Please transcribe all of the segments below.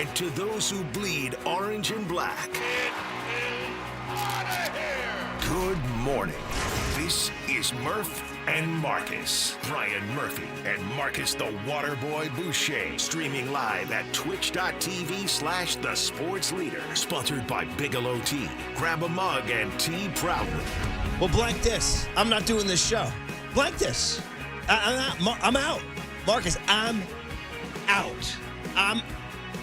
And to those who bleed orange and black, good morning. This is Murph and Marcus. Brian Murphy and Marcus the Waterboy Boucher. Streaming live at twitch.tv/The Sports Leader. Sponsored by Bigelow Tea. Grab a mug and tea proudly. Well, blank this. I'm not doing this show. Blank this. I'm out. Marcus, I'm out. I'm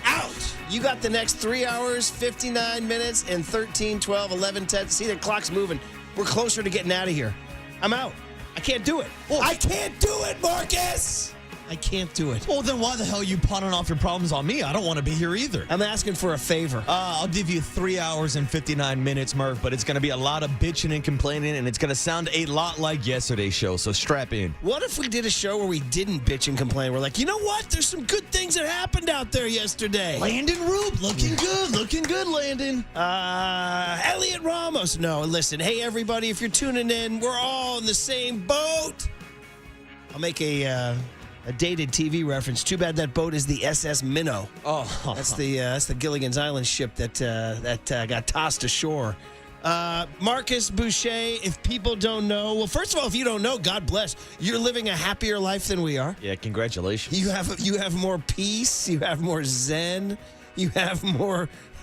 out. You got the next 3 hours, 59 minutes, and 13, 12, 11, 10. See, the clock's moving. We're closer to getting out of here. I'm out. I can't do it. Well, I can't do it, Marcus. I can't do it. Well, then why the hell are you pawning off your problems on me? I don't want to be here either. I'm asking for a favor. I'll give you 3 hours and 59 minutes, Murph, but it's going to be a lot of bitching and complaining, and it's going to sound a lot like yesterday's show, so strap in. What if we did a show where we didn't bitch and complain? We're like, you know what? There's some good things that happened out there yesterday. Landon Roop, looking good, Landon. Elliot Ramos. No, listen. Hey, everybody, if you're tuning in, we're all in the same boat. I'll make a dated TV reference. Too bad that boat is the SS Minnow. Oh, that's the Gilligan's Island ship that got tossed ashore. Marcus Boucher, if people don't know, well, first of all, if you don't know, God bless. You're living a happier life than we are. yeah, congratulations. You have more peace. You have more zen. You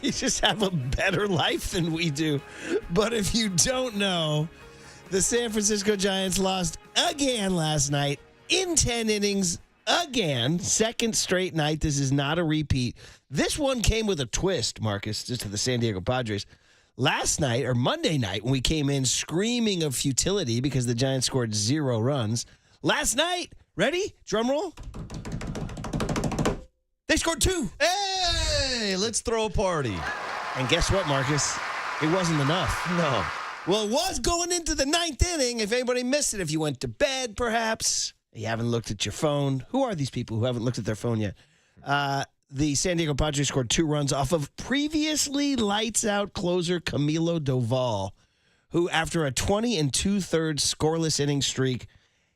just have a better life than we do. But if you don't know, the San Francisco Giants lost again last night in 10 innings again. Second straight night. This is not a repeat. This one came with a twist, Marcus, just to the San Diego Padres. Last night, or Monday night, when we came in screaming of futility because the Giants scored 0 runs. Last night, ready? Drum roll. They scored 2. Hey, let's throw a party. And guess what, Marcus? It wasn't enough. No. Well, it was going into the 9th inning. If anybody missed it, if you went to bed, perhaps, you haven't looked at your phone. Who are these people who haven't looked at their phone yet? The San Diego Padres scored 2 runs off of previously lights-out closer Camilo Doval, who, after a 20 2/3 scoreless inning streak,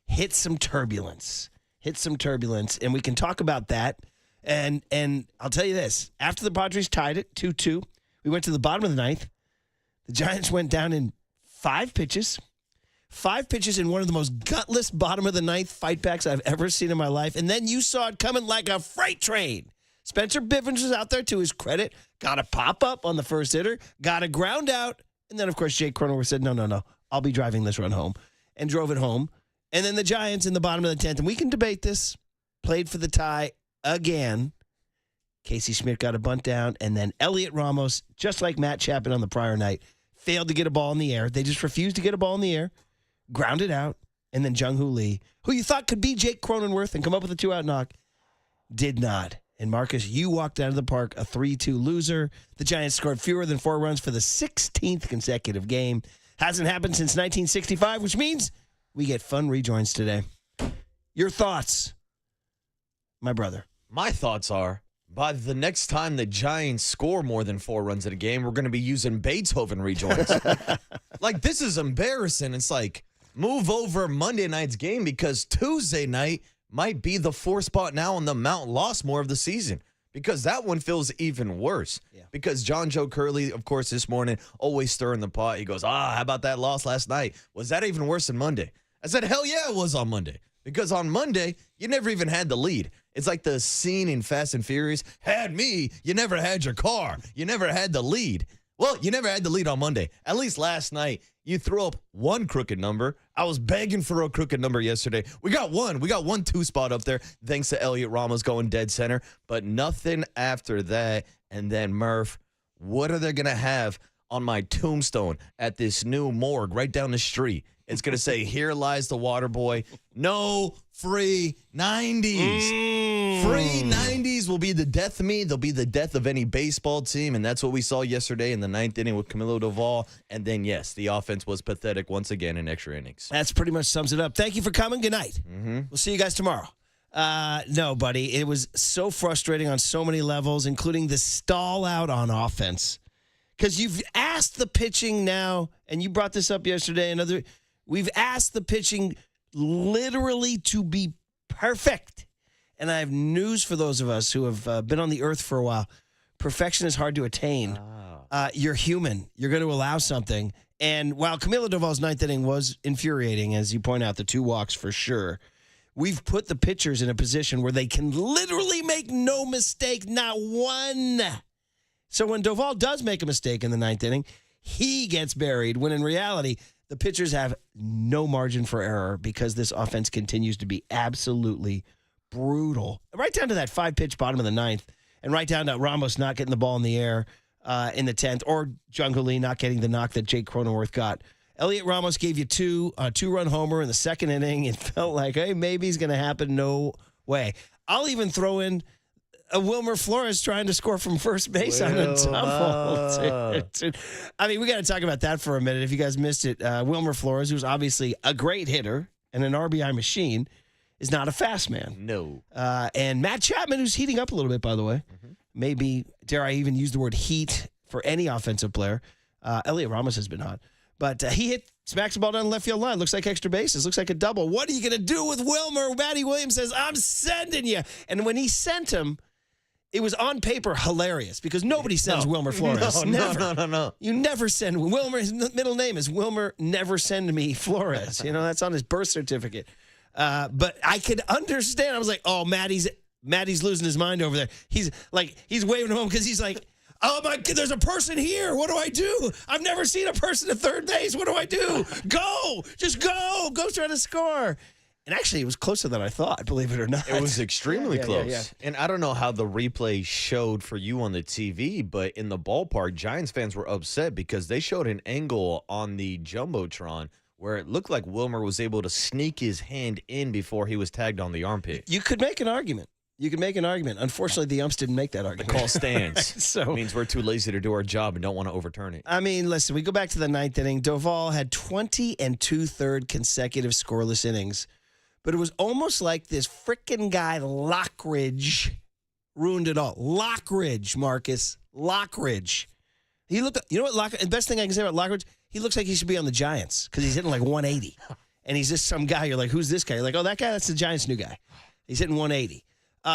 hit some turbulence. And we can talk about that. And I'll tell you this. After the Padres tied it 2-2, we went to the bottom of the 9th. The Giants went down in 5 pitches. 5 pitches in one of the most gutless bottom of the 9th fightbacks I've ever seen in my life. And then you saw it coming like a freight train. Spencer Bivens was out there, to his credit. Got a pop-up on the first hitter. Got a ground out. And then, of course, Jake Cronenworth said, no. I'll be driving this run home. And drove it home. And then the Giants in the bottom of the 10th. And we can debate this. Played for the tie again. Casey Schmidt got a bunt down. And then Elliot Ramos, just like Matt Chapman on the prior night, failed to get a ball in the air. They just refused to get a ball in the air. Grounded out. And then Jung-Hoo Lee, who you thought could be Jake Cronenworth and come up with a 2-out knock, did not. And Marcus, you walked out of the park a 3-2 loser. The Giants scored fewer than 4 runs for the 16th consecutive game. Hasn't happened since 1965, which means we get fun rejoins today. Your thoughts, my brother? My thoughts are, by the next time the Giants score more than 4 runs in a game, we're going to be using Beethoven rejoins. Like, this is embarrassing. It's like, move over Monday night's game because Tuesday night might be the 4 spot now on the Mount Lossmore of the season, because that one feels even worse. Yeah. Because John Joe Curley, of course, this morning, always stirring the pot. He goes, how about that loss last night? Was that even worse than Monday? I said, hell yeah, it was on Monday. Because on Monday, you never even had the lead. It's like the scene in Fast and Furious. Had me, you never had your car. You never had the lead. Well, you never had the lead on Monday. At least last night, you threw up one crooked number. I was begging for a crooked number yesterday. We got one. We got 1 2-spot up there, thanks to Elliot Ramos going dead center. But nothing after that. And then, Murph, what are they going to have on my tombstone at this new morgue right down the street? It's going to say, here lies the water boy. No free 90s. Free 90s will be the death of me. They'll be the death of any baseball team. And that's what we saw yesterday in the 9th inning with Camilo Doval. And then, yes, the offense was pathetic once again in extra innings. That's pretty much sums it up. Thank you for coming. Good night. We'll see you guys tomorrow. No, buddy. It was so frustrating on so many levels, including the stall out on offense. Because you've asked the pitching now, and you brought this up yesterday, we've asked the pitching literally to be perfect. And I have news for those of us who have been on the earth for a while. perfection is hard to attain. You're human. You're going to allow something. And while Camilo Doval's ninth inning was infuriating, as you point out, the 2 walks for sure, we've put the pitchers in a position where they can literally make no mistake, not one. So when Doval does make a mistake in the ninth inning, he gets buried, when in reality, the pitchers have no margin for error because this offense continues to be absolutely brutal. Right down to that 5-pitch bottom of the ninth, and right down to Ramos not getting the ball in the air in the 10th, or Jungle Lee not getting the knock that Jake Cronenworth got. Elliot Ramos gave you a 2-run homer in the second inning. It felt like, hey, maybe it's going to happen. No way. I'll even throw in a Wilmer Flores trying to score from first base on a double. I mean, we got to talk about that for a minute. If you guys missed it, Wilmer Flores, who's obviously a great hitter and an RBI machine, is not a fast man. No. And Matt Chapman, who's heating up a little bit, by the way, maybe, dare I even use the word heat for any offensive player. Elliot Ramos has been hot. But he smacks the ball down the left field line. Looks like extra bases. Looks like a double. What are you going to do with Wilmer? Matty Williams says, I'm sending you. And when he sent him, it was on paper hilarious because nobody sends Wilmer Flores. No. You never send Wilmer. His middle name is Wilmer Never Send Me Flores. That's on his birth certificate. But I could understand. I was like, oh, Matty's losing his mind over there. He's waving home because he's like, oh, my God, there's a person here. What do I do? I've never seen a person at third base. What do I do? Go. Just go. Go try to score. And actually, it was closer than I thought, believe it or not. It was extremely close. Yeah. And I don't know how the replay showed for you on the TV, but in the ballpark, Giants fans were upset because they showed an angle on the Jumbotron where it looked like Wilmer was able to sneak his hand in before he was tagged on the armpit. You could make an argument. Unfortunately, the umps didn't make that argument. The call stands. So it means we're too lazy to do our job and don't want to overturn it. I mean, listen, we go back to the ninth inning. Doval had 20 and 2/3 consecutive scoreless innings. But it was almost like this frickin' guy, Lockridge, ruined it all. Lockridge, Marcus. Lockridge. He looked, you know what, the best thing I can say about Lockridge, he looks like he should be on the Giants because he's hitting like 180. And he's just some guy. You're like, who's this guy? You're like, oh, that guy, that's the Giants' new guy. He's hitting 180.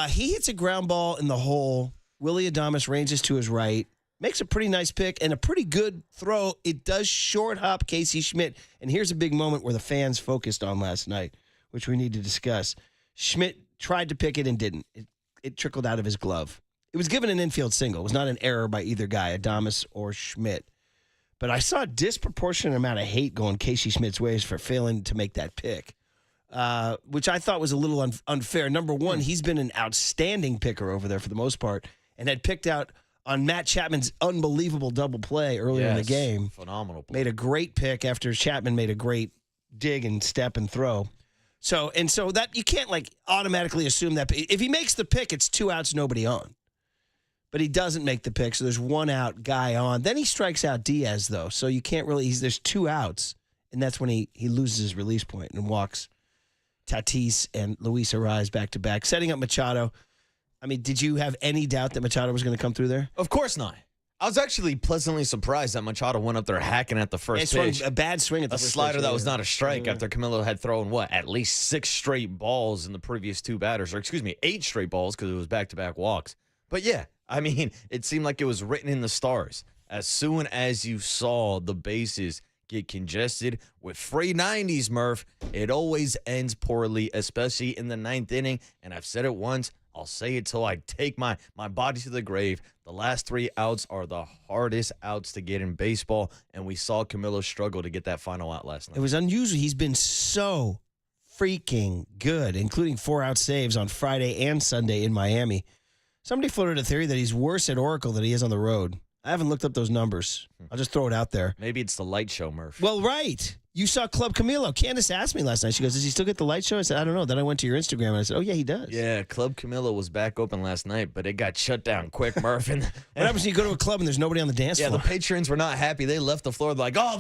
He hits a ground ball in the hole. Willie Adames ranges to his right, makes a pretty nice pick and a pretty good throw. It does short hop Casey Schmidt. And here's a big moment where the fans focused on last night, which we need to discuss. Schmidt tried to pick it and didn't. It trickled out of his glove. It was given an infield single. It was not an error by either guy, Adames or Schmidt. But I saw a disproportionate amount of hate going Casey Schmidt's ways for failing to make that pick, which I thought was a little unfair. Number one, he's been an outstanding picker over there for the most part and had picked out on Matt Chapman's unbelievable double play earlier in the game. Phenomenal play. Made a great pick after Chapman made a great dig and step and throw. So that you can't automatically assume that if he makes the pick, it's 2 outs, nobody on. But he doesn't make the pick, so there's 1 out, guy on. Then he strikes out Diaz, though, so you can't really. There's 2 outs, and that's when he loses his release point and walks Tatis and Luis Arraez back to back, setting up Machado. I mean, did you have any doubt that Machado was going to come through there? Of course not. I was actually pleasantly surprised that Machado went up there hacking at the first pitch. A bad swing at the first slider pitch. That was not a strike after Camilo had thrown, at least 6 straight balls in the previous 2 batters, or 8 straight balls because it was back-to-back walks. But yeah, I mean, it seemed like it was written in the stars. As soon as you saw the bases get congested with free 90s, Murph, it always ends poorly, especially in the 9th inning. And I've said it once, I'll say it till I take my body to the grave. The last 3 outs are the hardest outs to get in baseball, and we saw Camilo struggle to get that final out last night. It was unusual. He's been so freaking good, including 4-out saves on Friday and Sunday in Miami. Somebody floated a theory that he's worse at Oracle than he is on the road. I haven't looked up those numbers. I'll just throw it out there. Maybe it's the light show, Murph. Well, right. You saw Club Camilo. Candace asked me last night. She goes, does he still get the light show? I said, I don't know. Then I went to your Instagram and I said, oh, yeah, he does. Yeah, Club Camilo was back open last night, but it got shut down quick, Murph. And what happens when you go to a club and there's nobody on the dance floor? Yeah, the patrons were not happy. They left the floor. They're like, oh,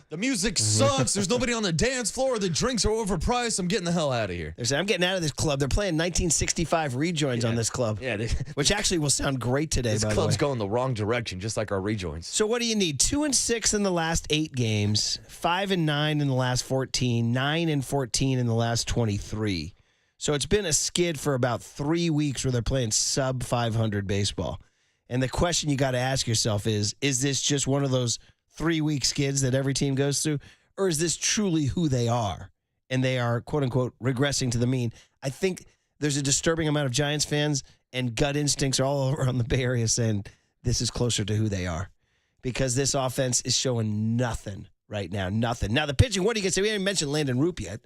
the music sucks. There's nobody on the dance floor. The drinks are overpriced. I'm getting the hell out of here. They're saying, I'm getting out of this club. They're playing 1965 rejoins on this club. Yeah. Which actually will sound great today, by the way. This club's going the wrong direction, just like our rejoins. So what do you need? 2-6 in the last 8 games, 5-9 in the last 14, 9-14 in the last 23. So it's been a skid for about 3 weeks where they're playing sub 500 baseball. And the question you got to ask yourself is this just one of those 3-week skids that every team goes through? Or is this truly who they are? And they are, quote unquote, regressing to the mean. I think there's a disturbing amount of Giants fans and gut instincts are all over on the Bay Area saying this is closer to who they are. Because this offense is showing nothing right now. Nothing. Now, the pitching, what do you get to say? We haven't mentioned Landon Roop yet.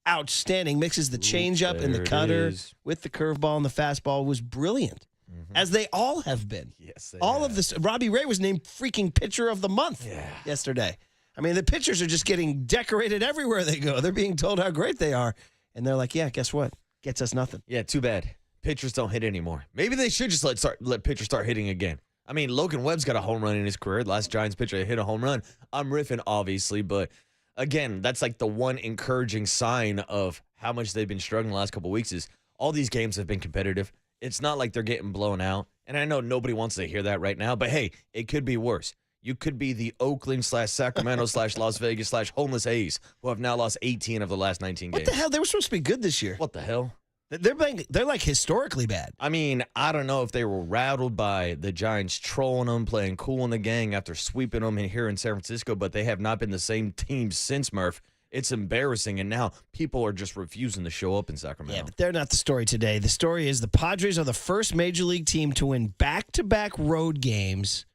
Outstanding. Mixes the changeup and the cutter with the curveball and the fastball. Was brilliant. As they all have been. Yes, all of this. Robbie Ray was named freaking pitcher of the month yesterday. I mean, the pitchers are just getting decorated everywhere they go. They're being told how great they are. And they're like, yeah, guess what? Gets us nothing. Yeah, too bad. Pitchers don't hit anymore. Maybe they should just let pitchers start hitting again. I mean, Logan Webb's got a home run in his career. The last Giants pitcher hit a home run. I'm riffing, obviously, but again, that's like the one encouraging sign of how much they've been struggling the last couple of weeks is all these games have been competitive. It's not like they're getting blown out. And I know nobody wants to hear that right now, but hey, it could be worse. You could be the Oakland/Sacramento/Las Vegas/homeless A's who have now lost 18 of the last 19 games. What the hell? They were supposed to be good this year. What the hell? They're like historically bad. I mean, I don't know if they were rattled by the Giants trolling them, playing cool in the gang after sweeping them here in San Francisco, but they have not been the same team since, Murph. It's embarrassing, and now people are just refusing to show up in Sacramento. Yeah, but they're not the story today. The story is the Padres are the first Major League team to win back-to-back road games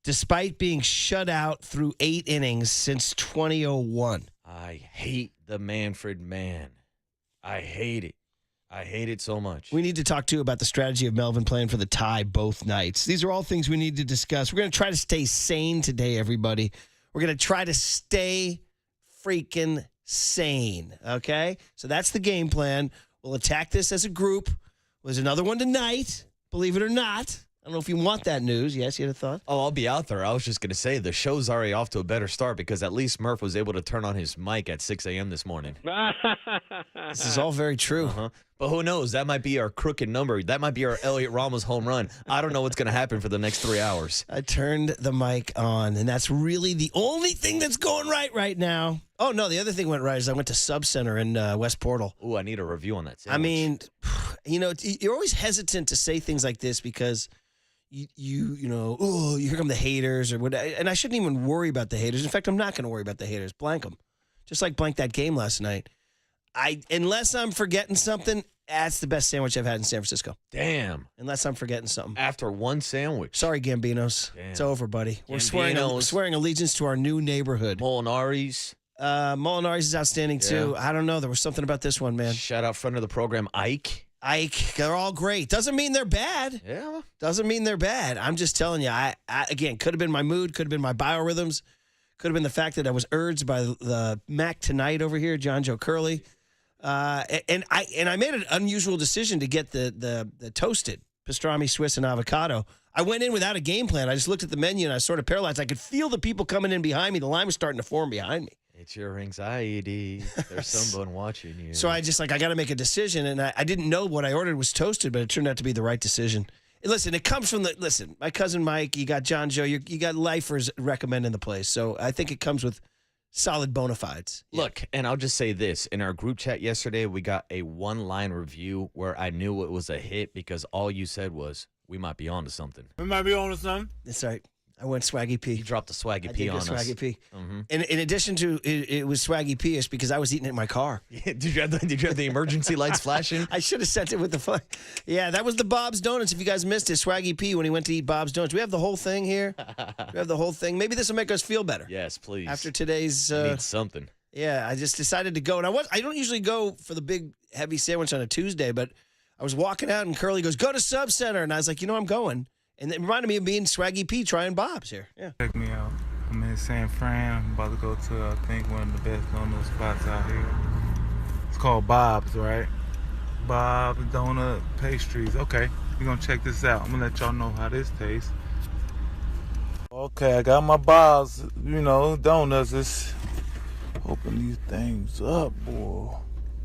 despite being shut out through 8 innings since 2001. I hate the Manfred man. I hate it. I hate it so much. We need to talk, too, about the strategy of Melvin playing for the tie both nights. These are all things we need to discuss. We're going to try to stay sane today, everybody. We're going to try to stay freaking sane, okay? So that's the game plan. We'll attack this as a group. There's another one tonight, believe it or not. I don't know if you want that news. Yes, you had a thought? Oh, I'll be out there. I was just going to say the show's already off to a better start because at least Murph was able to turn on his mic at 6 a.m. this morning. This is all very true. But who knows? That might be our crooked number. That might be our Elliot Ramos home run. I don't know what's going to happen for the next 3 hours. I turned the mic on, and that's really the only thing that's going right now. Oh, no, the other thing went right is I went to Sub Center in West Portal. Ooh, I need a review on that sandwich. I mean, you know, you're always hesitant to say things like this because you know, oh, here come the haters or what. And I shouldn't even worry about the haters. In fact, I'm not going to worry about the haters. Blank them. Just like blank that game last night. Unless I'm forgetting something, that's the best sandwich I've had in San Francisco. Damn. Unless I'm forgetting something. After one sandwich. Sorry, Gambinos. Damn. It's over, buddy. We're swearing allegiance to our new neighborhood. Molinari's. Molinari's is outstanding, too. I don't know. There was something about this one, man. Shout out friend of the program, Ike. They're all great. Doesn't mean they're bad. Yeah. Doesn't mean they're bad. I'm just telling you, I again, could have been my mood, could have been my biorhythms, could have been the fact that I was urged by the Mac tonight over here, John Joe Curley. And I made an unusual decision to get the toasted pastrami, Swiss, and avocado. I went in without a game plan. I just looked at the menu and I was sort of paralyzed. I could feel the people coming in behind me. The line was starting to form behind me. It's your anxiety. There's someone watching you. So I got to make a decision, and I didn't know what I ordered was toasted, but it turned out to be the right decision. And listen, it comes from my cousin Mike, you got John Joe, you got lifers recommending the place. So I think it comes with solid bona fides. Look, and I'll just say this. In our group chat yesterday, we got a one-line review where I knew it was a hit because all you said was, we might be on to something. We might be on to something. That's right. I went Swaggy P. You dropped the Swaggy P on us. Swaggy P. Mm-hmm. In addition to it was Swaggy P-ish because I was eating it in my car. Yeah, did you have the emergency lights flashing? I should have sent it with the fun. Yeah, that was the Bob's Donuts. If you guys missed it, Swaggy P when he went to eat Bob's Donuts. We have the whole thing here. We have the whole thing. Maybe this will make us feel better. Yes, please. After today's need something. Yeah, I just decided to go, and I don't usually go for the big heavy sandwich on a Tuesday, but I was walking out and Curly goes, "Go to Sub Center," and I was like, I'm going. And it reminded me of being Swaggy P trying Bob's here. Yeah. Check me out. I'm in San Fran. I'm about to go to, I think, one of the best donut spots out here. It's called Bob's, right? Bob's Donut Pastries. Okay, we're going to check this out. I'm going to let y'all know how this tastes. Okay, I got my Bob's, donuts. Let's open these things up, boy.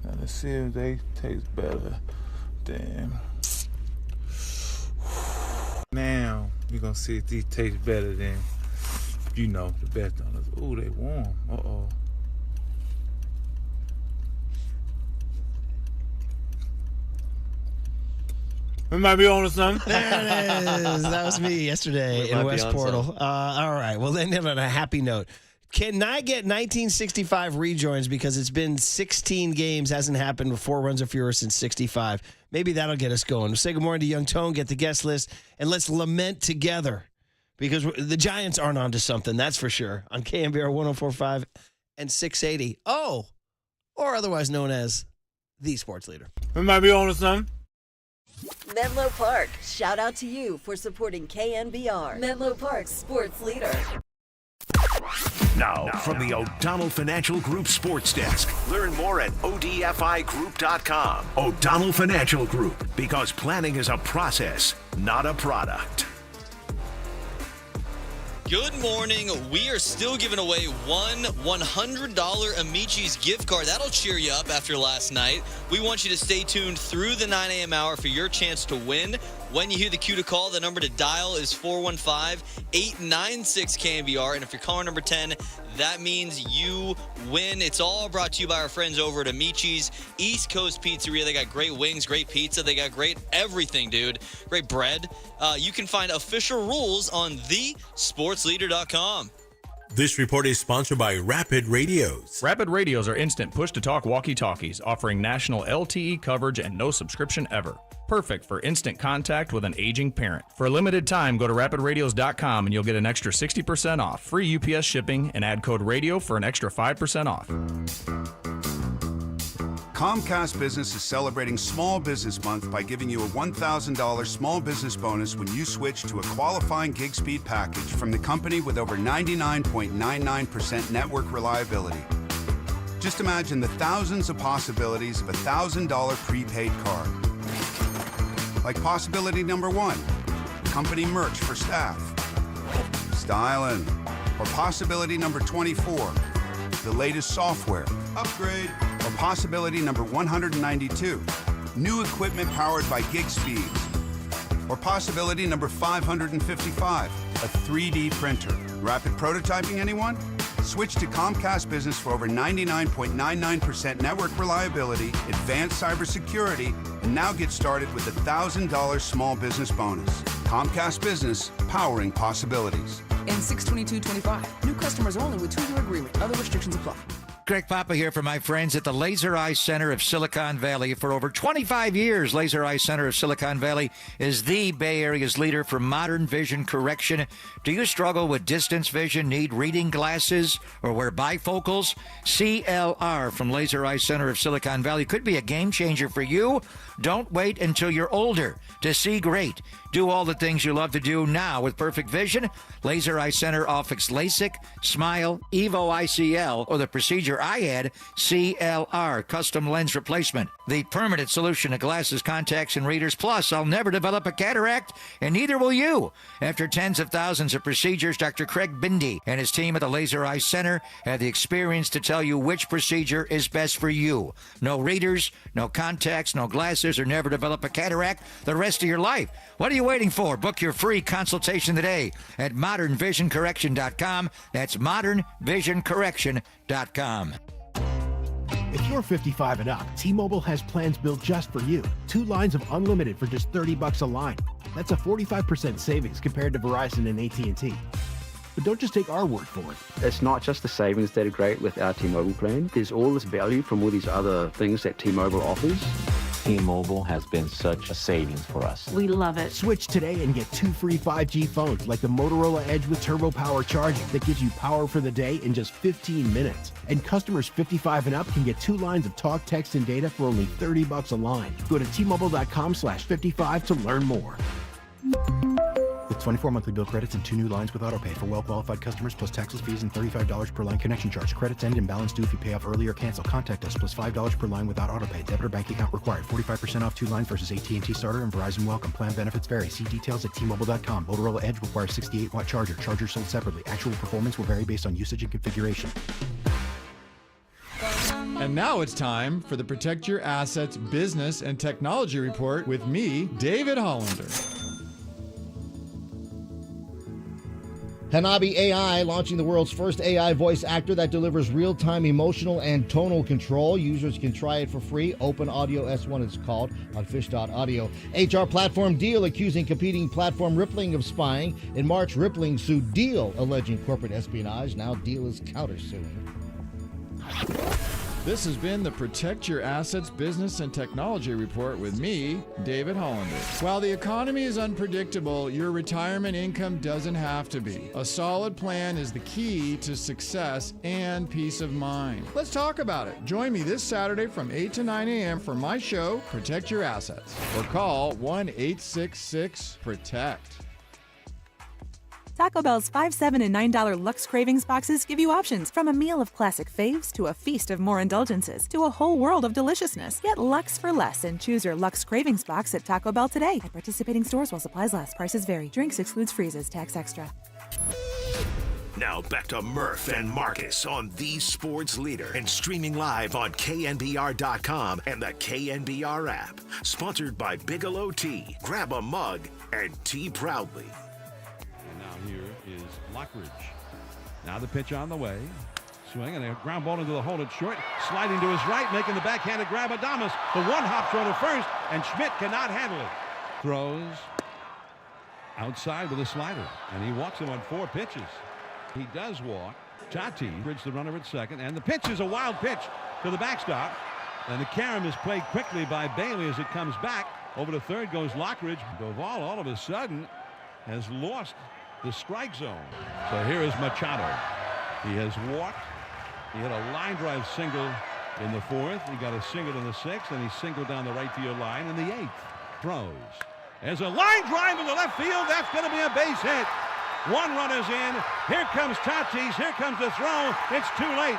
Now let's see if they taste better. Damn. Now, we're going to see if these taste better than, the best donuts. Ooh, they warm. Uh-oh. We might be on to something. There it is. That was me yesterday We in might be West on Portal. All right. Well, then on a happy note, can I get 1965 rejoins because it's been 16 games, hasn't happened with 4 runs or fewer since 65. Maybe that'll get us going. We'll say good morning to Young Tone, get the guest list, and let's lament together because the Giants aren't onto something, that's for sure, on KNBR 104.5 and 680. Oh, or otherwise known as the sports leader. We might be on to something. Menlo Park, shout out to you for supporting KNBR. Menlo Park's sports leader. Now, from the O'Donnell Financial Group Sports Desk. Learn more at odfigroup.com. O'Donnell Financial Group, because planning is a process, not a product. Good morning. We are still giving away one $100 Amici's gift card. That'll cheer you up after last night. We want you to stay tuned through the 9 a.m. hour for your chance to win. When you hear the cue to call, the number to dial is 415-896-KNBR. And if you're caller number 10, that means you win. It's all brought to you by our friends over at Amici's East Coast Pizzeria. They got great wings, great pizza. They got great everything, dude. Great bread. You can find official rules on thesportsleader.com. This report is sponsored by Rapid Radios. Rapid Radios are instant push-to-talk walkie-talkies offering national LTE coverage and no subscription ever. Perfect for instant contact with an aging parent. For a limited time, go to rapidradios.com and you'll get an extra 60% off, free UPS shipping, and add code RADIO for an extra 5% off. Comcast Business is celebrating Small Business Month by giving you a $1,000 small business bonus when you switch to a qualifying gig speed package from the company with over 99.99% network reliability. Just imagine the thousands of possibilities of a $1,000 prepaid card. Like possibility number 1, company merch for staff. Styling. Or possibility number 24, the latest software. Upgrade. Or possibility number 192, new equipment powered by gig speeds. Or possibility number 555, a 3D printer. Rapid prototyping, anyone? Switch to Comcast Business for over 99.99% network reliability, advanced cybersecurity, and now get started with a $1,000 small business bonus. Comcast Business, powering possibilities. In 62225, new customers only with 2-year agreement. Other restrictions apply. Greg Papa here for my friends at the Laser Eye Center of Silicon Valley. For over 25 years, Laser Eye Center of Silicon Valley is the Bay Area's leader for modern vision correction. Do you struggle with distance vision, need reading glasses, or wear bifocals? CLR from Laser Eye Center of Silicon Valley could be a game changer for you. Don't wait until you're older to see great. Do all the things you love to do now with perfect vision. Laser Eye Center offers LASIK, Smile, Evo ICL, or the procedure I had, CLR, custom lens replacement. The permanent solution to glasses, contacts, and readers. Plus, I'll never develop a cataract, and neither will you. After tens of thousands of procedures, Dr. Craig Bindi and his team at the Laser Eye Center have the experience to tell you which procedure is best for you. No readers, no contacts, no glasses, or never develop a cataract the rest of your life. What are you waiting for? Book your free consultation today at modernvisioncorrection.com. That's modernvisioncorrection.com. If you're 55 and up, T-Mobile has plans built just for you. 2 lines of unlimited for just $30 a line. That's a 45% savings compared to Verizon and AT&T. But don't just take our word for it. It's not just the savings that are great with our T-Mobile plan. There's all this value from all these other things that T-Mobile offers. T-Mobile has been such a savings for us. We love it. Switch today and get 2 free 5G phones like the Motorola Edge with Turbo Power charging that gives you power for the day in just 15 minutes. And customers 55 and up can get 2 lines of talk, text, and data for only $30 a line. Go to T-Mobile.com/55 to learn more. With 24 monthly bill credits and 2 new lines with autopay for well-qualified customers plus taxes, fees, and $35 per line connection charge. Credits end and balance due if you pay off early or cancel. Contact us plus $5 per line without autopay. Debit or bank account required. 45% off 2 lines versus AT&T Starter and Verizon Welcome. Plan benefits vary. See details at T-Mobile.com. Motorola Edge requires 68-watt charger. Charger sold separately. Actual performance will vary based on usage and configuration. And now it's time for the Protect Your Assets Business and Technology Report with me, David Hollander. Hanabi AI launching the world's first AI voice actor that delivers real-time emotional and tonal control. Users can try it for free. Open Audio S1 is called on fish.audio. HR platform Deal accusing competing platform Rippling of spying. In March, Rippling sued Deal alleging corporate espionage. Now Deal is countersuing. This has been the Protect Your Assets Business and Technology Report with me, David Hollander. While the economy is unpredictable, your retirement income doesn't have to be. A solid plan is the key to success and peace of mind. Let's talk about it. Join me this Saturday from 8 to 9 a.m. for my show, Protect Your Assets. Or call 1-866-PROTECT. Taco Bell's $5, $7, and $9 Lux Cravings boxes give you options from a meal of classic faves to a feast of more indulgences to a whole world of deliciousness. Get Lux for less and choose your Lux Cravings box at Taco Bell today. At participating stores while supplies last. Prices vary. Drinks excludes freezes. Tax extra. Now back to Murph and Marcus on the sports leader and streaming live on KNBR.com and the KNBR app. Sponsored by Bigelow Tea. Grab a mug and tea proudly. Here is Lockridge. Now the pitch on the way. Swing and a ground ball into the hole at short. Sliding to his right, making the backhanded grab. Adames, the one-hop throw to first, and Schmidt cannot handle it. Throws outside with a slider, and he walks him on 4 pitches. He does walk. Tati bridged the runner at second, and the pitch is a wild pitch to the backstop. And the carom is played quickly by Bailey as it comes back. Over to third goes Lockridge. Doval all of a sudden has lost the strike zone. So here is Machado. He has walked. He hit a line drive single in the 4th. He got a single in the 6th, and he singled down the right field line in the 8th. Throws. There's a line drive in the left field. That's going to be a base hit. 1 run is in. Here comes Tatis. Here comes the throw. It's too late.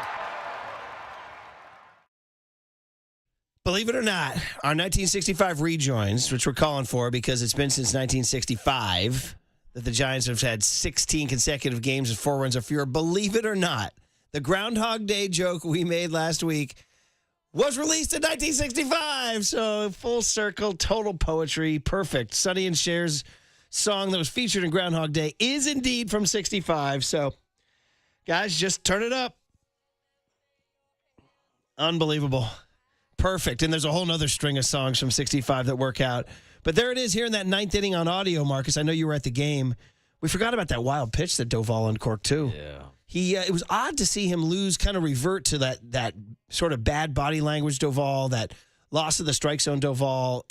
Believe it or not, our 1965 rejoins, which we're calling for because it's been since 1965, that the Giants have had 16 consecutive games with 4 runs or fewer. Believe it or not, the Groundhog Day joke we made last week was released in 1965. So full circle, total poetry, perfect. Sonny and Cher's song that was featured in Groundhog Day is indeed from 65. So, guys, just turn it up. Unbelievable. Perfect. And there's a whole nother string of songs from 65 that work out. But there it is here in that 9th inning on audio, Marcus. I know you were at the game. We forgot about that wild pitch that Doval uncorked, too. Yeah. It was odd to see him kind of revert to that sort of bad body language Doval, that loss of the strike zone Doval.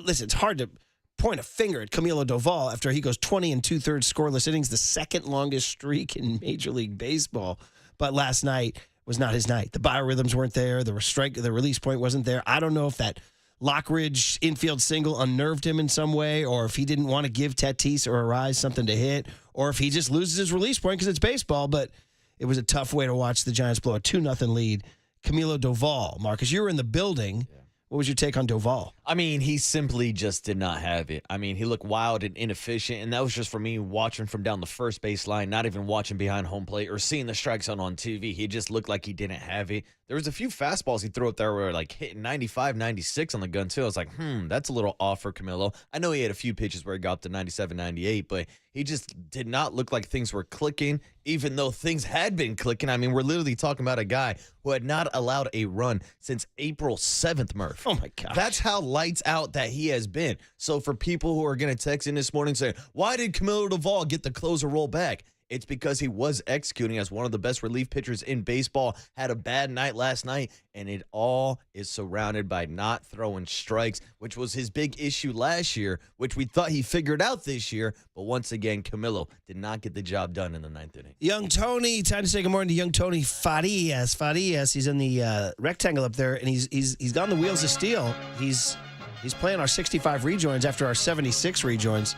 Listen, it's hard to point a finger at Camilo Doval after he goes 20 2/3 scoreless innings, the second longest streak in Major League Baseball. But last night was not his night. The biorhythms weren't there. The release point wasn't there. I don't know if that Lockridge infield single unnerved him in some way, or if he didn't want to give Tatis or Arise something to hit, or if he just loses his release point because it's baseball. But it was a tough way to watch the Giants blow a 2-0 lead. Camilo Doval, Marcus, you were in the building. Yeah. What was your take on Doval? I mean, he simply just did not have it. I mean, he looked wild and inefficient, and that was just for me watching from down the first base line, not even watching behind home plate or seeing the strike zone on TV. He just looked like he didn't have it. There was a few fastballs he threw up there were like hitting 95, 96 on the gun, too. I was like, that's a little off for Camilo. I know he had a few pitches where he got up to 97, 98, but he just did not look like things were clicking, even though things had been clicking. I mean, we're literally talking about a guy who had not allowed a run since April 7th, Murph. Oh, my gosh. That's how lights out that he has been. So for people who are going to text in this morning saying, why did Camilo Doval get the closer roll back? It's because he was executing as one of the best relief pitchers in baseball, had a bad night last night, and it all is surrounded by not throwing strikes, which was his big issue last year, which we thought he figured out this year. But once again, Camilo did not get the job done in the 9th inning. Young Tony, time to say good morning to young Tony Farias. He's in the rectangle up there, and he's got the wheels of steel. He's playing our 65 rejoins after our 76 rejoins.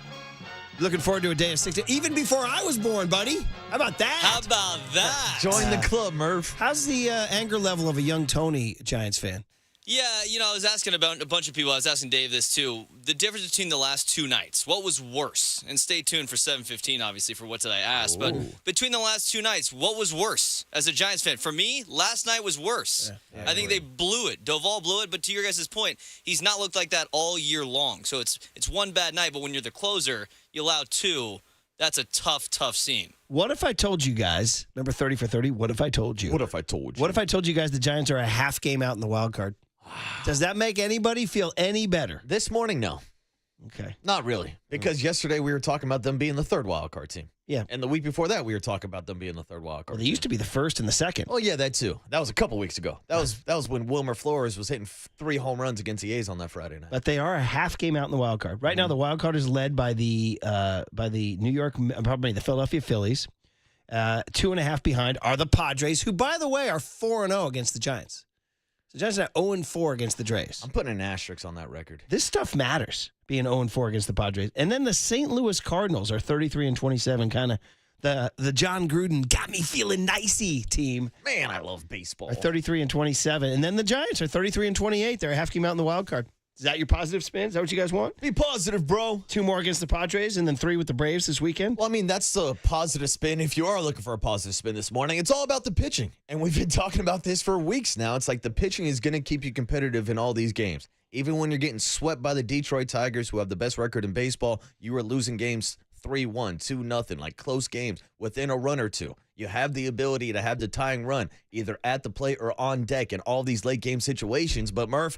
Looking forward to a day of 60. Even before I was born, buddy. How about that? How about that? Join the club, Murph. How's the anger level of a young Tony Giants fan? Yeah, I was asking about a bunch of people. I was asking Dave this, too. The difference between the last 2 nights. What was worse? And stay tuned for 7:15, obviously, for What Did I Ask? Ooh. But between the last 2 nights, what was worse as a Giants fan? For me, last night was worse. Yeah, I think they blew it. Doval blew it, but to your guys' point, he's not looked like that all year long. So it's one bad night, but when you're the closer, you allow 2. That's a tough scene. What if I told you guys, remember 30 for 30? What if I told you? What if I told you? What if I told you guys the Giants are a half game out in the wild card? Does that make anybody feel any better? This morning, no. Okay. Not really. Because yesterday we were talking about them being the third wild card team. Yeah. And the week before that, we were talking about them being the third wild card Well, they used to be the first and the second. Oh, yeah, that too. That was a couple weeks ago. That was when Wilmer Flores was hitting 3 home runs against the A's on that Friday night. But they are a half game out in the wild card. Right now, the wild card is led by the Philadelphia Phillies. 2.5 behind are the Padres, who, by the way, are 4-0 against the Giants. The Giants are 0-4 against the Drays. I'm putting an asterisk on that record. This stuff matters, being 0-4 against the Padres. And then the St. Louis Cardinals are 33-27, kind of the John Gruden got me feeling nicey team. Man, I love baseball. Are 33-27. And then the Giants are 33-28. They're a half game out in the wild card. Is that your positive spin? Is that what you guys want? Be positive, bro. 2 more against the Padres and then 3 with the Braves this weekend? Well, I mean, that's the positive spin. If you are looking for a positive spin this morning, it's all about the pitching. And we've been talking about this for weeks now. It's like the pitching is going to keep you competitive in all these games. Even when you're getting swept by the Detroit Tigers, who have the best record in baseball, you are losing games 3-1, 2-0, like close games within a run or two. You have the ability to have the tying run either at the plate or on deck in all these late game situations. But Murph,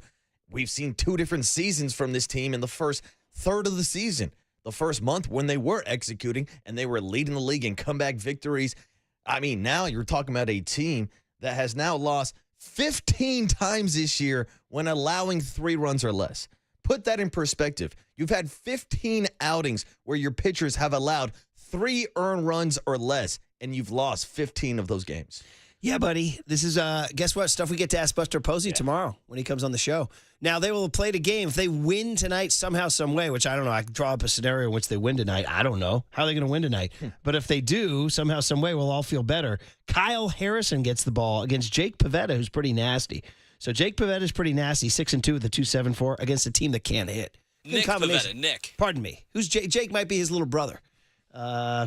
we've seen 2 different seasons from this team in the first third of the season. The first month when they were executing and they were leading the league in comeback victories. I mean, now you're talking about a team that has now lost 15 times this year when allowing 3 runs or less. Put that in perspective. You've had 15 outings where your pitchers have allowed 3 earned runs or less, and you've lost 15 of those games. Yeah, buddy. This is, guess what? Stuff we get to ask Buster Posey tomorrow when he comes on the show. Now, they will have played a game. If they win tonight somehow, some way, which I don't know. I can draw up a scenario in which they win tonight. I don't know. How are they going to win tonight? But if they do, somehow, some way, we'll all feel better. Kyle Harrison gets the ball against Jake Pivetta, who's pretty nasty. So Jake Pivetta is pretty nasty, 6-2 with a 2.74 against a team that can't hit. Nick Pivetta, Nick. Pardon me. Who's Jake? Jake might be his little brother.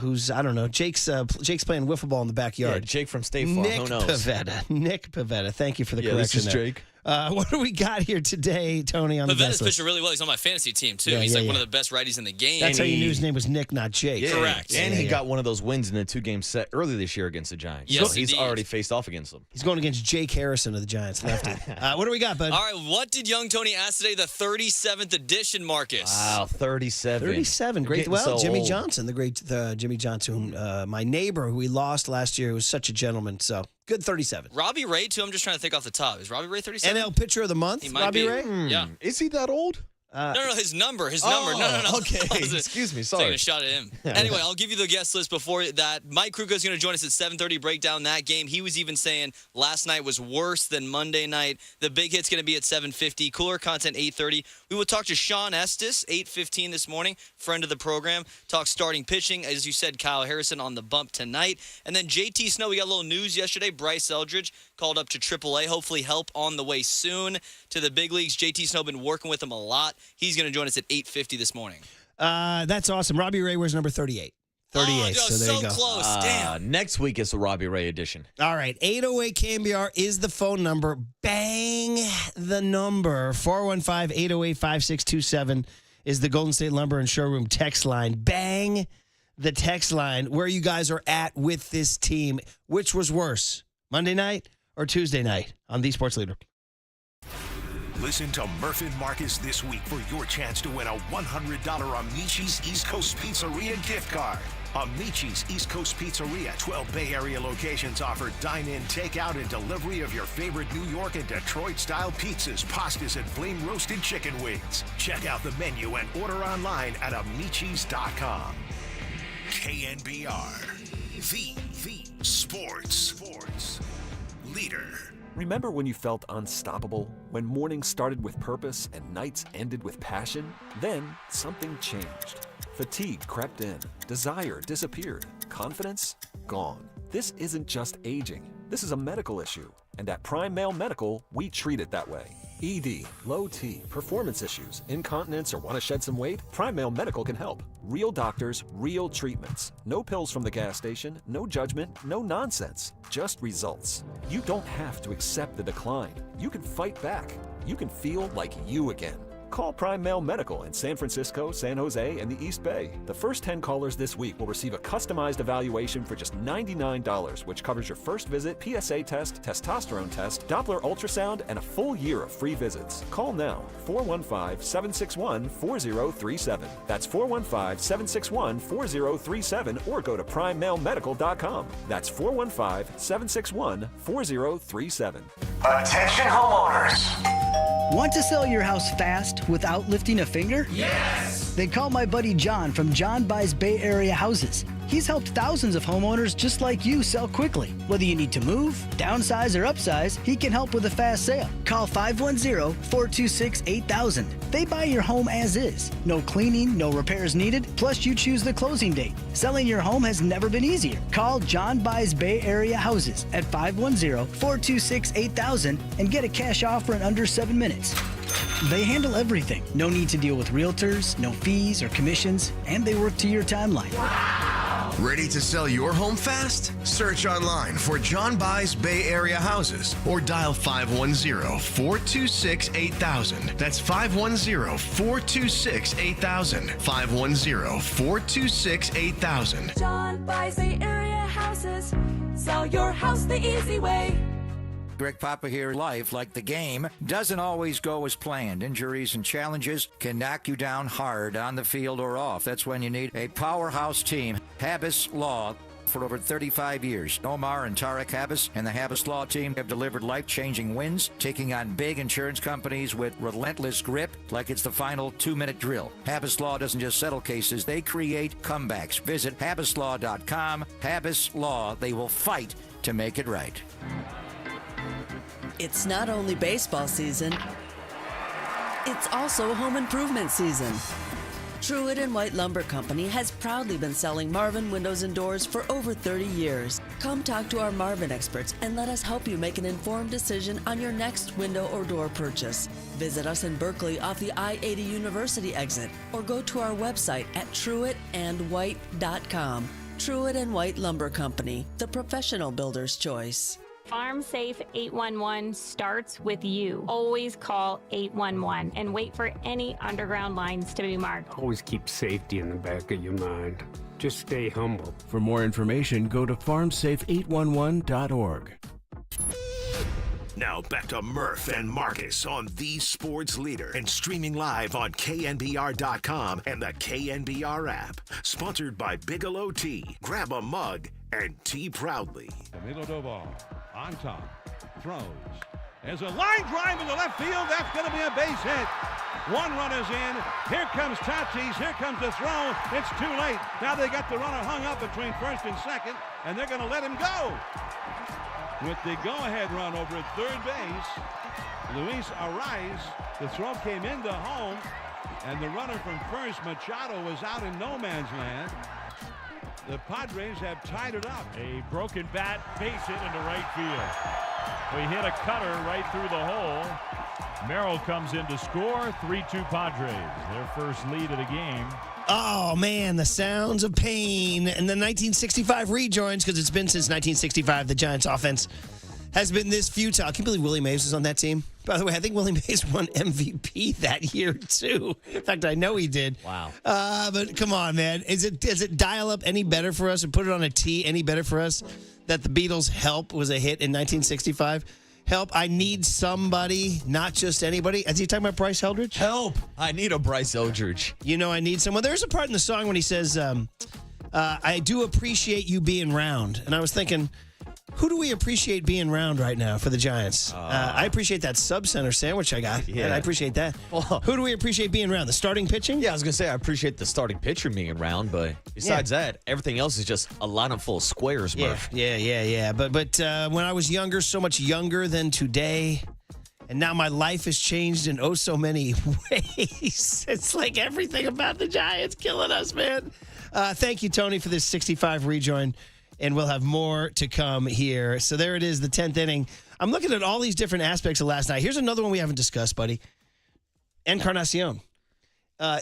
Who's, I don't know, Jake's playing wiffle ball in the backyard. Yeah, Jake from State Farm, who knows? Nick Pivetta. Thank you for the correction. This is there. Jake. What do we got here today, Tony, on the best Pivetta's list? pitching really well. He's on my fantasy team, too. Yeah, He's yeah, one yeah. of the best righties in the game. That's how you knew his name was Nick, not Jake. Yeah, correct. And Yeah, he yeah. got one of those wins in a 2-game set earlier this year against the Giants. Yes, so he's indeed. already faced off against them. He's going against Jake Harrison of the Giants, lefty. What do we got, bud? All right, what did Young Tony ask today? The 37th edition, Marcus. Wow, 37. 37. Great. Getting Well, so Jimmy old. Johnson, the great Jimmy Johnson, my neighbor who we lost last year, was such a gentleman. So good 37. Robbie Ray, too. I'm just trying to think off the top. Is Robbie Ray 37? NL Pitcher of the Month, He might Robbie be. Ray? Yeah. Is he that old? No, his number. No. Okay, excuse me, sorry. Taking a shot at him. Anyway, I'll give you the guest list before that. Mike Krukow is going to join us at 7:30, break down that game. He was even saying last night was worse than Monday night. The big hit's going to be at 7:50. Cooler content, 8:30. We will talk to Sean Estes, 8:15 this morning, friend of the program. Talk starting pitching. As you said, Kyle Harrison on the bump tonight. And then JT Snow, we got a little news yesterday. Bryce Eldridge called up to AAA. Hopefully help on the way soon to the big leagues. JT Snow been working with him a lot. He's going to join us at 8:50 this morning. That's awesome. Robbie Ray wears number 38. 38. Oh, so there you go. close. Damn. Next week is the Robbie Ray edition. All right. 808 KNBR is the phone number. Bang the number. 415-808-5627 is the Golden State Lumber and Showroom text line. Bang the text line. Where you guys are at with this team. Which was worse, Monday night or Tuesday night on The Sports Leader? Listen to Murph and Marcus this week for your chance to win a $100 Amici's East Coast Pizzeria gift card. Amici's East Coast Pizzeria, 12 Bay Area locations offer dine-in, takeout, and delivery of your favorite New York and Detroit-style pizzas, pastas, and flame-roasted chicken wings. Check out the menu and order online at amicis.com. KNBR, the sports leader. Remember when you felt unstoppable? When mornings started with purpose and nights ended with passion? Then something changed. Fatigue crept in. Desire disappeared. Confidence? Gone. This isn't just aging. This is a medical issue. And at Prime Male Medical, we treat it that way. ED, low T, performance issues, incontinence, or want to shed some weight? Prime Male Medical can help. Real doctors, real treatments. No pills from the gas station, no judgment, no nonsense. Just results. You don't have to accept the decline. You can fight back. You can feel like you again. Call Prime Mail Medical in San Francisco, San Jose, and the East Bay. The first 10 callers this week will receive a customized evaluation for just $99, which covers your first visit, PSA test, testosterone test, Doppler ultrasound, and a full year of free visits. Call now, 415-761-4037. That's 415-761-4037, or go to primemailmedical.com. That's 415-761-4037. Attention homeowners. Want to sell your house fast without lifting a finger? Yes! Then call my buddy John from John Buys Bay Area Houses. He's helped thousands of homeowners just like you sell quickly. Whether you need to move, downsize, or upsize, he can help with a fast sale. Call 510-426-8000. They buy your home as is. No cleaning, no repairs needed, plus you choose the closing date. Selling your home has never been easier. Call John Buys Bay Area Houses at 510-426-8000 and get a cash offer in under 7 minutes. They handle everything. No need to deal with realtors, no fees or commissions, and they work to your timeline. Ready to sell your home fast? Search online for John Buys Bay Area Houses or dial 510-426-8000. That's 510-426-8000. 510-426-8000. John Buys Bay Area Houses. Sell your house the easy way. Greg Papa here. Life, like the game, doesn't always go as planned. Injuries and challenges can knock you down hard on the field or off. That's when you need a powerhouse team. Habas Law. For over 35 years, Omar and Tarek Habas and the Habas Law team have delivered life-changing wins, taking on big insurance companies with relentless grip, like it's the final 2-minute drill. Habas Law doesn't just settle cases, they create comebacks. Visit habaslaw.com. Habas Law, they will fight to make it right. It's not only baseball season, it's also home improvement season. Truett & White Lumber Company has proudly been selling Marvin windows and doors for over 30 years. Come talk to our Marvin experts and let us help you make an informed decision on your next window or door purchase. Visit us in Berkeley off the I-80 University exit or go to our website at truettandwhite.com. Truett & White Lumber Company, the professional builder's choice. Farm Safe 811 starts with you. Always call 811 and wait for any underground lines to be marked. Always keep safety in the back of your mind. Just stay humble. For more information, go to farmsafe811.org. Now back to Murph and Marcus on the sports leader and streaming live on KNBR.com and the KNBR app. Sponsored by Bigelow Tea. Grab a mug and tea proudly. Camilo Doval on top, throws. There's a line drive in the left field. That's going to be a base hit. One runner's in. Here comes Tatis. Here comes the throw. It's too late. Now they got the runner hung up between first and second, and they're going to let him go. With the go-ahead run over at third base, Luis Arraez, the throw came into home, and the runner from first, Machado, was out in no man's land. The Padres have tied it up. A broken bat, base hit into right field. We hit a cutter right through the hole. Merrill comes in to score. 3-2 Padres. Their first lead of the game. Oh, man, the sounds of pain. And the 1965 rejoins, because it's been since 1965, the Giants offense has been this futile. Can you believe Willie Mays was on that team? By the way, I think Willie Mays won MVP that year, too. In fact, I know he did. Wow. But come on, man. Does it dial up any better for us and put it on a tee any better for us that the Beatles' Help was a hit in 1965? Help, I need somebody, not just anybody. Is he talking about Bryce Eldridge? Help, I need a Bryce Eldridge. You know I need someone. There's a part in the song when he says, I do appreciate you being round. And I was thinking, who do we appreciate being round right now for the Giants? I appreciate that sub-center sandwich I got. Yeah. I appreciate that. Who do we appreciate being round? The starting pitching? Yeah, I was going to say I appreciate the starting pitcher being round, but besides that, everything else is just a lineup full of squares, Murph. Yeah. But when I was younger, so much younger than today, and now my life has changed in oh so many ways. It's like everything about the Giants killing us, man. Thank you, Tony, for this 65 rejoin. And we'll have more to come here. So there it is, the 10th inning. I'm looking at all these different aspects of last night. Here's another one we haven't discussed, buddy. Encarnacion.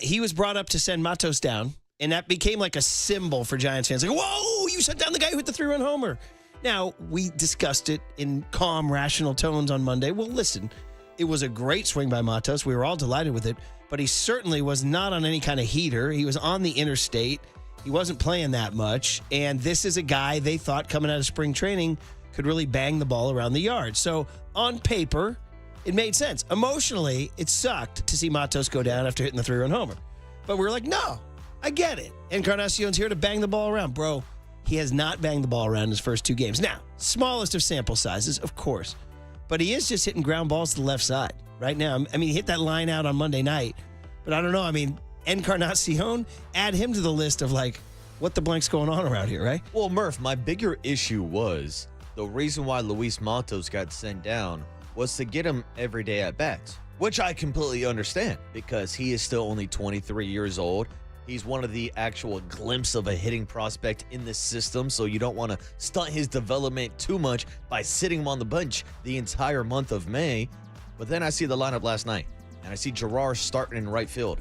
He was brought up to send Matos down, and that became like a symbol for Giants fans. Like, whoa, you sent down the guy who hit the 3-run homer. Now, we discussed it in calm, rational tones on Monday. Well, listen, it was a great swing by Matos. We were all delighted with it. but he certainly was not on any kind of heater. He was on the interstate. He wasn't playing that much. And this is a guy they thought coming out of spring training could really bang the ball around the yard. So on paper, it made sense. Emotionally, it sucked to see Matos go down after hitting the 3-run homer. But we were like, no, I get it. Encarnacion's here to bang the ball around. Bro, he has not banged the ball around in his first 2 games. Now, smallest of sample sizes, of course. But he is just hitting ground balls to the left side right now. I mean, he hit that line out on Monday night. But I don't know. I mean, Encarnacion, add him to the list of like, what the blank's going on around here, right? Well, Murph, my bigger issue was the reason why Luis Matos got sent down was to get him everyday at bats, which I completely understand because he is still only 23 years old. He's one of the actual glimpse of a hitting prospect in the system, so you don't want to stunt his development too much by sitting him on the bench the entire month of May. But then I see the lineup last night, and I see Gerard starting in right field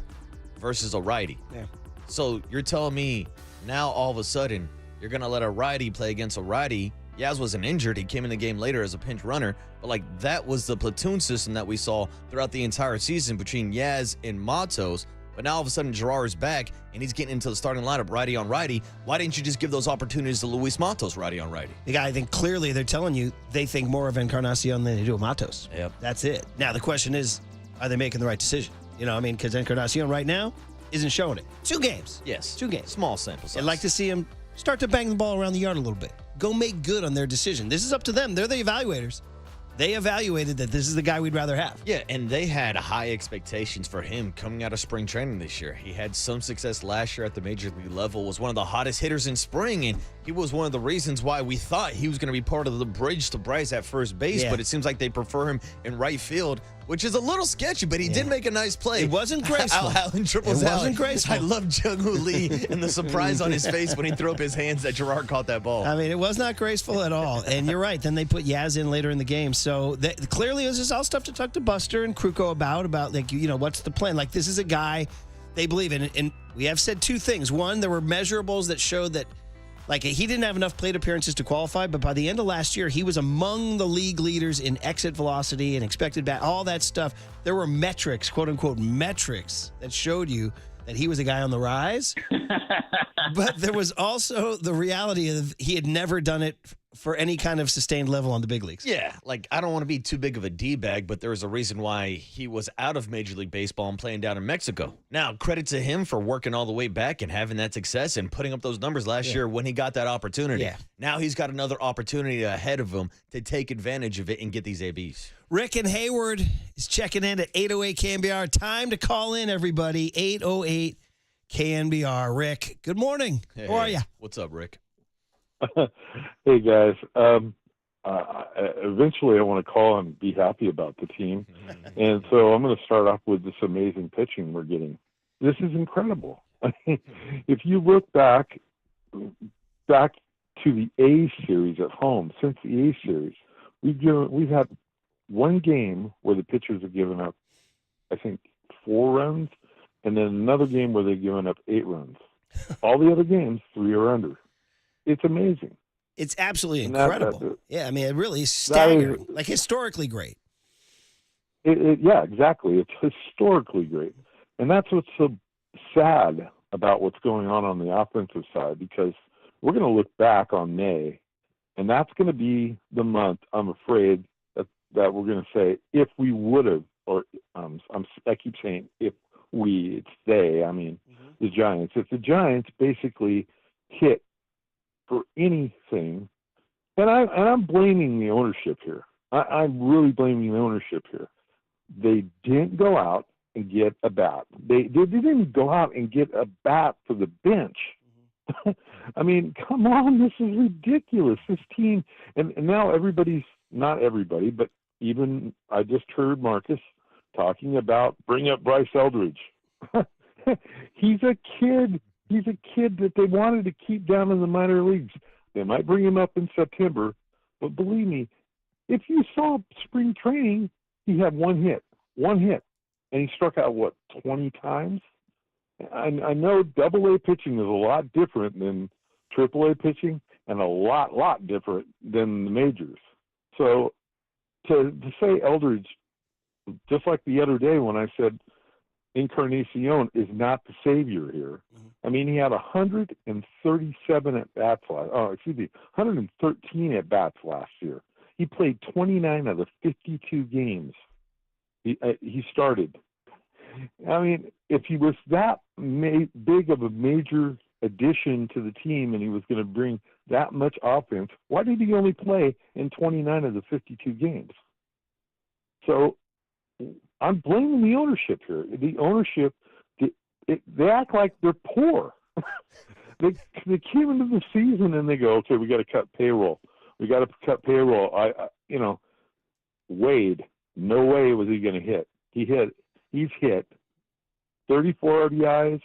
versus a righty. Yeah. So you're telling me now all of a sudden you're going to let a righty play against a righty. Yaz wasn't injured. He came in the game later as a pinch runner. But, like, that was the platoon system that we saw throughout the entire season between Yaz and Matos. But now all of a sudden Gerard's back, and he's getting into the starting lineup righty on righty. Why didn't you just give those opportunities to Luis Matos righty on righty? The guy, I think clearly they're telling you they think more of Encarnacion than they do of Matos. Yep. That's it. Now, the question is, are they making the right decision? You know, I mean, because Encarnacion right now isn't showing it. 2 games. Yes. 2 games. Small sample size. I'd like to see him start to bang the ball around the yard a little bit. Go make good on their decision. This is up to them. They're the evaluators. They evaluated that this is the guy we'd rather have. Yeah, and they had high expectations for him coming out of spring training this year. He had some success last year at the major league level, was one of the hottest hitters in spring, and he was one of the reasons why we thought he was going to be part of the bridge to Bryce at first base, but it seems like they prefer him in right field, which is a little sketchy, but he did make a nice play. It wasn't graceful. Allen triples It out. wasn't graceful. I love Jung-Hoo Lee and the surprise on his face when he threw up his hands that Gerard caught that ball. I mean, it was not graceful at all. And you're right. Then they put Yaz in later in the game. So clearly this is all stuff to talk to Buster and Kruko about like, you know, what's the plan? Like, this is a guy they believe in. And we have said 2 things. One, there were measurables that showed that, like, he didn't have enough plate appearances to qualify, but by the end of last year, he was among the league leaders in exit velocity and expected bat, all that stuff. There were metrics, quote unquote, metrics that showed you that he was a guy on the rise. But there was also the reality of he had never done it for any kind of sustained level on the big leagues. Yeah, like, I don't want to be too big of a D-bag, but there was a reason why he was out of Major League Baseball and playing down in Mexico. Now, credit to him for working all the way back and having that success and putting up those numbers last year when he got that opportunity. Yeah. Now he's got another opportunity ahead of him to take advantage of it and get these ABs. Rick and Hayward is checking in at 808 KNBR. Time to call in, everybody. 808 KNBR. Rick, good morning. Hey, how are you? What's up, Rick? Hey, guys. Eventually I want to call and be happy about the team. And so I'm going to start off with this amazing pitching we're getting. This is incredible. If you look back to the A series at home, since the A series, we've had 1 game where the pitchers have given up, I think, 4 runs, and then another game where they've given up 8 runs. All the other games, 3 or under. It's amazing. It's absolutely incredible. Yeah, I mean, it really is staggering. Like, historically great. Yeah, exactly. It's historically great. And that's what's so sad about what's going on the offensive side, because we're going to look back on May, and that's going to be the month, I'm afraid, that we're going to say, if we would have, or I keep saying if we, it's they, I mean, the Giants. If the Giants basically hit for anything, and I'm blaming the ownership here. I'm really blaming the ownership here. They didn't go out and get a bat. They didn't go out and get a bat for the bench. I mean, come on, this is ridiculous. This team, and now everybody's, not everybody, but even I just heard Marcus talking about bring up Bryce Eldridge. He's a kid. He's a kid that they wanted to keep down in the minor leagues. They might bring him up in September, but believe me, if you saw spring training, he had 1 hit, and he struck out, 20 times? I know Double-A pitching is a lot different than Triple-A pitching, and a lot different than the majors. So to say Eldridge, just like the other day when I said Encarnacion is not the savior here. I mean, he had 137 at bats 113 at bats last year. He played 29 of the 52 games he started. I mean, if he was that big of a major addition to the team and he was going to bring that much offense, why did he only play in 29 of the 52 games? So I'm blaming the ownership here. The ownership, they act like they're poor. They came into the season and they go, okay, we got to cut payroll. We got to cut payroll. Wade, no way was he going to hit. He's hit 34 RBIs,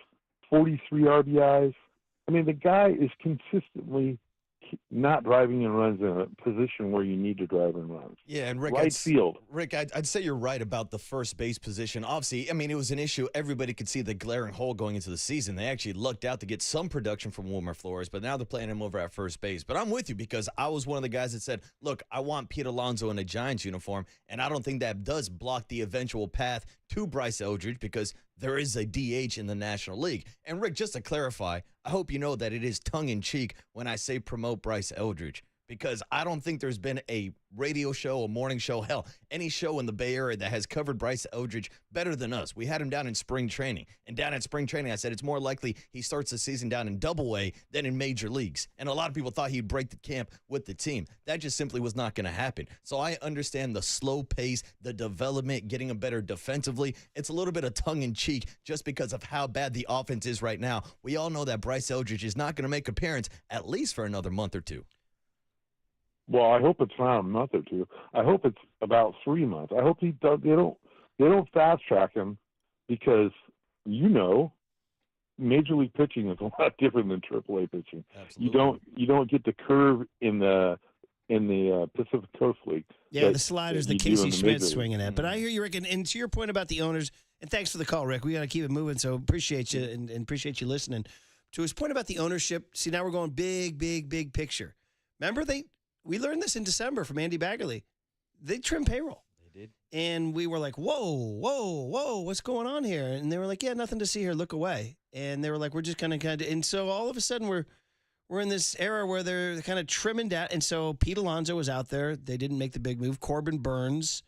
43 RBIs. I mean, the guy is consistently not driving in runs in a position where you need to drive in runs. Yeah, and Rick, right field. Rick, I'd say you're right about the first base position. Obviously, I mean, it was an issue. Everybody could see the glaring hole going into the season. They actually lucked out to get some production from Wilmer Flores, but now they're playing him over at first base. But I'm with you because I was one of the guys that said, look, I want Pete Alonso in a Giants uniform, and I don't think that does block the eventual path to Bryce Eldridge because there is a DH in the National League. And Rick, just to clarify, I hope you know that it is tongue-in-cheek when I say promote Bryce Eldridge because I don't think there's been a radio show, a morning show, hell, any show in the Bay Area that has covered Bryce Eldridge better than us. We had him down in spring training. And down at spring training, I said it's more likely he starts the season down in Double-A than in major leagues. And a lot of people thought he'd break the camp with the team. That just simply was not going to happen. So I understand the slow pace, the development, getting him better defensively. It's a little bit of tongue-in-cheek just because of how bad the offense is right now. We all know that Bryce Eldridge is not going to make an appearance at least for another month or two. Well, I hope it's not a month or two. I hope it's about 3 months. I hope they don't fast track him because Major League pitching is a lot different than AAA pitching. Absolutely. You don't get the curve in the Pacific Coast League. Yeah, the sliders that Casey Schmidt's swinging at. But I hear you, Rick, and to your point about the owners, and thanks for the call, Rick. We got to keep it moving, so appreciate you and appreciate you listening. To his point about the ownership, see, now we're going big picture. Remember, we learned this in December from Andy Baggerly. They trim payroll. They did. And we were like, whoa, what's going on here? And they were like, yeah, nothing to see here. Look away. And they were like, we're just kind of. And so all of a sudden we're in this era where they're kind of trimming down. And so Pete Alonso was out there. They didn't make the big move. Corbin Burns,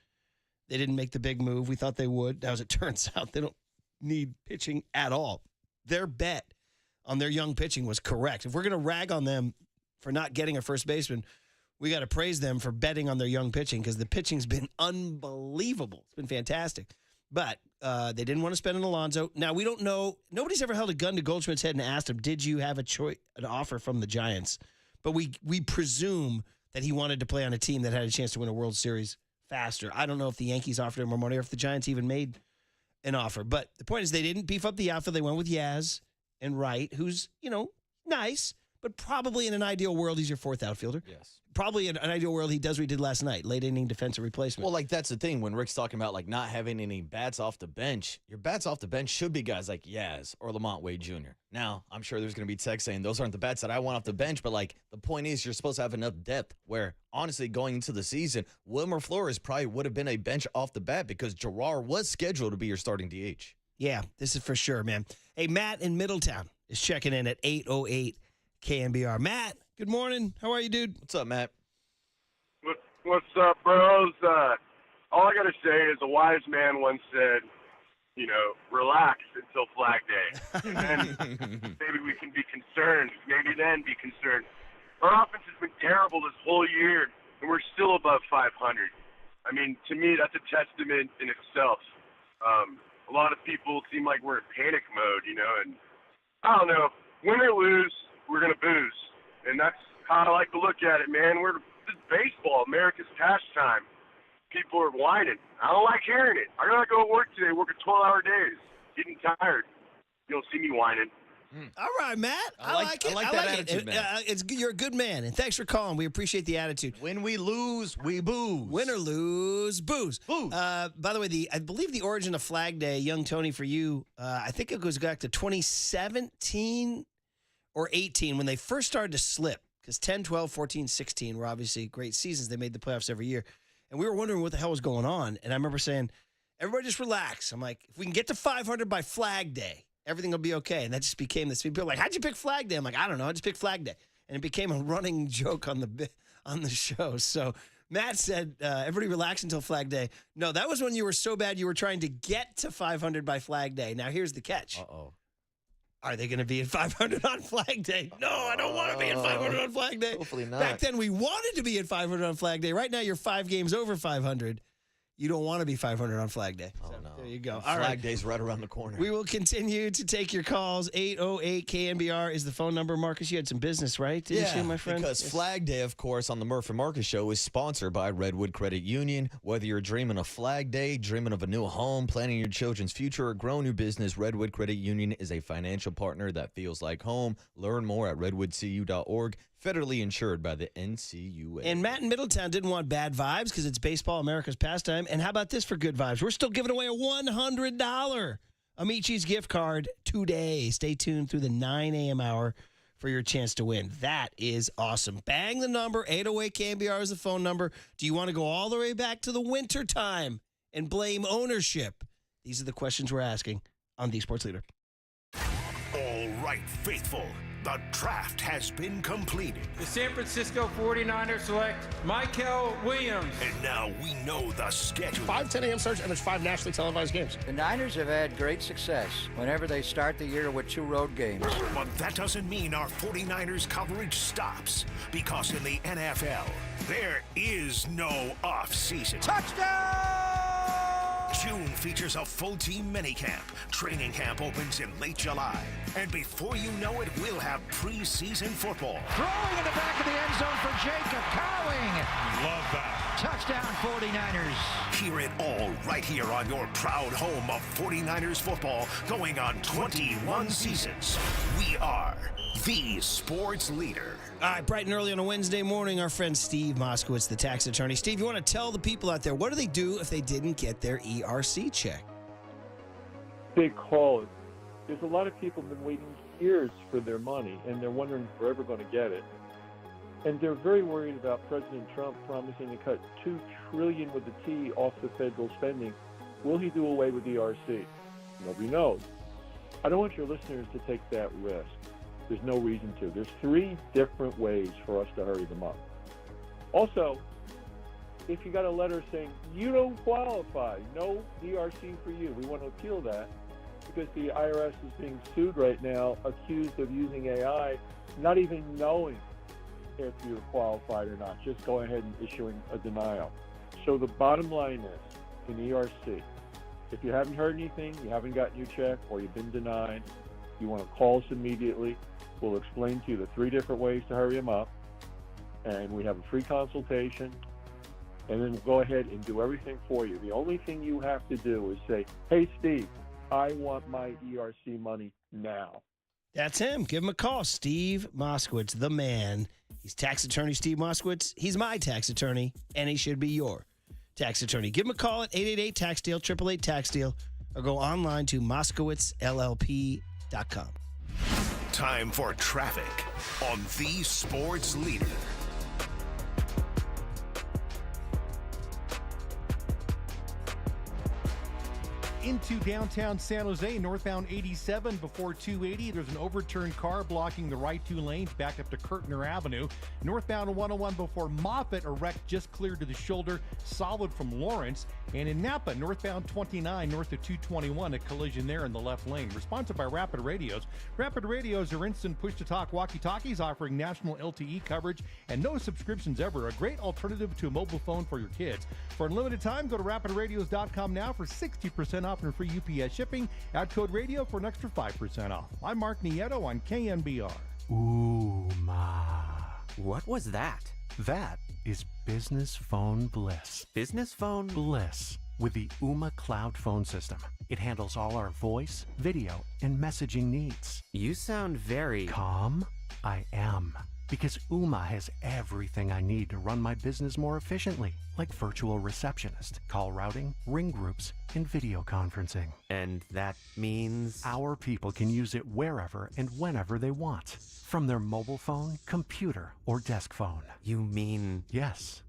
they didn't make the big move. We thought they would. Now, as it turns out, they don't need pitching at all. Their bet on their young pitching was correct. If we're going to rag on them for not getting a first baseman, we got to praise them for betting on their young pitching because the pitching's been unbelievable. It's been fantastic. But they didn't want to spend on Alonso. Now, we don't know. Nobody's ever held a gun to Goldschmidt's head and asked him, did you have an offer from the Giants? But we presume that he wanted to play on a team that had a chance to win a World Series faster. I don't know if the Yankees offered him more money or if the Giants even made an offer. But the point is they didn't beef up the outfield. They went with Yaz and Wright, who's, nice, but probably in an ideal world, he's your fourth outfielder. Yes. Probably in an ideal world, he does what he did last night, late inning defensive replacement. Well, that's the thing. When Rick's talking about, not having any bats off the bench, your bats off the bench should be guys like Yaz or Lamont Wade Jr. Now, I'm sure there's going to be text saying those aren't the bats that I want off the bench, but, the point is you're supposed to have enough depth where, honestly, going into the season, Wilmer Flores probably would have been a bench off the bat because Gerard was scheduled to be your starting DH. Yeah, this is for sure, man. Hey, Matt in Middletown is checking in at 808 KNBR. Matt, good morning. How are you, dude? What's up, Matt? What's up, bros? All I got to say is a wise man once said, relax until Flag Day. And then maybe we can be concerned. Maybe then be concerned. Our offense has been terrible this whole year, and we're still above 500. I mean, to me, that's a testament in itself. A lot of people seem like we're in panic mode, and I don't know. Win or lose, we're going to booze. And that's how I like to look at it, man. This is baseball, America's pastime. People are whining. I don't like hearing it. I gotta go to work today, working 12-hour days. Getting tired. You don't see me whining. All right, Matt. I like it. I like that attitude, man. You're a good man, and thanks for calling. We appreciate the attitude. When we lose, we booze. Win or lose, booze. Booze. By the way, I believe the origin of Flag Day, Young Tony, for you, I think it goes back to 2017 or 18 when they first started to slip. Because 10, 12, 14, 16 were obviously great seasons. They made the playoffs every year. And we were wondering what the hell was going on. And I remember saying, Everybody just relax. I'm like, if we can get to 500 by Flag Day, everything will be okay. And that just became this. People are like, how'd you pick Flag Day? I'm like, I don't know. I just picked Flag Day. And it became a running joke on the show. So Matt said, everybody relax until Flag Day. No, that was when you were so bad you were trying to get to 500 by Flag Day. Now, here's the catch. Uh-oh. Are they going to be at 500 on Flag Day? No, I don't want to be at 500 on Flag Day. Hopefully not. Back then, we wanted to be at 500 on Flag Day. Right now, you're 5 games over 500. You don't want to be 500 on Flag Day. So, no. There you go. All right. Flag Day's right around the corner. We will continue to take your calls. 808 KNBR is the phone number. Marcus, you had some business, right? Didn't you, my friend? Because Flag Day, of course, on the Murph and Marcus Show is sponsored by Redwood Credit Union. Whether you're dreaming of Flag Day, dreaming of a new home, planning your children's future, or growing your business, Redwood Credit Union is a financial partner that feels like home. Learn more at redwoodcu.org. Federally insured by the NCUA. And Matt in Middletown didn't want bad vibes because it's baseball, America's pastime. And how about this for good vibes? We're still giving away a $100 Amici's gift card today. Stay tuned through the 9 a.m. hour for your chance to win. That is awesome. Bang the number. 808 KNBR is the phone number. Do you want to go all the way back to the winter time and blame ownership? These are the questions we're asking on The Sports Leader. All right, faithful. The draft has been completed. The San Francisco 49ers select Michael Williams. And now we know the schedule. 5 10 a.m. starts, and there's 5 nationally televised games. The Niners have had great success whenever they start the year with 2 road games. But that doesn't mean our 49ers coverage stops. Because in the NFL, there is no off-season. Touchdown! June features a full team minicamp. Training camp opens in late July. And before you know it, we'll have preseason football. Throwing in the back of the end zone for Jacob Cowing. Love that. Touchdown 49ers. Hear it all right here on your proud home of 49ers football, going on 21 seasons. We are the sports leader. All right, bright and early on a Wednesday morning, our friend Steve Moskowitz, the tax attorney. Steve, you want to tell the people out there, what do they do if they didn't get their ERC check? They call it. There's a lot of people been waiting years for their money, and they're wondering if they're ever going to get it. And they're very worried about President Trump promising to cut $2 trillion with the T off the federal spending. Will he do away with ERC? Nobody knows. I don't want your listeners to take that risk. There's no reason to. There's 3 different ways for us to hurry them up. Also, if you got a letter saying you don't qualify, no ERC for you, we want to appeal that because the IRS is being sued right now, accused of using AI, not even knowing if you're qualified or not, just go ahead and issuing a denial. So the bottom line is, in ERC, if you haven't heard anything, you haven't gotten your check, or you've been denied, you want to call us immediately. We'll explain to you the 3 different ways to hurry them up, and we have a free consultation, and then we'll go ahead and do everything for you. The only thing you have to do is say, hey, Steve, I want my ERC money now. That's him. Give him a call. Steve Moskowitz, the man. He's tax attorney Steve Moskowitz. He's my tax attorney, and he should be your tax attorney. Give him a call at 888-TAX-DEAL, 888-TAX-DEAL, or go online to MoskowitzLLP.com. Time for traffic on The Sports Leader. Into downtown San Jose, northbound 87 before 280. There's an overturned car blocking the right 2 lanes back up to Kirtner Avenue. Northbound 101 before Moffett, a wreck just cleared to the shoulder, solid from Lawrence. And in Napa, northbound 29 north of 221, a collision there in the left lane. Responsive by Rapid Radios. Rapid Radios are instant push-to-talk walkie-talkies offering national LTE coverage and no subscriptions ever. A great alternative to a mobile phone for your kids. For unlimited time, go to rapidradios.com now for 60% off and free UPS shipping. Add code radio for an extra 5% off. I'm Mark Nieto on KNBR. Ooh, ma. What was that? That is business phone bliss. Business phone bliss with the Ooma Cloud phone system. It handles all our voice, video, and messaging needs. You sound very calm. I am. Because Ooma has everything I need to run my business more efficiently, like virtual receptionist, call routing, ring groups, and video conferencing. And that means? Our people can use it wherever and whenever they want, from their mobile phone, computer, or desk phone. You mean? Yes.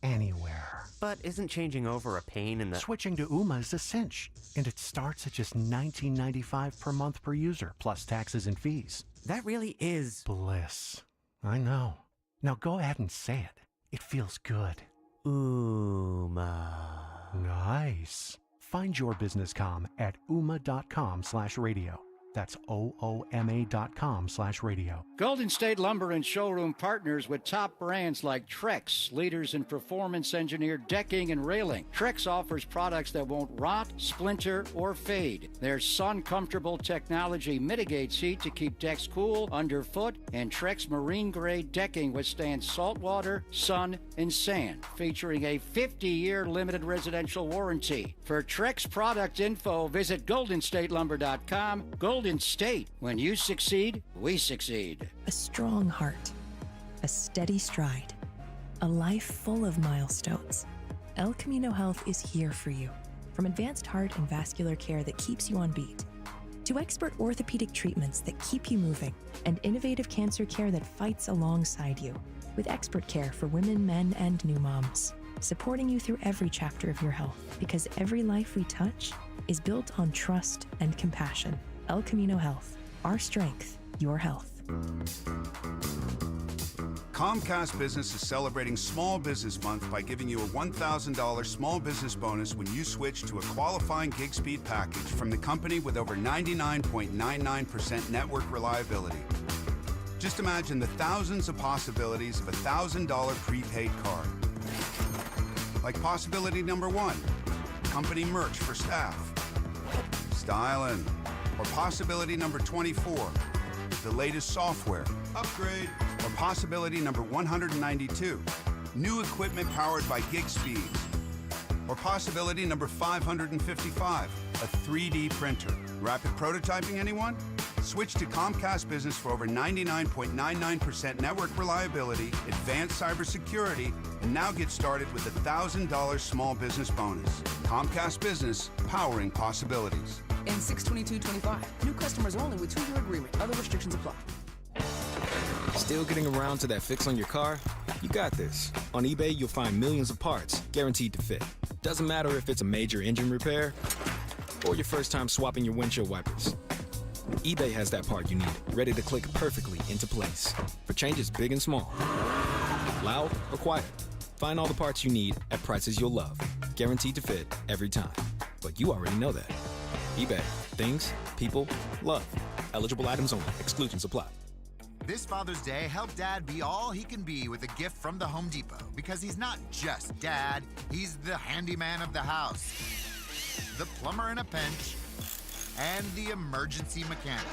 anywhere. But isn't changing over a pain in the... Switching to Ooma is a cinch, and it starts at just $19.95 per month per user, plus taxes and fees. That really is... bliss. I know. Now go ahead and say it. It feels good. Ooma. Nice. Find your business comm at ooma.com/radio. That's OOMA.com/radio. Golden State Lumber and Showroom partners with top brands like Trex, leaders in performance-engineered decking and railing. Trex offers products that won't rot, splinter, or fade. Their sun-comfortable technology mitigates heat to keep decks cool underfoot, and Trex marine-grade decking withstands salt water, sun, and sand, featuring a 50-year limited residential warranty. For Trex product info, visit goldenstatelumber.com. Golden State. When you succeed, we succeed. A strong heart, a steady stride, a life full of milestones. El Camino Health is here for you. From advanced heart and vascular care that keeps you on beat, to expert orthopedic treatments that keep you moving, and innovative cancer care that fights alongside you, with expert care for women, men, and new moms, supporting you through every chapter of your health, because every life we touch is built on trust and compassion. El Camino Health. Our strength, your health. Comcast Business is celebrating Small Business Month by giving you a $1,000 small business bonus when you switch to a qualifying gig speed package from the company with over 99.99% network reliability. Just imagine the thousands of possibilities of a $1,000 prepaid card. Like possibility number 1, company merch for staff. Styling. Or possibility number 24, the latest software upgrade. Or possibility number 192, new equipment powered by gig speeds. Or possibility number 555, a 3D printer. Rapid prototyping, anyone? Switch to Comcast Business for over 99.99% network reliability, advanced cybersecurity, and now get started with a $1,000 small business bonus. Comcast Business, powering possibilities. And 6/22/25. New customers only with 2-year agreement. Other restrictions apply. Still getting around to that fix on your car? You got this. On eBay, you'll find millions of parts guaranteed to fit. Doesn't matter if it's a major engine repair or your first time swapping your windshield wipers. eBay has that part you need, ready to click perfectly into place for changes big and small. Loud or quiet, find all the parts you need at prices you'll love. Guaranteed to fit every time. But you already know that. eBay. Things, people, love. Eligible items only. Exclusions apply. This Father's Day, help Dad be all he can be with a gift from the Home Depot. Because he's not just Dad, he's the handyman of the house, the plumber in a pinch, and the emergency mechanic.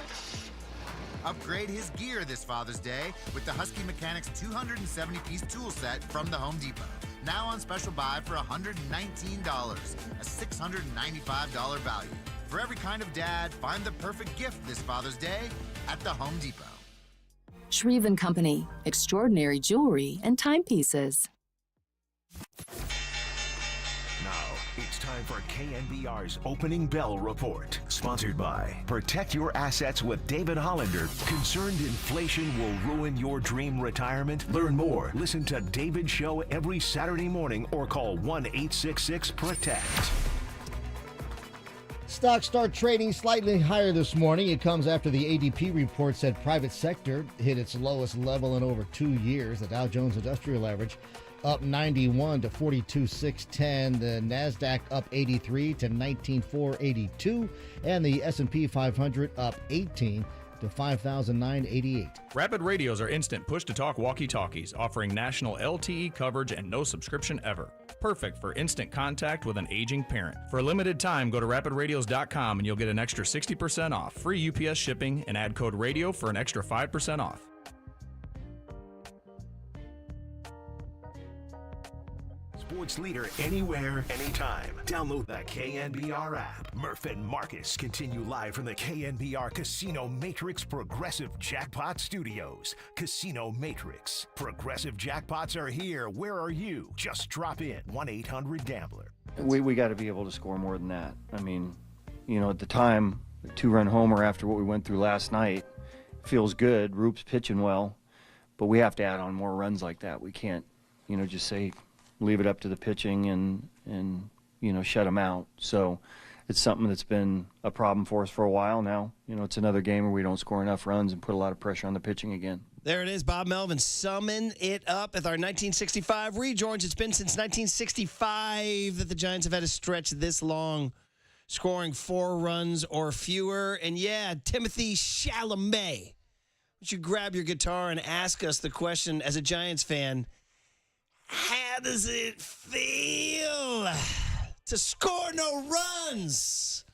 Upgrade his gear this Father's Day with the Husky Mechanics 270-piece tool set from the Home Depot. Now on special buy for $119, a $695 value. For every kind of dad, find the perfect gift this Father's Day at the Home Depot. Shreve & Company, extraordinary jewelry and timepieces. Now, it's time for KNBR's Opening Bell Report. Sponsored by Protect Your Assets with David Hollander. Concerned inflation will ruin your dream retirement? Learn more. Listen to David's show every Saturday morning or call 1-866-PROTECT. Stocks start trading slightly higher this morning. It comes after the ADP report said private sector hit its lowest level in over 2 years. The Dow Jones Industrial Average up 91 to 42,610. The NASDAQ up 83 to 19,482. And the S&P 500 up 18 to 5,988. Rapid radios are instant push-to-talk walkie-talkies, offering national LTE coverage and no subscription ever. Perfect for instant contact with an aging parent. For a limited time, go to rapidradios.com and you'll get an extra 60% off, free UPS shipping, and add code RADIO for an extra 5% off. Sports leader anywhere, anytime. Download the KNBR app. Murph and Marcus continue live from the KNBR Casino Matrix Progressive Jackpot Studios. Casino Matrix. Progressive jackpots are here. Where are you? Just drop in. 1-800-GAMBLER. We got to be able to score more than that. I mean, you know, at the time, a 2-run homer after what we went through last night feels good. Roop's pitching well, but we have to add on more runs like that. We can't, just say, leave it up to the pitching and shut them out. So it's something that's been a problem for us for a while now. It's another game where we don't score enough runs and put a lot of pressure on the pitching again. There it is, Bob Melvin summing it up with our 1965 rejoins. It's been since 1965 that the Giants have had a stretch this long, scoring 4 runs or fewer. And yeah, Timothy Chalamet, why don't you grab your guitar and ask us the question as a Giants fan, how does it feel to score no runs,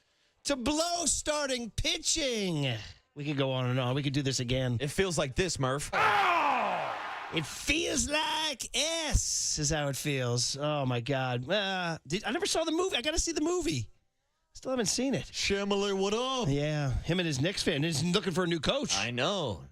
to blow starting pitching? We could go on and on. We could do this again. It feels like this, Murph. Oh! It feels like S is how it feels. Oh, my God. I never saw the movie. I got to see the movie. Still haven't seen it. Shamler, what up? Yeah, him and his Knicks fan is looking for a new coach. I know.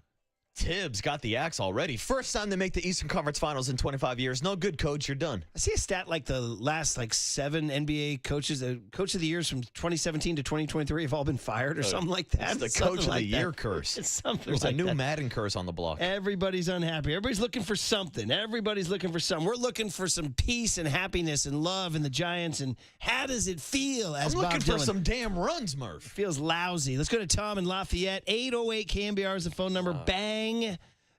Tibbs got the axe already. First time they make the Eastern Conference Finals in 25 years. No good, coach. You're done. I see a stat like the last 7 NBA coaches, coach of the years from 2017 to 2023 have all been fired or something like that. It's the coach of the year curse. It's something There's like a new that. Madden curse on the block. Everybody's unhappy. Everybody's looking for something. We're looking for some peace and happiness and love in the Giants. And how does it feel? As I'm looking Bob for Dylan? some damn runs, Murph. It feels lousy. Let's go to Tom in Lafayette. 808 KNBR is the phone number. Bang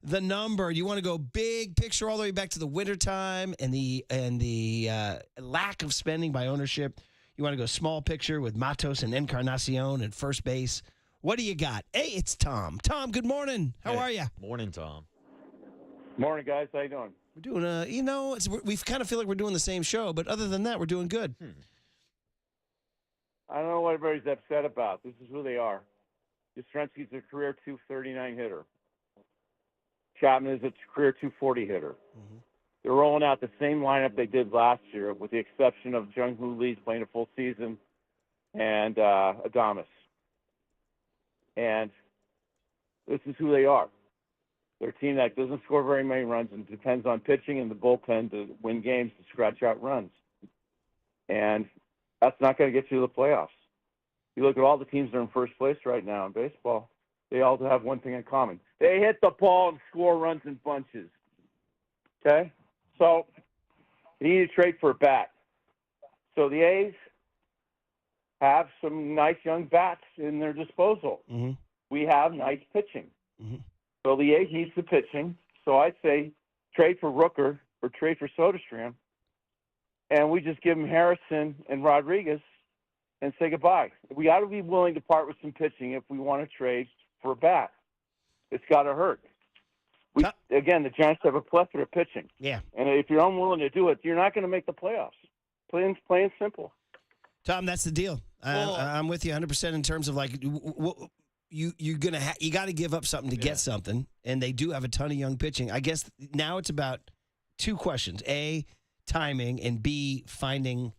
the number. You want to go big picture all the way back to the wintertime and the lack of spending by ownership. You want to go small picture with Matos and Encarnacion and first base. What do you got? Hey, it's Tom. Tom, good morning. How are you? Morning, Tom. Morning, guys. How you doing? We're doing, we kind of feel like we're doing the same show, but other than that, we're doing good. I don't know what everybody's upset about. This is who they are. Yastrzemski's a career 239 hitter. Chapman is a career 240 hitter. Mm-hmm. They're rolling out the same lineup they did last year, with the exception of Jung-Hoo Lee's playing a full season and Adames. And this is who they are. They're a team that doesn't score very many runs and depends on pitching and the bullpen to win games to scratch out runs. And that's not going to get you to the playoffs. You look at all the teams that are in first place right now in baseball, they all have one thing in common. They hit the ball and score runs in bunches. Okay? So you need to trade for a bat. So the A's have some nice young bats in their disposal. Mm-hmm. We have nice pitching. Mm-hmm. So the A's needs the pitching. So I'd say trade for Rooker or trade for Soderstrom. And we just give them Harrison and Rodriguez and say goodbye. We got to be willing to part with some pitching if we want to trade for a bat. It's got to hurt. Again, the Giants have a plethora of pitching. Yeah. And if you're unwilling to do it, you're not going to make the playoffs. Plain and simple. Tom, that's the deal. I'm with you 100% in terms of you got to give up something to get something, and they do have a ton of young pitching. I guess now it's about 2 questions: A, timing, and B, finding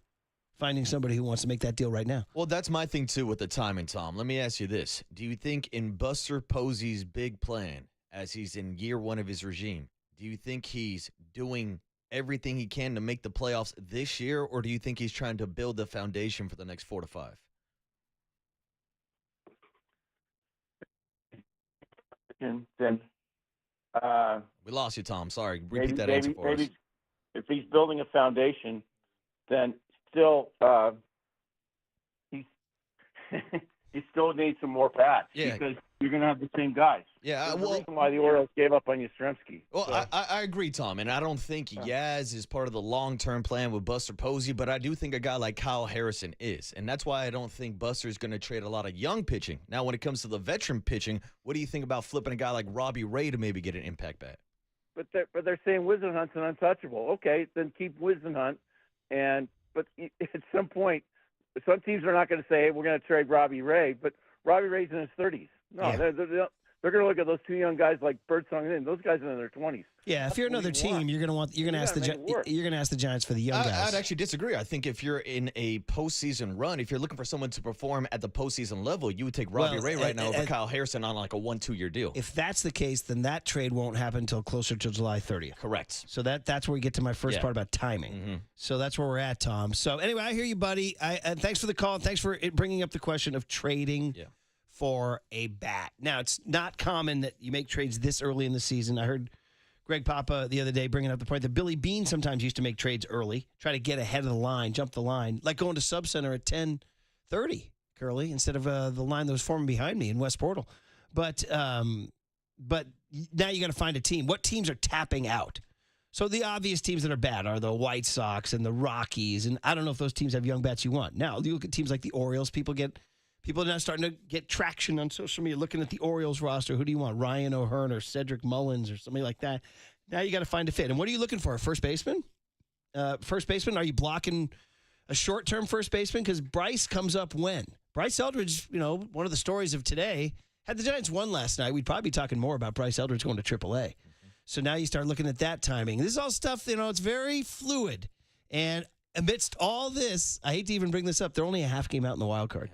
somebody who wants to make that deal right now. Well, that's my thing, too, with the timing, Tom. Let me ask you this. Do you think in Buster Posey's big plan, as he's in year 1 of his regime, do you think he's doing everything he can to make the playoffs this year, or do you think he's trying to build the foundation for the next 4 to 5? We lost you, Tom. Sorry. Repeat that answer for us. If he's building a foundation, then still he still needs some more bats because you're going to have the same guys. Yeah, There's the reason why the Orioles gave up on Yastrzemski. Well, so. I agree, Tom, and I don't think Yaz is part of the long-term plan with Buster Posey, but I do think a guy like Kyle Harrison is, and that's why I don't think Buster's going to trade a lot of young pitching. Now, when it comes to the veteran pitching, what do you think about flipping a guy like Robbie Ray to maybe get an impact bat? But they're saying Whisenhunt's an untouchable. Okay, then keep Whisenhunt, but at some point, some teams are not going to say, hey, we're going to trade Robbie Ray, but Robbie Ray's in his 30s. No, they're going to look at those 2 young guys like Birdsong and those guys are in their 20s. Yeah, if you're another team, you're going to ask the Giants for the young guys. I'd actually disagree. I think if you're in a postseason run, if you're looking for someone to perform at the postseason level, you would take Robbie Ray right now over Kyle Harrison on like a 1-2 year deal. If that's the case, then that trade won't happen until closer to July 30th. Correct. So that's where we get to my first part about timing. Mm-hmm. So that's where we're at, Tom. So anyway, I hear you, buddy. And thanks for the call. Thanks for bringing up the question of trading for a bat. Now, it's not common that you make trades this early in the season. I heard Greg Papa the other day bringing up the point that Billy Beane sometimes used to make trades early, try to get ahead of the line, jump the line, like going to Sub Center at 10:30, Curly, instead of the line that was forming behind me in West Portal. But now you got to find a team. What teams are tapping out? So the obvious teams that are bad are the White Sox and the Rockies, and I don't know if those teams have young bats you want. Now, you look at teams like the Orioles. People are now starting to get traction on social media, looking at the Orioles roster. Who do you want, Ryan O'Hearn or Cedric Mullins or somebody like that? Now you got to find a fit. And what are you looking for, a first baseman? Are you blocking a short-term first baseman? Because Bryce comes up when? Bryce Eldridge, one of the stories of today, had the Giants won last night, we'd probably be talking more about Bryce Eldridge going to AAA. So now you start looking at that timing. This is all stuff, it's very fluid. And amidst all this, I hate to even bring this up, they're only a half game out in the wild card.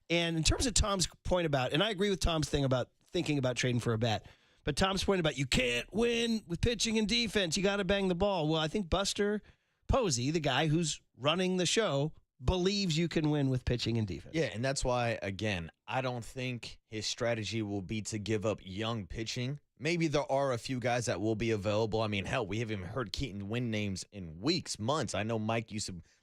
And in terms of Tom's point about, and I agree with Tom's thing about thinking about trading for a bat, but Tom's point about you can't win with pitching and defense, you got to bang the ball. Well, I think Buster Posey, the guy who's running the show, believes you can win with pitching and defense. Yeah, and that's why, again, I don't think his strategy will be to give up young pitching. Maybe there are a few guys that will be available. I mean, hell, we haven't even heard Keaton Wynn names in weeks, months. I know Mike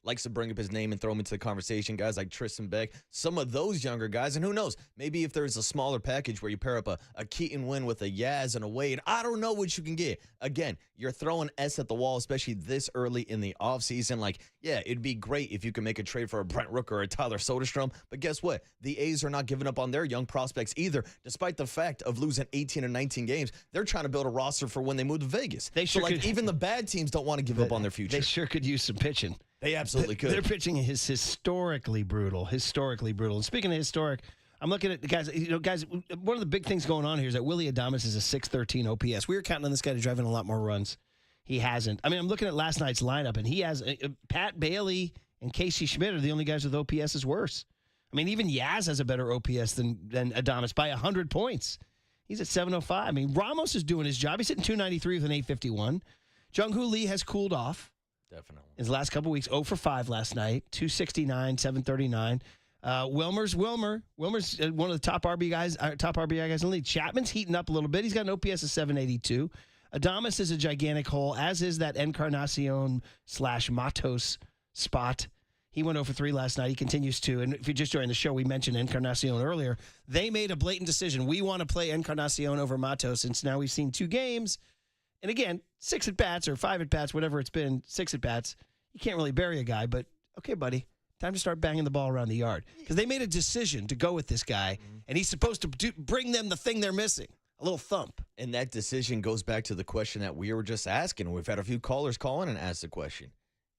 likes to bring up his name and throw him into the conversation. Guys like Tristan Beck, some of those younger guys. And who knows, maybe if there's a smaller package where you pair up a Keaton Wynn with a Yaz and a Wade, I don't know what you can get. Again, you're throwing S at the wall, especially this early in the offseason. Like, yeah, it'd be great if you could make a trade for a Brent Rook or a Tyler Soderstrom. But guess what? The A's are not giving up on their young prospects either, despite the fact of losing 18 or 19 games. They're trying to build a roster for when they move to Vegas. Even the bad teams don't want to give up on their future. They sure could use some pitching. They absolutely could. Their pitching is historically brutal. And speaking of historic, I'm looking at the guys. Guys, one of the big things going on here is that Willie Adames is a 613 OPS. We were counting on this guy to drive in a lot more runs. He hasn't. I mean, I'm looking at last night's lineup, and he has Pat Bailey and Casey Schmidt are the only guys with OPS is worse. I mean, even Yaz has a better OPS than Adames by 100 points. He's at 705. I mean, Ramos is doing his job. He's hitting 293 with an 851. Jung-Hoo Lee has cooled off. Definitely. His last couple weeks, 0 for 5 last night, 269, 739. Wilmer's one of the top RBI guys in the league. Chapman's heating up a little bit. He's got an OPS of 782. Adames is a gigantic hole, as is that Encarnacion/Matos spot. He went 0 for 3 last night. He continues to. And if you just joined the show, we mentioned Encarnacion earlier. They made a blatant decision. We want to play Encarnacion over Matos since now we've seen 2 games. And again, 6 at-bats or 5 at-bats, whatever it's been, 6 at-bats. You can't really bury a guy, but okay, buddy. Time to start banging the ball around the yard. Because they made a decision to go with this guy, and he's supposed to bring them the thing they're missing, a little thump. And that decision goes back to the question that we were just asking. We've had a few callers call in and ask the question.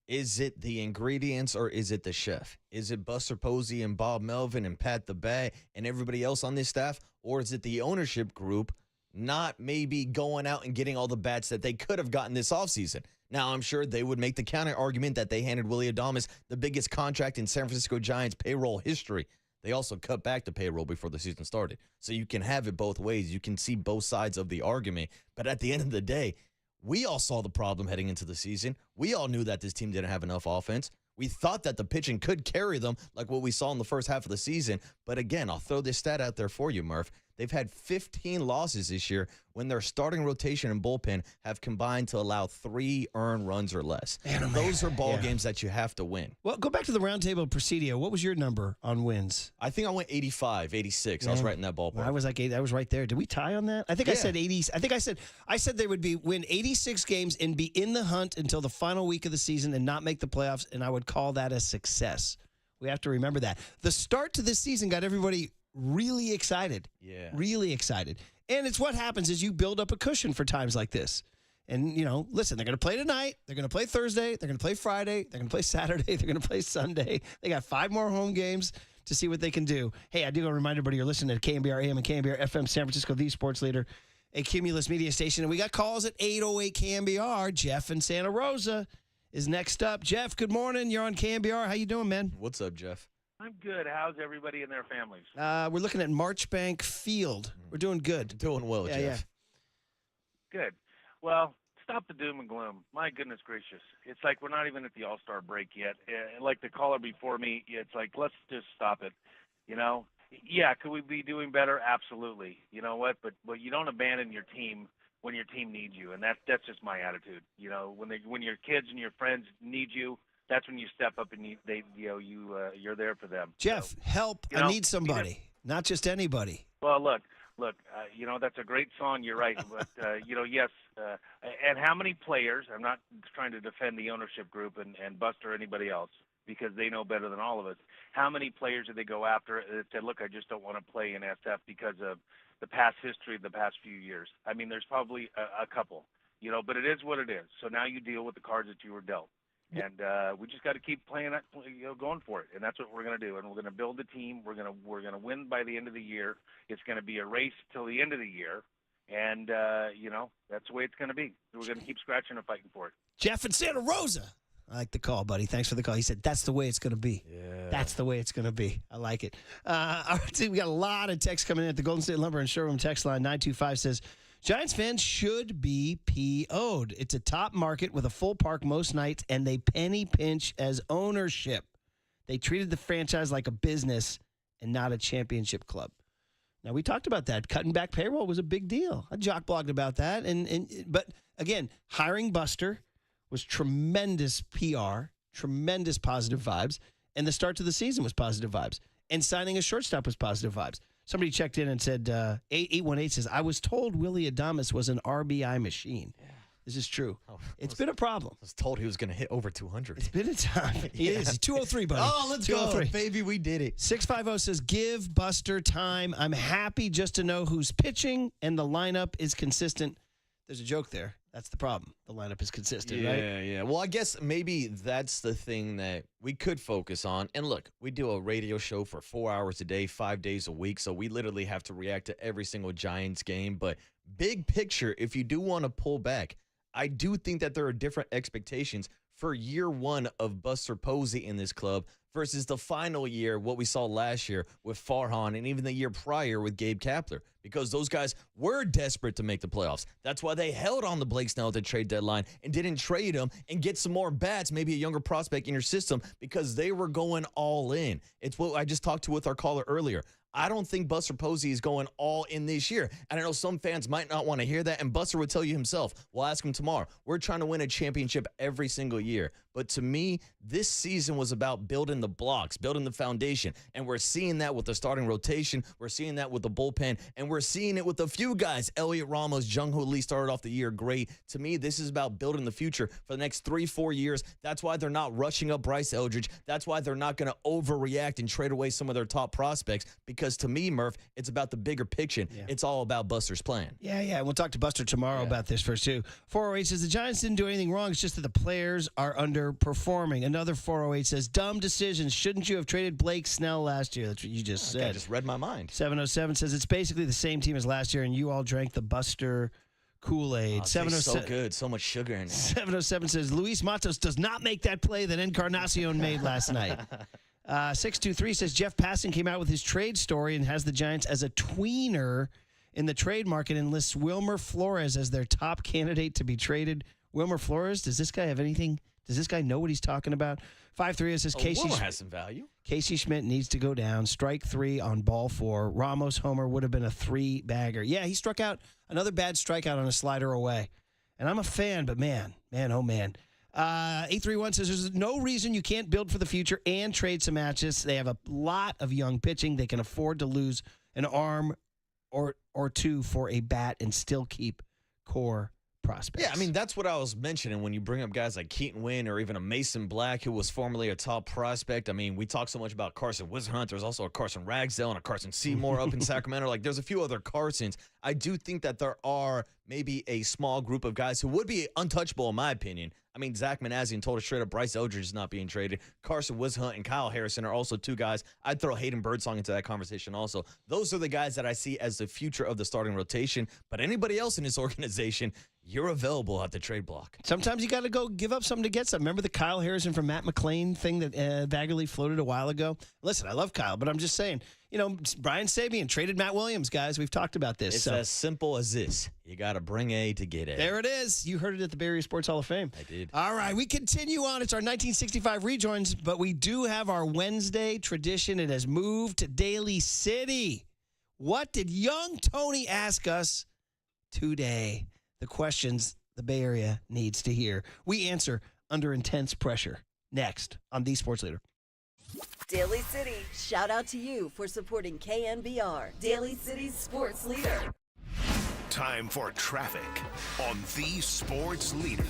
Is it the ingredients or is it the chef? Is it Buster Posey and Bob Melvin and Pat the Bat and everybody else on this staff? Or is it the ownership group not maybe going out and getting all the bats that they could have gotten this offseason? Now, I'm sure they would make the counter argument that they handed Willie Adames the biggest contract in San Francisco Giants payroll history. They also cut back the payroll before the season started. So you can have it both ways. You can see both sides of the argument. But at the end of the day, we all saw the problem heading into the season. We all knew that this team didn't have enough offense. We thought that the pitching could carry them like what we saw in the first half of the season. But again, I'll throw this stat out there for you, Murph. They've had 15 losses this year when their starting rotation and bullpen have combined to allow 3 earned runs or less. Those are ball games that you have to win. Well, go back to the roundtable of Presidio. What was your number on wins? I think I went 85, 86. I was right in that ballpark. I was like 8. I was right there. Did we tie on that? I think I said 80. I think I said they would win 86 games and be in the hunt until the final week of the season and not make the playoffs, and I would call that a success. We have to remember that. The start to this season got everybody really excited. Yeah. Really excited. And it's what happens is you build up a cushion for times like this. And, listen, they're going to play tonight. They're going to play Thursday. They're going to play Friday. They're going to play Saturday. They're going to play Sunday. They got 5 more home games to see what they can do. Hey, I do want to remind everybody you're listening to KNBR AM and KNBR FM San Francisco, the sports leader, a Cumulus media station. And we got calls at 808 KNBR. Jeff in Santa Rosa is next up. Jeff, good morning. You're on KNBR. How you doing, man? What's up, Jeff? I'm good. How's everybody and their families? We're looking at Marchbank Field. We're doing good. Doing well, Jeff. Yeah. Good. Well, stop the doom and gloom. My goodness gracious. It's like we're not even at the All-Star break yet. Like the caller before me, it's like, let's just stop it. Yeah, could we be doing better? Absolutely. You know what? But you don't abandon your team when your team needs you, and that's just my attitude. You know, when your kids and your friends need you, that's when you step up and you're there for them. Jeff, So, help! you know, I need somebody, not just anybody. Well, look, that's a great song. You're right, but yes. And how many players? I'm not trying to defend the ownership group and Buster or anybody else because they know better than all of us. How many players did they go after that said, "Look, I just don't want to play in SF because of the past history of the past few years"? I mean, there's probably a couple, but it is what it is. So now you deal with the cards that you were dealt. And we just got to keep playing it, going for it, and that's what we're going to do. And we're going to build the team. We're going to win by the end of the year. It's going to be a race till the end of the year, and that's the way it's going to be. We're going to keep scratching and fighting for it. Jeff in Santa Rosa. I like the call, buddy. Thanks for the call. He said, that's the way it's going to be. Yeah. That's the way it's going to be. I like it. All right, we got a lot of texts coming in at the Golden State Lumber and Showroom text line. 925 says, Giants fans should be PO'd. It's a top market with a full park most nights, and they penny pinch as ownership. They treated the franchise like a business and not a championship club. Now, we talked about that. Cutting back payroll was a big deal. I jock blogged about that. But, again, hiring Buster was tremendous PR, tremendous positive vibes, and the start to the season was positive vibes. And signing a shortstop was positive vibes. Somebody checked in and said, 818 says, I was told Willie Adames was an RBI machine. Yeah. This is true. It's been a problem. I was told he was going to hit over 200. It's been a time. He is. 203, buddy. Oh, let's go, baby. We did it. 650 says, give Buster time. I'm happy just to know who's pitching and the lineup is consistent. There's a joke there. That's the problem. The lineup is consistent, right? Yeah. Well, I guess maybe that's the thing that we could focus on. And look, we do a radio show for 4 hours a day, 5 days a week, so we literally have to react to every single Giants game. But big picture, if you do want to pull back, I do think that there are different expectations for year one of Buster Posey in this club versus the final year, what we saw last year with Farhan and even the year prior with Gabe Kapler, because those guys were desperate to make the playoffs. That's why they held on to Blake Snell at the trade deadline and didn't trade him and get some more bats, maybe a younger prospect in your system, because they were going all in. It's what I just talked to with our caller earlier. I don't think Buster Posey is going all in this year. And I know some fans might not want to hear that, and Buster would tell you himself. We'll ask him tomorrow. We're trying to win a championship every single year. But to me, this season was about building the blocks, building the foundation. And we're seeing that with the starting rotation. We're seeing that with the bullpen. And we're seeing it with a few guys. Elliot Ramos, Jung-Hoo Lee started off the year great. To me, this is about building the future for the next 3-4 years. That's why they're not rushing up Bryce Eldridge. That's why they're not going to overreact and trade away some of their top prospects. Because to me, Murph, it's about the bigger picture. Yeah. It's all about Buster's plan. Yeah. We'll talk to Buster tomorrow about this first, too. 408 says the Giants didn't do anything wrong. It's just that the players are underperforming. Another 408 says, dumb decisions. Shouldn't you have traded Blake Snell last year? That's what you just said. I just read my mind. 707 says it's basically the same team as last year, and you all drank the Buster Kool-Aid. Oh, 707 so good. So much sugar in it. 707 says Luis Matos does not make that play that Encarnacion made last night. 623 says Jeff Passan came out with his trade story and has the Giants as a tweener in the trade market and lists Wilmer Flores as their top candidate to be traded. Wilmer Flores, does this guy have anything? Does this guy know what he's talking about? 5-3 says Wilmer has some value. Casey Schmidt needs to go down. Strike 3 on ball 4. Ramos homer would have been a 3-bagger. Yeah, he struck out another bad strikeout on a slider away. And I'm a fan, but man, oh man. 831 says there's no reason you can't build for the future and trade some matches. They have a lot of young pitching. They can afford to lose an arm or two for a bat and still keep core prospects. Yeah, I mean, that's what I was mentioning when you bring up guys like Keaton Wynn or even a Mason Black, who was formerly a top prospect. I mean, we talk so much about Carson Wizardhunt. There's also a Carson Ragsdale and a Carson Seymour up in Sacramento. Like, there's a few other Carsons. I do think that there are maybe a small group of guys who would be untouchable, in my opinion. I mean, Zach Manassian told us straight up Bryce Eldridge is not being traded. Carson Wizardhunt and Kyle Harrison are also two guys. I'd throw Hayden Birdsong into that conversation also. Those are the guys that I see as the future of the starting rotation. But anybody else in this organization, you're available at the trade block. Sometimes you got to go give up something to get something. Remember the Kyle Harrison from Matt McClain thing that Baggerly floated a while ago? Listen, I love Kyle, but I'm just saying, you know, Brian Sabian traded Matt Williams, guys. We've talked about this. It's as simple as this. You got to bring A to get A. There it is. You heard it at the Bay Area Sports Hall of Fame. I did. All right, we continue on. It's our 1965 rejoins, but we do have our Wednesday tradition. It has moved to Daly City. What did young Tony ask us today? the questions the Bay Area needs to hear. We answer under intense pressure. Next on The Sports Leader. Daly City, shout out to you for supporting KNBR, Daly City's sports leader. Time for traffic on The Sports Leader.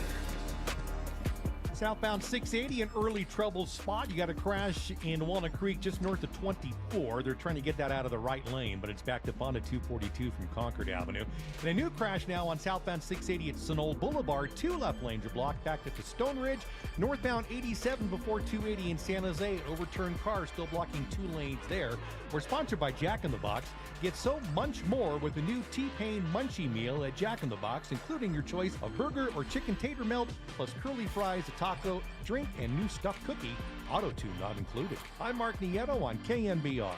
Southbound 680, an early trouble spot. You got a crash in Walnut Creek just north of 24. They're trying to get that out of the right lane, but it's backed up onto 242 from Concord Avenue. And a new crash now on southbound 680 at Sunol Boulevard. 2 left lanes are blocked, backed up to Stone Ridge. Northbound 87 before 280 in San Jose. Overturned car still blocking 2 lanes there. We're sponsored by Jack in the Box. Get so much more with the new T-Pain Munchie Meal at Jack in the Box, including your choice of burger or chicken tater melt, plus curly fries, a taco, drink, and new stuffed cookie. Auto-tune not included. I'm Mark Nieto on KNBR.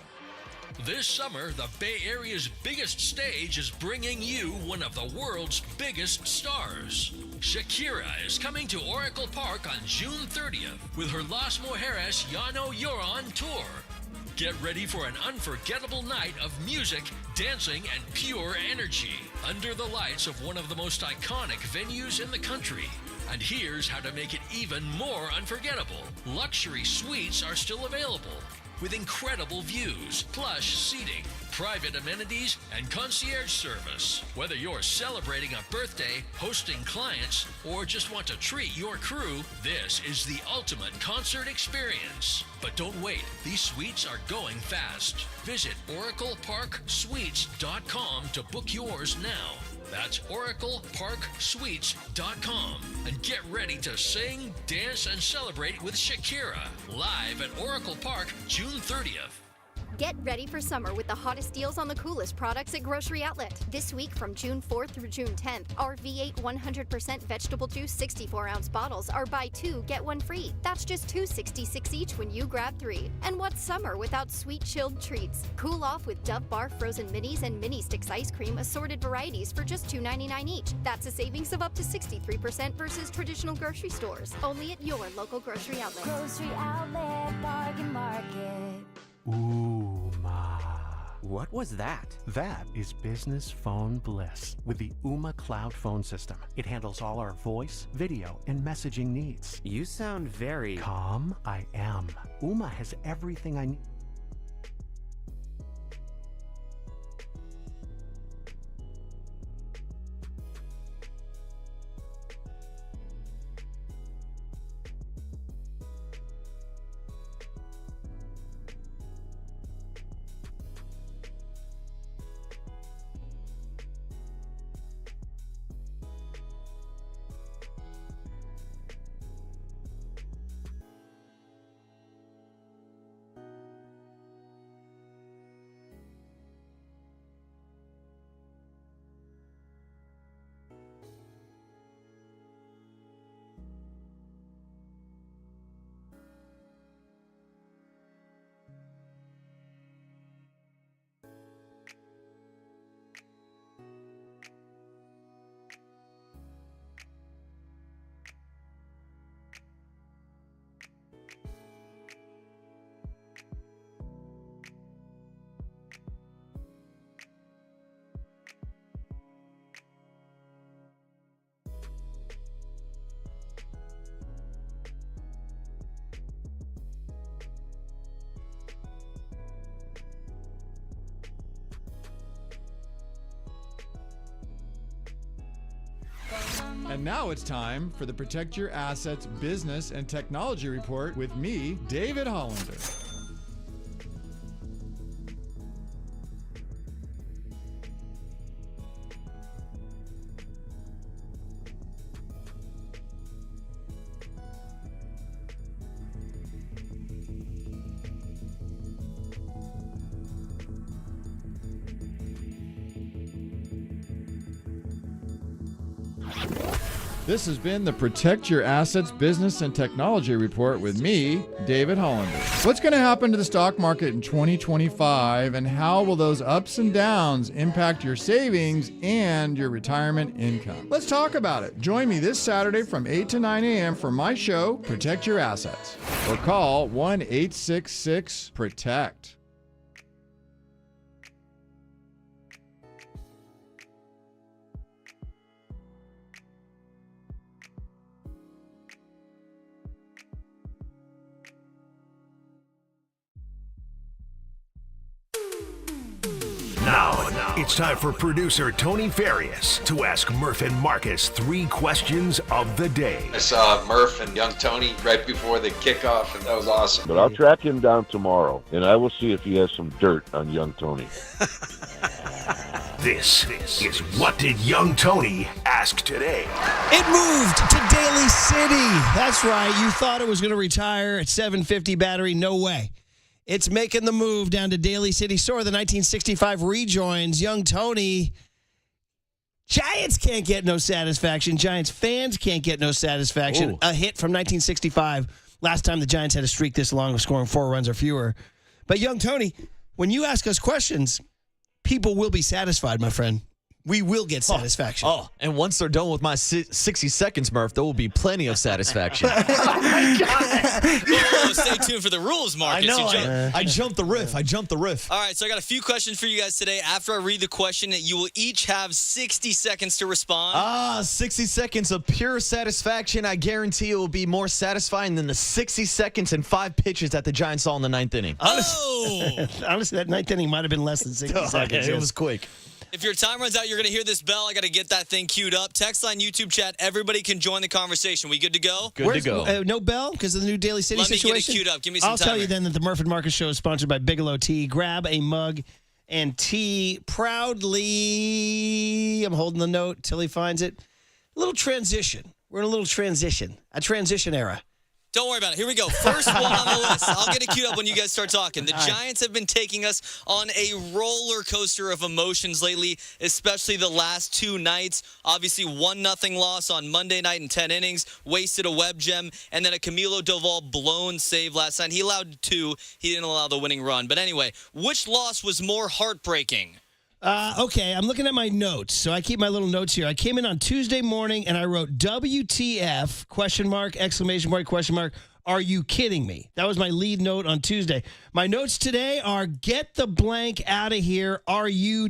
This summer, the Bay Area's biggest stage is bringing you one of the world's biggest stars. Shakira is coming to Oracle Park on June 30th with her Las Mujeres Llano Lloran tour. Get ready for an unforgettable night of music, dancing, and pure energy under the lights of one of the most iconic venues in the country. And here's how to make it even more unforgettable. Luxury suites are still available with incredible views, plush seating, private amenities, and concierge service. Whether you're celebrating a birthday, hosting clients, or just want to treat your crew, this is the ultimate concert experience. But don't wait, these suites are going fast. Visit oracleparksuites.com to book yours now. That's oracleparksuites.com. And get ready to sing, dance, and celebrate with Shakira live at Oracle Park June 30th. Get ready for summer with the hottest deals on the coolest products at Grocery Outlet. This week from June 4th through June 10th, our V8 100% vegetable juice 64-ounce bottles are buy 2, get 1 free. That's just $2.66 each when you grab 3. And what's summer without sweet chilled treats? Cool off with Dove Bar frozen minis and mini sticks ice cream assorted varieties for just $2.99 each. That's a savings of up to 63% versus traditional grocery stores. Only at your local Grocery Outlet. Grocery Outlet Bargain Market. Ooh, ma. What was that? That is business phone bliss with the Ooma Cloud phone system. It handles all our voice, video, and messaging needs. You sound very calm. I am. Ooma has everything I need. And now it's time for the Protect Your Assets Business and Technology Report with me, David Hollander. This has been the Protect Your Assets Business and Technology Report with me, David Hollander. What's going to happen to the stock market in 2025, and how will those ups and downs impact your savings and your retirement income? Let's talk about it. Join me this Saturday from 8 to 9 a.m. for my show, Protect Your Assets. Or call 1-866-PROTECT. It's time for producer Tony Farias to ask Murph and Marcus 3 questions of the day. I saw Murph and young Tony right before the kickoff, and that was awesome. But I'll track him down tomorrow, and I will see if he has some dirt on young Tony. This is What Did Young Tony Ask Today? It moved to Daly City. That's right. You thought it was going to retire at 750 battery. No way. It's making the move down to Daly City. So are the 1965 rejoins. Young Tony. Giants can't get no satisfaction. Giants fans can't get no satisfaction. Ooh. A hit from 1965. Last time the Giants had a streak this long of scoring 4 runs or fewer. But Young Tony, when you ask us questions, people will be satisfied, my friend. We will get satisfaction. Oh, and once they're done with my 60 seconds, Murph, there will be plenty of satisfaction. Oh, stay tuned for the rules, Marcus. I know. I jumped the riff. All right, so I got a few questions for you guys today. After I read the question, you will each have 60 seconds to respond. 60 seconds of pure satisfaction. I guarantee it will be more satisfying than the 60 seconds and 5 pitches that the Giants saw in the 9th inning. Honestly, that 9th inning might have been less than 60 seconds. It was quick. If your time runs out, you're going to hear this bell. I got to get that thing queued up. Text line, YouTube chat. Everybody can join the conversation. We good to go? Good to go. No bell because of the new Daly City situation? Let me get it queued up. Give me some I'll time. tell you then that the Murph and Marcus show is sponsored by Bigelow Tea. Grab a mug and tea proudly. I'm holding the note till he finds it. A little transition. We're in a little transition. A transition era. Don't worry about it. Here we go. First one on the list. I'll get it queued up when you guys start talking. The Giants have been taking us on a roller coaster of emotions lately, especially the last 2 nights. Obviously, 1-0 loss on Monday night in 10 innings, wasted a web gem, and then a Camilo Doval blown save last night. He allowed 2. He didn't allow the winning run. But anyway, which loss was more heartbreaking? Okay, I'm looking at my notes. So I keep my little notes here. I came in on Tuesday morning and I wrote WTF, question mark, exclamation point, question mark. Are you kidding me? That was my lead note on Tuesday. My notes today are get the blank out of here. Are you ...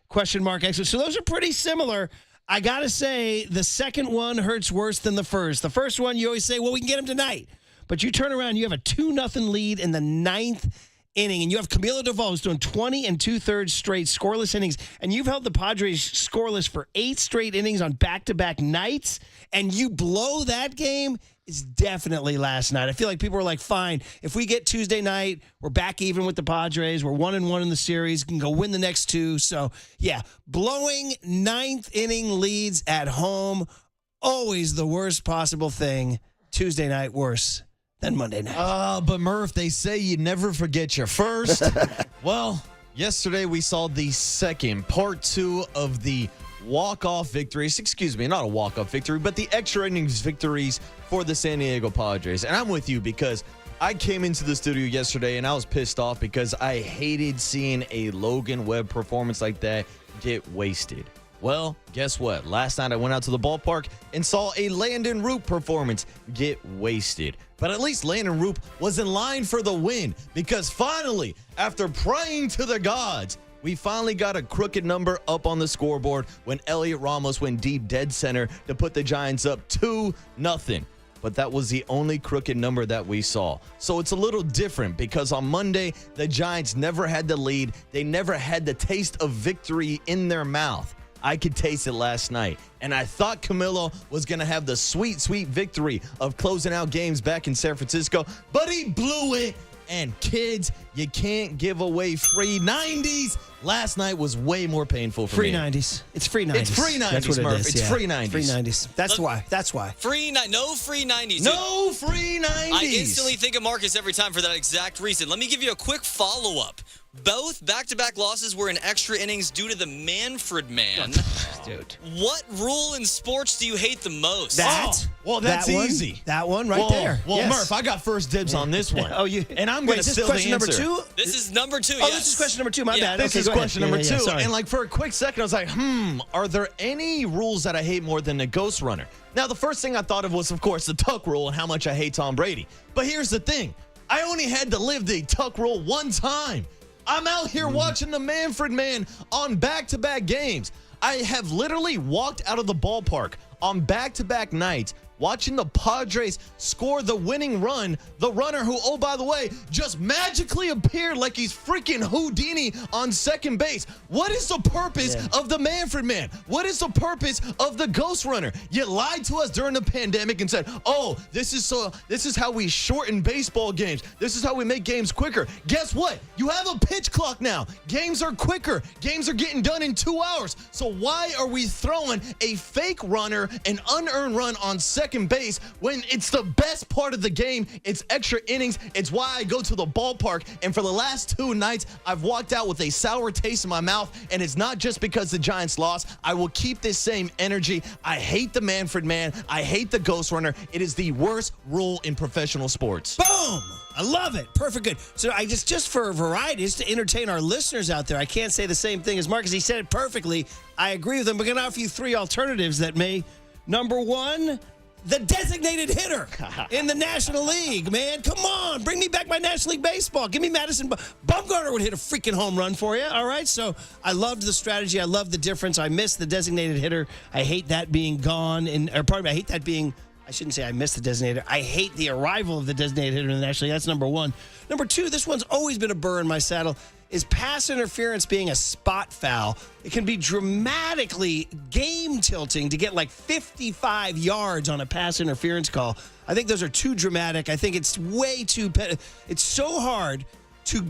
Question mark, exclamation. So those are pretty similar. I got to say the second one hurts worse than the first. The first one, you always say, well, we can get him tonight. But you turn around, you have a 2-0 lead in the 9th inning, and you have Camilo Doval who's doing 20 2/3 straight scoreless innings, and you've held the Padres scoreless for 8 straight innings on back-to-back nights, and you blow that game. Is definitely last night. I feel like people were like, fine, if we get Tuesday night, we're back even with the Padres. We're 1-1 in the series. Can go win the next 2. So, yeah, blowing 9th inning leads at home, always the worst possible thing. Tuesday night, worse than Monday night. But Murph, they say you never forget your first. Well, yesterday we saw the second, part 2 of the walk-off victories. Excuse me, not a walk-off victory, but the extra innings victories for the San Diego Padres. And I'm with you because I came into the studio yesterday and I was pissed off because I hated seeing a Logan Webb performance like that get wasted. Well, guess what? Last night I went out to the ballpark and saw a Landon Roop performance get wasted. But at least Landon Roop was in line for the win because finally, after praying to the gods, we finally got a crooked number up on the scoreboard when Elliot Ramos went deep dead center to put the Giants up 2-0. But that was the only crooked number that we saw. So it's a little different because on Monday, the Giants never had the lead. They never had the taste of victory in their mouth. I could taste it last night. And I thought Camilo was going to have the sweet, sweet victory of closing out games back in San Francisco, but he blew it. And kids, you can't give away free 90s. Last night was way more painful for free me. 90s. It's free 90s. It's free 90s, That's what Murph. it is. It's free 90s. Free 90s. That's why. That's why. No free 90s. No free 90s. I instantly think of Marcus every time for that exact reason. Let me give you a quick follow-up. Both back-to-back losses were in extra innings due to the Manfred man. Dude. What rule in sports do you hate the most? Well, that's that one, easy. That one right there. Well, Yes. Murph, I got first dibs on this one. And I'm going Wait, to is this steal question the number answer. 2? This is number 2, Oh, yes. this is question number 2. My bad. This Okay, is go ahead. question number 2. sorry. And like for a quick second, I was like, are there any rules that I hate more than the ghost runner? Now, the first thing I thought of was, of course, the tuck rule and how much I hate Tom Brady. But here's the thing. I only had to live the tuck rule one time. I'm out here watching the Manfred man on back-to-back games. I have literally walked out of the ballpark on back-to-back nights watching the Padres score the winning run, the runner who, oh, by the way, just magically appeared like he's freaking Houdini on second base. What is the purpose of the Manfred man? What is the purpose of the ghost runner? You lied to us during the pandemic and said, oh, this is how we shorten baseball games. This is how we make games quicker. Guess what? You have a pitch clock now. Games are quicker. Games are getting done in 2 hours. So why are we throwing a fake runner, an unearned run on second base when it's the best part of the game? It's extra innings. It's why I go to the ballpark. And for the last 2 nights, I've walked out with a sour taste in my mouth. And it's not just because the Giants lost. I will keep this same energy. I hate the Manfred man. I hate the ghost runner. It is the worst rule in professional sports. Boom! I love it. Perfect. Good. So I just for variety, just to entertain our listeners out there, I can't say the same thing as Marcus. He said it perfectly. I agree with him. We're going to offer you 3 alternatives that may. Number 1, the designated hitter in the National League, man. Come on. Bring me back my National League Baseball. Give me Madison. Bumgarner would hit a freaking home run for you. All right. So I loved the strategy. I love the difference. I miss the designated hitter. I hate that being gone. I hate that being. I shouldn't say I miss the designated. I hate the arrival of the designated hitter in the National League. That's number 1. Number 2, this one's always been a burr in my saddle, is pass interference being a spot foul. It can be dramatically game tilting to get like 55 yards on a pass interference call. I think those are too dramatic. I think it's way too it's so hard to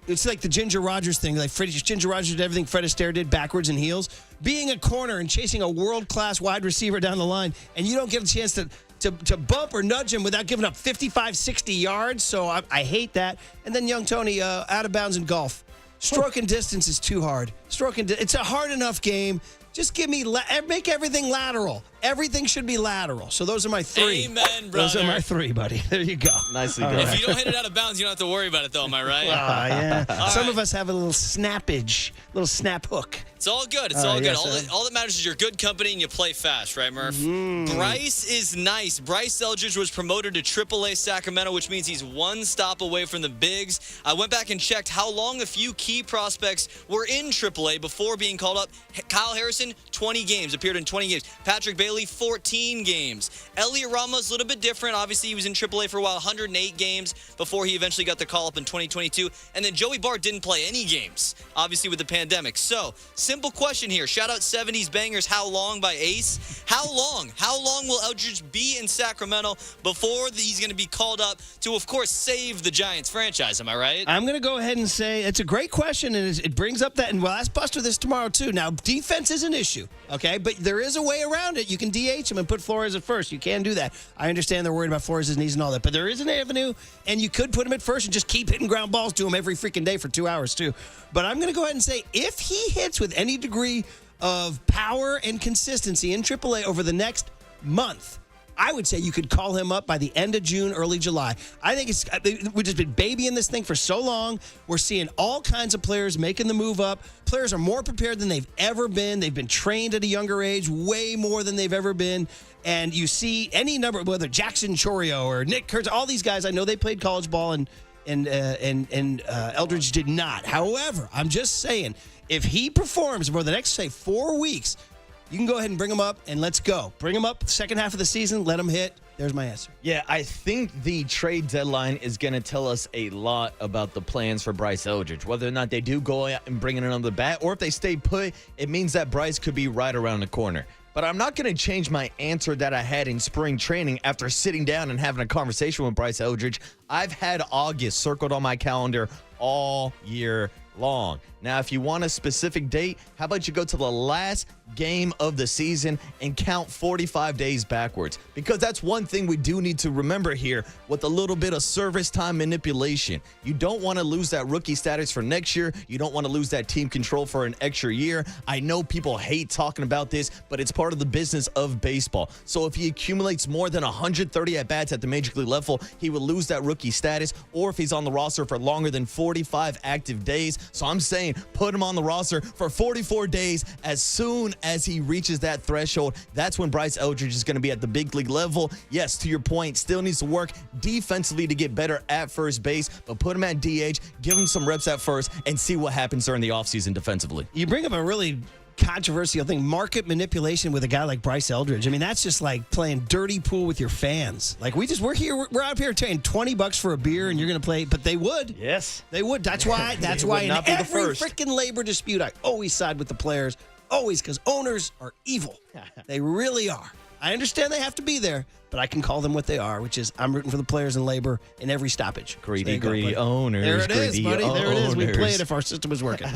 it's like the Ginger Rogers thing. Like Ginger Rogers did everything Fred Astaire did backwards in heels. Being a corner and chasing a world-class wide receiver down the line, and you don't get a chance to bump or nudge him without giving up 55, 60 yards. So I hate that. And then young Tony, out of bounds in golf. Stroke and distance is too hard. It's a hard enough game. Just give me, make everything lateral. Everything should be lateral. So those are my 3. Amen, brother. Those are my 3, buddy. There you go. Nicely done. If you don't hit it out of bounds, you don't have to worry about it, though. Am I right? Yeah. Some of us have a little snappage, little snap hook. It's all good. It's all good. Yes, All that matters is you're good company and you play fast, right, Murph? Bryce is nice. Bryce Eldridge was promoted to AAA Sacramento, which means he's 1 stop away from the bigs. I went back and checked how long a few key prospects were in AAA before being called up. Kyle Harrison, 20 games, appeared in 20 games. Patrick Bailey, 14 games. Elliot Ramos, a little bit different. Obviously, he was in AAA for a while, 108 games before he eventually got the call up in 2022. And then Joey Bart didn't play any games, obviously, with the pandemic. So, simple question here. Shout out 70s Bangers, How Long by Ace. How long? How long will Eldridge be in Sacramento before he's going to be called up to, of course, save the Giants franchise? Am I right? I'm going to go ahead and say it's a great question, and it brings up that, and we'll ask Buster this tomorrow, too. Now, defense is an issue, okay? But there is a way around it. You can DH him and put Flores at first. You can do that. I understand they're worried about Flores' knees and all that, but there is an avenue, and you could put him at first and just keep hitting ground balls to him every freaking day for 2 hours, too. But I'm going to go ahead and say if he hits with any degree of power and consistency in AAA over the next month, I would say you could call him up by the end of June, early July. I think we've just been babying this thing for so long. We're seeing all kinds of players making the move up. Players are more prepared than they've ever been. They've been trained at a younger age, way more than they've ever been. And you see any number, whether Jackson Chorio or Nick Kurtz, all these guys, I know they played college ball and Eldridge did not. However, I'm just saying, if he performs for the next, say, 4 weeks, you can go ahead and bring him up and let's go. Bring him up second half of the season, let him hit. There's my answer. Yeah, I think the trade deadline is going to tell us a lot about the plans for Bryce Eldridge. Whether or not they do go out and bring in another bat, or if they stay put, it means that Bryce could be right around the corner. But I'm not going to change my answer that I had in spring training after sitting down and having a conversation with Bryce Eldridge. I've had August circled on my calendar all year long. Now, if you want a specific date, how about you go to the last game of the season and count 45 days backwards? Because that's one thing we do need to remember here with a little bit of service time manipulation. You don't want to lose that rookie status for next year. You don't want to lose that team control for an extra year. I know people hate talking about this, but it's part of the business of baseball. So if he accumulates more than 130 at-bats at the major league level, he will lose that rookie status, or if he's on the roster for longer than 45 active days. So I'm saying put him on the roster for 44 days. As soon as he reaches that threshold, that's when Bryce Eldridge is going to be at the big league level. Yes, to your point, still needs to work defensively to get better at first base, but put him at DH, give him some reps at first, and see what happens during the offseason defensively. You bring up a really controversial thing. Market manipulation with a guy like Bryce Eldridge. I mean, that's just like playing dirty pool with your fans. Like we're out here paying $20 for a beer, and you're going to play. But they would. Yes, they would. That's why. That's why in every freaking labor dispute, I always side with the players. Always, because owners are evil. They really are. I understand they have to be there, but I can call them what they are, which is I'm rooting for the players in labor in every stoppage. Greedy owners. There it is, buddy. Owners. There it is. We play it if our system is working.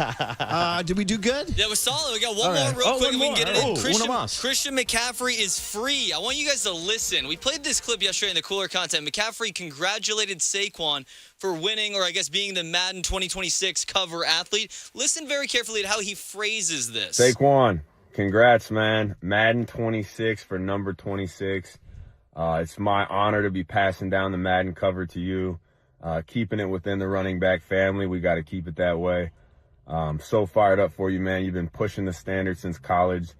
Did we do good? That was solid. We got one more real quick and we can get it in. Oh, Christian McCaffrey is free. I want you guys to listen. We played this clip yesterday in the cooler content. McCaffrey congratulated Saquon for winning, or I guess being the Madden 2026 cover athlete. Listen very carefully to how he phrases this. Saquon, congrats, man. Madden 26 for number 26. It's my honor to be passing down the Madden cover to you. Keeping it within the running back family. We got to keep it that way. So fired up for you, man. You've been pushing the standard since college.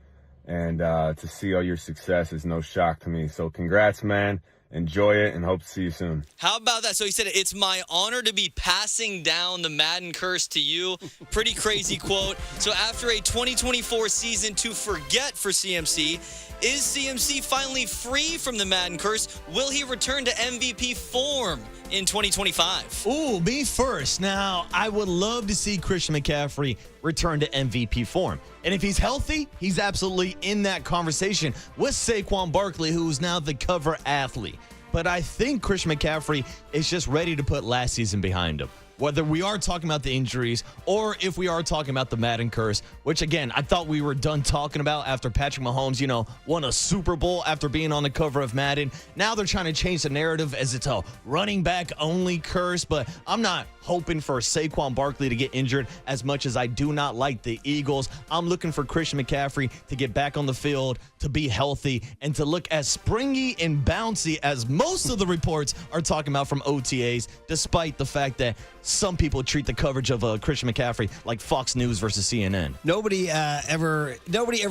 And to see all your success is no shock to me. So congrats, man. Enjoy it and hope to see you soon. How about that? So he said, it's my honor to be passing down the Madden curse to you. Pretty crazy quote. So after a 2024 season to forget for CMC, is CMC finally free from the Madden curse? Will he return to MVP form in 2025? Ooh, me first. Now, I would love to see Christian McCaffrey return to MVP form. And if he's healthy, he's absolutely in that conversation with Saquon Barkley, who's now the cover athlete. But I think Christian McCaffrey is just ready to put last season behind him. Whether we are talking about the injuries or if we are talking about the Madden curse, which, again, I thought we were done talking about after Patrick Mahomes, won a Super Bowl after being on the cover of Madden. Now they're trying to change the narrative as it's a running back only curse, but I'm not hoping for Saquon Barkley to get injured as much as I do not like the Eagles. I'm looking for Christian McCaffrey to get back on the field, to be healthy, and to look as springy and bouncy as most of the reports are talking about from OTAs, despite the fact that some people treat the coverage of Christian McCaffrey like Fox News versus CNN. Nobody ever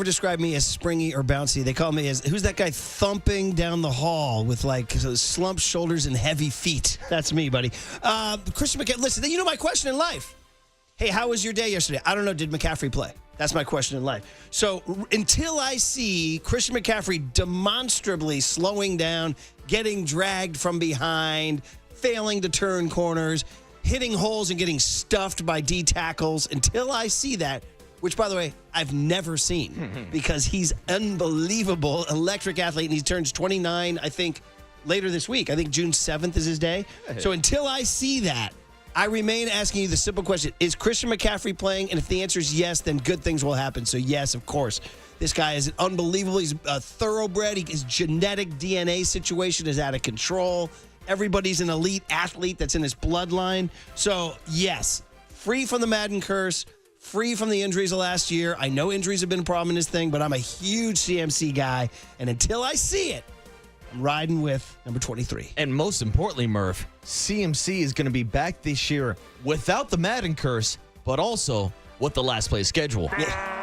described me as springy or bouncy. They call me as, who's that guy thumping down the hall with like slumped shoulders and heavy feet? That's me, buddy. Christian McCaffrey, listen, you know my question in life. Hey, how was your day yesterday? I don't know. Did McCaffrey play? That's my question in life. So until I see Christian McCaffrey demonstrably slowing down, getting dragged from behind, failing to turn corners, hitting holes and getting stuffed by D tackles, until I see that, which, by the way, I've never seen because he's unbelievable, electric athlete, and he turns 29, I think, later this week. I think June 7th is his day. So until I see that, I remain asking you the simple question, is Christian McCaffrey playing? And if the answer is yes, then good things will happen. So yes, of course. This guy is unbelievable. He's a thoroughbred. His genetic DNA situation is out of control. Everybody's an elite athlete that's in his bloodline. So, yes, free from the Madden curse, free from the injuries of last year. I know injuries have been a problem in this thing, but I'm a huge CMC guy. And until I see it, I'm riding with number 23. And most importantly, Murph, CMC is going to be back this year without the Madden curse, but also with the last place schedule. Yeah.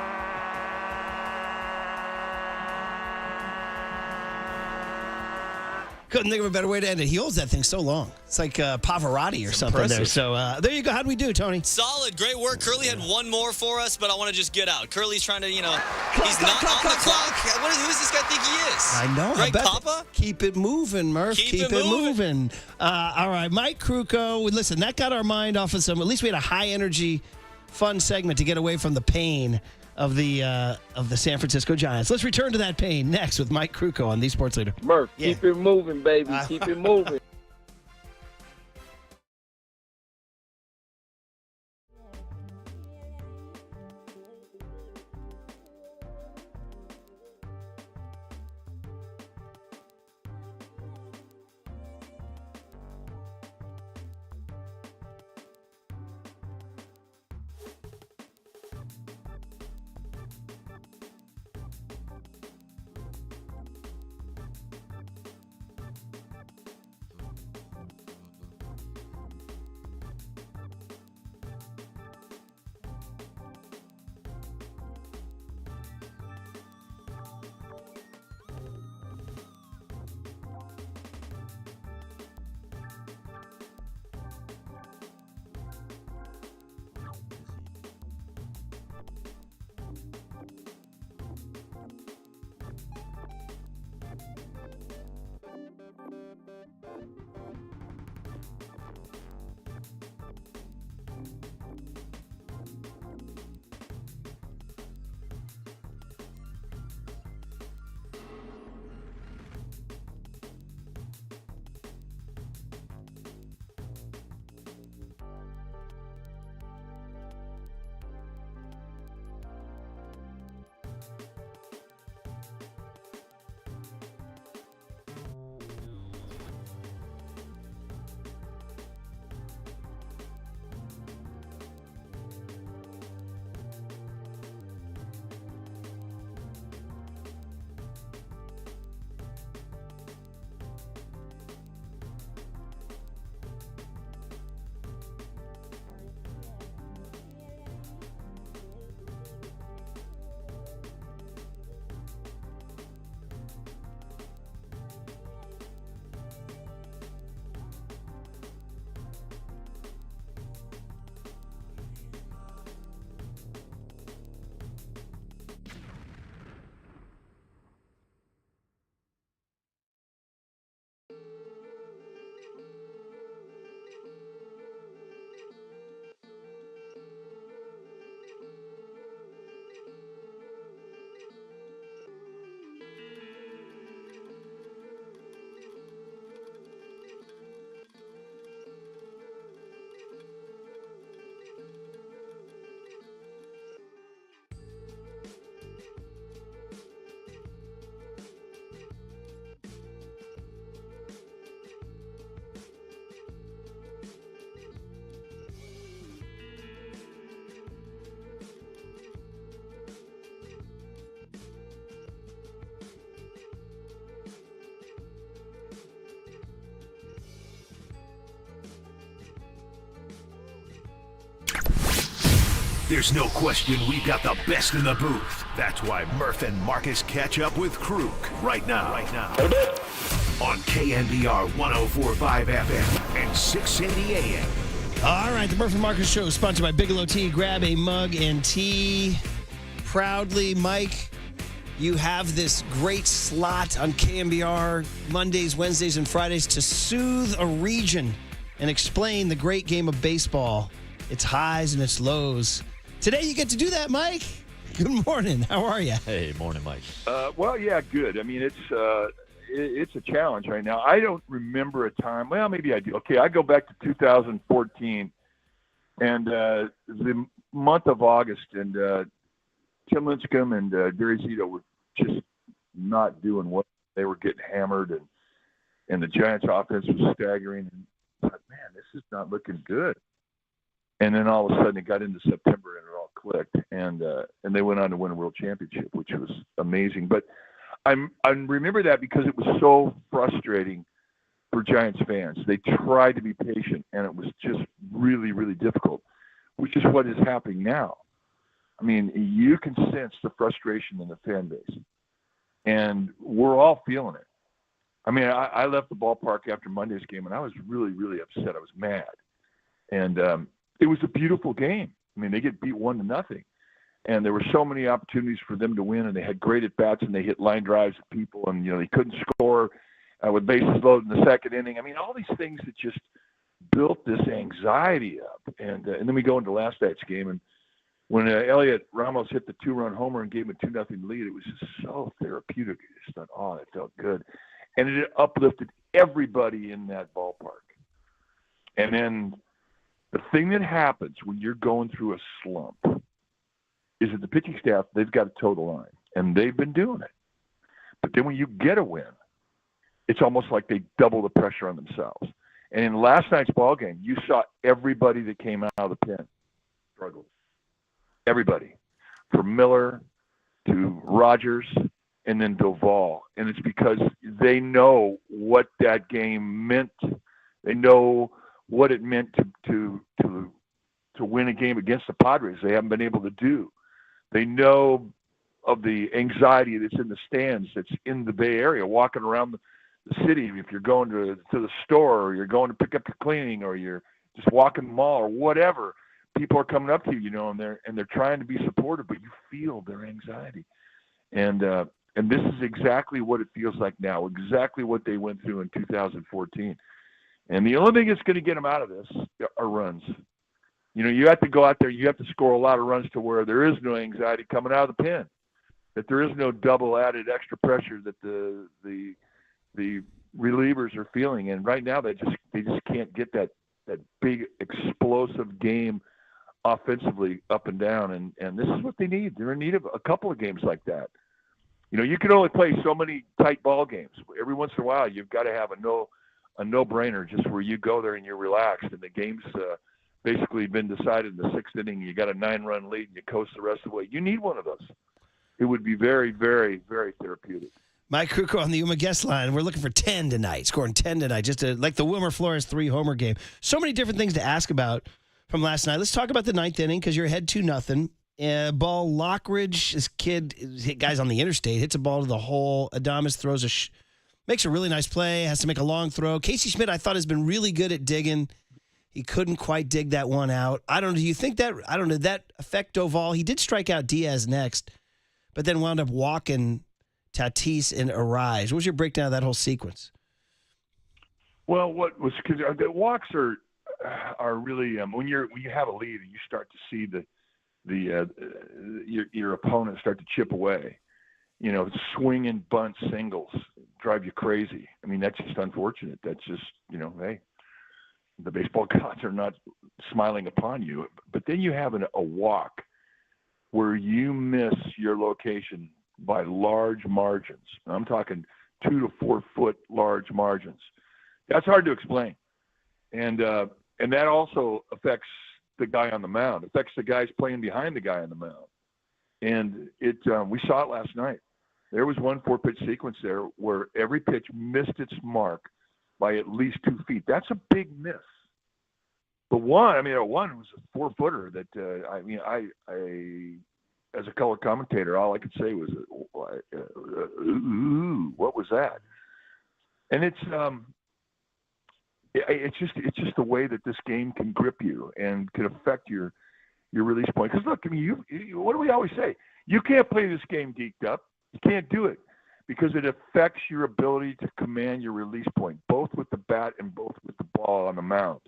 Couldn't think of a better way to end it. He holds that thing so long. It's like Pavarotti or something impressive. there. So there you go. How'd we do, Tony? Solid. Great work. Curly had one more for us, but I want to just get out. Curly's trying to, he's not on the clock. Who does this guy think he is? I know. Greg Papa? Keep it moving, Murph. Keep it moving. All right, Mike Krukow. Listen, that got our mind off of some, at least we had a high-energy, fun segment to get away from the pain of the San Francisco Giants. Let's return to that pain next with Mike Krukow on The Sports Leader. Murph, keep it moving, baby. Keep it moving. There's no question we've got the best in the booth. That's why Murph and Marcus catch up with Krug right now. On KNBR 104.5 FM and 680 AM. All right, the Murph and Marcus Show is sponsored by Bigelow Tea. Grab a mug and tea proudly. Mike, you have this great slot on KNBR Mondays, Wednesdays, and Fridays to soothe a region and explain the great game of baseball, its highs and its lows. Today you get to do that, Mike. Good morning. How are you? Hey, morning, Mike. Well, yeah, good. I mean, it's a challenge right now. I don't remember a time. Well, maybe I do. Okay, I go back to 2014, and the month of August, and Tim Lincecum and Gary Zito were just not doing what they were getting hammered, and the Giants' offense was staggering. And I thought, man, this is not looking good. And then all of a sudden, it got into September, and it all clicked, and they went on to win a world championship, which was amazing. But I remember that because it was so frustrating for Giants fans. They tried to be patient, and it was just really, really difficult, which is what is happening now. I mean, you can sense the frustration in the fan base, and we're all feeling it. I mean, I left the ballpark after Monday's game, and I was really, really upset. I was mad. And it was a beautiful game. I mean, they get beat 1-0. And there were so many opportunities for them to win, and they had great at-bats, and they hit line drives at people, and, they couldn't score with bases loaded in the second inning. I mean, all these things that just built this anxiety up. And then we go into last night's game, and when Elliot Ramos hit the 2-run homer and gave him a 2-0 lead, it was just so therapeutic. I just thought, oh, it felt good. And it uplifted everybody in that ballpark. And then the thing that happens when you're going through a slump is that the pitching staff, they've got to toe the line, and they've been doing it. But then when you get a win, it's almost like they double the pressure on themselves. And in last night's ball game, you saw everybody that came out of the pen struggle. Everybody, from Miller to Rogers and then Duvall. And it's because they know what that game meant. They know what it meant to win a game against the Padres they haven't been able to do. They know of the anxiety that's in the stands, that's in the Bay Area, walking around the city. If you're going to the store, or you're going to pick up your cleaning, or you're just walking the mall, or whatever, people are coming up to you, and they're trying to be supportive, but you feel their anxiety. And this is exactly what it feels like now, exactly what they went through in 2014. And the only thing that's going to get them out of this are runs. You have to go out there, you have to score a lot of runs to where there is no anxiety coming out of the pen, that there is no double added extra pressure that the relievers are feeling. And right now they just can't get that big explosive game offensively up and down. And this is what they need. They're in need of a couple of games like that. You can only play so many tight ball games. Every once in a while, you've got to have a no-brainer, just where you go there and you're relaxed, and the game's basically been decided in the sixth inning. You got a 9-run lead, and you coast the rest of the way. You need one of those. It would be very, very, very therapeutic. Mike Krukow on the Yuma guest line. We're looking for 10 tonight, scoring 10 tonight, just like the Wilmer Flores 3-homer game. So many different things to ask about from last night. Let's talk about the ninth inning, because you're ahead 2-0. Ball, Lockridge, this kid, guy's on the interstate, hits a ball to the hole. Adames throws makes a really nice play, has to make a long throw. Casey Schmidt, I thought, has been really good at digging. He couldn't quite dig that one out. Do you think that, did that affect Duvall? He did strike out Diaz next, but then wound up walking Tatis and Arise. What was your breakdown of that whole sequence? Well, because the walks are really, when you have a lead and you start to see your opponent start to chip away, swinging bunt singles drive you crazy. I mean, that's just unfortunate. That's just, hey, the baseball gods are not smiling upon you. But then you have a walk where you miss your location by large margins. I'm talking 2 to 4 foot large margins. That's hard to explain. And that also affects the guy on the mound, affects the guys playing behind the guy on the mound. And we saw it last night. There was one 4-pitch sequence there where every pitch missed its mark by at least 2 feet. That's a big miss. But one was a 4-footer that I as a color commentator, all I could say was, "Ooh, what was that?" And it's just the way that this game can grip you and can affect your release point. Because look, I mean, you what do we always say? You can't play this game geeked up. You can't do it because it affects your ability to command your release point, both with the bat and both with the ball on the mound.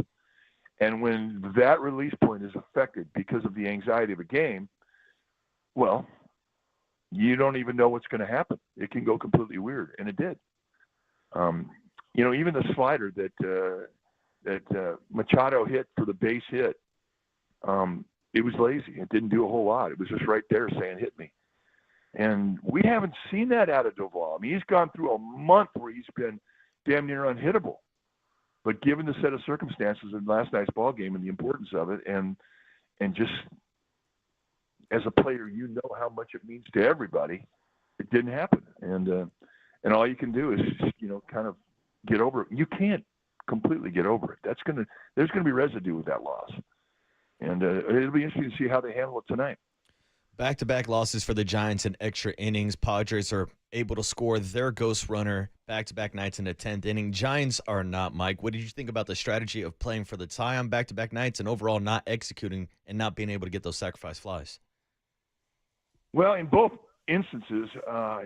And when that release point is affected because of the anxiety of a game, well, you don't even know what's going to happen. It can go completely weird, and it did. Even the slider that Machado hit for the base hit, it was lazy. It didn't do a whole lot. It was just right there saying, "Hit me." And we haven't seen that out of Doval. I mean, he's gone through a month where he's been damn near unhittable. But given the set of circumstances in last night's ball game and the importance of it, and just as a player, you know how much it means to everybody. It didn't happen, and all you can do is kind of get over it. You can't completely get over it. There's gonna be residue with that loss, and it'll be interesting to see how they handle it tonight. Back-to-back losses for the Giants in extra innings. Padres are able to score their ghost runner back-to-back nights in the 10th inning. Giants are not, Mike. What did you think about the strategy of playing for the tie on back-to-back nights and overall not executing and not being able to get those sacrifice flies? Well, in both instances,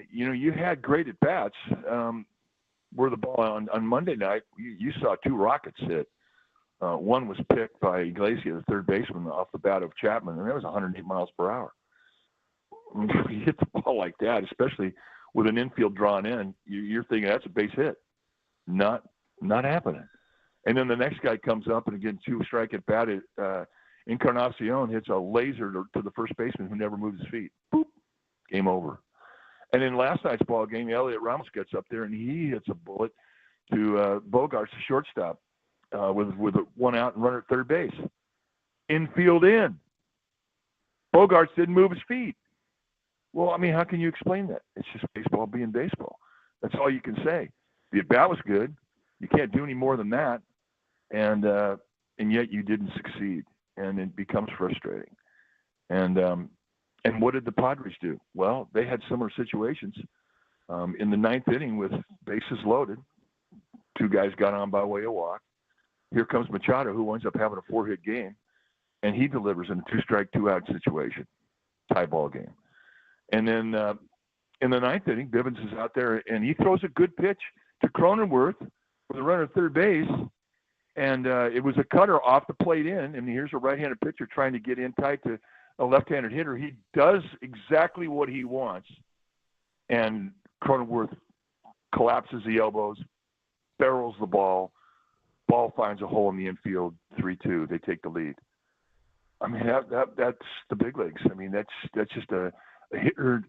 you had great at-bats. Where the ball on Monday night, you saw 2 rockets hit. One was picked by Iglesias, the third baseman, off the bat of Chapman, and that was 108 miles per hour. When you hit the ball like that, especially with an infield drawn in, you're thinking that's a base hit. Not happening. And then the next guy comes up, and again, 2-strike at bat. Encarnacion hits a laser to the first baseman who never moved his feet. Boop, game over. And in last night's ball game, Elliot Ramos gets up there and he hits a bullet to Bogarts, the shortstop, with a 1 out and runner at third base. Infield in. Bogarts didn't move his feet. Well, I mean, how can you explain that? It's just baseball being baseball. That's all you can say. The at-bat was good. You can't do any more than that. And yet you didn't succeed. And it becomes frustrating. And what did the Padres do? Well, they had similar situations in the 9th inning with bases loaded. 2 guys got on by way of walk. Here comes Machado, who winds up having a 4-hit game, and he delivers in a 2-strike, 2-out situation, tie ball game. And then in the 9th inning, Bivens is out there, and he throws a good pitch to Cronenworth for the runner at third base, and it was a cutter off the plate in, and here's a right-handed pitcher trying to get in tight to a left-handed hitter. He does exactly what he wants, and Cronenworth collapses the elbows, barrels the ball finds a hole in the infield, 3-2. They take the lead. I mean, that's the big leagues. I mean, that's just a hitter,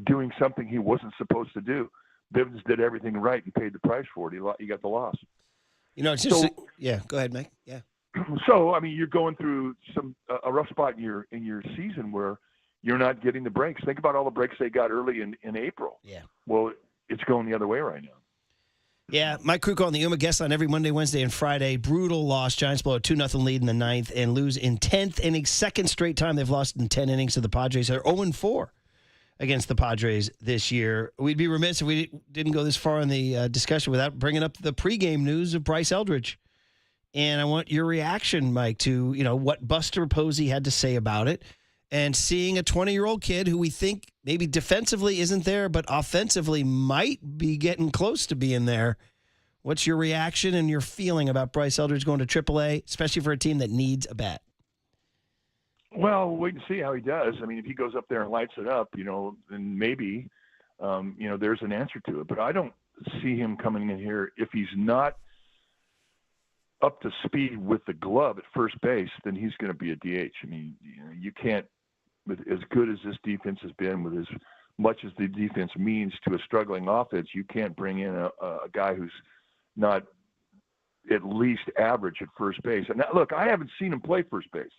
doing something he wasn't supposed to do. Bivens did everything right. He paid the price for it. He got the loss. It's just go ahead, Mike. Yeah. So, I mean, you're going through a rough spot in your season where you're not getting the breaks. Think about all the breaks they got early in April. Yeah. Well, it's going the other way right now. Yeah, Mike Krukow on the UMA guest on every Monday, Wednesday, and Friday. Brutal loss. Giants blow a 2-0 lead in the 9th and lose in 10th inning. Second straight time they've lost in 10 innings to the Padres. They're 0-4 against the Padres this year. We'd be remiss if we didn't go this far in the discussion without bringing up the pregame news of Bryce Eldridge. And I want your reaction, Mike, to what Buster Posey had to say about it, and seeing a 20-year-old kid who we think maybe defensively isn't there, but offensively might be getting close to being there. What's your reaction and your feeling about Bryce Eldridge going to AAA, especially for a team that needs a bat? Well, wait and see how he does. I mean, if he goes up there and lights it up, then maybe, there's an answer to it. But I don't see him coming in here if he's not up to speed with the glove at first base, then he's going to be a DH. I mean, you can't, with as good as this defense has been, with as much as the defense means to a struggling offense, you can't bring in a guy who's not at least average at first base. And now, look, I haven't seen him play first base.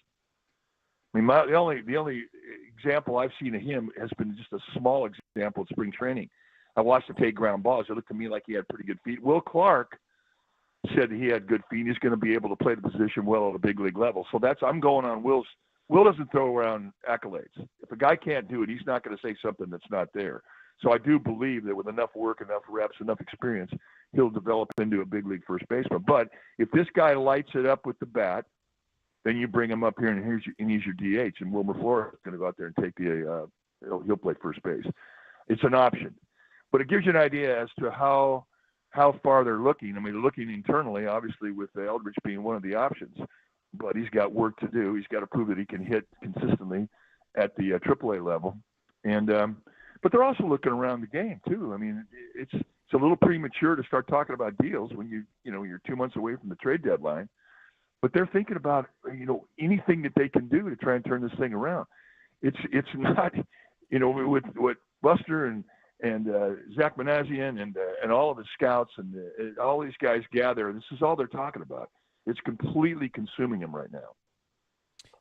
I mean, the only example I've seen of him has been just a small example at spring training. I watched him take ground balls. It looked to me like he had pretty good feet. Will Clark said that he had good feet. He's going to be able to play the position well at a big league level. So I'm going on Will's. Will doesn't throw around accolades. If a guy can't do it, he's not going to say something that's not there. So I do believe that with enough work, enough reps, enough experience, he'll develop into a big league first baseman. But if this guy lights it up with the bat, then you bring him up here and he's your DH, and Wilmer Flores is going to go out there and take he'll play first base. It's an option, but it gives you an idea as to how far they're looking. I mean, they're looking internally, obviously, with Eldridge being one of the options, but he's got work to do. He's got to prove that he can hit consistently at the AAA level, and but they're also looking around the game too. I mean, it's a little premature to start talking about deals when you're 2 months away from the trade deadline. But they're thinking about anything that they can do to try and turn this thing around. It's not with what Buster and Zach Manassian and all of the scouts and all these guys gather. This is all they're talking about. It's completely consuming them right now.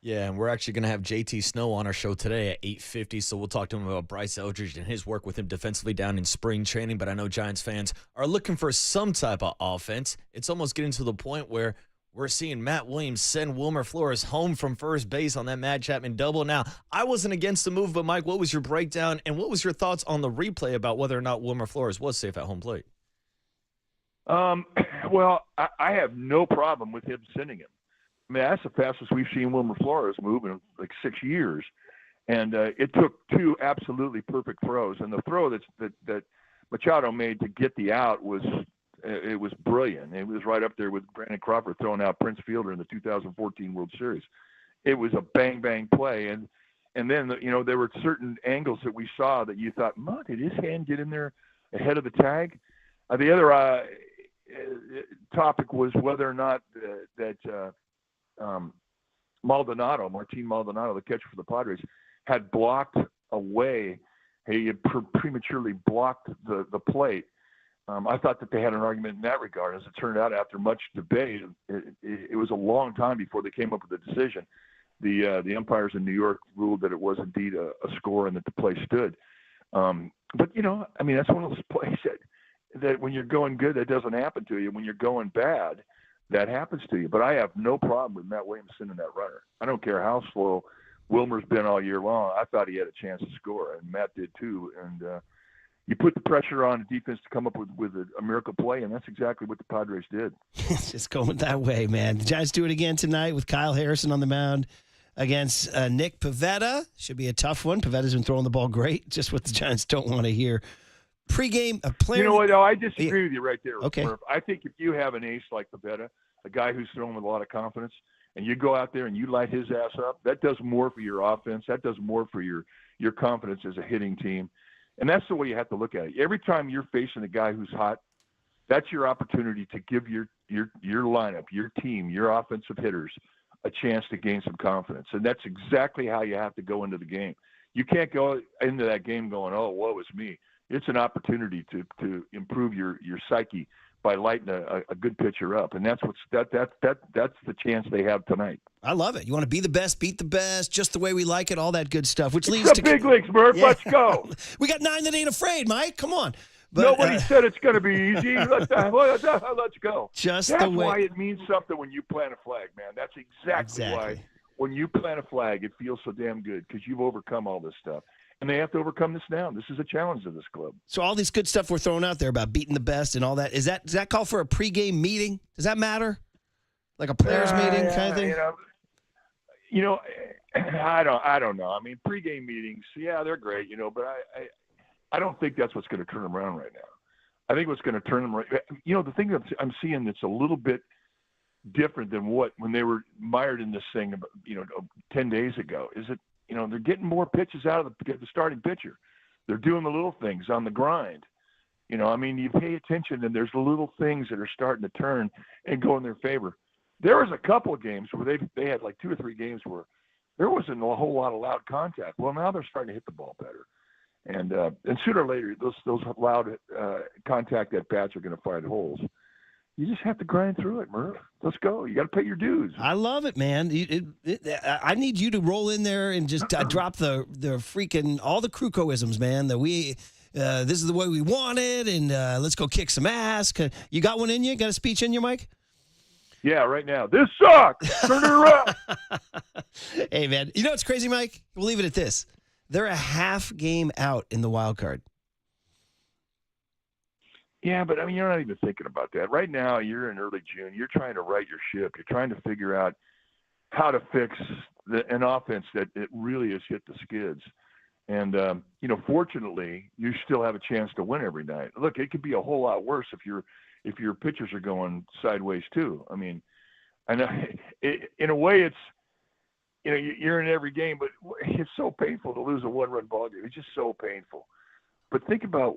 Yeah, and we're actually going to have JT Snow on our show today at 8:50, so we'll talk to him about Bryce Eldridge and his work with him defensively down in spring training. But I know Giants fans are looking for some type of offense. It's almost getting to the point where we're seeing Matt Williams send Wilmer Flores home from first base on that Matt Chapman double. Now, I wasn't against the move, but Mike, what was your breakdown, and what was your thoughts on the replay about whether or not Wilmer Flores was safe at home plate? Well, I have no problem with him sending him. I mean, that's the fastest we've seen Wilmer Flores move in like 6 years. And it took two absolutely perfect throws. And the throw that Machado made to get the out was brilliant. It was right up there with Brandon Crawford throwing out Prince Fielder in the 2014 World Series. It was a bang play. And then, there were certain angles that we saw that you thought, did his hand get in there ahead of the tag? The other topic was whether or not that Martin Maldonado, the catcher for the Padres, had blocked away. He had prematurely blocked the plate. I thought that they had an argument in that regard. As it turned out, after much debate, it was a long time before they came up with a decision. The umpires in New York ruled that it was indeed a score and that the play stood. But that's one of those plays that when you're going good, that doesn't happen to you. When you're going bad, that happens to you. But I have no problem with Matt Williams sending that runner. I don't care how slow Wilmer's been all year long. I thought he had a chance to score, and Matt did too. And you put the pressure on the defense to come up with a miracle play, and that's exactly what the Padres did. It's just going that way, man. The Giants do it again tonight with Kyle Harrison on the mound against Nick Pivetta. Should be a tough one. Pivetta's been throwing the ball great, just what the Giants don't want to hear. Pre-game, a player. You know what? No, I disagree with you right there. Okay. Murph. I think if you have an ace like Pivetta, a guy who's throwing with a lot of confidence, and you go out there and you light his ass up, that does more for your offense. That does more for your confidence as a hitting team. And that's the way you have to look at it. Every time you're facing a guy who's hot, that's your opportunity to give your lineup, your team, your offensive hitters a chance to gain some confidence. And that's exactly how you have to go into the game. You can't go into that game going, oh, woe is me. It's an opportunity to improve your psyche by lighting a good pitcher up, and that's the chance they have tonight. I love it. You want to be the best, beat the best, just the way we like it, all that good stuff. Which leads the to big leagues, Murph. Yeah. Let's go. We got 9 that ain't afraid, Mike. Come on. But, nobody said it's going to be easy. Let's go. That's why it means something when you plant a flag, man. That's exactly why when you plant a flag, it feels so damn good because you've overcome all this stuff. And they have to overcome this now. This is a challenge to this club. So all this good stuff we're throwing out there about beating the best and all that, does that call for a pregame meeting? Does that matter? Like a players meeting kind of thing? I don't know. I mean, pregame meetings, yeah, they're great, but I don't think that's what's going to turn them around right now. I think what's going to turn them around, the thing that I'm seeing that's a little bit different than when they were mired in this thing, 10 days ago, is that, they're getting more pitches out of the starting pitcher. They're doing the little things on the grind. You pay attention, and there's little things that are starting to turn and go in their favor. There was a couple of games where they had like 2 or 3 games where there wasn't a whole lot of loud contact. Well, now they're starting to hit the ball better. And sooner or later, those loud contact at bats are going to find holes. You just have to grind through it, Murph. Let's go. You got to pay your dues. I love it, man. I need you to roll in there and just drop the freaking all the Krukoisms, man. That we this is the way we want it, and let's go kick some ass. You got one in you? Got a speech in you, Mike? Yeah, right now. This sucks. Turn it around. Hey, man. You know what's crazy, Mike? We'll leave it at this. They're a half game out in the wild card. Yeah, but I mean, you're not even thinking about that. Right now, you're in early June. You're trying to right your ship. You're trying to figure out how to fix an offense that it really has hit the skids. And, fortunately, you still have a chance to win every night. Look, it could be a whole lot worse if your pitchers are going sideways too. I mean, I know in a way it's, you're in every game, but it's so painful to lose a one-run ball game. It's just so painful. But think about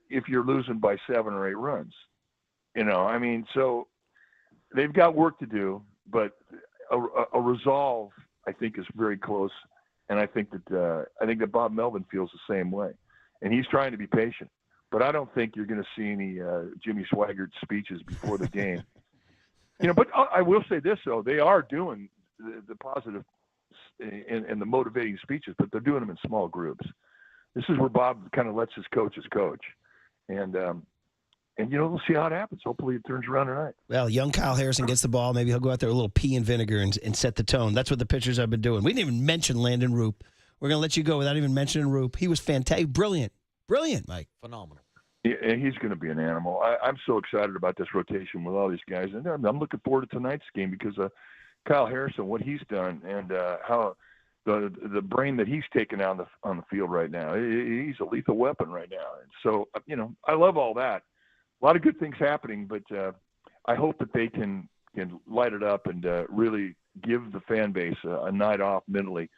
if you're losing by 7 or 8 runs, so they've got work to do, but a resolve, I think, is very close. And I think that Bob Melvin feels the same way, and he's trying to be patient. But I don't think you're going to see any Jimmy Swaggart speeches before the game. But I will say this though: they are doing the positive and the motivating speeches, but they're doing them in small groups. This is where Bob kind of lets his coach, and we'll see how it happens. Hopefully, it turns around tonight. Well, young Kyle Harrison gets the ball. Maybe he'll go out there with a little pea and vinegar and set the tone. That's what the pitchers have been doing. We didn't even mention Landon Roop. We're going to let you go without even mentioning Roop. He was fantastic. Brilliant, Mike. Phenomenal. Yeah, he's going to be an animal. I'm so excited about this rotation with all these guys. And I'm looking forward to tonight's game because of Kyle Harrison, what he's done, and how the brain that he's taken out on the field right now. He's a lethal weapon right now. And so, I love all that. A lot of good things happening, but I hope that they can light it up and really give the fan base a night off mentally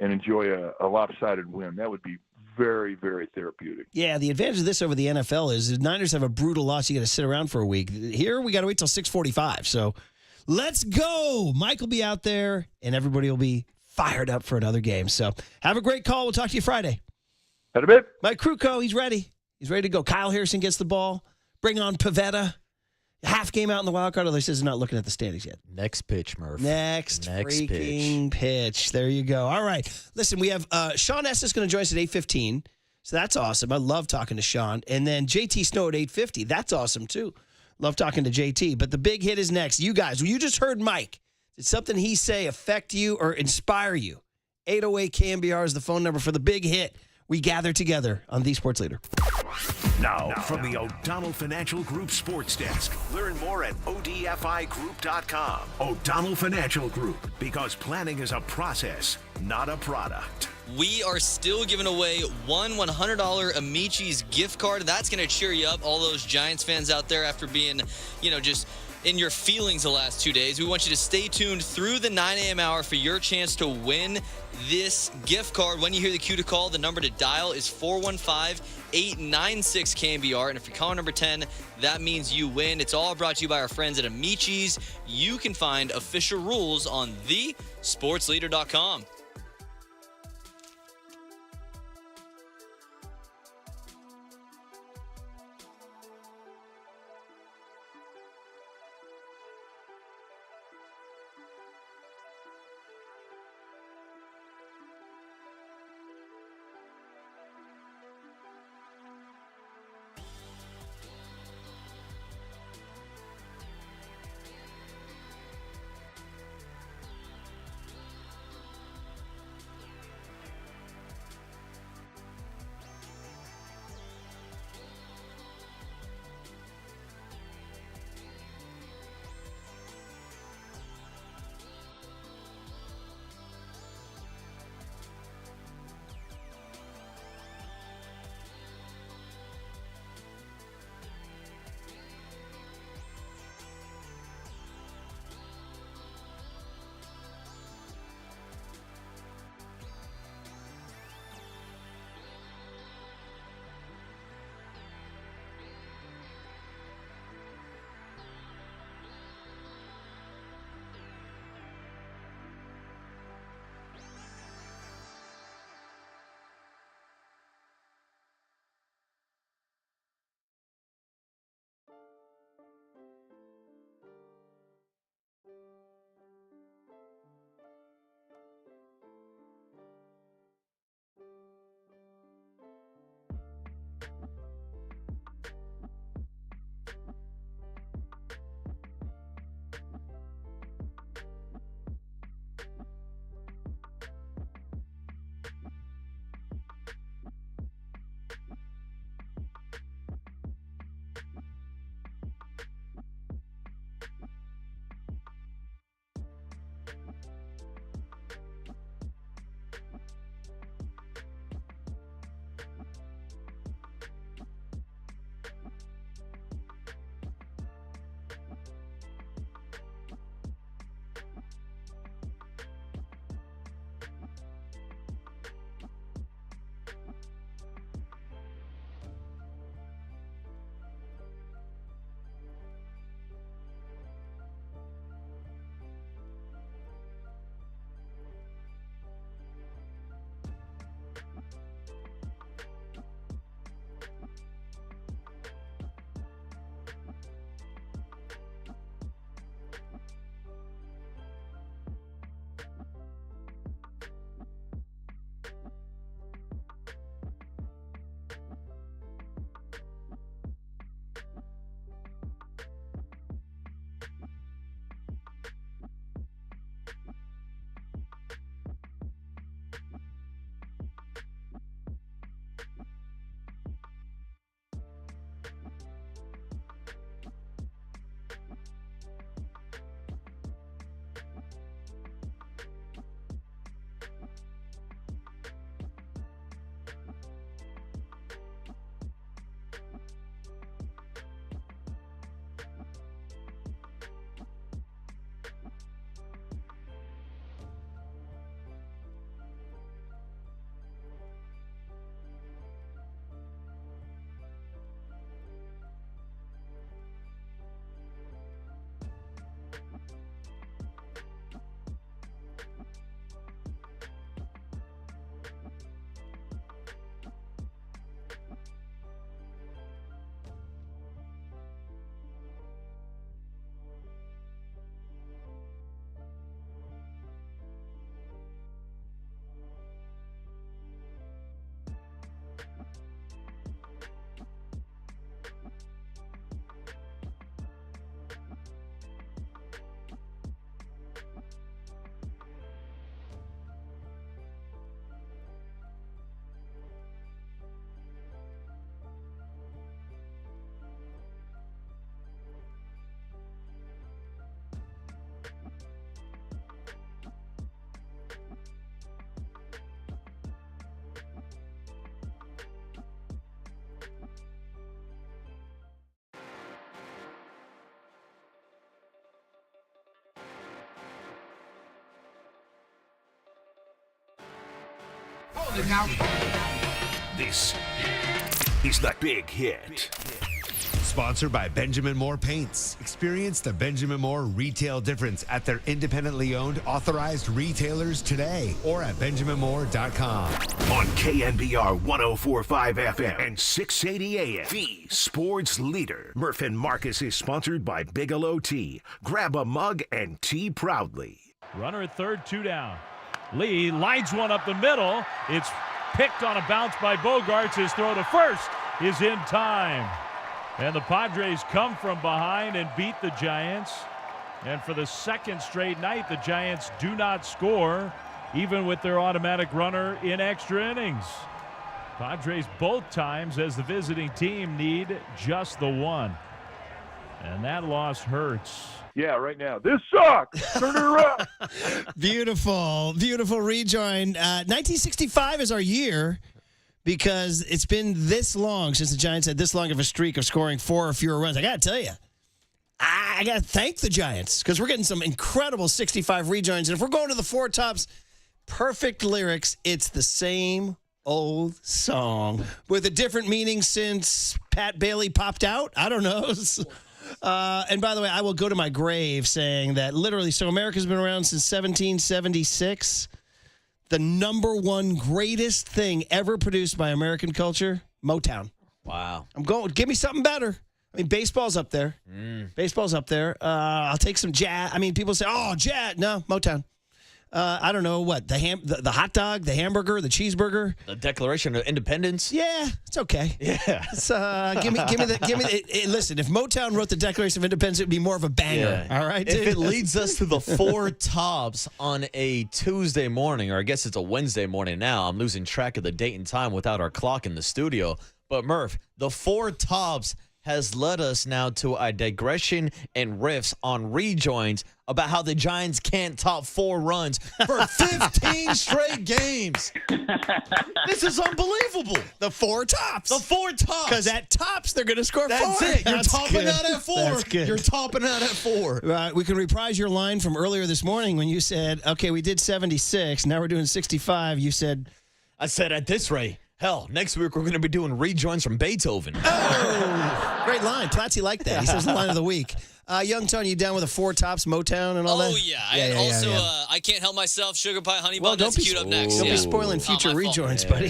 and enjoy a lopsided win. That would be very, very therapeutic. Yeah, the advantage of this over the NFL is the Niners have a brutal loss. You got to sit around for a week. Here, we got to wait till 6:45. So let's go. Mike will be out there, and everybody will be fired up for another game. So have a great call. We'll talk to you Friday. Had a bit. Mike Krukow, he's ready. He's ready to go. Kyle Harrison gets the ball. Bring on Pavetta. Half game out in the wild card. Although he says he's not looking at the standings yet. Next pitch, Murph. Next freaking pitch. There you go. All right. Listen, we have Sean Estes going to join us at 8:15. So that's awesome. I love talking to Sean. And then JT Snow at 8:50. That's awesome, too. Love talking to JT. But the big hit is next. You guys, you just heard Mike. Did something he say affect you or inspire you? 808 KNBR is the phone number for the big hit. We gather together on The Sports Leader. Now, from the O'Donnell Financial Group Sports Desk. Learn more at odfigroup.com. O'Donnell Financial Group, because planning is a process, not a product. We are still giving away one $100 Amici's gift card. That's going to cheer you up, all those Giants fans out there after being, just in your feelings the last 2 days. We want you to stay tuned through the 9 a.m. hour for your chance to win this gift card. When you hear the cue to call, the number to dial is 415-896-KNBR. And if you're caller number 10, that means you win. It's all brought to you by our friends at Amici's. You can find official rules on thesportsleader.com. This is The Big Hit. Sponsored by Benjamin Moore Paints. Experience the Benjamin Moore retail difference at their independently owned, authorized retailers today or at benjaminmoore.com. On KNBR 104.5 FM and 680 AM, the sports leader. Murph and Marcus is sponsored by Bigelow Tea. Grab a mug and tea proudly. Runner at third, 2 down. Lee lines one up the middle. It's picked on a bounce by Bogarts. His throw to first is in time. And the Padres come from behind and beat the Giants. And for the second straight night, the Giants do not score, even with their automatic runner in extra innings. Padres both times, as the visiting team, need just the one. And that loss hurts. Yeah, right now. This sucks. Turn it around. Beautiful, beautiful rejoin. 1965 is our year because it's been this long since the Giants had this long of a streak of scoring 4 or fewer runs. I got to tell you, I got to thank the Giants because we're getting some incredible 65 rejoins. And if we're going to the 4 tops, perfect lyrics, it's the same old song with a different meaning since Pat Bailey popped out. I don't know. And by the way, I will go to my grave saying that literally, so America's been around since 1776. The number one greatest thing ever produced by American culture, Motown. Wow. I'm going, give me something better. I mean, baseball's up there. Baseball's up there. I'll take some jazz. I mean, people say, oh, jazz. No, Motown. I don't know what, the hot dog, the hamburger, the cheeseburger, the Declaration of Independence. Yeah, it's okay. Yeah, it's, give me the. Listen, if Motown wrote the Declaration of Independence, it would be more of a banger. Yeah. All right. If it leads us to the 4 tops on a Tuesday morning, or I guess it's a Wednesday morning now. I'm losing track of the date and time without our clock in the studio. But Murph, the 4 tops has led us now to a digression and riffs on rejoins about how the Giants can't top 4 runs for 15 straight games. This is unbelievable. The 4 tops. The 4 tops. Because at tops, they're going to score 4. That's it. You're topping out at 4. That's good. You're topping out at 4. We can reprise your line from earlier this morning when you said, okay, we did 76. Now we're doing 65. You said. I said at this rate. Hell, next week we're going to be doing rejoins from Beethoven. Oh, great line. Platzi liked that. He says the line of the week. Young Tony, you down with the 4 tops, Motown and all that? Oh, yeah. I can't help myself. Sugar Pie, Honey Bun, that's queued up next. Don't be spoiling future rejoins, buddy.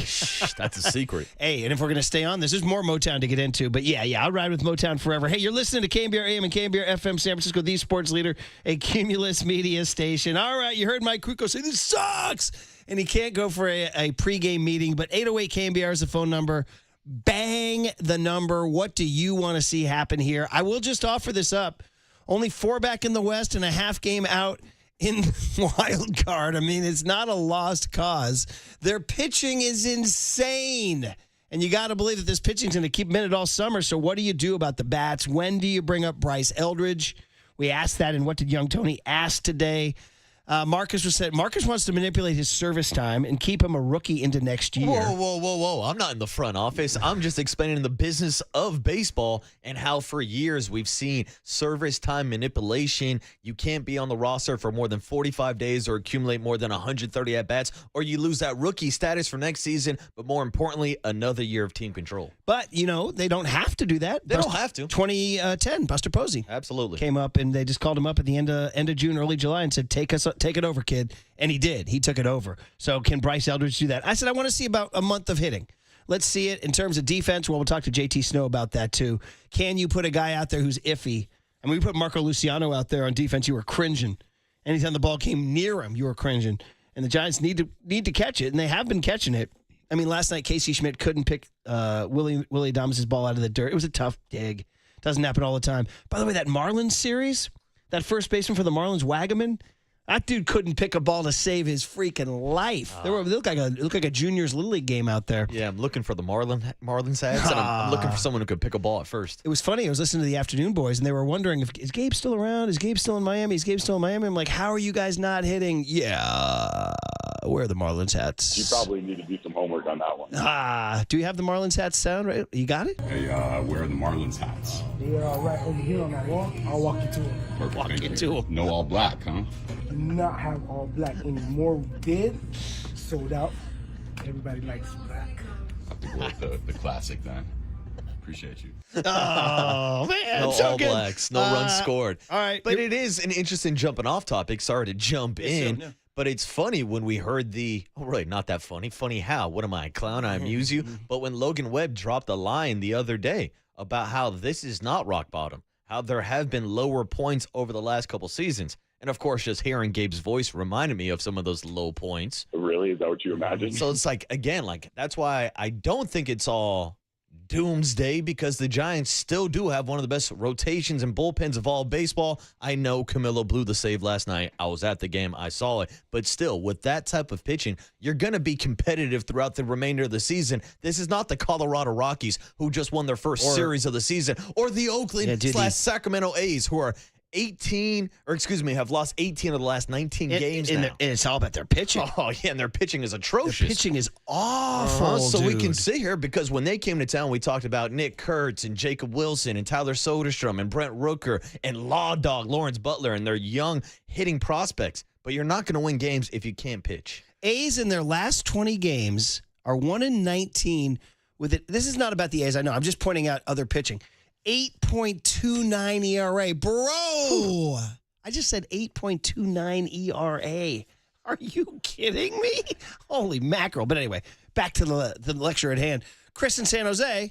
That's a secret. Hey, and if we're going to stay on this, there's more Motown to get into. But yeah, I'll ride with Motown forever. Hey, you're listening to KNBR AM and KNBR FM San Francisco, the sports leader, a Cumulus media station. All right, you heard Mike Kruko say, this sucks. And he can't go for a pregame meeting, but 808 KNBR is the phone number. Bang the number. What do you want to see happen here? I will just offer this up. Only 4 back in the West and a half game out in wild card. I mean, it's not a lost cause. Their pitching is insane. And you got to believe that this pitching is going to keep minute all summer. So what do you do about the bats? When do you bring up Bryce Eldridge? We asked that, and what did Young Tony ask today? Marcus wants to manipulate his service time and keep him a rookie into next year. Whoa. I'm not in the front office. I'm just explaining the business of baseball and how for years we've seen service time manipulation. You can't be on the roster for more than 45 days or accumulate more than 130 at-bats, or you lose that rookie status for next season, but more importantly, another year of team control. But, they don't have to do that. They don't have to. 2010, Buster Posey. Absolutely. Came up, and they just called him up at the end of June, early July, and said, take it over, kid. And he did. He took it over. So can Bryce Eldridge do that? I said, I want to see about a month of hitting. Let's see it in terms of defense. Well, we'll talk to JT Snow about that, too. Can you put a guy out there who's iffy? And we put Marco Luciano out there on defense, you were cringing. Anytime the ball came near him, you were cringing. And the Giants need to catch it, and they have been catching it. I mean, last night, Casey Schmidt couldn't pick Willie Adames' ball out of the dirt. It was a tough dig. Doesn't happen all the time. By the way, that Marlins series, that first baseman for the Marlins, Wagaman, that dude couldn't pick a ball to save his freaking life. They look like a juniors Little League game out there. Yeah, I'm looking for the Marlins hats, and I'm looking for someone who could pick a ball at first. It was funny. I was listening to the Afternoon Boys, and they were wondering, is Gabe still around? Is Gabe still in Miami? I'm like, how are you guys not hitting? Yeah, where are the Marlins hats? You probably need to do some homework on that one. Do you have the Marlins hats sound right? You got it? Hey, where are the Marlins hats? They are right over here on that wall. I'll walk you to them. Perfect. Walk you to them. No all black, huh? Do not have all black anymore. We did. Sold out. Everybody likes black. Have to go with the classic then. Appreciate you. Oh, man. No so All good. Blacks, no runs scored. All right. But it is an interesting jumping off topic. Sorry to jump in. no. But it's funny when we heard not that funny. Funny how? What am I, a clown? I amuse you? But when Logan Webb dropped a line the other day about how this is not rock bottom, how there have been lower points over the last couple seasons. And, of course, just hearing Gabe's voice reminded me of some of those low points. Really? Is that what you imagined? So it's again, that's why I don't think it's all doomsday, because the Giants still do have one of the best rotations and bullpens of all baseball. I know Camilo blew the save last night. I was at the game. I saw it. But still, with that type of pitching, you're going to be competitive throughout the remainder of the season. This is not the Colorado Rockies, who just won their first series of the season, or the Oakland/Sacramento A's, who are have lost 18 of the last 19 games now. And it's all about their pitching. Oh, yeah, and their pitching is atrocious. Their pitching is awful, So we dude. can sit here, because when they came to town, we talked about Nick Kurtz and Jacob Wilson and Tyler Soderstrom and Brent Rooker and Law Dog Lawrence Butler and their young hitting prospects. But you're not going to win games if you can't pitch. A's in their last 20 games are 1-19 with it. This is not about the A's, I know. I'm just pointing out other pitching. 8.29 ERA. Bro, I just said 8.29 ERA. Are you kidding me? Holy mackerel. But anyway, back to the lecture at hand. Chris in San Jose,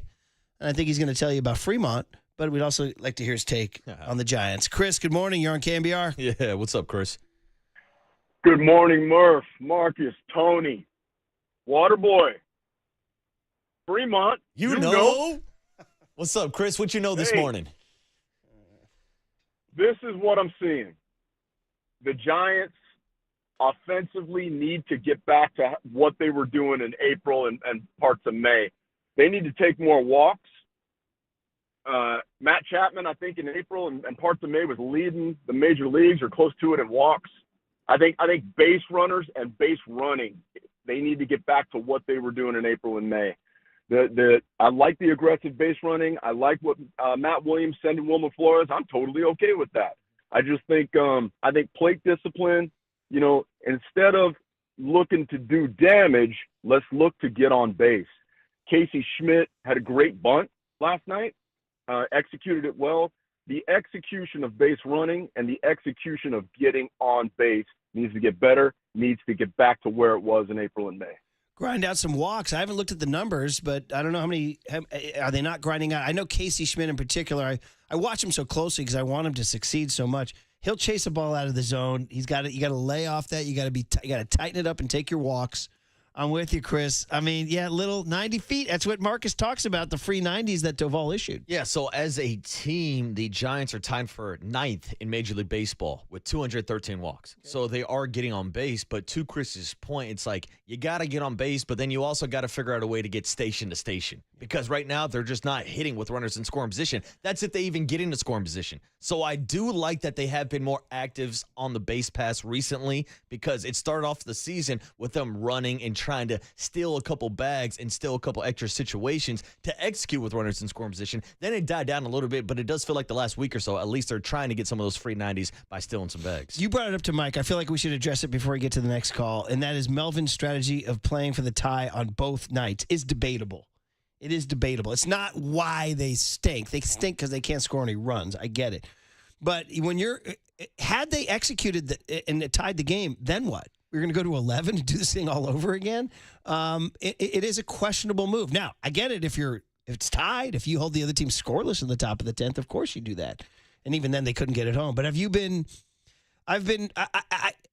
and I think he's going to tell you about Fremont, but we'd also like to hear his take on the Giants. Chris, good morning. You're on KNBR. Yeah, what's up, Chris? Good morning, Murph, Marcus, Tony, Waterboy, Fremont. You know? What's up, Chris? What you know this morning? This is what I'm seeing. The Giants offensively need to get back to what they were doing in April and parts of May. They need to take more walks. Matt Chapman, I think, in April and parts of May was leading the major leagues or close to it in walks. I think base runners and base running, they need to get back to what they were doing in April and May. I like the aggressive base running. I like what Matt Williams sending Wilmer Flores. I'm totally okay with that. I just think plate discipline, instead of looking to do damage, let's look to get on base. Casey Schmidt had a great bunt last night, executed it well. The execution of base running and the execution of getting on base needs to get better, needs to get back to where it was in April and May. Grind out some walks. I haven't looked at the numbers, but I don't know how many are they not grinding out. I know Casey Schmidt in particular. I watch him so closely because I want him to succeed so much. He'll chase a ball out of the zone. You got to lay off that. You got to tighten it up and take your walks. I'm with you, Chris. I mean, little 90 feet. That's what Marcus talks about, the free 90s that Doval issued. Yeah, so as a team, the Giants are tied for 9th in Major League Baseball with 213 walks. Okay. So they are getting on base, but to Chris's point, it's like you got to get on base, but then you also got to figure out a way to get station to station. Because right now, they're just not hitting with runners in scoring position. That's if they even get into scoring position. So I do like that they have been more active on the base pass recently, because it started off the season with them running and trying to steal a couple bags and steal a couple extra situations to execute with runners in scoring position. Then it died down a little bit, but it does feel like the last week or so, at least they're trying to get some of those free 90s by stealing some bags. You brought it up to Mike. I feel like we should address it before we get to the next call, and that is Melvin's strategy of playing for the tie on both nights is debatable. It is debatable. It's not why they stink. They stink because they can't score any runs. I get it. But had they executed and tied the game, then what? We're going to go to 11 and do this thing all over again? It is a questionable move. Now, I get it if it's tied, if you hold the other team scoreless in the top of the 10th, of course you do that. And even then, they couldn't get it home. But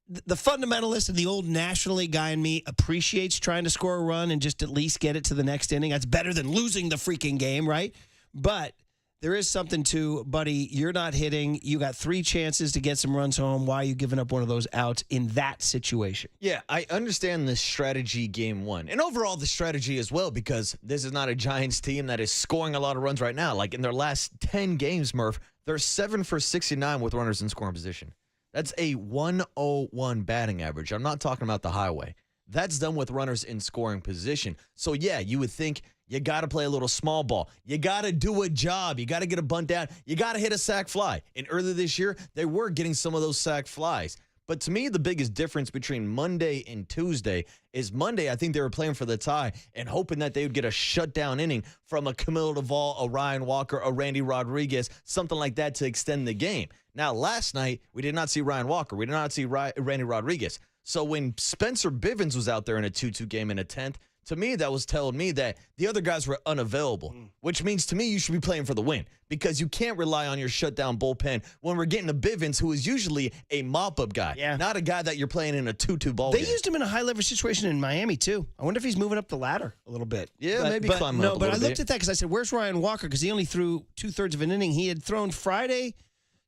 the fundamentalist and the old National League guy in me appreciates trying to score a run and just at least get it to the next inning. That's better than losing the freaking game, right? But there is something to, buddy, you're not hitting. You got 3 chances to get some runs home. Why are you giving up one of those outs in that situation? Yeah, I understand the strategy game one. And overall, the strategy as well, because this is not a Giants team that is scoring a lot of runs right now. Like in their last 10 games, Murph, they're 7 for 69 with runners in scoring position. That's a 101 batting average. I'm not talking about the highway. That's done with runners in scoring position. So, yeah, you would think you got to play a little small ball. You got to do a job. You got to get a bunt down. You got to hit a sac fly. And earlier this year, they were getting some of those sac flies. But to me, the biggest difference between Monday and Tuesday is Monday, I think they were playing for the tie and hoping that they would get a shutdown inning from a Camilo Duvall, a Ryan Walker, a Randy Rodriguez, something like that to extend the game. Now, last night, we did not see Ryan Walker. We did not see Randy Rodriguez. So when Spencer Bivens was out there in a 2-2 game in a 10th, to me, that was telling me that the other guys were unavailable, which means to me you should be playing for the win because you can't rely on your shutdown bullpen when we're getting a Bivens who is usually a mop-up guy, not a guy that you're playing in a 2-2 ball game. They used him in a high-leverage situation in Miami, too. I wonder if he's moving up the ladder a little bit. Yeah, maybe climbing up a little bit. But I looked at that because I said, where's Ryan Walker? Because he only threw 2/3 of an inning. He had thrown Friday,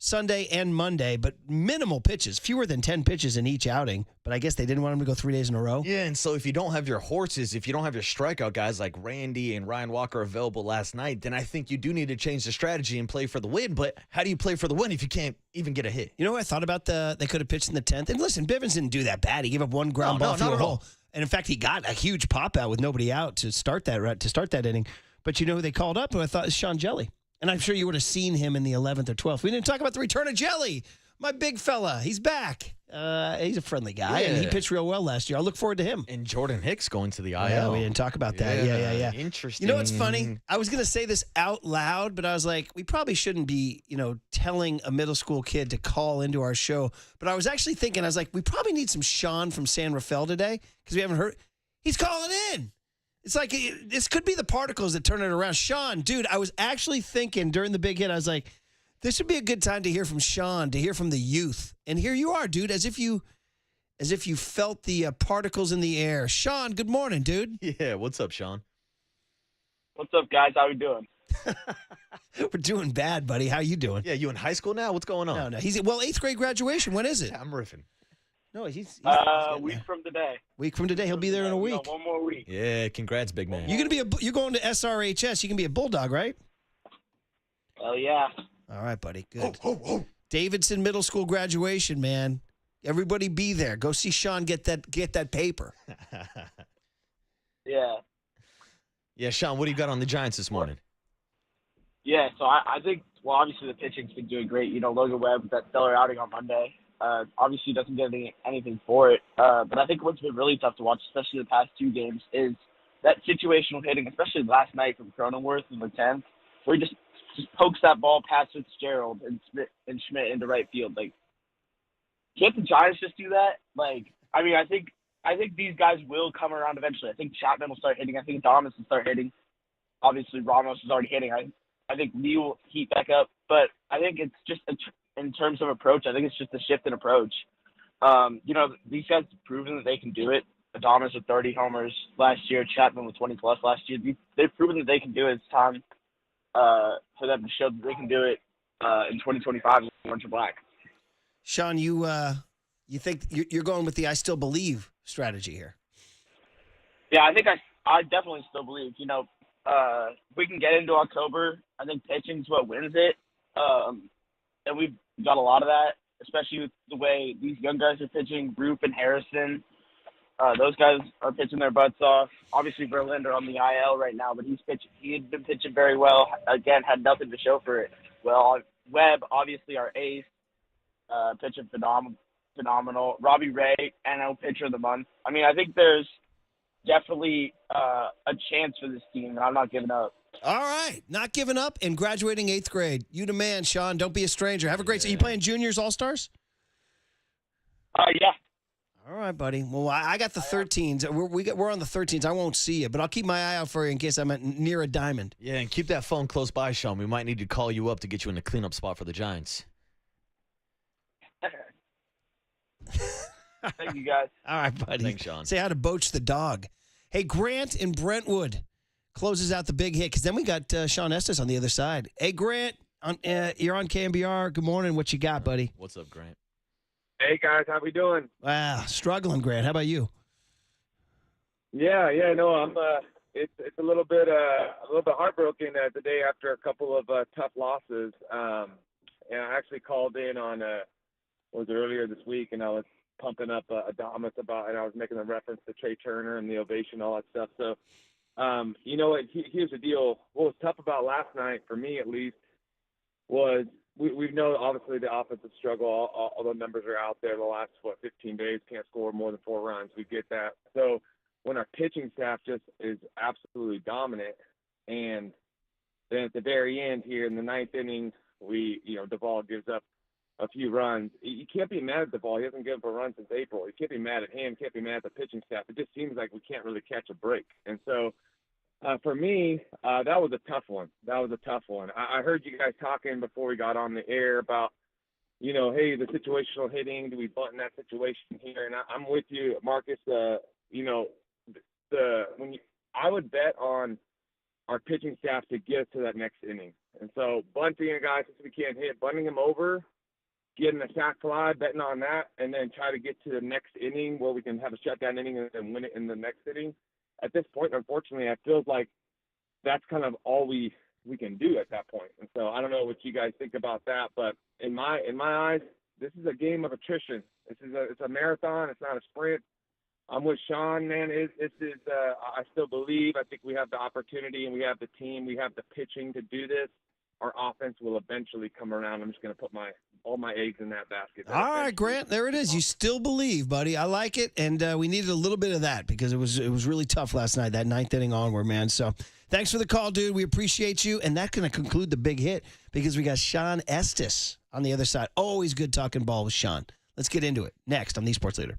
Sunday, and Monday, but minimal pitches, fewer than 10 pitches in each outing. But I guess they didn't want him to go 3 days in a row. Yeah, and so if you don't have your horses, if you don't have your strikeout guys like Randy and Ryan Walker available last night, then I think you do need to change the strategy and play for the win. But how do you play for the win if you can't even get a hit? You know what I thought about they could have pitched in the 10th? And listen, Bivens didn't do that bad. He gave up one ground ball through a hole. And in fact, he got a huge pop out with nobody out to start that inning. But you know who they called up who I thought was Sean Jelly. And I'm sure you would have seen him in the 11th or 12th. We didn't talk about the return of Jelly. My big fella. He's back. He's a friendly guy, and he pitched real well last year. I look forward to him. And Jordan Hicks going to the IL. Yeah, we didn't talk about that. Yeah. Interesting. You know what's funny? I was going to say this out loud, but I was like, we probably shouldn't be, telling a middle school kid to call into our show. But I was actually thinking, I was like, we probably need some Sean from San Rafael today because we haven't heard. He's calling in. It's like this could be the particles that turn it around. Sean, dude, I was actually thinking during the big hit, I was like, this would be a good time to hear from Sean, to hear from the youth. And here you are, dude, as if you felt the particles in the air. Sean, good morning, dude. Yeah, what's up, Sean? What's up, guys? How we doing? We're doing bad, buddy. How you doing? Yeah, you in high school now? What's going on? No. He's 8th grade graduation. When is it? Yeah, I'm riffing. No, he's week from today. Week from today. He'll be there in a week. One more week. Yeah, congrats, big man. You're going to SRHS. You can be a Bulldog, right? Oh yeah. All right, buddy. Good. Davidson Middle School graduation, man. Everybody be there. Go see Sean get that paper. Yeah. Yeah, Sean, what do you got on the Giants this morning? Yeah, so I think, well, obviously the pitching's been doing great. Logan Webb with that stellar outing on Monday. Obviously doesn't get anything for it. But I think what's been really tough to watch, especially the past 2 games, is that situational hitting, especially last night from Cronenworth in the 10th, where he just pokes that ball past Fitzgerald and Schmidt into right field. Like, can't the Giants just do that? I think these guys will come around eventually. I think Chapman will start hitting. I think Adames will start hitting. Obviously, Ramos is already hitting. I think Lee will heat back up. But I think it's just in terms of approach, I think it's just a shift in approach. These guys have proven that they can do it. Adames with 30 homers last year, Chapman with 20-plus last year. They've proven that they can do it. It's time for them to show that they can do it in 2025 with Orange and Black. Sean, you think you're going with the I still believe strategy here? Yeah, I think I definitely still believe. We can get into October. I think pitching's what wins it. And we've got a lot of that, especially with the way these young guys are pitching. Roop and Harrison, those guys are pitching their butts off. Obviously, Verlander on the IL right now, but he had been pitching very well. Again, had nothing to show for it. Well, Webb, obviously our ace, pitching phenomenal. Robbie Ray, NL pitcher of the month. I think there's definitely a chance for this team, and I'm not giving up. All right. Not giving up and graduating 8th grade. You the man, Sean. Don't be a stranger. Have a great day. You playing juniors, all-stars? Yeah. All right, buddy. Well, I got the 13s. We're on the 13s. I won't see you, but I'll keep my eye out for you in case I'm near a diamond. Yeah, and keep that phone close by, Sean. We might need to call you up to get you in the cleanup spot for the Giants. Thank you, guys. All right, buddy. Thanks, Sean. Say hi to Boach the dog. Hey, Grant in Brentwood closes out the big hit because then we got Sean Estes on the other side. Hey, Grant, you're on KNBR. Good morning. What you got, buddy? What's up, Grant? Hey, guys. How we doing? Wow, struggling, Grant. How about you? Yeah. No, I'm. It's a little bit heartbroken today after a couple of tough losses. And I actually called in on was earlier this week, and I was pumping up Adames about, and I was making a reference to Trey Turner and the ovation, all that stuff. So, here's the deal. What was tough about last night, for me at least, was we know obviously the offensive struggle. All the numbers are out there. The last 15 days can't score more than 4 runs. We get that. So when our pitching staff just is absolutely dominant, and then at the very end here in the 9th inning, Duvall gives up a few runs. You can't be mad at Duvall. He hasn't given up a run since April. You can't be mad at him. Can't be mad at the pitching staff. It just seems like we can't really catch a break. And so for me, that was a tough one. I heard you guys talking before we got on the air about, hey, the situational hitting. Do we bunt in that situation here? And I'm with you, Marcus. I would bet on our pitching staff to get to that next inning. And so bunting a guy since we can't hit, bunting him over, getting a sac fly, betting on that, and then try to get to the next inning where we can have a shutdown inning and win it in the next inning. At this point, unfortunately, it feels like that's kind of all we can do at that point. And so I don't know what you guys think about that, but in my eyes, this is a game of attrition. It's a marathon. It's not a sprint. I'm with Sean, man. I still believe. I think we have the opportunity, and we have the team. We have the pitching to do this. Our offense will eventually come around. I'm just going to put all my eggs in that basket. All right, Grant, there it is. You still believe, buddy. I like it, and we needed a little bit of that because it was really tough last night, that 9th inning onward, man. So thanks for the call, dude. We appreciate you, and that's going to conclude the big hit because we got Sean Estes on the other side. Always good talking ball with Sean. Let's get into it next on The Sports Leader.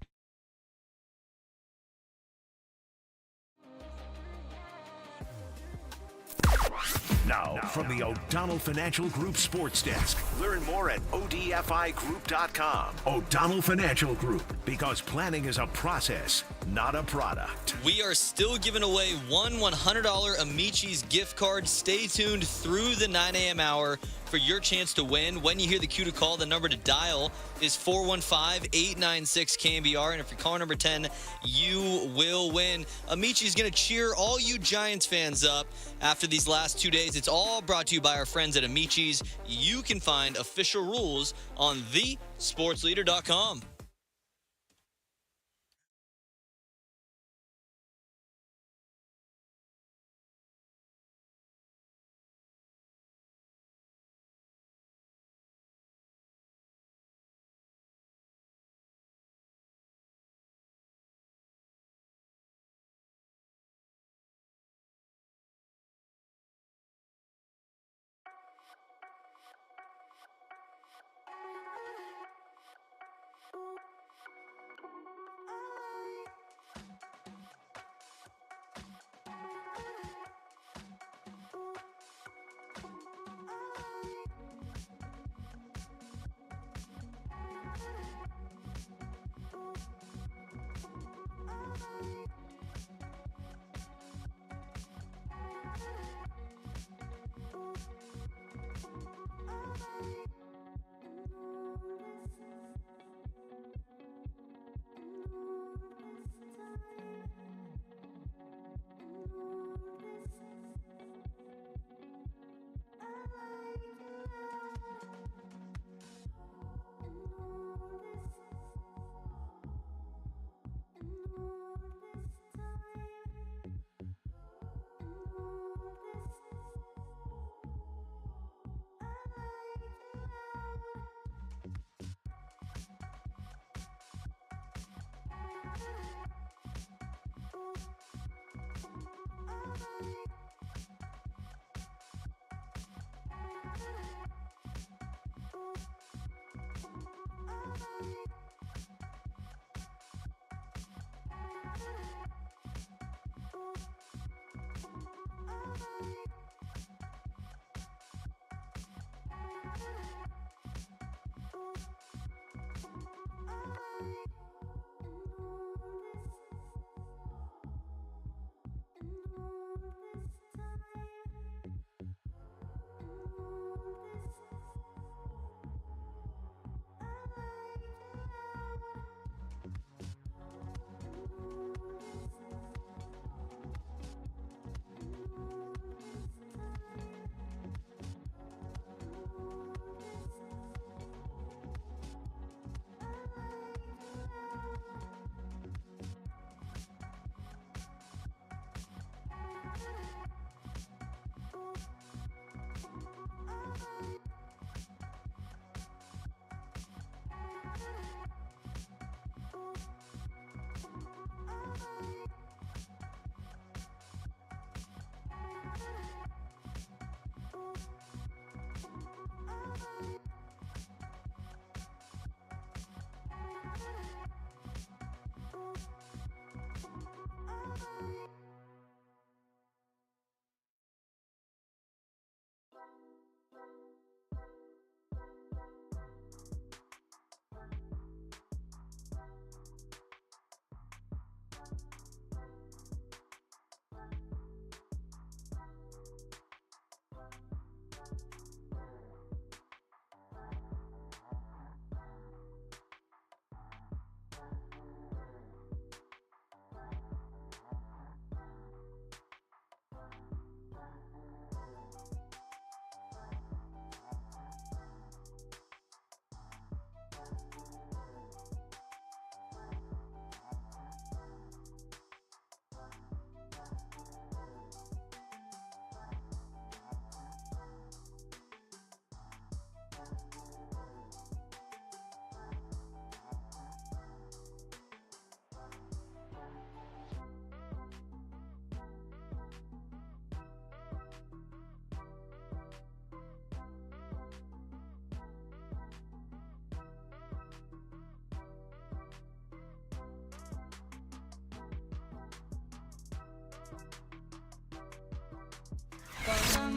Now, from the O'Donnell Financial Group Sports Desk. Learn more at odfigroup.com. O'Donnell Financial Group, because planning is a process, not a product. We are still giving away one $100 Amici's gift card. Stay tuned through the 9 a.m. hour for your chance to win. When you hear the cue to call, the number to dial is 415-896-KNBR. And if you're caller number 10, you will win. Amici's going to cheer all you Giants fans up after these last 2 days. It's all brought to you by our friends at Amici's. You can find official rules on thesportsleader.com.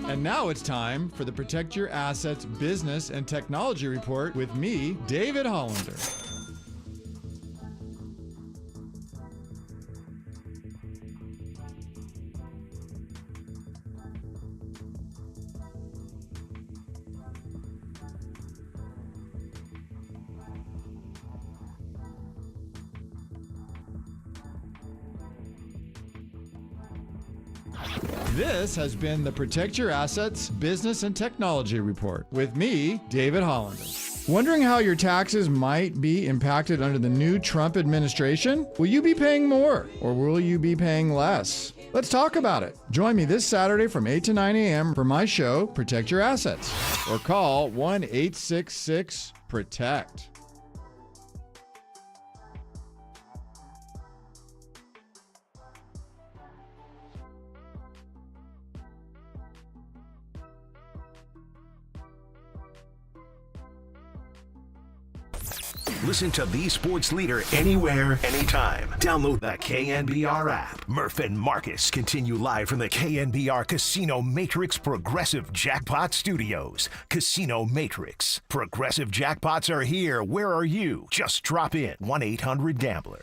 And now it's time for the Protect Your Assets Business and Technology Report with me, David Hollander. This has been the Protect Your Assets Business and Technology Report with me, David Hollander. Wondering how your taxes might be impacted under the new Trump administration? Will you be paying more or will you be paying less? Let's talk about it. Join me this Saturday from 8 to 9 a.m. for my show, Protect Your Assets, or call 1-866-PROTECT. Listen to the sports leader anywhere, anytime. Download the KNBR app. Murph and Marcus continue live from the KNBR Casino Matrix Progressive Jackpot Studios. Casino Matrix. Progressive jackpots are here. Where are you? Just drop in. 1-800-GAMBLER.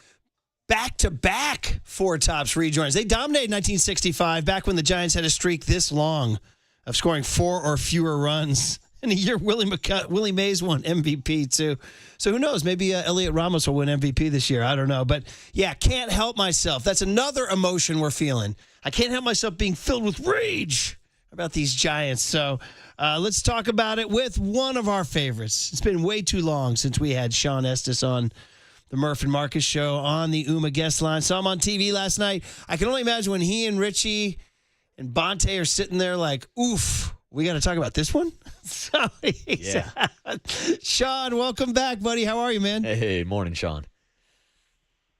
Back-to-back Four Tops rejoins. They dominated 1965, back when the Giants had a streak this long of scoring 4 or fewer runs. In a year, Willie Mays won MVP, too. So who knows? Maybe Elliot Ramos will win MVP this year. I don't know. But, yeah, can't help myself. That's another emotion we're feeling. I can't help myself being filled with rage about these Giants. So let's talk about it with one of our favorites. It's been way too long since we had Sean Estes on the Murph and Marcus show on the UMA guest line. Saw him on TV last night. I can only imagine when he and Richie and Bonte are sitting there like, oof. We got to talk about this one? So Yeah. Sean, welcome back, buddy. How are you, man? Hey, morning, Sean.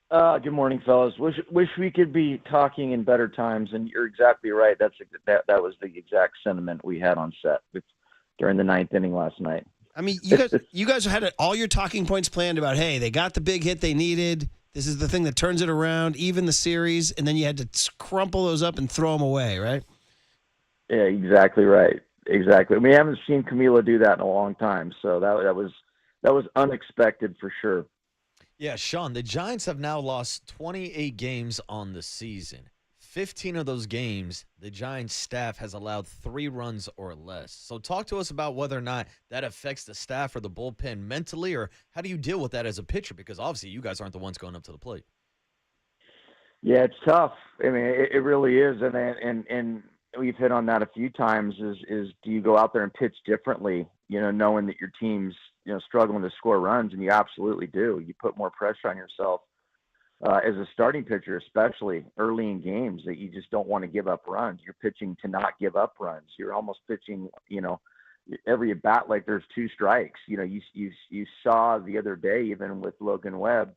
Good morning, fellas. Wish we could be talking in better times, and you're exactly right. That was the exact sentiment we had on set during the 9th inning last night. I mean, you guys had all your talking points planned about, hey, they got the big hit they needed. This is the thing that turns it around, even the series, and then you had to crumple those up and throw them away, right? Yeah, exactly right. Exactly. We haven't seen Camilo do that in a long time, so that was unexpected for sure. Yeah, Sean, the Giants have now lost 28 games on the season. 15 of those games, the Giants staff has allowed 3 runs or less. So talk to us about whether or not that affects the staff or the bullpen mentally, or how do you deal with that as a pitcher? Because obviously you guys aren't the ones going up to the plate. Yeah, it's tough. I mean, it really is, and we've hit on that a few times. Is do you go out there and pitch differently? Knowing that your team's struggling to score runs, and you absolutely do. You put more pressure on yourself as a starting pitcher, especially early in games, that you just don't want to give up runs. You're pitching to not give up runs. You're almost pitching, every at bat like there's 2 strikes. You saw the other day, even with Logan Webb.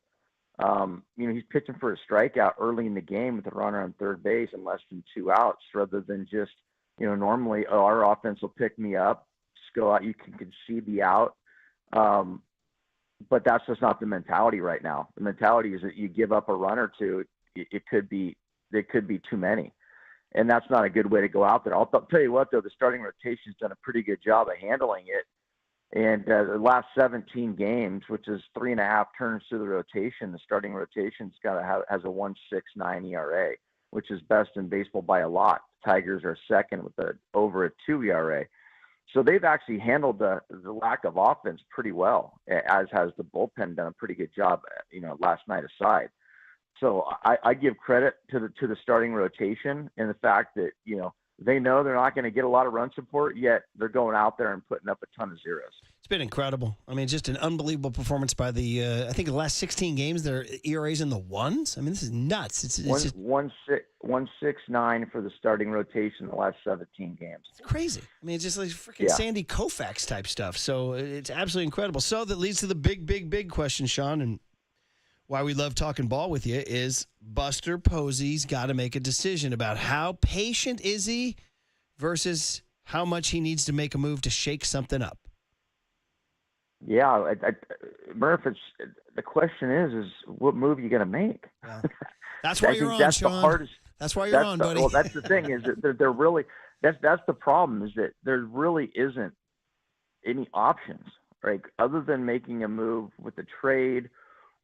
He's pitching for a strikeout early in the game with a runner on third base and less than 2 outs, rather than just, normally, our offense will pick me up, just go out, you can concede the out. But that's just not the mentality right now. The mentality is that you give up a run or two, they could be too many. And that's not a good way to go out there. I'll tell you what, though, the starting rotation's done a pretty good job of handling it. And the last 17 games, which is 3.5 turns through the rotation, the starting rotation's has a 1.69 ERA, which is best in baseball by a lot. The Tigers are second with over a 2 ERA. So they've actually handled the lack of offense pretty well, as has the bullpen done a pretty good job, last night aside. So I give credit to the starting rotation and the fact that, they know they're not going to get a lot of run support, yet they're going out there and putting up a ton of zeros. It's been incredible. I mean, just an unbelievable performance by the, I think the last 16 games, their ERA's in the ones. I mean, this is nuts. It's just 1.69 for the starting rotation the last 17 games. It's crazy. I mean, it's just like freaking Sandy Koufax type stuff. So it's absolutely incredible. So that leads to the big question, Sean, and why we love talking ball with you is Buster Posey's got to make a decision about how patient is he versus how much he needs to make a move to shake something up. Yeah, Murph, the question is what move are you going to make? Yeah. That's why you're on, that's Sean. The hardest, that's why you're on, buddy. Well, that's the thing is that they're really that's the problem, is that there really isn't any options, right? Other than making a move with a trade,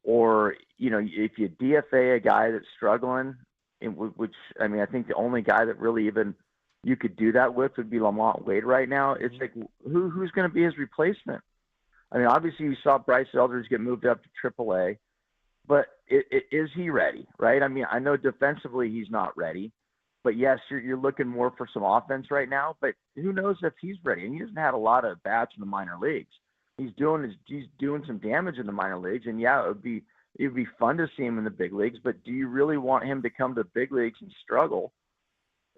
or, if you DFA a guy that's struggling, which, I mean, I think the only guy that really even you could do that with would be Lamont Wade right now. It's like, who's going to be his replacement? I mean, obviously you saw Bryce Eldridge get moved up to AAA, but is he ready, right? I mean, I know defensively he's not ready, but yes, you're looking more for some offense right now, but who knows if he's ready? And he hasn't had a lot of bats in the minor leagues. He's doing some damage in the minor leagues, and yeah, it would be fun to see him in the big leagues, but do you really want him to come to the big leagues and struggle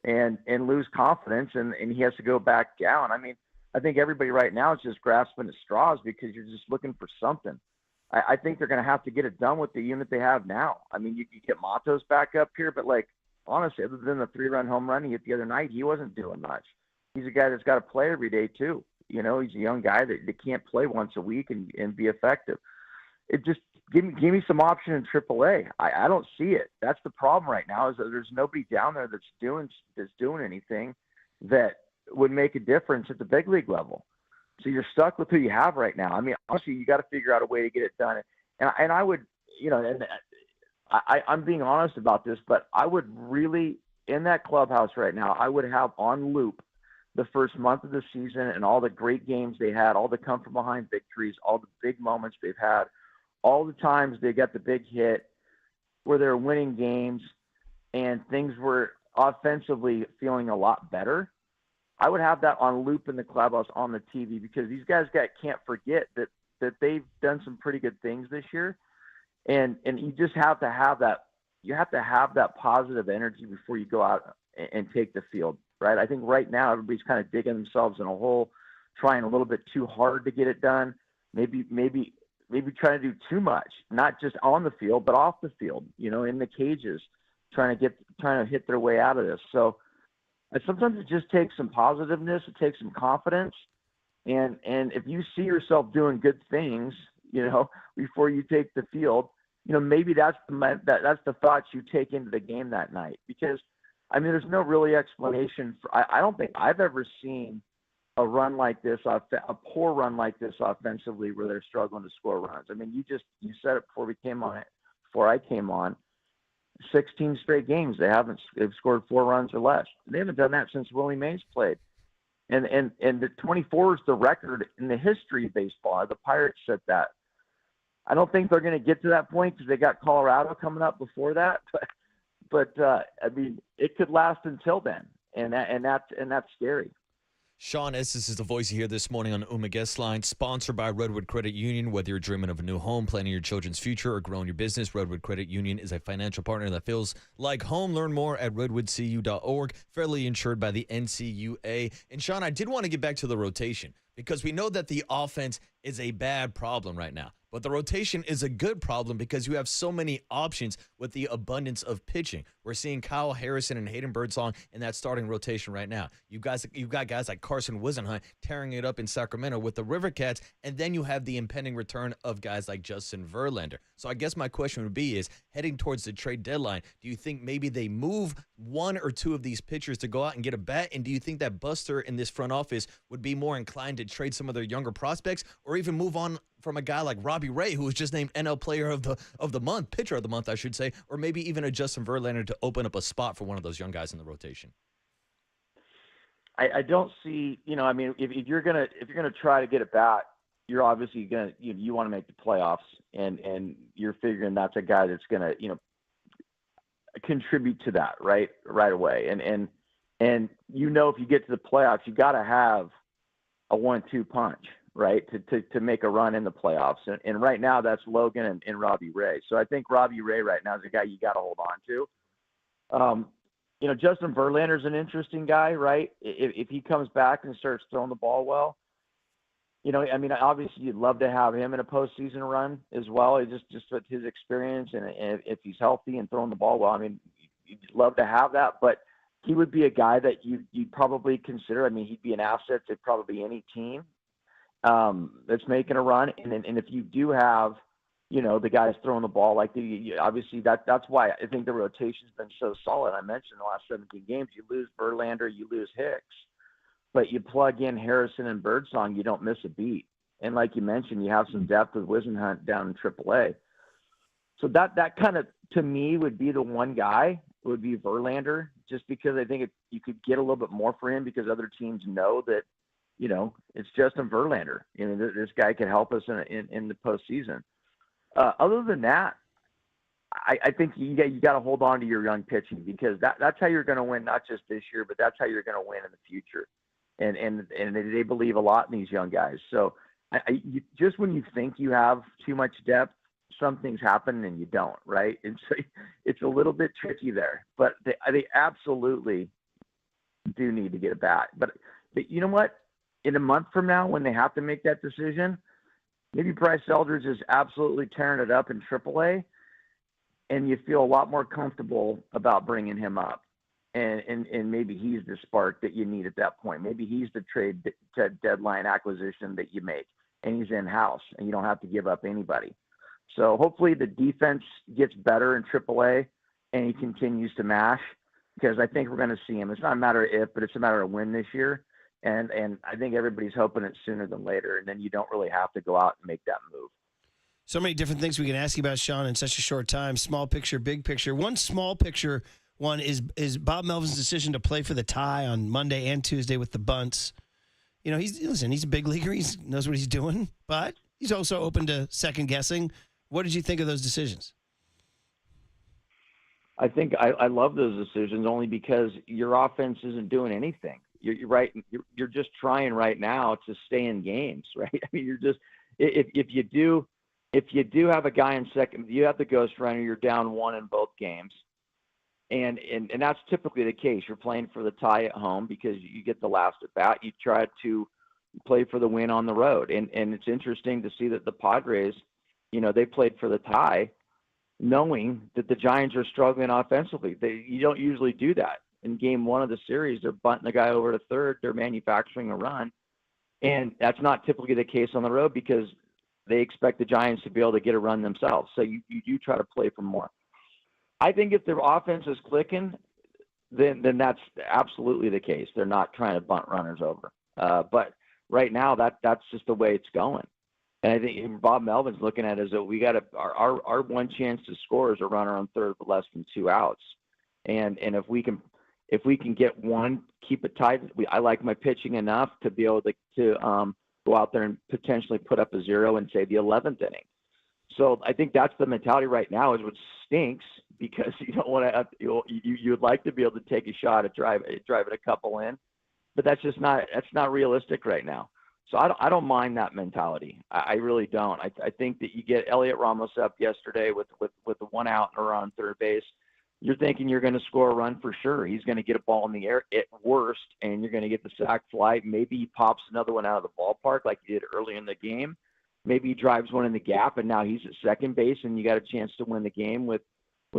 and lose confidence, and he has to go back down? I mean, I think everybody right now is just grasping at straws because you're just looking for something. I think they're going to have to get it done with the unit they have now. I mean, you get Matos back up here, but, like, honestly, other than the 3-run home run he hit the other night, he wasn't doing much. He's a guy that's got to play every day too. He's a young guy that can't play once a week and be effective. It just give me some option in AAA. I don't see it. That's the problem right now, is that there's nobody down there that's doing anything that would make a difference at the big league level. So you're stuck with who you have right now. I mean, honestly, you got to figure out a way to get it done. And I would, and I'm being honest about this, but I would really, in that clubhouse right now, I would have on loop the first month of the season and all the great games they had, all the come from behind victories, all the big moments they've had, all the times they got the big hit where they're winning games and things were offensively feeling a lot better. I would have that on loop in the clubhouse on the TV, because these guys can't forget that they've done some pretty good things this year. And you just have to have that. You have to have that positive energy before you go out and take the field, right? I think right now everybody's kind of digging themselves in a hole, trying a little bit too hard to get it done. Maybe trying to do too much, not just on the field, but off the field, in the cages, trying to hit their way out of this. So sometimes it just takes some positiveness. It takes some confidence. And if you see yourself doing good things, before you take the field, maybe that's the thoughts you take into the game that night. Because, I mean, there's no really explanation I don't think I've ever seen a run like this, a poor run like this offensively, where they're struggling to score runs. I mean, you said it before I came on, 16 straight games they've scored 4 runs or less. They haven't done that since Willie Mays played. And the 24 is the record in the history of baseball. The Pirates set that. I don't think they're going to get to that point because they got Colorado coming up before that. But I mean, it could last until then, and that's scary. Sean Estes is the voice you hear this morning on UMA Guest Line, sponsored by Redwood Credit Union. Whether you're dreaming of a new home, planning your children's future, or growing your business, Redwood Credit Union is a financial partner that feels like home. Learn more at redwoodcu.org, fairly insured by the NCUA. And Sean, I did want to get back to the rotation, because we know that the offense is a bad problem right now. But the rotation is a good problem because you have so many options with the abundance of pitching. We're seeing Kyle Harrison and Hayden Birdsong in that starting rotation right now. You've got guys like Carson Wisenhunt tearing it up in Sacramento with the River Cats, and then you have the impending return of guys like Justin Verlander. So I guess my question would be is, heading towards the trade deadline, do you think maybe they move 1 or 2 of these pitchers to go out and get a bat? And do you think that Buster in this front office would be more inclined to trade some of their younger prospects, or even move on from a guy like Robbie Ray, who was just named NL Player of the Month, Pitcher of the Month, I should say, or maybe even a Justin Verlander to open up a spot for one of those young guys in the rotation? I don't see, I mean, if you're gonna try to get a bat, you're obviously gonna you want to make the playoffs, and you're figuring that's a guy that's gonna contribute to that right away, and if you get to the playoffs, you got to have a 1-2 punch, right, to make a run in the playoffs. And right now that's Logan and Robbie Ray. So I think Robbie Ray right now is a guy you got to hold on to. Justin Verlander's an interesting guy, right? If he comes back and starts throwing the ball well, I mean, obviously you'd love to have him in a postseason run as well. Just with his experience and if he's healthy and throwing the ball well, I mean, you'd love to have that, but he would be a guy that you'd probably consider. I mean, he'd be an asset to probably any team that's making a run. And if you do have, the guys throwing the ball. Obviously that's why I think the rotation's been so solid. I mentioned the last 17 games, you lose Verlander, you lose Hicks, but you plug in Harrison and Birdsong, you don't miss a beat. And like you mentioned, you have some depth with Wisenhunt down in AAA. So that kind of, to me, would be the one guy, would be Verlander, just because I think you could get a little bit more for him because other teams know that, it's Justin Verlander. This guy could help us in the postseason. Other than that, I think you got to hold on to your young pitching because that's how you're going to win, not just this year, but that's how you're going to win in the future. And they believe a lot in these young guys. So just when you think you have too much depth, some things happen and you don't, right? And so it's a little bit tricky there, but they absolutely do need to get a bat. But you know what? In a month from now, when they have to make that decision, maybe Bryce Eldridge is absolutely tearing it up in AAA, and you feel a lot more comfortable about bringing him up. And maybe he's the spark that you need at that point. Maybe he's the trade deadline acquisition that you make, and he's in-house, and you don't have to give up anybody. So hopefully the defense gets better in AAA, and he continues to mash, because I think we're going to see him. It's not a matter of if, but it's a matter of when this year. And I think everybody's hoping it's sooner than later, and then you don't really have to go out and make that move. So many different things we can ask you about, Sean, in such a short time. Small picture, big picture. One small picture one is Bob Melvin's decision to play for the tie on Monday and Tuesday with the bunts. He's a big leaguer. He knows what he's doing, but he's also open to second guessing. What did you think of those decisions? I think I love those decisions only because your offense isn't doing anything. You're right. You're just trying right now to stay in games, right? I mean, you're just if you do have a guy in second, you have the ghost runner. You're down one in both games, and that's typically the case. You're playing for the tie at home because you get the last at bat. You try to play for the win on the road, and it's interesting to see that the Padres, they played for the tie, knowing that the Giants are struggling offensively. You don't usually do that. In game one of the series, they're bunting the guy over to third. They're manufacturing a run. And that's not typically the case on the road because they expect the Giants to be able to get a run themselves. So you do try to play for more. I think if their offense is clicking, then that's absolutely the case. They're not trying to bunt runners over. But right now, that's just the way it's going. And I think Bob Melvin's looking at it as that we got our one chance to score is a runner on third with less than 2 outs. And if we can get one, keep it tight. I like my pitching enough to be able to go out there and potentially put up a 0 in, say, the 11th inning. So I think that's the mentality right now, is what stinks, because you don't want to. You'd like to be able to take a shot at driving a couple in, but that's not realistic right now. So I don't mind that mentality. I really don't. I think that you get Elliot Ramos up yesterday with the 1 out and around third base. You're thinking you're going to score a run for sure. He's going to get a ball in the air at worst, and you're going to get the sac fly. Maybe he pops another one out of the ballpark like he did early in the game. Maybe he drives one in the gap, and now he's at second base, and you got a chance to win the game with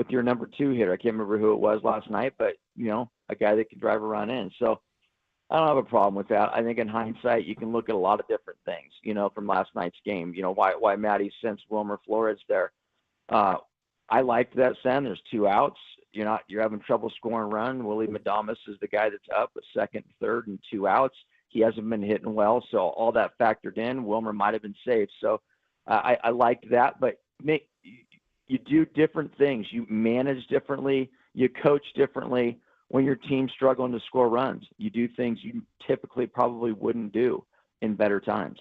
your number 2 hitter. I can't remember who it was last night, but, a guy that can drive a run in. So I don't have a problem with that. I think in hindsight, you can look at a lot of different things, from last night's game, why Matty sends Wilmer Flores there. I liked that send. There's 2 outs. You're having trouble scoring run. Willie Madamas is the guy that's up with second, third, and 2 outs. He hasn't been hitting well, so all that factored in. Wilmer might have been safe. So I liked that. But you do different things. You manage differently. You coach differently when your team's struggling to score runs. You do things you typically probably wouldn't do in better times.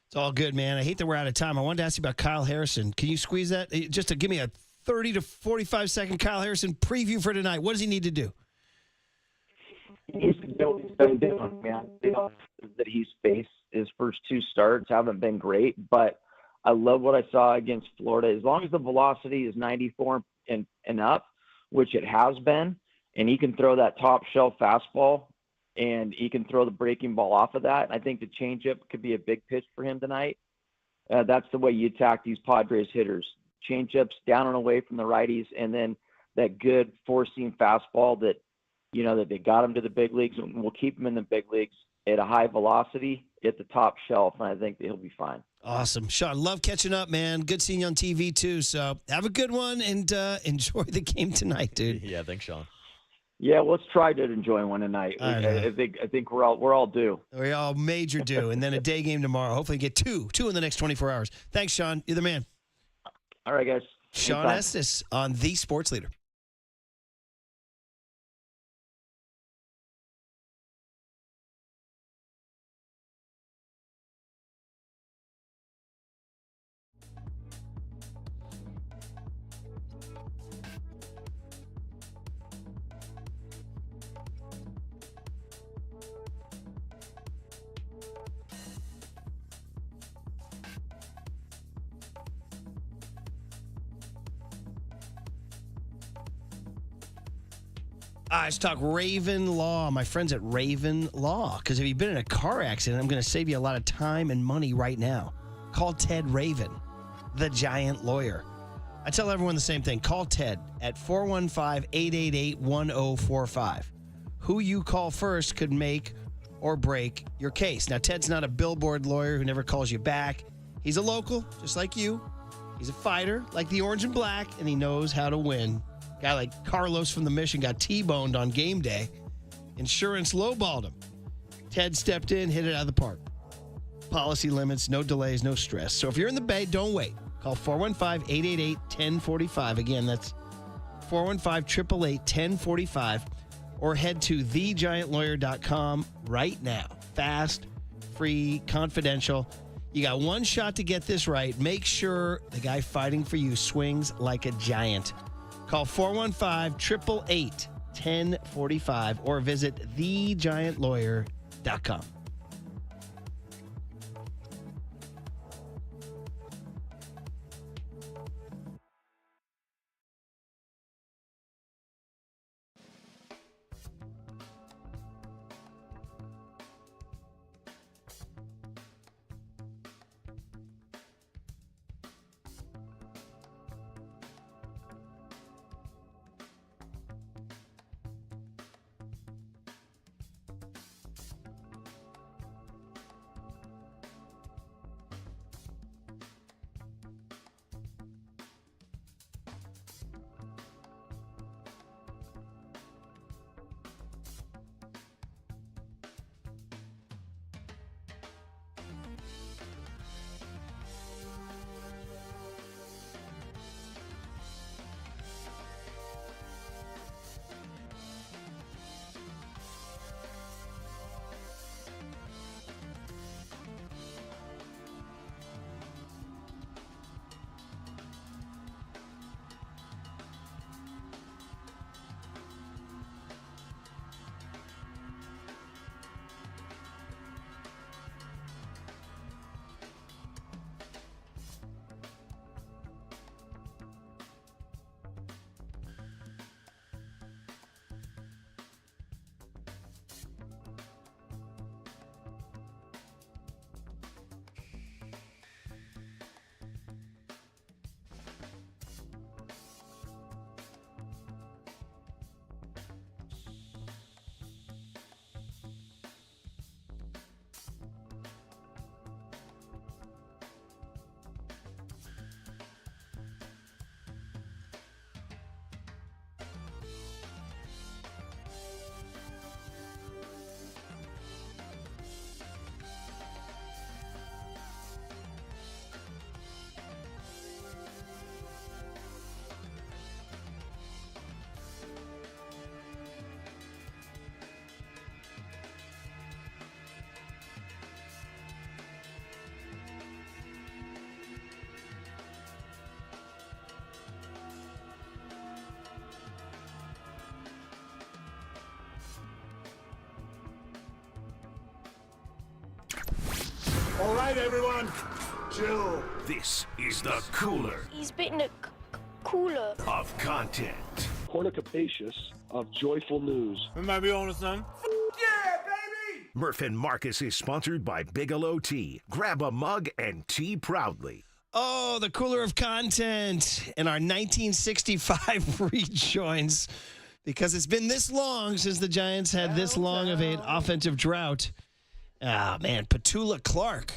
It's all good, man. I hate that we're out of time. I wanted to ask you about Kyle Harrison. Can you squeeze that? Just to give me a 30 to 45-second Kyle Harrison preview for tonight. What does he need to do? He needs to do what he's been doing, man. That he's faced, his first 2 starts haven't been great, but I love what I saw against Florida. As long as the velocity is 94 and up, which it has been, and he can throw that top shelf fastball, and he can throw the breaking ball off of that, I think the changeup could be a big pitch for him tonight. That's the way you attack these Padres hitters. Changeups down and away from the righties, and then that good four-seam fastball that, that they got him to the big leagues and will keep him in the big leagues at a high velocity at the top shelf, and I think that he'll be fine. Awesome. Sean, love catching up, man. Good seeing you on TV, too. So have a good one and enjoy the game tonight, dude. Yeah, thanks, Sean. Yeah, let's try to enjoy one tonight. I think we're all due. We all major due, and then a day game tomorrow. Hopefully get two in the next 24 hours. Thanks, Sean. You're the man. All right, guys. Sean Anytime. Estes on The Sports Leader. Let's talk Raven Law. My friends at Raven Law. Because if you've been in a car accident, I'm going to save you a lot of time and money right now. Call Ted Raven, the Giant Lawyer. I tell everyone the same thing. Call Ted at 415-888-1045. Who you call first could make or break your case. Now, Ted's not a billboard lawyer who never calls you back. He's a local, just like you. He's a fighter, like the orange and black, and he knows how to win. Guy like Carlos from the Mission got T-boned on game day. Insurance lowballed him. Ted stepped in, hit it out of the park. Policy limits, no delays, no stress. So if you're in the Bay, don't wait. Call 415-888-1045. Again, that's 415-888-1045. Or head to thegiantlawyer.com right now. Fast, free, confidential. You got one shot to get this right. Make sure the guy fighting for you swings like a giant. Call 415-888-1045 or visit thegiantlawyer.com. All right, everyone, chill. This is the cooler He's bitten a cooler of content. Cornucapacious of joyful news. We might be on to something. Murph and Marcus is sponsored by Bigelow Tea. Grab a mug and tea proudly. Oh, the cooler of content and our 1965 rejoins, because it's been this long since the Giants had this long of an offensive drought. Oh, man. Petula Clark.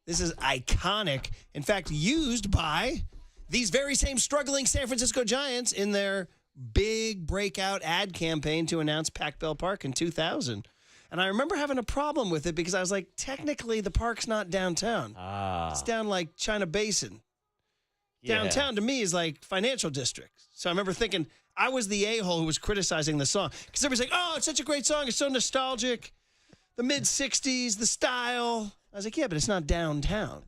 This is iconic. In fact, used by these very same struggling San Francisco Giants in their big breakout ad campaign to announce Pac Bell Park in 2000. And I remember having a problem with it because I was like, technically, the park's not downtown. It's down like China Basin. Yeah. Downtown to me is like financial districts. So I remember thinking I was the a-hole who was criticizing the song. Because everybody's like, oh, it's such a great song. It's so nostalgic. The mid-'60s, the style. I was like, yeah, but it's not downtown.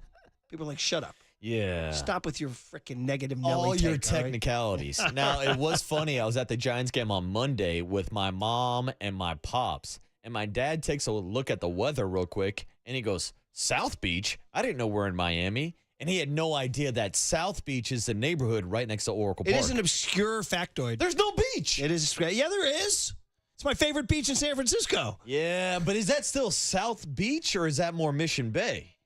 People are like, shut up. Yeah. Stop with your freaking negative Nelly All your take, all right? technicalities. Now, it was funny. I was at the Giants game on Monday with my mom and my pops. And my dad takes a look at the weather real quick. And he goes, South Beach? I didn't know we're in Miami. And he had no idea that South Beach is the neighborhood right next to Oracle Park. It is an obscure factoid. There's no beach. It is. Yeah, there is. It's my favorite beach in San Francisco. Yeah, but is that still South Beach or is that more Mission Bay?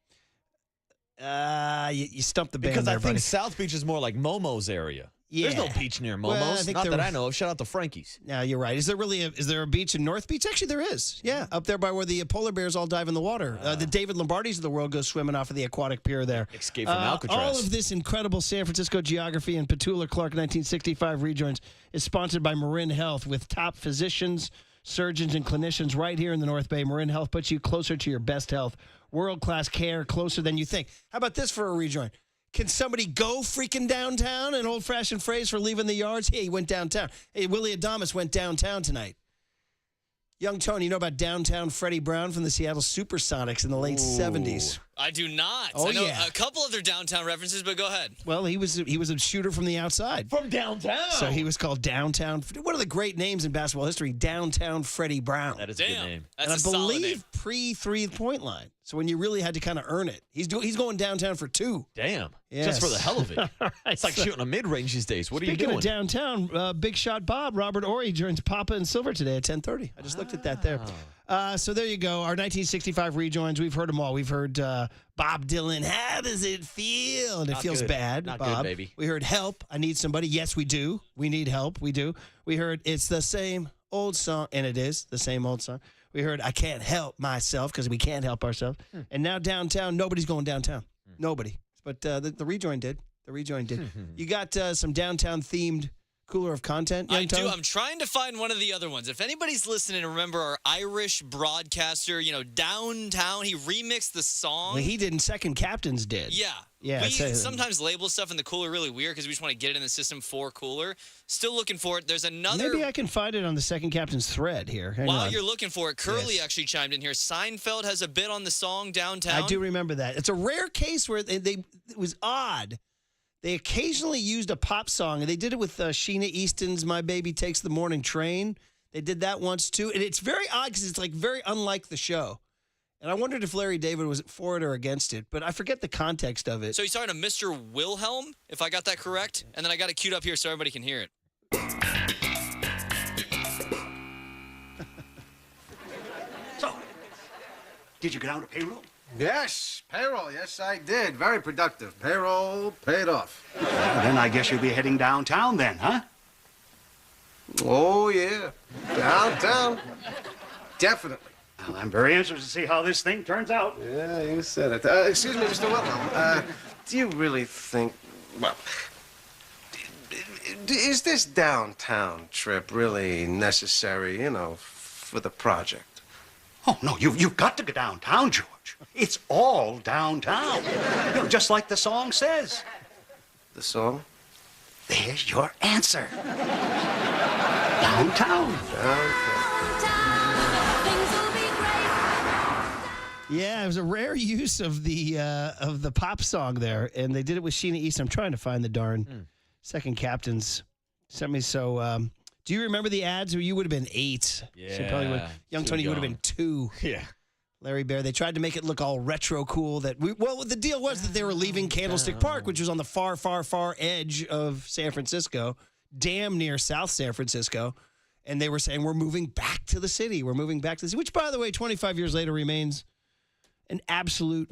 You stumped the band Because there, I think buddy. South Beach is more like Momo's area. Yeah. There's no beach near Momo's. Well, I think Not there that was- I know of. Shout out to Frankie's. No, you're right. Is there a beach in North Beach? Actually, there is. Yeah, up there by where the polar bears all dive in the water. The David Lombardis of the world go swimming off of the aquatic pier there. Escape from Alcatraz. All of this incredible San Francisco geography and Petula Clark 1965 rejoins is sponsored by Marin Health with top physicians, surgeons, and clinicians right here in the North Bay. Marin Health puts you closer to your best health. World-class care, closer than you think. How about this for a rejoin? Can somebody go freaking downtown? An old-fashioned phrase for leaving the yards? Hey, he went downtown. Hey, Willie Adames went downtown tonight. Young Tony, you know about downtown Freddie Brown from the Seattle Supersonics in the late 70s? I do not. Oh, I know yeah. a couple other downtown references, but go ahead. Well, he was a shooter from the outside. From downtown. So he was called Downtown. One of the great names in basketball history, Downtown Freddie Brown. That is a good name. That's And I a solid name. believe pre-3-point line. So when you really had to kind of earn it. He's going downtown for 2. Damn. Yes. Just for the hell of it. All right, It's like so- shooting a mid-range these days. What are you Speaking doing? of downtown, Big Shot Bob, Robert Ory joins Papa and Silver today at 10:30. I just looked at that there. So there you go. Our 1965 rejoins. We've heard them all. We've heard Bob Dylan, How Does It Feel? And it Not feels good. bad, Not Bob. good, baby. We heard Help, I Need Somebody. Yes, we do. We need help. We do. We heard It's the Same Old Song, and it is the same old song. We heard I Can't Help Myself because we can't help ourselves. And now downtown, nobody's going downtown. Nobody. But the rejoin did. The rejoin did. You got some downtown-themed cooler of content, young I do. Tony? I'm trying to find one of the other ones. If anybody's listening, remember our Irish broadcaster, Downtown, he remixed the song. Well, he didn't. Second Captains did. Yeah. Yeah, We it's a- sometimes label stuff in the cooler really weird because we just want to get it in the system for cooler. Still looking for it. There's another. Maybe I can find it on the Second Captain's thread here. Hang While on. you're looking for it, Curly Yes. actually chimed in here. Seinfeld has a bit on the song Downtown. I do remember that. It's a rare case where it was odd. They occasionally used a pop song, and they did it with Sheena Easton's "My Baby Takes the Morning Train." They did that once too, and it's very odd because it's like very unlike the show. And I wondered if Larry David was for it or against it, but I forget the context of it. So he's talking to Mr. Wilhelm, if I got that correct. And then I got it queued up here so everybody can hear it. Did you get out of payroll? Yes, payroll. Yes, I did. Very productive. Payroll paid off. Well, then I guess you'll be heading downtown then, huh? Oh, yeah. Downtown. Definitely. Well, I'm very interested to see how this thing turns out. Yeah, you said it. Excuse me, Mr. Wilhelm. Do you really think, well, is this downtown trip really necessary, for the project? Oh, no, you've got to go downtown, George. It's all downtown. Just like the song says. The song? There's your answer. Downtown. Yeah, it was a rare use of the pop song there, and they did it with Sheena Easton. I'm trying to find the darn Second Captains. Sent me so. Do you remember the ads? Or you would have been 8. Yeah. So you probably would. Young Too Tony, you would have young. been 2. Yeah. Larry Bear. They tried to make it look all retro cool. Well, the deal was that they were leaving Candlestick Park, which was on the far, far, far edge of San Francisco, damn near South San Francisco. And they were saying, we're moving back to the city. We're moving back to the city, which, by the way, 25 years later remains an absolute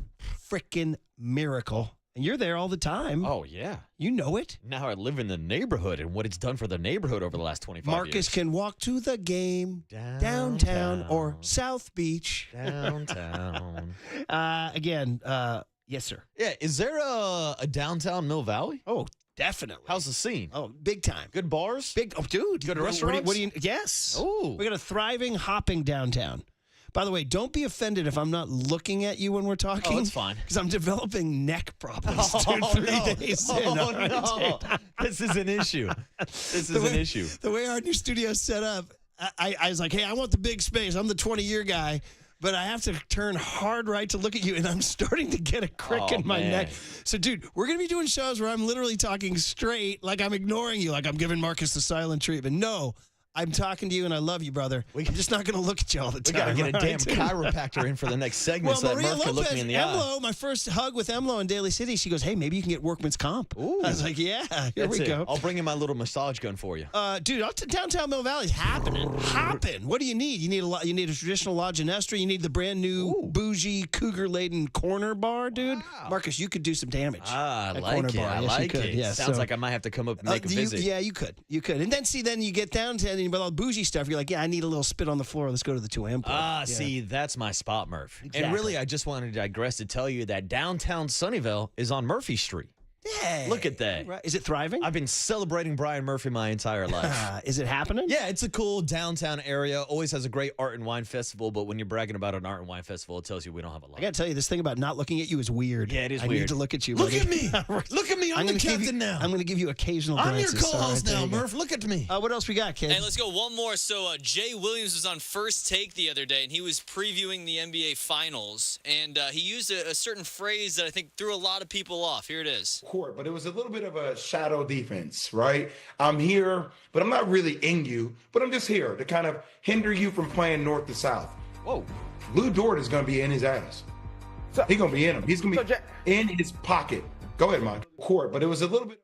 freaking miracle. And you're there all the time. Oh, yeah. You know it. Now I live in the neighborhood and what it's done for the neighborhood over the last 25 Marcus years. can walk to the game downtown or South Beach. Downtown. Again, yes, sir. Yeah, is there a downtown Mill Valley? Oh, definitely. How's the scene? Oh, big time. Good bars? Oh, dude. Good What restaurants? do you, yes. Oh. We got a thriving, hopping downtown. By the way, don't be offended if I'm not looking at you when we're talking. Oh, it's fine. Because I'm developing neck problems, dude, 3 days in. Oh, no. This is an issue. This is an issue. The way our new studio is set up, I was like, hey, I want the big space. I'm the 20-year guy. But I have to turn hard right to look at you, and I'm starting to get a crick in my neck. So, dude, we're going to be doing shows where I'm literally talking straight, like I'm ignoring you, like I'm giving Marcus the silent treatment. No, I'm talking to you, and I love you, brother. I'm just not going to look at you all the time. We got to get a damn right? chiropractor in for the next segment so that Maria Murph can look me in the eye. my first hug with Emlo in Daly City, she goes, hey, maybe you can get workman's comp. Ooh. I was like, yeah, here we go. I'll bring in my little massage gun for you. Dude, downtown Mill Valley's happening. What do you need? You need a traditional lodge and Estra. You need the brand new bougie cougar-laden corner bar, dude. Wow. Marcus, you could do some damage. I at like corner it. bar. I Yes, like you could. it. Yeah, Sounds like I might have to come up and make a visit. Yeah, you could. And then you get downtown and you got all the bougie stuff. You're like, yeah, I need a little spit on the floor. Let's go to the 2am place. See, that's my spot, Murph. Exactly. And really, I just wanted to digress to tell you that downtown Sunnyvale is on Murphy Street. Yeah. Look at that. Right. Is it thriving? I've been celebrating Brian Murphy my entire life. Is it happening? Yeah, it's a cool downtown area. Always has a great art and wine festival, but when you're bragging about an art and wine festival, it tells you we don't have a lot. I got to tell you, this thing about not looking at you is weird. Yeah, it is I weird. need to look at you, Look buddy. at me. Look at me. I'm the captain now. I'm going to give you occasional I'm glances. your co-host All right, now, there you go. Murph. Look at me. What else we got, kid? Hey, let's go one more. So Jay Williams was on First Take the other day, and he was previewing the NBA Finals, and he used a certain phrase that I think threw a lot of people off. Here it is. Court, but it was a little bit of a shadow defense, right? I'm here, but I'm not really in you, but I'm just here to kind of hinder you from playing north to south. Whoa. Lou Dort is going to be in his ass. He's going to be in him. He's going to be in his pocket. Go ahead, Mike. Court, but it was a little bit.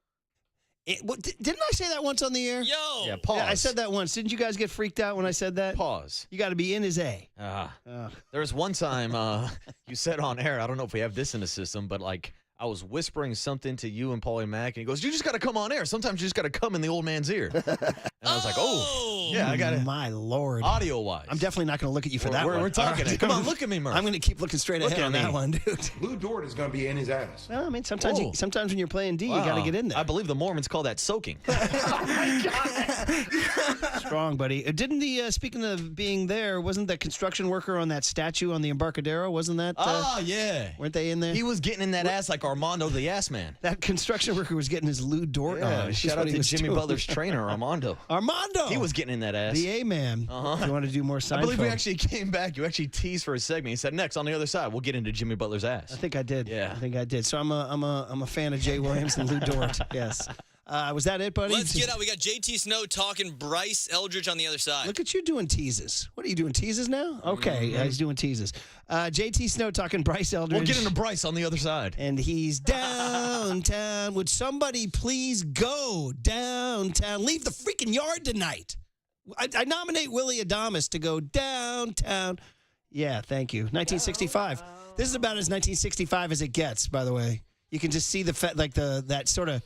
Didn't I say that once on the air? Yo. Yeah, pause. Yeah, I said that once. Didn't you guys get freaked out when I said that? Pause. You got to be in his A. There was one time you said on air, I don't know if we have this in the system, but like I was whispering something to you and Paulie Mack, and he goes, you just got to come on air. Sometimes you just got to come in the old man's ear. And I was like, oh. Yeah, I got it. My Lord. Audio-wise. I'm definitely not going to look at you for that one. We're talking All it. Come on, look at me, Murph. I'm going to keep looking straight ahead on that one, dude. Lou Dort is going to be in his ass. Well, I mean, sometimes when you're playing D, you got to get in there. I believe the Mormons call that soaking. Strong, buddy. Didn't speaking of being there, wasn't the construction worker on that statue on the Embarcadero? Wasn't that? Yeah. Weren't they in there? He was getting in that ass like Armando the ass man. That construction worker was getting his Lou Dort on. Shout out to Jimmy Butler's trainer, Armando. Armando! He was getting in that ass. The A-man. Uh-huh. You want to do more Seinfeld? I believe we actually came back. You actually teased for a segment. He said, next, on the other side, we'll get into Jimmy Butler's ass. I think I did. Yeah. I think I did. So I'm a fan of Jay Williams and Lou Dort. Yes. Was that it, buddy? Let's get out. We got JT Snow talking Bryce Eldridge on the other side. Look at you doing teases. What are you doing, teases now? Okay, he's doing teases. JT Snow talking Bryce Eldridge. We'll get into Bryce on the other side. And he's downtown. Would somebody please go downtown? Leave the freaking yard tonight. I nominate Willie Adamas to go downtown. Yeah, thank you. 1965. This is about as 1965 as it gets, by the way. You can just see that sort of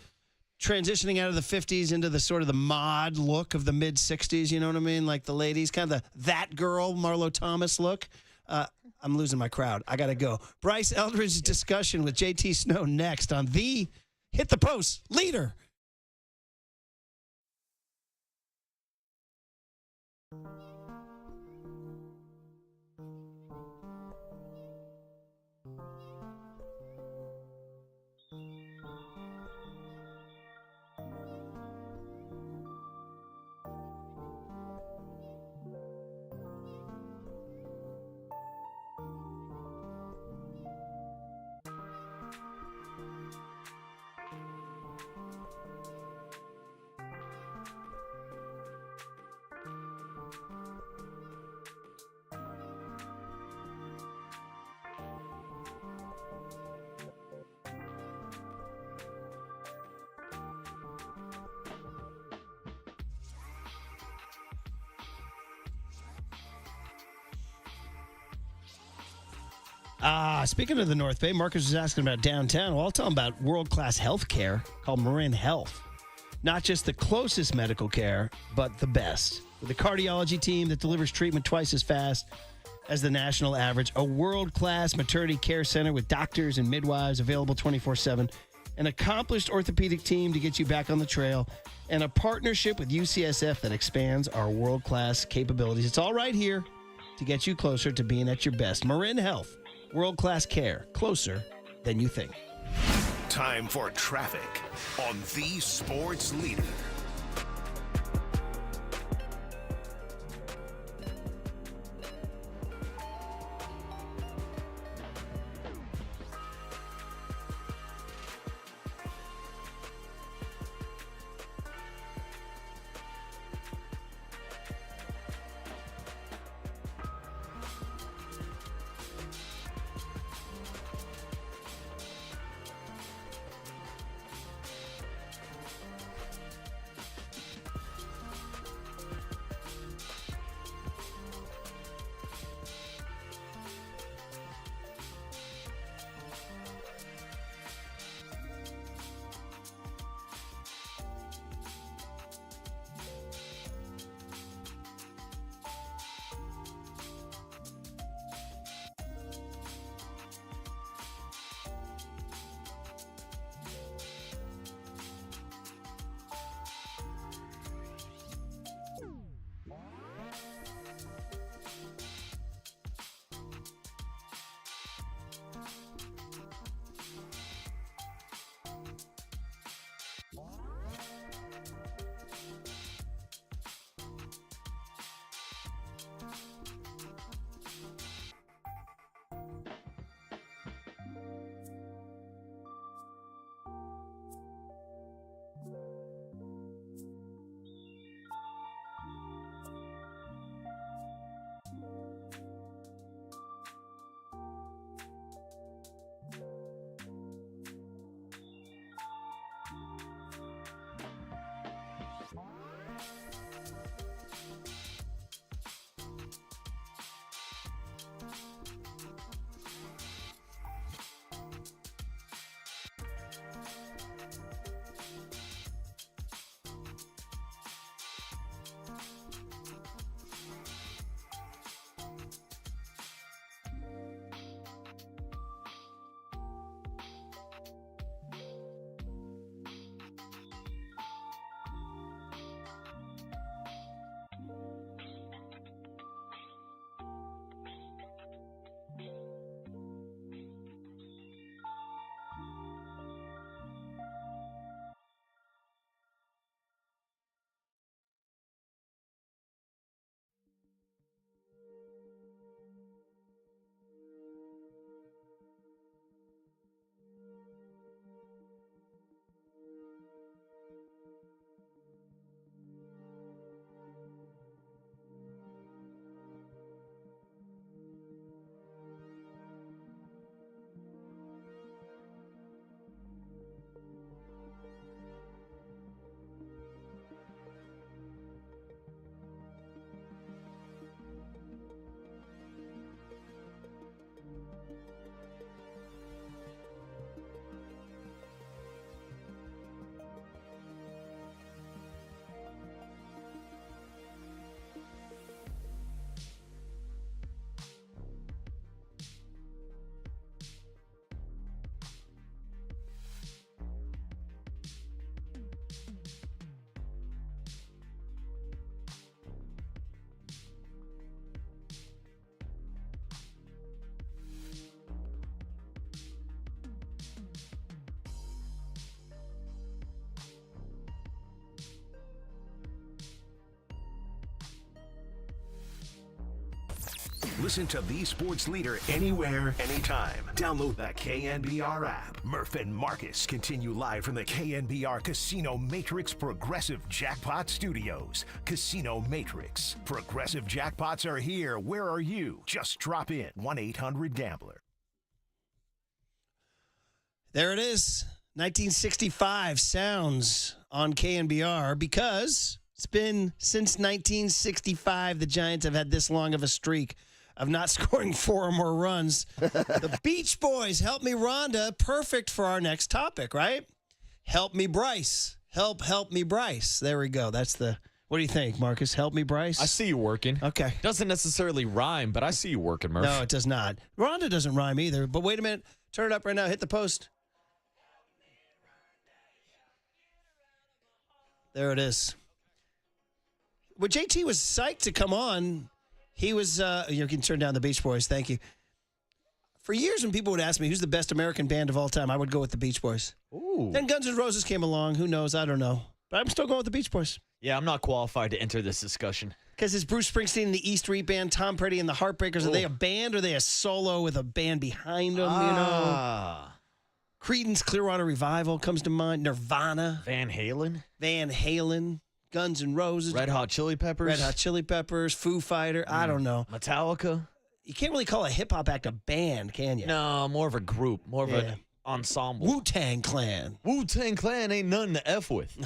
transitioning out of the 50s into the sort of the mod look of the mid 60s, you know what I mean? Like the ladies, kind of that girl, Marlo Thomas look. I'm losing my crowd. I got to go. Bryce Eldridge discussion with JT Snow next on the Hit the Post leader. Speaking of the North Bay, Marcus was asking about downtown. Well, I'll tell him about world-class health care called Marin Health. Not just the closest medical care, but the best. With a cardiology team that delivers treatment twice as fast as the national average, a world-class maternity care center with doctors and midwives available 24/7, an accomplished orthopedic team to get you back on the trail, and a partnership with UCSF that expands our world-class capabilities. It's all right here to get you closer to being at your best. Marin Health, world-class care, closer than you think. Time for traffic on the Sports Leader. Listen to the Sports Leader anywhere, anytime. Download the KNBR app. Murph and Marcus continue live from the KNBR Casino Matrix Progressive Jackpot Studios. Casino Matrix. Progressive jackpots are here. Where are you? Just drop in. 1-800-GAMBLER. There it is. 1965 sounds on KNBR because it's been since 1965 the Giants have had this long of a streak of not scoring 4 or more runs. The Beach Boys, Help Me Rhonda, perfect for our next topic, right? Help me Bryce. Help me Bryce. There we go. That's the, what do you think, Marcus? Help me Bryce? I see you working. Okay. Doesn't necessarily rhyme, but I see you working, Murph. No, it does not. Rhonda doesn't rhyme either, but wait a minute. Turn it up right now. Hit the post. There it is. When JT was psyched to come on, he was, you can turn down the Beach Boys. Thank you. For years, when people would ask me who's the best American band of all time, I would go with the Beach Boys. Ooh. Then Guns N' Roses came along. Who knows? I don't know. But I'm still going with the Beach Boys. Yeah, I'm not qualified to enter this discussion. Because is Bruce Springsteen and the E Street Band, Tom Petty and the Heartbreakers, are they a band or are they a solo with a band behind them, you know? Creedence Clearwater Revival comes to mind. Nirvana. Van Halen. Guns N' Roses. Red Hot Chili Peppers. Foo Fighter. I don't know. Metallica. You can't really call a hip-hop act a band, can you? No, more of a group. More of an ensemble. Wu-Tang Clan. Wu-Tang Clan ain't nothing to F with.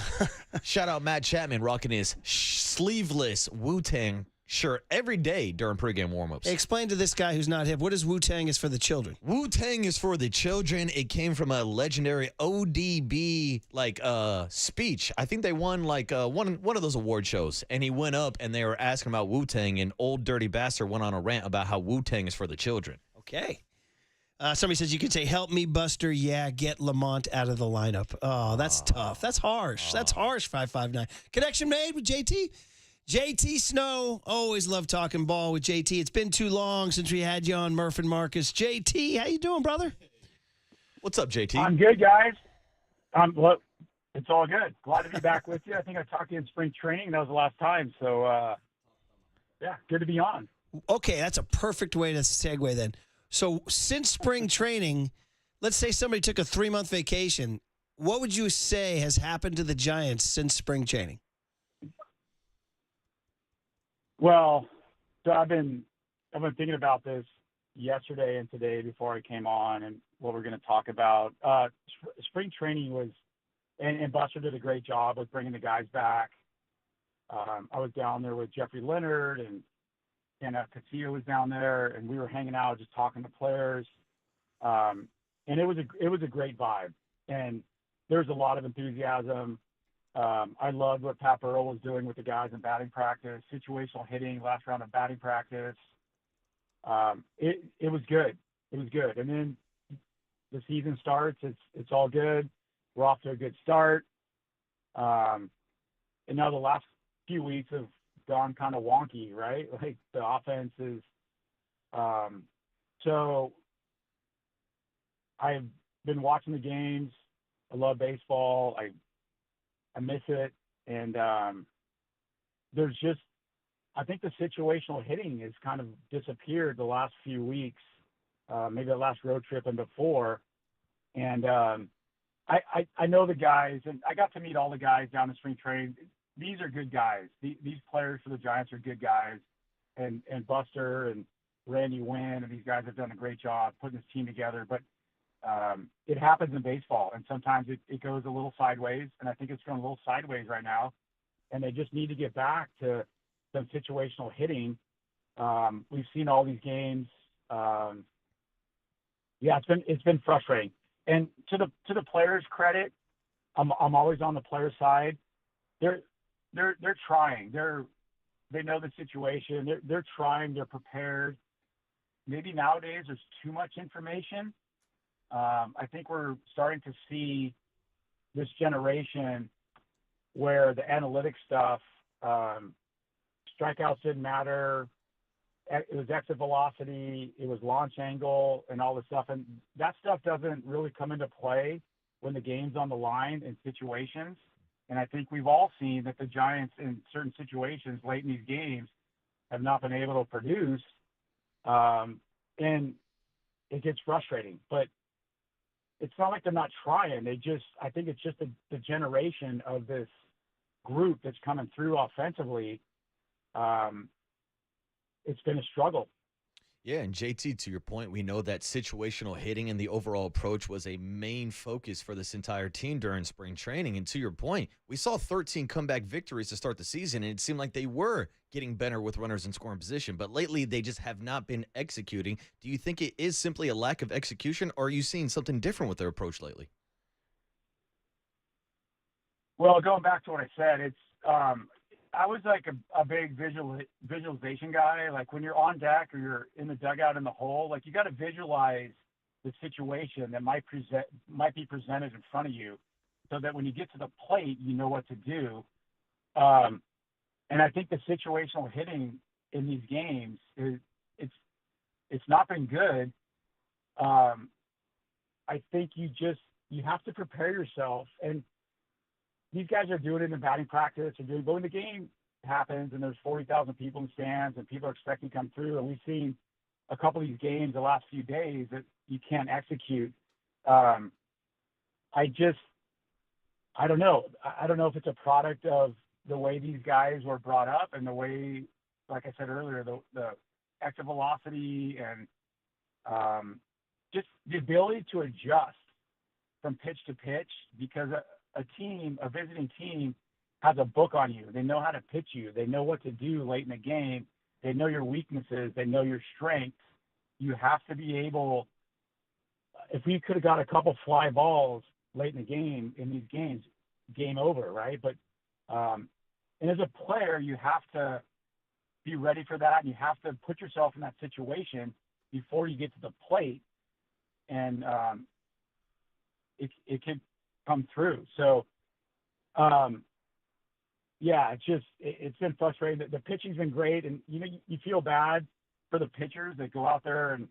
Shout out Matt Chapman rocking his sleeveless Wu-Tang shirt every day during pregame warmups. Explain to this guy who's not hip, what is Wu-Tang is for the children? Wu-Tang is for the children. It came from a legendary ODB speech. I think they won one of those award shows, and he went up and they were asking about Wu-Tang, and Old Dirty Bastard went on a rant about how Wu-Tang is for the children. Okay. Somebody says you could say, help me, Buster. Yeah, get Lamont out of the lineup. Oh, that's tough. That's harsh. That's harsh, 559. Connection made with JT. JT Snow. Always love talking ball with JT. It's been too long since we had you on, Murph and Marcus. JT, how you doing, brother? What's up, JT? I'm good, guys. Look, it's all good. Glad to be back with you. I think I talked to you in spring training. That was the last time. So, yeah, good to be on. Okay, that's a perfect way to segue then. So since spring training, let's say somebody took a 3-month vacation. What would you say has happened to the Giants since spring training? Well, so I've been thinking about this yesterday and today before I came on, and what we're going to talk about. Spring training was, and Buster did a great job with bringing the guys back. I was down there with Jeffrey Leonard and Castillo was down there, and we were hanging out, just talking to players. And it was a great vibe, and there's a lot of enthusiasm. I loved what Pat Burrell was doing with the guys in batting practice, situational hitting, last round of batting practice. It was good. It was good. And then the season starts. It's all good. We're off to a good start. And now the last few weeks have gone kind of wonky, right? Like the offense is. So I've been watching the games. I love baseball. I miss it. And there's just, I think the situational hitting has kind of disappeared the last few weeks, maybe the last road trip and before. And I know the guys, and I got to meet all the guys down in spring training. These are good guys. These players for the Giants are good guys. And Buster and Randy Wynn and these guys have done a great job putting this team together. But it happens in baseball, and sometimes it goes a little sideways, and I think it's going a little sideways right now, and they just need to get back to some situational hitting. We've seen all these games. It's been frustrating. And to the players' credit, I'm always on the players' side. They're trying. They know the situation. They're trying. They're prepared. Maybe nowadays there's too much information. I think we're starting to see this generation where the analytics stuff, strikeouts didn't matter. It was exit velocity, it was launch angle, and all this stuff. And that stuff doesn't really come into play when the game's on the line in situations. And I think we've all seen that the Giants in certain situations late in these games have not been able to produce. And it gets frustrating. But it's not like they're not trying. I think it's just the generation of this group that's coming through offensively. It's been a struggle. Yeah, and JT, to your point, we know that situational hitting and the overall approach was a main focus for this entire team during spring training. And to your point, we saw 13 comeback victories to start the season, and it seemed like they were getting better with runners in scoring position, but lately they just have not been executing. Do you think it is simply a lack of execution, or are you seeing something different with their approach lately? Well, going back to what I said, it's I was like a big visualization guy. Like when you're on deck or you're in the dugout in the hole, like you got to visualize the situation that might be presented in front of you, so that when you get to the plate, you know what to do. And I think the situational hitting in these games it's not been good. I think you have to prepare yourself, and these guys are doing it in batting practice but when the game happens and there's 40,000 people in the stands and people are expecting to come through, and we've seen a couple of these games the last few days that you can't execute. I don't know. I don't know if it's a product of the way these guys were brought up and the way, like I said earlier, the exit velocity and just the ability to adjust from pitch to pitch, because a visiting team has a book on you. They know how to pitch you. They know what to do late in the game. They know your weaknesses. They know your strengths. You have to be able, if we could have got a couple fly balls late in the game, in these games, game over, right? But, and as a player, you have to be ready for that, and you have to put yourself in that situation before you get to the plate, and it can come through. So, yeah, it's been frustrating. The pitching's been great, and you feel bad for the pitchers that go out there and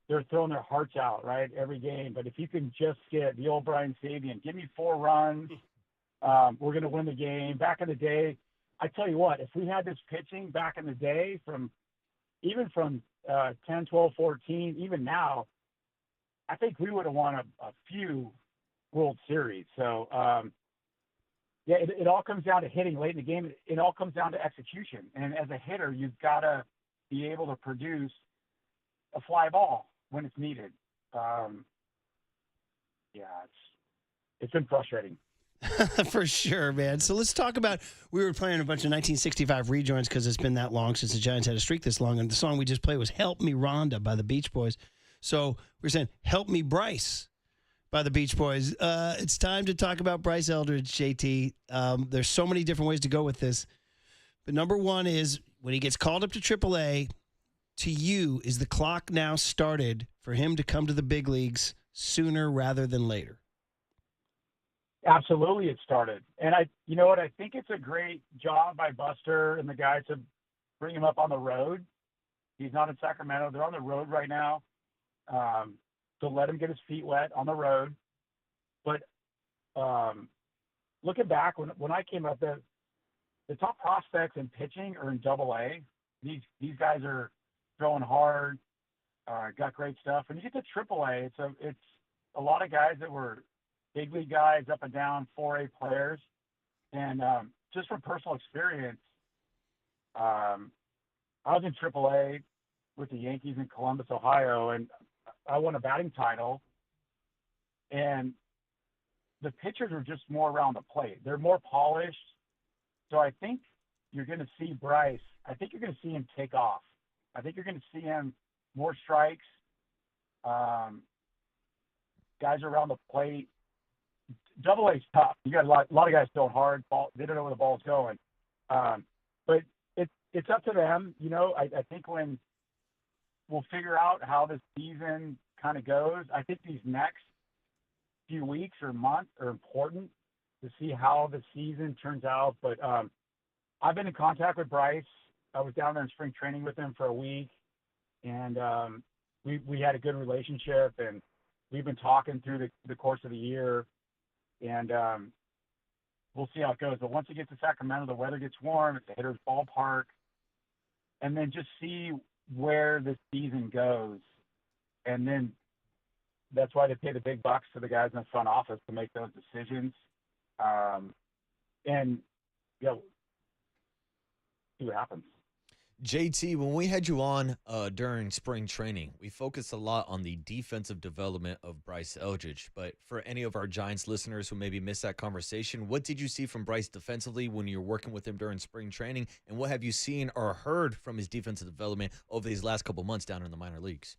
they're throwing their hearts out, right, every game. But if you can just get the old Brian Sabian, give me 4 runs, we're going to win the game. Back in the day, I tell you what, if we had this pitching back in the day from 10, 12, 14, even now, I think we would have won a few World Series. So, yeah, it all comes down to hitting late in the game. It all comes down to execution. And as a hitter, you've got to be able to produce a fly ball when it's needed. Yeah, it's been frustrating. For sure, man. So let's talk about, we were playing a bunch of 1965 rejoins because it's been that long since the Giants had a streak this long. And the song we just played was Help Me Rhonda by the Beach Boys. So we're saying Help Me Bryce by the Beach Boys. It's time to talk about Bryce Eldridge, JT. There's so many different ways to go with this. But number one is when he gets called up to AAA, to you, is the clock now started for him to come to the big leagues sooner rather than later? Absolutely, it started. And you know what? I think it's a great job by Buster and the guys to bring him up on the road. He's not in Sacramento. They're on the road right now. To let him get his feet wet on the road. But looking back, when I came up, the top prospects in pitching are in AA. These guys are throwing hard, got great stuff. When you get to AAA, it's a lot of guys that were big league guys, up and down 4A players. And just from personal experience, I was in AAA with the Yankees in Columbus, Ohio, and I won a batting title. And the pitchers are just more around the plate. They're more polished. So I think you're going to see Bryce. I think you're going to see him take off. I think you're going to see him more strikes. Guys around the plate. AA is tough. You got a lot of guys throwing hard. They don't know where the ball's going. But it's up to them. I think when we'll figure out how the season kind of goes, I think these next few weeks or months are important to see how the season turns out. But I've been in contact with Bryce. I was down there in spring training with him for a week, and we had a good relationship, and we've been talking through the course of the year. And we'll see how it goes. But once it gets to Sacramento, the weather gets warm. It's a hitter's ballpark. And then just see where the season goes. And then that's why they pay the big bucks to the guys in the front office to make those decisions. And, see what happens. JT, when we had you on during spring training, we focused a lot on the defensive development of Bryce Eldridge. But for any of our Giants listeners who maybe missed that conversation, what did you see from Bryce defensively when you were working with him during spring training? And what have you seen or heard from his defensive development over these last couple months down in the minor leagues?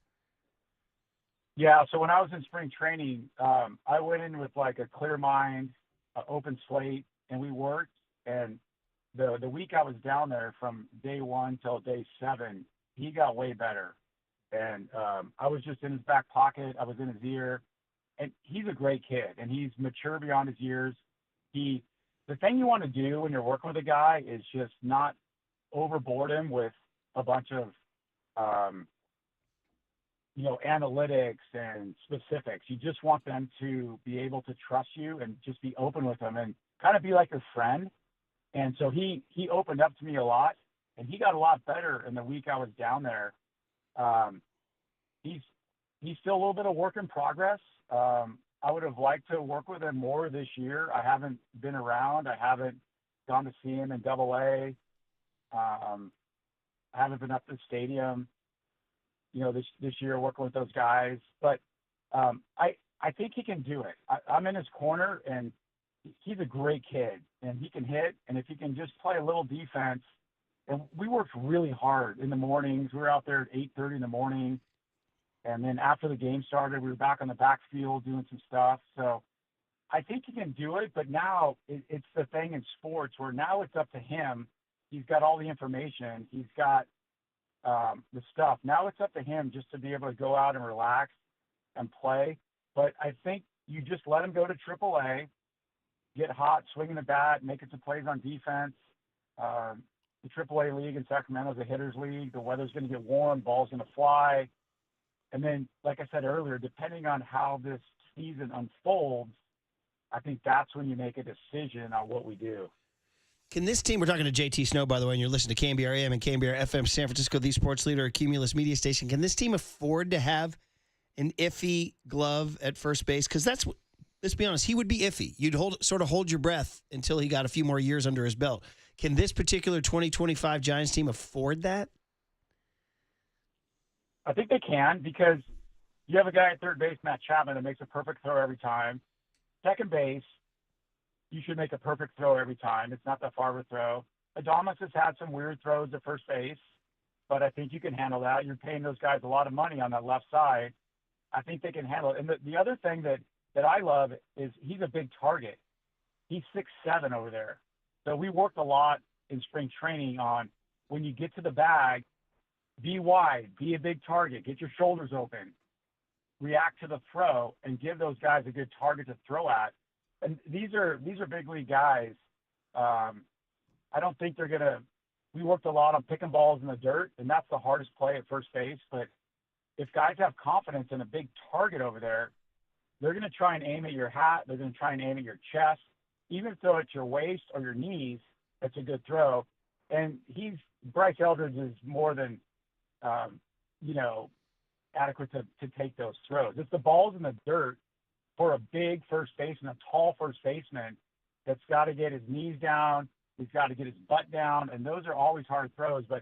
Yeah, so when I was in spring training, I went in with like a clear mind, an open slate, and we worked. And the week I was down there from day 1 till day 7, he got way better. And I was just in his back pocket. I was in his ear. And he's a great kid, and he's mature beyond his years. The thing you want to do when you're working with a guy is just not overboard him with a bunch of analytics and specifics. You just want them to be able to trust you and just be open with them and kind of be like your friend. And so he opened up to me a lot, and he got a lot better in the week I was down there. He's still a little bit of work in progress. I would have liked to work with him more this year. I haven't been around. I haven't gone to see him in Double-A. I haven't been up to the stadium, this year working with those guys. But I think he can do it. I'm in his corner, and he's a great kid, and he can hit. And if he can just play a little defense, and we worked really hard in the mornings. We were out there at 8:30 in the morning. And then after the game started, we were back on the backfield doing some stuff. So I think he can do it, but now it's the thing in sports where now it's up to him. He's got all the information. He's got the stuff. Now it's up to him just to be able to go out and relax and play. But I think you just let him go to AAA, get hot, swinging the bat, making some plays on defense. The AAA league in Sacramento is a hitter's league. The weather's going to get warm, ball's going to fly. And then, like I said earlier, depending on how this season unfolds, I think that's when you make a decision on what we do. Can this team, we're talking to JT Snow, by the way, and you're listening to KNBR AM and KNBR FM San Francisco, the sports leader, a Cumulus media station. Can this team afford to have an iffy glove at first base? Because let's be honest, he would be iffy. You'd hold your breath until he got a few more years under his belt. Can this particular 2025 Giants team afford that? I think they can, because you have a guy at third base, Matt Chapman, that makes a perfect throw every time. Second base, you should make a perfect throw every time. It's not that far of a throw. Adames has had some weird throws at first base, but I think you can handle that. You're paying those guys a lot of money on that left side. I think they can handle it. And the other thing that I love is he's a big target. He's 6'7" over there. So we worked a lot in spring training on when you get to the bag, be wide, be a big target, get your shoulders open, react to the throw, and give those guys a good target to throw at. And these are big league guys. I don't think they're going to – we worked a lot on picking balls in the dirt, and that's the hardest play at first base. But if guys have confidence in a big target over there, they're going to try and aim at your hat. They're going to try and aim at your chest. Even throw at your waist or your knees, that's a good throw. And Bryce Eldridge is more than adequate to take those throws. If the ball's in the dirt for a big first baseman, a tall first baseman that's got to get his knees down, he's got to get his butt down, and those are always hard throws. But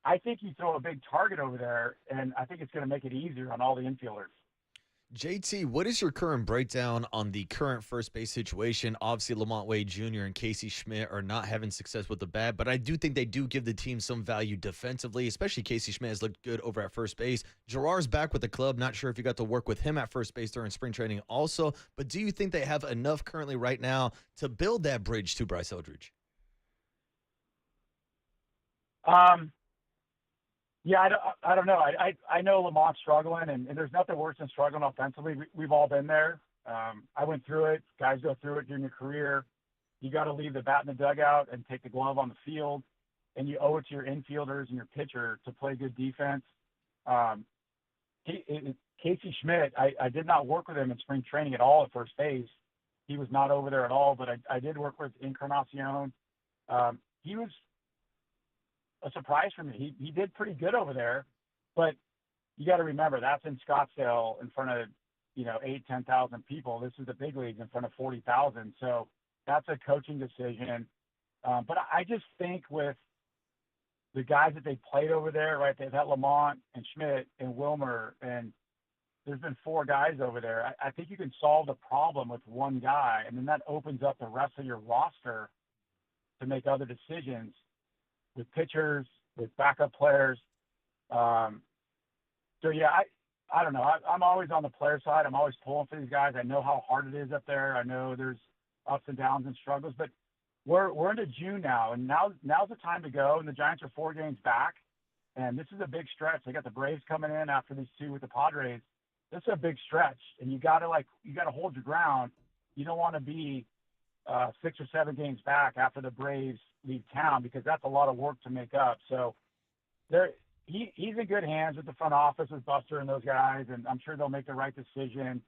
I think you throw a big target over there, and I think it's going to make it easier on all the infielders. JT, what is your current breakdown on the current first base situation? Obviously, Lamont Wade Jr. and Casey Schmidt are not having success with the bat, but I do think they do give the team some value defensively, especially Casey Schmidt has looked good over at first base. Gerard's back with the club. Not sure if you got to work with him at first base during spring training also, but do you think they have enough currently right now to build that bridge to Bryce Eldridge? Yeah, I don't know. I know Lamont's struggling, and there's nothing worse than struggling offensively. We've all been there. I went through it. Guys go through it during your career. You got to leave the bat in the dugout and take the glove on the field, and you owe it to your infielders and your pitcher to play good defense. Casey Schmidt, I did not work with him in spring training at all at first base. He was not over there at all, but I did work with Encarnacion. He was a surprise for me. He did pretty good over there, but you got to remember that's in Scottsdale in front of 8,000-10,000 people. This is the big leagues in front of 40,000. So that's a coaching decision. But I just think with the guys that they played over there, right? They've had Lamont and Schmidt and Wilmer, and there's been 4 guys over there. I think you can solve the problem with one guy, and then that opens up the rest of your roster to make other decisions with pitchers, with backup players. So yeah, I don't know. I'm always on the player side. I'm always pulling for these guys. I know how hard it is up there. I know there's ups and downs and struggles, but we're into June now, and now's the time to go. And the Giants are 4 games back, and this is a big stretch. They got the Braves coming in after these 2 with the Padres. This is a big stretch, and you got to hold your ground. You don't want to be 6 or 7 games back after the Braves leave town, because that's a lot of work to make up. So he's in good hands with the front office, with Buster and those guys, and I'm sure they'll make the right decision.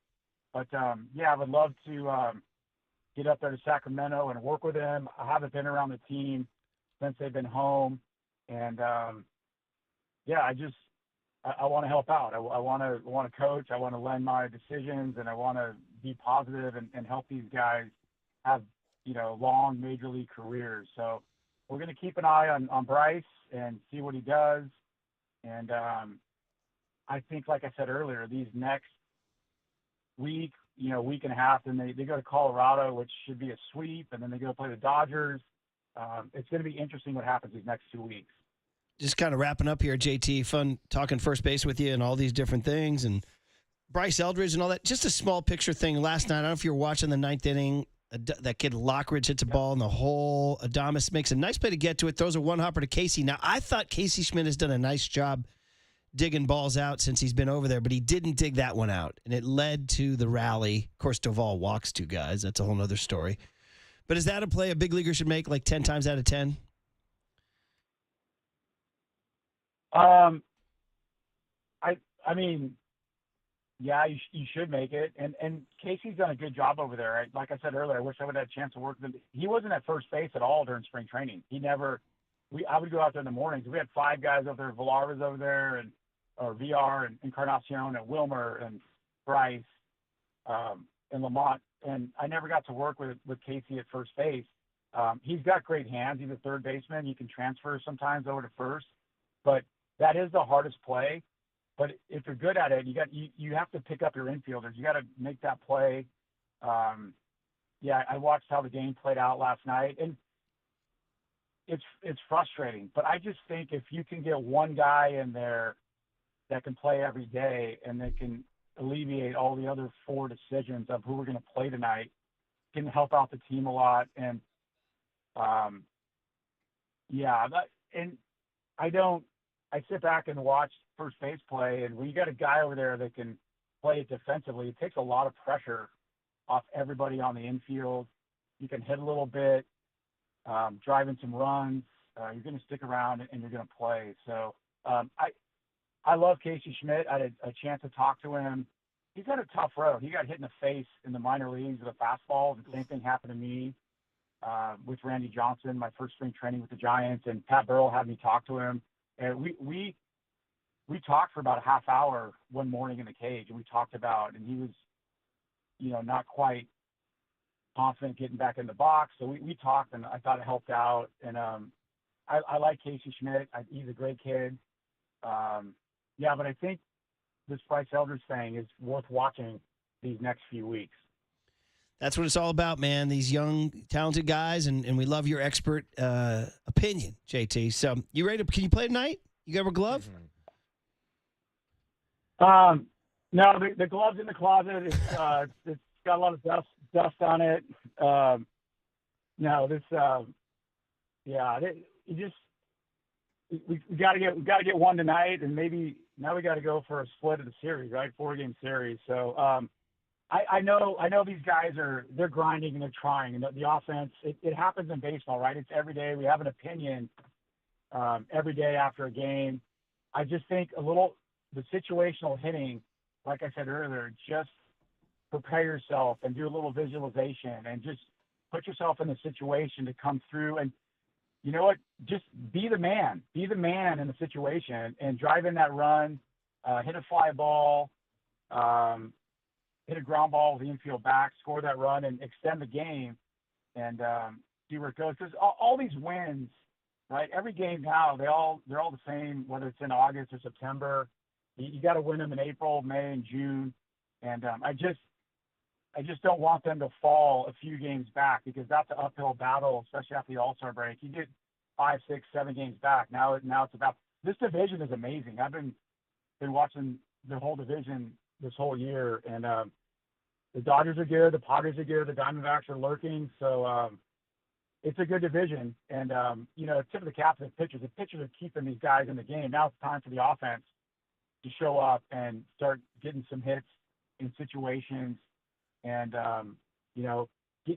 But yeah, I would love to get up there to Sacramento and work with them. I haven't been around the team since they've been home, and yeah, I want to help out. I want to coach. I want to lend my decisions, and I want to be positive and help these guys have, long major league careers. So we're going to keep an eye on Bryce and see what he does. And I think, like I said earlier, these next week and a half, then they go to Colorado, which should be a sweep, and then they go play the Dodgers. It's going to be interesting what happens these next 2 weeks. Just kind of wrapping up here, JT. Fun talking first base with you and all these different things, and Bryce Eldridge and all that. Just a small picture thing last night. I don't know if you were watching the 9th inning. That kid Lockridge hits a ball in the hole. Adames makes a nice play to get to it, throws a one-hopper to Casey. Now, I thought Casey Schmidt has done a nice job digging balls out since he's been over there, but he didn't dig that one out, and it led to the rally. Of course, Duvall walks 2 guys. That's a whole other story. But is that a play a big leaguer should make like 10 times out of 10? I mean, yeah, you should make it. And Casey's done a good job over there. Like I said earlier, I wish I would have had a chance to work with him. He wasn't at first base at all during spring training. I would go out there in the mornings. We had 5 guys over there. Villar was over there, or VR, and Encarnacion, and Wilmer, and Bryce, and Lamont. And I never got to work with Casey at first base. He's got great hands. He's a third baseman. You can transfer sometimes over to first. But that is the hardest play. But if you're good at it, you have to pick up your infielders. You got to make that play. Yeah, I watched how the game played out last night, and it's frustrating. But I just think if you can get one guy in there that can play every day, and that can alleviate all the other 4 decisions of who we're going to play tonight, can help out the team a lot. And I sit back and watch first base play, and when you got a guy over there that can play it defensively, it takes a lot of pressure off everybody on the infield. You can hit a little bit, drive in some runs. You're going to stick around and you're going to play. So I love Casey Schmidt. I had a chance to talk to him. He's had a tough road. He got hit in the face in the minor leagues with a fastball. The same thing happened to me with Randy Johnson, my first spring training with the Giants, and Pat Burrell had me talk to him. And we talked for about a half hour one morning in the cage, and we talked about, and he was, not quite confident getting back in the box. So we talked, and I thought it helped out. And I like Casey Schmidt. He's a great kid. But I think this Bryce Eldridge thing is worth watching these next few weeks. That's what it's all about, man. These young, talented guys, and we love your expert opinion, JT. So, you ready to? Can you play tonight? You got a glove? No, the glove's in the closet. It's got a lot of dust on it. We got to get one tonight, and maybe now we got to go for a split of the series, right? 4-game series. So I know these guys they're grinding and they're trying, and the offense, it happens in baseball, right? It's every day. We have an opinion every day after a game. I just think the situational hitting, like I said earlier, just prepare yourself and do a little visualization and just put yourself in the situation to come through. And you know what? Just be the man. Be the man in the situation and drive in that run, hit a fly ball, hit a ground ball with the infield back, score that run, and extend the game and see where it goes. Because all these wins right? Every game now, they're all the same, whether it's in August or September. You got to win them in April, May, and June. And I just don't want them to fall a few games back, because that's an uphill battle, especially after the All-Star break. You get 5, 6, 7 games back. Now it's about – this division is amazing. I've been watching the whole division this whole year, and the Dodgers are good, the Padres are good, the Diamondbacks are lurking. So it's a good division. And, tip of the cap to the pitchers. The pitchers are keeping these guys in the game. Now it's time for the offense to show up and start getting some hits in situations. And,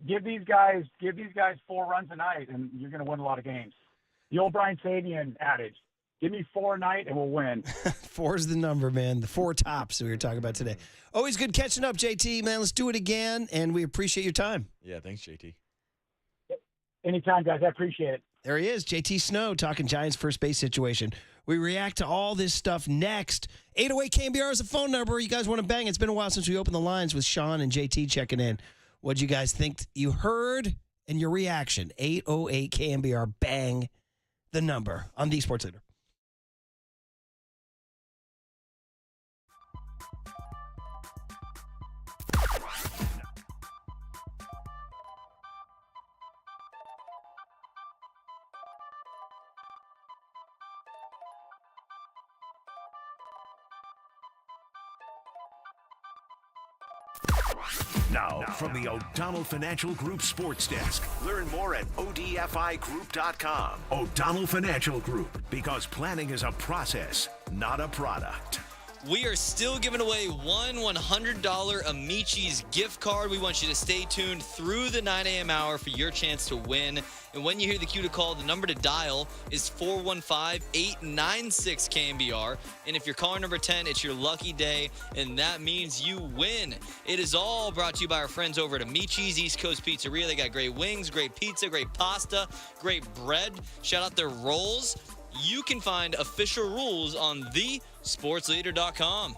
give these guys 4 runs a night, and you're going to win a lot of games. The old Brian Sabian adage, give me 4 a night and we'll win. 4 is the number, man. The 4 tops that we were talking about today. Always good catching up, JT, man. Let's do it again, and we appreciate your time. Yeah, thanks, JT. Anytime, guys. I appreciate it. There he is, JT Snow, talking Giants first base situation. We react to all this stuff next. 808 KNBR is the phone number. You guys want to bang? It's been a while since we opened the lines with Sean and JT checking in. What'd you guys think you heard and your reaction? 808 KNBR, bang the number on the Sports Leader. Now, from the O'Donnell Financial Group Sports Desk. Learn more at odfigroup.com. O'Donnell Financial Group, because planning is a process, not a product. We are still giving away one $100 Amici's gift card. We want you to stay tuned through the 9 a.m. hour for your chance to win. And when you hear the cue to call, the number to dial is 415-896-KNBR. And if you're caller number 10, it's your lucky day, and that means you win. It is all brought to you by our friends over at Amici's East Coast Pizzeria. They got great wings, great pizza, great pasta, great bread. Shout out their rolls. You can find official rules on thesportsleader.com.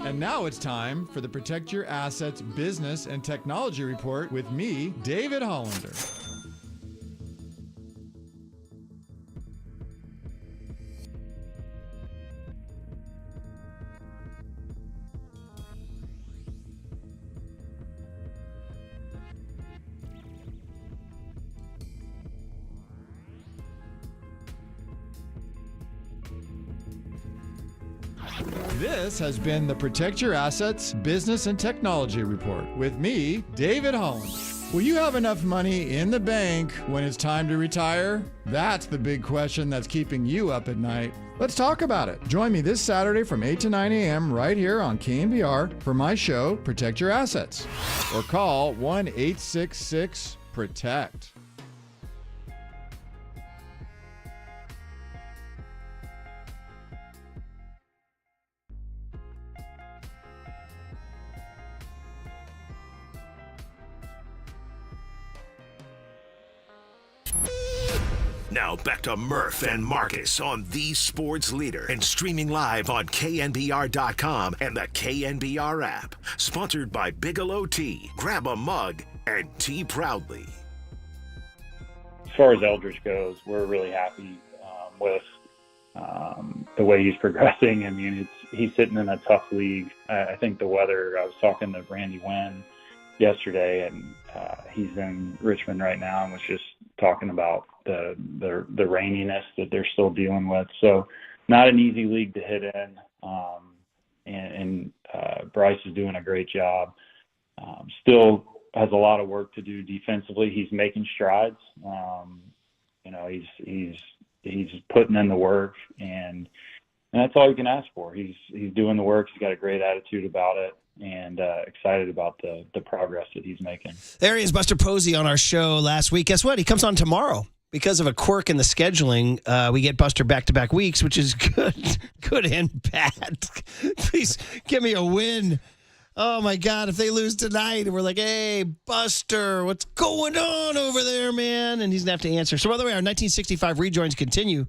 And now it's time for the Protect Your Assets Business and Technology Report with me, David Hollander. This has been the Protect Your Assets Business and Technology Report with me, David Holland. Will you have enough money in the bank when it's time to retire? That's the big question that's keeping you up at night. Let's talk about it. Join me this Saturday from 8 to 9 a.m. right here on KNBR for my show, Protect Your Assets. Or call 1-866-PROTECT. Now back to Murph and Marcus on the sports leader and streaming live on KNBR.com and the KNBR app. Sponsored by Bigelow Tea. Grab a mug and tea proudly. As far as Eldridge goes, we're really happy with the way he's progressing. I mean, he's sitting in a tough league. I think the weather, I was talking to Randy Wynn yesterday, and he's in Richmond right now and was just talking about the raininess that they're still dealing with. So not an easy league to hit in. And Bryce is doing a great job. Still has a lot of work to do defensively. He's making strides. He's putting in the work, and that's all you can ask for. He's doing the work. He's got a great attitude about it, and excited about the progress that he's making. There he is, Buster Posey, on our show last week. Guess what? He comes on tomorrow. Because of a quirk in the scheduling, we get Buster back-to-back weeks, which is good and bad. Please give me a win. Oh, my God, if they lose tonight, and we're like, hey, Buster, what's going on over there, man? And he's going to have to answer. So, by the way, our 1965 rejoins continue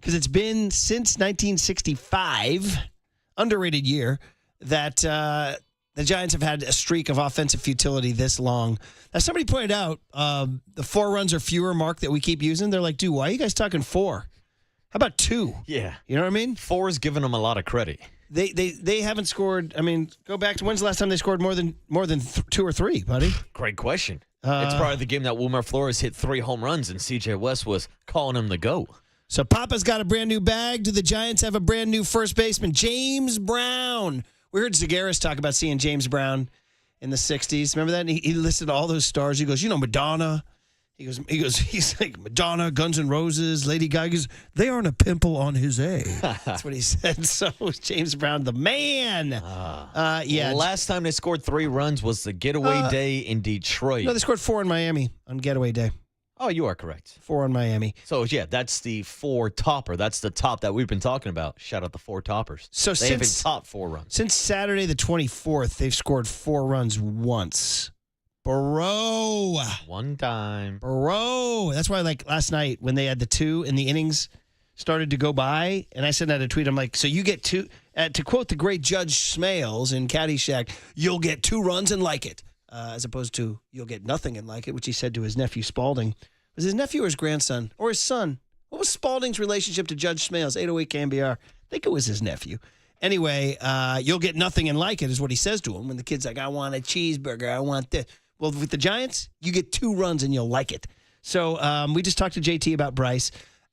because it's been since 1965, underrated year, that the Giants have had a streak of offensive futility this long. Now, somebody pointed out the 4 runs or fewer mark that we keep using. They're like, dude, why are you guys talking 4? How about 2? Yeah. You know what I mean? 4 is giving them a lot of credit. They haven't scored. I mean, go back to when's the last time they scored more than 2 or 3, buddy? Great question. It's probably the game that Wilmer Flores hit 3 home runs and C.J. West was calling him to go. So Papa's got a brand new bag. Do the Giants have a brand new first baseman? James Brown. We heard Zagaris talk about seeing James Brown in the 60s. Remember that? He listed all those stars. He goes, Madonna. He's like, Madonna, Guns N' Roses, Lady Gaga's. They aren't a pimple on his A. That's what he said. So James Brown, the man. Yeah. Last time they scored 3 runs was the getaway day in Detroit. No, they scored 4 in Miami on getaway day. Oh, you are correct. 4 in Miami. So, yeah, that's the 4 topper. That's the top that we've been talking about. Shout out the 4 toppers. So they haven't topped 4 runs. Since Saturday the 24th, they've scored 4 runs once. Bro. One time. Bro. That's why, like, last night when they had the 2 and the innings started to go by, and I sent out a tweet, I'm like, so you get 2, to quote the great Judge Smales in Caddyshack, you'll get 2 runs and like it. As opposed to you'll get nothing and like it, which he said to his nephew Spalding. Was his nephew or his grandson? Or his son? What was Spalding's relationship to Judge Smales, 808 KNBR? I think it was his nephew. Anyway, you'll get nothing and like it is what he says to him when the kid's like, I want a cheeseburger. I want this. Well, with the Giants, you get 2 runs and you'll like it. So we just talked to JT about Bryce.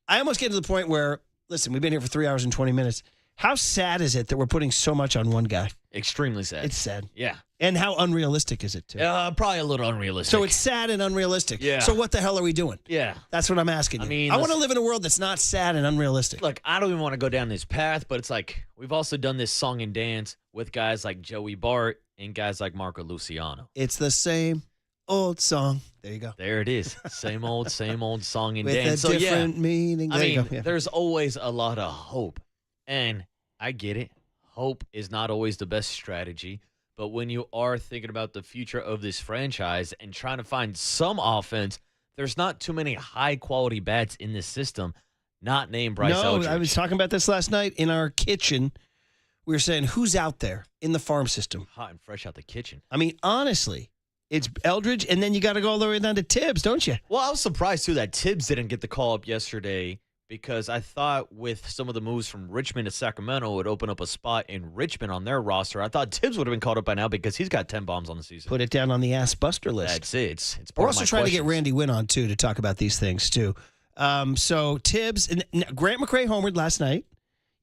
I almost get to the point where, listen, we've been here for 3 hours and 20 minutes. How sad is it that we're putting so much on one guy? Extremely sad. It's sad. Yeah. And how unrealistic is it, too? Probably a little unrealistic. So it's sad and unrealistic. Yeah. So what the hell are we doing? Yeah. That's what I'm asking you. I mean, I want to live in a world that's not sad and unrealistic. Look, I don't even want to go down this path, but it's like we've also done this song and dance with guys like Joey Bart and guys like Marco Luciano. It's the same old song. There you go. There it is. Same old song and With dance. a different meaning. I There you mean, go. Yeah. there's always a lot of hope. And I get it. Hope is not always the best strategy. But when you are thinking about the future of this franchise and trying to find some offense, there's not too many high-quality bats in this system, not named Bryce Eldridge. I was talking about this last night in our kitchen. We were saying, who's out there in the farm system? Hot and fresh out the kitchen. I mean, honestly, it's Eldridge, and then you got to go all the way down to Tibbs, don't you? Well, I was surprised, too, that Tibbs didn't get the call up yesterday because I thought with some of the moves from Richmond to Sacramento, it would open up a spot in Richmond on their roster. I thought Tibbs would have been called up by now because he's got 10 bombs on the season. Put it down on the Ask Buster list. That's it. It's part We're of also my trying to get questions. Randy Wynn on, too, to talk about these things, too. So Tibbs, and Grant McCray homered last night.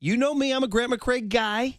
You know me, I'm a Grant McCray guy,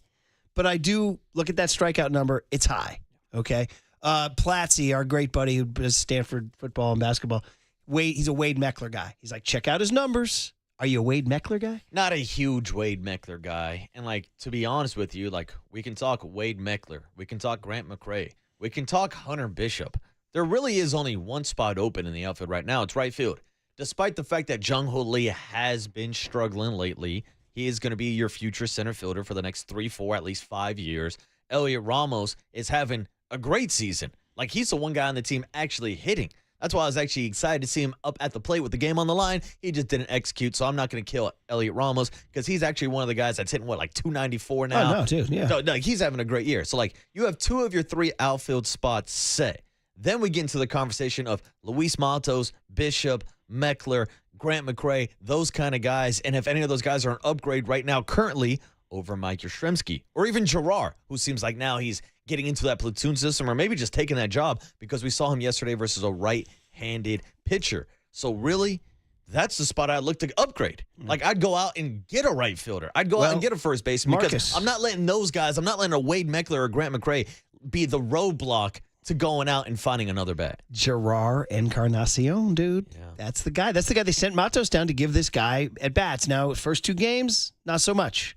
but I do look at that strikeout number. It's high, okay? Platzy, our great buddy who does Stanford football and basketball, he's a Wade Meckler guy. He's like, check out his numbers. Are you a Wade Meckler guy? Not a huge Wade Meckler guy. And, to be honest with you, we can talk Wade Meckler. We can talk Grant McCray. We can talk Hunter Bishop. There really is only one spot open in the outfield right now. It's right field. Despite the fact that Jung Ho Lee has been struggling lately, he is going to be your future center fielder for the next 3, 4, at least 5 years. Elliot Ramos is having a great season. He's the one guy on the team actually hitting. That's why I was actually excited to see him up at the plate with the game on the line. He just didn't execute, so I'm not going to kill Elliot Ramos because he's actually one of the guys that's hitting, 294 now? Oh, no, dude, yeah. No, he's having a great year. So, you have 2 of your 3 outfield spots set. Then we get into the conversation of Luis Matos, Bishop, Meckler, Grant McCray, those kind of guys. And if any of those guys are an upgrade right now currently over Mike Yastrzemski or even Gerard, who seems like now he's getting into that platoon system or maybe just taking that job because we saw him yesterday versus a right-handed pitcher. So really, that's the spot I'd look to upgrade. I'd go out and get a right fielder. I'd go out and get a first baseman because I'm not letting those guys, I'm not letting a Wade Meckler or Grant McCray be the roadblock to going out and finding another bat. Gerard Encarnacion, dude. Yeah. That's the guy. That's the guy they sent Matos down to give this guy at bats. Now, first 2 games, not so much.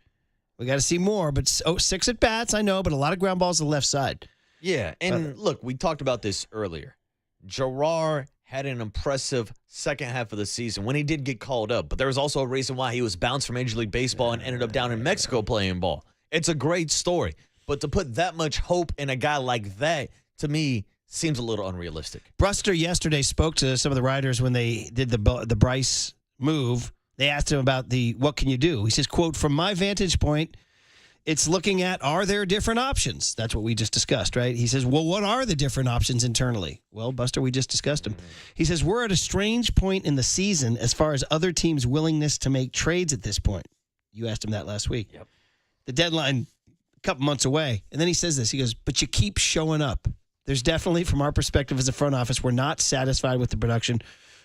We got to see more, but 6 at bats, I know, but a lot of ground balls to the left side. Yeah, and look, we talked about this earlier. Gerard had an impressive second half of the season when he did get called up, but there was also a reason why he was bounced from Major League Baseball and ended up down in Mexico playing ball. It's a great story, but to put that much hope in a guy like that, to me, seems a little unrealistic. Buster yesterday spoke to some of the writers when they did the Bryce move. They asked him about what can you do? He says, quote, from my vantage point, it's looking at, are there different options? That's what we just discussed, right? He says, well, what are the different options internally? Well, Buster, we just discussed them. He says, we're at a strange point in the season as far as other teams' willingness to make trades at this point. You asked him that last week. Yep. The deadline, a couple months away. And then he says this. He goes, but you keep showing up. There's definitely, from our perspective as a front office, we're not satisfied with the production.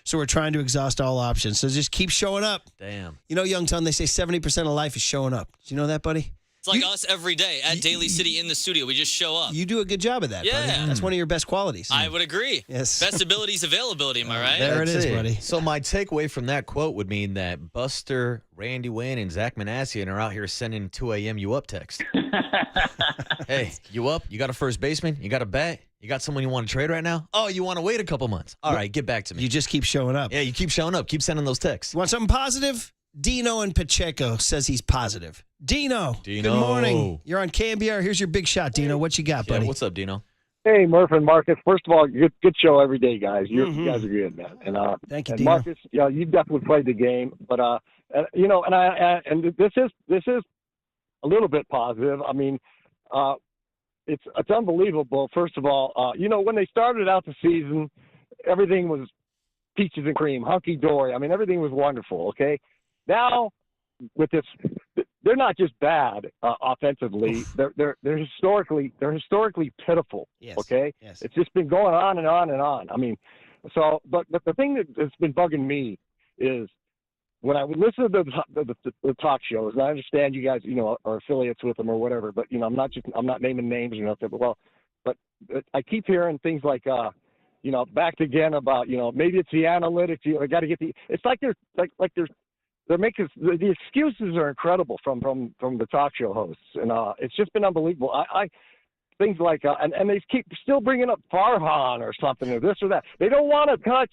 So we're trying to exhaust all options. So just keep showing up. Damn. You know, Young Ton, they say 70% of life is showing up. Do you know that, buddy? It's like us every day at Daly City in the studio. We just show up. You do a good job of that, buddy. That's one of your best qualities. I would agree. Yes. Best ability is availability, am I right? There it is, buddy. So my takeaway from that quote would mean that Buster, Randy Wynn, and Zach Manassian are out here sending 2 a.m. you up text. Hey, you up? You got a first baseman? You got a bat? You got someone you want to trade right now? Oh, you want to wait a couple months? All right, get back to me. You just keep showing up. Yeah, you keep showing up. Keep sending those texts. You want something positive? Dino and Pacheco says he's positive. Dino, good Dino. morning. You're on KNBR. Here's your big shot, Dino. What you got, buddy? Yeah, what's up, Dino? Hey, Murph and Marcus. First of all, good show every day, guys. You guys are good, man. And thank you, and Dino. Marcus, you definitely played the game, but and this is a little bit positive. I mean, it's unbelievable. First of all, when they started out the season, everything was peaches and cream, hunky dory. I mean, everything was wonderful. Okay, now with this they're not just bad offensively. They're historically pitiful. Yes. Okay. Yes. It's just been going on and on and on. I mean, so but the thing that's been bugging me is when I would listen to the talk shows, and I understand you guys, are affiliates with them or whatever, but I'm not naming names or nothing. But I keep hearing things like, back again about, maybe it's the analytics. I got to get it's like they're making the excuses are incredible from the talk show hosts, and it's just been unbelievable. I things like and they keep still bringing up Farhan or something or this or that. They don't want to touch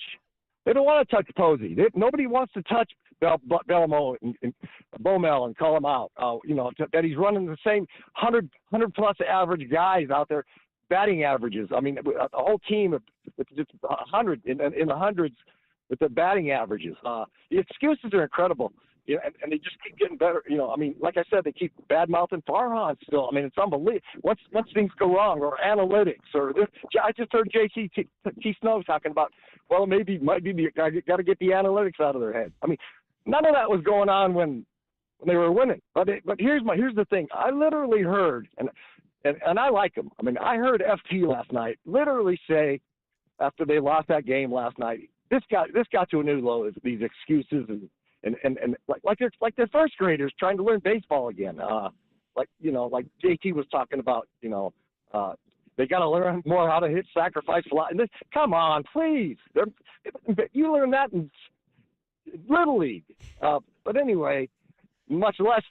Posey. Nobody wants to touch Belmo and Bomel and call him out. That he's running the same 100 plus average guys out there, batting averages. I mean, a whole team of just 100 in the hundreds with the batting averages. The excuses are incredible. And they just keep getting better. Like I said, they keep bad-mouthing Farhan still. I mean, it's unbelievable. Once things go wrong, or analytics, or this, I just heard JC Snow talking about, well, might be got to get the analytics out of their head. I mean, none of that was going on when they were winning. But here's the thing. I literally heard, and I like him. I mean, I heard FT last night literally say, after they lost that game last night, this got to a new low. These excuses and like they're first graders trying to learn baseball again. Like JT was talking about, they got to learn more how to hit sacrifice fly. And come on, please. You learn that in Little League. But anyway, much less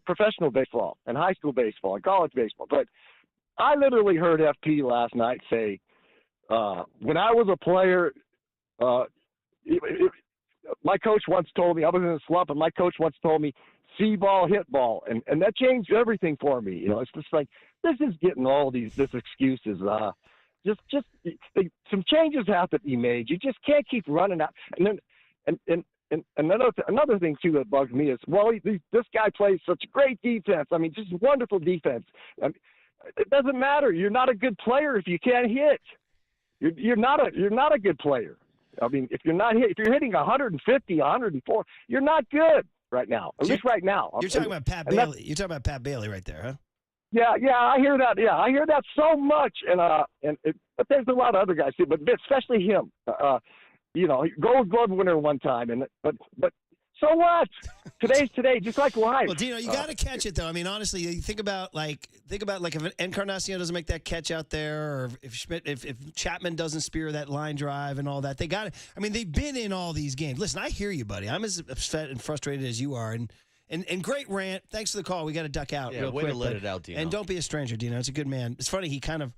professional baseball and high school baseball and college baseball. But I literally heard FP last night say, when I was a player, my coach once told me, I was in a slump, and my coach once told me, see ball, hit ball. And that changed everything for me. It's just like, this is getting all this excuses. Just some changes have to be made. You just can't keep running out. And then, and another thing too that bugs me is, well, this guy plays such great defense. I mean, just wonderful defense. I mean, it doesn't matter. You're not a good player if you can't hit. You're not a good player. I mean, if you're hitting 150, 104, you're not good right now. At least right now. You're talking about Pat Bailey. You're talking about Pat Bailey right there, huh? Yeah, I hear that. Yeah, I hear that so much, but there's a lot of other guys too, but especially him. Gold Glove winner one time, but so what? Today's today, just like life. Well, Dino, you got to catch it though. I mean, honestly, you think about like if Encarnacion doesn't make that catch out there, or if Chapman doesn't spear that line drive and all that, they got it. I mean, they've been in all these games. Listen, I hear you, buddy. I'm as upset and frustrated as you are, and great rant. Thanks for the call. We got to duck out. Yeah, real way quick, to let it out, Dino. And don't be a stranger, Dino. It's a good man. It's funny. He kind of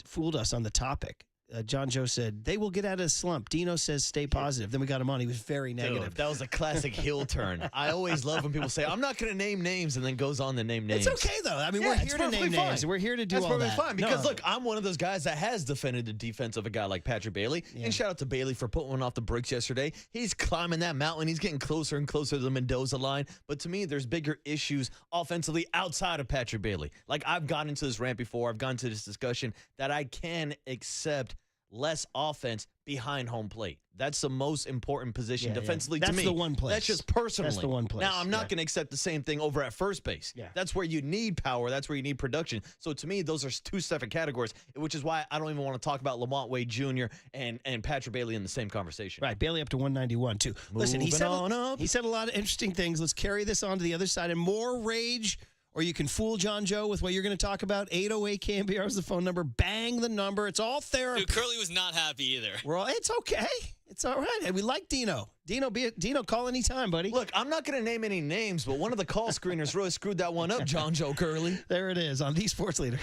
fooled us on the topic. John Joe said, they will get out of the slump. Dino says, stay positive. Then we got him on. He was very negative. Dude, that was a classic heel turn. I always love when people say, I'm not going to name names, and then goes on to name names. It's okay, though. I mean, we're here to name names. We're here to do all that. That's perfectly fine. Because, look, I'm one of those guys that has defended the defense of a guy like Patrick Bailey. Yeah. And shout out to Bailey for putting one off the bricks yesterday. He's climbing that mountain. He's getting closer and closer to the Mendoza line. But to me, there's bigger issues offensively outside of Patrick Bailey. Like, I've gotten into this rant before. I've gotten into this discussion that I can accept less offense behind home plate. That's the most important position defensively to me. That's the one place. That's just personally. That's the one place. Now, I'm not going to accept the same thing over at first base. Yeah. That's where you need power. That's where you need production. So to me, those are two separate categories, which is why I don't even want to talk about Lamont Wade Jr. and Patrick Bailey in the same conversation. Right, Bailey up to 191, too. Listen, he said a lot of interesting things. Let's carry this on to the other side. And more rage, or you can fool John Joe with what you're going to talk about. 808 KNBR is the phone number. Bang the number. It's all therapy. Dude, Curly was not happy either. It's okay. It's all right. And we like Dino. Dino, call anytime, buddy. Look, I'm not going to name any names, but one of the call screeners really screwed that one up, John Joe Curly. There it is on the Sports Leader.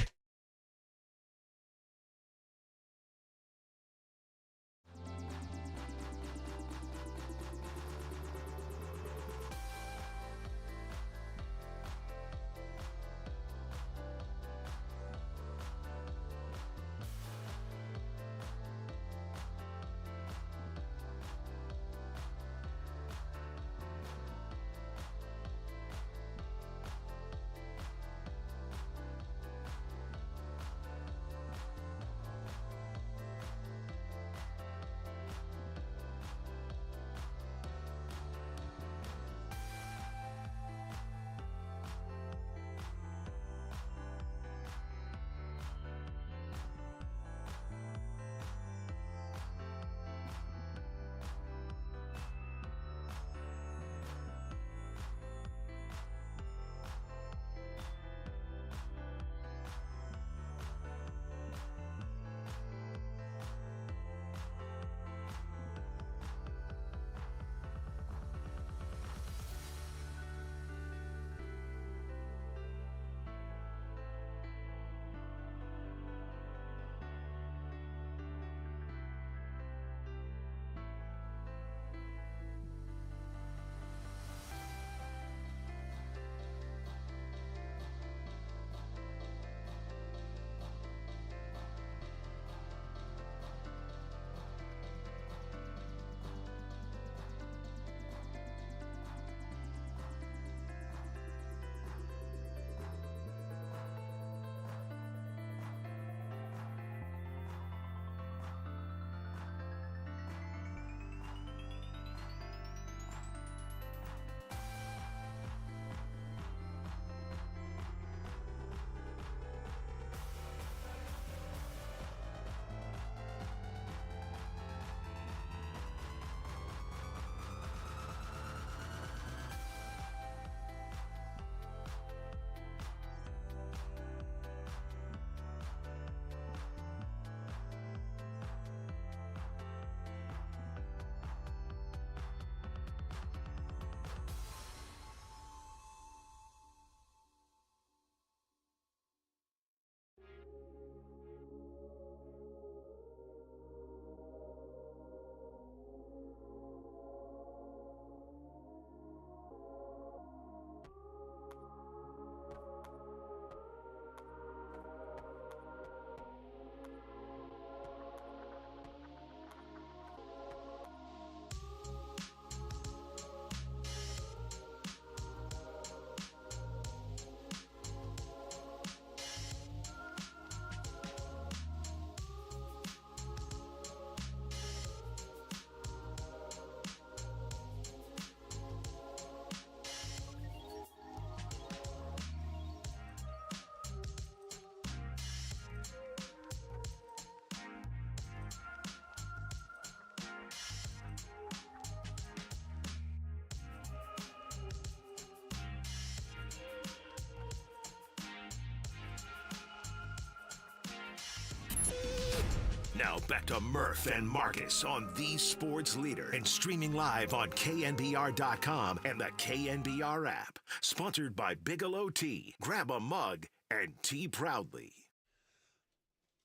Now back to Murph and Marcus on the sports leader and streaming live on KNBR.com and the KNBR app. Sponsored by Bigelow Tea. Grab a mug and tea proudly.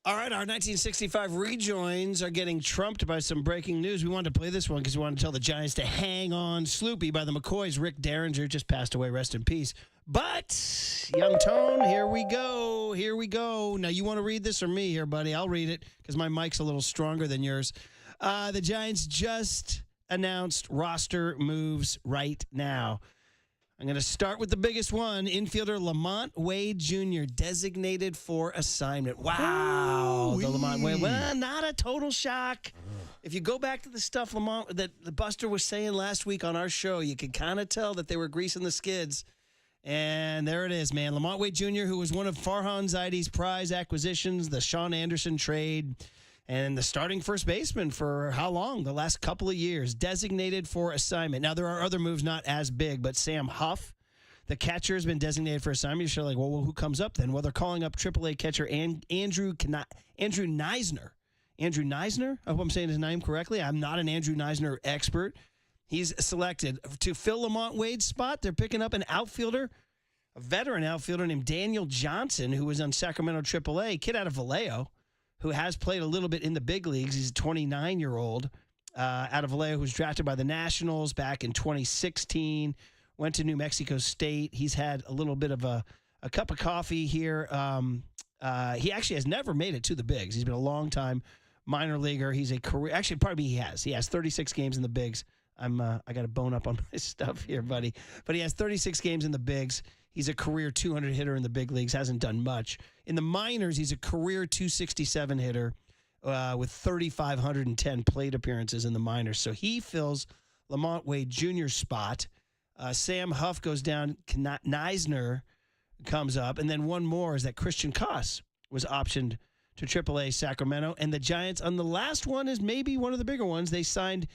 All right, our 1965 rejoins are getting trumped by some breaking news. We wanted to play this one because we wanted to tell the Giants to hang on. Sloopy by the McCoys. Rick Derringer just passed away. Rest in peace. But, Young Tone, here we go. Here we go. Now, you want to read this or me here, buddy? I'll read it because my mic's a little stronger than yours. The Giants just announced roster moves right now. I'm going to start with the biggest one. Infielder Lamont Wade Jr. designated for assignment. Wow. The Lamont Wade. Well, not a total shock. If you go back to the stuff that Buster was saying last week on our show, you could kind of tell that they were greasing the skids. And there it is, man. Lamont Wade Jr., who was one of Farhan Zaidi's prize acquisitions, the Sean Anderson trade, and the starting first baseman for how long? The last couple of years. Designated for assignment. Now, there are other moves not as big, but Sam Huff, the catcher, has been designated for assignment. You're like, well, who comes up then? Well, they're calling up AAA catcher Andrew Neisner. Andrew Neisner? I hope I'm saying his name correctly. I'm not an Andrew Neisner expert. He's selected to fill Lamont Wade's spot. They're picking up an outfielder, a veteran outfielder named Daniel Johnson, who was on Sacramento AAA, kid out of Vallejo, who has played a little bit in the big leagues. He's a 29-year-old out of Vallejo who was drafted by the Nationals back in 2016, went to New Mexico State. He's had a little bit of a cup of coffee here. He actually has never made it to the bigs. He's been a long-time minor leaguer. He's a career – actually, probably he has. He has 36 games in the bigs. I got to bone up on my stuff here, buddy. But he has 36 games in the bigs. He's a career 200 hitter in the big leagues, hasn't done much. In the minors, he's a career 267 hitter with 3,510 plate appearances in the minors. So he fills Lamont Wade Jr.'s spot. Sam Huff goes down. Neisner comes up. And then one more is that Christian Koss was optioned to AAA Sacramento. And the Giants, on the last one, is maybe one of the bigger ones. They signed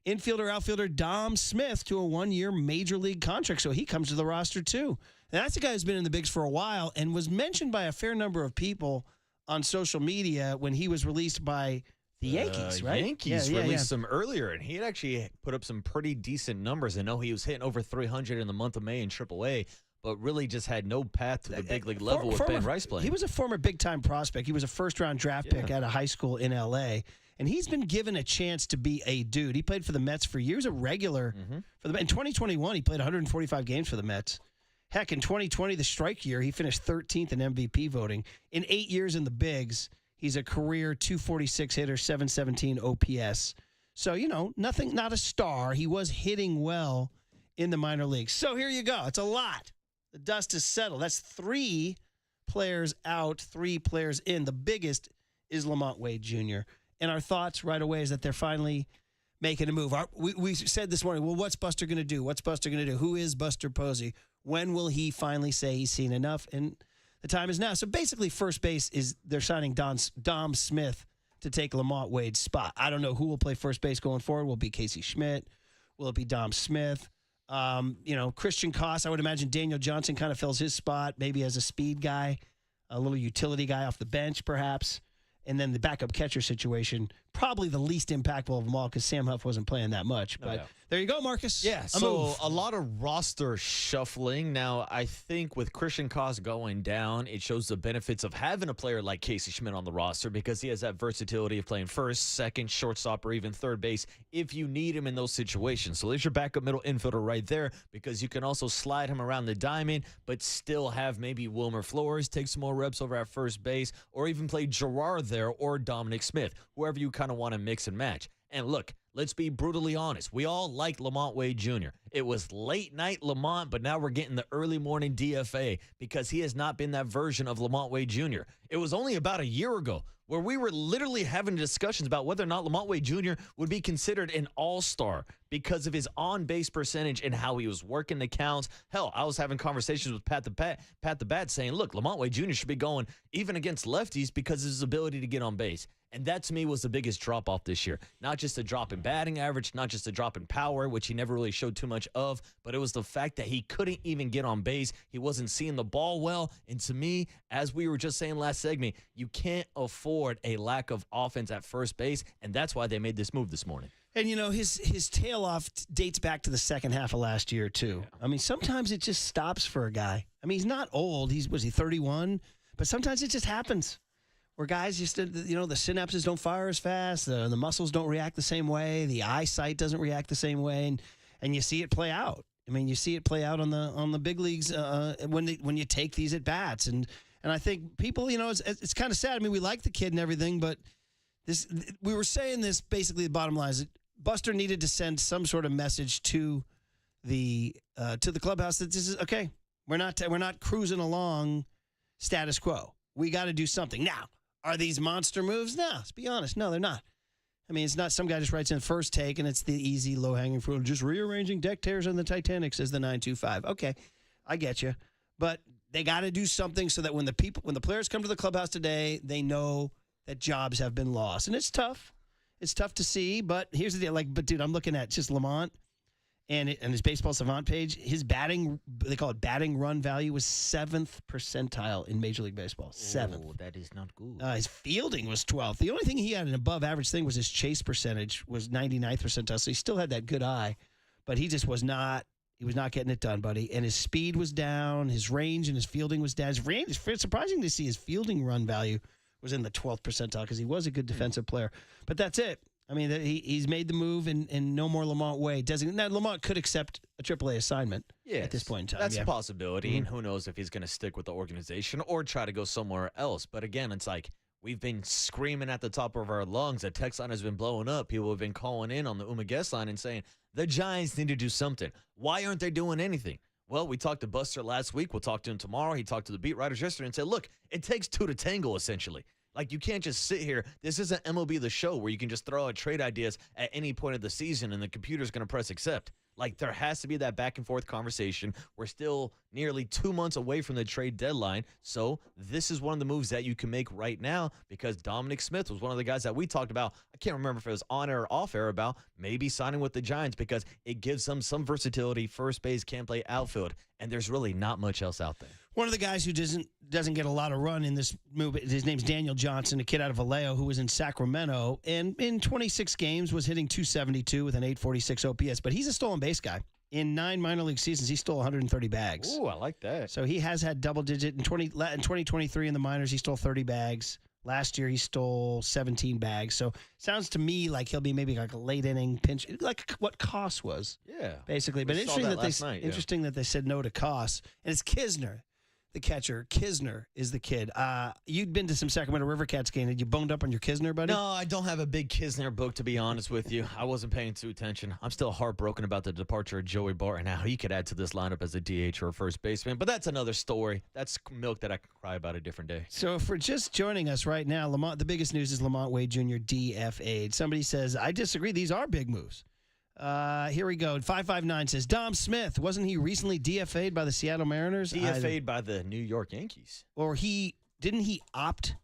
outfielder Dom Smith to a one-year major league contract. So he comes to the roster, too. And that's a guy who's been in the bigs for a while and was mentioned by a fair number of people on social media when he was released by the Yankees, right? Yankees released him earlier, and he had actually put up some pretty decent numbers. I know he was hitting over 300 in the month of May in AAA, but really just had no path to the big league level with Ben Rice playing. He was a former big-time prospect. He was a first-round draft pick out of high school in L.A., and he's been given a chance to be a dude. He played for the Mets for years, a regular for the. In 2021, he played 145 games for the Mets. Heck, in 2020, the strike year, he finished 13th in MVP voting. In 8 years in the bigs, he's a career 246 hitter, 717 OPS. So, nothing, not a star. He was hitting well in the minor leagues. So here you go. It's a lot. The dust is settled. That's 3 players out, 3 players in. The biggest is Lamont Wade Jr. And our thoughts right away is that they're finally making a move. We said this morning, well, what's Buster going to do? What's Buster going to do? Who is Buster Posey? When will he finally say he's seen enough? And the time is now. So basically, first base is they're signing Dom Smith to take Lamont Wade's spot. I don't know who will play first base going forward. Will it be Casey Schmidt? Will it be Dom Smith? Christian Koss, I would imagine Daniel Johnson kind of fills his spot, maybe as a speed guy, a little utility guy off the bench, perhaps. And then the backup catcher situation, probably the least impactful of them all because Sam Huff wasn't playing that much. But there you go, Marcus. Yeah, so a lot of roster shuffling. Now, I think with Christian Koss going down, it shows the benefits of having a player like Casey Schmidt on the roster because he has that versatility of playing first, second, shortstop, or even third base if you need him in those situations. So there's your backup middle infielder right there because you can also slide him around the diamond but still have maybe Wilmer Flores take some more reps over at first base or even play Gerard there or Dominic Smith, whoever you kind of want to mix and match. And look, let's be brutally honest. We all like Lamont Wade Jr. It was late night Lamont, but now we're getting the early morning DFA because he has not been that version of Lamont Wade Jr. It was only about a year ago where we were literally having discussions about whether or not Lamont Wade Jr. would be considered an all-star because of his on-base percentage and how he was working the counts. Hell, I was having conversations with Pat the Bat saying, look, Lamont Wade Jr. should be going even against lefties because of his ability to get on base. And that, to me, was the biggest drop-off this year. Not just a drop in batting average, not just a drop in power, which he never really showed too much much of, but it was the fact that he couldn't even get on base. He wasn't seeing the ball well. And to me, as we were just saying last segment, you can't afford a lack of offense at first base, and that's why they made this move this morning. And, his tail off dates back to the second half of last year, too. Yeah. I mean, sometimes it just stops for a guy. I mean, he's not old. Was he 31? But sometimes it just happens where guys just, the synapses don't fire as fast. The muscles don't react the same way. The eyesight doesn't react the same way. And you see it play out. I mean, you see it play out on the big leagues when you take these at bats. And I think people, it's kind of sad. I mean, we like the kid and everything, but we were saying this, basically the bottom line is that Buster needed to send some sort of message to the clubhouse that this is okay. We're not cruising along status quo. We got to do something. Now, are these monster moves? No, let's be honest. No, they're not. I mean, it's not some guy just writes in the first take and it's the easy low-hanging fruit. Just rearranging deck tears on the Titanic, says the 925. Okay, I get you. But they got to do something so that when the players come to the clubhouse today, they know that jobs have been lost. And it's tough. It's tough to see, but here's the deal. Dude, I'm looking at just Lamont and his Baseball Savant page. His batting, they call it batting run value, was 7th percentile in Major League Baseball. 7th. Oh, that is not good. His fielding was 12th. The only thing he had an above average thing was his chase percentage was 99th percentile. So he still had that good eye, but he just was not. He was not getting it done, buddy. And his speed was down. His range and his fielding was down. His range, it's surprising to see his fielding run value was in the 12th percentile because he was a good defensive player. But that's it. I mean, he's made the move, and no more Lamont Wade. Now, Lamont could accept a AAA assignment at this point in time. That's a possibility, and who knows if he's going to stick with the organization or try to go somewhere else. But again, it's like we've been screaming at the top of our lungs. The text line has been blowing up. People have been calling in on the Uma guest line and saying, the Giants need to do something. Why aren't they doing anything? Well, we talked to Buster last week. We'll talk to him tomorrow. He talked to the beat writers yesterday and said, look, it takes two to tango, essentially. Like, you can't just sit here. This isn't MLB The Show where you can just throw out trade ideas at any point of the season and the computer's going to press accept. Like, there has to be that back and forth conversation. We're still nearly 2 months away from the trade deadline. So this is one of the moves that you can make right now because Dominic Smith was one of the guys that we talked about. I can't remember if it was on air or off air about maybe signing with the Giants because it gives them some versatility. First base, can play outfield, and there's really not much else out there. One of the guys who doesn't get a lot of run in this move, his name's Daniel Johnson, a kid out of Vallejo who was in Sacramento, and in 26 games was hitting .272 with an .846 OPS. But he's a stolen base guy. In 9 minor league seasons, he stole 130 bags. Ooh, I like that. So he has had double-digit. In 2023 in the minors, he stole 30 bags. Last year, he stole 17 bags. So sounds to me like he'll be maybe like a late inning pinch, like what Koss was. Yeah. Basically. But interesting that they said no to Koss. And it's Kisner, the catcher. Kisner is the kid. You'd been to some Sacramento River Cats game. Had you boned up on your Kisner, buddy? No, I don't have a big Kisner book, to be honest with you. I wasn't paying too attention. I'm still heartbroken about the departure of Joey Barton. Now, he could add to this lineup as a DH or a first baseman, but that's another story. That's milk that I can cry about a different day. So if we're just joining us right now, the biggest news is Lamont Wade Jr. DFA'd. Somebody says, I disagree. These are big moves. Here we go. 559 says, Dom Smith, wasn't he recently DFA'd by the Seattle Mariners? DFA'd by the New York Yankees. Or didn't he opt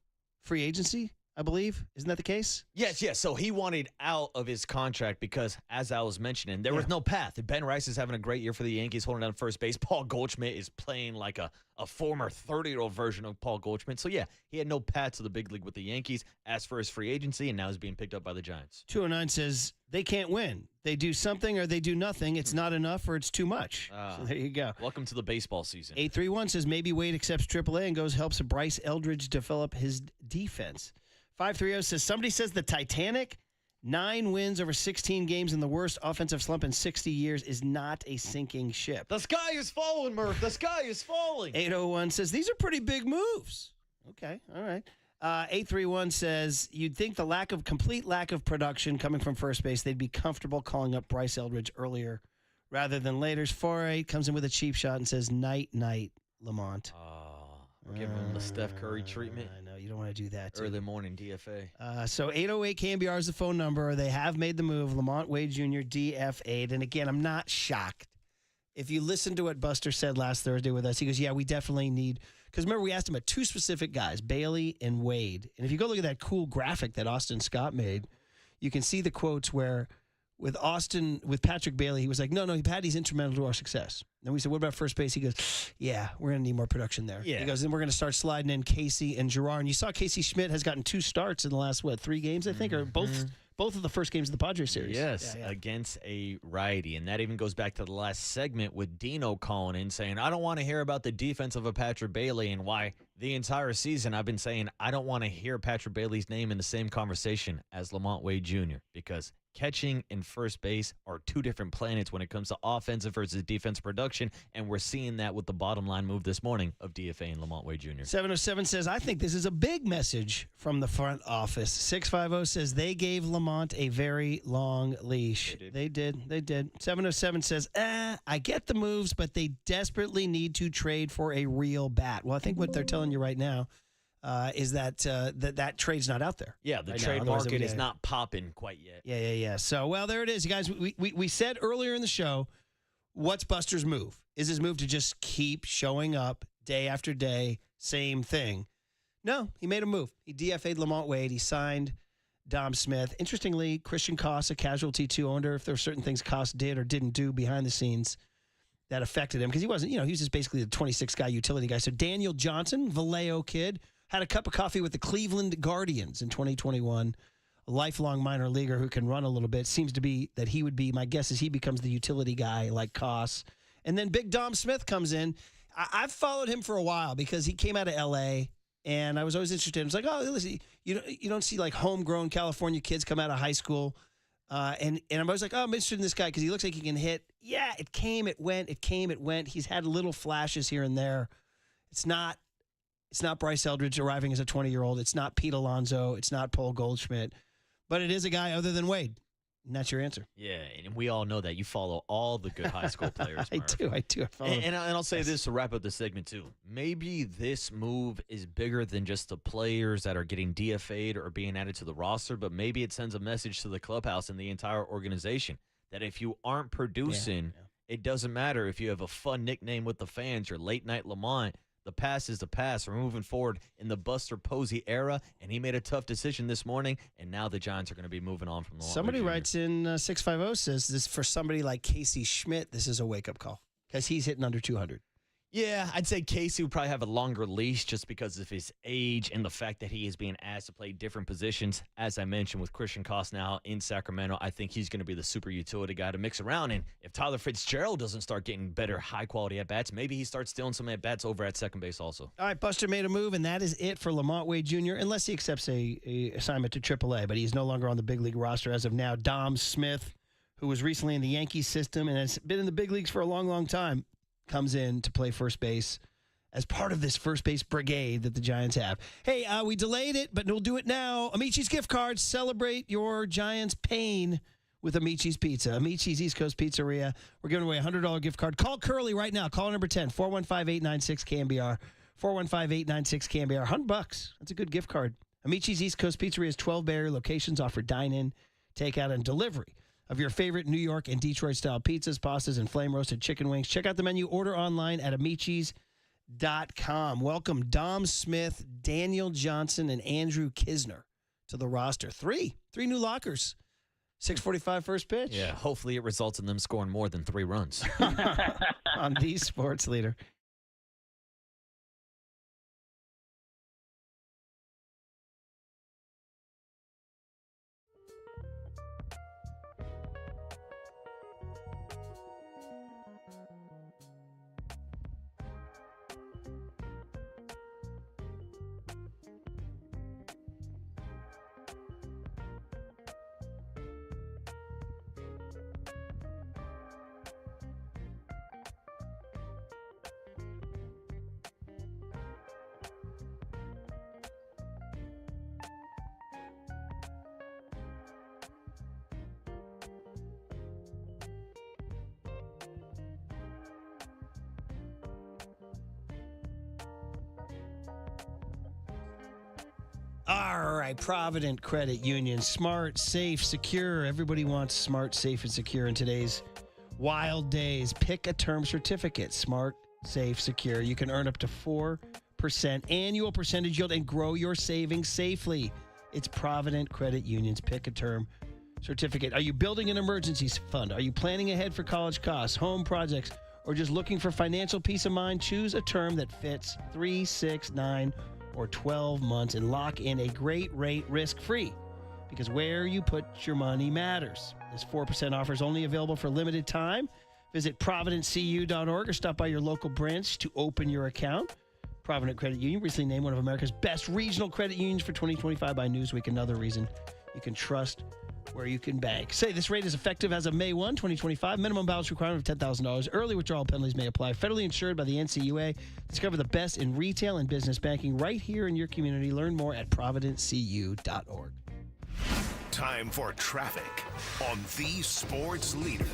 free agency, I believe? Isn't that the case? Yes. So he wanted out of his contract because, as I was mentioning, there was no path. Ben Rice is having a great year for the Yankees, holding down first base. Paul Goldschmidt is playing like a former 30-year-old version of Paul Goldschmidt. So, yeah, he had no path to the big league with the Yankees, asked for his free agency, and now he's being picked up by the Giants. 209 says, they can't win. They do something or they do nothing. It's not enough or it's too much. So there you go. Welcome to the baseball season. 831 says, maybe Wade accepts AAA and helps Bryce Eldridge develop his defense. 530 says, somebody says the Titanic, 9 wins over 16 games in the worst offensive slump in 60 years is not a sinking ship. The sky is falling, Murph. The sky is falling. 801 says, these are pretty big moves. Okay, all right. 831 says, you'd think the complete lack of production coming from first base, they'd be comfortable calling up Bryce Eldridge earlier rather than later. 48 comes in with a cheap shot and says, night, Lamont. We're giving him the Steph Curry treatment. I know. You don't want to do that. Early morning DFA. So 808 KNBR is the phone number. They have made the move. Lamont Wade Jr. DFA'd. And again, I'm not shocked. If you listen to what Buster said last Thursday with us, he goes, yeah, we definitely need, because remember, we asked him about 2 specific guys, Bailey and Wade. And if you go look at that cool graphic that Austin Scott made, you can see the quotes where with Patrick Bailey, he was like, no, Patty's instrumental to our success. Then we said, what about first base? He goes, yeah, we're going to need more production there. Yeah. He goes, then we're going to start sliding in Casey and Gerard. And you saw Casey Schmidt has gotten 2 starts in the last, 3 games, I think, or both of the first games of the Padres series. Yes, against a righty. And that even goes back to the last segment with Dino calling in saying, I don't want to hear about the defense of a Patrick Bailey, and why the entire season I've been saying I don't want to hear Patrick Bailey's name in the same conversation as Lamont Wade Jr. because catching and first base are 2 different planets when it comes to offensive versus defense production, and we're seeing that with the bottom line move this morning of DFA and Lamont Wade Jr. 707 says, I think this is a big message from the front office. 650 says, they gave Lamont a very long leash. They did. 707 says, I get the moves, but they desperately need to trade for a real bat. Well, I think what they're telling you right now is that that trade's not out there. Yeah, the right trade now. market is not popping quite yet. Yeah. So, well, there it is, you guys. We said earlier in the show, what's Buster's move? Is his move to just keep showing up day after day, same thing? No, he made a move. He DFA'd Lamont Wade. He signed Dom Smith. Interestingly, Christian Koss, a casualty too. I wonder if there were certain things Koss did or didn't do behind the scenes that affected him, because he wasn't, he was just basically the 26 guy utility guy. So Daniel Johnson, Vallejo kid, had a cup of coffee with the Cleveland Guardians in 2021. A lifelong minor leaguer who can run a little bit. Seems to be that he would be, my guess is he becomes the utility guy like Koss. And then Big Dom Smith comes in. I've followed him for a while because he came out of L.A., and I was always interested. I was like, oh, listen, you don't see like homegrown California kids come out of high school. And I'm always like, oh, I'm interested in this guy because he looks like he can hit. Yeah, it came, it went. He's had little flashes here and there. It's not Bryce Eldridge arriving as a 20-year-old. It's not Pete Alonso. It's not Paul Goldschmidt. But it is a guy other than Wade. And that's your answer. Yeah, and we all know that. You follow all the good high school players, I Murph. do. I follow And I'll say this to wrap up the segment, too. Maybe this move is bigger than just the players that are getting DFA'd or being added to the roster, but maybe it sends a message to the clubhouse and the entire organization that if you aren't producing, it doesn't matter if you have a fun nickname with the fans, your late night Lamont. The past is the past. We're moving forward in the Buster Posey era, and he made a tough decision this morning, and now the Giants are going to be moving on from the Somebody writes in 650, says this for somebody like Casey Schmidt, this is a wake-up call because he's hitting under 200. Yeah, I'd say Casey would probably have a longer leash just because of his age and the fact that he is being asked to play different positions. As I mentioned, with Christian Koss now in Sacramento, I think he's going to be the super utility guy to mix around. And if Tyler Fitzgerald doesn't start getting better high-quality at-bats, maybe he starts stealing some at-bats over at second base also. All right, Buster made a move, and that is it for Lamont Wade Jr., unless he accepts a assignment to AAA, but he's no longer on the big league roster as of now. Dom Smith, who was recently in the Yankees system and has been in the big leagues for a long, long time, comes in to play first base as part of this first base brigade that the Giants have. Hey, we delayed it, but we'll do it now. Amici's gift cards. Celebrate your Giants' pain with Amici's Pizza. Amici's East Coast Pizzeria. We're giving away a $100 gift card. Call Curly right now. Call number 10, 415-896-KNBR. 415-896-KNBR. $100. That's a good gift card. Amici's East Coast Pizzeria's 12 Bay Area locations offer dine-in, takeout, and delivery of your favorite New York and Detroit-style pizzas, pastas, and flame-roasted chicken wings. Check out the menu. Order online at amicis.com. Welcome Dom Smith, Daniel Johnson, and Andrew Kisner to the roster. Three new lockers. 6:45 first pitch. Yeah, hopefully it results in them scoring more than 3 runs. On the Sports Leader. All right, Provident Credit Union. Smart, safe, secure. Everybody wants smart, safe, and secure in today's wild days. Pick a term certificate. Smart, safe, secure. You can earn up to 4% annual percentage yield and grow your savings safely. It's Provident Credit Union's Pick a Term certificate? Are you building an emergency fund? Are you planning ahead for college costs, home projects, or just looking for financial peace of mind? Choose a term that fits 3, 6, 9, or 12 months and lock in a great rate risk-free, because where you put your money matters. This 4% offer is only available for a limited time. Visit providencecu.org or stop by your local branch to open your account. Provident Credit Union recently named one of America's best regional credit unions for 2025 by Newsweek. Another reason you can trust where you can bank. Say this rate is effective as of May 1, 2025. Minimum balance requirement of $10,000. Early withdrawal penalties may apply. Federally insured by the NCUA. Discover the best in retail and business banking right here in your community. Learn more at providencecu.org. Time for traffic on the Sports Leader.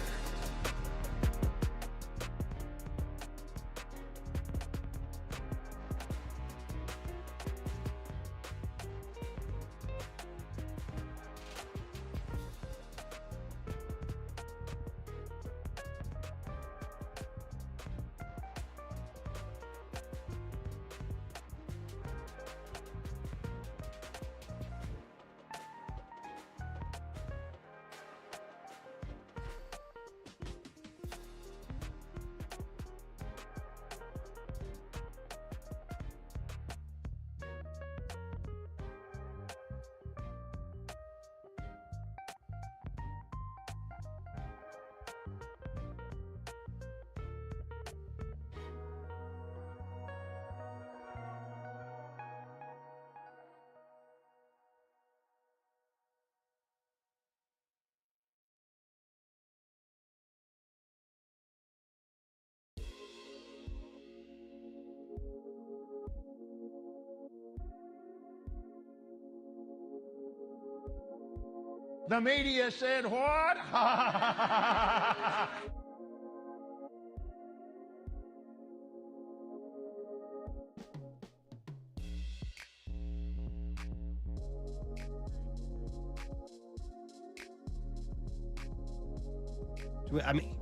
The media said what? I mean,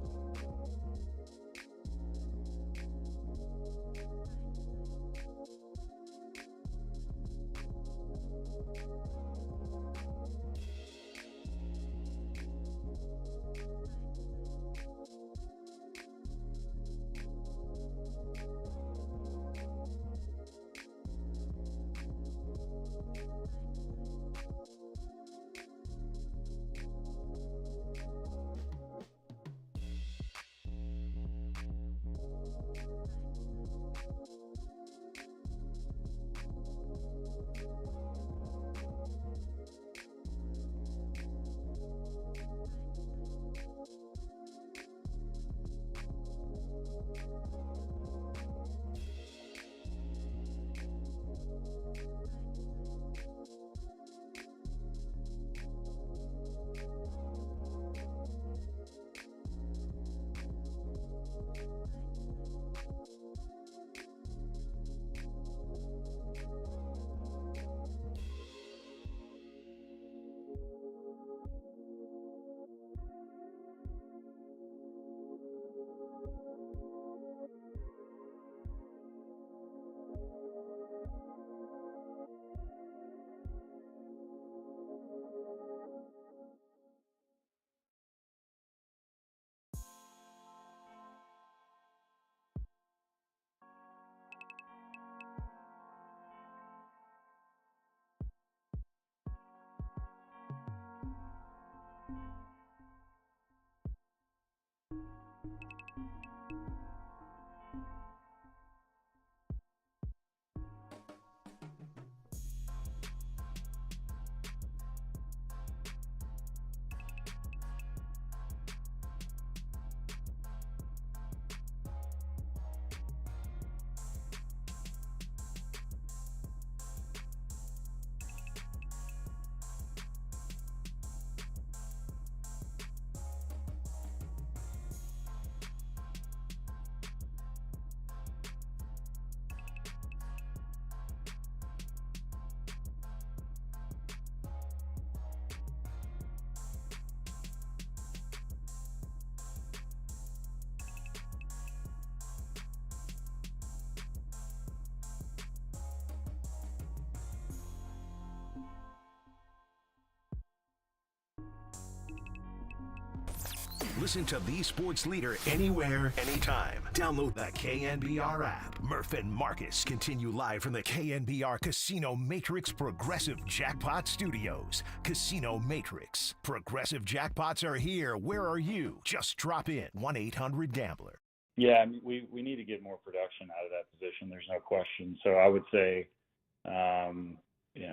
Listen to the sports leader anywhere, anytime. Download the KNBR app. Murph and Marcus continue live from the KNBR Casino Matrix Progressive Jackpot Studios. Casino Matrix. Progressive jackpots are here. Where are you? Just drop in. 1-800-GAMBLER. Yeah, I mean, we need to get more production out of that position. There's no question. So I would say,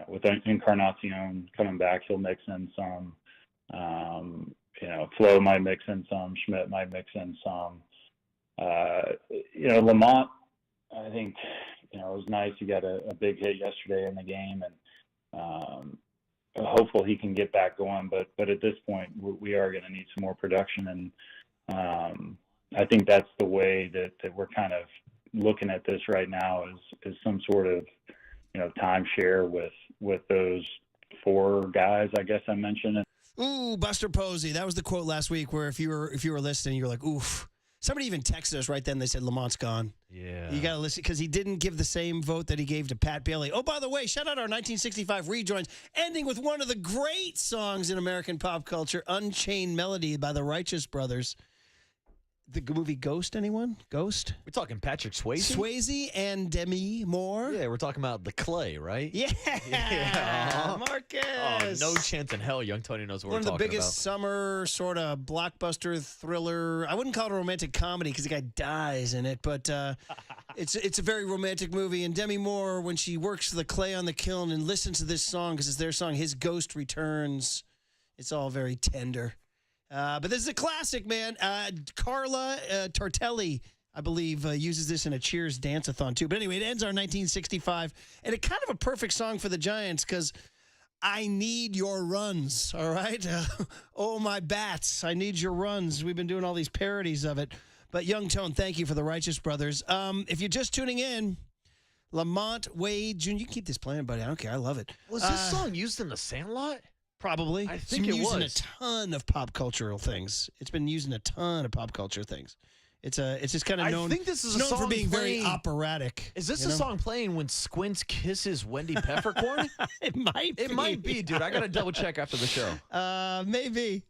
with Encarnacion coming back, he'll mix in some. Flo might mix in some. Schmidt might mix in some. Lamont, I think, it was nice. He got a big hit yesterday in the game, and hopefully he can get back going. But at this point, we are going to need some more production, and I think that's the way that we're kind of looking at this right now is some sort of, timeshare with those four guys, I guess I mentioned. Ooh, Buster Posey. That was the quote last week where if you were listening, you were like, oof. Somebody even texted us right then. They said Lamont's gone. Yeah. You got to listen because he didn't give the same vote that he gave to Pat Bailey. Oh, by the way, shout out our 1965 rejoins, ending with one of the great songs in American pop culture, Unchained Melody by the Righteous Brothers. The movie Ghost, anyone? Ghost? We're talking Patrick Swayze? Swayze and Demi Moore. Yeah, we're talking about The Clay, right? Yeah. Marcus. Oh, no chance in hell young Tony knows what One we're of the talking biggest summer sort of blockbuster thriller. I wouldn't call it a romantic comedy because the guy dies in it, but it's a very romantic movie. And Demi Moore, when she works the clay on the kiln and listens to this song, because it's their song, His Ghost Returns, it's all very tender. But this is a classic, man. Carla Tartelli, I believe, uses this in a Cheers dance-a-thon, too. But anyway, it ends our 1965. And it's kind of a perfect song for the Giants because I need your runs, all right? Oh, my bats, I need your runs. We've been doing all these parodies of it. But Young Tone, thank you for the Righteous Brothers. If you're just tuning in, Lamont Wade Jr., you can keep this playing, buddy. I don't care. I love it. Was this song used in The Sandlot? Probably. I think it's it used in was. a ton of pop cultural things. It's been used in a ton of pop culture things. It's just kind of known. I think this is known a song for being playing, very operatic. Is this you a know? song playing when Squints kisses Wendy Peppercorn? It might be. It might be, dude. I got to double check after the show. Maybe.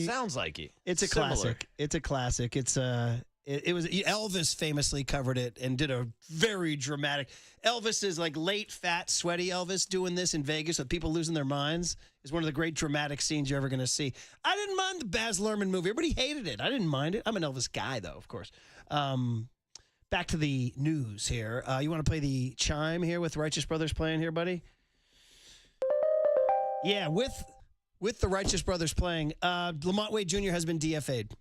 Sounds like it. It's a Similar. classic. It's a classic. It was Elvis famously covered it and did a very dramatic. Elvis is like late, fat, sweaty Elvis doing this in Vegas with people losing their minds is one of the great dramatic scenes you're ever going to see. I didn't mind the Baz Luhrmann movie. Everybody hated it. I didn't mind it. I'm an Elvis guy, though, of course. Back to the news here. You want to play the chime here with Righteous Brothers playing here, buddy? Yeah, with the Righteous Brothers playing, Lamont Wade Jr. has been DFA'd.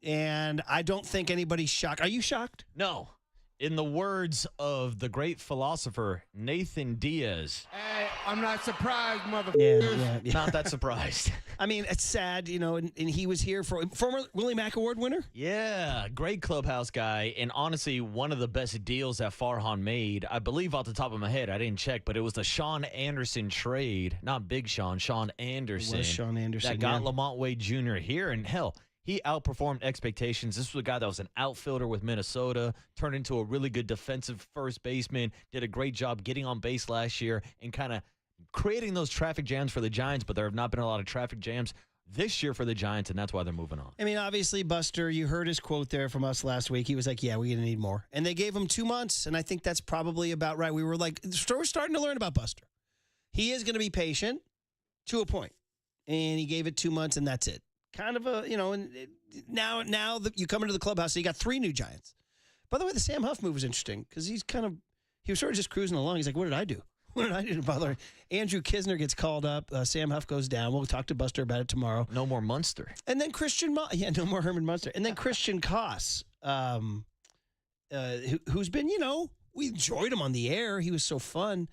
And I don't think anybody's shocked. Are you shocked? No. In the words of the great philosopher Nathan Diaz. Hey, I'm not surprised, motherfuckers. Yeah. Not that surprised. I mean, it's sad, and he was here for former Willie Mack Award winner. Yeah, great clubhouse guy, and honestly, one of the best deals that Farhan made. I believe off the top of my head, I didn't check, but it was the Sean Anderson trade, not Big Sean Anderson. It was Sean Anderson, that got yeah. Lamont Wade Jr. here, and hell, he outperformed expectations. This was a guy that was an outfielder with Minnesota, turned into a really good defensive first baseman, did a great job getting on base last year and kind of creating those traffic jams for the Giants, but there have not been a lot of traffic jams this year for the Giants, and that's why they're moving on. I mean, obviously, Buster, you heard his quote there from us last week. He was like, yeah, we're going to need more. And they gave him 2 months, and I think that's probably about right. We were like, we're starting to learn about Buster. He is going to be patient to a point, and he gave it 2 months, and that's it. Kind of a, and now that you come into the clubhouse, so you got 3 new Giants. By the way, the Sam Huff move was interesting because he was sort of just cruising along. He's like, what did I do? What did I do to bother? Andrew Kisner gets called up. Sam Huff goes down. We'll talk to Buster about it tomorrow. No more Munster. And then no more Herman Munster. And then Christian Koss, who's been, we enjoyed him on the air. He was so fun.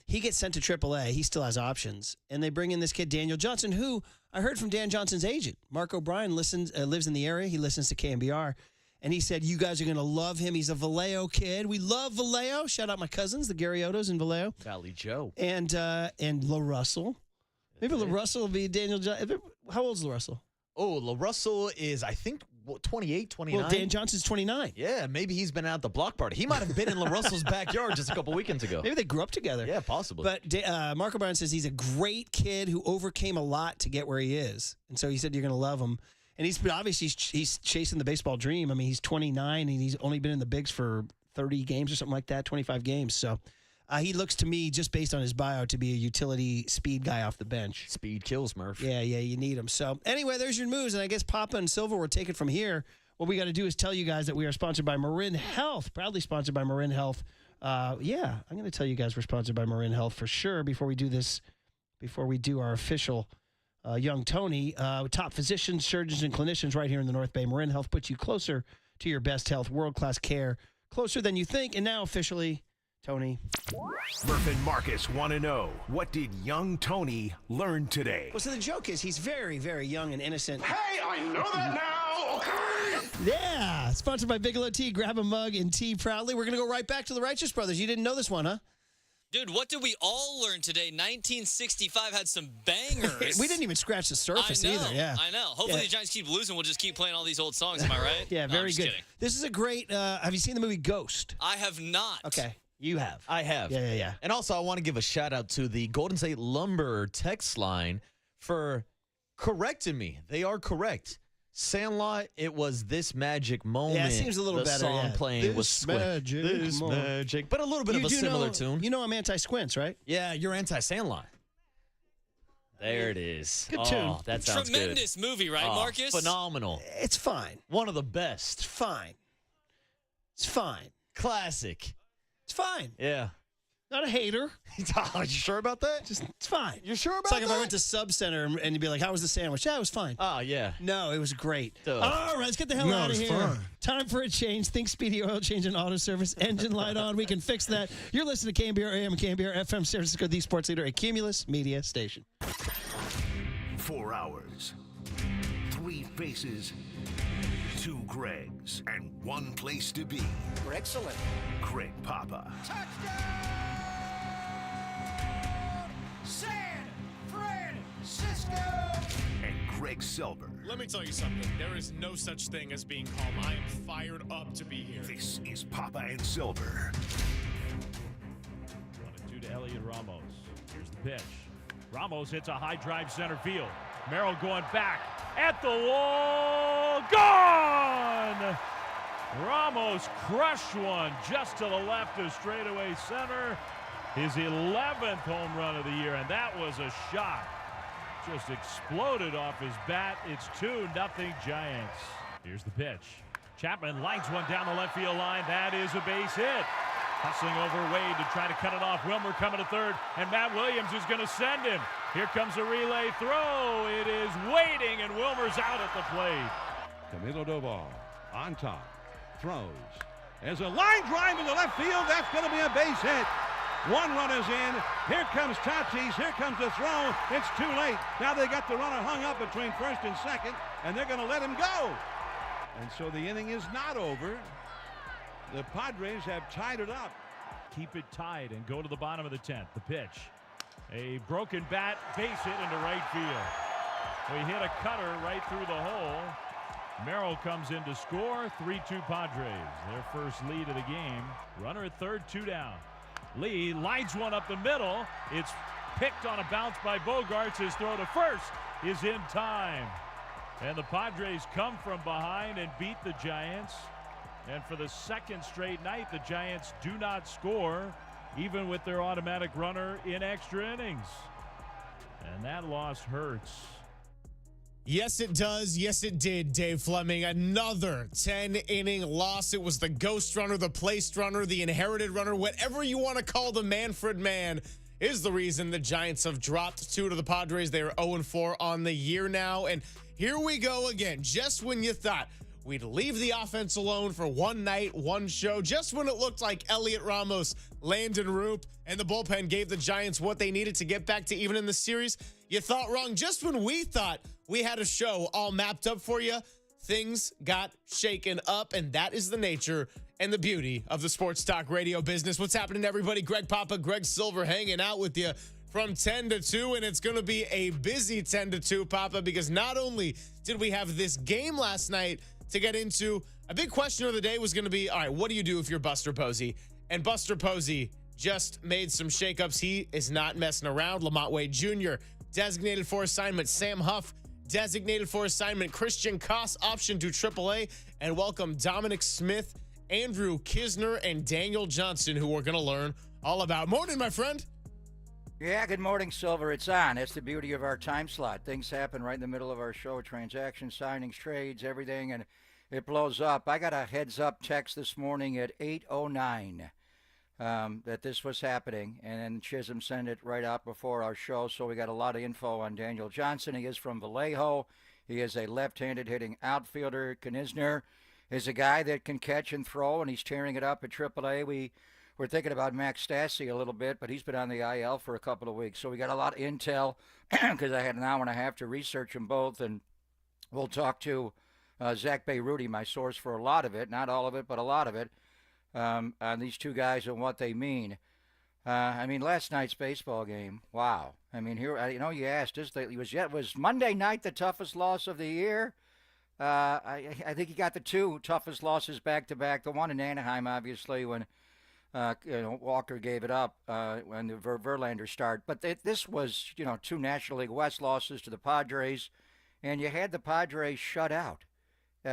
He gets sent to AAA. He still has options. And they bring in this kid, Daniel Johnson, who I heard from Dan Johnson's agent. Mark O'Brien lives in the area. He listens to KNBR. And he said, you guys are going to love him. He's a Vallejo kid. We love Vallejo. Shout out my cousins, the Garriottos in Vallejo. Valley Joe. And La Russell. Maybe La Russell will be Daniel Johnson. How old's La Russell? Oh, La Russell is, I think, 28, 29. Well, Dan Johnson's 29. Yeah, maybe he's been out the block party. He might have been in La Russell's backyard just a couple weekends ago. Maybe they grew up together. Yeah, possibly. But Mark O'Brien says he's a great kid who overcame a lot to get where he is. And so he said you're going to love him. And he's chasing the baseball dream. I mean, he's 29 and he's only been in the bigs for 30 games or something like that, 25 games. So he looks to me, just based on his bio, to be a utility speed guy off the bench. Speed kills, Murph. Yeah, you need him. So anyway, there's your moves. And I guess Papa and Silva will take it from here. What we got to do is tell you guys that we are sponsored by Marin Health, proudly sponsored by Marin Health. I'm going to tell you guys we're sponsored by Marin Health for sure before we do our official Young Tony. Top physicians, surgeons, and clinicians right here in the North Bay. Marin Health puts you closer to your best health, world-class care, closer than you think. And now officially, Tony. Murph and Marcus want to know, what did young Tony learn today? Well, so the joke is he's very, very young and innocent. Hey, I know that now, okay? Yeah, sponsored by Bigelow Tea. Grab a mug and tea proudly. We're going to go right back to the Righteous Brothers. You didn't know this one, huh? Dude, what did we all learn today? 1965 had some bangers. We didn't even scratch the surface either. Yeah, I know. Hopefully the Giants keep losing. We'll just keep playing all these old songs. Am I right? Yeah, No, very I'm just good. kidding. This is a great. Have you seen the movie Ghost? I have not. Okay, you have. I have. Yeah. And also, I want to give a shout out to the Golden State Lumber text line for correcting me. They are correct. Sandlot, it was this magic moment. Yeah, it seems a little the better. Song playing This was squint. magic This moment. magic, but a little bit of a similar tune. You know I'm anti-squints, right? Yeah, you're anti-Sandlot. There it is. Good tune. Oh, that sounds Tremendous good. movie, right, Oh, Marcus? Phenomenal. It's fine. One of the best. It's fine. Classic. It's fine. Yeah. Not a hater. You sure about that? It's fine. You're sure about It's like that? if I went to Sub Center and you'd be like, "How was the sandwich?" Yeah, it was fine. Oh, yeah. No, it was great. Duh. All right, let's get the hell out of it's here. fine. Time for a change. Think Speedy Oil Change and Auto Service. Engine light on. We can fix that. You're listening to KNBR AM and KNBR FM San Francisco, the sports leader, a Cumulus Media station. 4 hours, 3 faces, 2 Gregs, and 1 place to be. Excellent. Greg Papa San Francisco. and Greg Silver. Let me tell you something. There is no such thing as being calm. I am fired up to be here. This is Papa and Silver. 1-2 to Elliot Ramos. Here's the pitch. Ramos hits a high drive center field. Merrill going back at the wall. Gone! Ramos crushed one just to the left of straightaway center. His 11th home run of the year, and that was a shot. Just exploded off his bat. It's 2-0 Giants. Here's the pitch. Chapman lines one down the left field line. That is a base hit. Hustling over Wade to try to cut it off. Wilmer coming to third, and Matt Williams is going to send him. Here comes a relay throw. It is waiting, and Wilmer's out at the plate. Camilo Doval on top. Throws. As a line drive in the left field, that's going to be a base hit. 1 run is in. Here comes Tatis. Here comes the throw. It's too late. Now they got the runner hung up between first and second, and they're going to let him go. And so the inning is not over. The Padres have tied it up. Keep it tied and go to the bottom of the 10th. The pitch. A broken bat, base hit into right field. We hit a cutter right through the hole. Merrill comes in to score. 3-2 Padres. Their first lead of the game. Runner at third, 2 down. Lee lines one up the middle. It's picked on a bounce by Bogarts. His throw to first is in time. And the Padres come from behind and beat the Giants. And for the second straight night, the Giants do not score, even with their automatic runner in extra innings. And that loss hurts. Yes, it does. Yes, it did, Dave Fleming. Another 10-inning loss. It was the ghost runner, the placed runner, the inherited runner, whatever you want to call the Manfred man is the reason the Giants have dropped 2 to the Padres. They are 0-4 on the year now. And here we go again. Just when you thought we'd leave the offense alone for one night, one show, just when it looked like Elliot Ramos, Landon Roop, and the bullpen gave the Giants what they needed to get back to even in the series, you thought wrong. Just when we thought we had a show all mapped up for you, things got shaken up, and that is the nature and the beauty of the sports talk radio business. What's happening, everybody? Greg Papa, Greg Silver hanging out with you from 10 to 2, and it's going to be a busy 10 to 2, Papa, because not only did we have this game last night to get into, a big question of the day was going to be, all right, what do you do if you're Buster Posey? And Buster Posey just made some shakeups. He is not messing around. Lamont Wade Jr. designated for assignment. Sam Huff designated for assignment Christian Koss option to AAA, and welcome Dominic Smith, Andrew Kisner, and Daniel Johnson, who we're going to learn all about. Morning, my friend. Yeah, good morning, Silver. It's on. That's the beauty of our time slot. Things happen right in the middle of our show, transactions, signings, trades, everything, and it blows up. I got a heads-up text this morning at 8:09 that this was happening, and then Chisholm sent it right out before our show, so we got a lot of info on Daniel Johnson. He is from Vallejo. He is a left-handed hitting outfielder. Knisner is a guy that can catch and throw, and he's tearing it up at AAA. We're thinking about Max Stassi a little bit, but he's been on the IL for a couple of weeks. So we got a lot of intel because I had an hour and a half to research them both. And we'll talk to Zach Bayruti, my source for a lot of it, not all of it, but a lot of it, on these two guys and what they mean. Last night's baseball game, wow. You asked, was Monday night the toughest loss of the year? I think he got the two toughest losses back-to-back. The one in Anaheim, obviously, when Walker gave it up when the Verlander start. But this was, two National League West losses to the Padres, and you had the Padres shut out.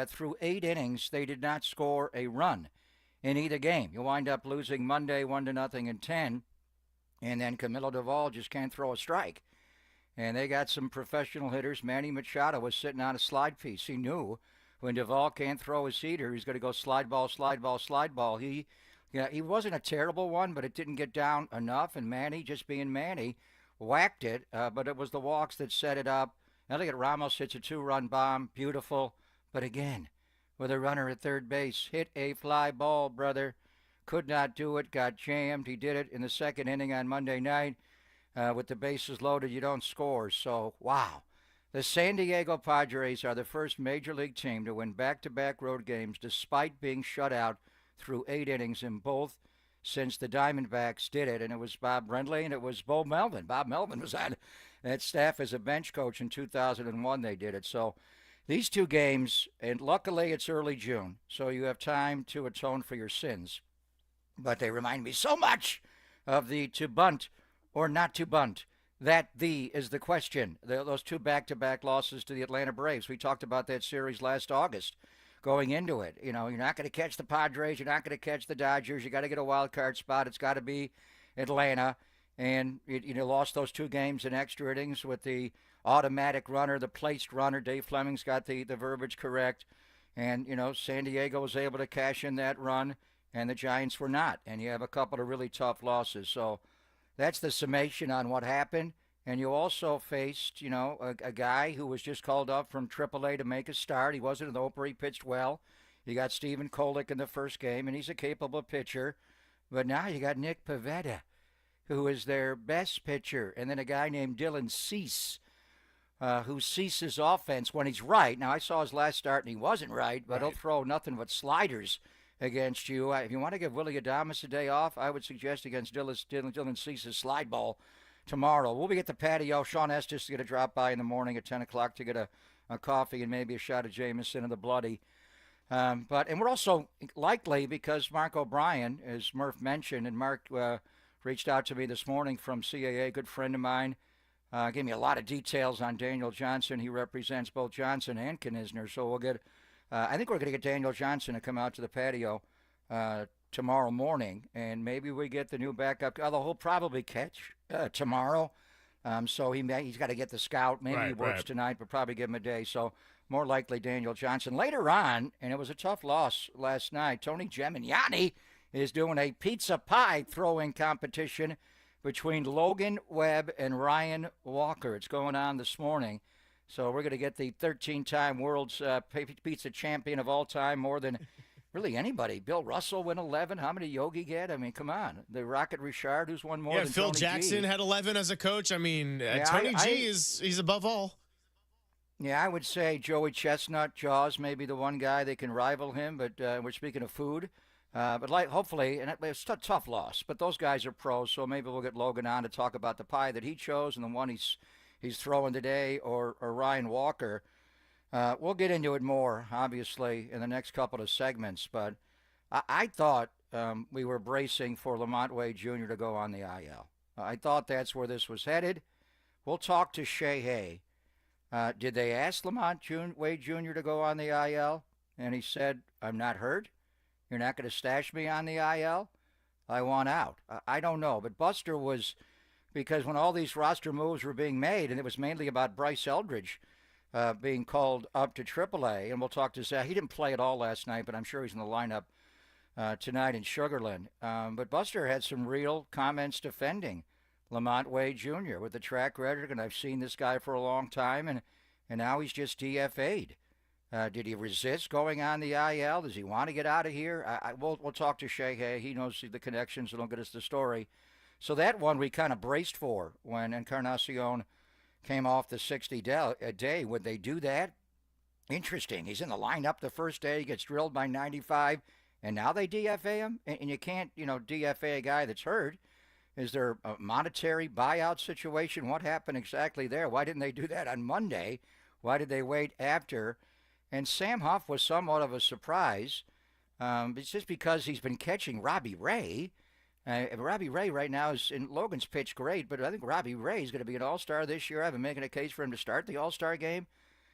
Through 8 innings, they did not score a run in either game. You wind up losing Monday 1-0 in 10, and then Camilo Doval just can't throw a strike. And they got some professional hitters. Manny Machado was sitting on a slide piece. He knew when Doval can't throw his heater, he's going to go slide ball, slide ball, slide ball. He wasn't a terrible one, but it didn't get down enough, and Manny, just being Manny, whacked it, but it was the walks that set it up. Now look at Ramos hits a 2-run bomb, beautiful, but again, with a runner at third base, hit a fly ball, brother. Could not do it, got jammed. He did it in the second inning on Monday night. With the bases loaded, you don't score, so wow. The San Diego Padres are the first major league team to win back-to-back road games despite being shut out through 8 innings in both since the Diamondbacks did it, and it was Bob Brentley and it was Bo Melvin. Bob Melvin was on that staff as a bench coach in 2001. They did it. So these two games, and luckily it's early June, so you have time to atone for your sins. But they remind me so much of the to bunt or not to bunt. That is the question. Those two back-to-back losses to the Atlanta Braves. We talked about that series last August. Going into it, you're not going to catch the Padres, you're not going to catch the Dodgers, you got to get a wild card spot. It's got to be Atlanta, and you lost those 2 games in extra innings with the automatic runner, the placed runner. Dave Fleming's got the verbiage correct, and San Diego was able to cash in that run, and the Giants were not. And you have a couple of really tough losses. So that's the summation on what happened. And you also faced, a guy who was just called up from AAA to make a start. He wasn't an opener. He pitched well. You got Stephen Kolek in the first game, and he's a capable pitcher. But now you got Nick Pivetta, who is their best pitcher. And then a guy named Dylan Cease, who ceases offense when he's right. Now, I saw his last start, and he wasn't right, but he'll throw nothing but sliders against you. If you want to give Willie Adames a day off, I would suggest against Dylan Cease's slide ball tomorrow. We'll be at the patio. Sean Estes is going to drop by in the morning at 10 o'clock to get a coffee and maybe a shot of Jameson and the Bloody. And we're also likely, because Mark O'Brien, as Murph mentioned, and Mark reached out to me this morning from CAA, good friend of mine, gave me a lot of details on Daniel Johnson. He represents both Johnson and Knisner. So we'll get, I think we're going to get Daniel Johnson to come out to the patio tomorrow morning, and maybe we get the new backup, although he'll probably catch tomorrow. So he's got to get the scout. Maybe he works tonight, but probably give him a day. So more likely Daniel Johnson. Later on, and it was a tough loss last night, Tony Gemignani is doing a pizza pie throwing competition between Logan Webb and Ryan Walker. It's going on this morning. So we're going to get the 13-time world's pizza champion of all time, more than really anybody. Bill Russell win 11. How many Yogi get? I mean, come on. The Rocket Richard, who's won more than Phil Tony Jackson G. had 11 as a coach. I mean, Tony G he's above all. Yeah, I would say Joey Chestnut, Jaws, maybe the one guy that can rival him, but we're speaking of food. But hopefully, and it's a tough loss, but those guys are pros, so maybe we'll get Logan on to talk about the pie that he chose and the one he's throwing today, or Ryan Walker. We'll get into it more, obviously, in the next couple of segments, but I thought we were bracing for Lamont Wade Jr. to go on the IL. I thought that's where this was headed. We'll talk to Shea Hay Did they ask Wade Jr. to go on the IL? And he said, I'm not hurt. You're not going to stash me on the IL? I want out. I don't know. But Buster was, because when all these roster moves were being made, and it was mainly about Bryce Eldridge being called up to AAA, and we'll talk to Zach. He didn't play at all last night, but I'm sure he's in the lineup tonight in Sugarland. But Buster had some real comments defending Lamont Wade Jr. with the track record, and I've seen this guy for a long time, and now he's just DFA'd. Did he resist going on the IL? Does he want to get out of here? We'll talk to Shea. He knows the connections that'll get us the story. So that one we kind of braced for when Encarnacion came off the 60 day. Would they do that? Interesting. He's in the lineup the first day. He gets drilled by 95, and now they DFA him? And you can't, DFA a guy that's hurt. Is there a monetary buyout situation? What happened exactly there? Why didn't they do that on Monday? Why did they wait after? And Sam Huff was somewhat of a surprise. It's just because he's been catching Robbie Ray. Robbie Ray right now is in Logan's pitch great, but I think Robbie Ray is going to be an all-star this year. I've been making a case for him to start the all-star game.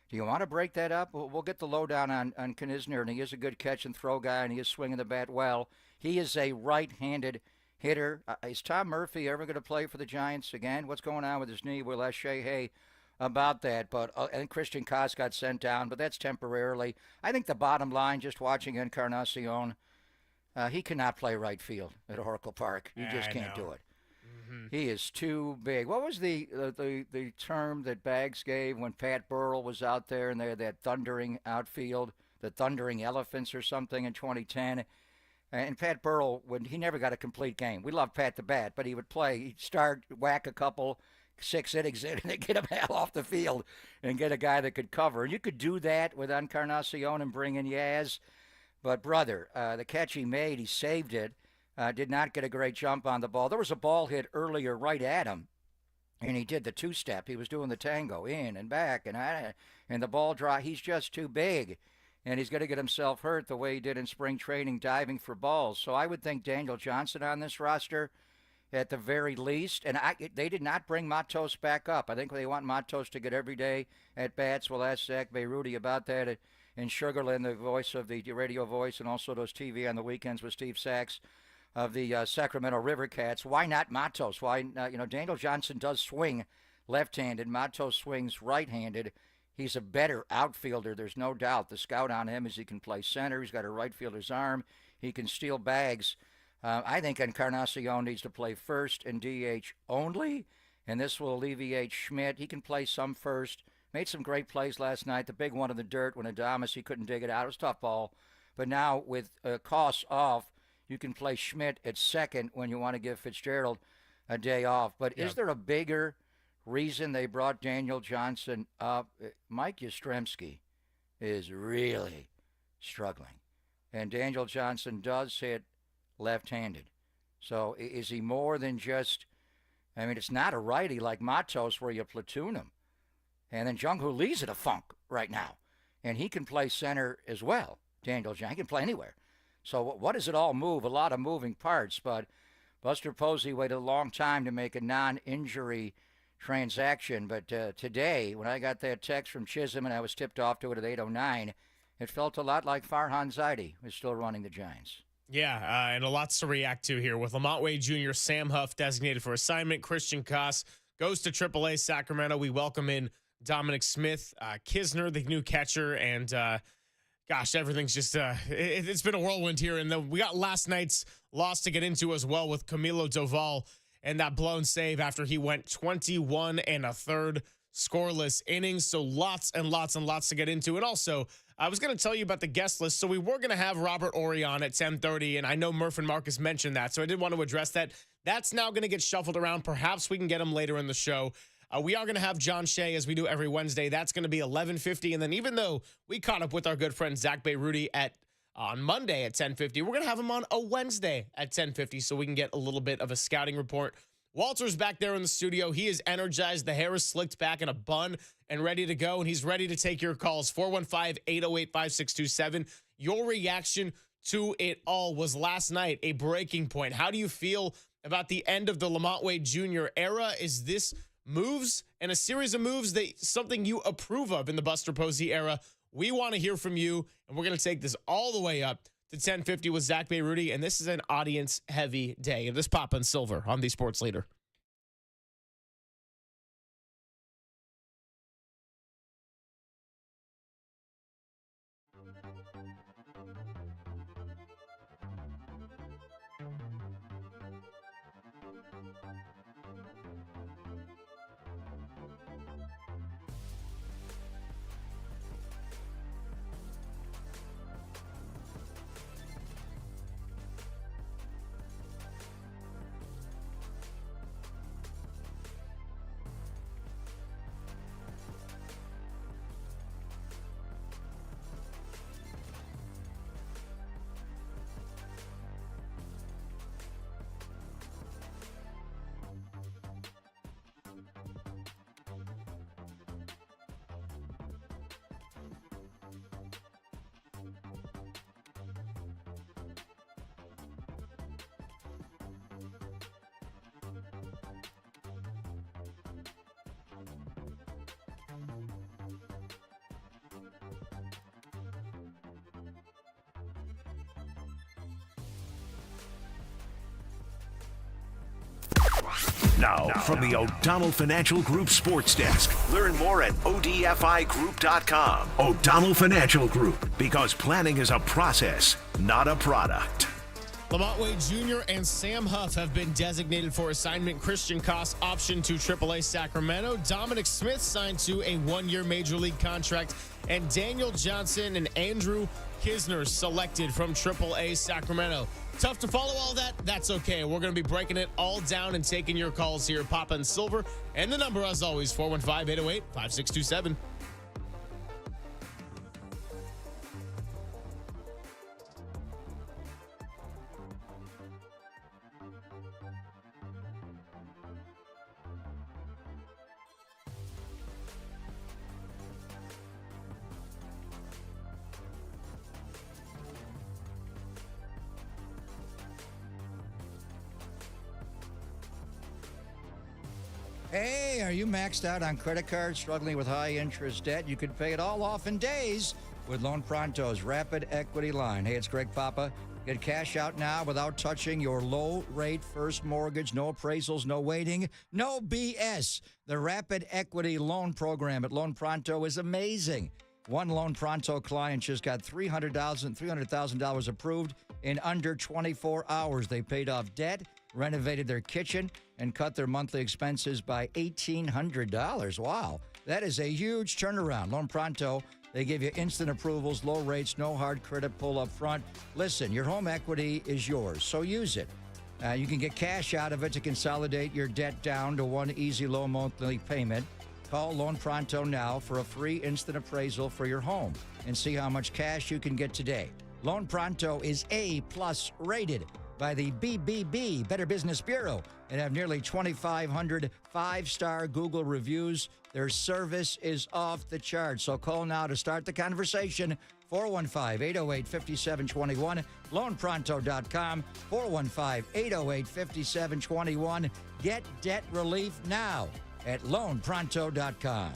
Do you want to break that up? We'll get the lowdown on Knizner, and he is a good catch and throw guy, and he is swinging the bat well. He is a right-handed hitter. Is Tom Murphy ever going to play for the Giants again? What's going on with his knee? We'll ask Shea about that. But I think Christian Koss got sent down, but that's temporarily. I think the bottom line, just watching Encarnacion, he cannot play right field at Oracle Park. You just can't do it. Mm-hmm. He is too big. What was the term that Baggs gave when Pat Burrell was out there and they had that thundering outfield, the Thundering Elephants or something in 2010? And Pat Burrell, he never got a complete game. We love Pat the Bat, but he would play. He'd start, whack a couple, 6 innings in, and then get him hell off the field and get a guy that could cover. And you could do that with Encarnacion and bring in Yaz. But, brother, the catch he made, he saved it, did not get a great jump on the ball. There was a ball hit earlier right at him, and he did the two-step. He was doing the tango, in and back, and the ball dry. He's just too big, and he's going to get himself hurt the way he did in spring training diving for balls. So I would think Daniel Johnson on this roster at the very least. And they did not bring Matos back up. I think they want Matos to get every day at bats. We'll ask Zach Beirudi about that in Sugarland, the voice of the radio voice, and also does TV on the weekends with Steve Sachs of the Sacramento River Cats. Why not Matos? Why not? Daniel Johnson does swing left-handed. Matos swings right-handed. He's a better outfielder, there's no doubt. The scout on him is he can play center. He's got a right fielder's arm. He can steal bags. I think Encarnacion needs to play first and DH only, and this will alleviate Schmidt. He can play some first. Made some great plays last night. The big one in the dirt when Adames, he couldn't dig it out. It was a tough ball. But now with Koss off, you can play Schmidt at second when you want to give Fitzgerald a day off. But is there a bigger reason they brought Daniel Johnson up? Mike Yastrzemski is really struggling. And Daniel Johnson does hit left-handed. So is he more than just, it's not a righty like Matos where you platoon him. And then Jung-Hoo Lee's in a funk right now. And he can play center as well. Daniel Johnson, he can play anywhere. So what does it all move? A lot of moving parts. But Buster Posey waited a long time to make a non-injury transaction. But today, when I got that text from Chisholm and I was tipped off to it at 8:09, it felt a lot like Farhan Zaidi was still running the Giants. Yeah, and a lot to react to here. With Lamont Wade Jr., Sam Huff designated for assignment, Christian Koss goes to AAA Sacramento. We welcome in Dominic Smith, Knizner, the new catcher, and gosh, everything's just it's been a whirlwind here. And then we got last night's loss to get into as well with Camilo Doval and that blown save after he went 21 1/3 scoreless innings. So lots and lots and lots to get into. And also, I was going to tell you about the guest list. So we were going to have Robert Orion at 10:30, and I know Murph and Marcus mentioned that, so I did want to address that. That's now going to get shuffled around. Perhaps we can get him later in the show. We are going to have John Shea, as we do every Wednesday. That's going to be 11:50. And then even though we caught up with our good friend Zach Beirudi on Monday at 10:50, we're going to have him on a Wednesday at 10:50 so we can get a little bit of a scouting report. Walter's back there in the studio. He is energized. The hair is slicked back in a bun and ready to go. And he's ready to take your calls. 415-808-5627. Your reaction to it all was last night a breaking point. How do you feel about the end of the Lamont Wade Jr. era? Is this moves and a series of moves something you approve of in the Buster Posey era. We want to hear from you, and we're going to take this all the way up to 1050 with Zach Bayruti, and this is an audience-heavy day. And this Papa and Silver on the Sports Leader. Now, from the O'Donnell Financial Group Sports Desk. Learn more at odfigroup.com. O'Donnell Financial Group, because planning is a process, not a product. Lamont Wade Jr. and Sam Huff have been designated for assignment. Christian Koss optioned to AAA Sacramento. Dominic Smith signed to a one-year Major League contract. And Daniel Johnson and Andrew Kisner selected from AAA Sacramento. Tough to follow all that? That's okay. We're going to be breaking it all down and taking your calls here, Papa and Silver. And the number, as always, 415-808-5627. Hey, are you maxed out on credit cards, struggling with high interest debt? You could pay it all off in days with Loan Pronto's Rapid Equity Line. Hey, it's Greg Papa. Get cash out now without touching your low rate first mortgage. No appraisals, no waiting, no BS. The Rapid Equity Loan Program at Loan Pronto is amazing. One Loan Pronto client just got $300,000 approved in under 24 hours. They paid off debt, renovated their kitchen, and cut their monthly expenses by $1,800. Wow, that is a huge turnaround. Loan Pronto, they give you instant approvals, low rates, no hard credit pull up front. Listen, your home equity is yours, so use it. You can get cash out of it to consolidate your debt down to one easy low monthly payment. Call Loan Pronto now for a free instant appraisal for your home and see how much cash you can get today. Loan Pronto is A+ rated by the BBB, Better Business Bureau, and have nearly 2,500 five-star Google reviews. Their service is off the charts. So call now to start the conversation. 415-808-5721, loanpronto.com, 415-808-5721. Get debt relief now at loanpronto.com.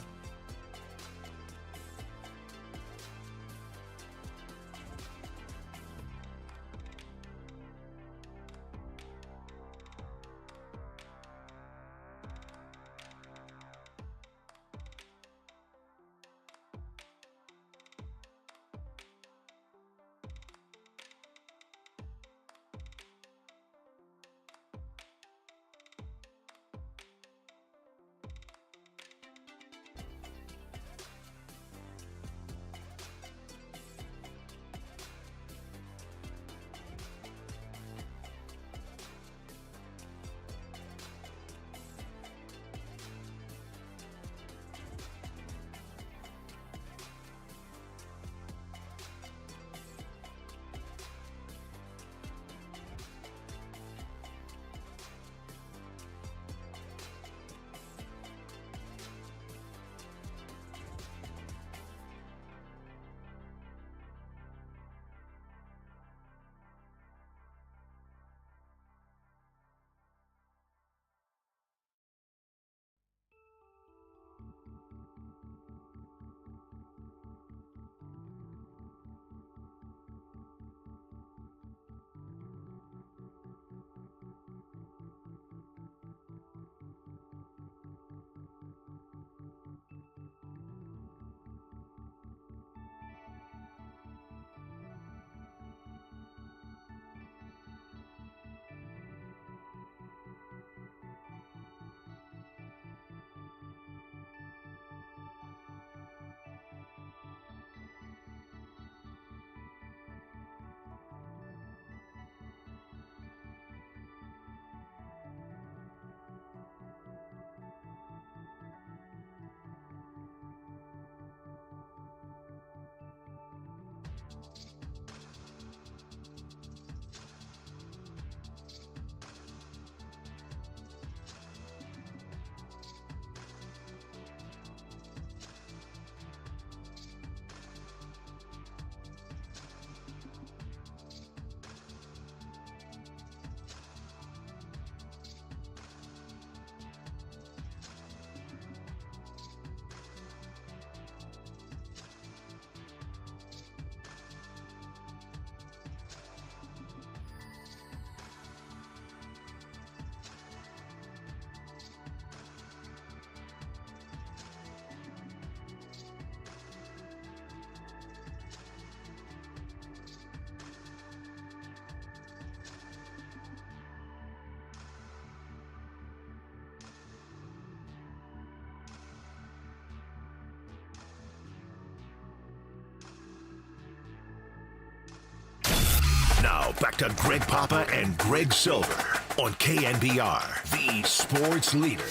back to Greg Papa and Greg Silver on KNBR, the sports leader.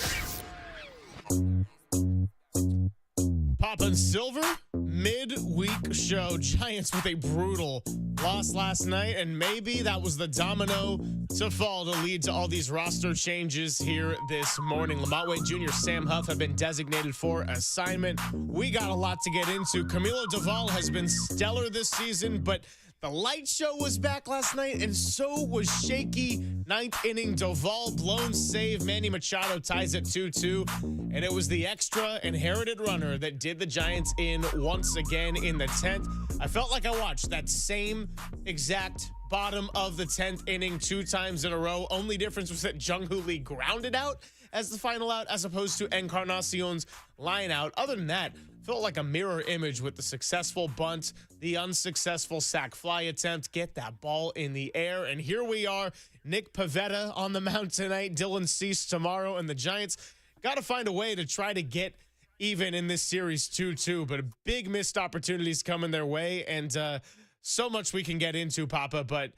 Papa and Silver, midweek show. Giants with a brutal loss last night, and maybe that was the domino to fall to lead to all these roster changes here this morning. Lamont Wade Jr., Sam Huff have been designated for assignment. We got a lot to get into. Camilo Doval has been stellar this season, but the light show was back last night, and so was shaky ninth inning Doval blown save. Manny Machado ties it 2-2, and it was the extra inherited runner that did the Giants in once again in the 10th. I felt like I watched that same exact bottom of the 10th inning 2 times in a row. Only difference was that Jung-Hoo Lee grounded out as the final out as opposed to Encarnacion's line out. Other than that, felt like a mirror image with the successful bunt, the unsuccessful sac fly attempt, get that ball in the air. And here we are, Nick Pivetta on the mound tonight, Dylan Cease tomorrow, and the Giants got to find a way to try to get even in this series 2-2, but big missed opportunities coming their way, and so much we can get into, Papa, but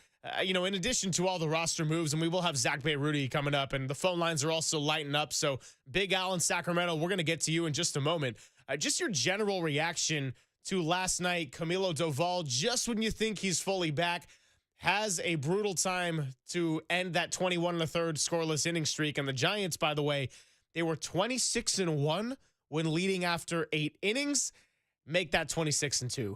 in addition to all the roster moves, and we will have Zach Beirudi coming up, and the phone lines are also lighting up, so Big Al in Sacramento, we're going to get to you in just a moment. Just your general reaction to last night, Camilo Doval, just when you think he's fully back, has a brutal time to end that 21 1/3 scoreless inning streak. And the Giants, by the way, they were 26-1 when leading after 8 innings. Make that 26-2.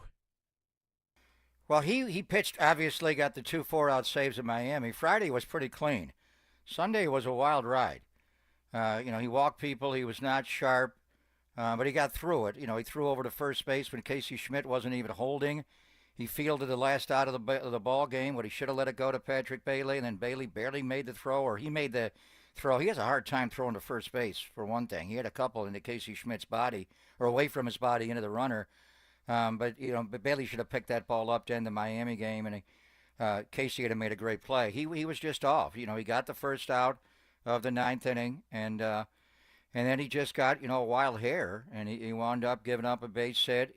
Well, he pitched, obviously, got the 2 4-out saves in Miami. Friday was pretty clean. Sunday was a wild ride. He walked people. He was not sharp. But he got through it. He threw over to first base when Casey Schmidt wasn't even holding. He fielded the last out of the ball game when he should have let it go to Patrick Bailey, and then Bailey barely made the throw, or he made the throw. He has a hard time throwing to first base, for one thing. He had a couple into Casey Schmidt's body, or away from his body into the runner. But Bailey should have picked that ball up to end the Miami game, and Casey had made a great play. He was just off. He got the first out of the 9th inning, and then he just got, a wild hair, and he wound up giving up a base hit.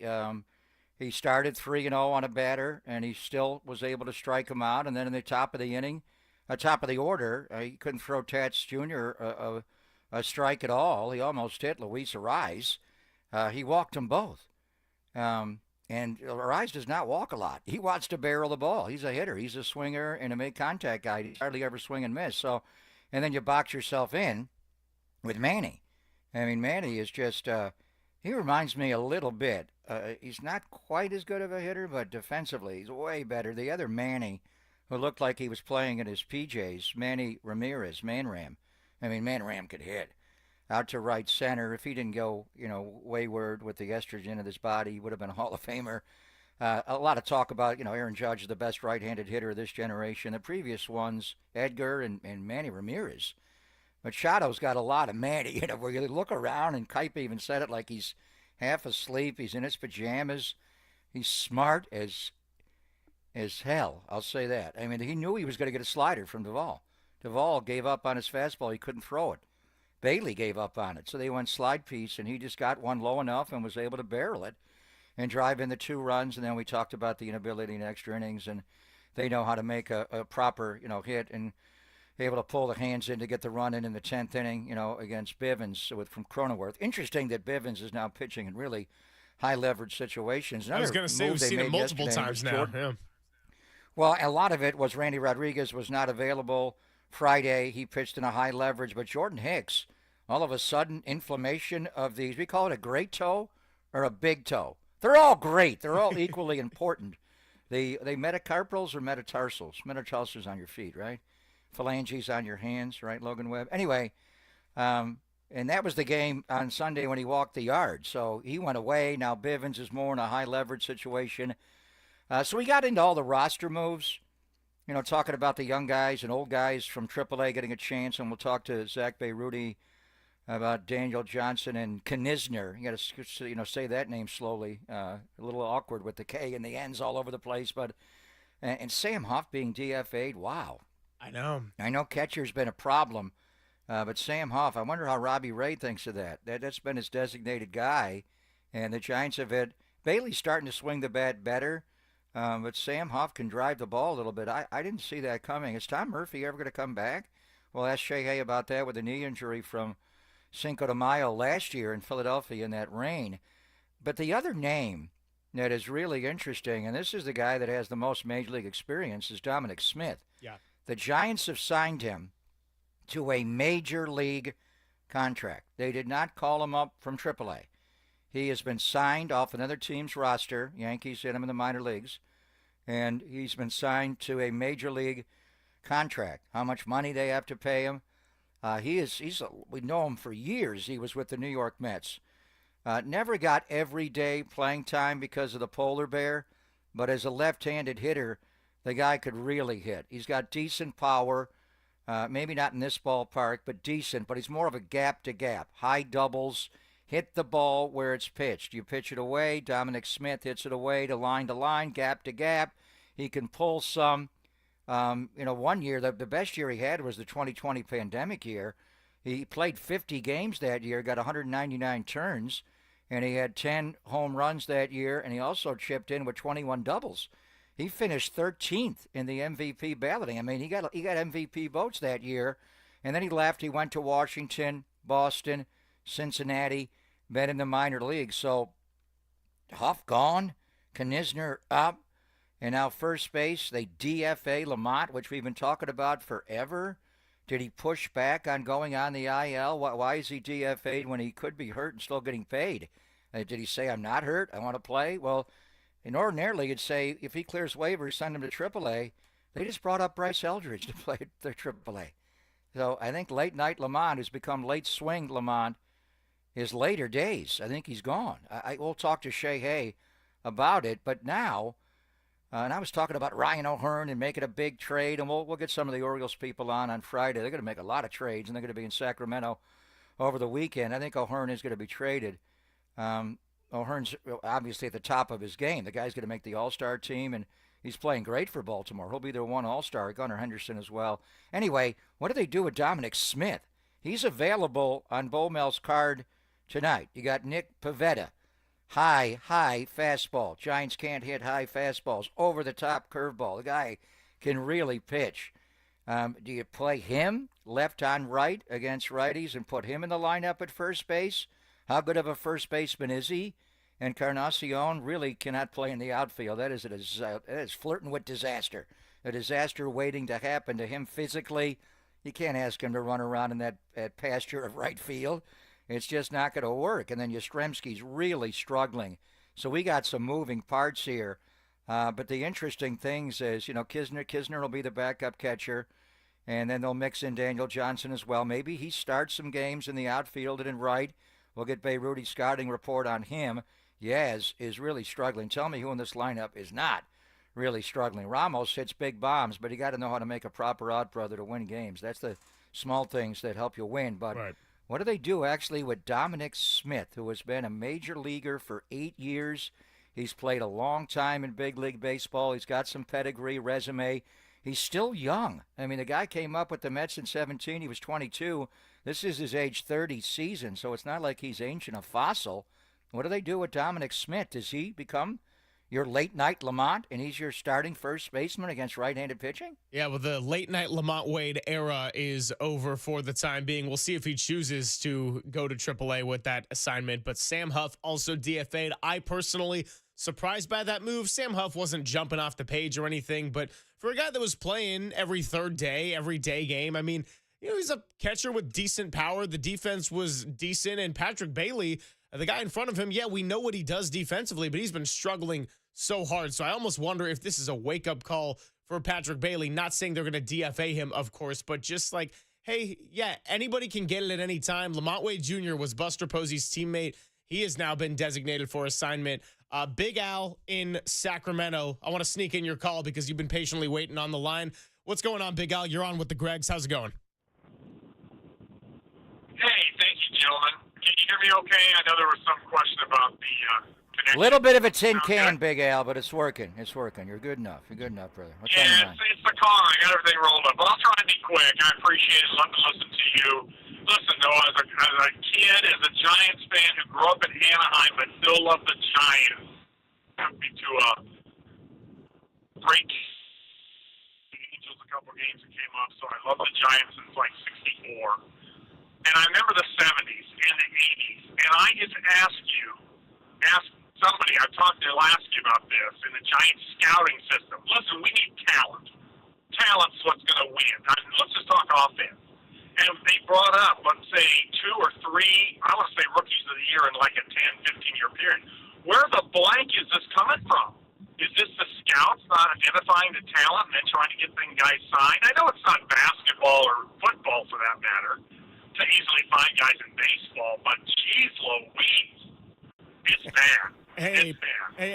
He started 3-0 on a batter, and he still was able to strike him out. And then in the top of the inning, top of the order, he couldn't throw Tats Jr. a strike at all. He almost hit Luis Ariz. He walked them both. And Ariz does not walk a lot. He wants to barrel the ball. He's a hitter. He's a swinger and a make-contact guy. He hardly ever swing and miss. So, and then you box yourself in with Manny. I mean, Manny is just, he reminds me a little bit. He's not quite as good of a hitter, but defensively, he's way better. The other Manny, who looked like he was playing in his PJs, Manny Ramirez, Man Ram. I mean, Man Ram could hit out to right center. If he didn't go, wayward with the estrogen of his body, he would have been a Hall of Famer. A lot of talk about, Aaron Judge is the best right-handed hitter of this generation. The previous ones, Edgar and Manny Ramirez. Machado's got a lot of Manny, where you look around, and Kaipa even said it like he's half asleep. He's in his pajamas. He's smart as hell, I'll say that. I mean, he knew he was going to get a slider from Doval. Doval gave up on his fastball. He couldn't throw it. Bailey gave up on it. So they went slide piece, and he just got one low enough and was able to barrel it and drive in the 2 runs. And then we talked about the inability in extra innings, and they know how to make a proper, hit, and able to pull the hands in to get the run in the 10th inning, against Bivens from Cronenworth. Interesting that Bivens is now pitching in really high leverage situations. I was going to say, we've seen it multiple times now. Yeah. Well, a lot of it was Randy Rodriguez was not available Friday. He pitched in a high leverage, but Jordan Hicks, all of a sudden, inflammation of these, we call it a great toe or a big toe. They're all great. They're all equally important. They metacarpals or metatarsals? Metatarsals on your feet, right? Phalanges on your hands, right, Logan Webb? Anyway, and that was the game on Sunday when he walked the yard. So he went away. Now Bivens is more in a high leverage situation. So we got into all the roster moves, talking about the young guys and old guys from AAA getting a chance. And we'll talk to Zach Beirudi about Daniel Johnson and Knizner. You got to, say that name slowly. A little awkward with the K and the N's all over the place. But and Sam Huff being DFA'd, wow. I know catcher's been a problem, but Sam Huff, I wonder how Robbie Ray thinks of that. That's been his designated guy, and the Giants have had Bailey's starting to swing the bat better. But Sam Huff can drive the ball a little bit. I didn't see that coming. Is Tom Murphy ever going to come back? We'll ask Shea about that with a knee injury from Cinco de Mayo last year in Philadelphia in that rain. But the other name that is really interesting, and this is the guy that has the most Major League experience, is Dominic Smith. Yeah. The Giants have signed him to a Major League contract. They did not call him up from AAA. He has been signed off another team's roster. Yankees hit him in the minor leagues. And he's been signed to a Major League contract. How much money they have to pay him? We know him for years. He was with the New York Mets. Never got everyday playing time because of the polar bear, but as a left-handed hitter, the guy could really hit. He's got decent power, maybe not in this ballpark, but decent, but he's more of a gap-to-gap, high doubles, hit the ball where it's pitched. You pitch it away, Dominic Smith hits it away to line, gap-to-gap. He can pull some. 1 year, the best year he had was the 2020 pandemic year. He played 50 games that year, got 199 turns, and he had 10 home runs that year, and he also chipped in with 21 doubles. He finished 13th in the MVP balloting. I mean, he got MVP votes that year, and then he left. He went to Washington, Boston, Cincinnati, been in the minor leagues. So Huff gone, Knizner up, and now first base, they DFA Lamont, which we've been talking about forever. Did he push back on going on the IL? Why is he DFA'd when he could be hurt and still getting paid? Did he say, I'm not hurt, I want to play? Well, ordinarily you'd say if he clears waivers, send him to AAA. They just brought up Bryce Eldridge to play at their AAA. So I think late night Lamont, who's become late swing Lamont, his later days, I think he's gone. I will talk to Shea Hay about it, but now, and I was talking about Ryan O'Hearn and making a big trade, and we'll get some of the Orioles people on Friday. They're going to make a lot of trades, and they're going to be in Sacramento over the weekend. I think O'Hearn is going to be traded. O'Hearn's obviously at the top of his game. The guy's going to make the All-Star team, and he's playing great for Baltimore. He'll be their one All-Star, Gunnar Henderson as well. Anyway, what do they do with Dominic Smith? He's available on Bo Mel's card tonight. You got Nick Pivetta. High fastball. Giants can't hit high fastballs. Over-the-top curveball. The guy can really pitch. Do you play him left on right against righties and put him in the lineup at first base? How good of a first baseman is he? Encarnacion really cannot play in the outfield. That is flirting with disaster. A disaster waiting to happen to him physically. You can't ask him to run around in that pasture of right field. It's just not going to work. And then Yastrzemski's really struggling. So we got some moving parts here. But the interesting things is, Knizner will be the backup catcher. And then they'll mix in Daniel Johnson as well. Maybe he starts some games in the outfield and in right. We'll get Rudy's scouting report on him. Yaz is really struggling. Tell me who in this lineup is not really struggling. Ramos hits big bombs, but you got to know how to make a proper odd brother to win games. That's the small things that help you win. But what do they do actually with Dominic Smith, who has been a major leaguer for 8 years? He's played a long time in big league baseball. He's got some pedigree, resume. He's still young. I mean, the guy came up with the Mets in 17. He was 22. This is his age 30 season, so it's not like he's ancient, a fossil. What do they do with Dominic Smith? Does he become your late-night Lamont, and he's your starting first baseman against right-handed pitching? Yeah, well, the late-night Lamont Wade era is over for the time being. We'll see if he chooses to go to AAA with that assignment. But Sam Huff also DFA'd. I personally surprised by that move. Sam Huff wasn't jumping off the page or anything, but for a guy that was playing every third day, every day game, I mean, he's a catcher with decent power. The defense was decent, and Patrick Bailey, the guy in front of him, yeah, we know what he does defensively, but he's been struggling so hard. So I almost wonder if this is a wake-up call for Patrick Bailey. Not saying they're going to DFA him, of course, but just like, hey, yeah, anybody can get it at any time. Lamont Wade Jr. was Buster Posey's teammate. He has now been designated for assignment. Big Al in Sacramento. I want to sneak in your call because you've been patiently waiting on the line. What's going on, Big Al? You're on with the Gregs. How's it going? Hey, thank you, gentlemen. Can you hear me okay? I know there was some question about the connection. Little bit of a tin can, Big Al, but it's working. It's working. You're good enough. You're good enough, brother. What's on your mind? It's the car. I got everything rolled up. But I'll try to be quick. I appreciate it. Love to listen to you. Listen, though, as a kid, as a Giants fan who grew up in Anaheim but still loved the Giants, took me to great Angels a couple games that came up, so I love the Giants since like '64. And I remember the '70s and the '80s, and I just ask somebody, I've talked to ask you about this, in the Giants scouting system. Listen, we need talent. Talent's what's going to win. Let's just talk offense. And they brought up, let's say, 2 or 3, I want to say rookies of the year in like a 10, 15-year period. Where the blank is this coming from? Is this the scouts not identifying the talent and then trying to get guys signed? I know it's not basketball or football for that matter to easily find guys in baseball, but geez Louise, it's bad. Hey,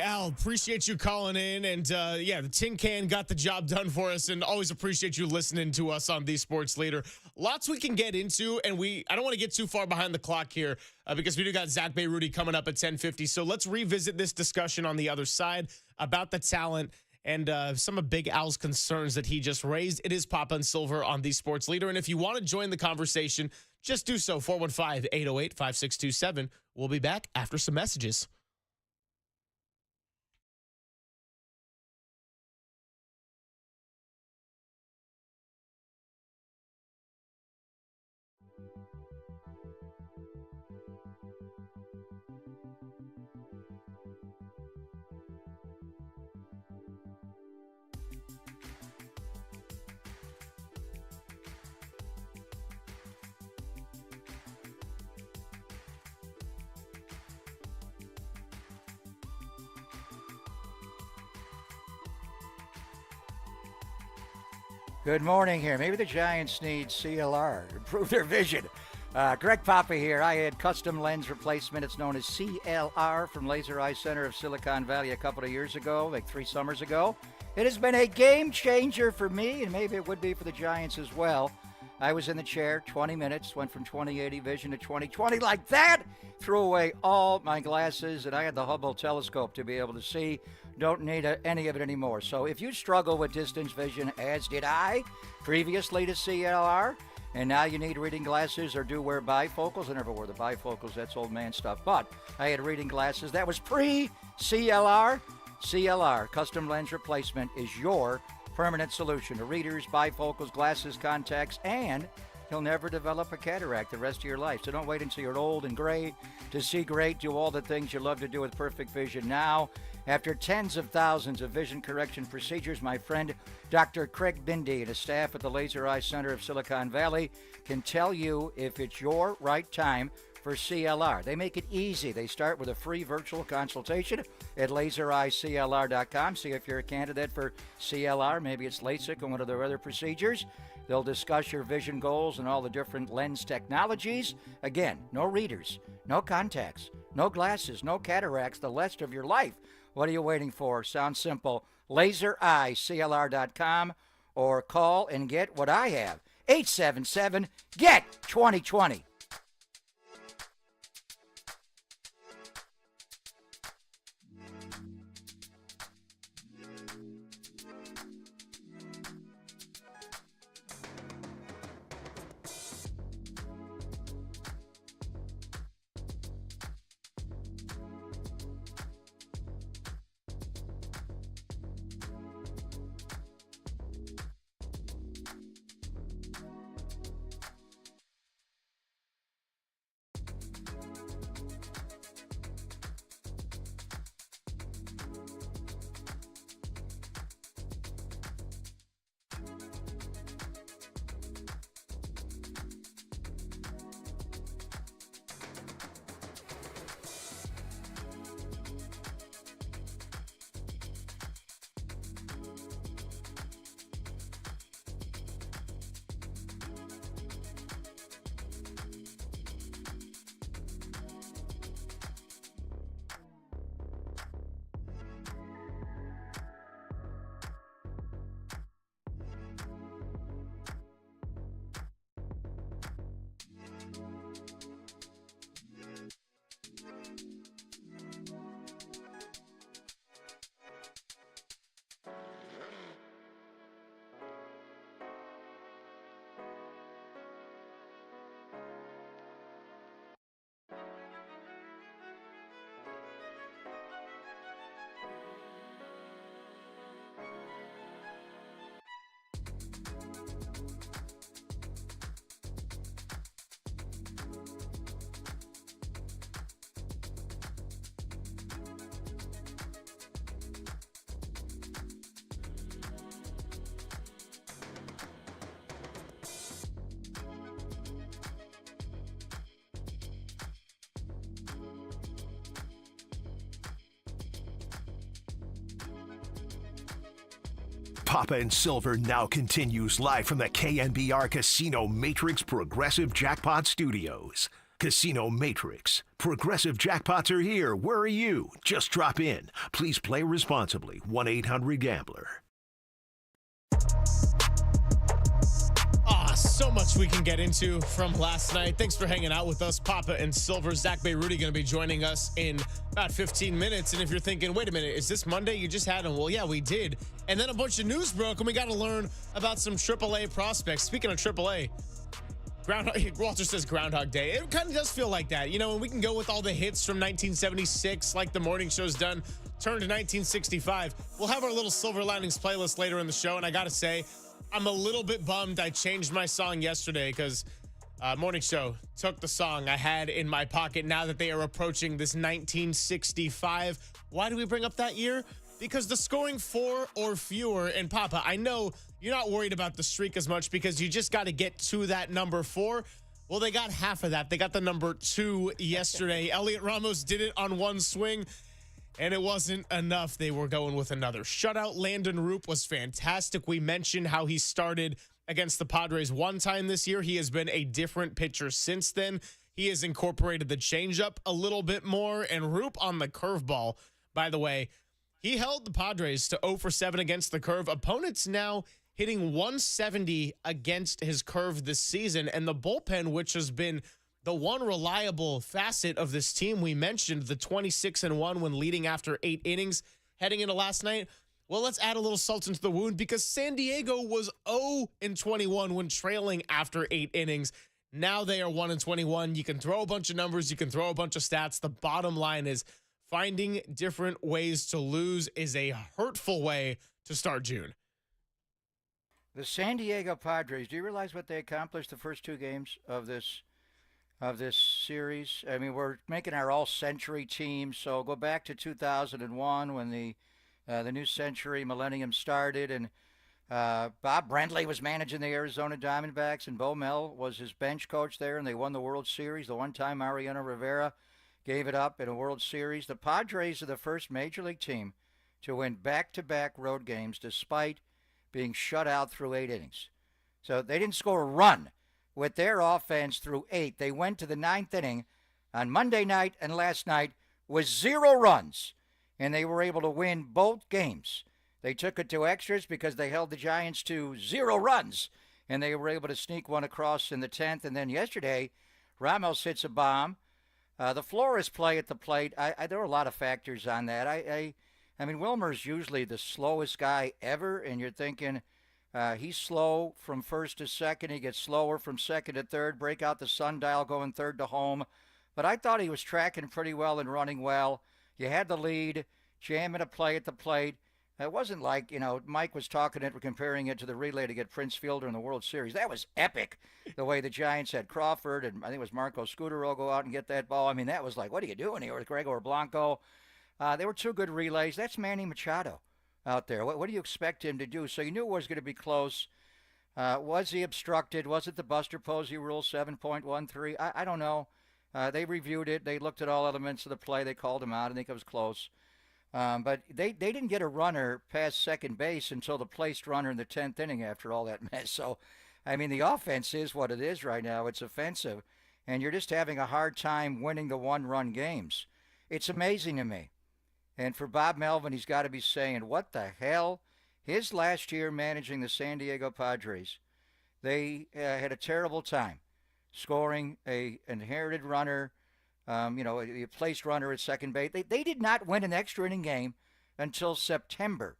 Al, appreciate you calling in. And, the tin can got the job done for us. And always appreciate you listening to us on The Sports Leader. Lots we can get into. And I don't want to get too far behind the clock here because we do got Zach Bayruti coming up at 10:50. So let's revisit this discussion on the other side about the talent and some of Big Al's concerns that he just raised. It is Papa and Silver on The Sports Leader. And if you want to join the conversation, just do so. 415-808-5627. We'll be back after some messages. Good morning here. Maybe the Giants need CLR to improve their vision. Greg Papa here. I had custom lens replacement. It's known as CLR from Laser Eye Center of Silicon Valley a couple of years ago, like 3 summers ago. It has been a game changer for me, and maybe it would be for the Giants as well. I was in the chair 20 minutes, went from 20/80 vision to 20/20 like that, threw away all my glasses, and I had the Hubble telescope to be able to see. Don't need any of it anymore. So if you struggle with distance vision, as did I, previously to CLR, and now you need reading glasses or do wear bifocals. I never wore the bifocals. That's old man stuff. But I had reading glasses. That was pre-CLR. CLR, custom lens replacement, is your permanent solution to readers, bifocals, glasses, contacts, and you'll never develop a cataract the rest of your life. So don't wait until you're old and gray to see great. Do all the things you love to do with perfect vision now. After tens of thousands of vision correction procedures, my friend Dr. Craig Bindi and his staff at the Laser Eye Center of Silicon Valley can tell you if it's your right time for CLR. They make it easy. They start with a free virtual consultation at lasereyeclr.com. See if you're a candidate for CLR. Maybe it's LASIK or one of their other procedures. They'll discuss your vision goals and all the different lens technologies. Again, no readers, no contacts, no glasses, no cataracts the rest of your life. What are you waiting for? Sounds simple. lasereyeclr.com or call and get what I have. 877-GET-2020. Papa and Silver now continues live from the KNBR Casino Matrix Progressive Jackpot Studios. Casino Matrix. Progressive jackpots are here. Where are you? Just drop in. Please play responsibly. 1-800-GAMBLER. So much we can get into from last night. Thanks for hanging out with us. Papa and Silver. Zach Bayruti going to be joining us in about 15 minutes. And if you're thinking, wait a minute, is this Monday? You just had him. Well, yeah, we did. And then a bunch of news broke, and we got to learn about some AAA prospects. Speaking of AAA, Walter says Groundhog Day. It kind of does feel like that. You know, and we can go with all the hits from 1976, like the morning show's done, turn to 1965. We'll have our little Silver Linings playlist later in the show, and I got to say, I'm a little bit bummed I changed my song yesterday because Morning Show took the song I had in my pocket now that they are approaching this 1965. Why do we bring up that year? Because the scoring 4 or fewer, and Papa, I know you're not worried about the streak as much because you just got to get to that number 4. Well, they got half of that. They got the number 2 yesterday. Elliot Ramos did it on one swing. And it wasn't enough. They were going with another shutout. Landon Roop was fantastic. We mentioned how he started against the Padres one time this year. He has been a different pitcher since then. He has incorporated the changeup a little bit more. And Roop on the curveball, by the way, he held the Padres to 0 for 7 against the curve. Opponents now hitting 170 against his curve this season. And the bullpen, which has been the one reliable facet of this team, we mentioned the 26-1 when leading after 8 innings heading into last night. Well, let's add a little salt into the wound because San Diego was 0-21 when trailing after 8 innings. Now they are 1-21. You can throw a bunch of numbers. You can throw a bunch of stats. The bottom line is finding different ways to lose is a hurtful way to start June. The San Diego Padres, do you realize what they accomplished the first 2 games of this series? I mean, we're making our all-century team, so go back to 2001 when the new century millennium started, and Bob Brentley was managing the Arizona Diamondbacks, and Bo Mel was his bench coach there, and they won the World Series. The one time Mariano Rivera gave it up in a World Series. The Padres are the first Major League team to win back-to-back road games despite being shut out through 8 innings. So they didn't score a run with their offense through 8. They went to the 9th inning on Monday night and last night with 0 runs, and they were able to win both games. They took it to extras because they held the Giants to 0 runs, and they were able to sneak one across in the 10th. And then yesterday, Ramos hits a bomb. The Flores play at the plate. There were a lot of factors on that. I mean, Wilmer's usually the slowest guy ever, and you're thinking, he's slow from first to second. He gets slower from second to third. Break out the sundial going third to home. But I thought he was tracking pretty well and running well. You had the lead, jamming a play at the plate. It wasn't like, Mike was comparing it to the relay to get Prince Fielder in the World Series. That was epic, the way the Giants had Crawford, and I think it was Marco Scutaro go out and get that ball. I mean, that was like, what are you doing here with Gregor Blanco? They were 2 good relays. That's Manny Machado out there. What do you expect him to do? So you knew it was going to be close. Was he obstructed? Was it the Buster Posey rule 7.13? I don't know. They reviewed it. They looked at all elements of the play. They called him out. I think it was close. But they didn't get a runner past second base until the placed runner in the 10th inning after all that mess. So, I mean, the offense is what it is right now. It's offensive. And you're just having a hard time winning the 1-run games. It's amazing to me. And for Bob Melvin, he's got to be saying, what the hell? His last year managing the San Diego Padres, they had a terrible time scoring a inherited runner, a placed runner at second base. They did not win an extra inning game until September.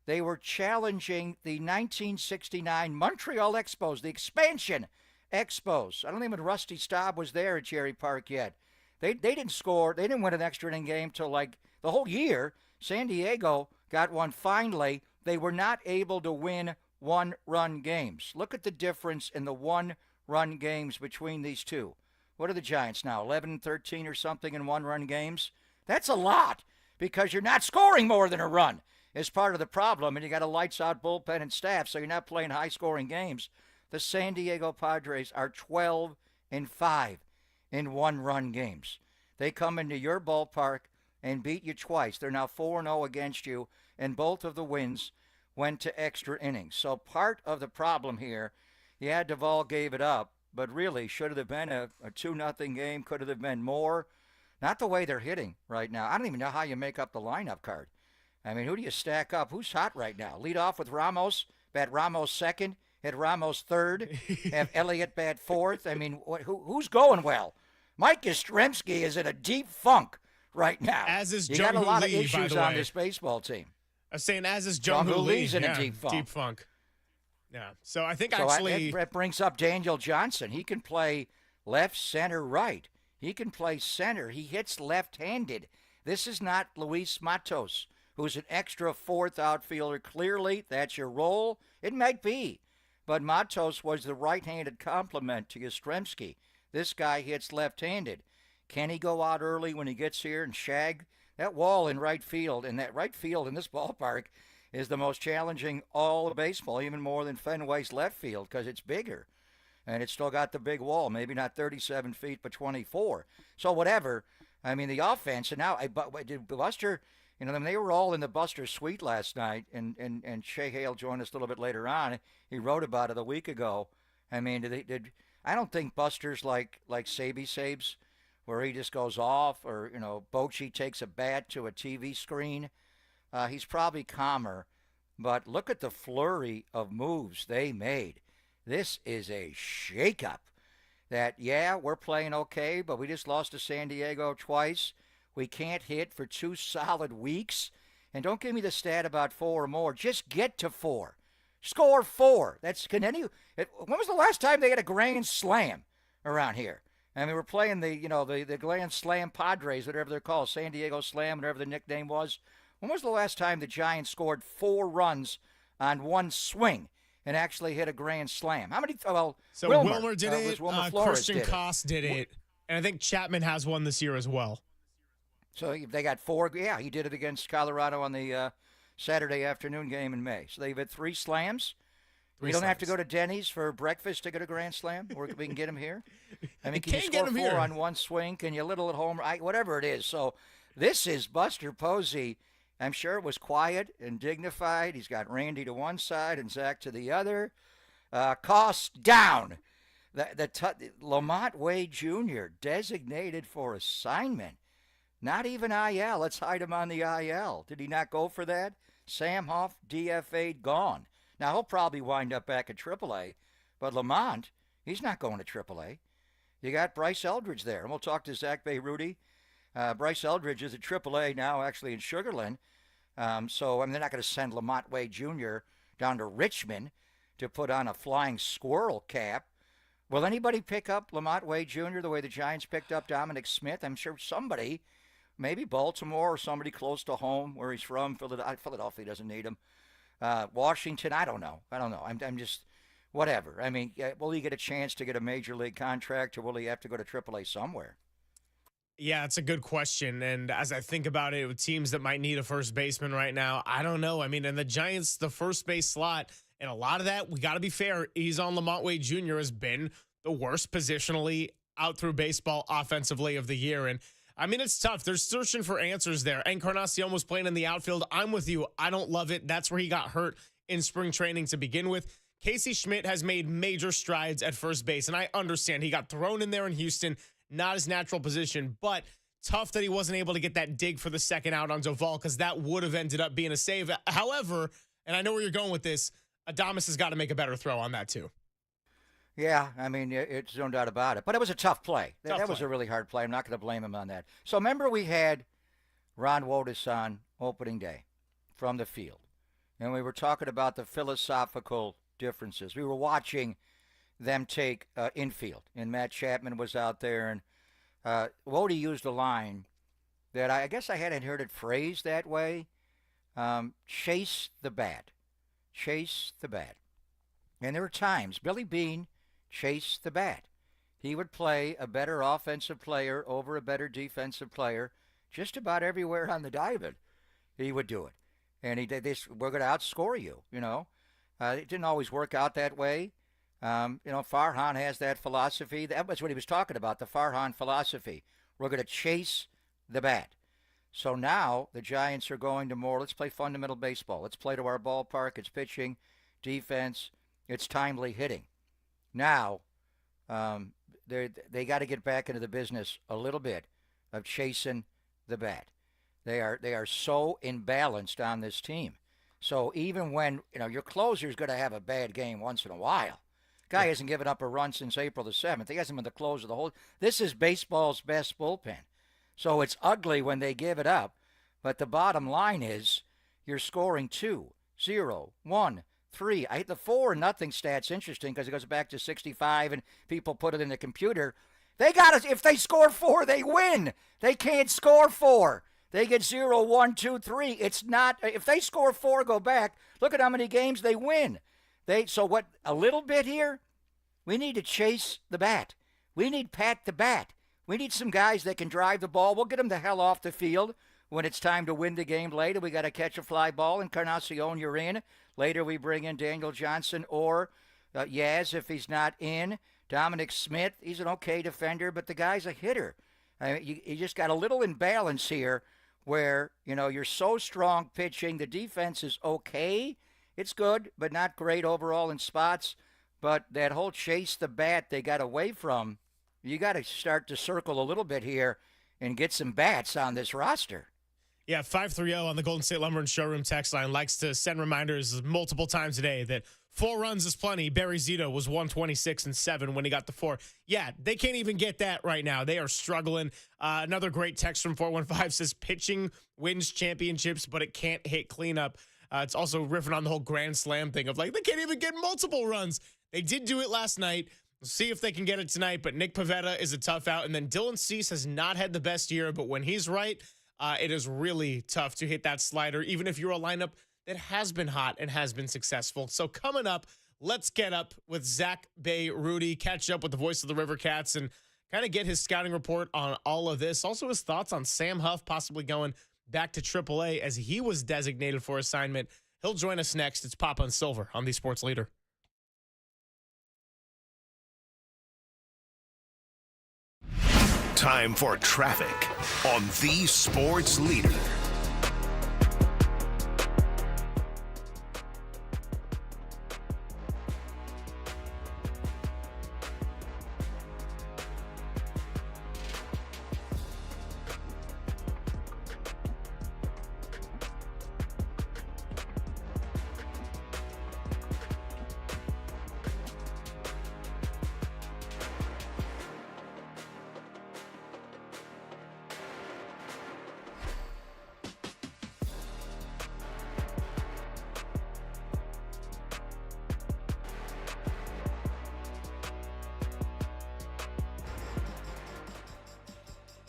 They were challenging the 1969 Montreal Expos, the expansion Expos. I don't think even Rusty Staub was there at Cherry Park yet. They didn't score. They didn't win an extra inning game till like the whole year. San Diego got one finally. They were not able to win 1-run games. Look at the difference in the 1-run games between these two. What are the Giants now, 11-13 or something in 1-run games? That's a lot because you're not scoring more than a run is part of the problem, and you got a lights-out bullpen and staff, so you're not playing high-scoring games. The San Diego Padres are 12-5 in 1-run games. They come into your ballpark and beat you twice. They're now 4-0 against you, and both of the wins went to extra innings. So part of the problem here, yeah, Duvall gave it up, but really, should it have been a 2-0 game? Could it have been more? Not the way they're hitting right now. I don't even know how you make up the lineup card. I mean, who do you stack up? Who's hot right now? Lead off with Ramos, bat Ramos second, hit Ramos third, have Elliott bat fourth. I mean, who's going well? Mike Yastrzemski is in a deep funk right now. As is you got a Jung-Hoo lot of Lee, by issues the on way. this baseball team. I was saying, as is Jung-Hoo Jung-Hoo Lee. Lee's in a Yeah, deep funk. Deep funk. Yeah. So I think So actually. that brings up Daniel Johnson. He can play left, center, right. He can play center. He hits left-handed. This is not Luis Matos, who's an extra fourth outfielder. Clearly, that's your role. It might be. But Matos was the right-handed complement to Yastrzemski. This guy hits left-handed. Can he go out early when he gets here and shag? That wall in right field, and that right field in this ballpark is the most challenging all of baseball, even more than Fenway's left field, because it's bigger. And it's still got the big wall, maybe not 37 feet, but 24. So whatever. I mean, the offense, and now, did Buster, they were all in the Buster suite last night, and Shea Hale joined us a little bit later on. He wrote about it a week ago. I mean, I don't think Buster's like Sabes, where he just goes off, or, Bochy takes a bat to a TV screen. He's probably calmer, but look at the flurry of moves they made. This is a shakeup that, yeah, we're playing okay, but we just lost to San Diego twice. We can't hit for 2 solid weeks. And don't give me the stat about 4 or more. Just get to 4. Score 4. When was the last time they had a grand slam around here? I mean, we're playing the Grand Slam Padres, whatever they're called, San Diego Slam, whatever the nickname was. When was the last time the Giants scored 4 runs on one swing and actually hit a grand slam? How many? Well, So Wilmer did it. Wilmer Flores Christian did it. Koss did it. And I think Chapman has one this year as well. So they got 4. Yeah, he did it against Colorado on the Saturday afternoon game in May. So they've hit 3 slams. We don't have to go to Denny's for breakfast to get a grand slam. Or we can get him here. I mean, can you score 4 on one swing? Can you little at home? Whatever it is. So this is Buster Posey. I'm sure it was quiet and dignified. He's got Randy to one side and Zach to the other. Cost down. Lamont Wade Jr. designated for assignment. Not even IL. Let's hide him on the IL. Did he not go for that? Sam Hoff, DFA'd, gone. Now, he'll probably wind up back at AAA, but Lamont, he's not going to AAA. You got Bryce Eldridge there, and we'll talk to Zach Beirudi. Bryce Eldridge is at AAA now, actually in Sugar Land. So, they're not going to send Lamont Wade Jr. down to Richmond to put on a flying squirrel cap. Will anybody pick up Lamont Wade Jr. the way the Giants picked up Dominic Smith? I'm sure somebody, maybe Baltimore or somebody close to home where he's from. Philadelphia doesn't need him. Washington, I don't know. I'm just, whatever. I mean, will he get a chance to get a major league contract, or will he have to go to AAA somewhere? Yeah, it's a good question. And as I think about it, with teams that might need a first baseman right now, I don't know. I mean, and the Giants, the first base slot, and a lot of that, we got to be fair, he's on Lamont Wade Jr. has been the worst positionally out through baseball offensively of the year. And I mean, it's tough. They're searching for answers there. Encarnacion was playing in the outfield. I'm with you. I don't love it. That's where he got hurt in spring training to begin with. Casey Schmidt has made major strides at first base, and I understand he got thrown in there in Houston, not his natural position, but tough that he wasn't able to get that dig for the second out on Duvall, because that would have ended up being a save. However, and I know where you're going with this, Adames has got to make a better throw on that too. Yeah, I mean, it's no doubt about it. But it was a tough play. That was a really hard play. I'm not going to blame him on that. So remember, we had Ron Wotus on opening day from the field, and we were talking about the philosophical differences. We were watching them take infield, and Matt Chapman was out there, and Wody used a line that I guess I hadn't heard it phrased that way. Chase the bat. Chase the bat. And there were times Billy Beane chased the bat. He would play a better offensive player over a better defensive player just about everywhere on the diamond. He would do it. And he did this, we're going to outscore you, It didn't always work out that way. Farhan has that philosophy. That was what he was talking about, the Farhan philosophy. We're going to chase the bat. So now the Giants are going to more, let's play fundamental baseball. Let's play to our ballpark. It's pitching, defense, it's timely hitting. Now, they got to get back into the business a little bit of chasing the bat. They are so imbalanced on this team. So even when, your closer's going to have a bad game once in a while. Guy hasn't given up a run since April the 7th. He hasn't been the closer the whole. This is baseball's best bullpen. So it's ugly when they give it up. But the bottom line is you're scoring 2, 0, 1, 3. I hit the 4-0 stat's interesting because it goes back to 65 and people put it in the computer. They got to, if they score 4, they win. They can't score 4. They get 0, 1, 2, 3. It's not, if they score 4, go back. Look at how many games they win. So what, a little bit here? We need to chase the bat. We need Pat the bat. We need some guys that can drive the ball. We'll get them the hell off the field when it's time to win the game later. We got to catch a fly ball. Encarnacion, you're in. Later we bring in Daniel Johnson or Yaz if he's not in. Dominic Smith, he's an okay defender, but the guy's a hitter. You just got a little imbalance here where, you're so strong pitching. The defense is okay. It's good, but not great overall in spots. But that whole chase the bat they got away from, you got to start to circle a little bit here and get some bats on this roster. Yeah, 530 on the Golden State Lumber and Showroom text line likes to send reminders multiple times a day that 4 runs is plenty. Barry Zito was 126 and 7 when he got the 4. Yeah, they can't even get that right now. They are struggling. Another great text from 415 says pitching wins championships, but it can't hit cleanup. It's also riffing on the whole Grand Slam thing of they can't even get multiple runs. They did do it last night. We'll see if they can get it tonight, but Nick Pivetta is a tough out. And then Dylan Cease has not had the best year, but when he's right, it is really tough to hit that slider, even if you're a lineup that has been hot and has been successful. So coming up, let's get up with Zach Bay Rudy, catch up with the voice of the River Cats, and kind of get his scouting report on all of this. Also his thoughts on Sam Huff possibly going back to AAA as he was designated for assignment. He'll join us next. It's Papa and Silver on the Sports Leader. Time for traffic on the Sports Leader.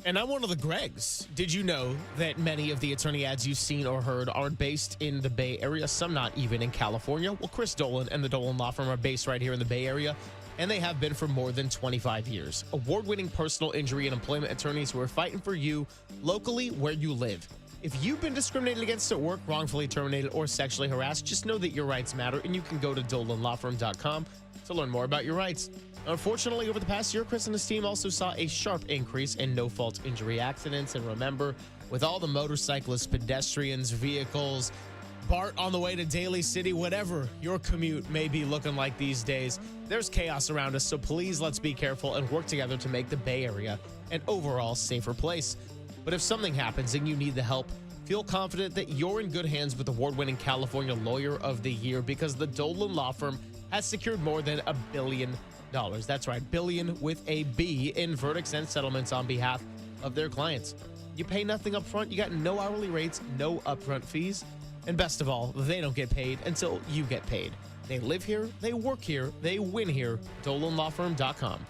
And I'm one of the Gregs. Did you know that many of the attorney ads you've seen or heard are based in the Bay Area, some not even in California? Well, Chris Dolan and the Dolan Law Firm are based right here in the Bay Area, and they have been for more than 25 years. Award-winning personal injury and employment attorneys who are fighting for you locally where you live. If you've been discriminated against at work, wrongfully terminated, or sexually harassed, just know that your rights matter, and you can go to dolanlawfirm.com to learn more about your rights. Unfortunately, over the past year, Chris and his team also saw a sharp increase in no-fault injury accidents. And remember, with all the motorcyclists, pedestrians, vehicles, BART on the way to Daly City, whatever your commute may be looking like these days, there's chaos around us. So please, let's be careful and work together to make the Bay Area an overall safer place. But if something happens and you need the help, feel confident that you're in good hands with award-winning California Lawyer of the Year, because the Dolan Law Firm has secured more than $1 billion. That's right, billion with a B in verdicts and settlements on behalf of their clients. You pay nothing up front, you got no hourly rates, no upfront fees, and best of all, they don't get paid until you get paid. They live here, they work here, they win here. DolanLawFirm.com.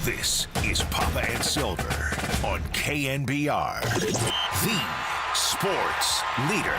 This is Papa and Silver on KNBR, the sports leader.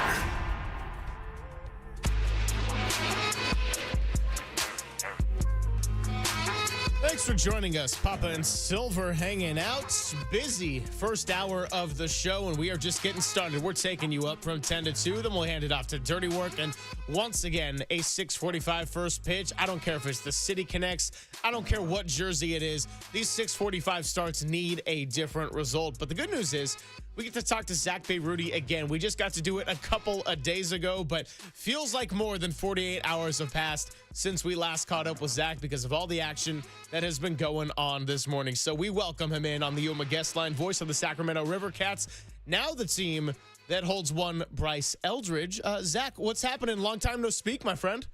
Thanks for joining us. Papa and Silver hanging out. Busy first hour of the show, and we are just getting started. We're taking you up from 10 to 2. Then we'll hand it off to Dirty Work. And once again, a 6:45 first pitch. I don't care if it's the City Connects. I don't care what jersey it is. These 6:45 starts need a different result. But the good news is we get to talk to Zach Beirudi again. We just got to do it a couple of days ago, but feels like more than 48 hours have passed since we last caught up with Zach because of all the action that has been going on this morning. So we welcome him in on the Yuma guest line, voice of the Sacramento River Cats, now the team that holds one Bryce Eldridge. Zach, what's happening? Long time no speak, my friend.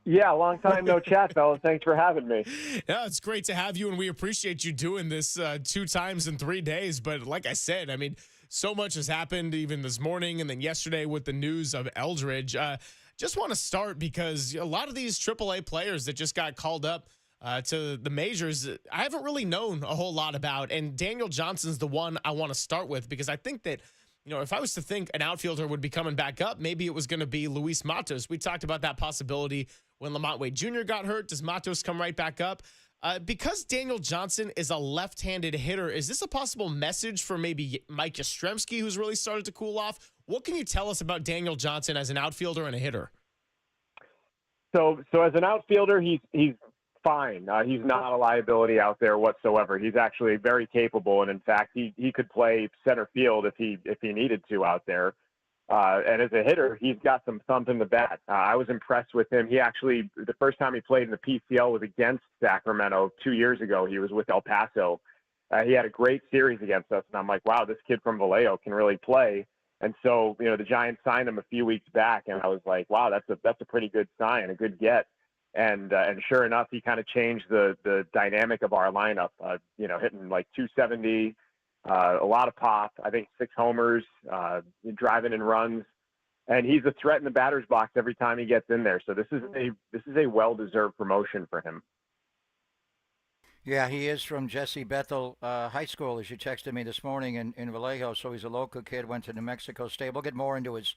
Yeah, long time no chat, fellas. Thanks for having me. Yeah, it's great to have you, and we appreciate you doing this 2 times in 3 days. But like I said, I mean, so much has happened even this morning and then yesterday with the news of Eldridge. Just want to start because a lot of these AAA players that just got called up to the majors, I haven't really known a whole lot about. And Daniel Johnson's the one I want to start with because I think that, you know, if I was to think an outfielder would be coming back up, maybe it was going to be Luis Matos. We talked about that possibility when Lamont Wade Jr. got hurt. Does Matos come right back up? Because Daniel Johnson is a left-handed hitter, is this a possible message for maybe Mike Yastrzemski, who's really started to cool off? What can you tell us about Daniel Johnson as an outfielder and a hitter? So as an outfielder, he's fine. He's not a liability out there whatsoever. He's actually very capable, and in fact, he could play center field if he needed to out there. And as a hitter, he's got some thump in the bat. I was impressed with him. He actually, the first time he played in the PCL was against Sacramento 2 years ago. He was with El Paso. He had a great series against us, and I'm like, wow, this kid from Vallejo can really play. And so, you know, the Giants signed him a few weeks back, and I was like, wow, that's a pretty good sign, a good get. And sure enough, he kind of changed the dynamic of our lineup. You know, hitting like 270. A lot of pop, I think 6 homers, driving in runs, and he's a threat in the batter's box every time he gets in there. So this is a well-deserved promotion for him. Yeah, he is from Jesse Bethel High School, as you texted me this morning in Vallejo. So he's a local kid, went to New Mexico State. We'll get more into his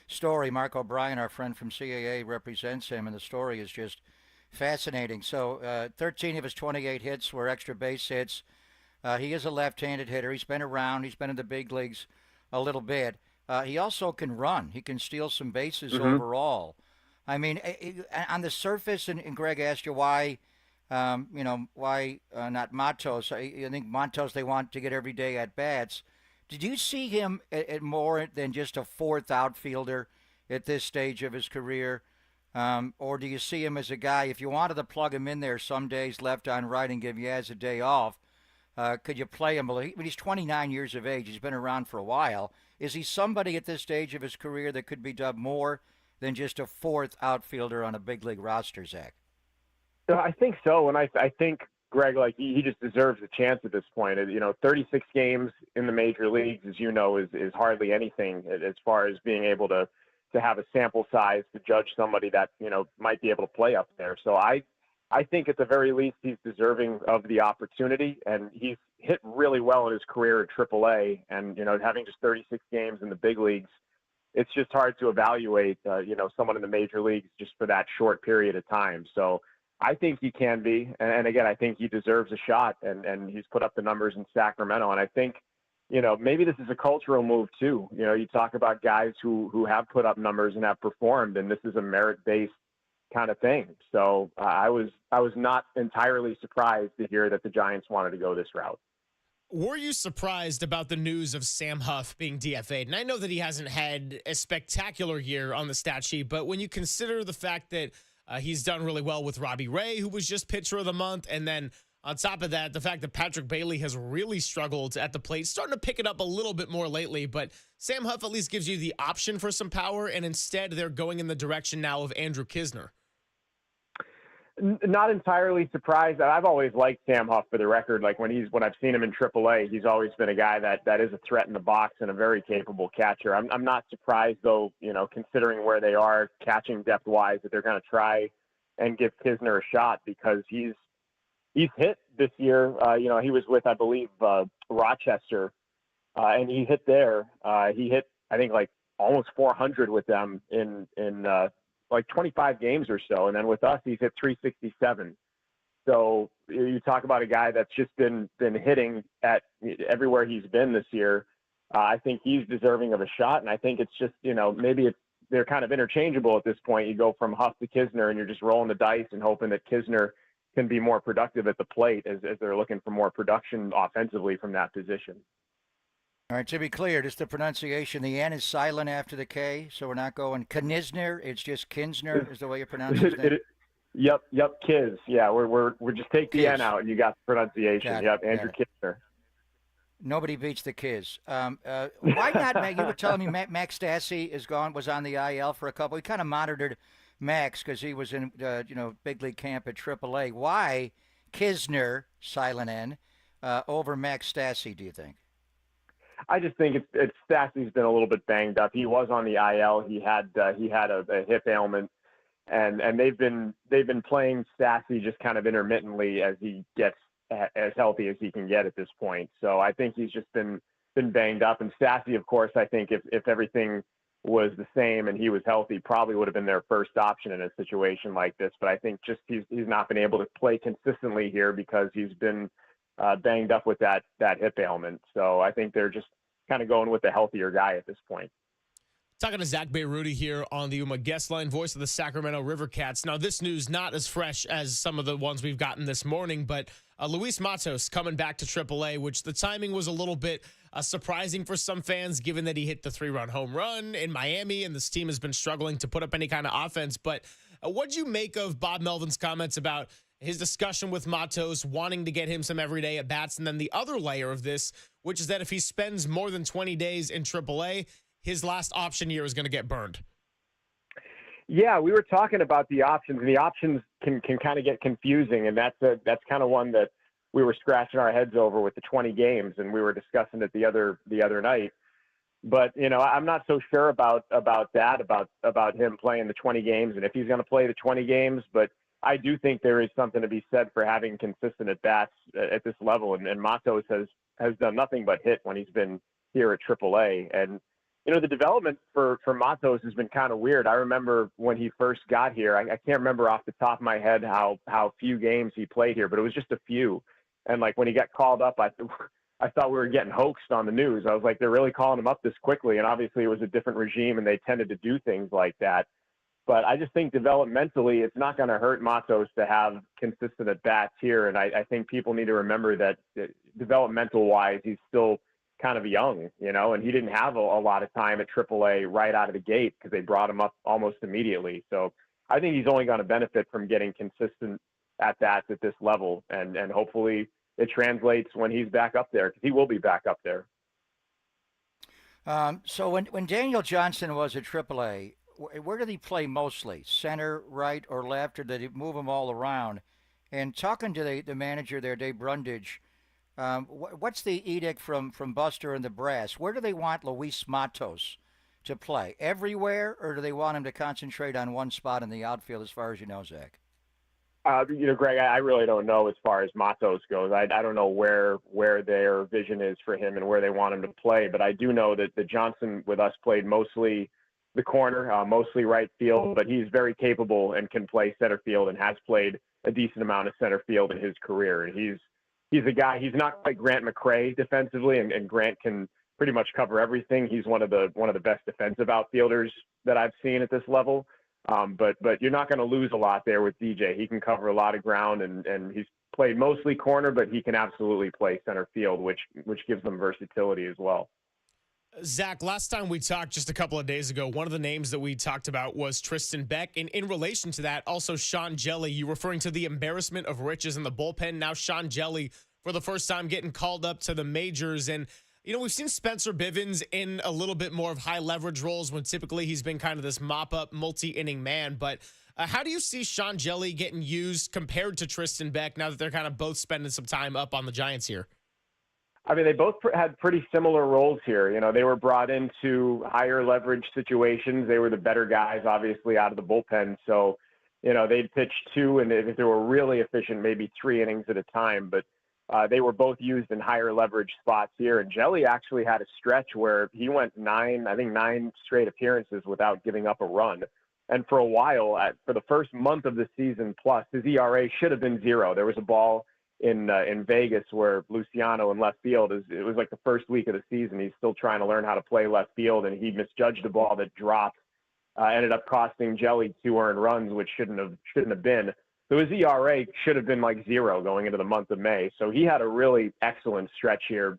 story. Mark O'Brien, our friend from CAA, represents him, and the story is just fascinating. So 13 of his 28 hits were extra base hits. He is a left-handed hitter. He's been around. He's been in the big leagues a little bit. He also can run. He can steal some bases overall. I mean, on the surface, and Greg asked you why, why not Matos? I think Matos they want to get every day at bats. Did you see him at more than just a fourth outfielder at this stage of his career? Or do you see him as a guy, if you wanted to plug him in there some days left on right and give Yaz a day off, could you play him? When he's 29 years of age, he's been around for a while. Is he somebody at this stage of his career that could be dubbed more than just a fourth outfielder on a big league roster, Zach? I think so, and I think Greg, like he just deserves a chance at this point. You know, 36 games in the major leagues, as you know, is hardly anything as far as being able to have a sample size to judge somebody that, you know, might be able to play up there. So I think at the very least he's deserving of the opportunity, and he's hit really well in his career at AAA. And, you know, having just 36 games in the big leagues, it's just hard to evaluate, someone in the major leagues just for that short period of time. So I think he can be. And again, I think he deserves a shot, and he's put up the numbers in Sacramento. And I think, you know, maybe this is a cultural move too. You know, you talk about guys who have put up numbers and have performed, and this is a merit-based kind of thing. So I was not entirely surprised to hear that the Giants wanted to go this route. Were you surprised about the news of Sam Huff being DFA'd? And I know that he hasn't had a spectacular year on the stat sheet, but when you consider the fact that he's done really well with Robbie Ray, who was just pitcher of the month, and then on top of that, the fact that Patrick Bailey has really struggled at the plate, starting to pick it up a little bit more lately, but Sam Huff at least gives you the option for some power, and instead they're going in the direction now of Andrew Kisner. Not entirely surprised. I've always liked Sam Huff, for the record. Like when I've seen him in AAA, he's always been a guy that is a threat in the box and a very capable catcher. I'm not surprised though, you know, considering where they are catching depth wise, that they're going to try and give Kisner a shot, because he's he's hit this year. He was with, I believe, Rochester, and he hit there. He hit, I think, like almost 400 with them in like 25 games or so. And then with us, he's hit 367. So you talk about a guy that's just been hitting at everywhere he's been this year. I think he's deserving of a shot. And I think it's just, maybe they're kind of interchangeable at this point. You go from Huff to Kisner and you're just rolling the dice and hoping that Kisner can be more productive at the plate as they're looking for more production offensively from that position. All right, to be clear, just the pronunciation, the N is silent after the K, so we're not going Knisner. It's just Kinsner is the way you pronounce his name. Yep, Kiz. Yeah, we're just take the Kiz. N out and you got the pronunciation. Got it, Andrew Kisner. Nobody beats the Kiz. Why not, Mac? You were telling me Max Stassi was on the IL for a couple. We kind of monitored Max because he was in big league camp at AAA. Why Kisner, silent N, over Max Stassi, do you think? I just think it's Stassi's been a little bit banged up. He was on the IL. He had a hip ailment, and they've been playing Stassi just kind of intermittently as he gets as healthy as he can get at this point. So I think he's just been banged up. And Stassi, of course, I think if everything was the same and he was healthy, probably would have been their first option in a situation like this. But I think just he's not been able to play consistently here because he's been banged up with that hip ailment. So I think they're just kind of going with the healthier guy at this point. Talking to Zach Bayruti here on the UMA guest line, voice of the Sacramento River Cats. Now, this news not as fresh as some of the ones we've gotten this morning, but Luis Matos coming back to AAA, which the timing was a little bit surprising for some fans, given that he hit the 3-run home run in Miami, and this team has been struggling to put up any kind of offense. But what'd you make of Bob Melvin's comments about his discussion with Matos, wanting to get him some everyday at-bats, and then the other layer of this, which is that if he spends more than 20 days in AAA, his last option year is going to get burned? Yeah, we were talking about the options, and the options can kind of get confusing, and that's kind of one that we were scratching our heads over with the 20 games, and we were discussing it the other night. But I'm not so sure about him playing the 20 games, and if he's going to play the 20 games. But I do think there is something to be said for having consistent at bats at this level, and Matos has done nothing but hit when he's been here at AAA. And the development for Matos has been kind of weird. I remember when he first got here, I can't remember off the top of my head how few games he played here, but it was just a few. And like when he got called up, I thought we were getting hoaxed on the news. I was like, they're really calling him up this quickly. And obviously it was a different regime and they tended to do things like that. But I just think developmentally, it's not going to hurt Matos to have consistent at bats here. And I think people need to remember that developmental wise, he's still kind of young, and he didn't have a lot of time at AAA right out of the gate because they brought him up almost immediately. So I think he's only going to benefit from getting consistent at bats at this level. And hopefully it translates when he's back up there, because he will be back up there. So when Daniel Johnson was at AAA, where did he play mostly? Center, right, or left, or did he move him all around? And talking to the manager there, Dave Brundage, what's the edict from Buster and the brass? Where do they want Luis Matos to play? Everywhere, or do they want him to concentrate on one spot in the outfield, as far as you know, Zach? Greg, I really don't know as far as Matos goes. I don't know where their vision is for him and where they want him to play. But I do know that Johnson with us played mostly the corner, mostly right field. But he's very capable and can play center field and has played a decent amount of center field in his career. And he's a guy. He's not like Grant McCray defensively, and Grant can pretty much cover everything. He's one of the best defensive outfielders that I've seen at this level. But you're not going to lose a lot there with DJ. He can cover a lot of ground, and he's played mostly corner, but he can absolutely play center field, which gives them versatility as well. Zach, last time we talked just a couple of days ago, one of the names that we talked about was Tristan Beck. And in relation to that, also Sean Jelly, you referring to the embarrassment of riches in the bullpen. Now Sean Jelly, for the first time, getting called up to the majors. And, we've seen Spencer Bivens in a little bit more of high leverage roles when typically he's been kind of this mop-up, multi-inning man. But how do you see Sean Jelly getting used compared to Tristan Beck now that they're kind of both spending some time up on the Giants here? I mean, they both had pretty similar roles here. They were brought into higher leverage situations. They were the better guys, obviously, out of the bullpen. So they'd pitch 2, and if they were really efficient, maybe 3 innings at a time. But they were both used in higher leverage spots here. And Jelly actually had a stretch where he went 9 straight appearances without giving up a run. And for a while, for the first month of the season plus, his ERA should have been 0. There was a ball in Vegas where Luciano in left field, it was like the first week of the season. He's still trying to learn how to play left field, and he misjudged a ball that dropped, ended up costing Jelly 2 earned runs, which shouldn't have been. So his ERA should have been like 0 going into the month of May. So he had a really excellent stretch here,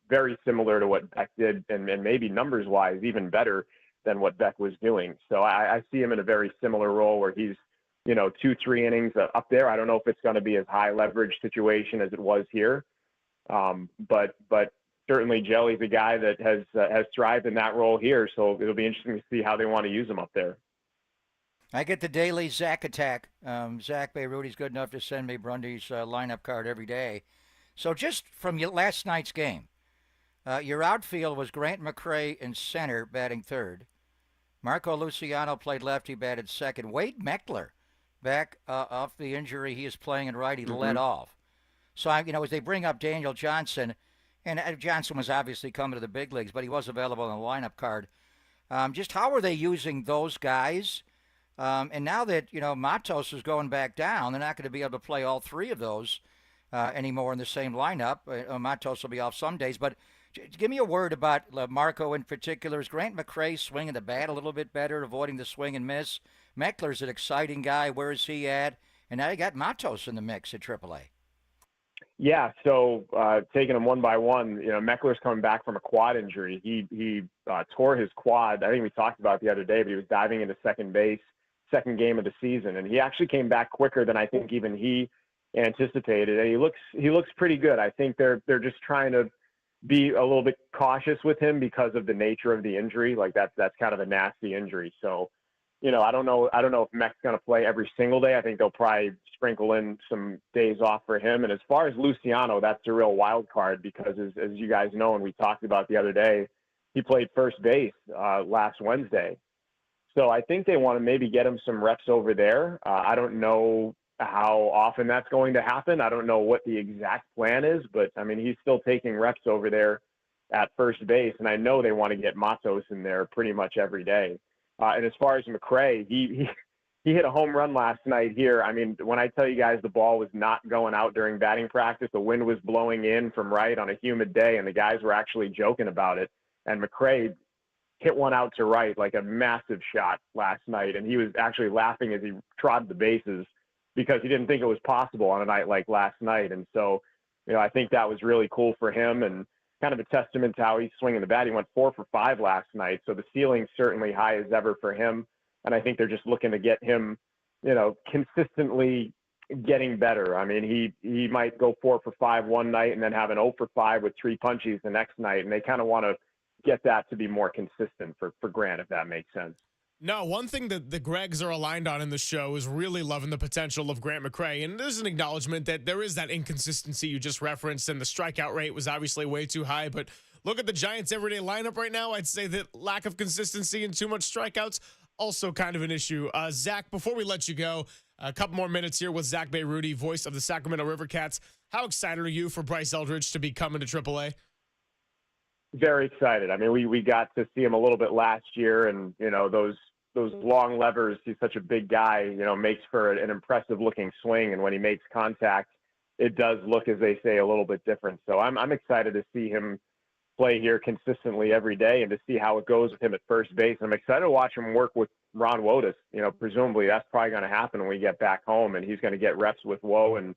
very similar to what Beck did, and maybe numbers-wise even better than what Beck was doing. So I see him in a very similar role where he's, 2-3 innings up there. I don't know if it's going to be as high leverage situation as it was here, but certainly Jelly's a guy that has thrived in that role here. So it'll be interesting to see how they want to use him up there. I get the daily Zach attack. Zach Bayrudi's good enough to send me Brundy's lineup card every day. So just from last night's game, your outfield was Grant McCray in center, batting third. Marco Luciano played left. He batted second. Wade Meckler, back off the injury, he is playing in right. He led off. So, as they bring up Daniel Johnson, and Johnson was obviously coming to the big leagues, but he was available on the lineup card. Just how are they using those guys? And now that, Matos is going back down, they're not going to be able to play all 3 of those anymore in the same lineup. Matos will be off some days. But give me a word about Marco in particular. Is Grant McCray swinging the bat a little bit better, avoiding the swing and miss? Meckler's an exciting guy. Where is he at? And now you got Matos in the mix at AAA. Yeah, so taking them one by one, Meckler's coming back from a quad injury. He tore his quad. I think we talked about it the other day, but he was diving into second base, second game of the season, and he actually came back quicker than I think even he anticipated. And he looks pretty good. I think they're just trying to be a little bit cautious with him because of the nature of the injury. Like that's kind of a nasty injury. So, I don't know if Meck's going to play every single day. I think they'll probably sprinkle in some days off for him. And as far as Luciano, that's a real wild card because as you guys know, and we talked about the other day, he played first base last Wednesday. So I think they want to maybe get him some reps over there. I don't know how often that's going to happen. I don't know what the exact plan is, but I mean, he's still taking reps over there at first base. And I know they want to get Matos in there pretty much every day. And as far as McCray, he hit a home run last night here. I mean, when I tell you guys the ball was not going out during batting practice, the wind was blowing in from right on a humid day, and the guys were actually joking about it. And McCray hit one out to right, like a massive shot last night. And he was actually laughing as he trotted the bases because he didn't think it was possible on a night like last night. And so, I think that was really cool for him and kind of a testament to how he's swinging the bat. He went 4 for 5 last night. So the ceiling's certainly high as ever for him. And I think they're just looking to get him, consistently getting better. I mean, he might go 4 for 5 one night and then have an 0 for 5 with 3 punchies the next night. And they kind of want to get that to be more consistent for Grant, if that makes sense. No, one thing that the Gregs are aligned on in the show is really loving the potential of Grant McCray. And there's an acknowledgement that there is that inconsistency you just referenced, and the strikeout rate was obviously way too high. But look at the Giants' everyday lineup right now. I'd say that lack of consistency and too much strikeouts, also kind of an issue. Zach, before we let you go, a couple more minutes here with Zach Bayruti, voice of the Sacramento River Cats. How excited are you for Bryce Eldridge to be coming to AAA? Very excited. I mean, we got to see him a little bit last year, and those long levers. He's such a big guy. Makes for an impressive looking swing, and when he makes contact, it does look, as they say, a little bit different. So I'm excited to see him play here consistently every day and to see how it goes with him at first base. I'm excited to watch him work with Ron Wotus. Presumably that's probably going to happen when we get back home, and he's going to get reps with Woe. And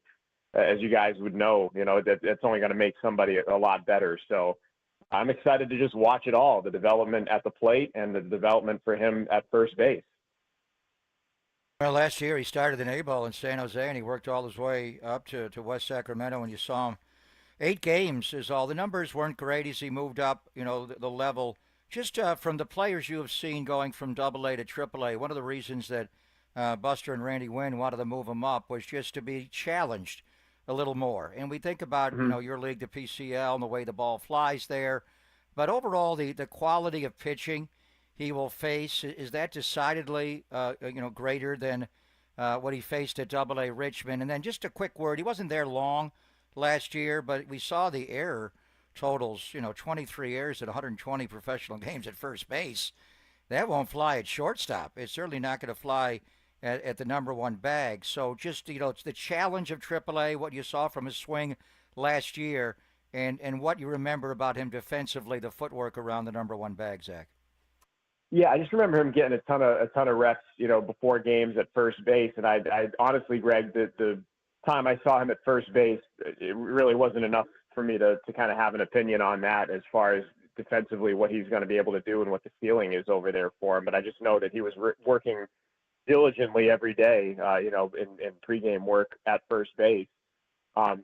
as you guys would know, that's only going to make somebody a lot better. So I'm excited to just watch it all, the development at the plate and the development for him at first base. Well, last year he started in A-ball in San Jose, and he worked all his way up to West Sacramento, and you saw him 8 games is all. The numbers weren't great as he moved up, the level. Just from the players you have seen going from AA to AAA, one of the reasons that Buster and Randy Wynn wanted to move him up was just to be challenged a little more. And we think about, your league, the PCL, and the way the ball flies there. But overall, the quality of pitching he will face, is that decidedly, greater than what he faced at Double-A Richmond. And then just a quick word, he wasn't there long last year, but we saw the error totals, 23 errors at 120 professional games at first base. That won't fly at shortstop. It's certainly not going to fly at the number one bag. So just, it's the challenge of AAA, what you saw from his swing last year, and what you remember about him defensively, the footwork around the number one bag, Zach. Yeah, I just remember him getting a ton of reps, before games at first base. And I honestly, Greg, the time I saw him at first base, it really wasn't enough for me to kind of have an opinion on that as far as defensively what he's going to be able to do and what the ceiling is over there for him. But I just know that he was working diligently every day, in pregame work at first base.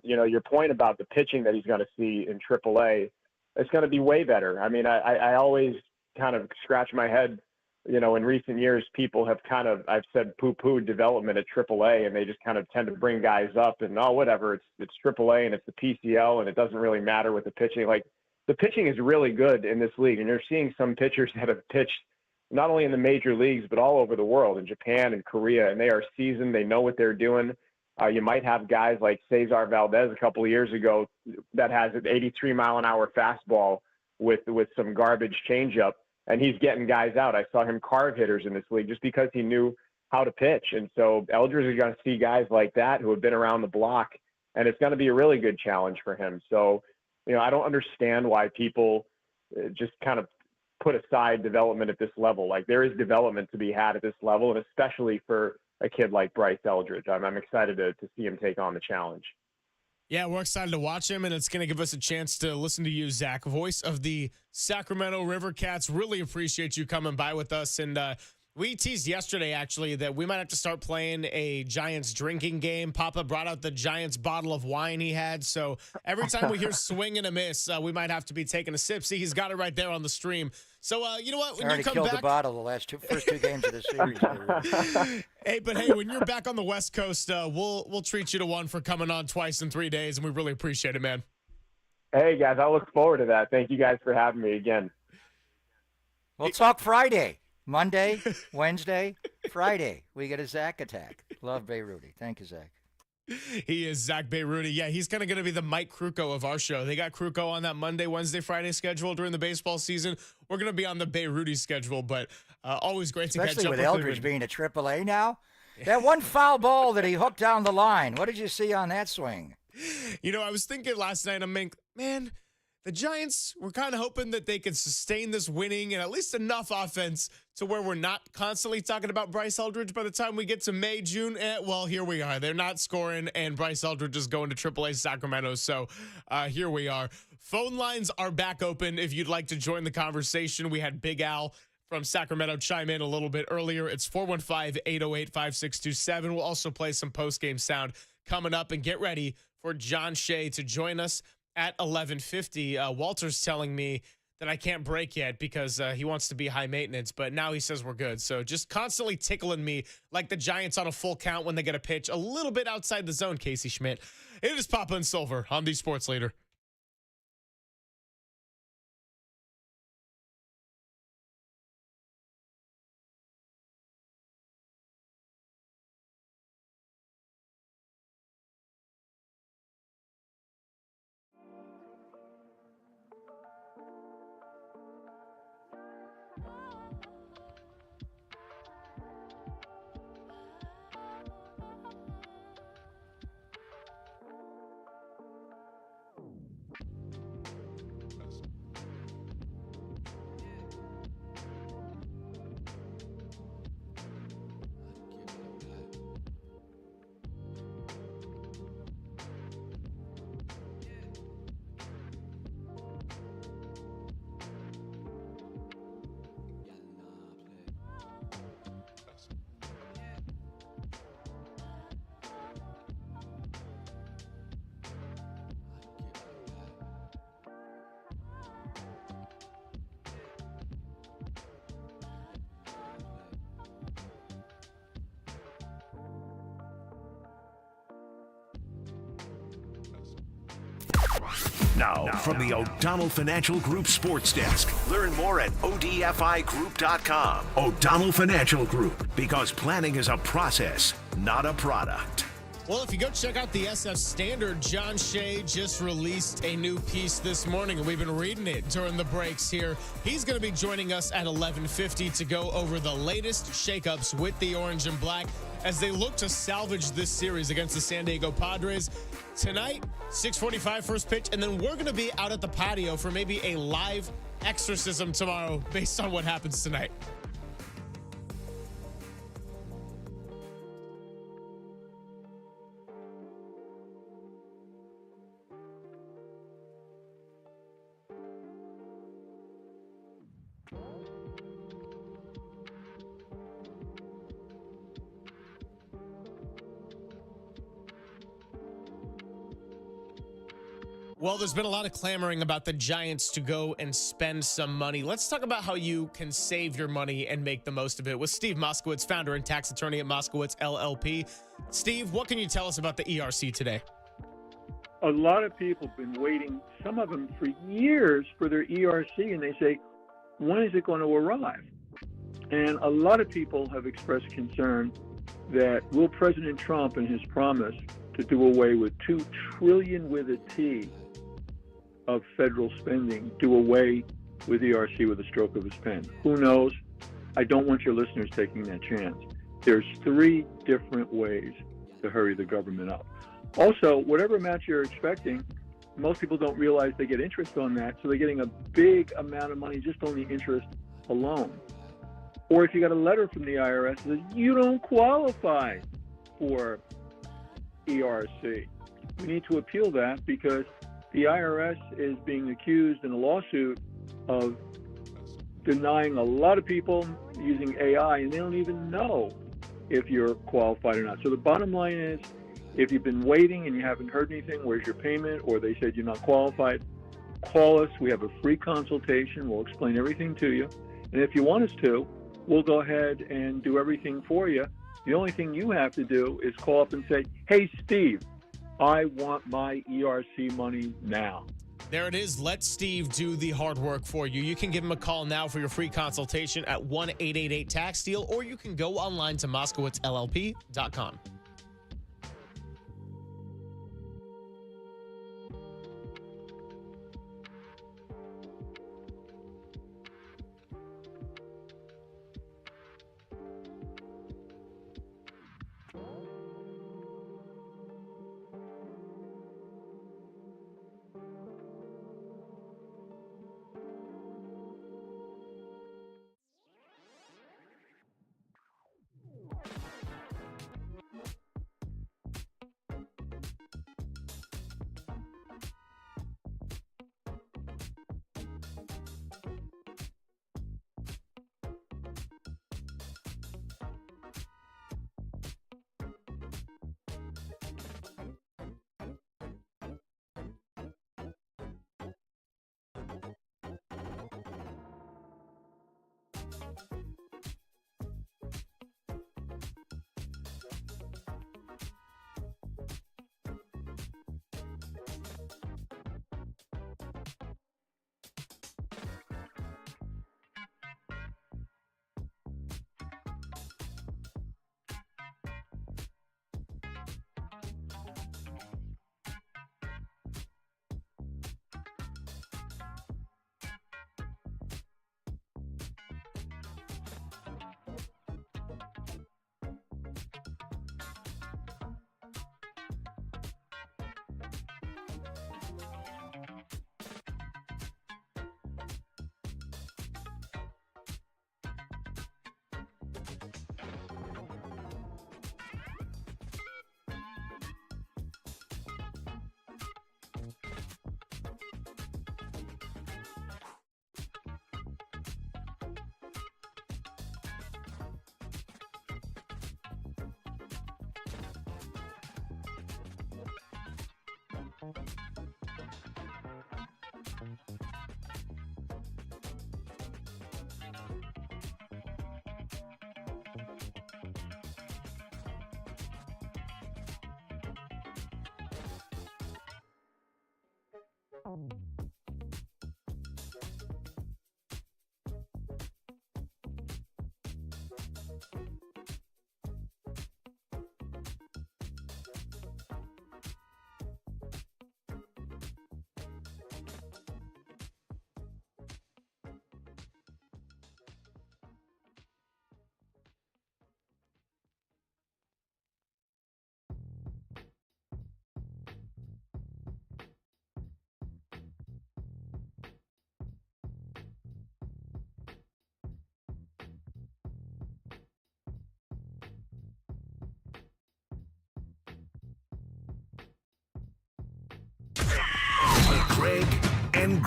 Your point about the pitching that he's going to see in AAA, it's going to be way better. I mean, I always kind of scratch my head, in recent years, people have I've said poo-pooed development at AAA, and they just kind of tend to bring guys up and, whatever, it's AAA and it's the PCL and it doesn't really matter with the pitching. Like, the pitching is really good in this league, and you're seeing some pitchers that have pitched not only in the major leagues, but all over the world, in Japan and Korea, and they are seasoned. They know what they're doing. You might have guys like Cesar Valdez a couple of years ago that has an 83-mile-an-hour fastball with some garbage changeup, and he's getting guys out. I saw him carve hitters in this league just because he knew how to pitch. And so Eldridge is going to see guys like that who have been around the block, and it's going to be a really good challenge for him. So, I don't understand why people just kind of put aside development at this level. Like, there is development to be had at this level, and especially for a kid like Bryce Eldridge. I'm excited to see him take on the challenge. Yeah, we're excited to watch him, and it's going to give us a chance to listen to you, Zach, voice of the Sacramento River Cats. Really appreciate you coming by with us. And we teased yesterday, actually, that we might have to start playing a Giants drinking game. Papa brought out the Giants bottle of wine he had. So every time we hear swing and a miss, we might have to be taking a sip. See, he's got it right there on the stream. So, you know what? When already you come killed back, the bottle the first two games of the series. Hey, when you're back on the West Coast, we'll treat you to one for coming on twice in 3 days, and we really appreciate it, man. Hey, guys, I look forward to that. Thank you guys for having me again. We'll talk Friday. Monday, Wednesday, Friday. We get a Zach attack. Love Beirut. Thank you, Zach. He is Zach Beirut. Yeah, he's kind of going to be the Mike Krukow of our show. They got Krukow on that Monday, Wednesday, Friday schedule during the baseball season. We're going to be on the Beirut schedule, but always great to catch up with with Eldridge being a AAA now. That one foul ball that he hooked down the line. What did you see on that swing? I was thinking last night, man, the Giants were kind of hoping that they could sustain this winning and at least enough offense to where we're not constantly talking about Bryce Eldridge by the time we get to May, June. Well, here we are. They're not scoring, and Bryce Eldridge is going to AAA Sacramento. So here we are. Phone lines are back open if you'd like to join the conversation. We had Big Al from Sacramento chime in a little bit earlier. It's 415-808-5627. We'll also play some post-game sound coming up, and get ready for John Shea to join us at 11:50. Walter's telling me that I can't break yet because he wants to be high maintenance, but now he says we're good. So just constantly tickling me like the Giants on a full count when they get a pitch a little bit outside the zone, Casey Schmidt. It is Papa and Silver on the Sports Leader. Now, from the O'Donnell Financial Group Sports Desk. Learn more at odfigroup.com. O'Donnell Financial Group, because planning is a process, not a product. Well, if you go check out the SF Standard, John Shea just released a new piece this morning, and we've been reading it during the breaks here. He's going to be joining us at 11:50 to go over the latest shakeups with the Orange and Black as they look to salvage this series against the San Diego Padres. Tonight, 6:45 first pitch, and then we're going to be out at the patio for maybe a live exorcism tomorrow based on what happens tonight. Well, there's been a lot of clamoring about the Giants to go and spend some money. Let's talk about how you can save your money and make the most of it with Steve Moskowitz, founder and tax attorney at Moskowitz LLP. Steve, what can you tell us about the ERC today? A lot of people have been waiting, some of them for years, for their ERC, and they say, when is it going to arrive? And a lot of people have expressed concern that will President Trump and his promise to do away with $2 trillion with a T of federal spending do away with ERC with a stroke of his pen? Who knows? I don't want your listeners taking that chance. There's 3 different ways to hurry the government up. Also, whatever amount you're expecting, most people don't realize they get interest on that, so they're getting a big amount of money just on the interest alone. Or if you got a letter from the IRS that says you don't qualify for ERC, we need to appeal that because the IRS is being accused in a lawsuit of denying a lot of people using AI, and they don't even know if you're qualified or not. So the bottom line is, if you've been waiting and you haven't heard anything, where's your payment, or they said you're not qualified, call us. We have a free consultation. We'll explain everything to you. And if you want us to, we'll go ahead and do everything for you. The only thing you have to do is call up and say, hey, Steve, I want my ERC money now. There it is. Let Steve do the hard work for you. You can give him a call now for your free consultation at 1-888-TAX-DEAL, or you can go online to MoskowitzLLP.com.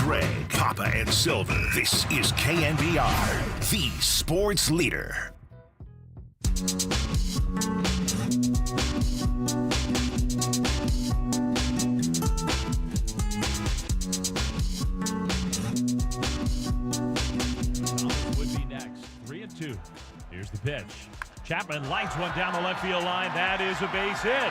Craig, Papa, and Silver. This is KNBR, the sports leader. Would be next. 3-2. Here's the pitch. Chapman lights one down the left field line. That is a base hit.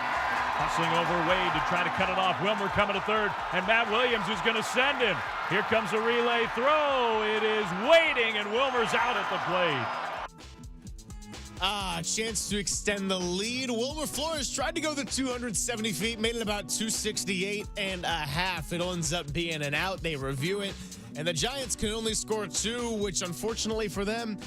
Hustling over Wade to try to cut it off. Wilmer coming to third, and Matt Williams is going to send him. Here comes a relay throw. It is waiting, and Wilmer's out at the plate. Chance to extend the lead. Wilmer Flores tried to go the 270 feet, made it about 268 and a half. It ends up being an out. They review it, and the Giants can only score 2, which unfortunately for them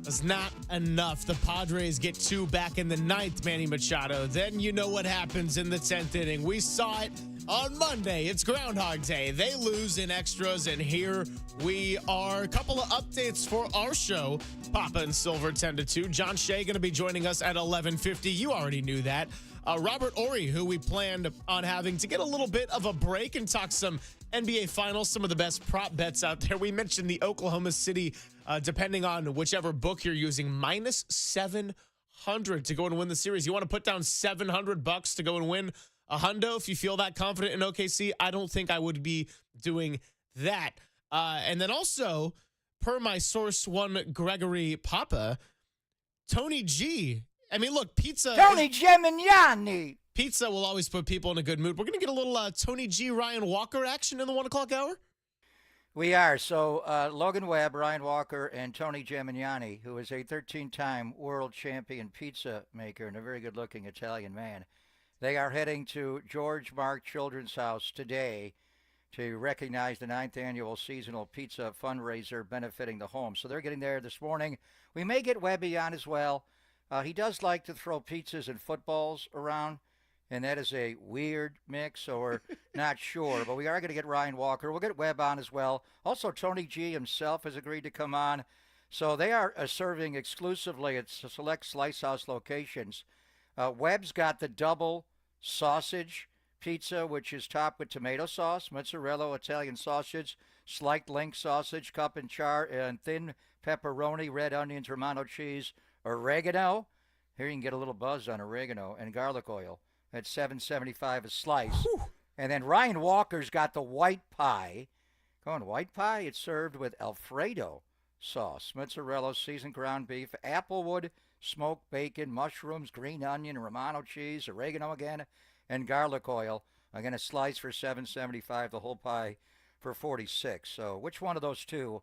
is not enough. The Padres get 2 back in the 9th, Manny Machado. Then you know what happens in the 10th inning. We saw it on Monday. It's Groundhog Day. They lose in extras, and here we are. A couple of updates for our show. Papa and Silver 10-2. John Shea going to be joining us at 11:50. You already knew that. Robert Horry, who we planned on having to get a little bit of a break and talk some NBA Finals, some of the best prop bets out there. We mentioned the Oklahoma City, depending on whichever book you're using, minus 700 to go and win the series. You want to put down $700 to go and win a hundo if you feel that confident in OKC? I don't think I would be doing that. And then also, per my source one, Gregory Papa, Tony G. I mean, look, pizza. Tony Gemignani. Pizza will always put people in a good mood. We're going to get a little Tony G. Ryan Walker action in the 1 o'clock hour. We are. So Logan Webb, Ryan Walker, and Tony Gemignani, who is a 13-time world champion pizza maker and a very good-looking Italian man, they are heading to George Mark Children's House today to recognize the 9th annual seasonal pizza fundraiser benefiting the home. So they're getting there this morning. We may get Webby on as well. He does like to throw pizzas and footballs around, and that is a weird mix, so we're not sure. But we are going to get Ryan Walker. We'll get Webb on as well. Also, Tony G himself has agreed to come on. So they are serving exclusively at select Slice House locations. Webb's got the double sausage pizza, which is topped with tomato sauce, mozzarella, Italian sausage, sliced link sausage, cup and char, and thin pepperoni, red onions, Romano cheese, oregano. Here you can get a little buzz on oregano and garlic oil. That's $7.75 a slice. Whew. And then Ryan Walker's got the white pie. Going white pie, it's served with Alfredo sauce, mozzarella, seasoned ground beef, applewood, smoked bacon, mushrooms, green onion, Romano cheese, oregano again, and garlic oil. Again, a slice for $7.75, the whole pie for $46. So which one of those two?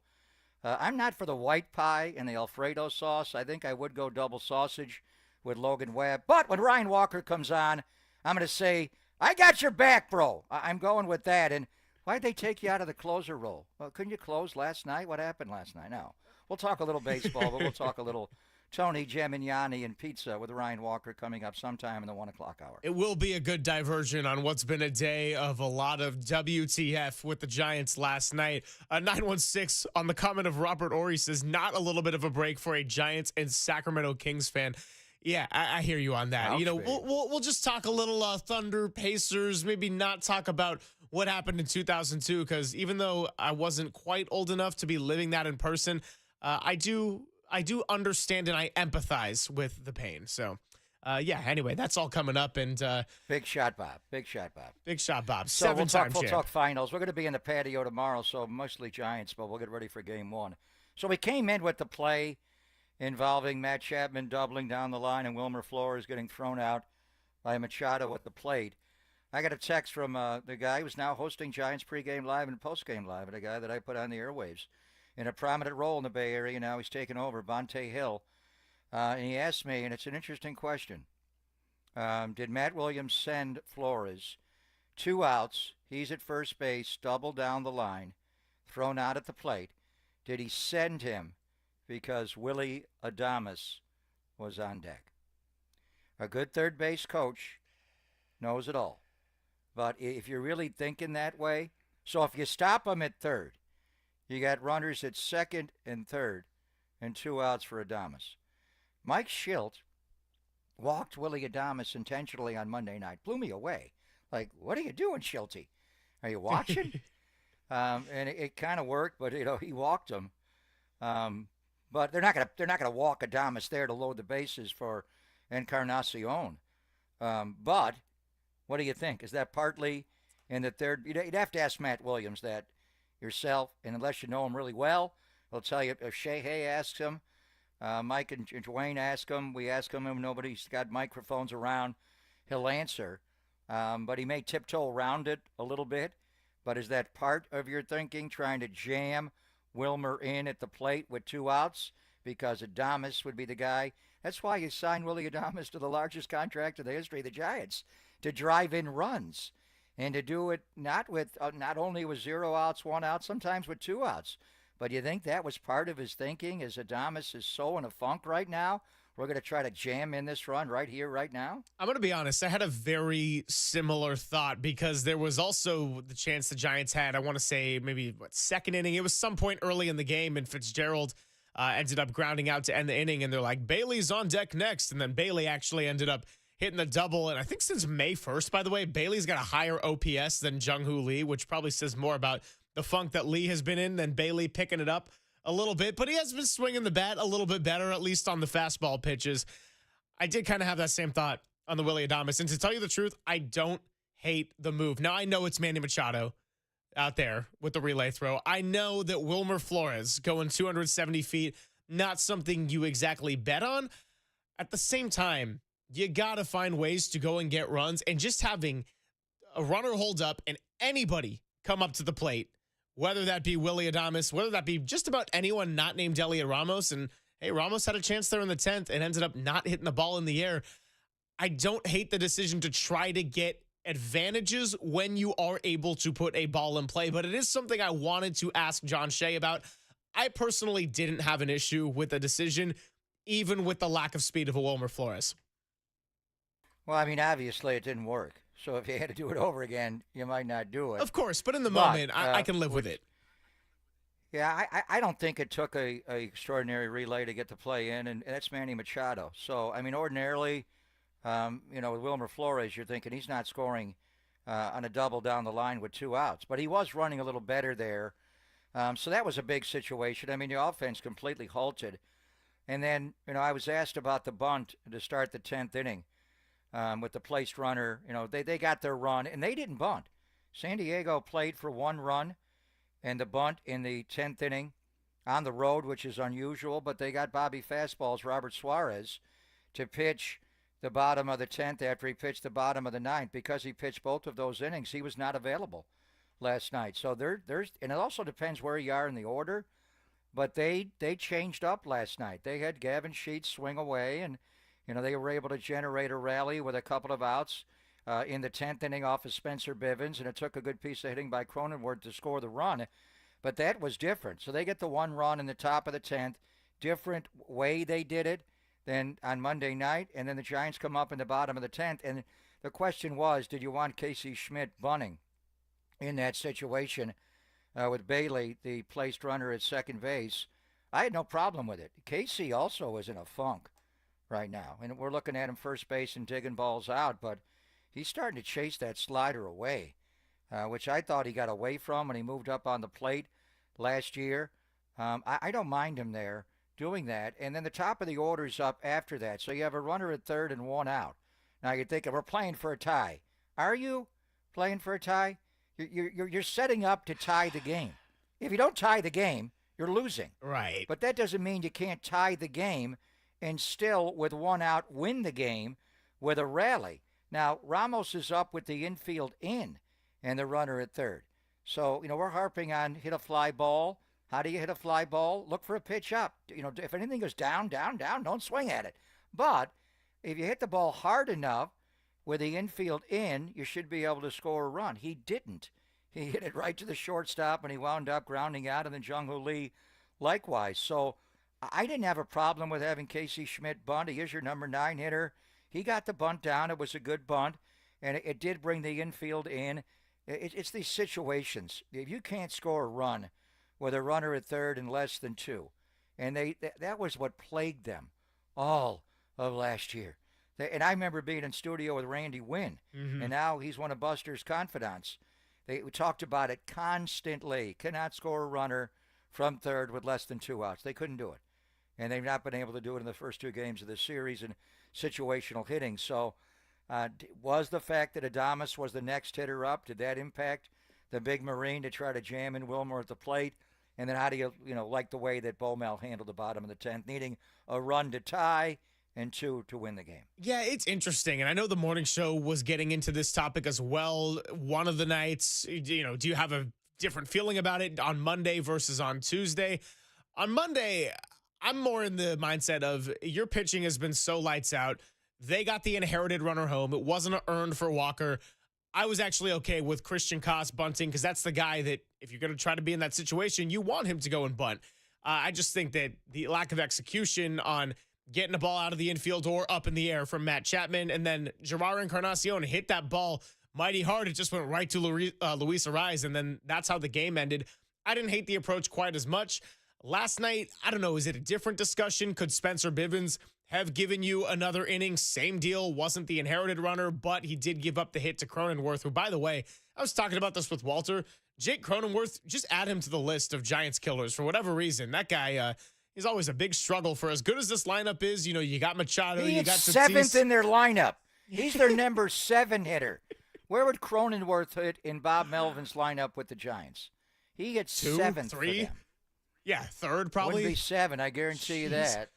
I'm not for the white pie and the Alfredo sauce. I think I would go double sausage with Logan Webb. But when Ryan Walker comes on, I'm going to say, I got your back, bro. I'm going with that. And why'd they take you out of the closer role? Well, couldn't you close last night? What happened last night? No. We'll talk a little baseball, but we'll talk a little Tony Gemignani and pizza with Ryan Walker coming up sometime in the 1 o'clock hour. It will be a good diversion on what's been a day of a lot of WTF with the Giants last night. 916 on the comment of Robert Horry says, not a little bit of a break for a Giants and Sacramento Kings fan. Yeah, I hear you on that. Ouch, you know, baby. we'll just talk a little Thunder, Pacers, maybe not talk about what happened in 2002, because even though I wasn't quite old enough to be living that in person, I do understand and I empathize with the pain. So, yeah, anyway, that's all coming up. And Big shot, Bob. Big shot, Bob. Big shot, Bob. So we'll Seven-time talk champ. finals. We're going to be in the patio tomorrow, so mostly Giants, but we'll get ready for game 1. So we came in with the play involving Matt Chapman doubling down the line and Wilmer Flores getting thrown out by Machado at the plate. I got a text from the guy who's now hosting Giants pregame live and postgame live, and a guy that I put on the airwaves in a prominent role in the Bay Area. Now he's taken over, Bonte Hill. And he asked me, and it's an interesting question, did Matt Williams send Flores 2 outs, he's at first base, double down the line, thrown out at the plate? Did he send him because Willie Adames was on deck? A good third base coach knows it all. But if you're really thinking that way, so if you stop him at third, you got runners at second and third and 2 outs for Adames. Mike Schilt walked Willie Adames intentionally on Monday night. Blew me away. Like, what are you doing, Schilty? Are you watching? And it kind of worked, but he walked him. But they're not gonna walk Adames there to load the bases for Encarnacion. But what do you think? Is that partly in the third? You'd have to ask Matt Williams that yourself, and unless you know him really well, he'll tell you. If Shehay asks him, Mike and Dwayne ask him, we ask him, if nobody's got microphones around, he'll answer. But he may tiptoe around it a little bit. But is that part of your thinking, trying to jam Wilmer in at the plate with 2 outs? Because Adames would be the guy. That's why you signed Willie Adames to the largest contract in the history of the Giants, to drive in runs and to do it not only with 0 outs, 1 out, sometimes with 2 outs. But you think that was part of his thinking, as Adames is so in a funk right now? We're going to try to jam in this run right here, right now? I'm going to be honest. I had a very similar thought because there was also the chance the Giants had, I want to say maybe, second inning. It was some point early in the game, and Fitzgerald ended up grounding out to end the inning, and they're like, Bailey's on deck next. And then Bailey actually ended up hitting the double. And I think since May 1st, by the way, Bailey's got a higher OPS than Jung-Hoo Lee, which probably says more about the funk that Lee has been in than Bailey picking it up a little bit, but he has been swinging the bat a little bit better, at least on the fastball pitches. I did kind of have that same thought on the Willie Adames. And to tell you the truth, I don't hate the move. Now, I know it's Manny Machado out there with the relay throw. I know that Wilmer Flores going 270 feet, not something you exactly bet on. At the same time, you got to find ways to go and get runs, and just having a runner hold up and anybody come up to the plate, whether that be Willie Adames, whether that be just about anyone not named Elliot Ramos. And hey, Ramos had a chance there in the 10th and ended up not hitting the ball in the air. I don't hate the decision to try to get advantages when you are able to put a ball in play, but it is something I wanted to ask John Shea about. I personally didn't have an issue with the decision, even with the lack of speed of a Wilmer Flores. Well, I mean, obviously it didn't work. So if you had to do it over again, you might not do it. Of course, but in the moment, I can live with it. Yeah, I don't think it took a extraordinary relay to get the play in, and that's Manny Machado. So, I mean, ordinarily, with Wilmer Flores, you're thinking he's not scoring on a double down the line with 2 outs. But he was running a little better there. So that was a big situation. I mean, the offense completely halted. And then, I was asked about the bunt to start the 10th inning. With the placed runner, they got their run, and they didn't bunt. San Diego played for 1 run and the bunt in the 10th inning on the road, which is unusual, but they got Bobby Fastballs, Robert Suarez, to pitch the bottom of the 10th after he pitched the bottom of the 9th. Because he pitched both of those innings, he was not available last night. So there's and it also depends where you are in the order, but they changed up last night. They had Gavin Sheets swing away, and they were able to generate a rally with a couple of outs in the 10th inning off of Spencer Bivens, and it took a good piece of hitting by Cronenworth to score the run. But that was different. So they get the 1 run in the top of the 10th, different way they did it than on Monday night, and then the Giants come up in the bottom of the 10th. And the question was, did you want Casey Schmidt bunting in that situation with Bailey, the placed runner at second base? I had no problem with it. Casey also is in a funk right now, and we're looking at him first base and digging balls out, but he's starting to chase that slider away, which I thought he got away from when he moved up on the plate last year. I don't mind him there doing that. And then the top of the order's up after that, so you have a runner at third and 1 out. Now you're thinking, we're playing for a tie. Are you playing for a tie? You're setting up to tie the game. If you don't tie the game, you're losing. Right. But that doesn't mean you can't tie the game and still, with 1 out, win the game with a rally. Now, Ramos is up with the infield in and the runner at third. So, we're harping on hit a fly ball. How do you hit a fly ball? Look for a pitch up. If anything goes down, don't swing at it. But if you hit the ball hard enough with the infield in, you should be able to score a run. He didn't. He hit it right to the shortstop, and he wound up grounding out, and then Jung-Hoo Lee likewise. So, I didn't have a problem with having Casey Schmidt bunt. He is your number 9 hitter. He got the bunt down. It was a good bunt, and it did bring the infield in. It's these situations. If you can't score a run with a runner at third in less than 2, and that was what plagued them all of last year. And I remember being in studio with Randy Wynn, and now he's one of Buster's confidants. We talked about it constantly. Cannot score a runner from third with less than 2 outs. They couldn't do it. And they've not been able to do it in the first 2 games of the series in situational hitting. So was the fact that Adames was the next hitter up, did that impact the big Marine to try to jam in Wilmer at the plate? And then how do you like the way that Bomel handled the bottom of the 10th, needing a run to tie and 2 to win the game? Yeah, it's interesting. And I know the morning show was getting into this topic as well. One of the nights, do you have a different feeling about it on Monday versus on Tuesday? On Monday, I'm more in the mindset of your pitching has been so lights out. They got the inherited runner home. It wasn't earned for Walker. I was actually okay with Christian Koss bunting because that's the guy that if you're going to try to be in that situation, you want him to go and bunt. I just think that the lack of execution on getting the ball out of the infield or up in the air from Matt Chapman, and then Gerard Encarnacion hit that ball mighty hard. It just went right to Luis Arraez, and then that's how the game ended. I didn't hate the approach quite as much. Last night, I don't know, is it a different discussion? Could Spencer Bivens have given you another inning? Same deal, wasn't the inherited runner, but he did give up the hit to Cronenworth, who, by the way, I was talking about this with Walter. Jake Cronenworth, just add him to the list of Giants killers for whatever reason. That guy, he's always a big struggle for as good as this lineup is. You got Machado, you got Tatis. 7th in their lineup. He's their number 7 hitter. Where would Cronenworth hit in Bob Melvin's lineup with the Giants? He gets 7th 3? for them. Yeah, 3rd probably. Wouldn't be 7, I guarantee you that.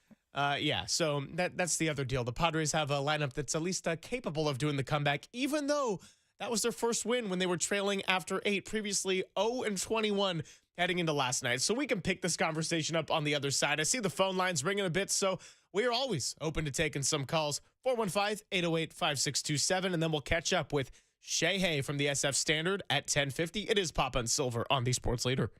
Yeah, so that's the other deal. The Padres have a lineup that's at least capable of doing the comeback, even though that was their first win when they were trailing after 8, previously 0-21 heading into last night. So we can pick this conversation up on the other side. I see the phone lines ringing a bit, so we are always open to taking some calls. 415-808-5627, and then we'll catch up with Shay Hay from the SF Standard at 10:50. It is Papa and Silver on the Sports Leader.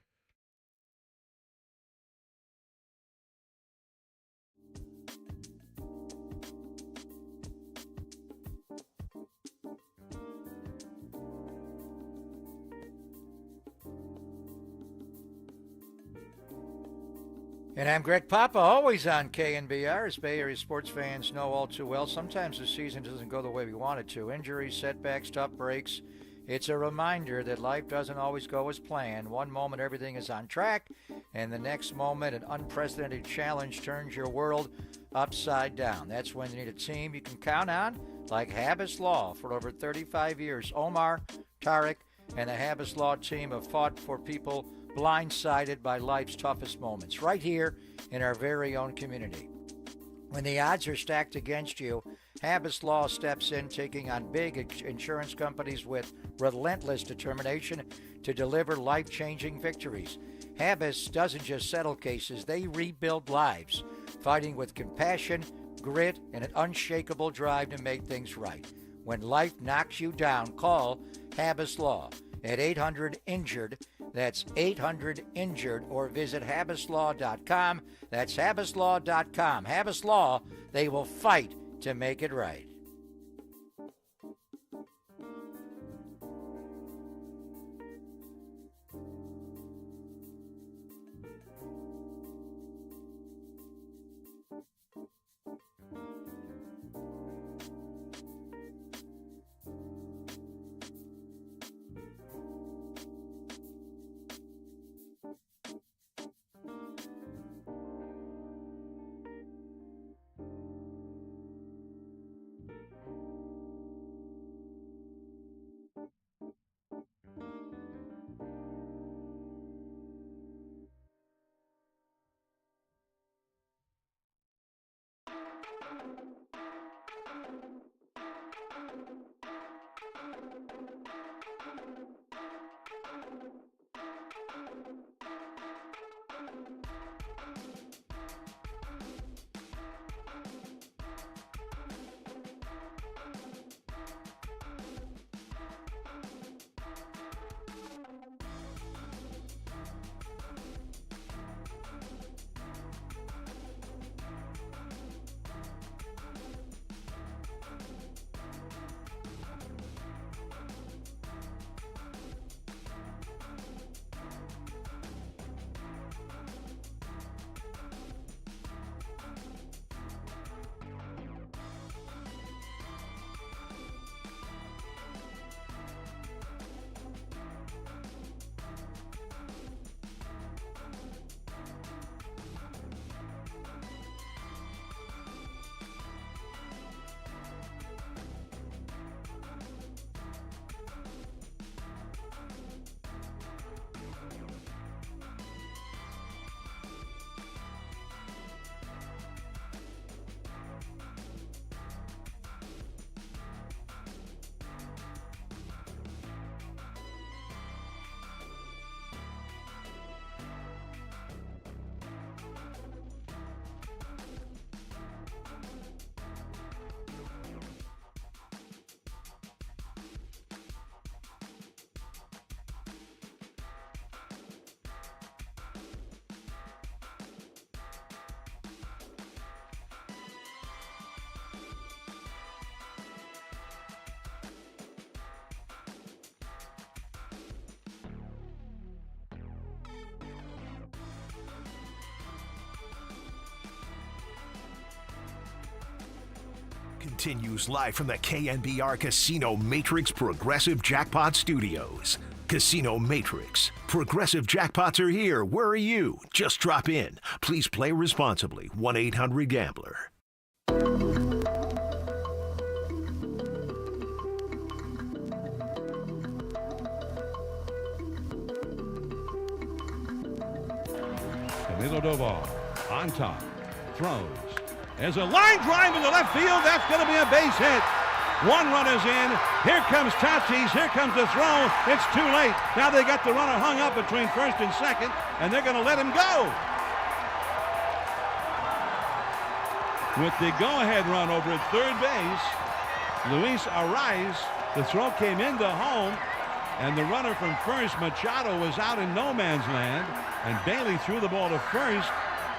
And I'm Greg Papa, always on KNBR, as Bay Area sports fans know all too well. Sometimes the season doesn't go the way we want it to. Injuries, setbacks, tough breaks. It's a reminder that life doesn't always go as planned. One moment everything is on track, and the next moment an unprecedented challenge turns your world upside down. That's when you need a team you can count on, like Habas Law. For over 35 years, Omar, Tariq, and the Habas Law team have fought for people blindsided by life's toughest moments, right here in our very own community. When the odds are stacked against you, Habas Law steps in, taking on big insurance companies with relentless determination to deliver life-changing victories. Habas doesn't just settle cases, they rebuild lives, fighting with compassion, grit, and an unshakable drive to make things right. When life knocks you down, call Habas Law at 800-INJURED. That's 800-INJURED, or visit habaslaw.com. That's habaslaw.com. Habas Law, they will fight to make it right. Continues live from the KNBR Casino Matrix Progressive Jackpot Studios. Casino Matrix. Progressive jackpots are here. Where are you? Just drop in. Please play responsibly. 1-800-GAMBLER. Camilo Doval on top. Throws. There's a line drive in the left field. That's going to be a base hit. One run is in. Here comes Tatis. Here comes the throw. It's too late. Now they got the runner hung up between first and second, and they're going to let him go. With the go-ahead run over at third base, Luis Arraez, the throw came into home, and the runner from first, Machado, was out in no man's land, and Bailey threw the ball to first,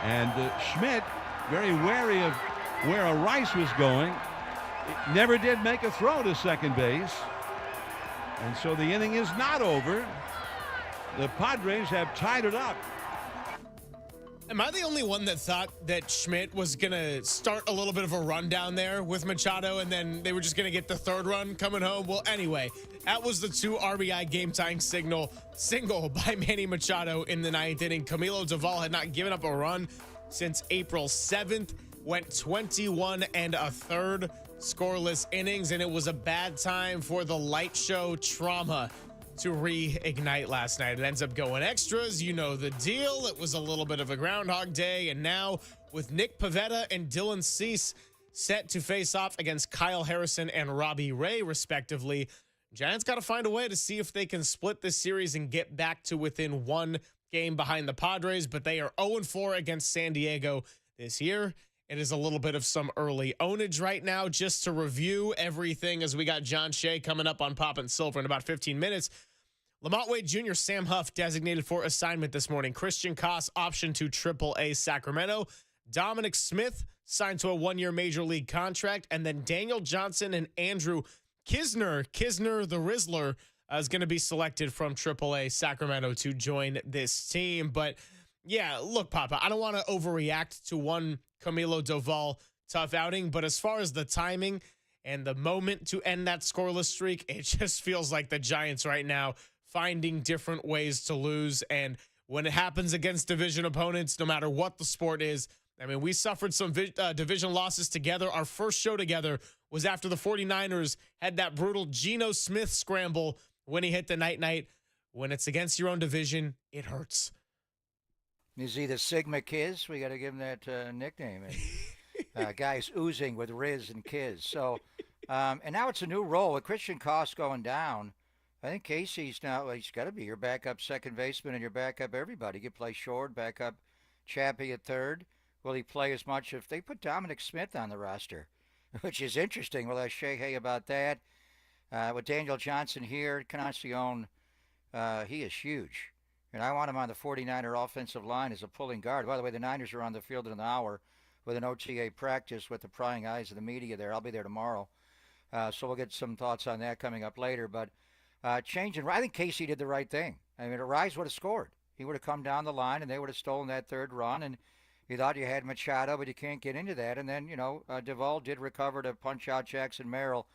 and Schmidt, very wary of where Arraez was going, never did make a throw to second base, and so the inning is not over. The Padres have tied it up. Am I the only one that thought that Schmidt was going to start a little bit of a run down there with Machado and then they were just going to get the third run coming home? Well, anyway, that was the 2 RBI game-tying single by Manny Machado in the 9th inning. Camilo Doval had not given up a run since April 7th, went 21 1/3 scoreless innings, and it was a bad time for the light show trauma to reignite last night. It ends up going extras. You know the deal. It was a little bit of a Groundhog Day. And now with Nick Pivetta and Dylan Cease set to face off against Kyle Harrison and Robbie Ray, respectively, Giants got to find a way to see if they can split this series and get back to within 1 game behind the Padres. But they are 0-4 against San Diego this year. It is a little bit of some early ownage right now. Just to review everything, as we got John Shea coming up on Pop and Silver in about 15 minutes. Lamont Wade Jr., Sam Huff designated for assignment this morning. Christian Koss optioned to AAA Sacramento. Dominic Smith signed to a 1-year major league contract. And then Daniel Johnson and Andrew Kisner the Rizzler, is going to be selected from AAA Sacramento to join this team. But yeah, look, Papa, I don't want to overreact to one Camilo Doval tough outing, but as far as the timing and the moment to end that scoreless streak, it just feels like the Giants right now finding different ways to lose. And when it happens against division opponents, no matter what the sport is, I mean, we suffered some division losses together. Our first show together was after the 49ers had that brutal Geno Smith scramble when he hit the night-night. When it's against your own division, it hurts. Is he the Sigma Kiz? We got to give him that nickname. Guy's oozing with Riz and Kiz. So, and now it's a new role with Christian Koss going down. I think Casey's now, he's got to be your backup second baseman and your backup everybody. He could play short, backup Chappie at third. Will he play as much if they put Dominic Smith on the roster, which is interesting. We'll ask Shea about that. With Daniel Johnson here, Canacion, he is huge. And I want him on the 49er offensive line as a pulling guard. By the way, the Niners are on the field in an hour with an OTA practice with the prying eyes of the media there. I'll be there tomorrow. So we'll get some thoughts on that coming up later. But changing, I think Casey did the right thing. I mean, Arraez would have scored. He would have come down the line, and they would have stolen that third run. And you thought you had Machado, but you can't get into that. And then, Doval did recover to punch out Jackson Merrill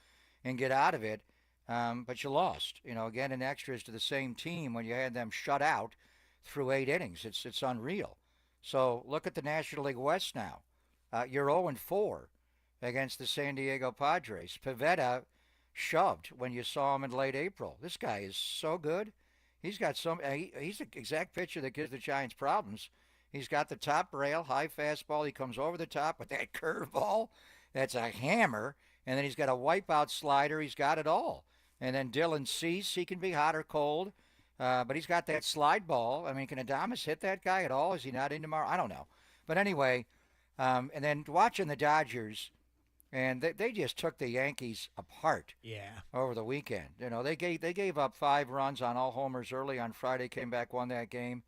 and get out of it. But you lost, again, in extras to the same team when you had them shut out through 8 innings. It's unreal. So look at the National League West now. You're 0-4 against the San Diego Padres. Pivetta shoved when you saw him in late April. This guy is so good. He's got he's the exact pitcher that gives the Giants problems. He's got the top rail, high fastball. He comes over the top with that curveball. That's a hammer. And then he's got a wipeout slider. He's got it all. And then Dylan Cease, he can be hot or cold, but he's got that slide ball. I mean, can Adames hit that guy at all? Is he not in tomorrow? I don't know. But anyway, and then watching the Dodgers, and they just took the Yankees apart. Yeah. Over the weekend, they gave up 5 runs on all homers early on Friday. Came back, won that game.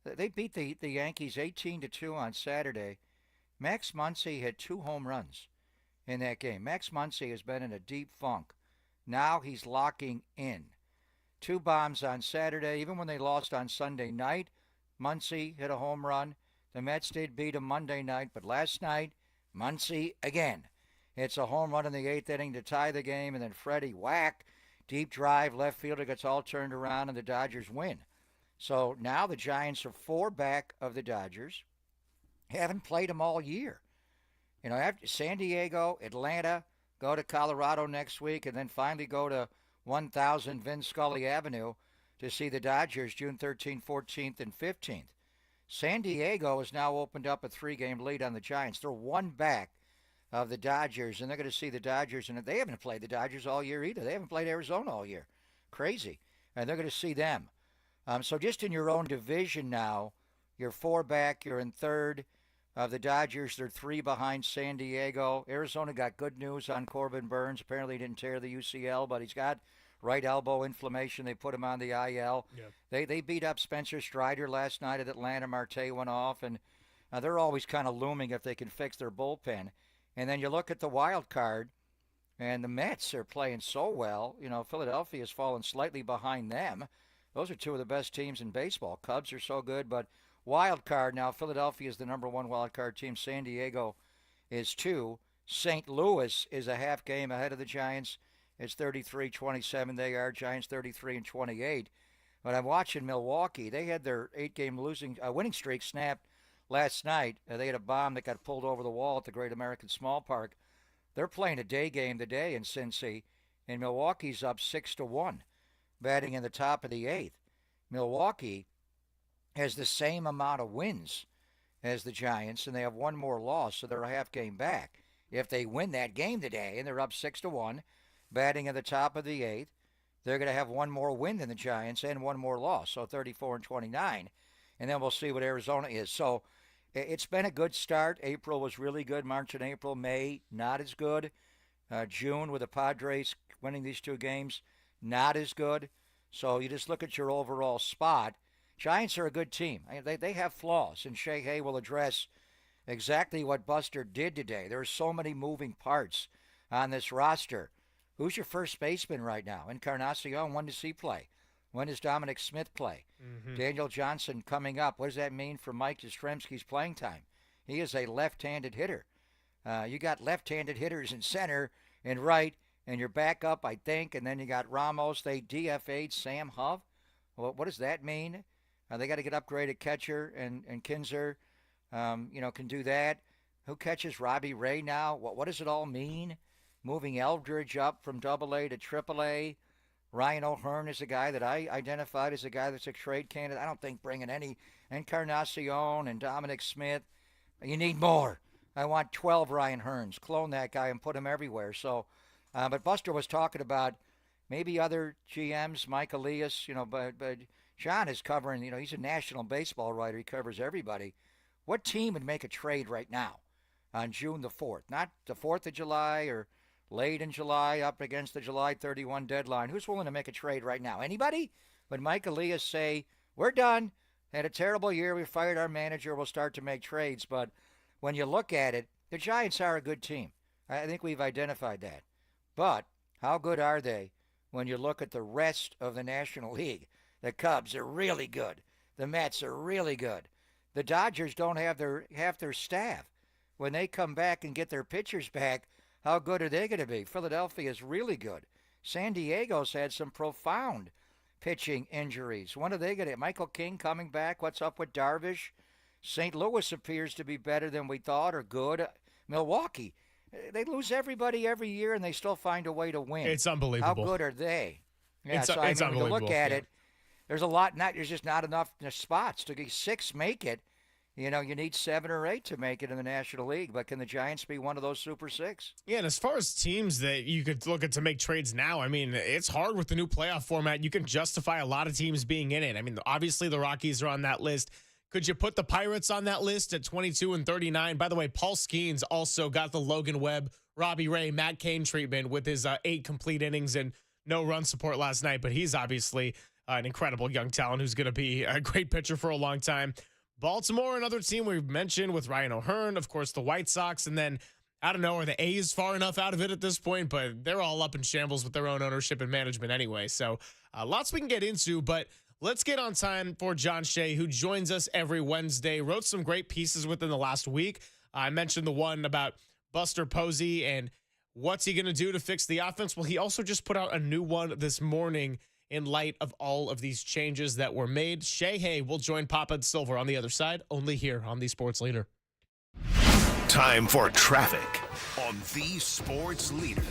They beat the Yankees 18-2 on Saturday. Max Muncy had 2 home runs in that game. Max Muncy has been in a deep funk. Now he's locking in. 2 bombs on Saturday. Even when they lost on Sunday night, Muncy hit a home run. The Mets did beat him Monday night, but last night, Muncy again. It's a home run in the 8th inning to tie the game, and then Freddie, whack, deep drive, left fielder gets all turned around, and the Dodgers win. So now the Giants are 4 back of the Dodgers. Haven't played them all year. After San Diego, Atlanta, go to Colorado next week, and then finally go to 1000 Vin Scully Avenue to see the Dodgers June 13th, 14th, and 15th. San Diego has now opened up a 3-game lead on the Giants. They're 1 back of the Dodgers, and they're going to see the Dodgers, and they haven't played the Dodgers all year either. They haven't played Arizona all year. Crazy. And they're going to see them. So just in your own division now, you're 4 back, you're in 3rd of the Dodgers. They're 3 behind San Diego. Arizona got good news on Corbin Burns. Apparently he didn't tear the UCL, but he's got right elbow inflammation. They put him on the IL. Yep. They beat up Spencer Strider last night at Atlanta. Marte went off, and they're always kind of looming if they can fix their bullpen. And then you look at the wild card, and the Mets are playing so well. Philadelphia has fallen slightly behind them. Those are 2 of the best teams in baseball. Cubs are so good, but wild card now, Philadelphia is the number 1 wild card team. San Diego is 2. St. Louis is a half game ahead of the Giants. It's 33-27. They are Giants 33-28. But I'm watching Milwaukee. They had their 8-game winning streak snapped last night. They had a bomb that got pulled over the wall at the Great American Small Park. They're playing a day game today in Cincy, and Milwaukee's up 6-1, batting in the top of the 8th. Milwaukee has the same amount of wins as the Giants, and they have 1 more loss, so they're a half game back. If they win that game today, and they're up 6-1, batting at the top of the 8th, they're going to have 1 more win than the Giants and 1 more loss, so 34-29. And then we'll see what Arizona is. So it's been a good start. April was really good. March and April. May, not as good. June, with the Padres winning these 2 games, not as good. So you just look at your overall spot. Giants are a good team. They have flaws, and Shea Hay will address exactly what Buster did today. There are so many moving parts on this roster. Who's your first baseman right now? Encarnacion, when does he play? When does Dominic Smith play? Mm-hmm. Daniel Johnson coming up. What does that mean for Mike Yastrzemski's playing time? He is a left-handed hitter. You got left-handed hitters in center and right, and your backup, I think, and then you got Ramos. They DFA'd Sam Huff. Well, what does that mean? They got to get upgraded catcher, and Kinzer, can do that. Who catches Robbie Ray now? What does it all mean? Moving Eldridge up from AA to AAA. Ryan O'Hearn is a guy that I identified as a guy that's a trade candidate. I don't think bringing any Encarnacion and Dominic Smith. You need more. I want 12 Ryan Hearns. Clone that guy and put him everywhere. So, but Buster was talking about maybe other GMs, Mike Elias, but John is covering, he's a national baseball writer. He covers everybody. What team would make a trade right now on June the 4th? Not the 4th of July or late in July up against the July 31 deadline. Who's willing to make a trade right now? Anybody? Would Mike Elias say, we're done, had a terrible year, we fired our manager, we'll start to make trades? But when you look at it, the Giants are a good team. I think we've identified that. But how good are they when you look at the rest of the National League? The Cubs are really good. The Mets are really good. The Dodgers don't have half their staff. When they come back and get their pitchers back, how good are they going to be? Philadelphia is really good. San Diego's had some profound pitching injuries. When are they going to? Michael King coming back. What's up with Darvish? St. Louis appears to be better than we thought, or good. Milwaukee, they lose everybody every year, and they still find a way to win. It's unbelievable. How good are they? Yeah, it's when you unbelievable. look at it, there's a lot. There's just not enough spots to get 6 make it. You need 7 or 8 to make it in the National League. But can the Giants be one of those Super 6? Yeah, and as far as teams that you could look at to make trades now, it's hard with the new playoff format. You can justify a lot of teams being in it. Obviously the Rockies are on that list. Could you put the Pirates on that list at 22-39? By the way, Paul Skeens also got the Logan Webb, Robbie Ray, Matt Cain treatment with his 8 complete innings and no run support last night. But he's obviously an incredible young talent who's going to be a great pitcher for a long time. Baltimore, another team we've mentioned with Ryan O'Hearn, of course, the White Sox, and then, I don't know, are the A's far enough out of it at this point? But they're all up in shambles with their own ownership and management anyway. So lots we can get into, but let's get on time for John Shea, who joins us every Wednesday. Wrote some great pieces within the last week. I mentioned the one about Buster Posey and What's he going to do to fix the offense? Well, he also just put out a new one this morning in light of all of these changes that were made. Shay Hay will join Papa and Silver on the other side, only here on the Sports Leader. Time for traffic on the Sports Leader.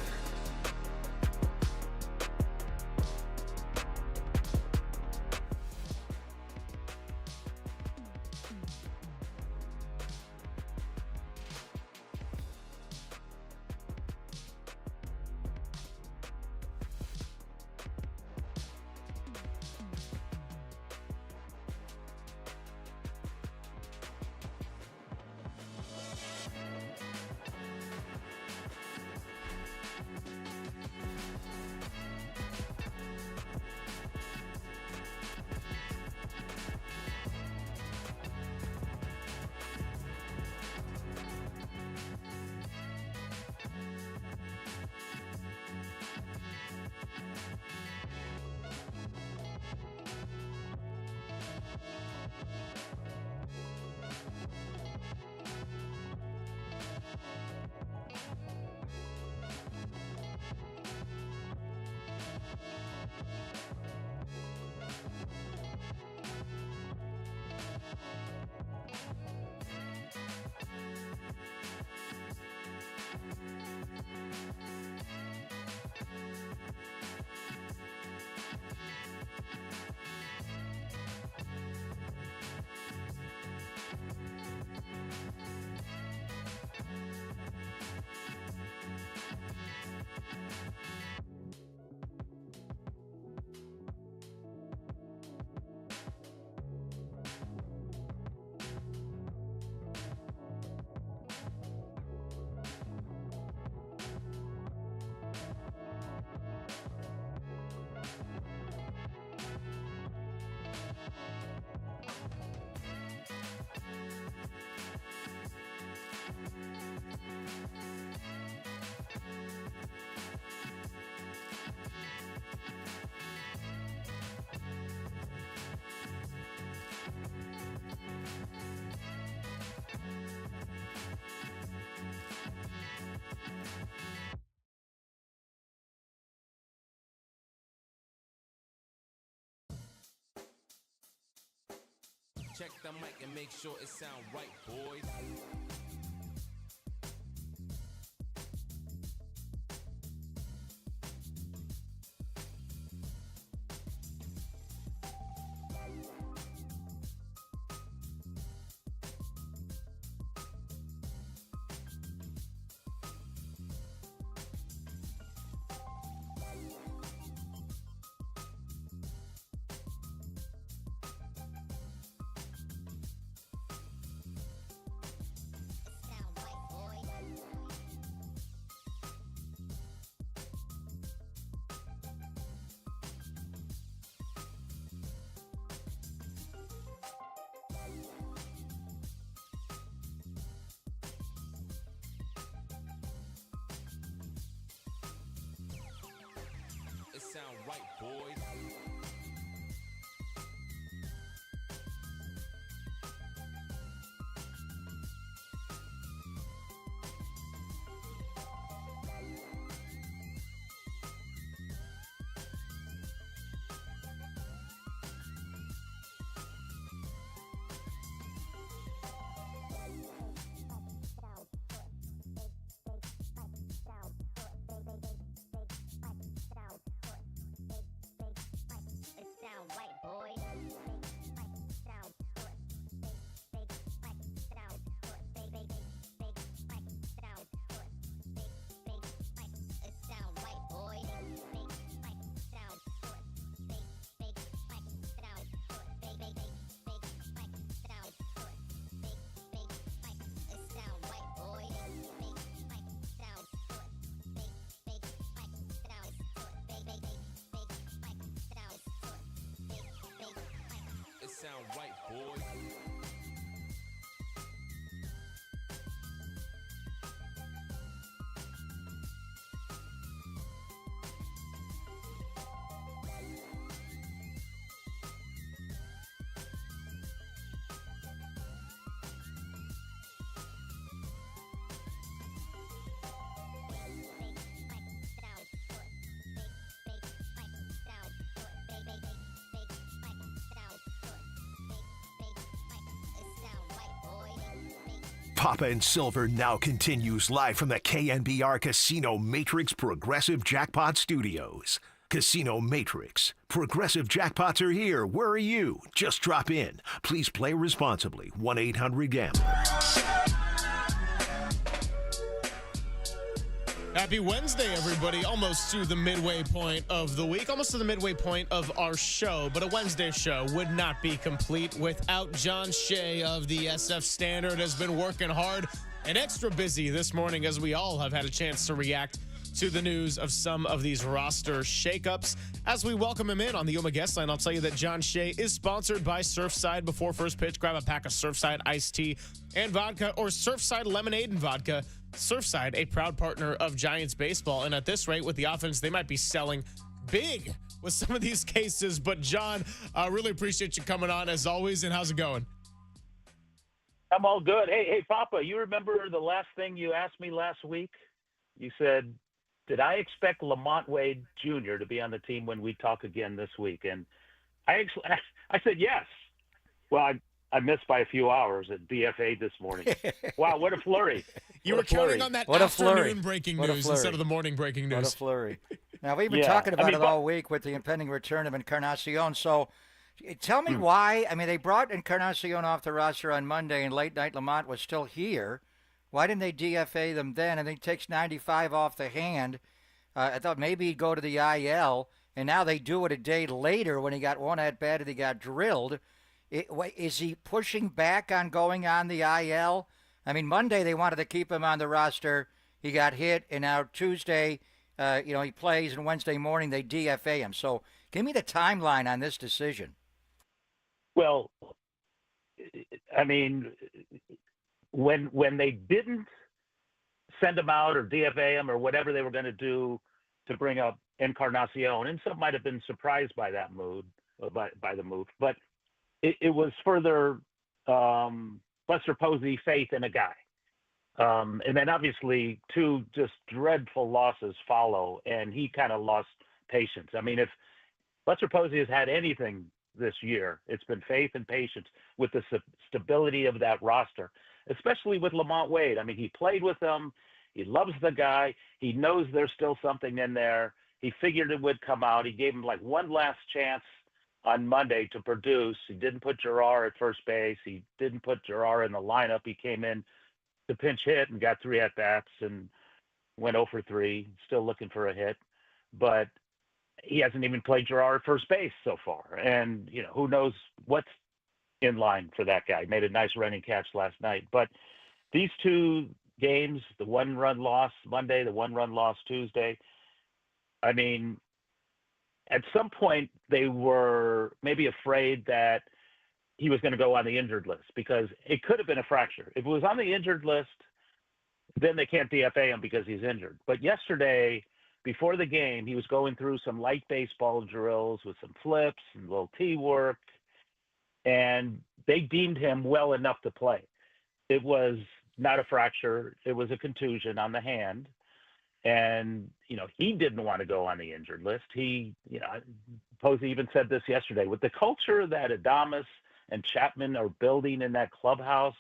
Check the mic and make sure it sound right, boys. It sound right, boys. It sound right, boys. Papa and Silver now continues live from the KNBR Casino Matrix Progressive Jackpot Studios. Casino Matrix. Progressive jackpots are here. Where are you? Just drop in. Please play responsibly. 1-800-GAMBLER. Happy Wednesday, everybody. Almost to the midway point of the week, almost to the midway point of our show. But a Wednesday show would not be complete without John Shea of the SF Standard. Has been working hard and extra busy this morning as we all have had a chance to react to the news of some of these roster shakeups. As we welcome him in on the Yuma guest line, I'll tell you that John Shea is sponsored by Surfside. Before first pitch, grab a pack of Surfside iced tea and vodka, or Surfside lemonade and vodka. Surfside, a proud partner of Giants baseball. And at this rate, with the offense, they might be selling big with some of these cases. But John, I really appreciate you coming on as always. And how's it going? I'm all good. Hey, Papa, you remember the last thing you asked me last week? You said, did I expect Lamont Wade Jr. to be on the team when we talk again this week? And I said yes. Well, I missed by a few hours at DFA this morning. Wow, what a flurry. You were counting on that afternoon breaking news instead of the morning breaking news. What a flurry. Now, we've been talking about it all week with the impending return of Encarnacion. So tell me why. I mean, they brought Encarnacion off the roster on Monday, and late night Lamont was still here. Why didn't they DFA them then? And he takes 95 off the hand. I thought maybe he'd go to the IL, and now they do it a day later when he got one at bat and he got drilled. Is he pushing back on going on the IL? I mean, Monday they wanted to keep him on the roster. He got hit, and now Tuesday, he plays, and Wednesday morning they DFA him. So give me the timeline on this decision. Well, I mean, when they didn't send him out or DFA him or whatever they were going to do to bring up Encarnacion, and some might have been surprised by that move, by the move, but it was further Buster Posey faith in a guy. And then obviously two just dreadful losses follow, and he kind of lost patience. I mean, if Buster Posey has had anything this year, it's been faith and patience with the stability of that roster, especially with Lamont Wade. I mean, he played with them. He loves the guy. He knows there's still something in there. He figured it would come out. He gave him like one last chance on Monday to produce. He didn't put Gerard at first base. He didn't put Gerard in the lineup. He came in to pinch hit and got 3 at-bats and went 0 for 3, still looking for a hit. But he hasn't even played Gerard at first base so far. And, who knows what's in line for that guy. Made a nice running catch last night. But these two games, the 1-run loss Monday, the 1-run loss Tuesday, I mean, at some point they were maybe afraid that he was going to go on the injured list because it could have been a fracture. If it was on the injured list, then they can't DFA him because he's injured. But yesterday, before the game, he was going through some light baseball drills with some flips and a little tee work, and they deemed him well enough to play. It was not a fracture. It was a contusion on the hand. And, he didn't want to go on the injured list. Posey even said this yesterday. With the culture that Adames and Chapman are building in that clubhouse,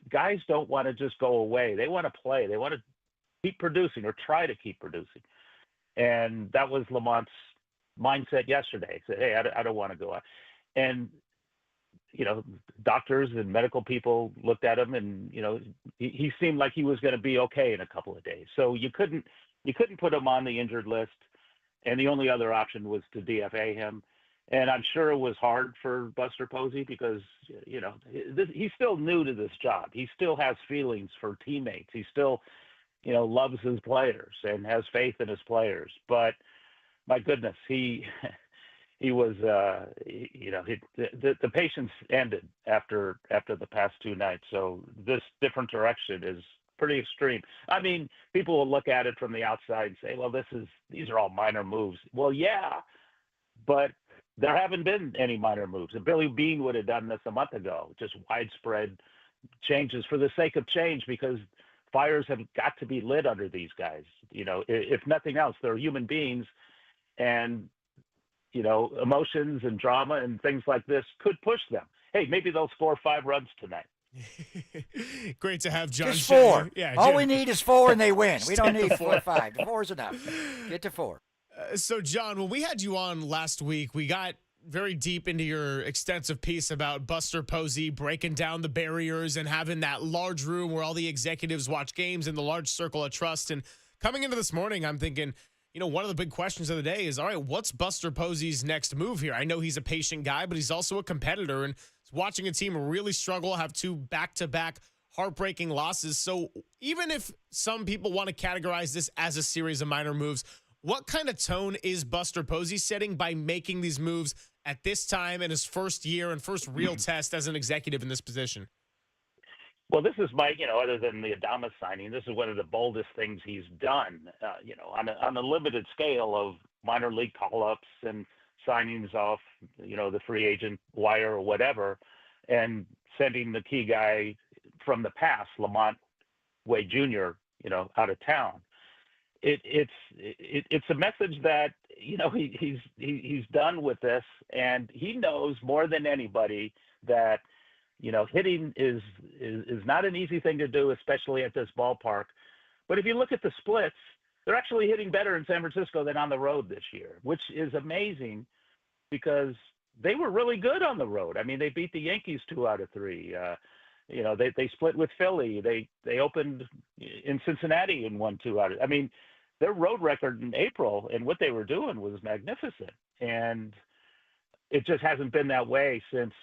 guys don't want to just go away. They want to play. They want to keep producing or try to keep producing. And that was Lamont's mindset yesterday. He said, hey, I don't want to go out. And, doctors and medical people looked at him and, he seemed like he was going to be okay in a couple of days. So you couldn't put him on the injured list. And the only other option was to DFA him. And I'm sure it was hard for Buster Posey because, he's still new to this job. He still has feelings for teammates. He still, loves his players and has faith in his players. But my goodness, he was, the patience ended after the past 2 nights. So this different direction is pretty extreme. I mean, people will look at it from the outside and say, well, these are all minor moves. Well, yeah, but there haven't been any minor moves. And Billy Beane would have done this a month ago, just widespread changes for the sake of change because fires have got to be lit under these guys. If nothing else, they're human beings and, emotions and drama and things like this could push them. Hey, maybe they'll score 5 runs tonight. Great to have John. Just 4. Yeah, all Jim. we need is 4 and they win. We don't Get the need 4 4. or 5. 4 is enough. Get to 4. So, John, when we had you on last week, we got very deep into your extensive piece about Buster Posey breaking down the barriers and having that large room where all the executives watch games in the large circle of trust. And coming into this morning, I'm thinking, one of the big questions of the day is, all right, what's Buster Posey's next move here? I know he's a patient guy, but he's also a competitor, and watching a team really struggle, have 2 back-to-back heartbreaking losses. So even if some people want to categorize this as a series of minor moves, what kind of tone is Buster Posey setting by making these moves at this time in his first year and first real test as an executive in this position? Well, this is Mike, other than the Adames signing, this is one of the boldest things he's done, on a limited scale of minor league call-ups and signings off, the free agent wire or whatever, and sending the key guy from the past, Lamont Wade Jr., out of town. It's a message that, he's done with this, and he knows more than anybody that, hitting is not an easy thing to do, especially at this ballpark. But if you look at the splits, they're actually hitting better in San Francisco than on the road this year, which is amazing because they were really good on the road. I mean, they beat the Yankees 2 out of 3. They split with Philly. They opened in Cincinnati and won 2 out of. I mean, their road record in April and what they were doing was magnificent, and it just hasn't been that way since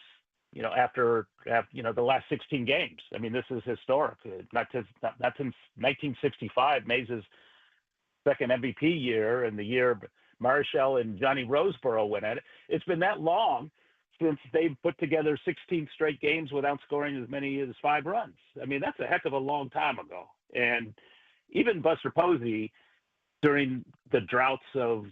after the last 16 games. I mean, this is historic. Not since 1965, Mays' second MVP year, and the year Marichal and Johnny Roseboro went at it. It's been that long since they've put together 16 straight games without scoring as many as 5 runs. I mean, that's a heck of a long time ago. And even Buster Posey, during the droughts of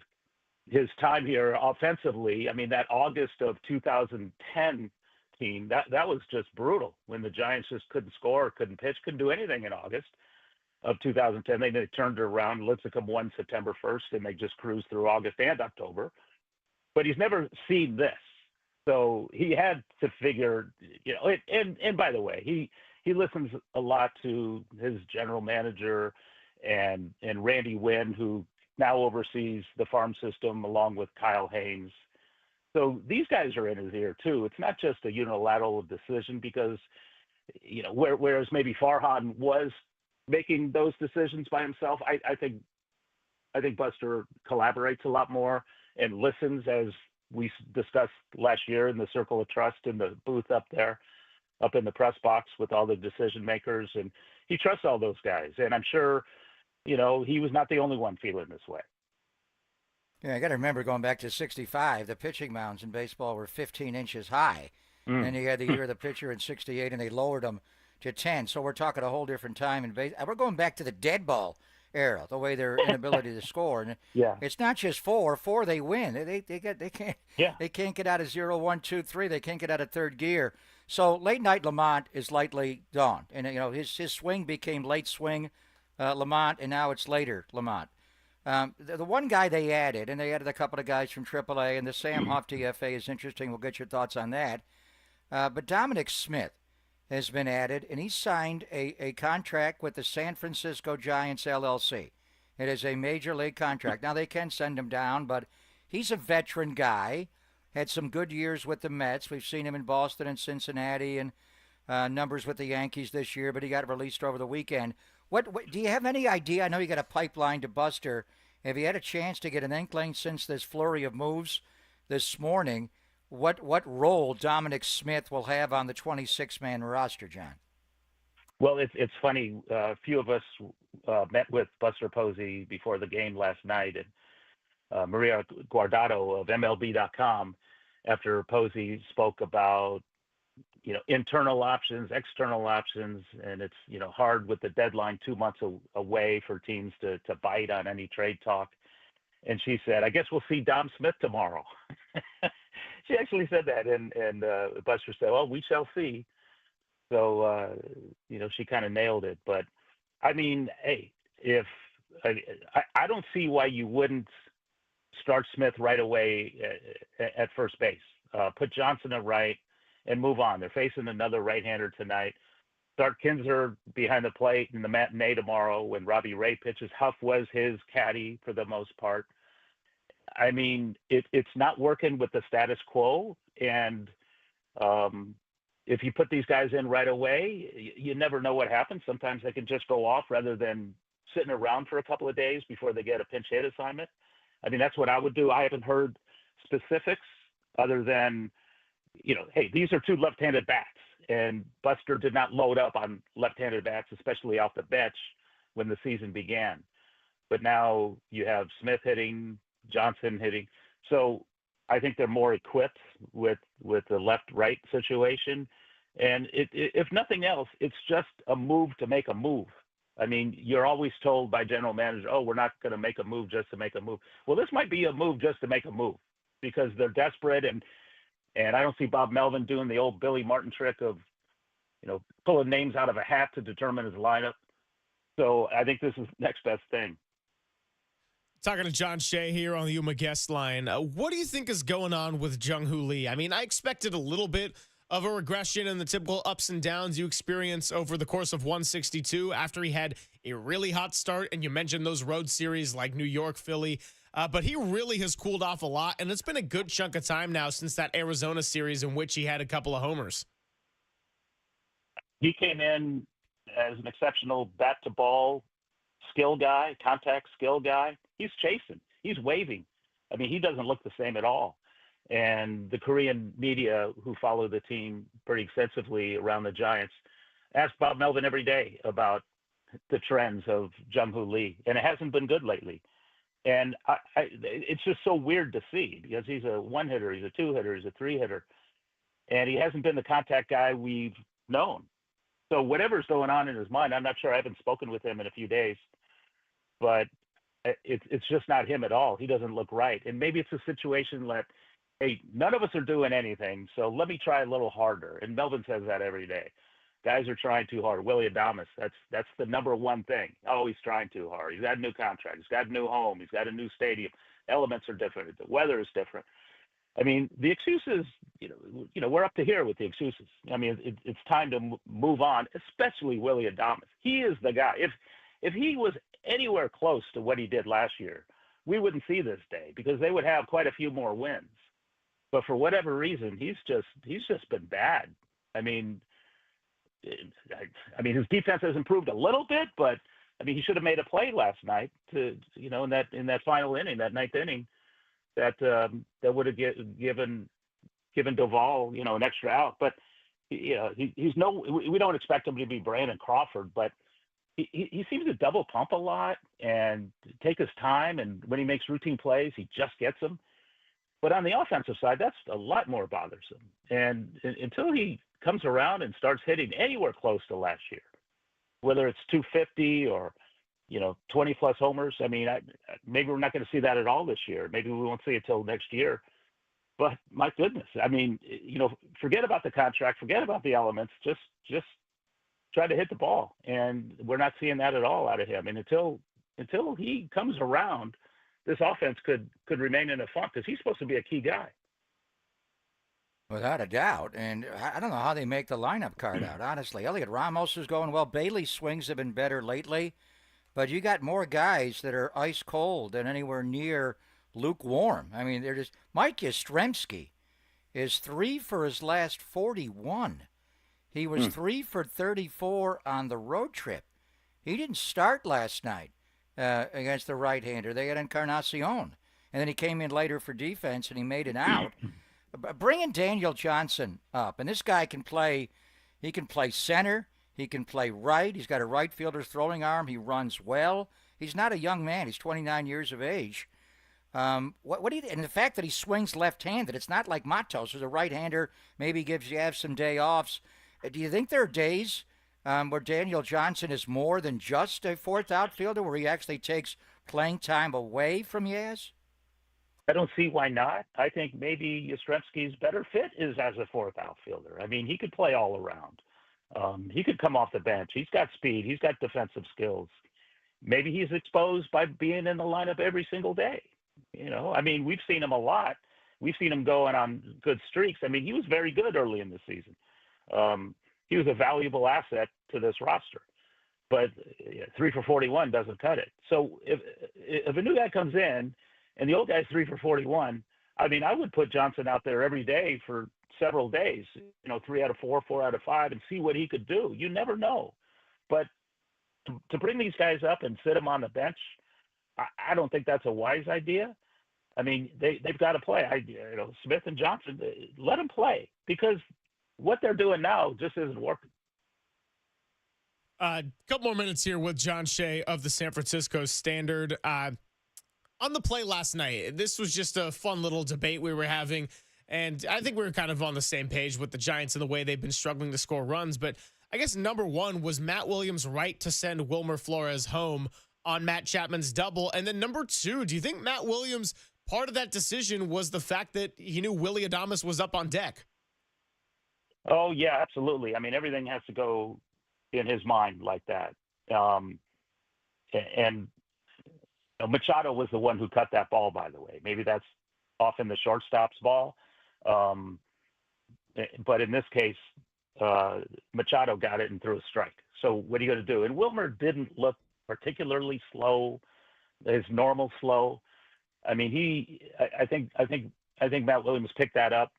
his time here offensively, I mean, that August of 2010 team, that was just brutal when the Giants just couldn't score, couldn't pitch, couldn't do anything in August of 2010. They turned it around. Lincecum won September 1st, and they just cruised through August and October. But he's never seen this. So he had to figure, and by the way, he listens a lot to his general manager and Randy Wynn, who now oversees the farm system along with Kyle Haynes. So these guys are in his ear too. It's not just a unilateral decision because, whereas maybe Farhan was making those decisions by himself, I think Buster collaborates a lot more and listens, as we discussed last year in the circle of trust in the booth up there, up in the press box with all the decision makers, and he trusts all those guys. And I'm sure, he was not the only one feeling this way. Yeah, I got to remember going back to 65, the pitching mounds in baseball were 15 inches high. And you had the year of the pitcher in 68, and they lowered them to 10. So we're talking a whole different time in baseball. We're going back to the dead ball era, the way their inability to score. And it's not just 4 they win. They can't get out of 0, 1, 2, 3. They can't get out of third gear. So late night Lamont is lightly gone. And his swing became late swing Lamont, and now it's later Lamont. The one guy they added, and they added a couple of guys from AAA, and the Sam Huff DFA is interesting. We'll get your thoughts on that. But Dominic Smith has been added, and he signed a contract with the San Francisco Giants LLC. It is a major league contract. Now, they can send him down, but he's a veteran guy, had some good years with the Mets. We've seen him in Boston and Cincinnati and numbers with the Yankees this year, but he got released over the weekend. What do you have any idea? I know you got a pipeline to Buster. Have you had a chance to get an inkling since this flurry of moves this morning what role Dominic Smith will have on the 26-man roster, John? Well, it's funny. A few of us met with Buster Posey before the game last night, and Maria Guardado of MLB.com, after Posey spoke about internal options, external options, and it's hard with the deadline 2 months away for teams to bite on any trade talk. And she said, "I guess we'll see Dom Smith tomorrow." She actually said that, and Buster said, "Well, we shall see." So she kind of nailed it. But I mean, hey, if I don't see why you wouldn't start Smith right away at first base. Put Johnson at right and move on. They're facing another right-hander tonight. start Kinzer behind the plate in the matinee tomorrow when Robbie Ray pitches. Huff was his caddy for the most part. I mean, it's not working with the status quo. And if you put these guys in right away, you never know what happens. Sometimes they can just go off rather than sitting around for a couple of days before they get a pinch hit assignment. I mean, that's what I would do. I haven't heard specifics other than, hey, these are two left-handed bats. And Buster did not load up on left-handed bats, especially off the bench when the season began. But now you have Smith hitting, Johnson hitting. So I think they're more equipped with the left-right situation. And if nothing else, it's just a move to make a move. I mean, you're always told by general manager, oh, we're not going to make a move just to make a move. Well, this might be a move just to make a move because they're desperate. And I don't see Bob Melvin doing the old Billy Martin trick of, pulling names out of a hat to determine his lineup. So I think this is the next best thing. Talking to John Shea here on the Yuma guest line. What do you think is going on with Jung-Hoo Lee? I mean, I expected a little bit of a regression in the typical ups and downs you experience over the course of 162 after he had a really hot start. And you mentioned those road series like New York, Philly. But he really has cooled off a lot. And it's been a good chunk of time now since that Arizona series in which he had a couple of homers. He came in as an exceptional bat-to-ball skill guy, contact skill guy. He's chasing. He's waving. I mean, he doesn't look the same at all. And the Korean media who follow the team pretty extensively around the Giants ask Bob Melvin every day about the trends of Jung-Hoo Lee, and it hasn't been good lately. And it's just so weird to see because he's a one-hitter, he's a two-hitter, he's a three-hitter, and he hasn't been the contact guy we've known. So whatever's going on in his mind, I'm not sure. I haven't spoken with him in a few days, but it's just not him at all. He doesn't look right. And maybe it's a situation that, hey, none of us are doing anything, so let me try a little harder. And Melvin says that every day. Guys are trying too hard. Willie Adames, that's the number one thing. Oh, he's trying too hard. He's got a new contract. He's got a new home. He's got a new stadium. Elements are different. The weather is different. I mean, the excuses, we're up to here with the excuses. I mean, it's time to move on, especially Willie Adames. He is the guy. If he was anywhere close to what he did last year, we wouldn't see this day because they would have quite a few more wins. But for whatever reason, he's just been bad. I mean, his defense has improved a little bit, but I mean, he should have made a play last night in that final inning, that ninth inning. That would have given Duvall, an extra out. But we don't expect him to be Brandon Crawford, but he seems to double pump a lot and take his time. And when he makes routine plays, he just gets them. But on the offensive side, that's a lot more bothersome. And until he comes around and starts hitting anywhere close to last year, whether it's 250 or 20 plus homers. I mean, maybe we're not going to see that at all this year. Maybe we won't see it till next year. But my goodness, I mean, forget about the contract, forget about the elements. Just try to hit the ball, and we're not seeing that at all out of him. And until he comes around, this offense could remain in a funk because he's supposed to be a key guy. Without a doubt. And I don't know how they make the lineup card out, honestly. Elliot Ramos is going well. Bailey's swings have been better lately. But you got more guys that are ice cold than anywhere near lukewarm. I mean, they're just. Mike Yastrzemski is 3 for his last 41. He was 3 for 34 on the road trip. He didn't start last night against the right-hander. They had Encarnacion. And then he came in later for defense, and he made it out. Bringing Daniel Johnson up, and this guy can play. He can play center. He can play right. He's got a right fielder's throwing arm. He runs well. He's not a young man. He's 29 years of age. What do you? And the fact that he swings left-handed, it's not like Matos, who's a right-hander. Maybe gives you some day offs. Do you think there are days where Daniel Johnson is more than just a fourth outfielder, where he actually takes playing time away from Yaz? I don't see why not. I think maybe Yastrzemski's better fit is as a fourth outfielder. I mean, he could play all around. He could come off the bench. He's got speed. He's got defensive skills. Maybe he's exposed by being in the lineup every single day. I mean, we've seen him a lot. We've seen him going on good streaks. I mean, he was very good early in the season. he was a valuable asset to this roster. But 3 for 41 doesn't cut it. So if a new guy comes in and the old guy's 3 for 41, I mean, I would put Johnson out there every day for several days, 3 out of 4, 4 out of 5, and see what he could do. You never know. But to bring these guys up and sit them on the bench, I don't think that's a wise idea. I mean, they've got to play. Smith and Johnson, let them play, because what they're doing now just isn't working. A couple more minutes here with John Shea of the San Francisco Standard. On the play last night, this was just a fun little debate we were having, and I think we were kind of on the same page with the Giants and the way they've been struggling to score runs. But I guess number one, was Matt Williams right to send Wilmer Flores home on Matt Chapman's double? And then number two, do you think Matt Williams, part of that decision was the fact that he knew Willy Adames was up on deck? Oh, yeah, absolutely. I mean, everything has to go in his mind like that. And Machado was the one who cut that ball, by the way. Maybe that's often the shortstop's ball. But in this case, Machado got it and threw a strike. So what are you going to do? And Wilmer didn't look particularly slow, his normal slow. I mean, I think Matt Williams picked that up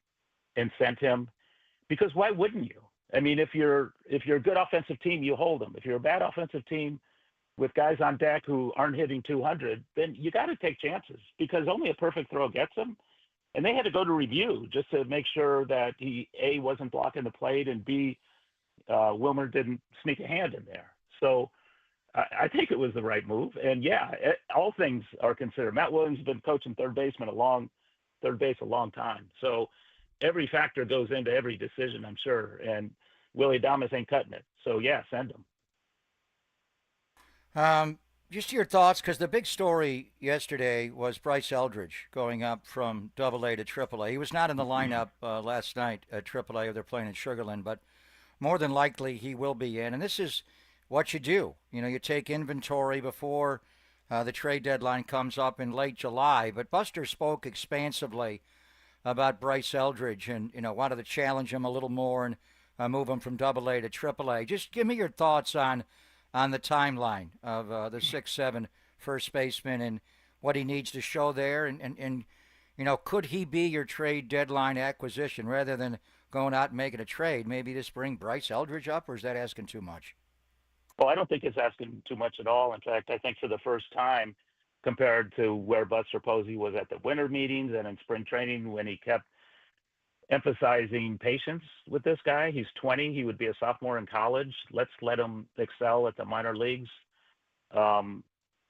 and sent him, because why wouldn't you? I mean, if you're a good offensive team, you hold them. If you're a bad offensive team with guys on deck who aren't hitting 200, then you got to take chances, because only a perfect throw gets them. And they had to go to review just to make sure that he, A, wasn't blocking the plate, and B, Wilmer didn't sneak a hand in there. So I think it was the right move. And yeah, all things are considered. Matt Williams has been coaching third base a long time. So every factor goes into every decision, I'm sure. And Willy Adames ain't cutting it. So yeah, send him. Just your thoughts, because the big story yesterday was Bryce Eldridge going up from AA to AAA. He was not in the lineup last night at AAA. They're playing in Sugarland, but more than likely he will be in. And this is what you do. You take inventory before the trade deadline comes up in late July. But Buster spoke expansively about Bryce Eldridge and, wanted to challenge him a little more and move him from AA to AAA. Just give me your thoughts on the timeline of the 6'7" first baseman and what he needs to show there. And could he be your trade deadline acquisition rather than going out and making a trade? Maybe just bring Bryce Eldridge up, or is that asking too much? Well, I don't think it's asking too much at all. In fact, I think for the first time, compared to where Buster Posey was at the winter meetings and in spring training, when he kept emphasizing patience with this guy. He's 20. He would be a sophomore in college. Let's let him excel at the minor leagues. And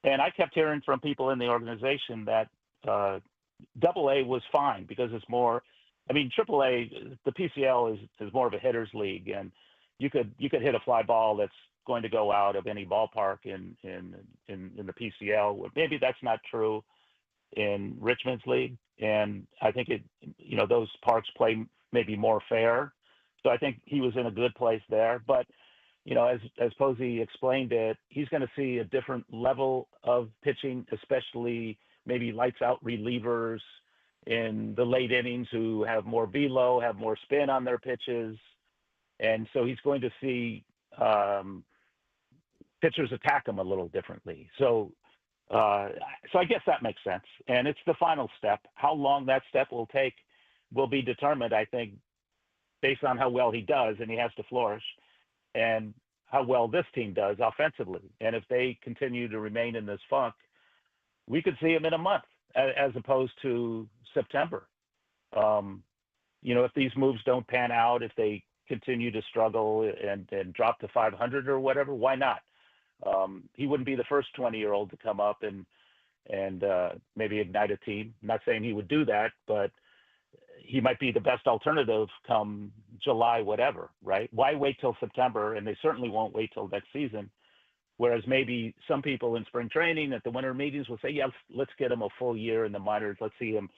I kept hearing from people in the organization that AA was fine, because it's more, AAA, the PCL is more of a hitter's league, and you could hit a fly ball that's going to go out of any ballpark in the PCL. Maybe that's not true in Richmond's league. And I think those parks play maybe more fair. So I think he was in a good place there. But, as Posey explained it, he's going to see a different level of pitching, especially maybe lights out relievers in the late innings who have more velo, have more spin on their pitches. And so he's going to see pitchers attack him a little differently. So I guess that makes sense. And it's the final step. How long that step will take will be determined, I think, based on how well he does, and he has to flourish, and how well this team does offensively. And if they continue to remain in this funk, we could see him in a month as opposed to September. If these moves don't pan out, if they continue to struggle and drop to 500 or whatever, why not? He wouldn't be the first 20-year-old to come up and maybe ignite a team. I'm not saying he would do that, but he might be the best alternative come July, whatever, right? Why wait till September? And they certainly won't wait till next season. Whereas maybe some people in spring training at the winter meetings will say, yeah, let's get him a full year in the minors. Let's see him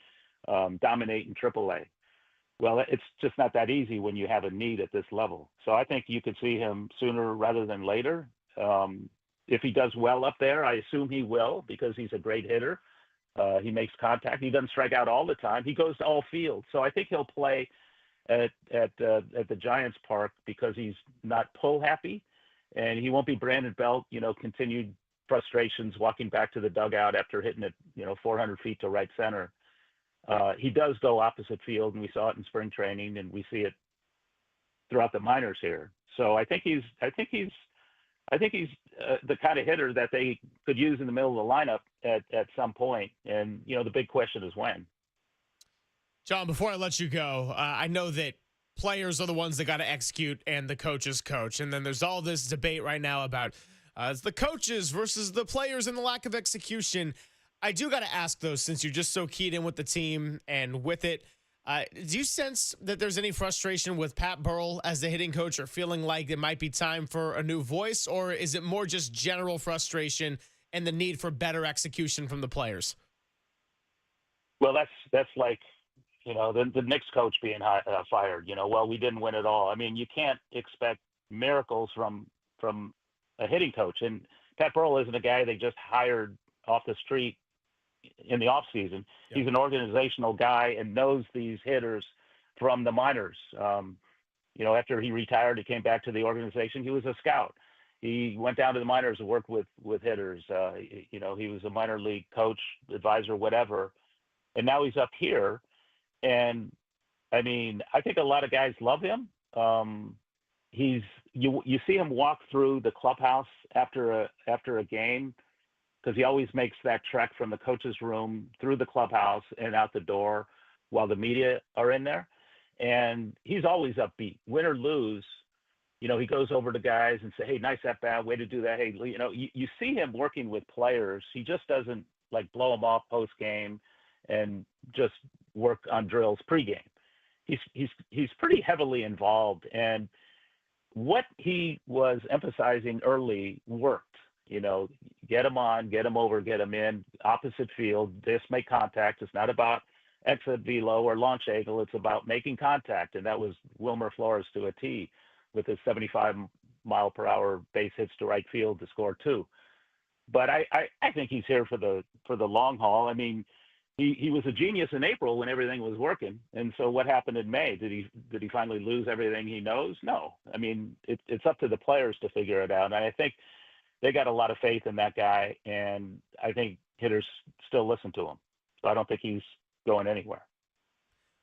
dominate in AAA. Well, it's just not that easy when you have a need at this level. So I think you could see him sooner rather than later. If he does well up there, I assume he will, because he's a great hitter. He makes contact. He doesn't strike out all the time. He goes to all fields. So I think he'll play at the Giants park because he's not pull happy, and he won't be Brandon Belt. Continued frustrations walking back to the dugout after hitting it 400 feet to right center. He does go opposite field, and we saw it in spring training, and we see it throughout the minors here. So I think he's the kind of hitter that they could use in the middle of the lineup at some point. And the big question is when. John, before I let you go, I know that players are the ones that got to execute and the coaches coach. And then there's all this debate right now about it's the coaches versus the players and the lack of execution. I do got to ask, though, since you're just so keyed in with the team and with it, do you sense that there's any frustration with Pat Burrell as the hitting coach, or feeling like it might be time for a new voice? Or is it more just general frustration and the need for better execution from the players? Well, that's like, the Knicks coach being fired. Well, we didn't win at all. I mean, you can't expect miracles from a hitting coach. And Pat Burrell isn't a guy they just hired off the street in the offseason. Yep. He's an organizational guy and knows these hitters from the minors. After he retired, he came back to the organization. He was a scout. He went down to the minors and worked with hitters. He was a minor league coach, advisor, whatever. And now he's up here. And I mean, I think a lot of guys love him. You see him walk through the clubhouse after a game, because he always makes that trek from the coach's room through the clubhouse and out the door while the media are in there. And he's always upbeat, win or lose. He goes over to guys and say, "Hey, nice at bat, way to do that." Hey, you see him working with players. He just doesn't like blow them off post game and just work on drills pregame. He's pretty heavily involved, and what he was emphasizing early worked. Get him on, get him over, get him in, opposite field, just make contact. It's not about exit velo or launch angle. It's about making contact. And that was Wilmer Flores to a T with his 75-mile-per-hour base hits to right field to score 2. But I think he's here for the long haul. I mean, he was a genius in April when everything was working. And so what happened in May? Did he finally lose everything he knows? No. I mean, it's up to the players to figure it out. And I think they got a lot of faith in that guy, and I think hitters still listen to him. So I don't think he's going anywhere.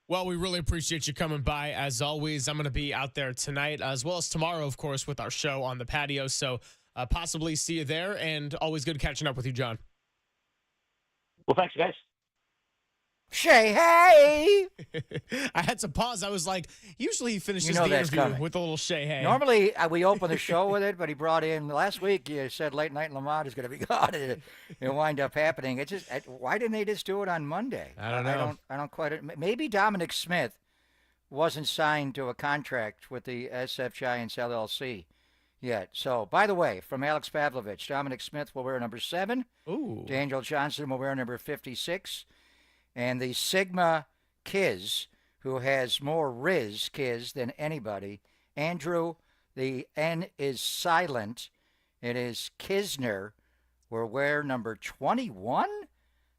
Well, we really appreciate you coming by. As always, I'm going to be out there tonight as well as tomorrow, of course, with our show on the patio. So possibly see you there, and always good catching up with you, John. Well, thanks, guys. Shay, hey! I had to pause. I was like, usually he finishes the interview with a little Shay, hey. Normally, we open the show with it, but he brought in, last week, you said Late Night in Lamont is going to be gone, and it wind up happening. It's just, why didn't they just do it on Monday? I don't know. I don't quite, maybe Dominic Smith wasn't signed to a contract with the SF Giants LLC yet. So, by the way, from Alex Pavlovich, Dominic Smith will wear number 7. Ooh. Daniel Johnson will wear number 56. And the Sigma Kiz, who has more Riz Kiz than anybody, Andrew, the N is silent. It is Kisner, will wear number 21.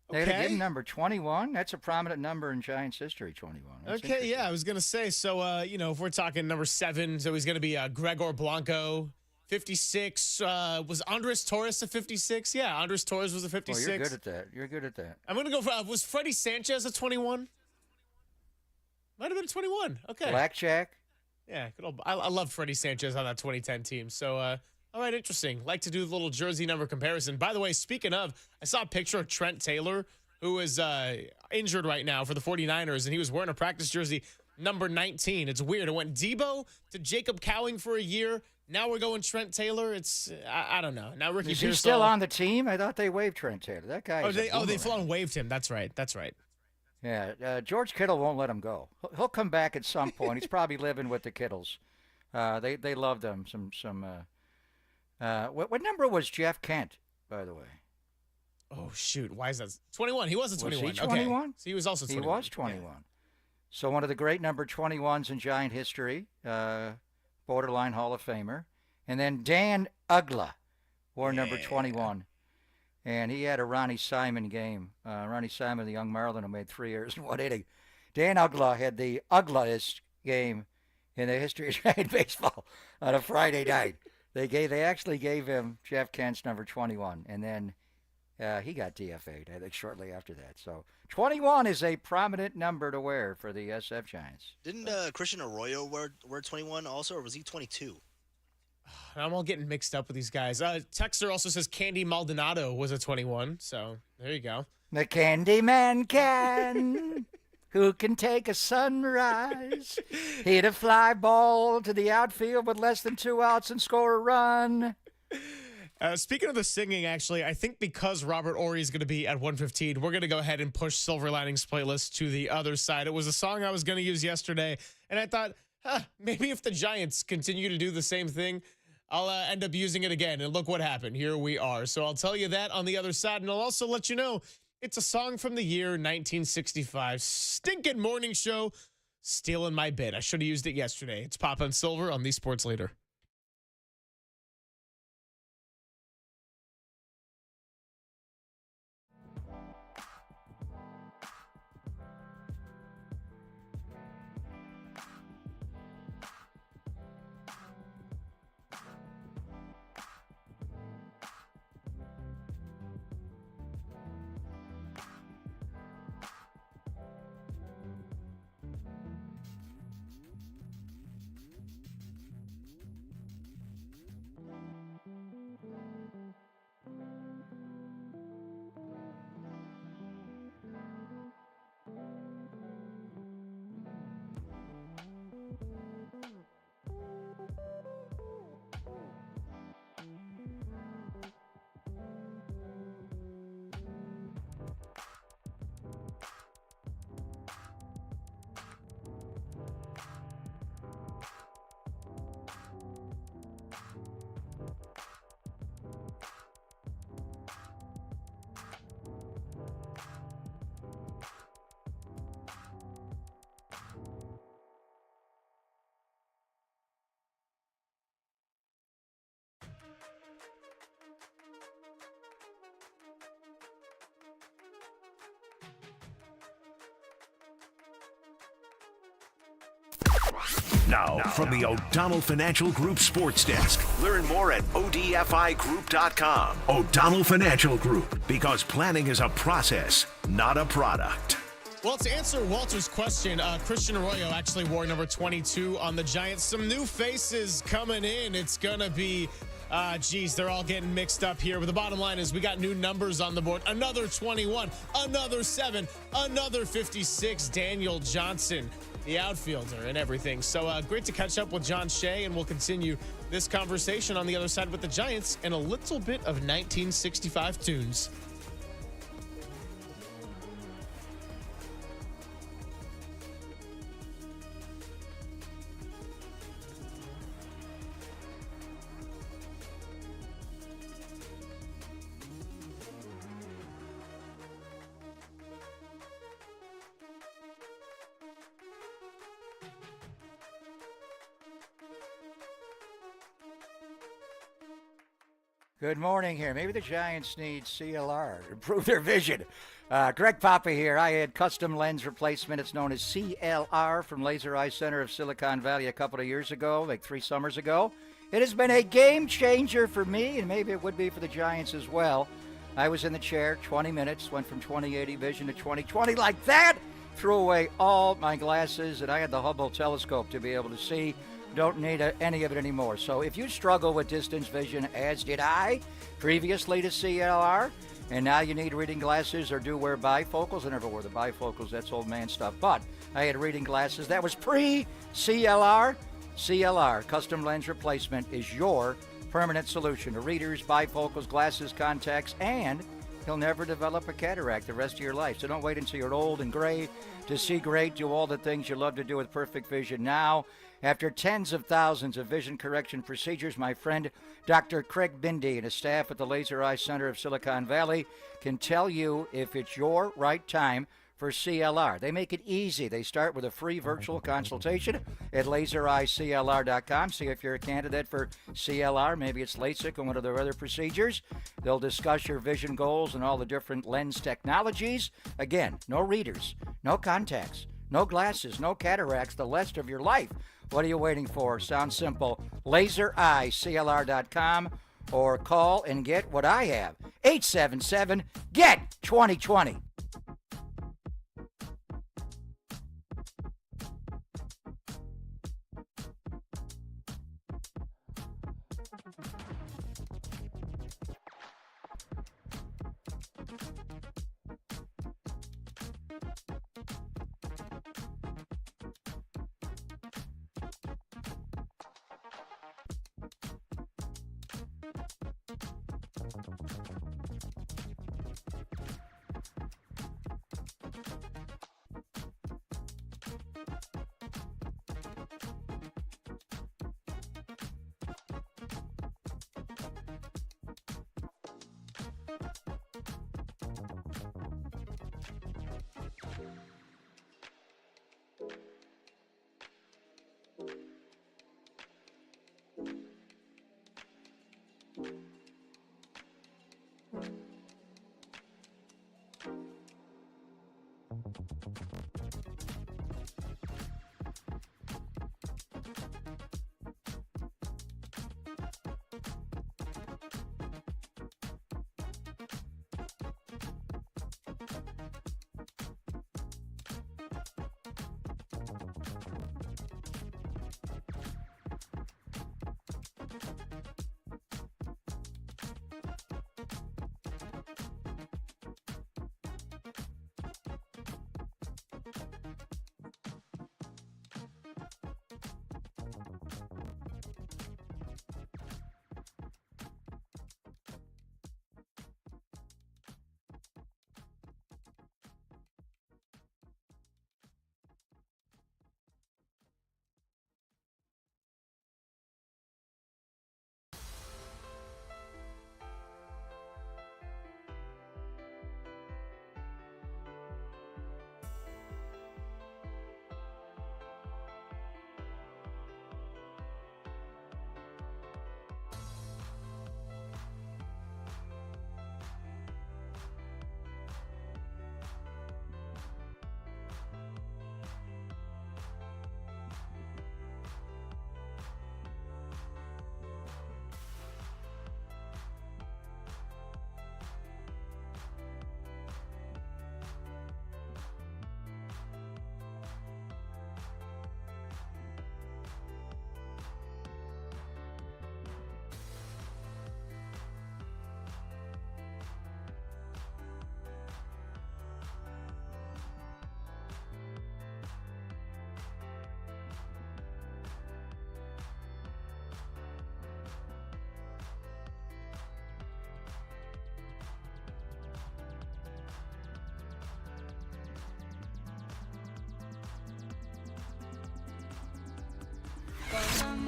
They're going to give him number 21. That's a prominent number in Giants history, 21. That's okay, yeah, I was going to say, so, if we're talking number 7, so he's going to be Gregor Blanco. 56, was Andres Torres a 56? Yeah, Andres Torres was a 56. Oh, you're good at that. You're good at that. I'm going to go for, was Freddie Sanchez a 21? Might have been a 21. Okay. Blackjack? Yeah, good old, I love Freddie Sanchez on that 2010 team. So, all right, interesting. Like to do the little jersey number comparison. By the way, speaking of, I saw a picture of Trent Taylor, who is injured right now for the 49ers, and he was wearing a practice jersey number 19. It's weird. It went Debo to Jacob Cowing for a year. Now we're going Trent Taylor. It's I don't know. Now Ricky Is Pearsall. he still on the team? I thought they waived Trent Taylor. That guy. They full on waived him. That's right. Yeah, George Kittle won't let him go. He'll come back at some point. He's probably living with the Kittles. They loved him. What number was Jeff Kent, by the way? Oh shoot! Why is that 21? He was a 21. Was he 21? Okay. So he was also 21. He was 21. Yeah. So one of the great number 21s in Giant history. Borderline Hall of Famer. And then Dan Ugla wore number 21. And he had a Ronnie Simon game. Ronnie Simon, the young Marlin, who made 3 errors in 1 inning. Dan Ugla had the ugliest game in the history of Giant baseball on a Friday night. They actually gave him Jeff Kent's number 21, and then he got DFA'd, I think, shortly after that. So 21 is a prominent number to wear for the SF Giants. Didn't Christian Arroyo wear 21 also, or was he 22? I'm all getting mixed up with these guys. Texter also says Candy Maldonado was a 21, so there you go. The Candyman can. Who can take a sunrise, hit a fly ball to the outfield with less than 2 outs and score a run. Speaking of the singing, actually, I think because Robert Ory is going to be at 1:15, we're going to go ahead and push Silver Linings playlist to the other side. It was a song I was going to use yesterday, and I thought, maybe if the Giants continue to do the same thing, I'll end up using it again. And look what happened. Here we are. So I'll tell you that on the other side, and I'll also let you know it's a song from the year 1965. Stinking morning show, stealing my bit. I should have used it yesterday. It's Pop and Silver on the Sports Leader. Now, from the O'Donnell Financial Group Sports Desk. Learn more at odfigroup.com. O'Donnell Financial Group, because planning is a process, not a product. Well, to answer Walter's question, Christian Arroyo actually wore number 22 on the Giants. Some new faces coming in. It's going to be, they're all getting mixed up here. But the bottom line is we got new numbers on the board. Another 21, another 7, another 56, Daniel Johnson, the outfielder and everything. So great to catch up with John Shea, and we'll continue this conversation on the other side with the Giants and a little bit of 1965 tunes. Good morning here. Maybe the Giants need CLR to improve their vision. Greg Papa here. I had custom lens replacement. It's known as CLR from Laser Eye Center of Silicon Valley a couple of years ago, like 3 summers ago. It has been a game changer for me, and maybe it would be for the Giants as well. I was in the chair 20 minutes, went from 20/80 vision to 20/20 like that, threw away all my glasses, and I had the Hubble telescope to be able to see. Don't need any of it anymore. So if you struggle with distance vision, as did I, previously to CLR, and now you need reading glasses or do wear bifocals. I never wore the bifocals. That's old man stuff. But I had reading glasses. That was pre-CLR. CLR, custom lens replacement, is your permanent solution to readers, bifocals, glasses, contacts, and you'll never develop a cataract the rest of your life. So don't wait until you're old and gray to see great. Do all the things you love to do with perfect vision now. After tens of thousands of vision correction procedures, my friend Dr. Craig Bindi and his staff at the Laser Eye Center of Silicon Valley can tell you if it's your right time for CLR. They make it easy. They start with a free virtual consultation at lasereyeclr.com. See if you're a candidate for CLR. Maybe it's LASIK and one of their other procedures. They'll discuss your vision goals and all the different lens technologies. Again, no readers, no contacts, No glasses, no cataracts, the rest of your life. What are you waiting for? Sounds simple. LaserEyecLR.com or call and get what I have. 877-GET-2020.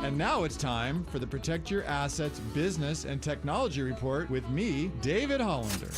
And now it's time for the Protect Your Assets Business and Technology Report with me, David Hollander.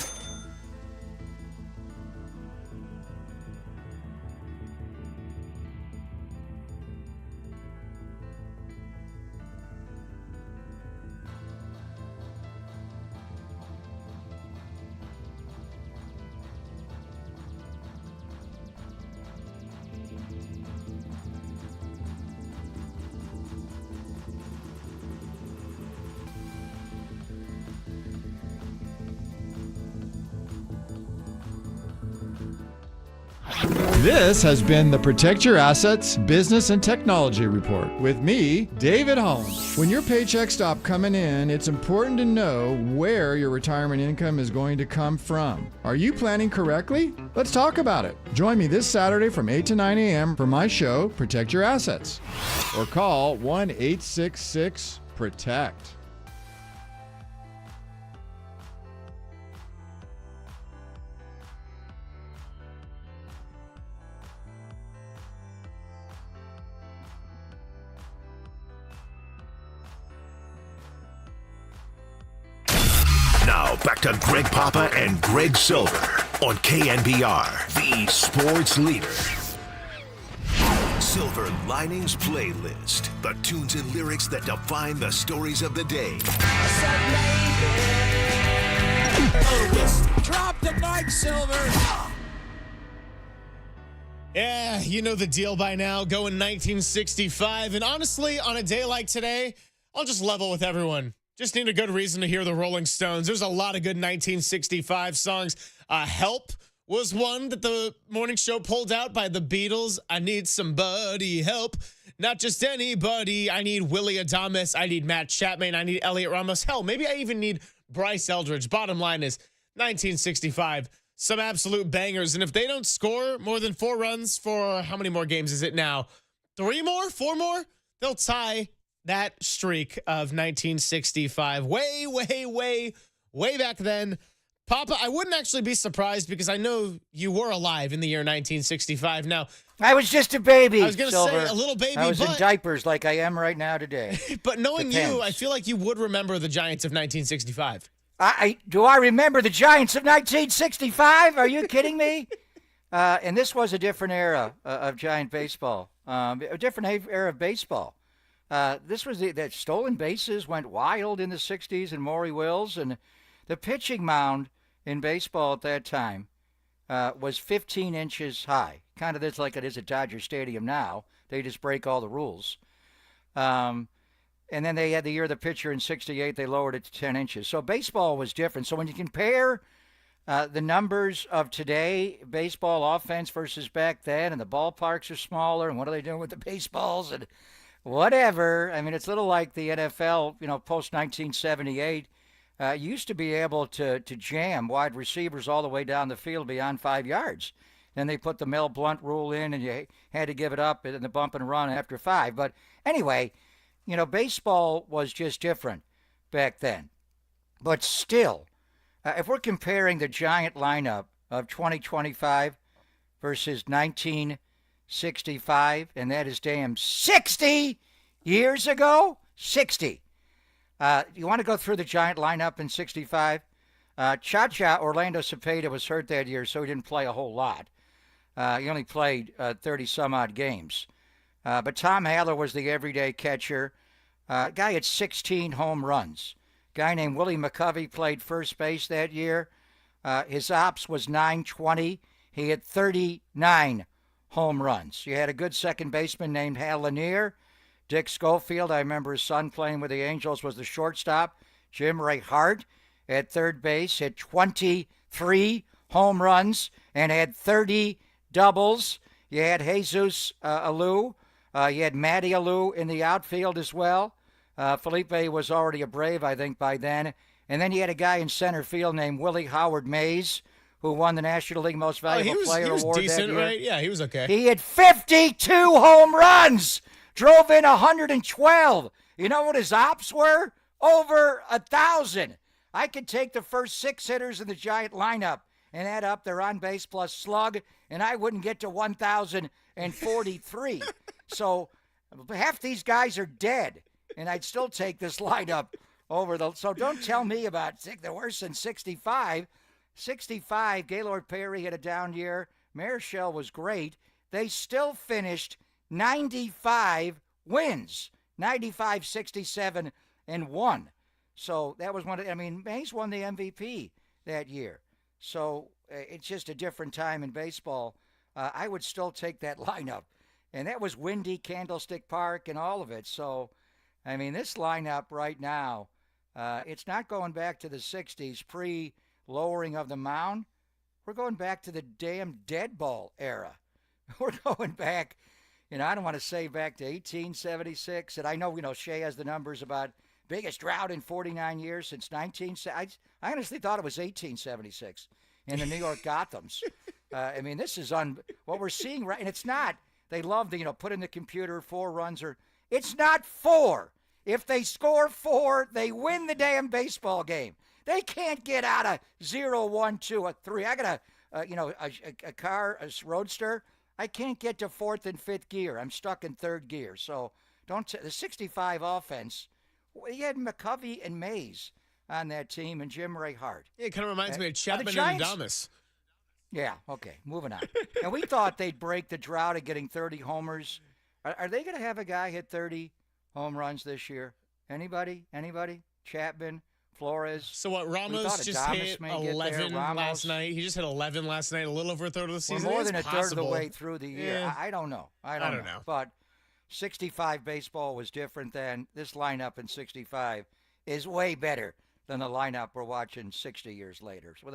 This has been the Protect Your Assets Business and Technology Report with me, David Holland. When your paychecks stop coming in, it's important to know where your retirement income is going to come from. Are you planning correctly? Let's talk about it. Join me this Saturday from 8 to 9 a.m. for my show, Protect Your Assets. Or call 1-866-PROTECT. Now back to Greg Papa and Greg Silver on KNBR, the sports leader. Silver Linings Playlist, the tunes and lyrics that define the stories of the day. Drop the mic, Silver. Yeah, you know the deal by now. Going 1965. And honestly, on a day like today, I'll just level with everyone. Just need a good reason to hear the Rolling Stones. There's a lot of good 1965 songs. Help was one that the morning show pulled out by the Beatles. I need somebody help. Not just anybody. I need Willie Adamas. I need Matt Chapman. I need Elliot Ramos. Hell, maybe I even need Bryce Eldridge. Bottom line is 1965. Some absolute bangers. And if they don't score more than 4 runs for how many more games is it now? 3 more? 4 more? They'll tie that streak of 1965. Way back then. Papa, I wouldn't actually be surprised because I know you were alive in the year 1965. Now, I was just a baby. I was going to say a little baby. I was in diapers like I am right now today. But knowing Depends. you, I feel like you would remember the Giants of 1965. Do I remember the Giants of 1965? Are you kidding me? And this was a different era of Giant baseball, a different era of baseball. This was that stolen bases went wild in the 60s and Maury Wills, and the pitching mound in baseball at that time was 15 inches high, kind of this like it is at Dodger Stadium now. They just break all the rules. And then they had the year of the pitcher in 68, they lowered it to 10 inches. So baseball was different. So when you compare the numbers of today, baseball offense versus back then, and the ballparks are smaller, and what are they doing with the baseballs and whatever. I mean, it's a little like the NFL, post 1978. You used to be able to jam wide receivers all the way down the field beyond 5 yards. Then they put the Mel Blount rule in, and you had to give it up in the bump and run after 5. But anyway, baseball was just different back then. But still, if we're comparing the Giant lineup of 2025 versus 1965, and that is damn 60 years ago, 60. You want to go through the Giant lineup in 65? Cha-Cha, Orlando Cepeda, was hurt that year, so he didn't play a whole lot. He only played 30-some-odd games. But Tom Haller was the everyday catcher. Guy had 16 home runs. Guy named Willie McCovey played first base that year. His ops was .920. He had 39 home runs. You had a good second baseman named Hal Lanier. Dick Schofield, I remember his son playing with the Angels, was the shortstop. Jim Ray Hart at third base had 23 home runs and had 30 doubles. You had Jesus Alou. You had Matty Alou in the outfield as well. Felipe was already a Brave, I think, by then. And then you had a guy in center field named Willie Howard Mays, who won the National League Most Valuable Player Award decent, that year. right? Yeah, he was okay. He had 52 home runs, drove in 112. You know what his ops were? Over 1,000. I could take the first 6 hitters in the Giant lineup and add up their on-base plus slug, and I wouldn't get to 1,043. So half these guys are dead, and I'd still take this lineup over the. So don't tell me about the worse than 65. 65, Gaylord Perry had a down year. Marichal was great. They still finished 95 wins, 95, 67, and 1. So that was Mays won the MVP that year. So it's just a different time in baseball. I would still take that lineup. And that was windy, Candlestick Park, and all of it. So, this lineup right now, it's not going back to the 60s, pre-lowering of the mound. We're going back to the damn dead ball era. We're going back, I don't want to say back to 1876. And I know, Shea has the numbers about biggest drought in 49 years since 1970. I honestly thought it was 1876 in the New York Gothams. This is what we're seeing right, and it's not. They love the, put in the computer 4 runs or it's not 4. If they score 4, they win the damn baseball game. They can't get out of 0, 1, 2, or 3. I got a car, a roadster. I can't get to 4th and 5th gear. I'm stuck in 3rd gear. So the 65 offense. You had McCovey and Mays on that team, and Jim Ray Hart. Yeah, it kind of reminds me of Chapman and Adamas. Yeah, okay, moving on. And we thought they'd break the drought of getting 30 homers. Are they going to have a guy hit 30 home runs this year? Anybody? Chapman? Flores. So what? We Ramos thought just Adames hit may get there. 11 Ramos- last night. He just hit 11 last night, a little over a third of the season. We're more It's than a third of the possible. way through the year. Yeah. I don't know. I don't know. But 65 baseball was different than this lineup in 65 is way better than the lineup we're watching 60 years later. So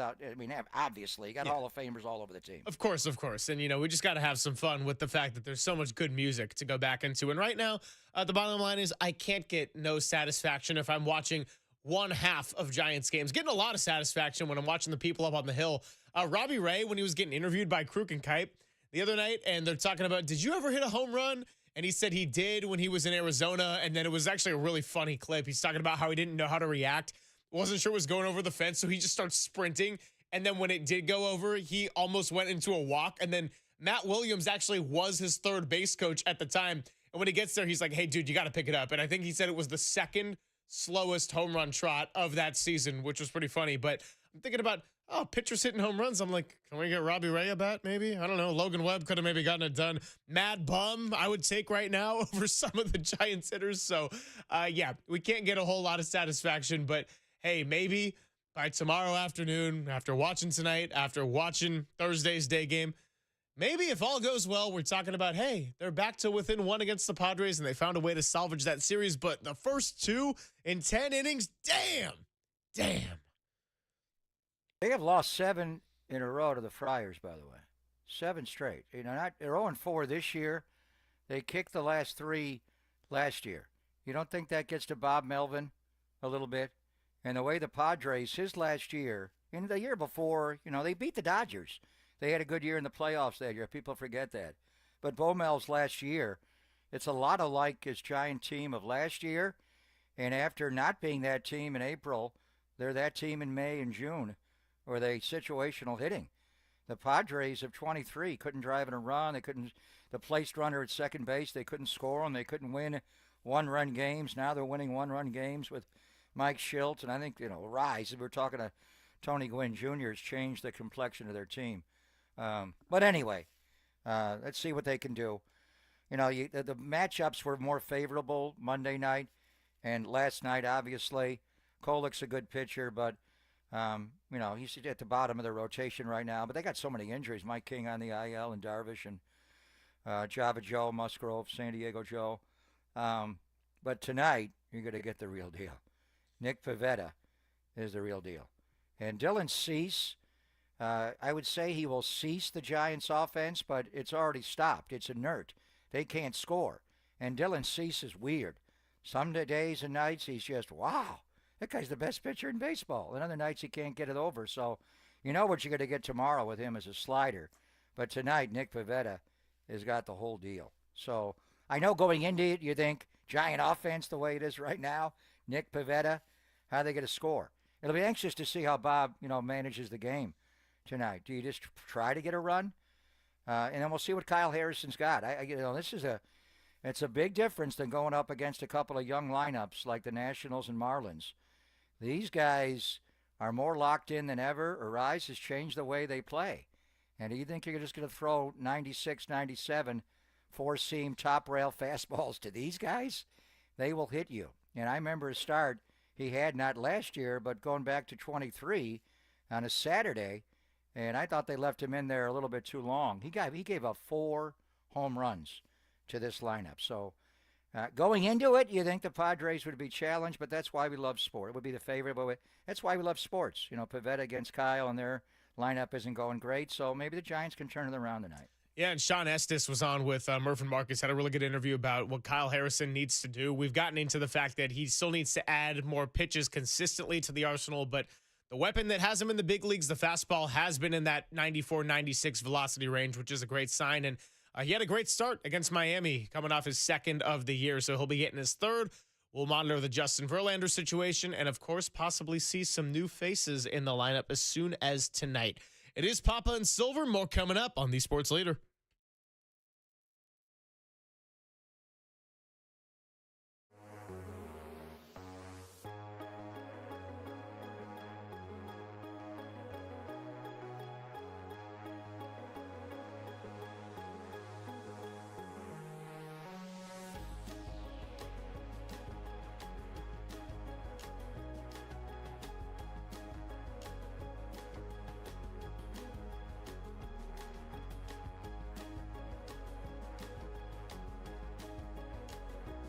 obviously, you got Hall of Famers all over the team. Of course. And, we just got to have some fun with the fact that there's so much good music to go back into. And right now, the bottom line is I can't get no satisfaction if I'm watching one half of Giants games. Getting a lot of satisfaction when I'm watching the people up on the hill. Robbie Ray, when he was getting interviewed by Kruk and Kipe the other night, and they're talking about, did you ever hit a home run? And he said he did when he was in Arizona. And then it was actually a really funny clip. He's talking about how he didn't know how to react. Wasn't sure it was going over the fence, so he just starts sprinting. And then when it did go over, he almost went into a walk. And then Matt Williams actually was his third base coach at the time. And when he gets there, he's like, hey, dude, you got to pick it up. And I think he said it was the second slowest home run trot of that season, which was pretty funny. But I'm thinking about, pitchers hitting home runs. I'm like, can we get Robbie Ray a bat maybe? I don't know. Logan Webb could have maybe gotten it done. Mad Bum, I would take right now over some of the Giants hitters. So, we can't get a whole lot of satisfaction. But, hey, maybe by tomorrow afternoon, after watching tonight, after watching Thursday's day game, maybe if all goes well, we're talking about, hey, they're back to within one against the Padres, and they found a way to salvage that series. But the first two in 10 innings, damn. They have lost 7 in a row to the Friars, by the way. 7 straight. They're 0-4 this year. They kicked the last 3 last year. You don't think that gets to Bob Melvin a little bit? And the way the Padres, his last year, and the year before, they beat the Dodgers. They had a good year in the playoffs that year. People forget that. But Bo Mel's last year, it's a lot like his Giant team of last year. And after not being that team in April, they're that team in May and June, where they situational hitting. The Padres of 23 couldn't drive in a run. They couldn't. The placed runner at second base, they couldn't score them. They couldn't win one-run games. Now they're winning one-run games with Mike Schultz. And I think, Rise, we're talking to Tony Gwynn Jr., has changed the complexion of their team. But anyway, let's see what they can do. The matchups were more favorable Monday night and last night, obviously. Kolek's a good pitcher, but, he's at the bottom of the rotation right now. But they got so many injuries. Mike King on the IL and Darvish and Java Joe, Musgrove, San Diego Joe. But tonight, you're going to get the real deal. Nick Pivetta is the real deal. And Dylan Cease, I would say he will cease the Giants' offense, but it's already stopped. It's inert. They can't score. And Dylan Cease is weird. Some days and nights he's just, wow, that guy's the best pitcher in baseball. And other nights he can't get it over. So you know what you're going to get tomorrow with him is a slider. But tonight, Nick Pivetta has got the whole deal. So I know going into it, you think Giant offense the way it is right now, Nick Pivetta, how are they going to score? It'll be anxious to see how Bob, manages the game tonight. Do you just try to get a run? And then we'll see what Kyle Harrison's got. It's a big difference than going up against a couple of young lineups like the Nationals and Marlins. These guys are more locked in than ever. Arise has changed the way they play. And do you think you're just going to throw 96, 97 four-seam top rail fastballs to these guys? They will hit you. And I remember a start he had not last year, but going back to 23 on a Saturday, and I thought they left him in there a little bit too long. He gave up 4 home runs to this lineup. So going into it, you think the Padres would be challenged, but that's why we love sport. It would be the favorite, but that's why we love sports. Pivetta against Kyle, and their lineup isn't going great, so maybe the Giants can turn it around tonight. Yeah, and Sean Estes was on with Murph and Marcus, had a really good interview about what Kyle Harrison needs to do. We've gotten into the fact that he still needs to add more pitches consistently to the arsenal, but the weapon that has him in the big leagues, the fastball, has been in that 94, 96 velocity range, which is a great sign. And he had a great start against Miami, coming off his second of the year, so he'll be getting his third. We'll monitor the Justin Verlander situation and, of course, possibly see some new faces in the lineup as soon as tonight. It is Papa and Silver. More coming up on the Sports Leader.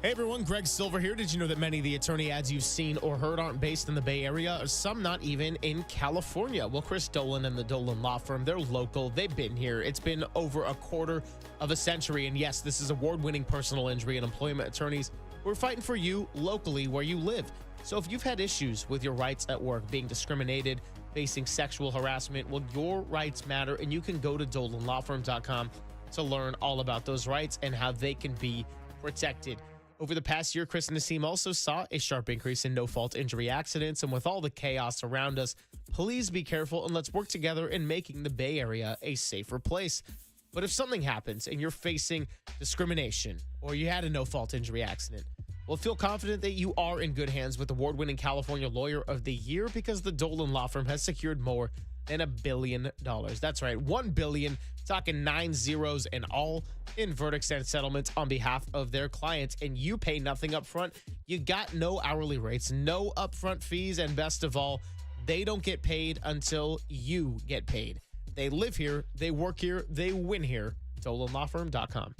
Hey everyone, Greg Silver here. Did you know that many of the attorney ads you've seen or heard aren't based in the Bay Area, or some not even in California? Well, Chris Dolan and the Dolan Law Firm, they're local. They've been here. It's been over a quarter of a century. And yes, this is award-winning personal injury and employment attorneys who are fighting for you locally where you live. So if you've had issues with your rights at work, being discriminated, facing sexual harassment, well, your rights matter, and you can go to dolanlawfirm.com to learn all about those rights and how they can be protected. Over the past year, Chris and Nassim also saw a sharp increase in no-fault injury accidents. And with all the chaos around us, please be careful and let's work together in making the Bay Area a safer place. But if something happens and you're facing discrimination or you had a no-fault injury accident, well, feel confident that you are in good hands with award-winning California Lawyer of the Year, because the Dolan Law Firm has secured more than $1 billion. That's right, $1 billion, talking 9 zeros and all, in verdicts and settlements on behalf of their clients. And you pay nothing up front. You got no hourly rates, no upfront fees, and best of all, they don't get paid until you get paid. They live here, they work here, they win here. DolanLawFirm.com.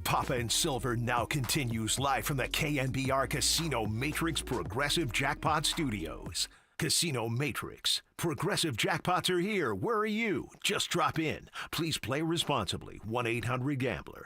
Papa and Silver now continues live from the KNBR Casino Matrix Progressive Jackpot Studios. Casino Matrix. Progressive jackpots are here. Where are you? Just drop in. Please play responsibly. 1-800-GAMBLER.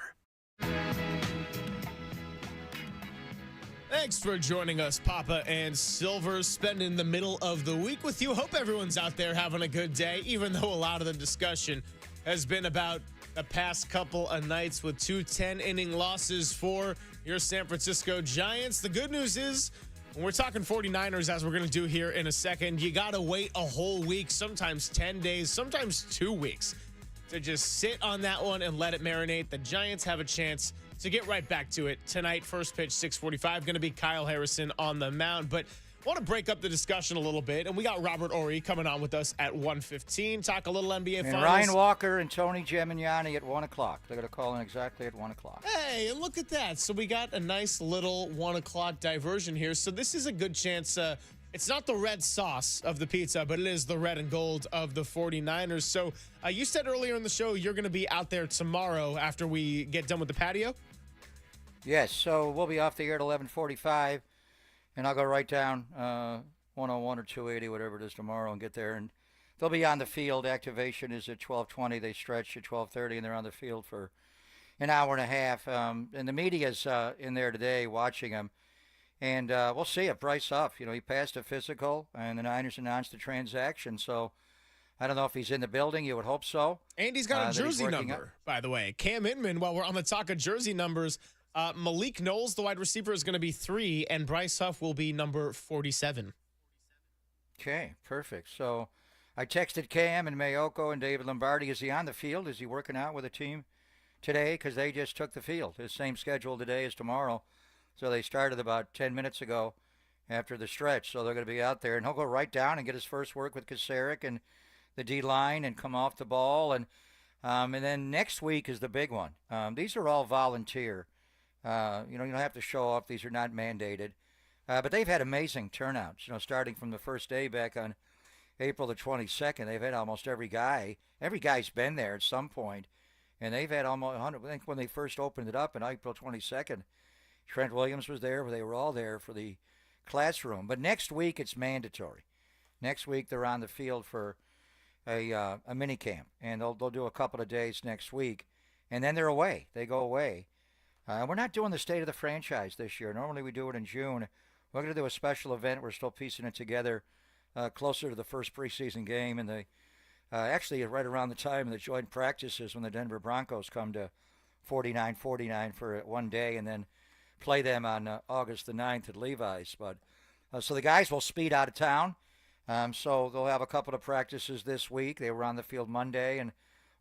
Thanks for joining us, Papa and Silver, spending the middle of the week with you. Hope everyone's out there having a good day, even though a lot of the discussion has been about the past couple of nights with 2 10-inning losses for your San Francisco Giants. The good news is, when we're talking 49ers, as we're going to do here in a second, you got to wait a whole week, sometimes 10 days, sometimes 2 weeks, to just sit on that one and let it marinate. The Giants have a chance to get right back to it tonight. First pitch, 6:45, going to be Kyle Harrison on the mound. But I want to break up the discussion a little bit, and we got Robert Ory coming on with us at 1:15. Talk a little NBA and Finals. Ryan Walker and Tony Gemignani at 1 o'clock. They're going to call in exactly at 1 o'clock. Hey, and look at that. So we got a nice little 1 o'clock diversion here. So this is a good chance. It's not the red sauce of the pizza, but it is the red and gold of the 49ers. So you said earlier in the show you're going to be out there tomorrow after we get done with the patio? Yes, so we'll be off the air at 11:45. And I'll go right down 101 or 280, whatever it is, tomorrow, and get there. And they'll be on the field. Activation is at 12:20. They stretch at 12:30, and they're on the field for an hour and a half. And the media's in there today watching them. And we'll see if Bryce Huff, he passed a physical, and the Niners announced the transaction. So I don't know if he's in the building. You would hope so. And he's got a jersey number, by the way. Cam Inman, while we're on the talk of jersey numbers, Malik Knowles, the wide receiver, is going to be 3, and Bryce Huff will be number 47. Okay, perfect. So I texted Cam and Mayoko and David Lombardi. Is he on the field? Is he working out with a team today? Because they just took the field. His same schedule today as tomorrow. So they started about 10 minutes ago after the stretch. So they're going to be out there. And he'll go right down and get his first work with Kasarik and the D-line and come off the ball. And then next week is the big one. These are all volunteer. You don't have to show off. These are not mandated. But they've had amazing turnouts, starting from the first day back on April the 22nd. They've had almost every guy. Every guy's been there at some point. And they've had almost 100. I think when they first opened it up on April 22nd, Trent Williams was there. They were all there for the classroom. But next week, it's mandatory. Next week, they're on the field for a mini camp, and they'll do a couple of days next week, and then they're away. They go away. We're not doing the state of the franchise this year. Normally we do it in June. We're going to do a special event. We're still piecing it together closer to the first preseason game, and actually right around the time of the joint practices when the Denver Broncos come to 49-49 for one day, and then play them on August the 9th at Levi's. But so the guys will speed out of town. So they'll have a couple of practices this week. They were on the field Monday and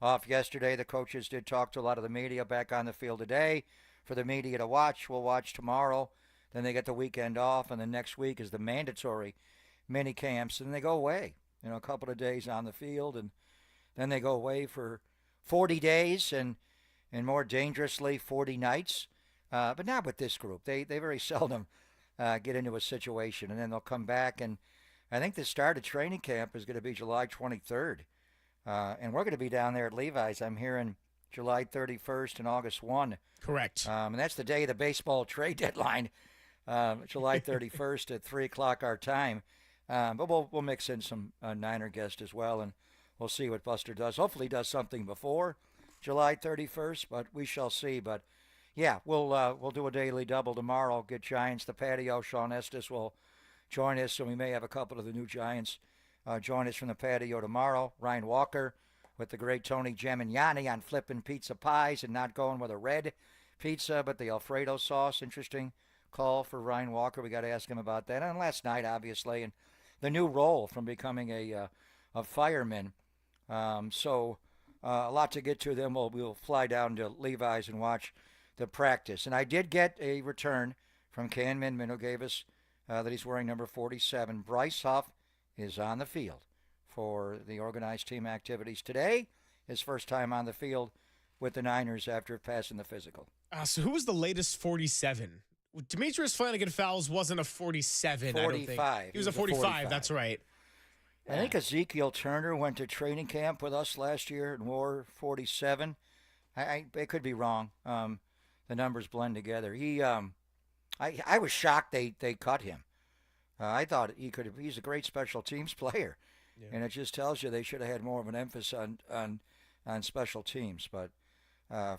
off yesterday. The coaches did talk to a lot of the media back on the field today for the media to watch. We'll watch tomorrow. Then they get the weekend off, and the next week is the mandatory mini camps. And they go away, a couple of days on the field, and then they go away for 40 days and more dangerously 40 nights. But not with this group. They very seldom get into a situation, and then they'll come back. And I think the start of training camp is going to be July 23rd. And we're going to be down there at Levi's. I'm hearing July 31st and August 1. Correct. And that's the day of the baseball trade deadline, July 31st at 3 o'clock our time. But we'll mix in some Niner guests as well, and we'll see what Buster does. Hopefully he does something before July 31st, but we shall see. But yeah, we'll do a daily double tomorrow. Get Giants the patio. Sean Estes will join us, and we may have a couple of the new Giants join us from the patio tomorrow. Ryan Walker with the great Tony Gemignani on flipping pizza pies and not going with a red pizza, but the Alfredo sauce. Interesting call for Ryan Walker. We got to ask him about that. And last night, obviously, and the new role from becoming a fireman. So a lot to get to. Then we'll fly down to Levi's and watch the practice. And I did get a return from Cam Inman, who gave us that he's wearing number 47. Bryce Huff is on the field for the organized team activities today. His first time on the field with the Niners after passing the physical. So who was the latest 47? Demetrius Flanagan-Fowles wasn't a 47, 45. I don't think. He was a 45, that's right. I think Ezekiel Turner went to training camp with us last year and wore 47. I could be wrong. The numbers blend together. I was shocked they cut him. I thought he's a great special teams player. Yeah. And it just tells you they should have had more of an emphasis on special teams. But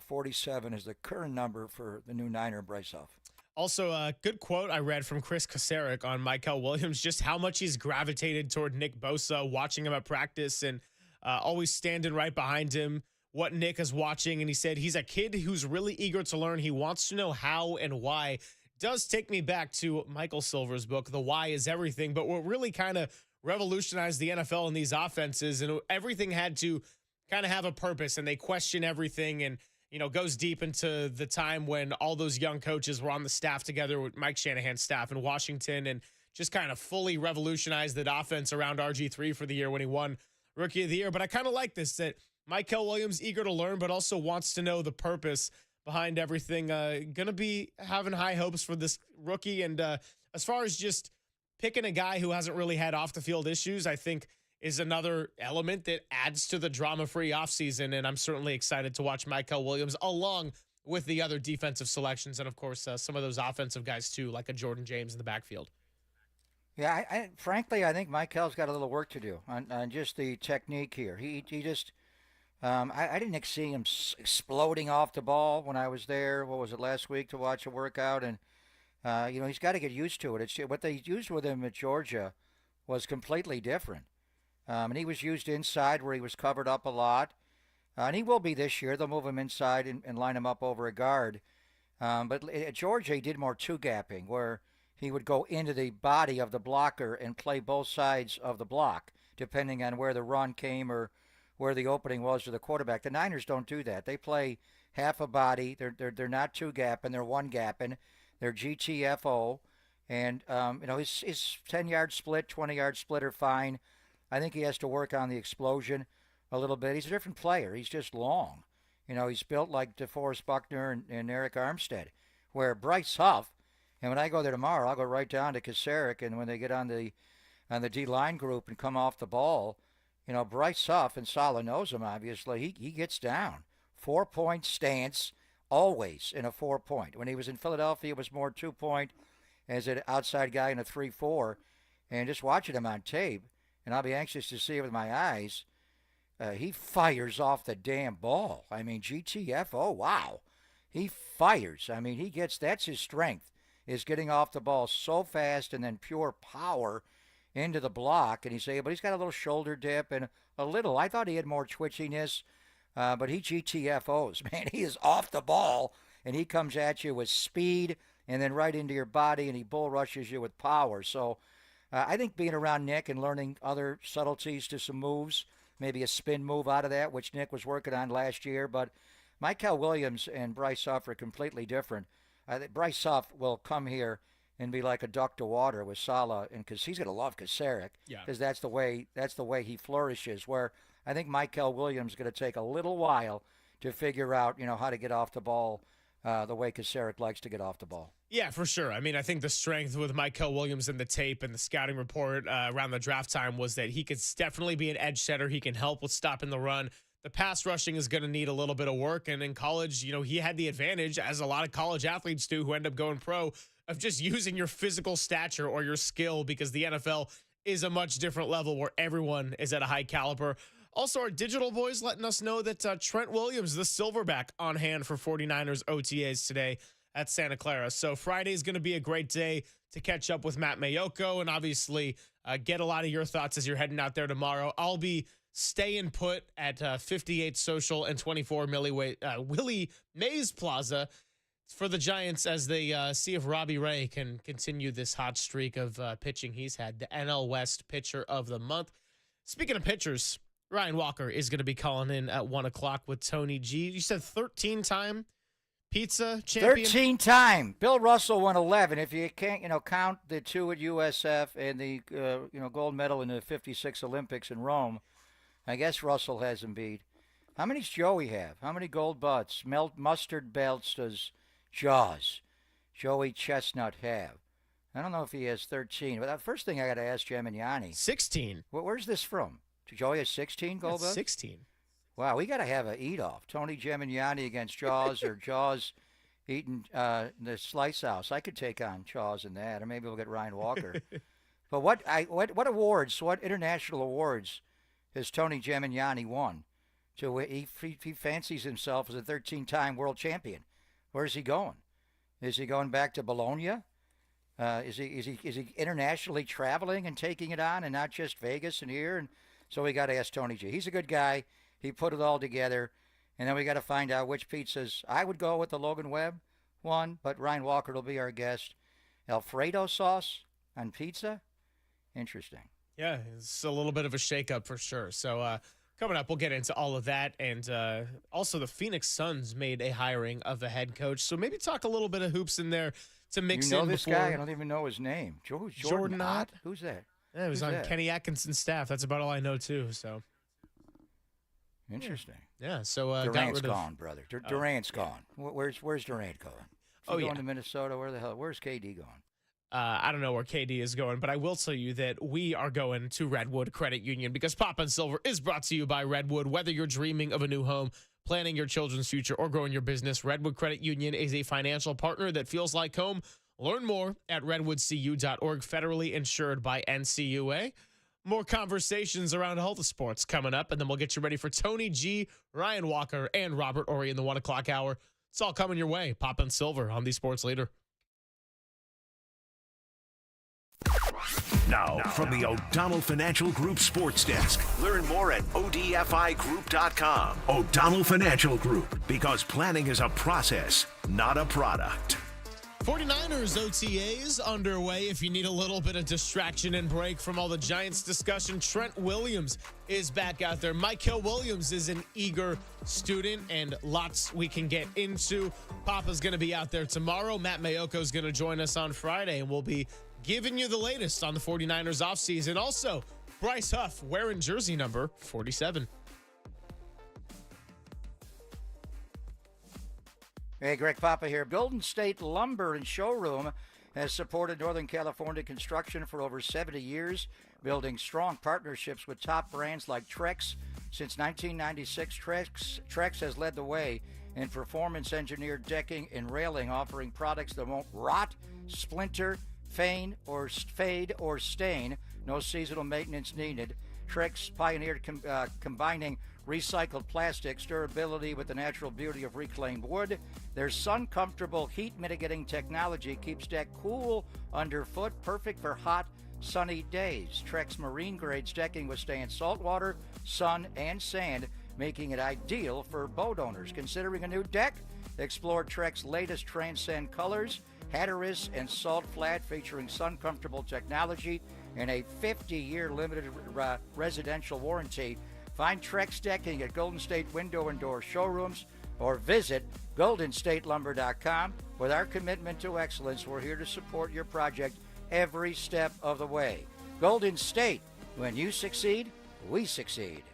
47 is the current number for the new Niner, Bryce Huff. Also, a good quote I read from Chris Kasarik on Michael Williams, just how much he's gravitated toward Nick Bosa, watching him at practice and always standing right behind him, what Nick is watching. And he said he's a kid who's really eager to learn. He wants to know how and why. Does take me back to Michael Silver's book, The Why is Everything. But what really kind of revolutionized the NFL in these offenses, and everything had to kind of have a purpose, and they question everything, and goes deep into the time when all those young coaches were on the staff together with Mike Shanahan's staff in Washington, and just kind of fully revolutionized the offense around RG3 for the year when he won Rookie of the Year. But I kind of like this, that Michael Williams eager to learn, but also wants to know the purpose behind everything. Going to be having high hopes for this rookie. And as far as just picking a guy who hasn't really had off-the-field issues, I think is another element that adds to the drama-free offseason. And I'm certainly excited to watch Michael Williams along with the other defensive selections and, of course, some of those offensive guys, too, like a Jordan James in the backfield. Yeah, frankly, I think Michael's got a little work to do on just the technique here. He just I didn't see him exploding off the ball when I was there. What was it, last week, to watch a workout? And he's got to get used to it. It's what they used with him at Georgia was completely different. And he was used inside where he was covered up a lot. And he will be this year. They'll move him inside and line him up over a guard. But at Georgia, he did more two-gapping, where he would go into the body of the blocker and play both sides of the block, depending on where the run came or where the opening was to the quarterback. The Niners don't do that. They play half a body. They're not two-gapping. They're one-gapping. They're GTFO. And, his 10-yard split, 20-yard split are fine. I think he has to work on the explosion a little bit. He's a different player. He's just long. He's built like DeForest Buckner and Eric Armstead, where Bryce Huff, and when I go there tomorrow, I'll go right down to Kasarik, and when they get on the D-line group and come off the ball, Bryce Huff, and Sala knows him, obviously, he gets down. 4-point stance, always in a 4-point. When he was in Philadelphia, it was more 2-point as an outside guy in a 3-4. And just watching him on tape, and I'll be anxious to see it with my eyes, he fires off the damn ball. I mean, GTFO, wow. He fires. I mean, that's his strength, is getting off the ball so fast and then pure power into the block. And but he's got a little shoulder dip and I thought he had more twitchiness, but he GTFOs, man. He is off the ball, and he comes at you with speed and then right into your body, and he bull rushes you with power. So I think being around Nick and learning other subtleties to some moves, maybe a spin move out of that, which Nick was working on last year. But Michael Williams and Bryce Huff are completely different. I think Bryce Huff will come here and be like a duck to water with Sala, and because he's going to love Kasarik, because that's the way he flourishes. Where I think Michael Williams is going to take a little while to figure out how to get off the ball the way Kasarik likes to get off the ball. Yeah, for sure. I mean, I think the strength with Michael Williams in the tape and the scouting report around the draft time was that he could definitely be an edge setter. He can help with stopping the run. The pass rushing is going to need a little bit of work. And in college, he had the advantage, as a lot of college athletes do who end up going pro, of just using your physical stature or your skill, because the NFL is a much different level where everyone is at a high caliber. Also, our digital boys letting us know that Trent Williams, the silverback, on hand for 49ers OTAs today at Santa Clara. So Friday is going to be a great day to catch up with Matt Mayoko and obviously get a lot of your thoughts as you're heading out there tomorrow. I'll be staying put at 58 Social and 24 Willie Mays Plaza for the Giants as they see if Robbie Ray can continue this hot streak of pitching he's had, the NL West Pitcher of the Month. Speaking of pitchers, Ryan Walker is going to be calling in at 1 o'clock with Tony G. You said 13-time pizza champion? 13-time. Bill Russell won 11. If you can't, count the 2 at USF and the, gold medal in the 56 Olympics in Rome, I guess Russell has him beat. How many does Joey have? How many gold butts, mustard belts does Joey Chestnut have? I don't know if he has 13. But the first thing I got to ask Gemignani. 16. Where's this from? Joey has 16 gold butts? 16. Wow, we got to have an eat-off. Tony Gemignani against Jaws, or Jaws eating the Slice House. I could take on Jaws in that, or maybe we'll get Ryan Walker. But what awards, what international awards has Tony Gemignani won? So he fancies himself as a 13-time world champion. Where's he going? Is he going back to Bologna? Is he internationally traveling and taking it on, and not just Vegas and here? And so we got to ask Tony G. He's a good guy. He put it all together. And then we got to find out which pizzas. I would go with the Logan Webb one, but Ryan Walker will be our guest. Alfredo sauce on pizza? Interesting. Yeah, it's a little bit of a shakeup for sure. So coming up, we'll get into all of that. And also the Phoenix Suns made a hiring of a head coach. So maybe talk a little bit of hoops in there to mix in. You know this guy? I don't even know his name. Jordan Ott? Who's that? Yeah, he was on Kenny Atkinson's staff. That's about all I know, too. So interesting. Yeah, so Durant's gone, brother. Durant's gone. Where's Durant going? Going to Minnesota? Where's KD going? I don't know where KD is going, but I will tell you that we are going to Redwood Credit Union, because Pop and Silver is brought to you by Redwood. Whether you're dreaming of a new home, planning your children's future, or growing your business, Redwood Credit Union is a financial partner that feels like home. Learn more at redwoodcu.org, federally insured by NCUA. More conversations around health of sports coming up, and then we'll get you ready for Tony G, Ryan Walker, and Robert Ory in the 1 o'clock hour. It's all coming your way. Pop and Silver on the Sports Leader. Now, from the O'Donnell Financial Group Sports Desk. Learn more at odfigroup.com. O'Donnell Financial Group, because planning is a process, not a product. 49ers OTAs underway. If you need a little bit of distraction and break from all the Giants discussion, Trent Williams is back out there. Mykel Williams is an eager student, and lots we can get into. Papa's going to be out there tomorrow. Matt Mayoko is going to join us on Friday, and we'll be giving you the latest on the 49ers offseason. Also, Bryce Huff wearing jersey number 47. Hey, Greg Papa here. Golden State Lumber and Showroom has supported Northern California construction for over 70 years, building strong partnerships with top brands like Trex. Since 1996, Trex has led the way in performance-engineered decking and railing, offering products that won't rot, splinter, fade, or stain. No seasonal maintenance needed. Trex pioneered combining recycled plastics durability with the natural beauty of reclaimed wood. Their sun-comfortable heat-mitigating technology keeps deck cool underfoot, perfect for hot, sunny days. Trex marine-grade decking withstands salt water, sun, and sand, making it ideal for boat owners. Considering a new deck? Explore Trek's latest Transcend colors, Hatteras and Salt Flat, featuring sun-comfortable technology and a 50-year limited residential warranty. Find Trex decking at Golden State Window and Door Showrooms or visit goldenstatelumber.com. With our commitment to excellence, we're here to support your project every step of the way. Golden State, when you succeed, we succeed.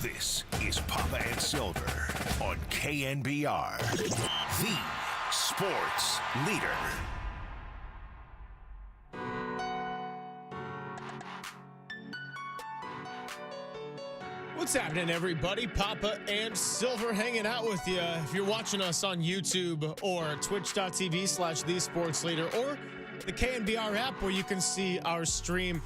This is Papa and Silver on KNBR, the sports leader. What's happening, everybody? Papa and Silver hanging out with you. If you're watching us on YouTube or twitch.tv/thesportsleader or the KNBR app where you can see our stream,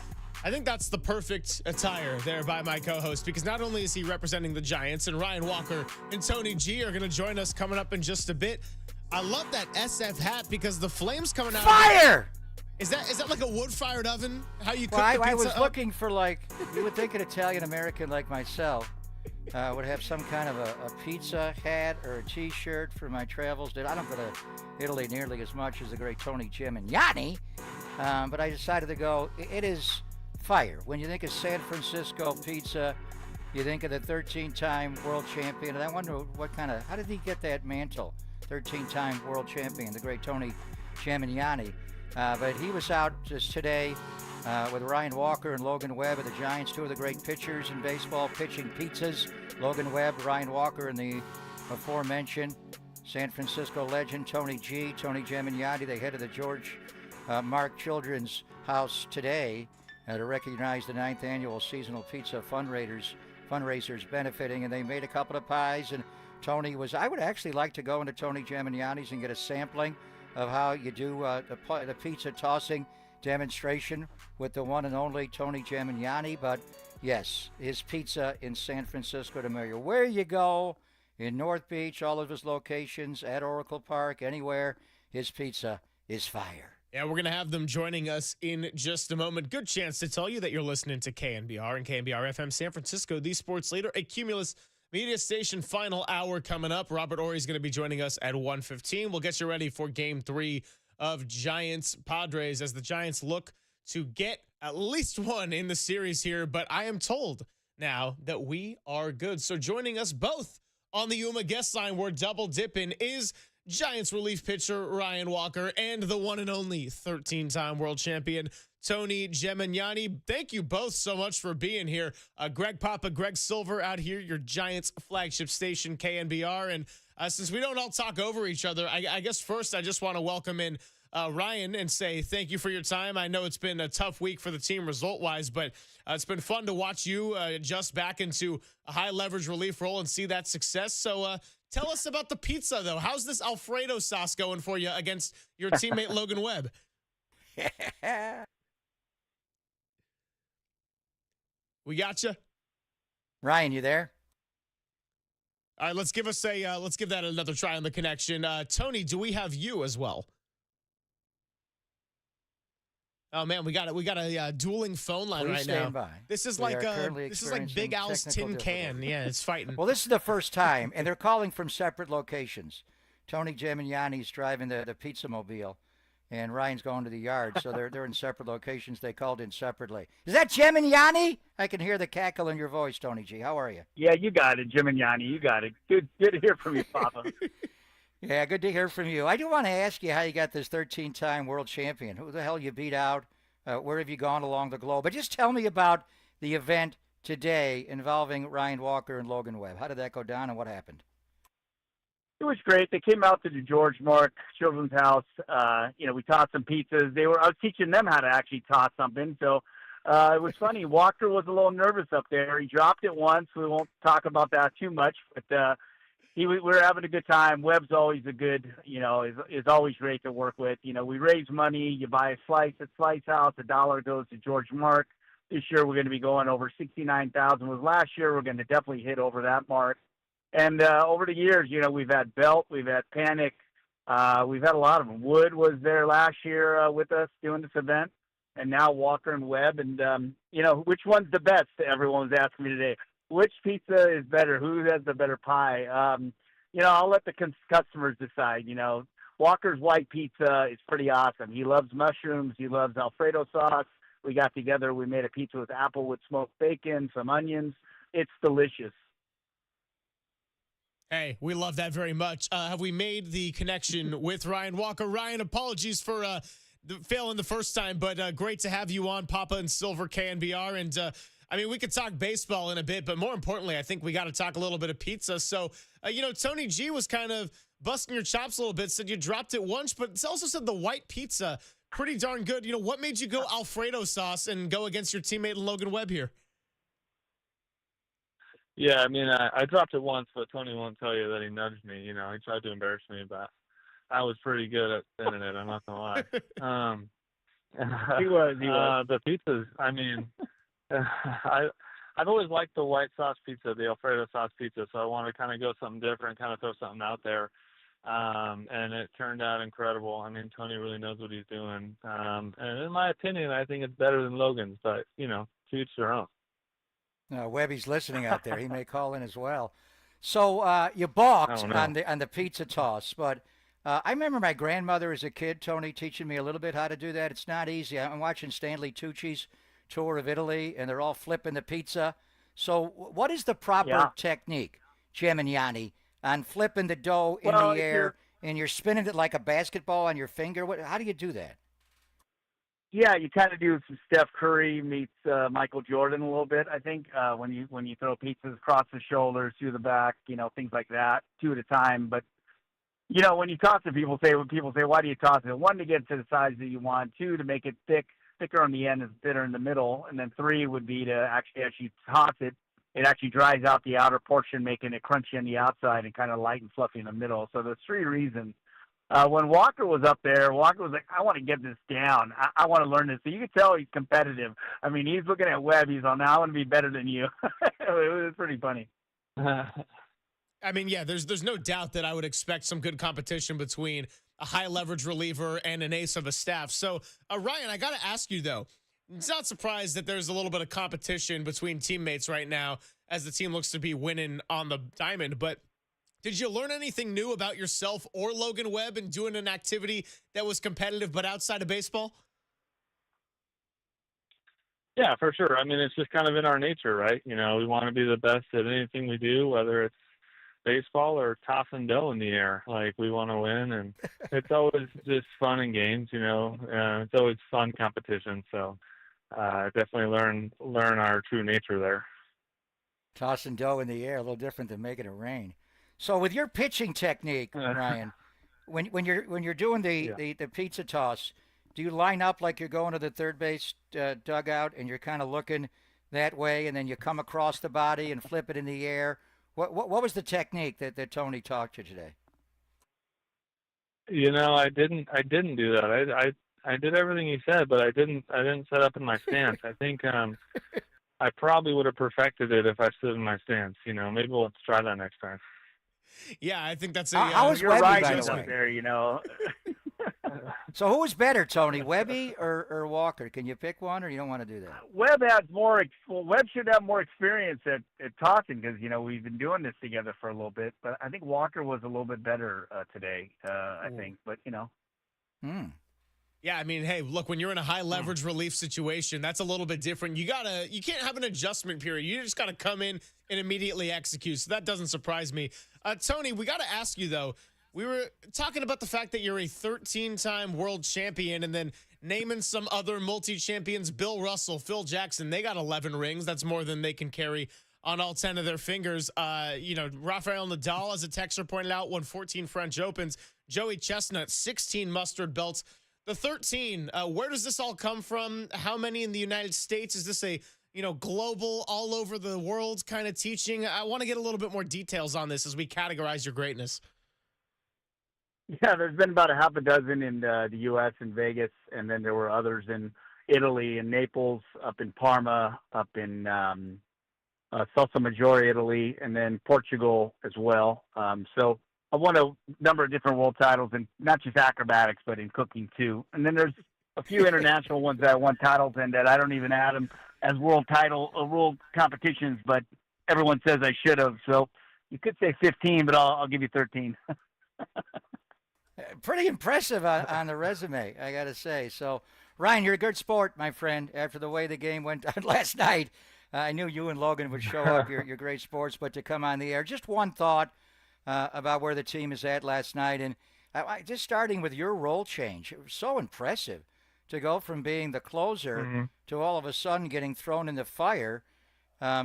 I think that's the perfect attire there by my co-host, because not only is he representing the Giants, and Ryan Walker and Tony G are going to join us coming up in just a bit. I love that SF hat because the flames coming out. Fire! Is that like a wood-fired oven? How you cook Well, the pizza I was up? looking for, like, you would think an Italian-American like myself would have some kind of a pizza hat or a T-shirt for my travels. I don't go to Italy nearly as much as the great Tony Gimignani, but I decided to go. It is fire. When you think of San Francisco pizza, you think of the 13-time world champion. And I wonder how did he get that mantle? 13-time world champion, the great Tony Gimignani. But he was out just today with Ryan Walker and Logan Webb of the Giants, two of the great pitchers in baseball, pitching pizzas. Logan Webb, Ryan Walker, and the aforementioned San Francisco legend Tony Gimignani. They headed the George Mark Children's House today to recognize the 9th annual seasonal pizza fundraisers benefiting, and they made a couple of pies. And Tony was, I would actually like to go into Tony Gimignani's and get a sampling of how you do the pizza tossing demonstration with the one and only Tony Gimignani. But yes, his pizza in San Francisco de Mayo. Where you go, in North Beach, all of his locations, at Oracle Park, anywhere, his pizza is fire. Yeah, we're going to have them joining us in just a moment. Good chance to tell you that you're listening to KNBR and KNBR FM San Francisco, the sports leader, a Cumulus media station. Final hour coming up. Robert Ory is going to be joining us at 1:15. We'll get you ready for Game 3 of Giants-Padres as the Giants look to get at least one in the series here. But I am told now that we are good. So joining us both on the Yuma guest line, we're double dipping, is Giants relief pitcher Ryan Walker and the one and only 13-time world champion Tony Gimignani. Thank you both so much for being here. Greg Papa, Greg Silver out here, your Giants flagship station, KNBR. And since we don't all talk over each other, I guess first I just want to welcome in Ryan and say thank you for your time. I know it's been a tough week for the team result-wise, but it's been fun to watch you adjust back into a high-leverage relief role and see that success. So tell us about the pizza, though. How's this Alfredo sauce going for you against your teammate Logan Webb? We got you, Ryan. You there? All right, let's give that another try on the connection. Tony, do we have you as well? Oh man, we got a dueling phone line. Please right stand now. by. This is We like are currently Big Al's experiencing tin can. technical Yeah, it's fighting. Well, this is the first time, and they're calling from separate locations. Tony Gimignani's driving the pizza mobile, and Ryan's going to the yard, so they're in separate locations. They called in separately. Is that Gimignani? I can hear the cackle in your voice, Tony G. How are you? Yeah, you got it, Gimignani. You got it. Good to hear from you, Papa. Yeah, good to hear from you. I do want to ask you how you got this 13-time world champion. Who the hell you beat out? Where have you gone along the globe? But just tell me about the event today involving Ryan Walker and Logan Webb. How did that go down, and what happened? It was great. They came out to the George Mark Children's House. We tossed some pizzas. I was teaching them how to actually toss something. So it was funny. Walker was a little nervous up there. He dropped it once. We won't talk about that too much, but we were having a good time. Webb's always is always great to work with. We raise money. You buy a slice at Slice House. $1 goes to George Mark. This year we're going to be going over 69,000. Was last year we're going to definitely hit over that mark. And over the years, we've had Belt, we've had Panic, we've had a lot of them. Wood was there last year with us doing this event, and now Walker and Webb. And which one's the best? Everyone was asking me today. Which pizza is better? Who has the better pie? I'll let the customers decide. Walker's white pizza is pretty awesome. He loves mushrooms. He loves Alfredo sauce. We got together. We made a pizza with applewood smoked bacon, some onions. It's delicious. Hey, we love that very much. Have we made the connection with Ryan Walker? Ryan, apologies for failing the first time, but great to have you on Papa and Silver KNBR. And I mean, we could talk baseball in a bit, but more importantly, I think we got to talk a little bit of pizza. So, Tony G was kind of busting your chops a little bit, said you dropped it once, but it's also said the white pizza, pretty darn good. What made you go Alfredo sauce and go against your teammate Logan Webb here? Yeah, I mean, I dropped it once, but Tony won't tell you that he nudged me. He tried to embarrass me, but I was pretty good at spinning it. I'm not gonna lie. He was. The pizzas. I mean, I've always liked the white sauce pizza, the Alfredo sauce pizza. So I wanted to kind of go something different, kind of throw something out there, and it turned out incredible. I mean, Tony really knows what he's doing, and in my opinion, I think it's better than Logan's. But to each their own. Webby's listening out there. He may call in as well. So you balked on the pizza toss, but I remember my grandmother as a kid, Tony, teaching me a little bit how to do that. It's not easy. I'm watching Stanley Tucci's tour of Italy, and they're all flipping the pizza. So what is the proper technique, Gemignani, on flipping the dough in the air, and you're spinning it like a basketball on your finger? How do you do that? Yeah, you kind of do some Steph Curry meets Michael Jordan a little bit. I think when you throw pizzas across the shoulders, through the back, things like that, 2 at a time. But when you toss it, people say, why do you toss it? 1, to get to the size that you want. 2, to make it thicker on the end and thinner in the middle. And then 3 would be to actually toss it. It actually dries out the outer portion, making it crunchy on the outside and kind of light and fluffy in the middle. So there's 3 reasons. When Walker was up there, Walker was like, I want to get this down. I want to learn this. So you can tell he's competitive. I mean, he's looking at Webb. He's on, I want to be better than you. It was pretty funny. I mean, yeah, there's no doubt that I would expect some good competition between a high leverage reliever and an ace of a staff. So, Ryan, I got to ask you, though, it's not surprised that there's a little bit of competition between teammates right now as the team looks to be winning on the diamond, but did you learn anything new about yourself or Logan Webb in doing an activity that was competitive but outside of baseball? Yeah, for sure. I mean, it's just kind of in our nature, right? We want to be the best at anything we do, whether it's baseball or tossing dough in the air. Like, we want to win, and it's always just fun and games, it's always fun competition. So definitely learn our true nature there. Tossing dough in the air, a little different than making it rain. So with your pitching technique, Ryan, when you're doing the pizza toss, do you line up like you're going to the third base dugout and you're kind of looking that way, and then you come across the body and flip it in the air? What was the technique that Tony taught you today? I didn't do that. I did everything he said, but I didn't set up in my stance. I think I probably would have perfected it if I stood in my stance. Maybe we'll try that next time. Yeah, I think that's a how was Webby, by the way? There, So who was better, Tony, Webby or Walker? Can you pick one, or you don't want to do that? Webb should have more experience at tossing because we've been doing this together for a little bit. But I think Walker was a little bit better today. I think, but Yeah, I mean, hey, look, when you're in a high leverage relief situation, that's a little bit different. You can't have an adjustment period. You just got to come in and immediately execute. So that doesn't surprise me. Tony, we got to ask you, though. We were talking about the fact that you're a 13-time world champion and then naming some other multi-champions, Bill Russell, Phil Jackson. They got 11 rings. That's more than they can carry on all 10 of their fingers. Rafael Nadal, as a texter pointed out, won 14 French Opens. Joey Chestnut, 16 mustard belts. The 13, where does this all come from? How many in the United States? Is this a global, all over the world kind of teaching? I want to get a little bit more details on this as we categorize your greatness. Yeah, there's been about a half a dozen in the U.S. and Vegas, and then there were others in Italy and Naples, up in Parma, up in Salsa Maggiore, Italy, and then Portugal as well. So I won a number of different world titles, and not just acrobatics, but in cooking too. And then there's a few international ones that I won titles in that I don't even add them as world competitions, but everyone says I should have. So you could say 15, but I'll give you 13. Pretty impressive on the resume, I got to say. So, Ryan, you're a good sport, my friend. After the way the game went last night, I knew you and Logan would show up. You're great sports, but to come on the air, just one thought about where the team is at last night. And just starting with your role change, it was so impressive to go from being the closer to all of a sudden getting thrown in the fire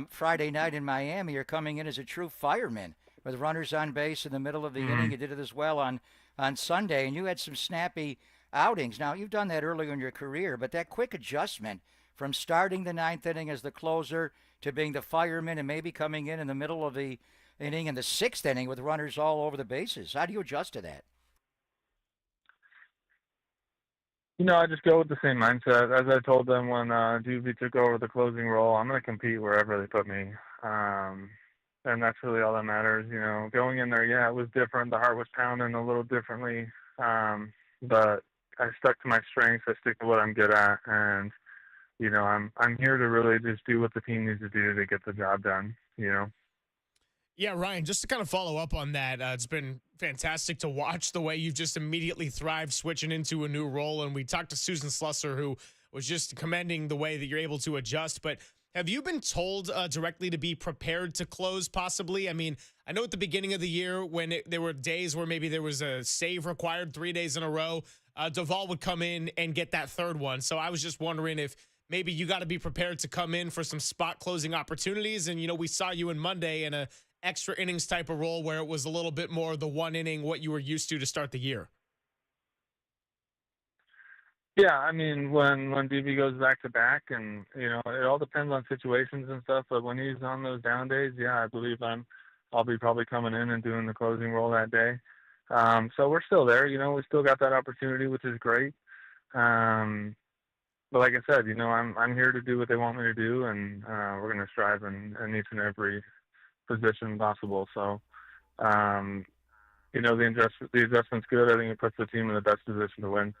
Friday night in Miami, you're coming in as a true fireman with runners on base in the middle of the inning. You did it as well on Sunday, and you had some snappy outings. Now, you've done that earlier in your career, but that quick adjustment from starting the ninth inning as the closer to being the fireman and maybe coming in the middle of the inning in the sixth inning with runners all over the bases. How do you adjust to that? I just go with the same mindset. As I told them when Doobie took over the closing role, I'm going to compete wherever they put me. And that's really all that matters. Going in there, yeah, it was different. The heart was pounding a little differently. But I stuck to my strengths. I stick to what I'm good at. And, I'm here to really just do what the team needs to do to get the job done, Yeah, Ryan, just to kind of follow up on that, it's been fantastic to watch the way you've just immediately thrived switching into a new role. And we talked to Susan Slusser, who was just commending the way that you're able to adjust. But have you been told directly to be prepared to close possibly? I mean, I know at the beginning of the year when there were days where maybe there was a save required 3 days in a row, Duvall would come in and get that third one. So I was just wondering if maybe you got to be prepared to come in for some spot closing opportunities. And, we saw you in Monday in a extra innings type of role where it was a little bit more the one inning, what you were used to start the year. Yeah, I mean, when DB goes back to back, and it all depends on situations and stuff. But when he's on those down days, yeah, I believe I'll be probably coming in and doing the closing role that day. So we're still there. We still got that opportunity, which is great. But like I said, I'm here to do what they want me to do, and we're going to strive in each and every position possible. So, the adjustment's good. I think it puts the team in the best position to win.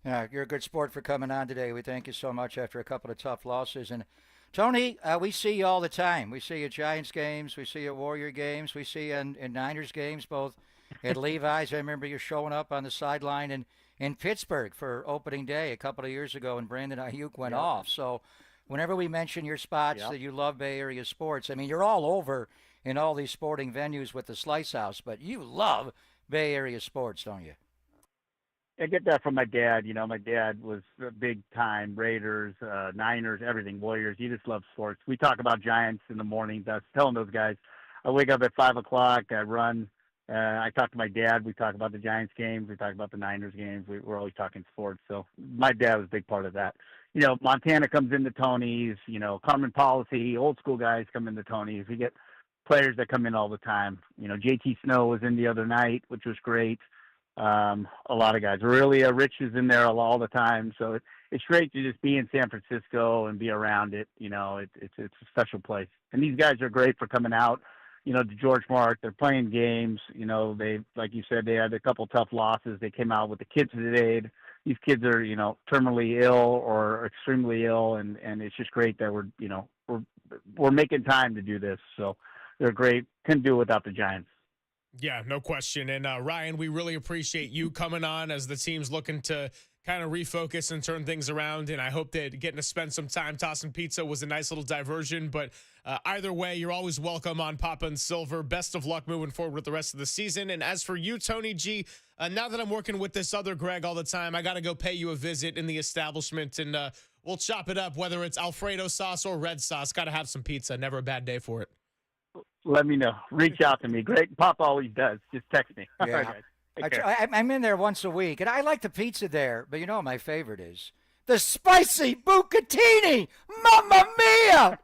Yeah, you're a good sport for coming on today. We thank you so much after a couple of tough losses. And Tony, we see you all the time. We see you at Giants games. We see you at Warrior games. We see you in Niners games, both at Levi's. I remember you showing up on the sideline in Pittsburgh for opening day a couple of years ago, and Brandon Ayuk went off. So whenever we mention your spots that you love Bay Area sports, I mean, you're all over in all these sporting venues with the Slice House, but you love Bay Area sports, don't you? I get that from my dad. My dad was big time Raiders, Niners, everything, Warriors. He just loves sports. We talk about Giants in the mornings. I was telling those guys, I wake up at 5 o'clock, I run. I talk to my dad. We talk about the Giants games. We talk about the Niners games. We're always talking sports. So my dad was a big part of that. Montana comes into Tony's, Carmen Policy, old school guys come into Tony's. We get players that come in all the time. JT Snow was in the other night, which was great. A lot of guys. Really, Rich is in there all the time. So it's great to just be in San Francisco and be around it. It's a special place. And these guys are great for coming out. To George Mark, they're playing games. They, like you said, they had a couple tough losses. They came out with the kids today. These kids are, terminally ill or extremely ill, and it's just great that we're making time to do this. So they're great. Couldn't do it without the Giants. Yeah, no question. And Ryan, we really appreciate you coming on as the team's looking to kind of refocus and turn things around. And I hope that getting to spend some time tossing pizza was a nice little diversion. But either way, you're always welcome on Papa and Silver. Best of luck moving forward with the rest of the season. And as for you, Tony G, now that I'm working with this other Greg all the time, I got to go pay you a visit in the establishment, and we'll chop it up, whether it's Alfredo sauce or red sauce. Got to have some pizza. Never a bad day for it. Let me know. Reach out to me. Great. Papa always does. Just text me. Yeah. All right, guys. Take care. I'm in there once a week, and I like the pizza there, but what my favorite is? The spicy bucatini! Mamma mia!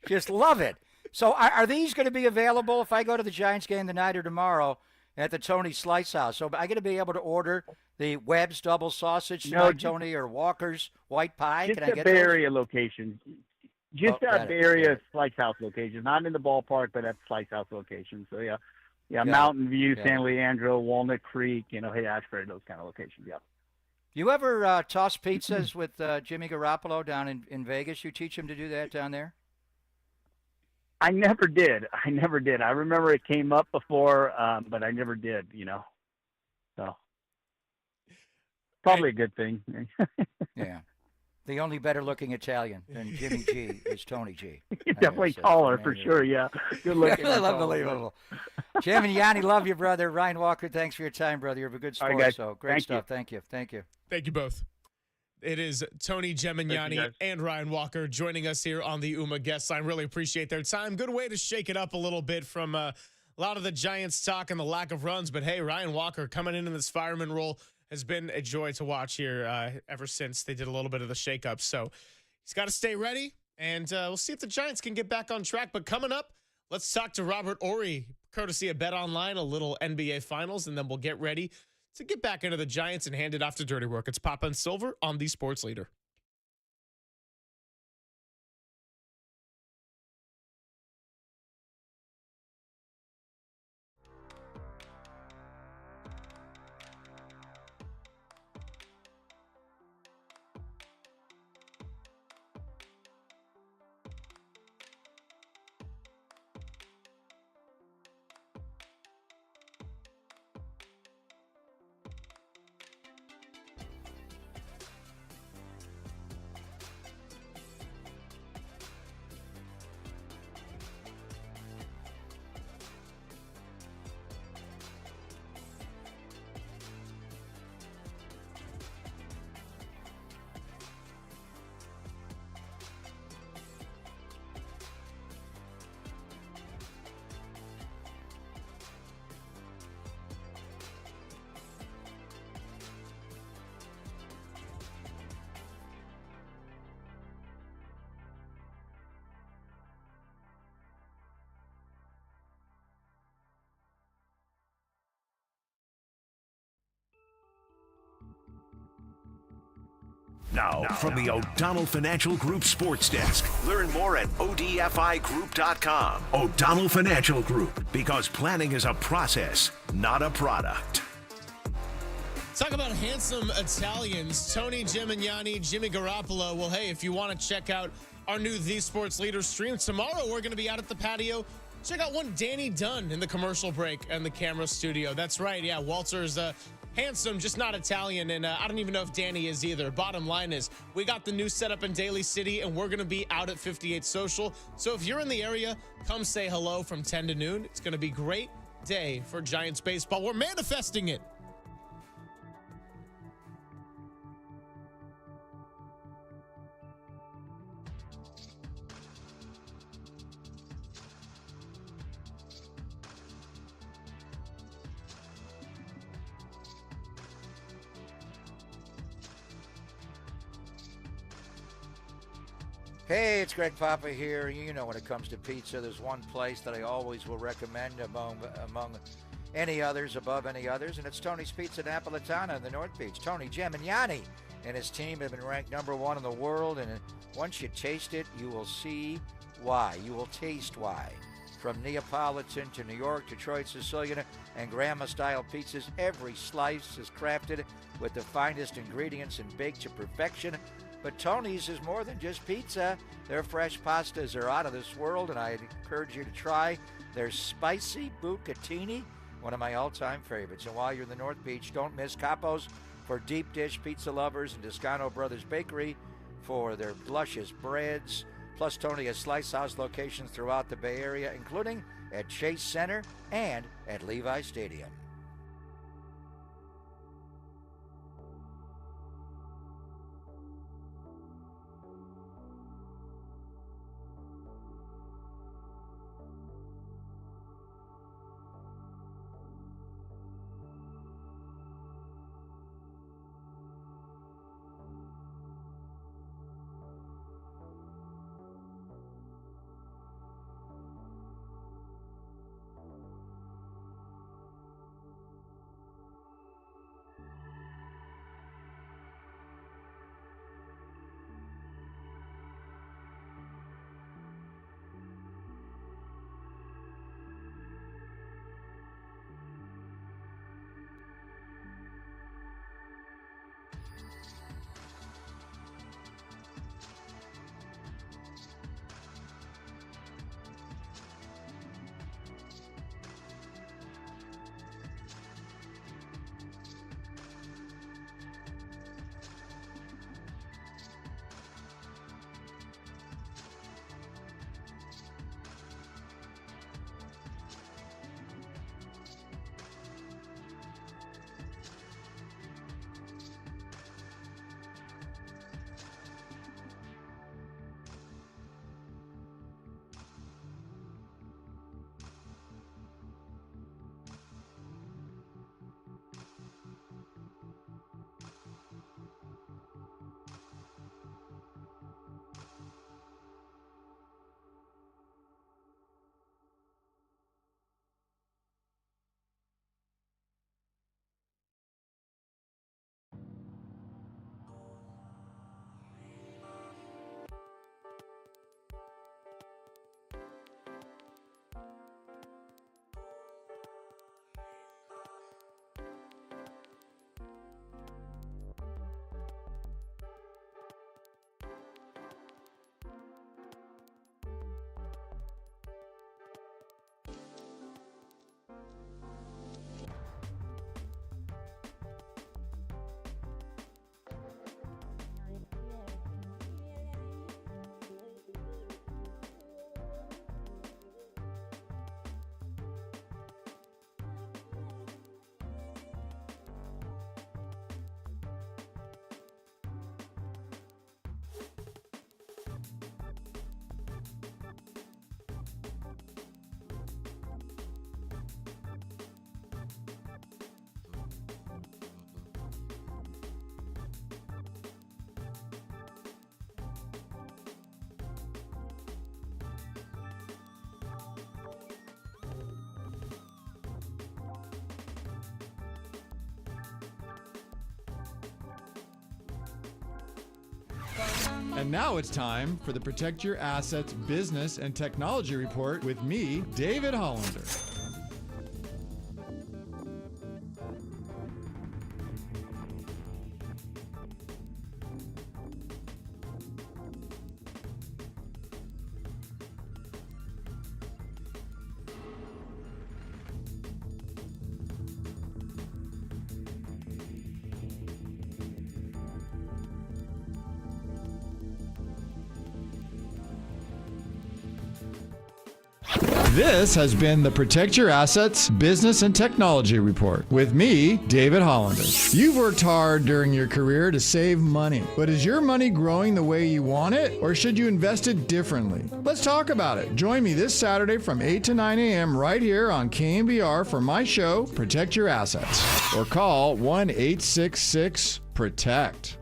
Just love it. So are these going to be available if I go to the Giants game tonight or tomorrow at the Tony Slice House? So I going to be able to order the Webb's double sausage tonight, Tony, or Walker's white pie? Just Can I get Bay those? Area locations. Just at Bay Area Slice House locations. Not in the ballpark, but at Slice House locations. So, yeah. Yeah, Mountain View, San Leandro, Walnut Creek, Ashford, those kind of locations, yeah. You ever toss pizzas with Jimmy Garoppolo down in Vegas? You teach him to do that down there? I never did. I remember it came up before, but I never did, So, probably a good thing. Yeah. The only better-looking Italian than Jimmy G is Tony G. He's definitely taller, for sure, yeah. Good looking. Unbelievable. Jim and Yanni, love you, brother. Ryan Walker, thanks for your time, brother. You're a good sport, All right, guys. so great Thank stuff. you. Thank you. Thank you both. It is Tony Gemignani and Ryan Walker joining us here on the UMA guest line. Really appreciate their time. Good way to shake it up a little bit from a lot of the Giants talk and the lack of runs. But, hey, Ryan Walker coming in this fireman role has been a joy to watch here ever since they did a little bit of the shakeup. So he's got to stay ready, and we'll see if the Giants can get back on track. But coming up, let's talk to Robert Horry, courtesy of Bet Online, a little NBA Finals, and then we'll get ready to get back into the Giants and hand it off to Dirty Work. It's Papa and Silver on the Sports Leader. Now, from the O'Donnell Financial Group Sports Desk. Learn more at odfigroup.com. O'Donnell Financial Group, because planning is a process, not a product. Talk about handsome Italians. Tony Gemignani, Jimmy Garoppolo. Well, hey, if you want to check out our new The Sports Leader stream, tomorrow we're going to be out at the patio. Check out one Danny Dunn in the commercial break and the camera studio. That's right. Yeah, Walter's handsome, just not Italian, and I don't even know if Danny is either. Bottom line is, we got the new setup in Daly City, and we're going to be out at 58 Social. So if you're in the area, come say hello from 10 to noon. It's going to be a great day for Giants baseball. We're manifesting it. Hey, it's Greg Papa here. You know, when it comes to pizza, there's one place that I always will recommend among any others, above any others, and it's Tony's Pizza Napolitana in the North Beach. Tony Gemignani and his team have been ranked #1 in the world, and once you taste it, you will see why. You will taste why. From Neapolitan to New York, Detroit, Sicilian, and Grandma-style pizzas, every slice is crafted with the finest ingredients and baked to perfection. But Tony's is more than just pizza. Their fresh pastas are out of this world, and I encourage you to try their spicy bucatini, one of my all-time favorites. And while you're in the North Beach, don't miss Capo's for deep dish pizza lovers and Toscano Brothers Bakery for their luscious breads. Plus, Tony has Slice House locations throughout the Bay Area, including at Chase Center and at Levi Stadium. And now it's time for the Protect Your Assets Business and Technology Report with me, David Hollander. This has been the Protect Your Assets Business and Technology Report with me, David Hollander. You've worked hard during your career to save money, but is your money growing the way you want it, or should you invest it differently? Let's talk about it. Join me this Saturday from 8 to 9 a.m. right here on KNBR for my show, Protect Your Assets, or call 1-866-PROTECT.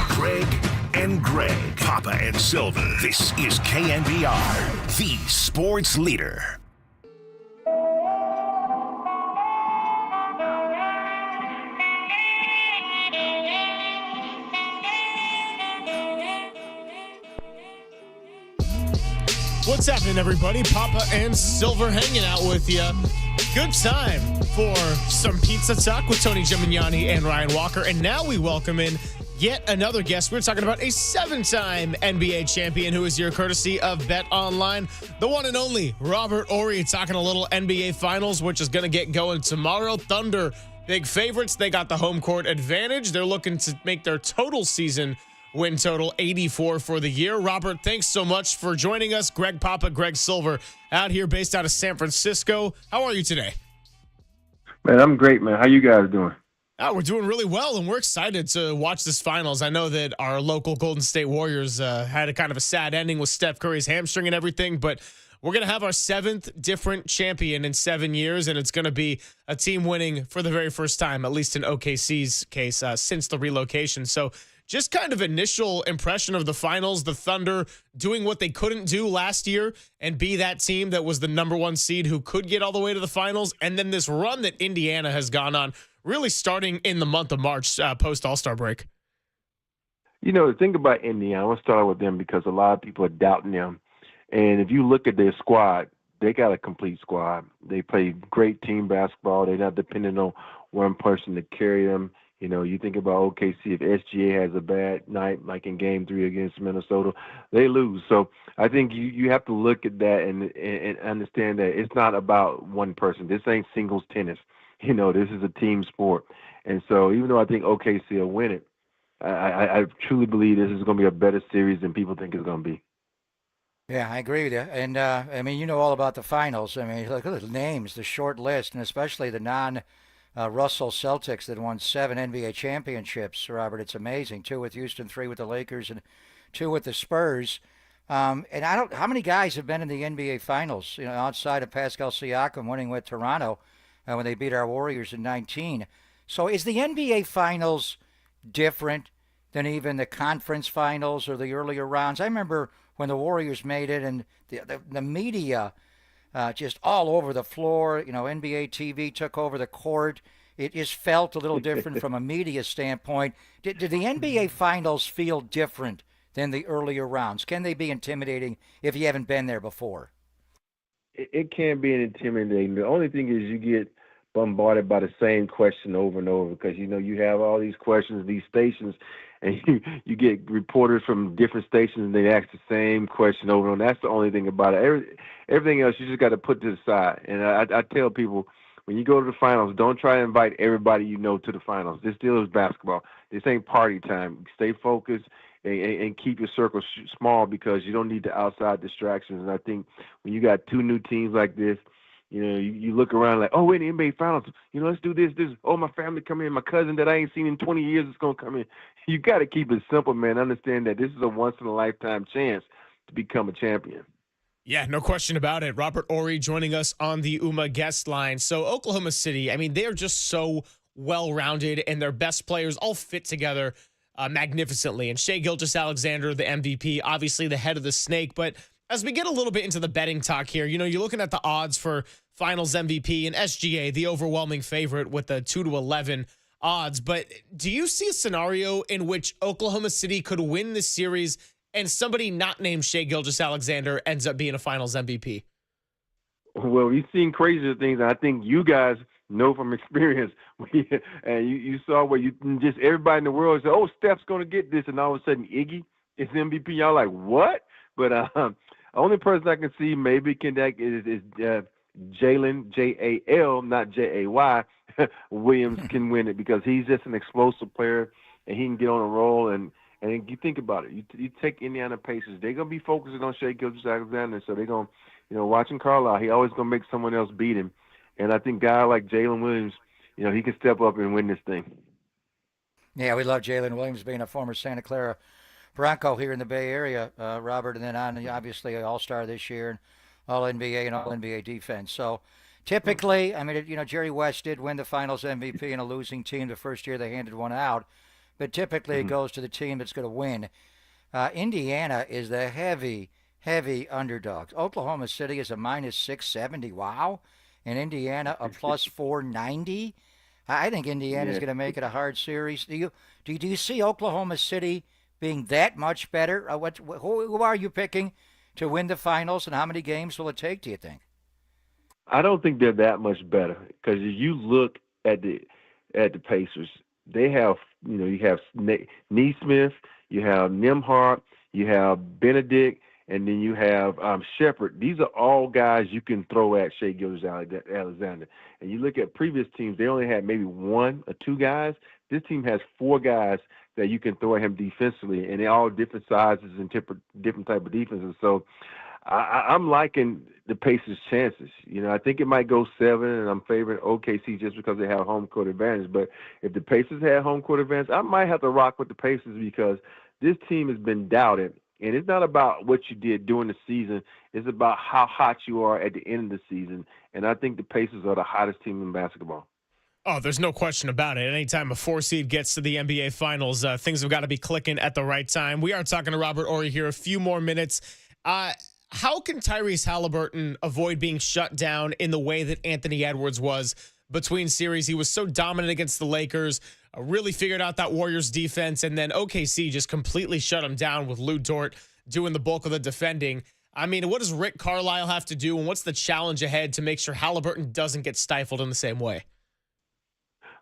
Greg and Greg, Papa and Silver. This is KNBR, the sports leader. What's happening, everybody? Papa and Silver hanging out with you. Good time for some pizza talk with Tony Gimignani and Ryan Walker. And now we welcome in yet another guest. We're talking about a 7-time NBA champion who is here courtesy of Bet Online, the one and only Robert Horry, talking a little NBA Finals, which is going to get going tomorrow. Thunder, big favorites. They got the home court advantage. They're looking to make their total season win total 84 for the year. Robert, thanks so much for joining us. Greg Papa, Greg Silver, out here based out of San Francisco. How are you today? Man, I'm great, man. How you guys doing? We're doing really well, and we're excited to watch this finals. I know that our local Golden State Warriors had a kind of a sad ending with Steph Curry's hamstring and everything, but we're going to have our 7th different champion in 7 years, and it's going to be a team winning for the very first time, at least in OKC's case, since the relocation. So just kind of initial impression of the finals, the Thunder doing what they couldn't do last year and be that team that was the number 1 seed who could get all the way to the finals, and then this run that Indiana has gone on, really starting in the month of March, post All-Star break. You know, the thing about Indiana, I want to start with them because a lot of people are doubting them. And if you look at their squad, they got a complete squad. They play great team basketball. They're not dependent on one person to carry them. You know, you think about OKC, if SGA has a bad night, like in Game 3 against Minnesota, they lose. So I think you have to look at that and understand that it's not about one person. This ain't singles tennis. You know, this is a team sport. And so even though I think OKC will win it, I truly believe this is going to be a better series than people think it's going to be. Yeah, I agree with you. And, I mean, you know all about the finals. I mean, look at the names, the short list, and especially the non-Russell Celtics that won 7 NBA championships, Robert. It's amazing. 2 with Houston, 3 with the Lakers, and 2 with the Spurs. And how many guys have been in the NBA Finals, you know, outside of Pascal Siakam winning with Toronto when they beat our Warriors in 19. So is the NBA Finals different than even the conference finals or the earlier rounds? I remember when the Warriors made it and the media just all over the floor. You know, NBA TV took over the court. It just felt a little different from a media standpoint. Did the NBA Finals feel different than the earlier rounds? Can they be intimidating if you haven't been there before? It can be intimidating. The only thing is you get bombarded by the same question over and over because, you know, you have all these questions, these stations, and you get reporters from different stations and they ask the same question over and over. That's the only thing about it. Everything else you just got to put to the side. And I tell people, when you go to the finals, don't try to invite everybody you know to the finals. This still is basketball. This ain't party time. Stay focused and keep your circle small because you don't need the outside distractions. And I think when you got 2 new teams like this, you know, you look around like, oh, we're in the NBA Finals. You know, let's do this. Oh, my family come in. My cousin that I ain't seen in 20 years is going to come in. You got to keep it simple, man. Understand that this is a once-in-a-lifetime chance to become a champion. Yeah, no question about it. Robert Horry joining us on the UMA guest line. So Oklahoma City, I mean, they're just so well-rounded, and their best players all fit together magnificently. And Shai Gilgeous-Alexander, the MVP, obviously the head of the snake. But as we get a little bit into the betting talk here, you're looking at the odds for Finals MVP and SGA, the overwhelming favorite with the 2-11 odds. But do you see a scenario in which Oklahoma City could win this series and somebody not named Shai Gilgeous-Alexander ends up being a Finals MVP? Well, we've seen crazier things, and I think you guys know from experience. And you saw where you just everybody in the world said, "Oh, Steph's going to get this," and all of a sudden Iggy is MVP. Y'all like what? But only person I can see maybe can that is Jalen Jal, not Jay Williams can win it because he's just an explosive player and he can get on a roll. And you think about it, you take Indiana Pacers, they're gonna be focusing on Shai Gilgeous-Alexander, so they're gonna, watching Carlisle, he always gonna make someone else beat him. And I think guy like Jalen Williams, he can step up and win this thing. Yeah, we love Jalen Williams being a former Santa Clara Bronco here in the Bay Area, Robert, and then obviously All-Star this year and All-NBA and All-NBA defense. So typically, Jerry West did win the Finals MVP in a losing team the first year they handed one out, but typically it goes to the team that's going to win. Indiana is the heavy underdogs. Oklahoma City is a minus 670. Wow. And Indiana a plus 490. I think Indiana's going to make it a hard series. Do you see Oklahoma City being that much better? Who are you picking to win the Finals, and how many games will it take, do you think? I don't think they're that much better because if you look at the Pacers, they have you have Neesmith, you have Nembhard, you have Benedict, and then you have Shepard. These are all guys you can throw at Shai Gilgeous-Alexander. And you look at previous teams, they only had maybe one or two guys. This team has four guys that you can throw at him defensively, and they're all different sizes and different type of defenses. So I'm liking the Pacers' chances. I think it might go 7, and I'm favoring OKC just because they have home court advantage. But if the Pacers had home court advantage, I might have to rock with the Pacers because this team has been doubted. And it's not about what you did during the season. It's about how hot you are at the end of the season. And I think the Pacers are the hottest team in basketball. Oh, there's no question about it. Anytime a 4 seed gets to the NBA Finals, things have got to be clicking at the right time. We are talking to Robert Horry here. A few more minutes. How can Tyrese Halliburton avoid being shut down in the way that Anthony Edwards was between series? He was so dominant against the Lakers, really figured out that Warriors defense, and then OKC just completely shut him down with Lou Dort doing the bulk of the defending. What does Rick Carlisle have to do, and what's the challenge ahead to make sure Halliburton doesn't get stifled in the same way?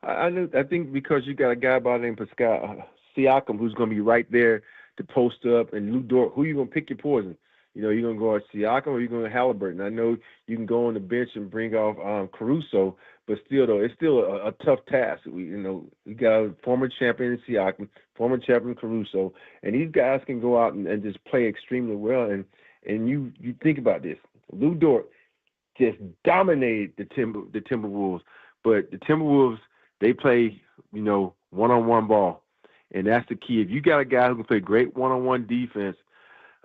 I think because you got a guy by the name of Pascal Siakam who's going to be right there to post up, and Lou Dort, who you going to pick your poison? You're going to go at Siakam or you're going to Halliburton. I know you can go on the bench and bring off Caruso, but still, though, it's still a tough task. We got a former champion in Siakam, former champion Caruso, and these guys can go out and just play extremely well. And you think about this. Lou Dort just dominated the Timberwolves, but the Timberwolves, they play, one-on-one ball, and that's the key. If you got a guy who can play great one-on-one defense,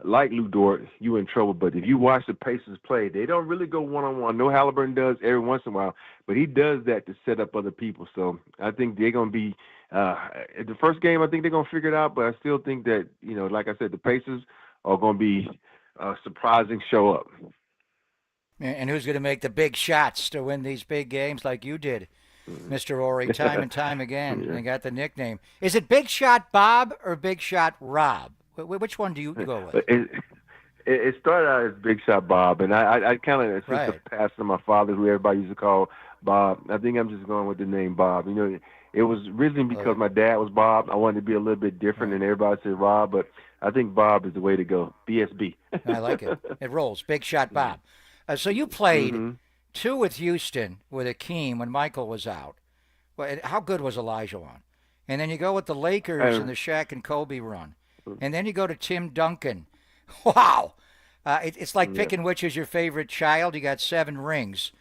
like Lou Dort, you in trouble. But if you watch the Pacers play, they don't really go one-on-one. No, Halliburton does every once in a while, but he does that to set up other people. So I think they're going to be at the first game, I think they're going to figure it out, but I still think that, like I said, the Pacers are going to be a surprising show up. And who's going to make the big shots to win these big games like you did, Mr. Horry, time and time again? Yeah. And got the nickname. Is it Big Shot Bob or Big Shot Rob? Which one do you go with? It started out as Big Shot Bob, and I kind of since the passing of my father, who everybody used to call Bob. I think I'm just going with the name Bob. It was originally because my dad was Bob. I wanted to be a little bit different than everybody said Rob, but I think Bob is the way to go. BSB. I like it. It rolls. Big Shot Bob. So you played 2 with Houston with Akeem when Michael was out. Well, how good was Elijah on? And then you go with the Lakers and the Shaq and Kobe run. And then you go to Tim Duncan. Wow. It's like picking which is your favorite child. You got 7 rings.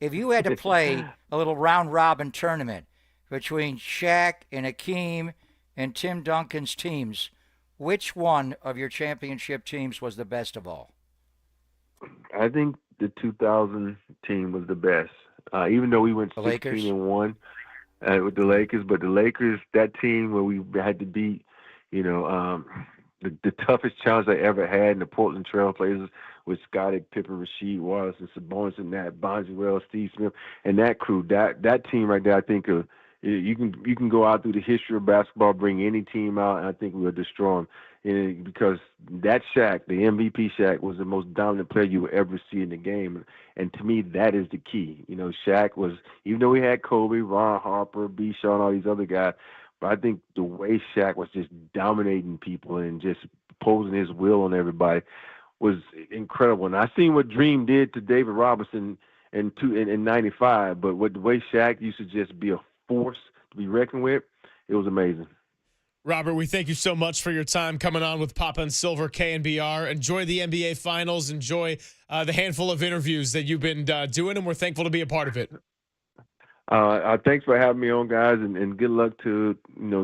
If you had to play a little round-robin tournament between Shaq and Akeem and Tim Duncan's teams, which one of your championship teams was the best of all? I think the 2000 team was the best. Even though we went 16-1. with the Lakers. But the Lakers, that team where we had to beat, the toughest challenge I ever had in the Portland Trail Blazers with Scottie Pippen, Rasheed Wallace, and Sabonis, and Nat Bonzi Wells, Steve Smith, and that crew. That team right there, I think you can go out through the history of basketball, bring any team out, and I think we'll destroy them. And because that Shaq, the MVP Shaq, was the most dominant player you will ever see in the game. And to me, that is the key. Shaq was, even though he had Kobe, Ron Harper, B. Shaw, and all these other guys, but I think the way Shaq was just dominating people and just imposing his will on everybody was incredible. And I seen what Dream did to David Robinson in '95, but the way Shaq used to just be a force to be reckoned with, it was amazing. Robert, we thank you so much for your time coming on with Papa and Silver KNBR. Enjoy the NBA Finals. Enjoy the handful of interviews that you've been doing, and we're thankful to be a part of it. Thanks for having me on, guys, and good luck to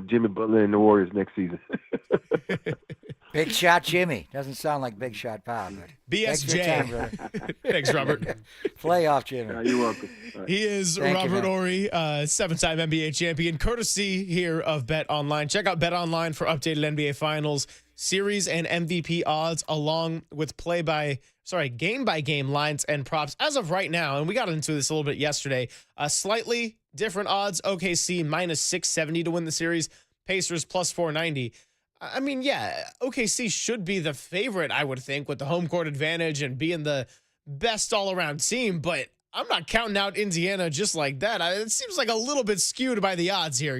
Jimmy Butler and the Warriors next season. Big Shot Jimmy. Doesn't sound like Big Shot Bob. But BSJ. Thanks, Robert. Playoff Jimmy. You're welcome. He is Robert Horry, 7-time NBA champion, courtesy here of Bet Online. Check out Bet Online for updated NBA Finals series and MVP odds, along with game-by-game lines and props. As of right now, and we got into this a little bit yesterday, slightly different odds. OKC minus 670 to win the series. Pacers plus 490. I mean, yeah, OKC should be the favorite, I would think, with the home court advantage and being the best all-around team, but I'm not counting out Indiana just like that. It seems like a little bit skewed by the odds here,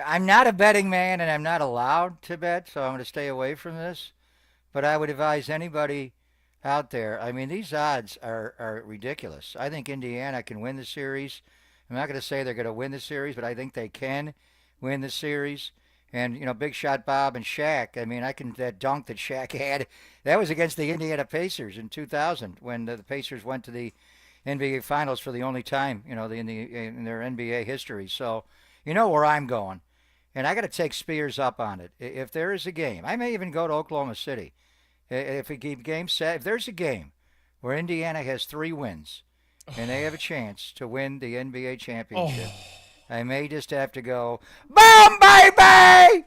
I'm not a betting man, and I'm not allowed to bet, so I'm going to stay away from this. But I would advise anybody out there, I mean, these odds are ridiculous. I think Indiana can win the series. I'm not going to say they're going to win the series, but I think they can win the series. And, Big Shot Bob and Shaq, I mean, that dunk that Shaq had, that was against the Indiana Pacers in 2000 when the Pacers went to the NBA Finals for the only time, in their NBA history. So, where I'm going. And I got to take Spears up on it. If there is a game, I may even go to Oklahoma City. If there's a game where Indiana has 3 wins and they have a chance to win the NBA championship, I may just have to go, boom, baby!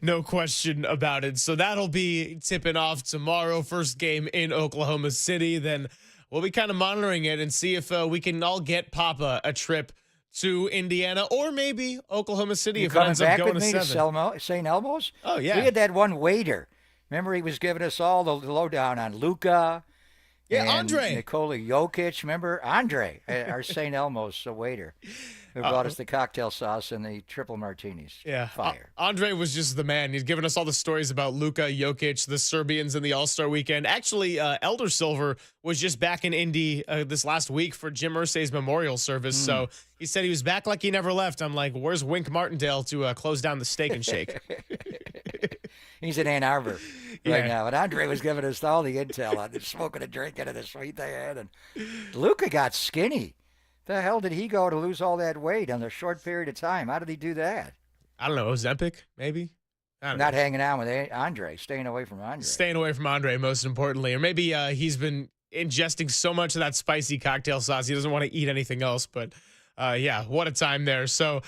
No question about it. So that'll be tipping off tomorrow. First game in Oklahoma City. Then we'll be kind of monitoring it and see if we can all get Papa a trip to Indiana or maybe Oklahoma City if it ends up going to 7. St. Elmo's? Oh, yeah. We had that one waiter. Remember, he was giving us all the lowdown on Luka. Yeah, Andre. Nikola Jokic. Remember? Andre, our St. Elmo's waiter, who brought us the cocktail sauce and the triple martinis. Yeah. Fire. Andre was just the man. He's given us all the stories about Luka Jokic, the Serbians, in the All-Star weekend. Actually, Elder Silver was just back in Indy this last week for Jim Irsay's memorial service. So he said he was back like he never left. I'm like, where's Wink Martindale to close down the Steak and Shake? He's in Ann Arbor right now. And Andre was giving us all the intel on smoking and drinking and the sweet they had. And Luka got skinny. The hell did he go to lose all that weight in a short period of time? How did he do that? I don't know. Ozempic, maybe? Not hanging out with Andre, staying away from Andre. Staying away from Andre, most importantly. Or maybe he's been ingesting so much of that spicy cocktail sauce, he doesn't want to eat anything else. But, yeah, what a time there. So,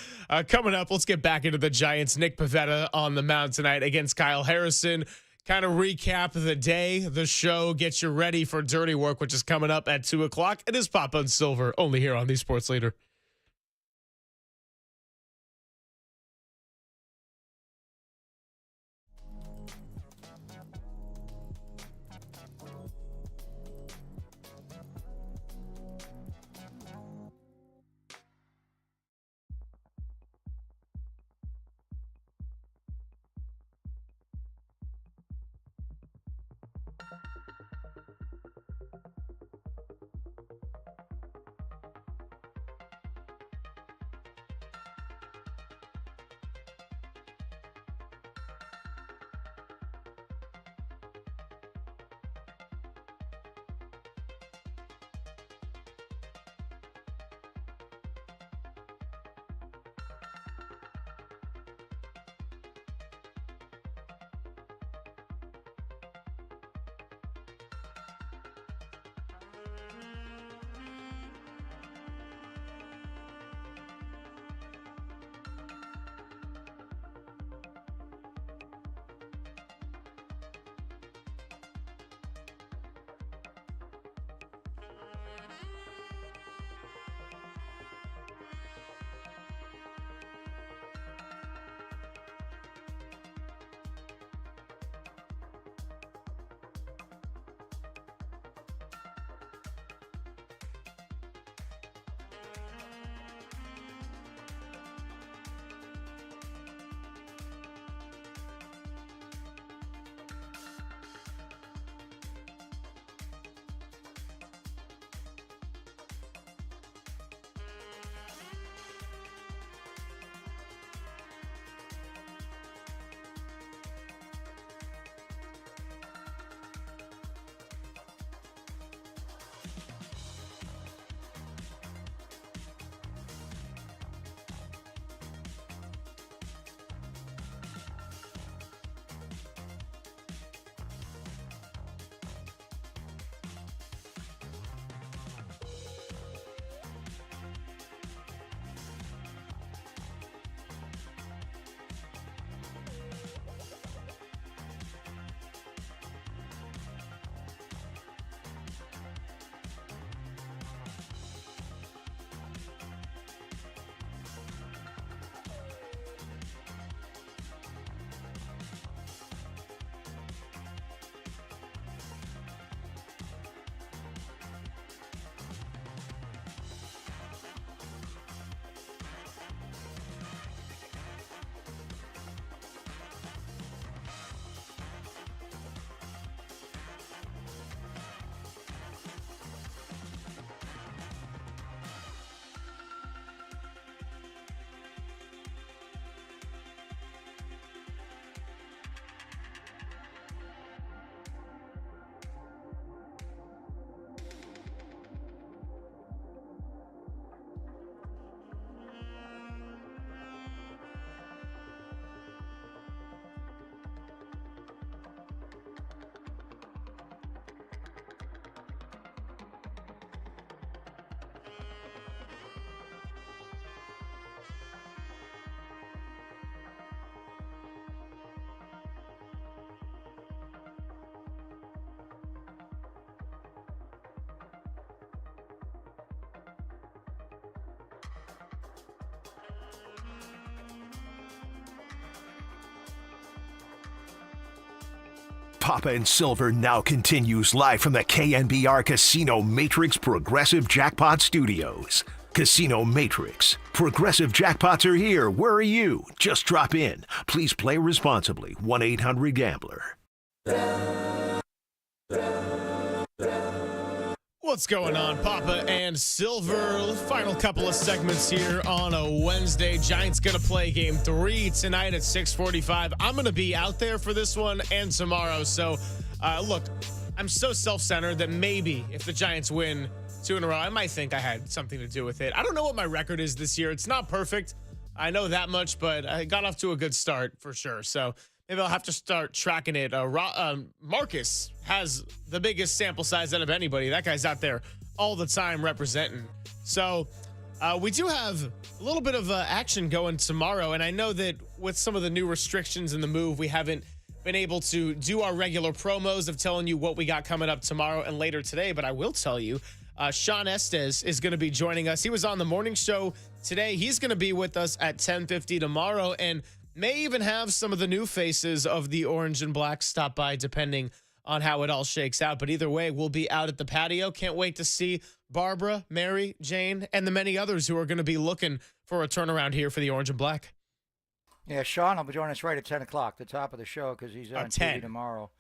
coming up, let's get back into the Giants. Nick Pivetta on the mound tonight against Kyle Harrison. Kind of recap the day, the show, get you ready for Dirty Work, which is coming up at 2 o'clock. It is Papa and Silver, only here on the Sports Leader. Papa and Silver now continues live from the KNBR Casino Matrix Progressive Jackpot Studios. Casino Matrix. Progressive jackpots are here. Where are you? Just drop in. Please play responsibly. 1-800-GAMBLER. What's going on, Papa and Silver? Final couple of segments here on a Wednesday. Giants going to play game 3 tonight at 6:45. I'm going to be out there for this one and tomorrow. So, look, I'm so self-centered that maybe if the Giants win 2 in a row, I might think I had something to do with it. I don't know what my record is this year. It's not perfect. I know that much, but I got off to a good start for sure. So maybe I'll have to start tracking it. Marcus has the biggest sample size out of anybody. That guy's out there all the time representing. So we do have a little bit of action going tomorrow. And I know that with some of the new restrictions in the move, we haven't been able to do our regular promos of telling you what we got coming up tomorrow and later today. But I will tell you, Sean Estes is going to be joining us. He was on the morning show today. He's going to be with us at 10:50 tomorrow and may even have some of the new faces of the Orange and Black stop by, depending on how it all shakes out. But either way, we'll be out at the patio. Can't wait to see Barbara, Mary, Jane, and the many others who are going to be looking for a turnaround here for the Orange and Black. Yeah, Sean will be joining us right at 10 o'clock, the top of the show, because he's on 10. TV tomorrow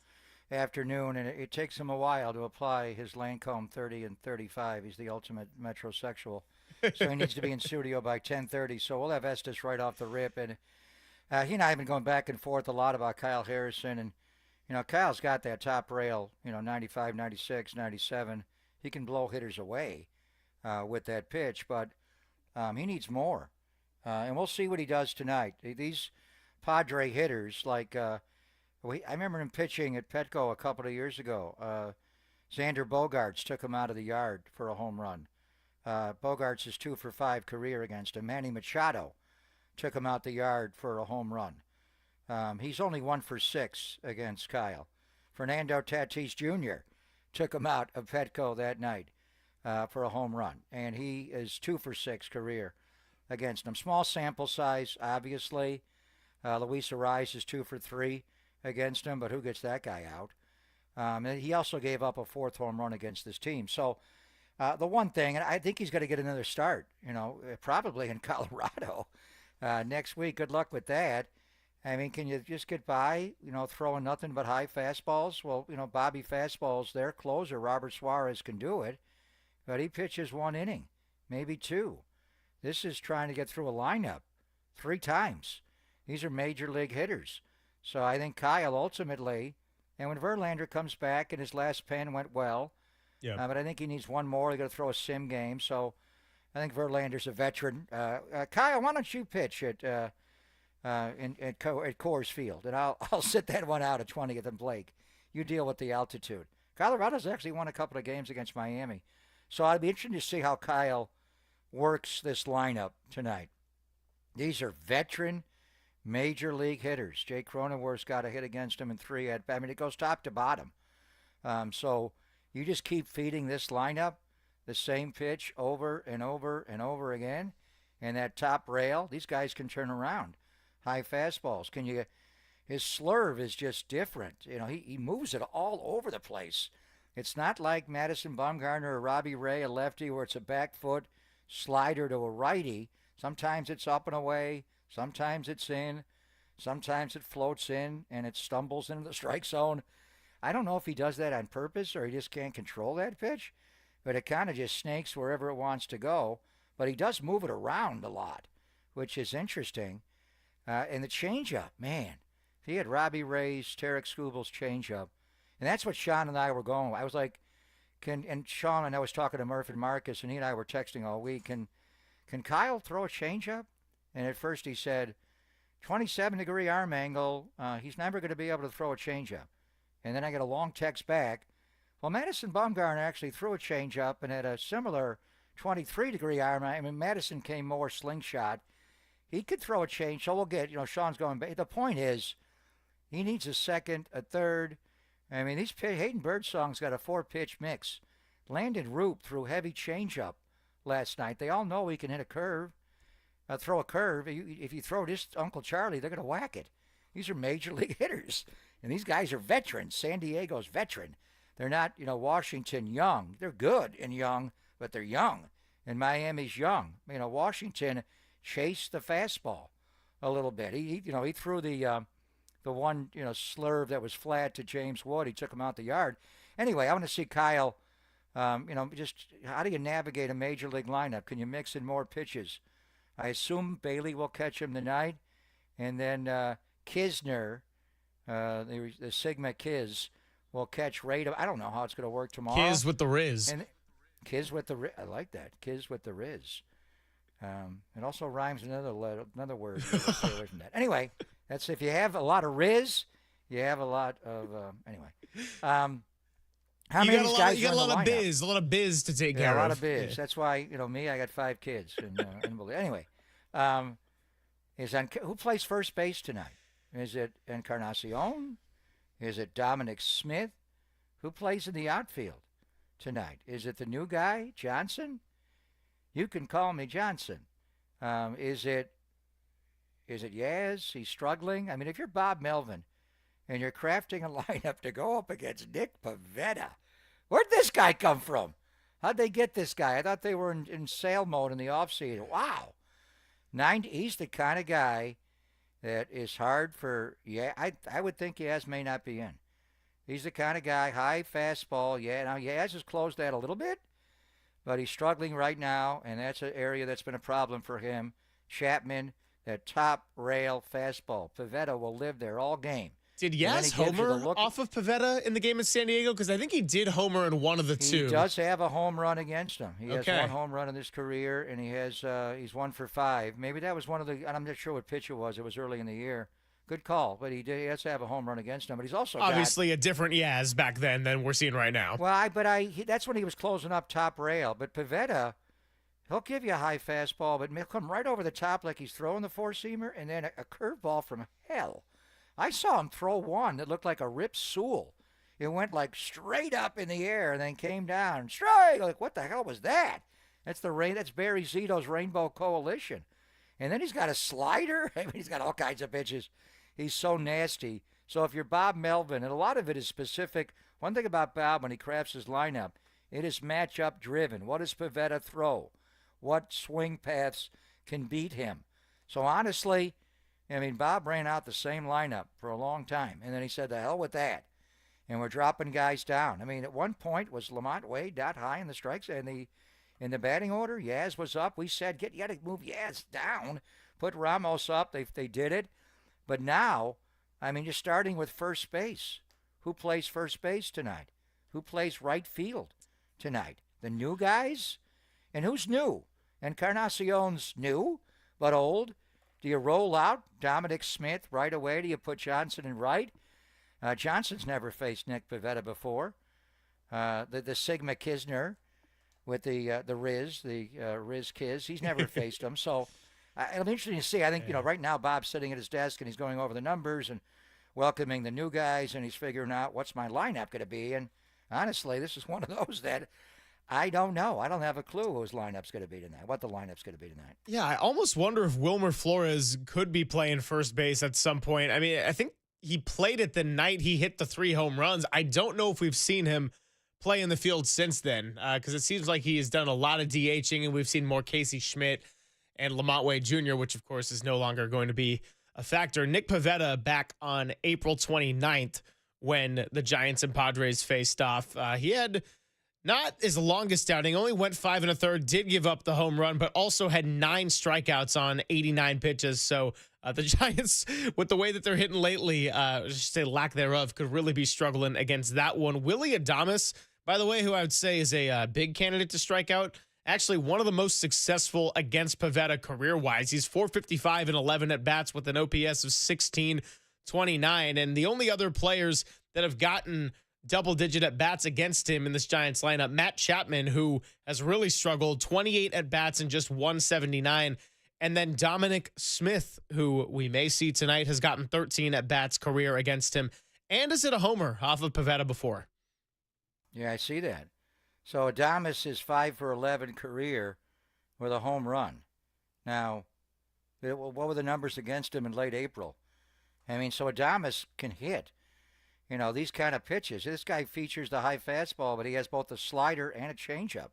afternoon, and it takes him a while to apply his Lancome 30 and 35. He's the ultimate metrosexual. So he needs to be in studio by 10:30. So we'll have Estes right off the rip. And he and I have been going back and forth a lot about Kyle Harrison. And, Kyle's got that top rail, 95, 96, 97. He can blow hitters away with that pitch, but he needs more. And we'll see what he does tonight. These Padre hitters, like I remember him pitching at Petco a couple of years ago. Xander Bogaerts took him out of the yard for a home run. Bogaerts is 2 for 5 career against him. Manny Machado took him out the yard for a home run. He's only 1 for 6 against Kyle. Fernando Tatis Jr. took him out of Petco that night for a home run. And he is 2 for 6 career against him. Small sample size, obviously. Luis Ariz is 2 for 3 against him, but who gets that guy out? And he also gave up a 4th home run against this team. So the one thing, and I think he's going to get another start, probably in Colorado next week. Good luck with that. I mean, can you just get by, throwing nothing but high fastballs? Well, Bobby Fastball's their closer. Robert Suarez can do it, but he pitches 1 inning, maybe 2. This is trying to get through a lineup 3 times. These are major league hitters. So I think Kyle ultimately, and when Verlander comes back and his last pen went well, but I think he needs 1 more. They're going to throw a sim game. So I think Verlander's a veteran. Kyle, why don't you pitch at Coors Field, and I'll sit that one out at 20th and Blake. You deal with the altitude. Colorado's actually won a couple of games against Miami. So I'd be interested to see how Kyle works this lineup tonight. These are veteran major league hitters. Jake Cronenworth's got a hit against him in 3 it goes top to bottom. So you just keep feeding this lineup the same pitch over and over and over again, and that top rail, these guys can turn around. High fastballs. His slurve is just different. He moves it all over the place. It's not like Madison Bumgarner or Robbie Ray, a lefty, where it's a back foot slider to a righty. Sometimes it's up and away. Sometimes it's in. Sometimes it floats in and it stumbles into the strike zone. I don't know if he does that on purpose or he just can't control that pitch, but it kind of just snakes wherever it wants to go. But he does move it around a lot, which is interesting. And the changeup, man. If he had Robbie Ray's, Tarek Skubal's changeup, and that's what Sean and I were going with. I was like, and Sean and I was talking to Murph and Marcus, and he and I were texting all week. Can Kyle throw a changeup? And at first he said, 27-degree arm angle, he's never going to be able to throw a changeup. And then I get a long text back. Well, Madison Bumgarner actually threw a changeup and had a similar 23-degree arm. I mean, Madison came more slingshot. He could throw a change, so we'll get, Sean's going back. The point is, he needs a second, a third. I mean, Hayden Birdsong's got a 4-pitch mix. Landon Roop threw heavy changeup last night. They all know he can hit a curve, throw a curve. If you throw this Uncle Charlie, they're going to whack it. These are major league hitters. And these guys are veterans. San Diego's veteran. They're not, Washington young. They're good and young, but they're young. And Miami's young. Washington chased the fastball a little bit. He threw the one, slurve that was flat to James Wood. He took him out the yard. Anyway, I want to see Kyle, just how do you navigate a major league lineup? Can you mix in more pitches? I assume Bailey will catch him tonight. And then Kisner, the Sigma Kiz, will catch Rado. I don't know how it's going to work tomorrow. Kiz with the Riz. And Kiz with the Riz. I like that. Kiz with the Riz. It also rhymes another word. Stay away from that. Anyway, that's if you have a lot of Riz, you have a lot of anyway. How many of these guys? You got a lot of biz to take care of. A lot of biz. Yeah. That's why me. I got 5 kids. And anyway, who plays first base tonight? Is it Encarnacion? Is it Dominic Smith? Who plays in the outfield tonight? Is it the new guy, Johnson? You can call me Johnson. Is it Yaz? He's struggling. I mean, if you're Bob Melvin and you're crafting a lineup to go up against Nick Pivetta, where'd this guy come from? How'd they get this guy? I thought they were in sale mode in the offseason. Wow. He's the kind of guy that is hard for, I would think Yaz may not be in. He's the kind of guy, high fastball. Now Yaz has closed that a little bit, but he's struggling right now, and that's an area that's been a problem for him. Chapman, that top rail fastball. Pivetta will live there all game. Did Yaz homer off of Pivetta in the game in San Diego? Because I think he did homer in one of the two. He does have a home run against him. He has one home run in his career, and he's 1 for 5. Maybe that was one of the, and I'm not sure what pitch it was. It was early in the year. Good call, but he has to have a home run against him. But he's also obviously a different Yaz back then than we're seeing right now. Well, that's when he was closing up top rail. But Pivetta, he'll give you a high fastball, but he'll come right over the top like he's throwing the four-seamer, and then a curveball from hell. I saw him throw one that looked like a Rip Sewell. It went like straight up in the air and then came down. Strike! Like, what the hell was that? That's Barry Zito's Rainbow Coalition. And then he's got a slider. I mean, he's got all kinds of pitches. He's so nasty. So if you're Bob Melvin, and a lot of it is specific. One thing about Bob, when he crafts his lineup, it is matchup driven. What does Pivetta throw? What swing paths can beat him? So honestly, I mean, Bob ran out the same lineup for a long time, and then he said, the hell with that. And we're dropping guys down. I mean, at one point, was Lamont Wade that high in the strikes and in the batting order? Yaz was up. We said, you got to move Yaz down. Put Ramos up. They did it. But now, I mean, you're starting with first base. Who plays first base tonight? Who plays right field tonight? The new guys? And who's new? Encarnacion's new, but old. Do you roll out Dominic Smith right away? Do you put Johnson in right? Johnson's never faced Nick Pivetta before. The Sigma Kisner with the Riz, Riz Kiz, he's never faced him. So it'll be interesting to see. I think, right now Bob's sitting at his desk and he's going over the numbers and welcoming the new guys, and he's figuring out what's my lineup going to be. And honestly, this is one of those that I don't know. I don't have a clue whose lineup's going to be tonight, what the lineup's going to be tonight. Yeah, I almost wonder if Wilmer Flores could be playing first base at some point. I mean, I think he played it the night he hit the 3 home runs. I don't know if we've seen him play in the field since then, because it seems like he has done a lot of DHing, and we've seen more Casey Schmidt and Lamont Wade Jr., which, of course, is no longer going to be a factor. Nick Pivetta back on April 29th when the Giants and Padres faced off. He had not his longest outing, only went 5 1/3, did give up the home run, but also had 9 strikeouts on 89 pitches. So the Giants, with the way that they're hitting lately, just say lack thereof, could really be struggling against that one. Willy Adames, by the way, who I would say is a big candidate to strike out, actually one of the most successful against Pivetta career-wise. He's .455 and 11 at-bats with an OPS of 1629. And the only other players that have gotten double-digit at-bats against him in this Giants lineup, Matt Chapman, who has really struggled, 28 at-bats and just 179. And then Dominic Smith, who we may see tonight, has gotten 13 at-bats career against him and has hit a homer off of Pivetta before. Yeah, I see that. So Adames is 5 for 11 career with a home run. Now, what were the numbers against him in late April? I mean, so Adames can hit. these kind of pitches. This guy features the high fastball, but he has both a slider and a changeup.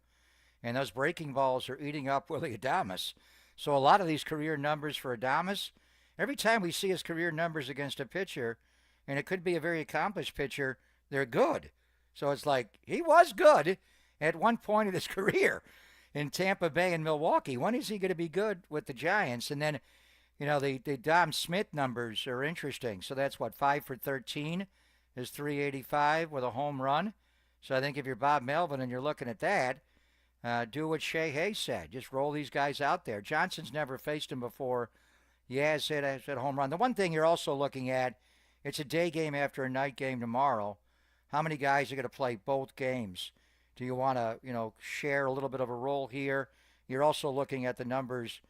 And those breaking balls are eating up Willie Adames. So a lot of these career numbers for Adames, every time we see his career numbers against a pitcher, and it could be a very accomplished pitcher, they're good. So it's like he was good at one point in his career in Tampa Bay and Milwaukee. When is he going to be good with the Giants? And then, the Dom Smith numbers are interesting. So that's 5 for 13 is 385 with a home run. So I think if you're Bob Melvin and you're looking at that, do what Shea Hayes said. Just roll these guys out there. Johnson's never faced him before. Has hit a home run. The one thing you're also looking at, it's a day game after a night game tomorrow. How many guys are going to play both games? Do you want to, share a little bit of a role here? You're also looking at the numbers,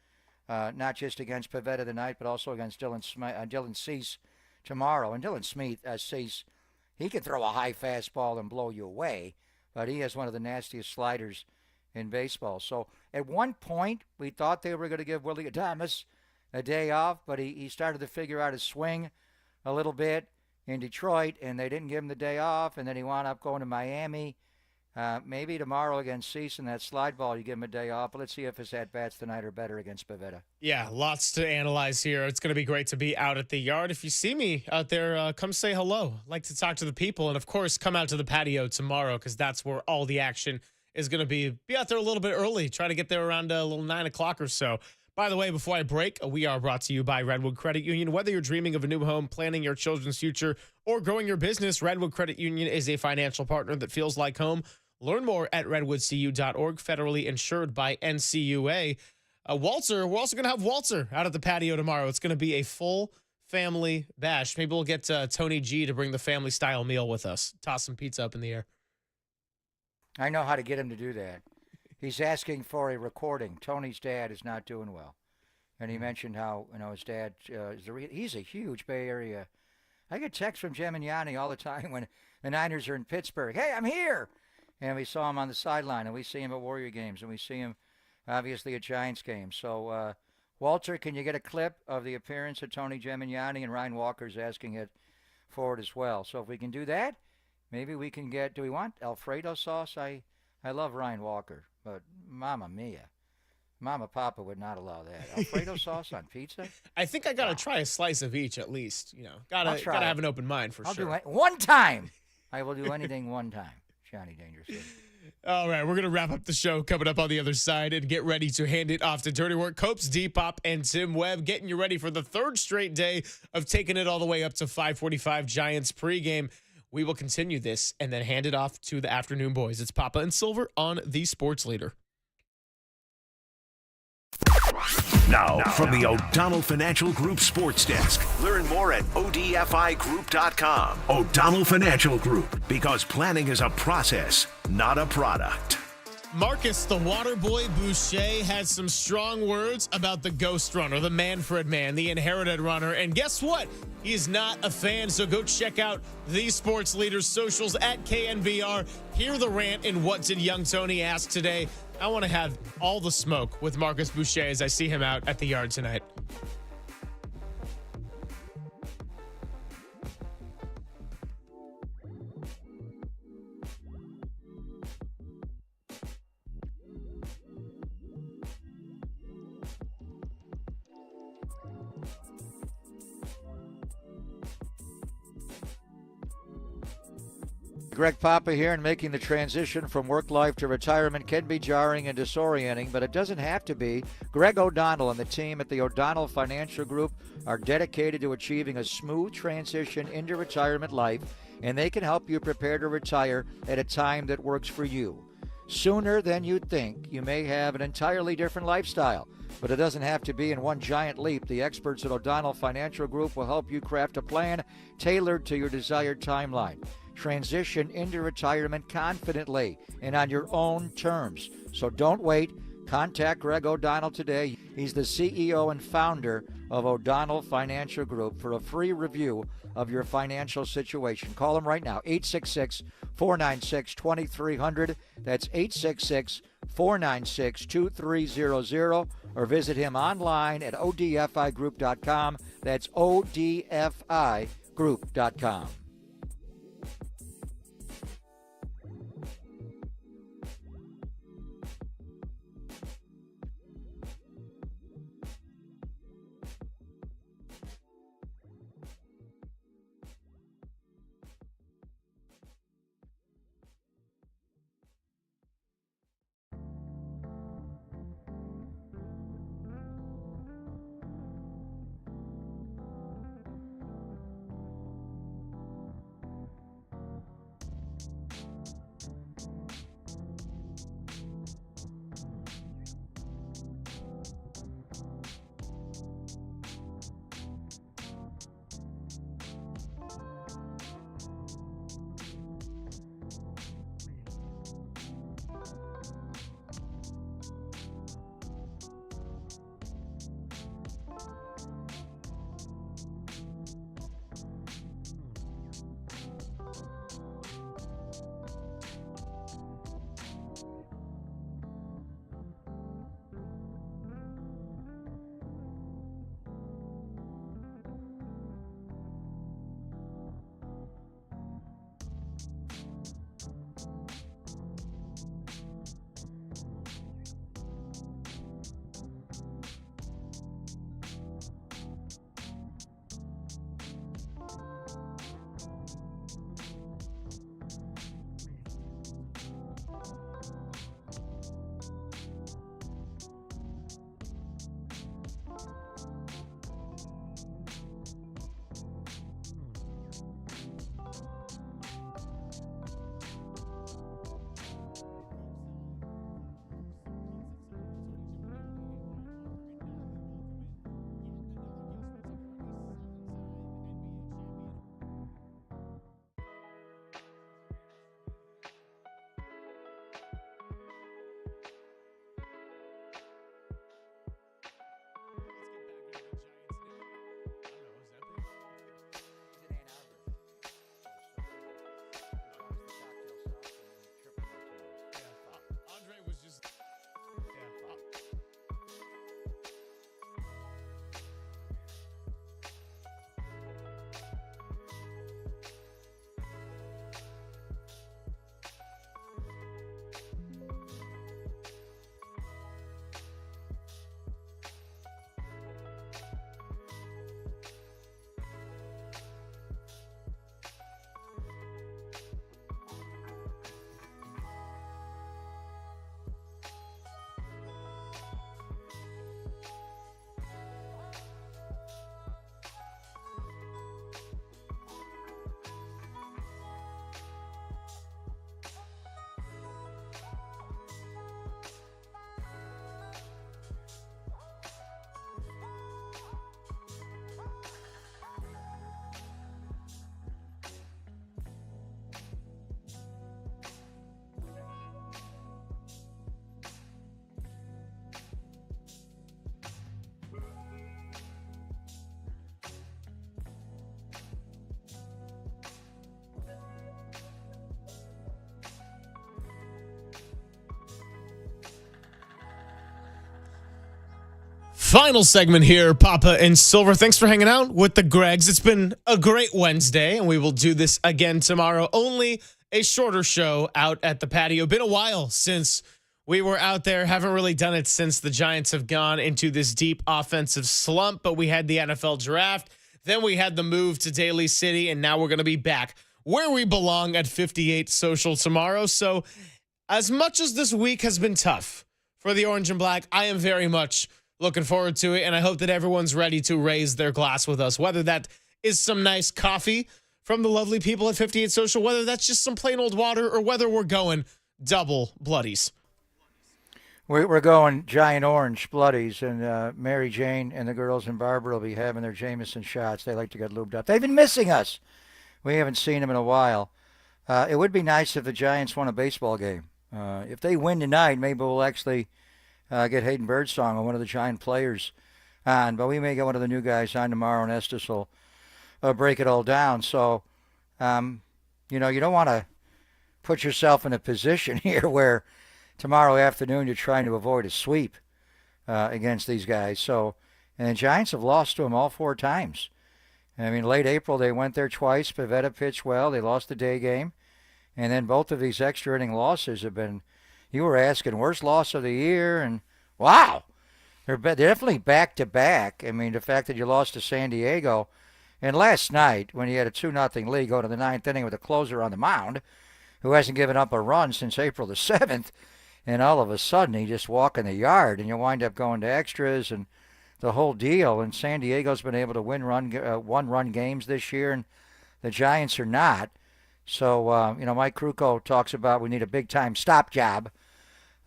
not just against Pivetta tonight, but also against Dylan Cease tomorrow. And Dylan Cease, he can throw a high fastball and blow you away, but he has one of the nastiest sliders in baseball. So at one point, we thought they were going to give Willie Adames a day off, but he started to figure out his swing a little bit in Detroit, and they didn't give him the day off, and then he wound up going to Miami. Maybe tomorrow against Cease and that slide ball, you give him a day off. But let's see if his at-bats tonight are better against Pivetta. Yeah, lots to analyze here. It's going to be great to be out at the yard. If you see me out there, come say hello. Like to talk to the people. And, of course, come out to the patio tomorrow because that's where all the action is going to be. Be out there a little bit early. Try to get there around a little 9 o'clock or so. By the way, before I break, we are brought to you by Redwood Credit Union. Whether you're dreaming of a new home, planning your children's future, or growing your business, Redwood Credit Union is a financial partner that feels like home. Learn more at redwoodcu.org, federally insured by NCUA. Walter, we're also going to have Walter out at the patio tomorrow. It's going to be a full family bash. Maybe we'll get Tony G to bring the family-style meal with us. Toss some pizza up in the air. I know how to get him to do that. He's asking for a recording. Tony's dad is not doing well. And he mentioned how, his dad, he's a huge Bay Area. I get texts from Gemignani all the time when the Niners are in Pittsburgh. Hey, I'm here. And we saw him on the sideline, and we see him at Warrior games, and we see him, obviously, at Giants games. So, Walter, can you get a clip of the appearance of Tony Gemignani? And Ryan Walker's asking it for it as well. So if we can do that, maybe we can get, do we want Alfredo sauce? I love Ryan Walker, but Mamma Mia. Mama Papa would not allow that. Alfredo sauce on pizza? I think I got to try a slice of each at least. Gotta have an open mind for I'll sure. do it one time. I will do anything one time. Johnny Dangerously. All right, we're going to wrap up the show coming up on the other side and get ready to hand it off to Dirty Work. Copes, Depop, and Tim Webb getting you ready for the third straight day of taking it all the way up to 5:45 Giants pregame. We will continue this and then hand it off to the afternoon boys. It's Papa and Silver on the Sports Leader. Now, from the O'Donnell Financial Group Sports Desk. Learn more at odfigroup.com. O'Donnell Financial Group, because planning is a process, not a product. Marcus, the water boy Boucher, had some strong words about the ghost runner, the Manfred man, the inherited runner. And guess what? He's not a fan, so go check out the Sports Leaders socials at KNBR. Hear the rant and what did young Tony ask today. I want to have all the smoke with Marcus Boucher as I see him out at the yard tonight. Greg Papa here, and making the transition from work life to retirement can be jarring and disorienting, but it doesn't have to be. Greg O'Donnell and the team at the O'Donnell Financial Group are dedicated to achieving a smooth transition into retirement life, and they can help you prepare to retire at a time that works for you. Sooner than you'd think, you may have an entirely different lifestyle, but it doesn't have to be in one giant leap. The experts at O'Donnell Financial Group will help you craft a plan tailored to your desired timeline. Transition into retirement confidently and on your own terms. So don't wait. Contact Greg O'Donnell today. He's the CEO and founder of O'Donnell Financial Group for a free review of your financial situation. Call him right now, 866-496-2300. That's 866-496-2300. Or visit him online at odfigroup.com. That's odfigroup.com. Final segment here, Papa and Silver. Thanks for hanging out with the Gregs. It's been a great Wednesday, and we will do this again tomorrow. Only a shorter show out at the patio. Been a while since we were out there. Haven't really done it since the Giants have gone into this deep offensive slump, but we had the NFL draft. Then we had the move to Daly City, and now we're going to be back where we belong at 58 Social tomorrow. So as much as this week has been tough for the Orange and Black, I am very much looking forward to it, and I hope that everyone's ready to raise their glass with us, whether that is some nice coffee from the lovely people at 58 Social, whether that's just some plain old water, or whether we're going double bloodies. We're going giant orange bloodies, and Mary Jane and the girls and Barbara will be having their Jameson shots. They like to get lubed up. They've been missing us. We haven't seen them in a while. It would be nice if the Giants won a baseball game. If they win tonight, maybe we'll actually get Hayden Birdsong or one of the Giant players on. But we may get one of the new guys on tomorrow, and Estes will break it all down. So, you don't want to put yourself in a position here where tomorrow afternoon you're trying to avoid a sweep against these guys. So, and the Giants have lost to them all 4 times. I mean, late April they went there twice. Pivetta pitched well. They lost the day game. And then both of these extra inning losses have been, you were asking, worst loss of the year. And wow, they're definitely back to back. I mean, the fact that you lost to San Diego. And last night, when you had a 2-0 lead, go to the 9th inning with a closer on the mound who hasn't given up a run since April the 7th. And all of a sudden, he just walk in the yard, and you wind up going to extras and the whole deal. And San Diego's been able to win one-run games this year, and the Giants are not. So, Mike Krukow talks about we need a big-time stop job.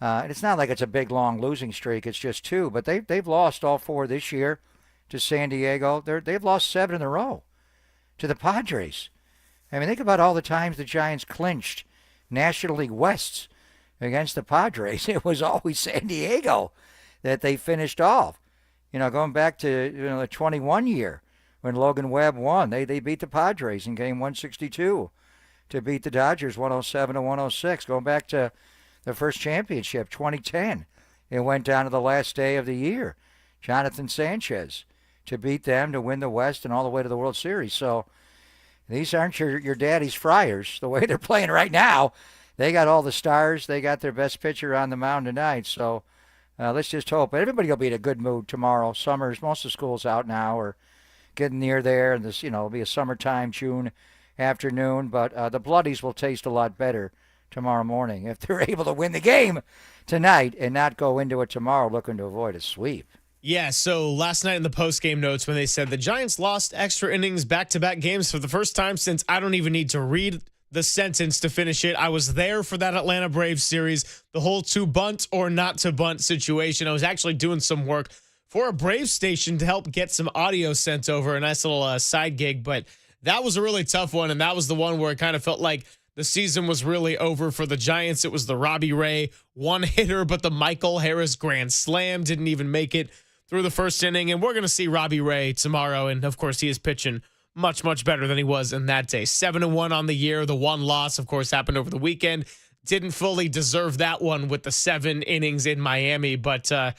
And it's not like it's a big, long losing streak. It's just 2. But they've lost all 4 this year to San Diego. They've lost 7 in a row to the Padres. I mean, think about all the times the Giants clinched National League Wests against the Padres. It was always San Diego that they finished off. Going back to the 21 year when Logan Webb won, they beat the Padres in game 162 to beat the Dodgers 107-106. Going back to the first championship, 2010, it went down to the last day of the year. Jonathan Sanchez to beat them to win the West and all the way to the World Series. So these aren't your daddy's Friars the way they're playing right now. They got all the stars. They got their best pitcher on the mound tonight. So let's just hope everybody will be in a good mood tomorrow. Most of the school's out now or getting near there. And this, it'll be a summertime, June afternoon. But the Bloodies will taste a lot better tomorrow morning if they're able to win the game tonight and not go into it tomorrow looking to avoid a sweep. Yeah, so last night in the post-game notes when they said the Giants lost extra innings back-to-back games for the first time since I don't even need to read the sentence to finish it. I was there for that Atlanta Braves series, the whole to bunt or not to bunt situation. I was actually doing some work for a Braves station to help get some audio sent over, a nice little side gig, but that was a really tough one, and that was the one where it kind of felt like the season was really over for the Giants. It was the Robbie Ray one-hitter, but the Michael Harris grand slam didn't even make it through the first inning, and we're going to see Robbie Ray tomorrow, and of course he is pitching much, much better than he was in that day. 7-1 on the year. The one loss, of course, happened over the weekend. Didn't fully deserve that one with the 7 innings in Miami, but the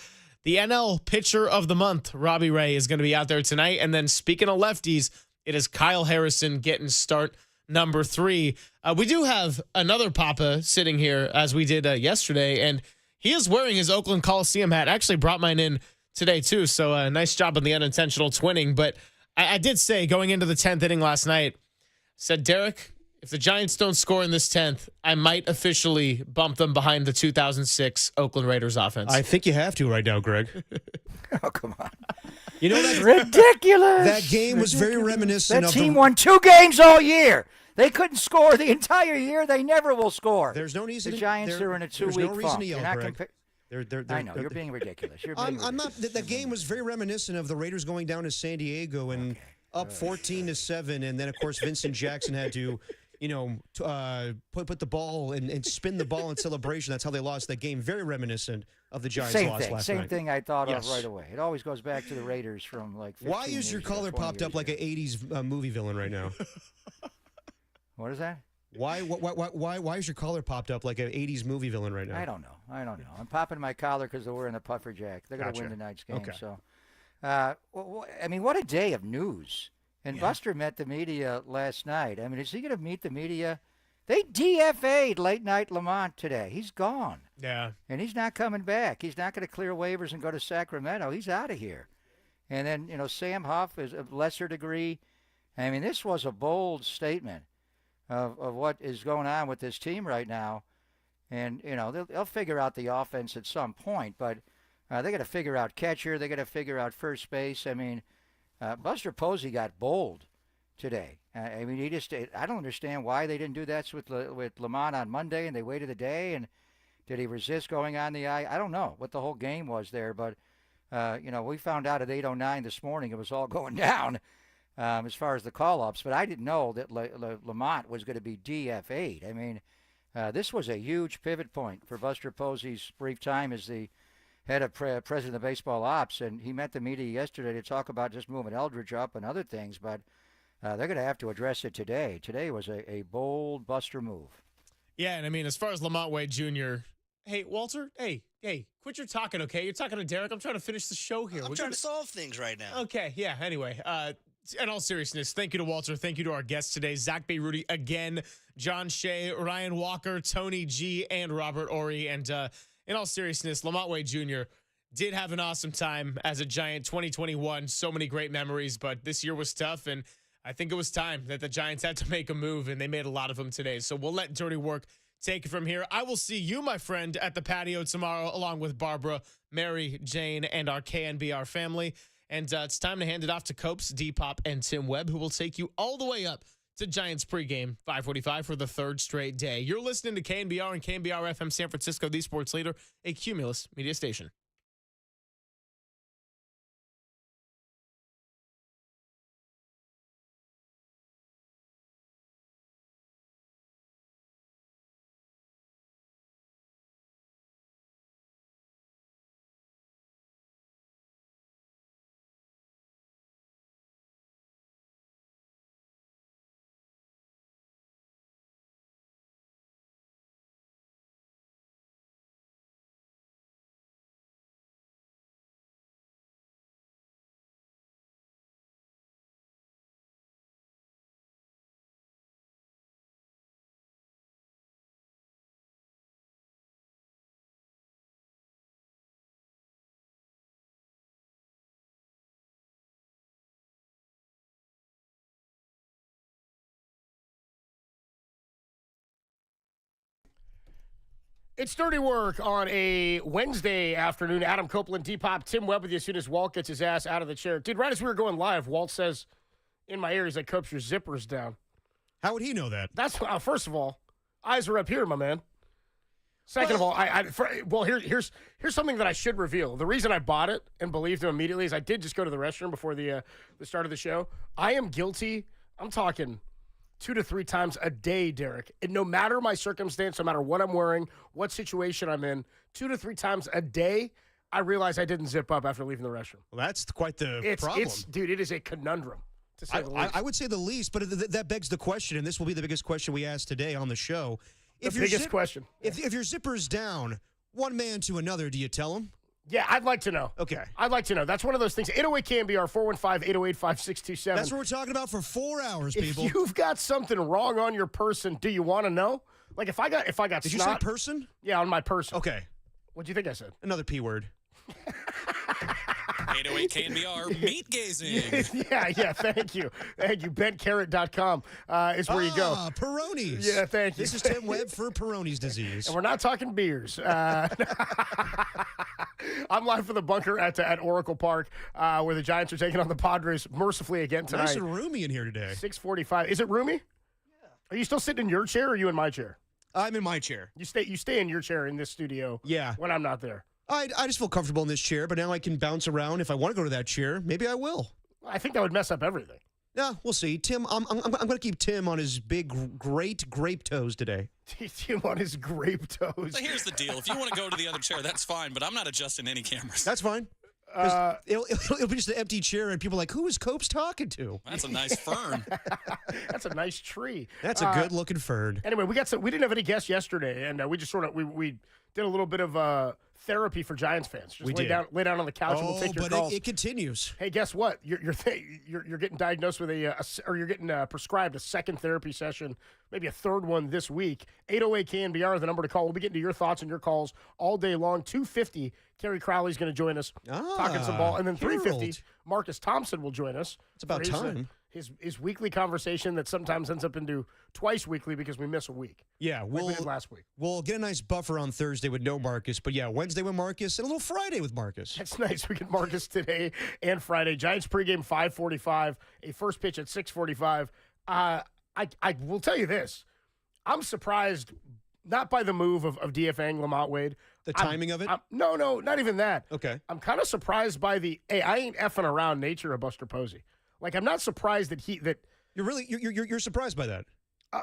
NL pitcher of the month, Robbie Ray, is going to be out there tonight. And then speaking of lefties, it is Kyle Harrison getting start number 3. We do have another Papa sitting here as we did yesterday, and he is wearing his Oakland Coliseum hat. Actually brought mine in today too, so nice job on the unintentional twinning. But I did say going into the 10th inning last night, said, Derek, if the Giants don't score in this 10th, I might officially bump them behind the 2006 Oakland Raiders offense. I think you have to right now, Greg. Oh, come on. That's ridiculous. That game was very reminiscent that of team won 2 games all year. They couldn't score the entire year. They never will score. There's no reason. The Giants are in a 2-week There's no reason funk. to yell, Greg. I know, you're being ridiculous. I'm not. The game was very reminiscent of the Raiders going down to San Diego and up 14-7, and then of course Vincent Jackson had to, put the ball and spin the ball in celebration. That's how they lost that game. Very reminiscent of the Giants loss last night. Same thing I thought of right away. It always goes back to the Raiders from like 15 Why is your collar popped up like an 80s movie villain right now? What is that? Why is your collar popped up like an 80s movie villain right now? I don't know. I'm popping my collar because they're wearing the puffer jack. They're going to win tonight's game. Okay. So I mean, what a day of news. And Yeah. Buster met the media last night. I mean, is he going to meet the media? They DFA'd late night Lamont today. He's gone. Yeah. And he's not coming back. He's not going to clear waivers and go to Sacramento. He's out of here. And then, Sam Huff is a lesser degree. I mean, this was a bold statement of what is going on with this team right now. And, they'll figure out the offense at some point, but they got to figure out catcher. They got to figure out first base. I mean, Buster Posey got bold today. I mean, I don't understand why they didn't do that with Lamont on Monday and they waited a day. And did he resist going on the eye? I don't know what the whole game was there, but, we found out at 8:09 this morning it was all going down as far as the call-ups, but I didn't know that Lamont was going to be DFA'd. I mean, this was a huge pivot point for Buster Posey's brief time as the head of president of baseball ops, and he met the media yesterday to talk about just moving Eldridge up and other things, but they're going to have to address it today. Today was a bold Buster move. Yeah, and I mean, as far as Lamont Wade Jr., hey, Walter, hey, quit your talking, okay? You're talking to Derek. I'm trying to finish the show here. I'm trying to solve things right now. Okay, yeah, anyway. In all seriousness, thank you to Walter. Thank you to our guests today, Zach Beirudi again, John Shea, Ryan Walker, Tony G, and Robert Ory. And in all seriousness, Lamont Wade Jr. did have an awesome time as a Giant 2021. So many great memories, but this year was tough, and I think it was time that the Giants had to make a move, and they made a lot of them today. So we'll let Dirty Work take it from here. I will see you, my friend, at the patio tomorrow, along with Barbara, Mary, Jane, and our KNBR family. And it's time to hand it off to Copes, D-Pop, and Tim Webb, who will take you all the way up to Giants pregame, 5:45 for the third straight day. You're listening to KNBR and KNBR FM San Francisco, the sports leader, a Cumulus media station. It's Dirty Work on a Wednesday afternoon. Adam Copeland, Depop, Tim Webb with you as soon as Walt gets his ass out of the chair. Dude, right as we were going live, Walt says in my ear, he's like, Copes, your zipper's down. How would he know that? That's first of all, eyes are up here, my man. Second of all, here's something that I should reveal. The reason I bought it and believed him immediately is I did just go to the restroom before the start of the show. I am guilty. I'm talking 2 to 3 times a day, Derek. And no matter my circumstance, no matter what I'm wearing, what situation I'm in, 2 to 3 times a day, I realize I didn't zip up after leaving the restroom. Well, that's quite the problem. Dude, it is a conundrum, to say the least. I would say the least, but that begs the question, and this will be the biggest question we ask today on the show. Question. If your zipper's down, one man to another, do you tell him? Yeah, I'd like to know. Okay. I'd like to know. That's one of those things. 808 KNBR 415-808-5627. That's what we're talking about for 4 hours, people. If you've got something wrong on your person, do you want to know? Like if I got Did snot, you say person? Yeah, on my person. Okay. What'd you think I said? Another P word. 808 KNBR meat gazing. yeah, thank you. Bentcarrot.com is where you go. Peroni's. Yeah, thank you. This is Tim Webb for Peroni's disease. And we're not talking beers. I'm live from the bunker at Oracle Park where the Giants are taking on the Padres mercifully again tonight. Nice and roomy in here today. 6:45. Is it roomy? Yeah. Are you still sitting in your chair or are you in my chair? I'm in my chair. You stay in your chair in this studio. Yeah. When I'm not there. I just feel comfortable in this chair, but now I can bounce around. If I want to go to that chair, maybe I will. I think that would mess up everything. Yeah, we'll see. Tim, I'm going to keep Tim on his big, great grape toes today. Tim on his grape toes. So here's the deal. If you want to go to the other chair, that's fine, but I'm not adjusting any cameras. That's fine. It'll be just an empty chair, and people are like, who is Copes talking to? That's a nice fern. That's a nice tree. That's a good-looking fern. Anyway, we didn't have any guests yesterday, and we just we did a little bit of therapy for Giants fans. Just We lay did. lay down on the couch and we'll take your but calls. it continues. Hey, guess what? You're getting diagnosed with or you're getting prescribed a second therapy session, maybe a third one this week. 808 KNBR, the number to call. We'll be getting to your thoughts and your calls all day long. 250, Kerry Crowley's going to join us talking some ball. And then 350, Marcus Thompson will join us. It's about for time. His weekly conversation that sometimes ends up into twice weekly because we miss a week. Yeah, we did last week. We'll get a nice buffer on Thursday with no Marcus, but yeah, Wednesday with Marcus and a little Friday with Marcus. That's nice. We get Marcus today and Friday. Giants pregame 5:45, a first pitch at 6:45. I will tell you this. I'm surprised not by the move of DFAing Lamont Wade. The timing of it? No, not even that. Okay. I'm kind of surprised by the, hey, I ain't effing around nature of Buster Posey. Like, I'm not surprised that you're surprised by that.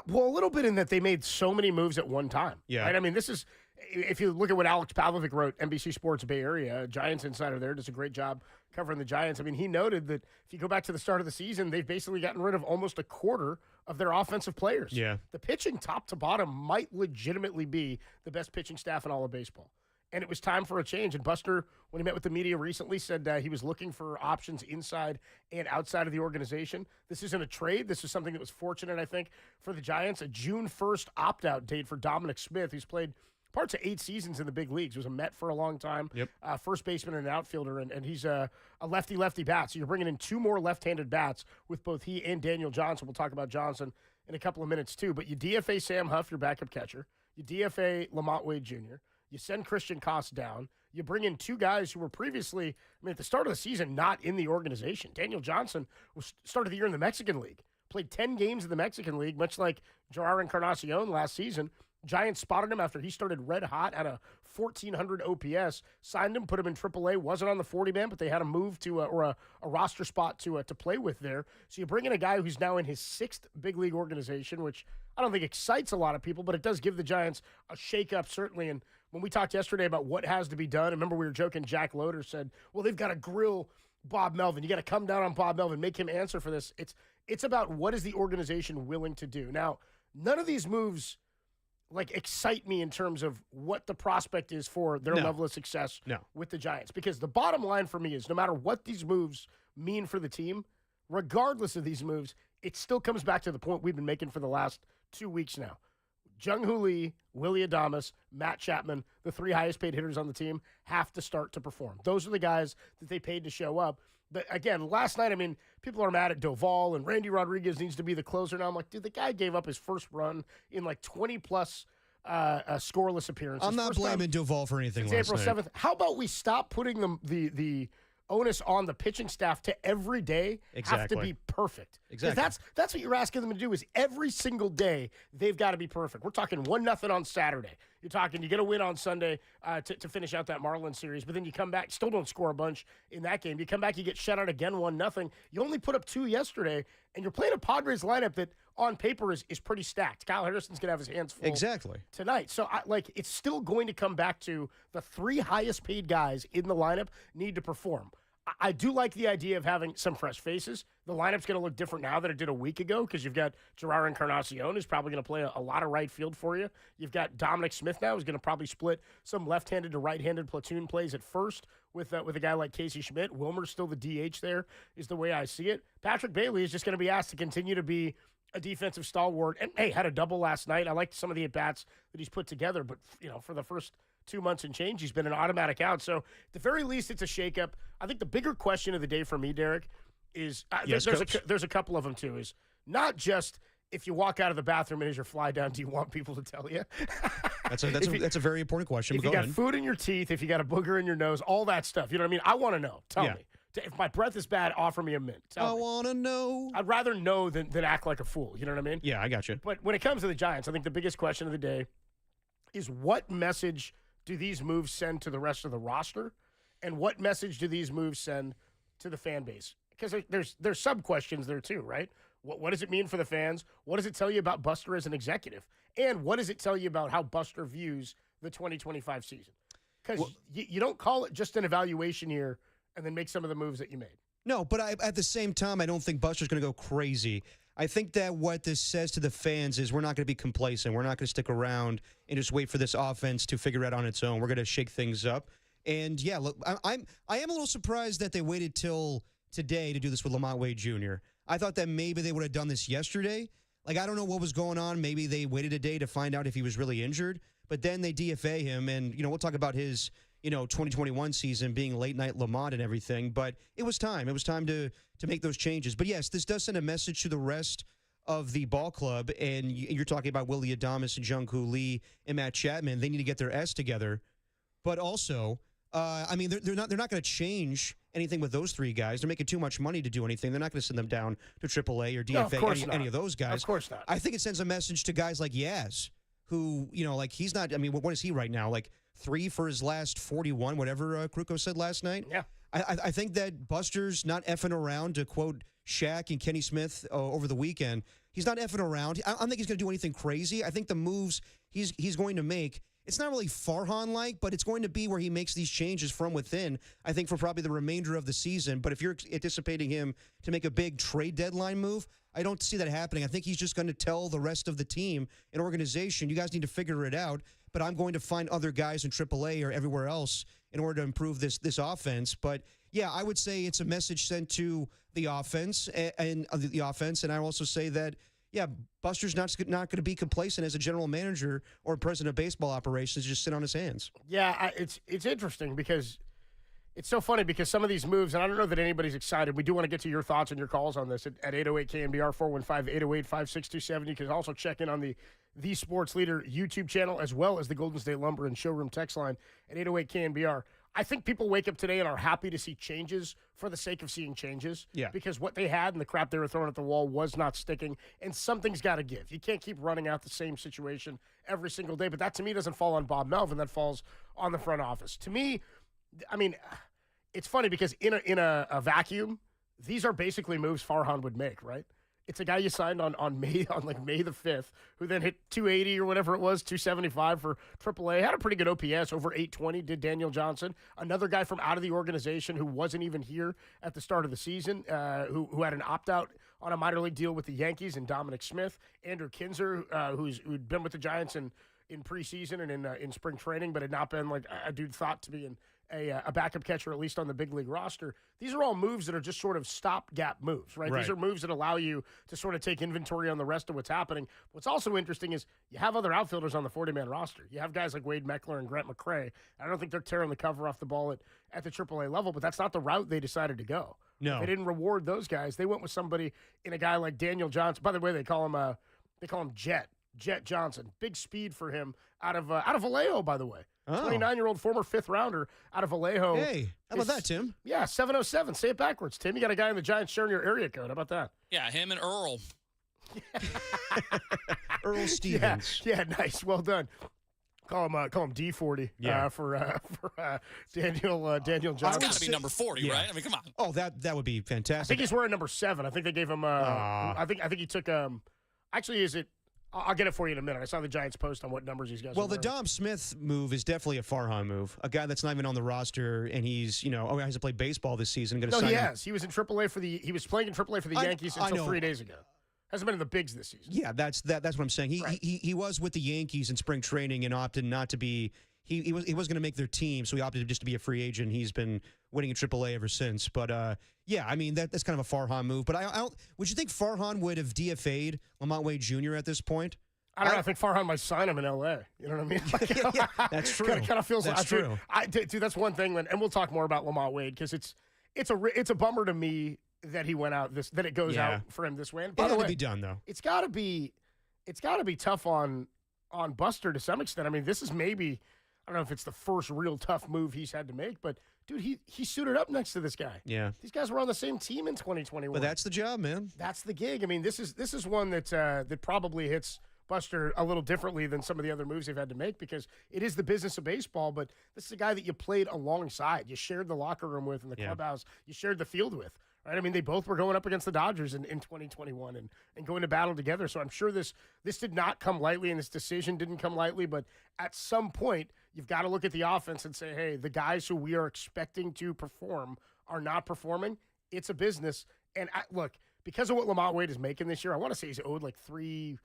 Well, a little bit in that they made so many moves at one time. Yeah. Right? I mean, this is, if you look at what Alex Pavlovic wrote, NBC Sports Bay Area, Giants insider there, does a great job covering the Giants. I mean, he noted that if you go back to the start of the season, they've basically gotten rid of almost a quarter of their offensive players. Yeah. The pitching top to bottom might legitimately be the best pitching staff in all of baseball. And it was time for a change. And Buster, when he met with the media recently, said he was looking for options inside and outside of the organization. This isn't a trade. This is something that was fortunate, I think, for the Giants. A June 1st opt-out date for Dominic Smith, who's played parts of 8 seasons in the big leagues. He was a Met for a long time. Yep. First baseman and an outfielder, and he's a lefty-lefty bat. So you're bringing in 2 more left-handed bats with both he and Daniel Johnson. We'll talk about Johnson in a couple of minutes, too. But you DFA Sam Huff, your backup catcher. You DFA Lamont Wade Jr., you send Christian Koss down. You bring in 2 guys who were previously, at the start of the season, not in the organization. Daniel Johnson started the year in the Mexican League, played 10 games in the Mexican League, much like Gerard Encarnacion last season. Giants spotted him after he started red hot at a 1,400 OPS, signed him, put him in AAA, wasn't on the 40-man, but they had a move to a roster spot to play with there. So you bring in a guy who's now in his 6th big league organization, which I don't think excites a lot of people, but it does give the Giants a shakeup, certainly. And when we talked yesterday about what has to be done, remember we were joking, Jack Loader said, well, they've got to grill Bob Melvin. You got to come down on Bob Melvin, make him answer for this. It's about what is the organization willing to do. Now, none of these moves excite me in terms of what the prospect is for their level of success with the Giants. Because the bottom line for me is no matter what these moves mean for the team, regardless of these moves, it still comes back to the point we've been making for the last 2 weeks now. Jung-Hoo Lee, Willie Adames, Matt Chapman, the 3 highest paid hitters on the team, have to start to perform. Those are the guys that they paid to show up. But again, last night, people are mad at Doval, and Randy Rodriguez needs to be the closer. Now I'm like, dude, the guy gave up his first run in 20-plus scoreless appearances. I'm not blaming Doval for anything last April night. 7th. How about we stop putting the onus on the pitching staff to every day have to be perfect. Exactly. That's what you're asking them to do is every single day they've got to be perfect. We're talking 1-0 on Saturday. You're talking you get a win on Sunday to finish out that Marlins series, but then you come back, still don't score a bunch in that game. You come back, you get shut out again 1-0. You only put up 2 yesterday, and you're playing a Padres lineup that on paper is pretty stacked. Kyle Harrison's going to have his hands full tonight. So it's still going to come back to the 3 highest paid guys in the lineup need to perform. I do like the idea of having some fresh faces. The lineup's going to look different now than it did a week ago because you've got Gerard Encarnacion, who's probably going to play a lot of right field for you. You've got Dominic Smith now, who's going to probably split some left-handed to right-handed platoon plays at first with a guy like Casey Schmidt. Wilmer's still the DH there, is the way I see it. Patrick Bailey is just going to be asked to continue to be a defensive stalwart. And, hey, had a double last night. I liked some of the at-bats that he's put together, but, for the first 2 months and change, he's been an automatic out. So, at the very least, it's a shakeup. I think the bigger question of the day for me, Derek, is there's a couple of them, too, is not just if you walk out of the bathroom and as you're fly down, do you want people to tell you? That's a very important question. If you got food in your teeth, if you got a booger in your nose, all that stuff. You know what I mean? I want to know. Tell me. If my breath is bad, offer me a mint. I want to know. I'd rather know than act like a fool. You know what I mean? Yeah, I got you. But when it comes to the Giants, I think the biggest question of the day is what message do these moves send to the rest of the roster, and what message do these moves send to the fan base? Because there's sub-questions there too, right? What does it mean for the fans? What does it tell you about Buster as an executive? And what does it tell you about how Buster views the 2025 season? Because you don't call it just an evaluation year and then make some of the moves that you made. No, but at the same time, I don't think Buster's going to go crazy. I think that what this says to the fans is we're not going to be complacent. We're not going to stick around and just wait for this offense to figure it out on its own. We're going to shake things up. And yeah, look, I am a little surprised that they waited till today to do this with Lamont Wade Jr. I thought that maybe they would have done this yesterday. Like, I don't know what was going on. Maybe they waited a day to find out if he was really injured. But then they DFA him, and we'll talk about his 2021 season being late night Lamont and everything. But it was time. It was time to make those changes. But yes, this does send a message to the rest of the ball club. And you're talking about Willie Adames and Jung-Koo Lee and Matt Chapman. They need to get their S together. But also, they're not going to change anything with those three guys. They're making too much money to do anything. They're not going to send them down to AAA or DFA, any of those guys. Of course not. I think it sends a message to guys like Yaz, who, he's not, what is he right now? Like 3 for his last 41, whatever Kruko said last night? Yeah. I think that Buster's not effing around, to quote Shaq and Kenny Smith over the weekend. He's not effing around. I don't think he's going to do anything crazy. I think the moves he's going to make, it's not really Farhan-like, but it's going to be where he makes these changes from within, I think, for probably the remainder of the season. But if you're anticipating him to make a big trade deadline move, I don't see that happening. I think he's just going to tell the rest of the team and organization, you guys need to figure it out, but I'm going to find other guys in AAA or everywhere else in order to improve this offense. But, yeah, I would say it's a message sent to the offense, and I also say that, yeah, Buster's not going to be complacent as a general manager or president of baseball operations, just sit on his hands. Yeah, it's interesting because it's so funny because some of these moves, and I don't know that anybody's excited. We do want to get to your thoughts and your calls on this at 808 KNBR 415-808-5627. You can also check in on the Sports Leader YouTube channel as well as the Golden State Lumber and Showroom text line at 808 KNBR. I think people wake up today and are happy to see changes for the sake of seeing changes. Yeah. Because what they had and the crap they were throwing at the wall was not sticking, and something's got to give. You can't keep running out the same situation every single day. But that, to me, doesn't fall on Bob Melvin. That falls on the front office. To me, it's funny because in a vacuum, these are basically moves Farhan would make, right? It's a guy you signed on May the 5th, who then hit 280 or whatever it was, 275 for AAA. Had a pretty good OPS, over 820, did Daniel Johnson. Another guy from out of the organization who wasn't even here at the start of the season, who had an opt-out on a minor league deal with the Yankees, and Dominic Smith. Andrew Kinzer, who'd been with the Giants in preseason and in spring training, but had not been like a dude thought to be a backup catcher, at least on the big league roster. These are all moves that are just sort of stopgap moves, right? These are moves that allow you to sort of take inventory on the rest of what's happening. What's also interesting is you have other outfielders on the 40-man roster. You have guys like Wade Meckler and Grant McCray. I don't think they're tearing the cover off the ball at the AAA level, but that's not the route they decided to go. No. They didn't reward those guys. They went with somebody in a guy like Daniel Johnson. By the way, they call him Jet Johnson. Big speed for him out of Vallejo, by the way. 29-year-old former 5th rounder out of Vallejo. Hey, how about that, Tim? Yeah, 707. Say it backwards, Tim. You got a guy in the Giants sharing your area code. How about that? Yeah, him and Earl. Earl Stevens. Yeah, nice. Well done. Call him D40 for Daniel Johnson. It's got to be number 40, right? I mean, come on. Oh, that would be fantastic. I think he's wearing number 7. I think they gave him. I think he took. Actually, is it? I'll get it for you in a minute. I saw the Giants post on what numbers these guys. Well, the Dom Smith move is definitely a Farhan move. A guy that's not even on the roster, and he's he hasn't played baseball this season. No, he has. He was in AAA he was playing in AAA for the Yankees until 3 days ago. Hasn't been in the bigs this season. Yeah, that's what I'm saying. He was with the Yankees in spring training and opted not to be. He was going to make their team, so he opted just to be a free agent. He's been winning in AAA ever since. But that's kind of a Farhan move. But I don't. Would you think Farhan would have DFA'd Lamont Wade Jr. at this point? I don't know. I think Farhan might sign him in L.A. You know what I mean? That's true. Kind of feels that's true. Dude, that's one thing. And we'll talk more about Lamont Wade because it's a bummer to me that he went out that it goes out for him this way. And by the way, to be done though. It's got to be tough on Buster to some extent. I mean, this is maybe. I don't know if it's the first real tough move he's had to make, but dude, he suited up next to this guy. Yeah, these guys were on the same team in 2021. But that's the job, man. That's the gig. I mean, this is one that probably hits Buster a little differently than some of the other moves they've had to make because it is the business of baseball. But this is a guy that you played alongside, you shared the locker room with, in the clubhouse, you shared the field with. Right? I mean, they both were going up against the Dodgers in 2021 and going to battle together. So I'm sure this did not come lightly, and this decision didn't come lightly. But at some point, you've got to look at the offense and say, hey, the guys who we are expecting to perform are not performing. It's a business. And look, because of what Lamont Wade is making this year, I want to say he's owed like 3.1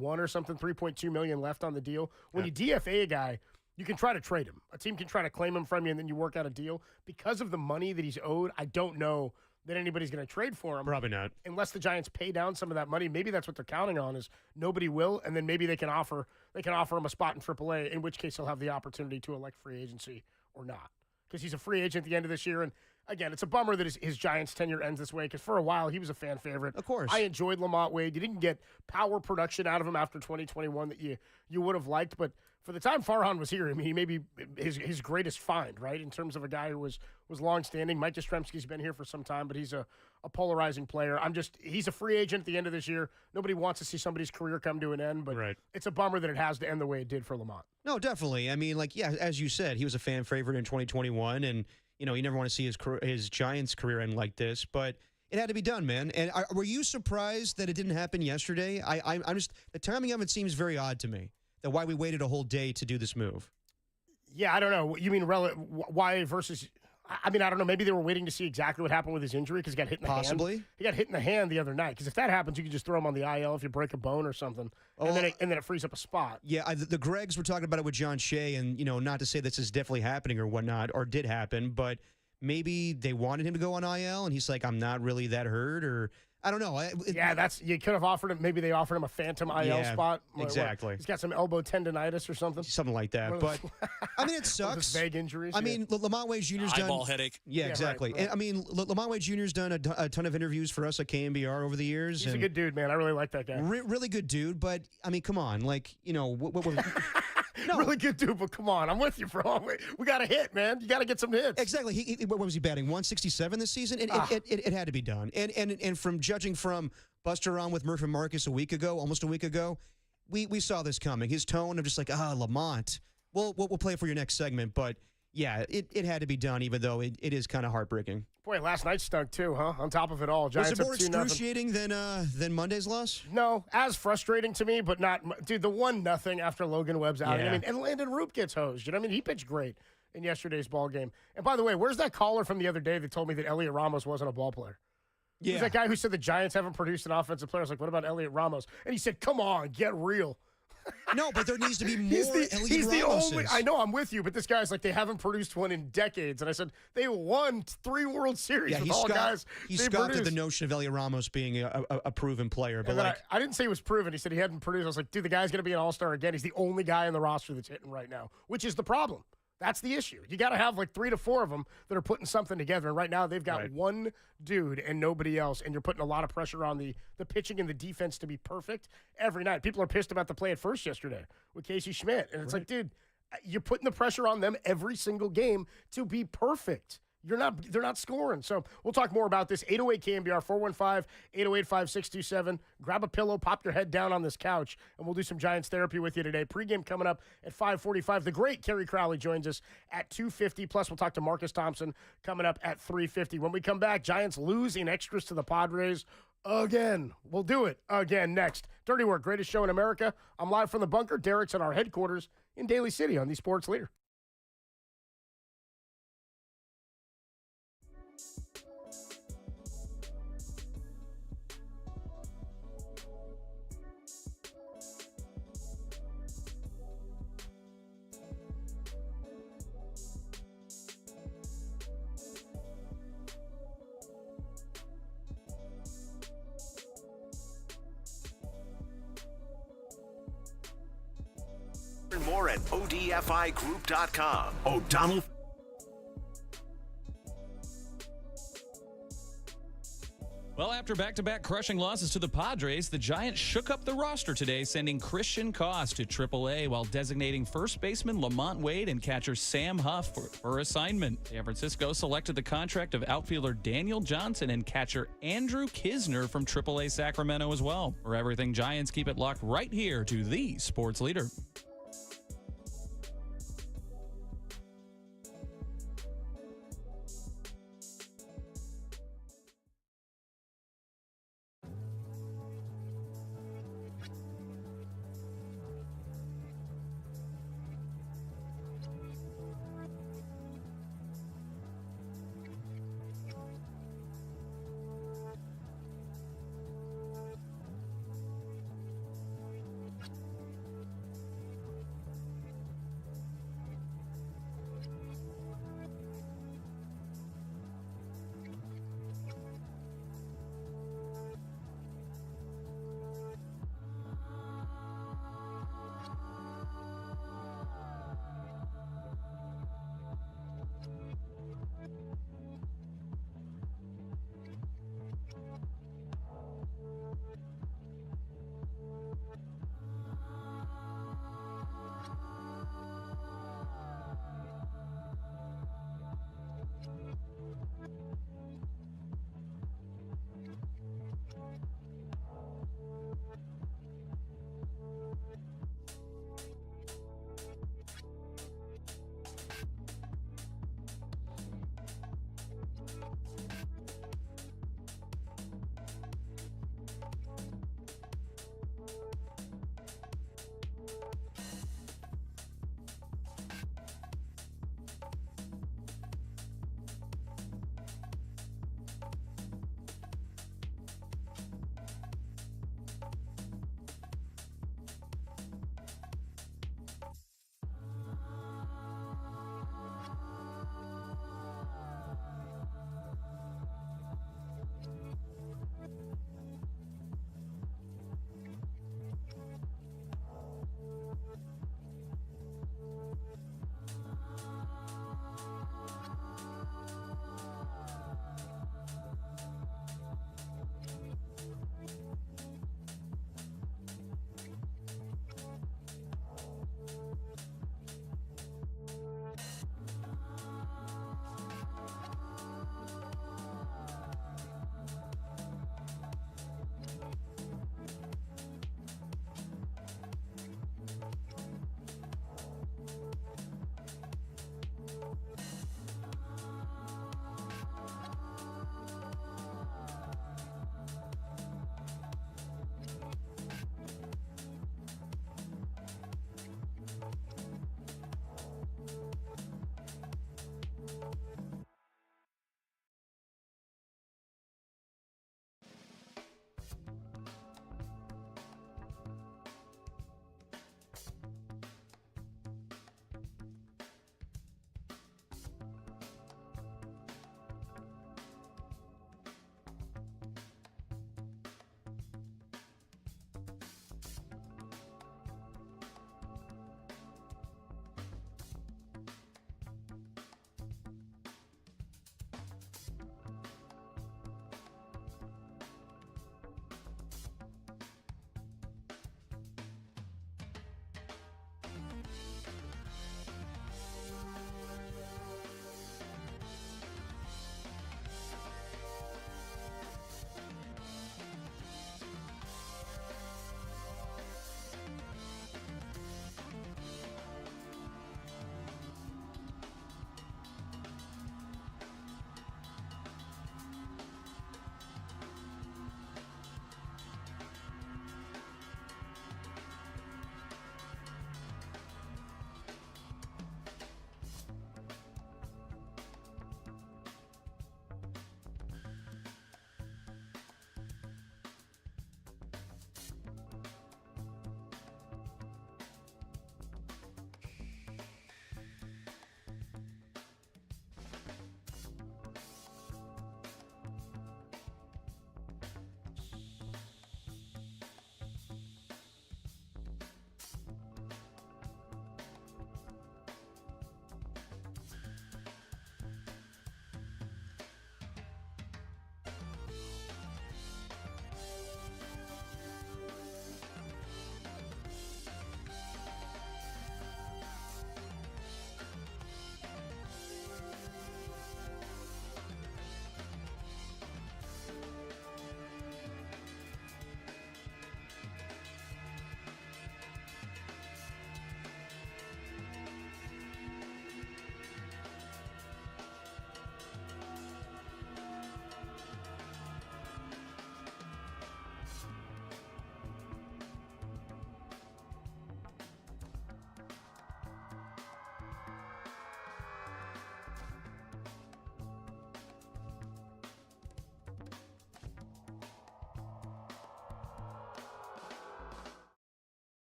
or something, 3.2 million left on the deal. When you DFA a guy, you can try to trade him. A team can try to claim him from you, and then you work out a deal. Because of the money that he's owed, I don't know that anybody's going to trade for him. Probably not. Unless the Giants pay down some of that money. Maybe that's what they're counting on is nobody will, and then maybe they can offer him a spot in AAA, in which case he'll have the opportunity to elect free agency or not. Because he's a free agent at the end of this year, and again, it's a bummer that his Giants tenure ends this way because for a while he was a fan favorite. Of course. I enjoyed Lamont Wade. You didn't get power production out of him after 2021 that you would have liked, but for the time Farhan was here, I mean, he may be his greatest find, right, in terms of a guy who was long-standing. Mike Yastrzemski's been here for some time, but he's a polarizing player. He's a free agent at the end of this year. Nobody wants to see somebody's career come to an end, but it's a bummer that it has to end the way it did for Lamont. No, definitely. I mean, as you said, he was a fan favorite in 2021, and you never want to see his Giants career end like this, but it had to be done, man. And were you surprised that it didn't happen yesterday? I'm just the timing of it seems very odd to me. That why we waited a whole day to do this move. Yeah, I don't know. You mean why versus? I mean, I don't know. Maybe they were waiting to see exactly what happened with his injury because he got hit in the hand. Possibly. He got hit in the hand the other night. Because if that happens, you can just throw him on the IL if you break a bone or something, and then it frees up a spot. Yeah, the Gregs were talking about it with John Shea, and not to say this is definitely happening or whatnot, or did happen, but maybe they wanted him to go on IL, and he's like, I'm not really that hurt, or I don't know. You could have offered him. Maybe they offered him a phantom IL spot. Exactly. He's got some elbow tendonitis or something. Something like that. But I mean, it sucks. Vague injuries. I mean, Lamont Wade Jr.'s done eyeball headache. Yeah, exactly. Right. And, I mean, Lamont Wade Jr.'s done a ton of interviews for us at KNBR over the years. He's a good dude, man. I really like that guy. Really good dude. But I mean, come on, No. Really good dude, but come on. I'm with you, bro. We got to hit, man. You got to get some hits. Exactly. What was he batting? 167 this season? It had to be done. And from judging from Buster on with Murph and Marcus almost a week ago, we saw this coming. His tone of just like, Lamont. We'll play it for your next segment. But, yeah, it had to be done, even though it is kind of heartbreaking. Boy, last night stunk too, huh? On top of it all, Giants was it more up 2-0. excruciating than Monday's loss? No, as frustrating to me, but not. Dude, the 1-0 after Logan Webb's out. Yeah. I mean, and Landon Roop gets hosed. I mean, he pitched great in yesterday's ball game. And by the way, where's that caller from the other day that told me that Elliot Ramos wasn't a ball player? Yeah, who's that guy who said the Giants haven't produced an offensive player? I was like, what about Elliot Ramos? And he said, come on, get real. No, but there needs to be more he's the Ramoses. only. I know, I'm with you, but this guy's like, they haven't produced one in decades. And I said, they won 3 World Series with all guys. He scoffed at the notion of Elliot Ramos being a proven player. But I didn't say he was proven. He said he hadn't produced. I was like, dude, the guy's going to be an all-star again. He's the only guy in the roster that's hitting right now, which is the problem. That's the issue. You got to have like 3 to 4 of them that are putting something together. And right now they've got one dude and nobody else. And you're putting a lot of pressure on the pitching and the defense to be perfect every night. People are pissed about the play at first yesterday with Casey Schmidt. And it's like, dude, you're putting the pressure on them every single game to be perfect. They're not scoring. So we'll talk more about this. 808 KNBR 415-808-5627. Grab a pillow, pop your head down on this couch, and we'll do some Giants therapy with you today. Pre-game coming up at 5:45. The great Kerry Crowley joins us at 2:50. Plus, we'll talk to Marcus Thompson coming up at 3:50. When we come back, Giants lose in extras to the Padres again. We'll do it again next. Dirty Work, greatest show in America. I'm live from the bunker. Derek's at our headquarters in Daly City on the Sports Leader. Learn more at odfigroup.com. O'Donnell. Well, after back-to-back crushing losses to the Padres, the Giants shook up the roster today, sending Christian Koss to AAA while designating first baseman Lamont Wade and catcher Sam Huff for assignment. San Francisco selected the contract of outfielder Daniel Johnson and catcher Andrew Kisner from AAA Sacramento as well. For everything Giants, keep it locked right here to the Sports Leader.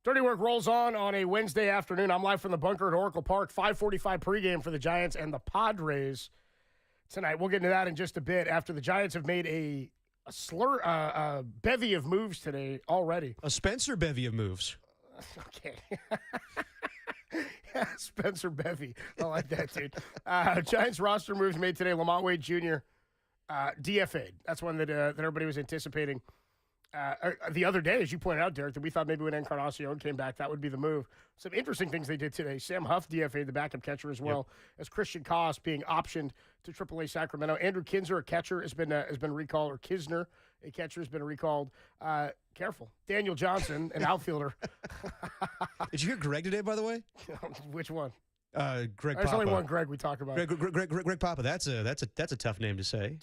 Dirty Work rolls on a Wednesday afternoon. I'm live from the bunker at Oracle Park. 5:45 pregame for the Giants and the Padres tonight. We'll get into that in just a bit after the Giants have made a bevy of moves today already. A Spencer bevy of moves. Okay. Yeah, Spencer Bevy. I like that, dude. Giants roster moves made today. Lamont Wade Jr. DFA'd. That's one that everybody was anticipating the other day, as you pointed out, Derek, that we thought maybe when Encarnacion came back, that would be the move. Some interesting things they did today. Sam Huff DFA'd, the backup catcher, as well as Christian Koss being optioned to AAA Sacramento. Andrew Kinsner, a catcher, has been recalled, or Kisner, a catcher, has been recalled. Careful. Daniel Johnson, an outfielder. Did you hear Greg today, by the way? Which one? Greg There's Papa. only one Greg we talk about. Greg Papa. That's a tough name to say.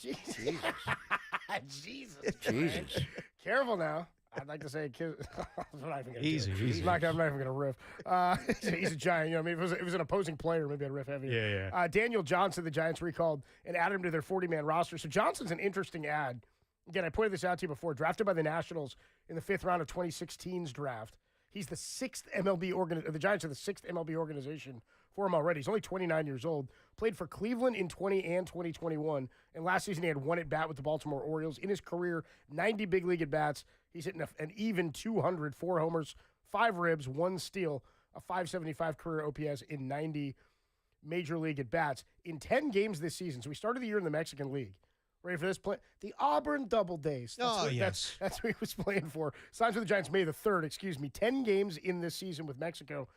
Jesus. Careful now. I'd like to say I'm not even gonna Easy. I'm not even going to riff. He's a Giant. You know, maybe if it was an opposing player, maybe I'd riff heavier. Yeah. Daniel Johnson, the Giants recalled and added him to their 40-man roster. So Johnson's an interesting ad. Again, I pointed this out to you before. Drafted by the Nationals in the 5th round of 2016's draft. He's the 6th MLB the Giants are the 6th MLB organization for him already. He's only 29 years old. Played for Cleveland in 20 and 2021. And last season he had 1 at-bat with the Baltimore Orioles. In his career, 90 big league at-bats. He's hitting an even 200, 4 homers, 5 ribs, 1 steal, a 575 career OPS in 90 major league at-bats. In 10 games this season, so we started the year in the Mexican League. Ready for this play? The Auburn Double Days. That's what he was playing for. Signs with the Giants May the 3rd, 10 games in this season with Mexico.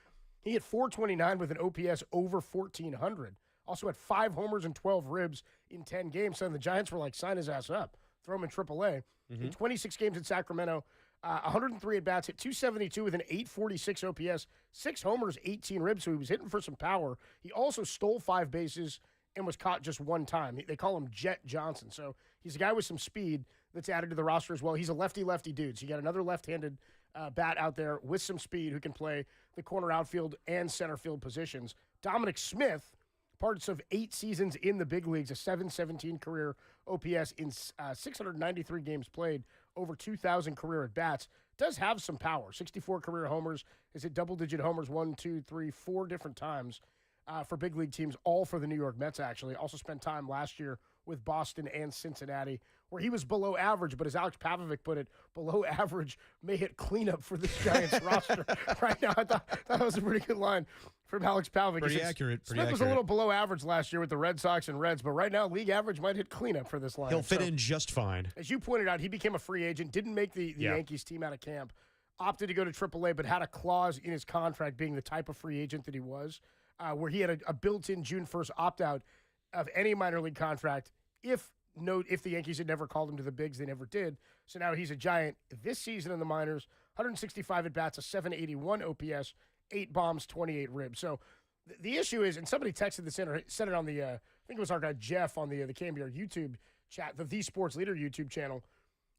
He hit .429 with an OPS over 1,400. Also had 5 homers and 12 ribs in 10 games. So the Giants were like, sign his ass up. Throw him in AAA. In 26 games in Sacramento, 103 at-bats, hit .272 with an 846 OPS, 6 homers, 18 ribs, so he was hitting for some power. He also stole 5 bases and was caught just 1 time. They call him Jet Johnson. So he's a guy with some speed that's added to the roster as well. He's a lefty-lefty dude. So you got another left-handed bat out there with some speed who can play the corner outfield and center field positions. Dominic Smith, parts of 8 seasons in the big leagues, a .717 career OPS in 693 games played, over 2,000 career at-bats. Does have some power. 64 career homers. Is it double-digit homers 1, 2, 3, 4 different times for big league teams, all for the New York Mets, actually. Also spent time last year with Boston and Cincinnati, where he was below average, but as Alex Pavlovic put it, below average may hit cleanup for this Giants roster right now. I thought that was a pretty good line from Alex Pavlovic. Pretty accurate. Smith was a little below average last year with the Red Sox and Reds, but right now league average might hit cleanup for this line. He'll fit in just fine. As you pointed out, he became a free agent, didn't make the Yankees team out of camp, opted to go to AAA, but had a clause in his contract being the type of free agent that he was, where he had a built-in June 1st opt-out of any minor league contract if the Yankees had never called him to the bigs. They never did. So now he's a Giant this season in the minors, 165 at-bats, a 781 OPS, 8 bombs, 28 ribs. So the issue is, and somebody texted this in or said it on the, I think it was our guy Jeff on the KNBR YouTube chat, the Sports Leader YouTube channel,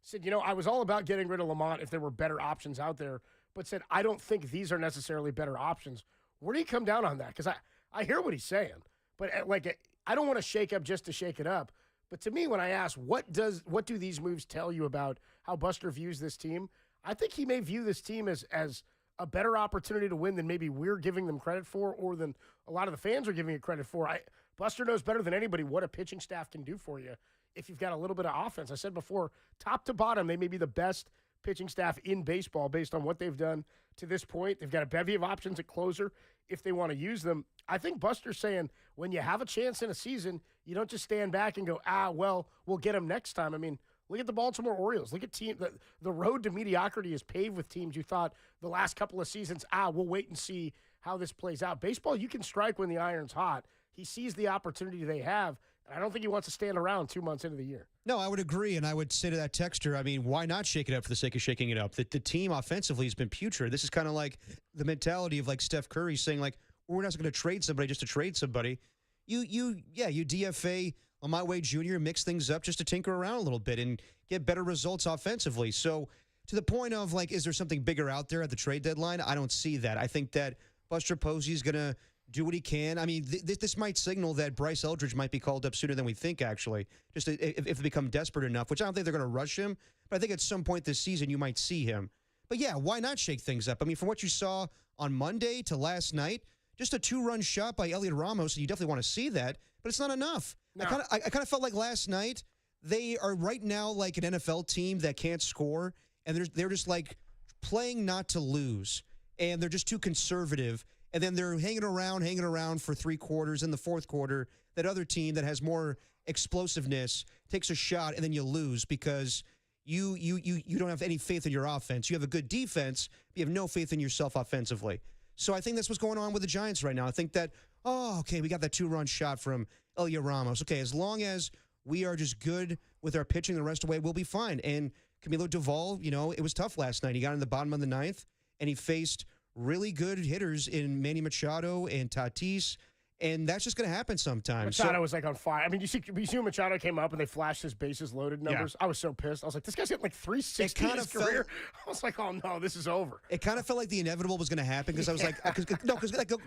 said, I was all about getting rid of Lamont if there were better options out there, but said, I don't think these are necessarily better options. Where do you come down on that? Because I hear what he's saying, but I don't want to shake up just to shake it up. But to me, when I ask, what do these moves tell you about how Buster views this team? I think he may view this team as a better opportunity to win than maybe we're giving them credit for, or than a lot of the fans are giving it credit for. Buster knows better than anybody what a pitching staff can do for you if you've got a little bit of offense. I said before, top to bottom, they may be the best pitching staff in baseball based on what they've done to this point. They've got a bevy of options at closer if they want to use them. I think Buster's saying when you have a chance in a season, you don't just stand back and go, well, we'll get them next time. I mean, look at the Baltimore Orioles. Look at the road to mediocrity is paved with teams you thought the last couple of seasons, we'll wait and see how this plays out. Baseball, you can strike when the iron's hot. He sees the opportunity they have. I don't think he wants to stand around 2 months into the year. No, I would agree, and I would say to that texter, I mean, why not shake it up for the sake of shaking it up? The team offensively has been putrid. This is kind of like the mentality of like Steph Curry saying like, we're not going to trade somebody just to trade somebody. You DFA Lamont Wade Jr., mix things up just to tinker around a little bit and get better results offensively. So to the point of like, is there something bigger out there at the trade deadline? I don't see that. I think that Buster Posey is going to do what he can. I mean, this might signal that Bryce Eldridge might be called up sooner than we think, actually, just if they become desperate enough, which I don't think they're going to rush him. But I think at some point this season you might see him. But yeah, why not shake things up? I mean, from what you saw on Monday to last night, just a 2-run shot by Elliot Ramos, and you definitely want to see that, but it's not enough. No. I kind of felt like last night they are right now like an NFL team that can't score, and they're just like playing not to lose, and they're just too conservative, and then they're hanging around for 3 quarters. In the fourth quarter, that other team that has more explosiveness takes a shot, and then you lose because you don't have any faith in your offense. You have a good defense, but you have no faith in yourself offensively. So I think that's what's going on with the Giants right now. I think that, we got that 2-run shot from Elliot Ramos. Okay, as long as we are just good with our pitching the rest of the way, we'll be fine. And Camilo Duvall, it was tough last night. He got in the bottom of the 9th, and he faced really good hitters in Manny Machado and Tatis, and that's just going to happen sometimes. Machado was like on fire. I mean, you see when Machado came up and they flashed his bases loaded numbers. Yeah. I was so pissed. I was like, this guy's hitting like 360 in his career. I was like, oh no, this is over. It kind of felt like the inevitable was going to happen because I was like, because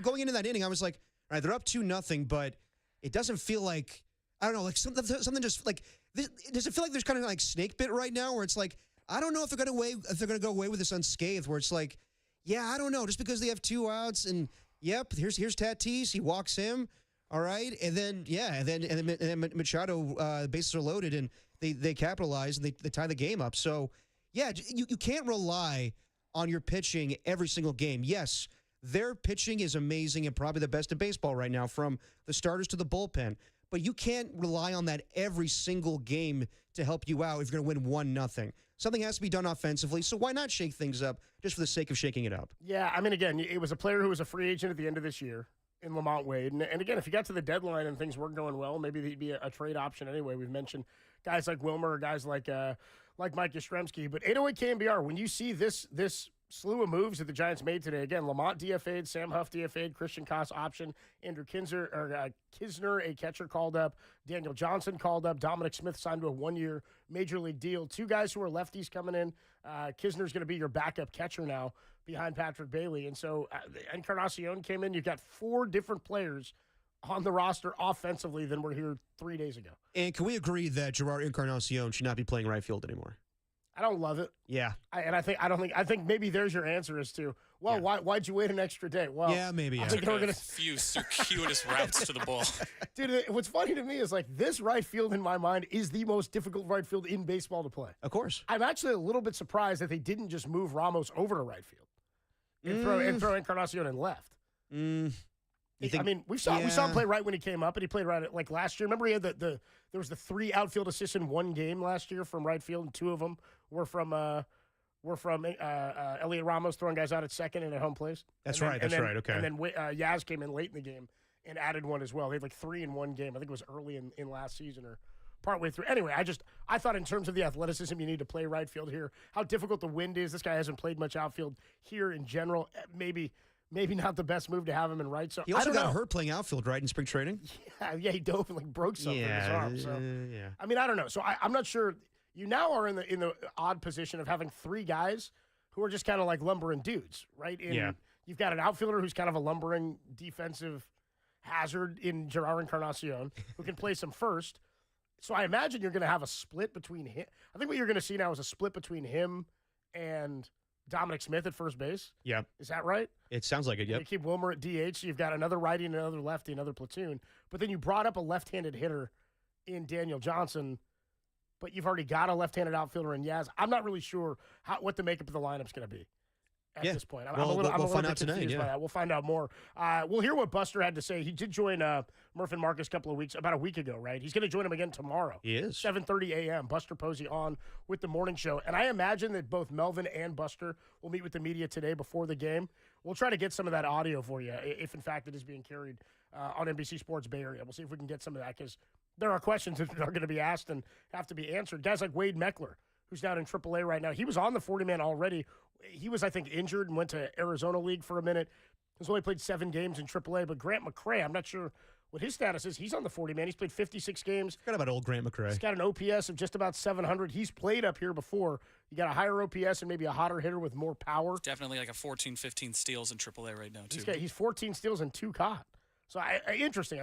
going into that inning, I was like, all right, they're up 2-0, but it doesn't feel like, I don't know, like something just like this. Does it feel like there's kind of like snake bit right now where it's like, I don't know if they're going to go away with this unscathed, where it's like, yeah, I don't know, just because they have 2 outs and yep, here's Tatis, he walks him, all right, and then Machado, bases are loaded and they capitalize and they tie the game up. So yeah, you can't rely on your pitching every single game. Yes, their pitching is amazing and probably the best in baseball right now, from the starters to the bullpen. But you can't rely on that every single game to help you out if you're going to win 1-0. Something has to be done offensively, so why not shake things up just for the sake of shaking it up? Yeah, I mean, again, it was a player who was a free agent at the end of this year in Lamont Wade. And again, if you got to the deadline and things weren't going well, maybe there'd be a trade option anyway. We've mentioned guys like Wilmer or guys like Mike Yastrzemski. But 808 KNBR, when you see this slew of moves that the Giants made today. Again, Lamont DFA'd, Sam Huff DFA'd, Christian Koss option, Andrew Kisner, a catcher, called up, Daniel Johnson called up, Dominic Smith signed to a 1-year major league deal. 2 guys who are lefties coming in. Kisner's going to be your backup catcher now behind Patrick Bailey. And so Encarnacion came in. You've got 4 different players on the roster offensively than were here 3 days ago. And can we agree that Gerard Encarnacion should not be playing right field anymore? I don't love it. Yeah. I think maybe there's your answer as to, well, why'd you wait an extra day? Well, yeah, maybe. I think they're going to few circuitous routes to the ball. Dude, what's funny to me is like this right field in my mind is the most difficult right field in baseball to play. Of course. I'm actually a little bit surprised that they didn't just move Ramos over to right field and throw Encarnacion in left. I mean, we saw him play right when he came up, and he played right like last year. Remember, he had there was the 3 outfield assists in 1 game last year from right field, and 2 of them were from Elliot Ramos throwing guys out at second and at home place. That's right. Okay. And then Yaz came in late in the game and added 1 as well. They had like 3 in 1 game. I think it was early in last season or partway through. Anyway, I thought in terms of the athleticism you need to play right field here, how difficult the wind is. This guy hasn't played much outfield here in general. Maybe not the best move to have him in right. So he also got hurt playing outfield, right, in spring training? Yeah, he dove and like broke something in his arm. So yeah. I mean, I don't know. So I'm not sure. You now are in the odd position of having 3 guys who are just kind of like lumbering dudes, right? You've got an outfielder who's kind of a lumbering defensive hazard in Gerard Encarnacion, who can play some first. So I imagine you're going to have a split between him. I think what you're going to see now is a split between him and Dominic Smith at first base. Yeah. Is that right? It sounds like it, yep. You keep Wilmer at DH, so you've got another righty and another lefty, another platoon. But then you brought up a left-handed hitter in Daniel Johnson, but you've already got a left-handed outfielder in Yaz. I'm not really sure what the makeup of the lineup's going to be at this point. We'll find out tonight. By that. We'll find out more. We'll hear what Buster had to say. He did join Murph and Marcus about a week ago, right? He's going to join him again tomorrow. He is. 7:30 a.m. Buster Posey on with the morning show. And I imagine that both Melvin and Buster will meet with the media today before the game. We'll try to get some of that audio for you, if in fact it is being carried on NBC Sports Bay Area. We'll see if we can get some of that, because there are questions that are going to be asked and have to be answered. Guys like Wade Meckler, who's down in AAA right now. He was on the 40-man already. He was, I think, injured and went to Arizona League for a minute. He's only played 7 games in AAA. But Grant McCray, I'm not sure what his status is. He's on the 40-man. He's played 56 games. Forgot about old Grant McCray. He's got an OPS of just about 700. He's played up here before. You got a higher OPS and maybe a hotter hitter with more power. Definitely like a 14, 15 steals in AAA right now, too. He's 14 steals and 2 caught. So interesting.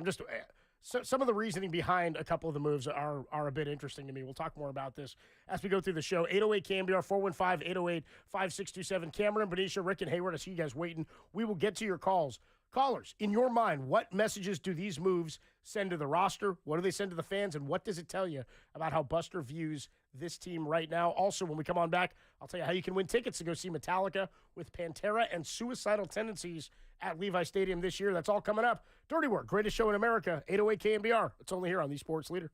some of the reasoning behind a couple of the moves are a bit interesting to me. We'll talk more about this as we go through the show. 808 KNBR 415-808-5627. Cameron, Benicia, Rick, and Hayward. I see you guys waiting. We will get to your calls. Callers, in your mind, what messages do these moves send to the roster? What do they send to the fans? And what does it tell you about how Buster views this team right now? Also, when we come on back, I'll tell you how you can win tickets to go see Metallica with Pantera and Suicidal Tendencies at Levi Stadium this year. That's all coming up. Dirty Work, greatest show in America, 808 KNBR. It's only here on the Sports Leader.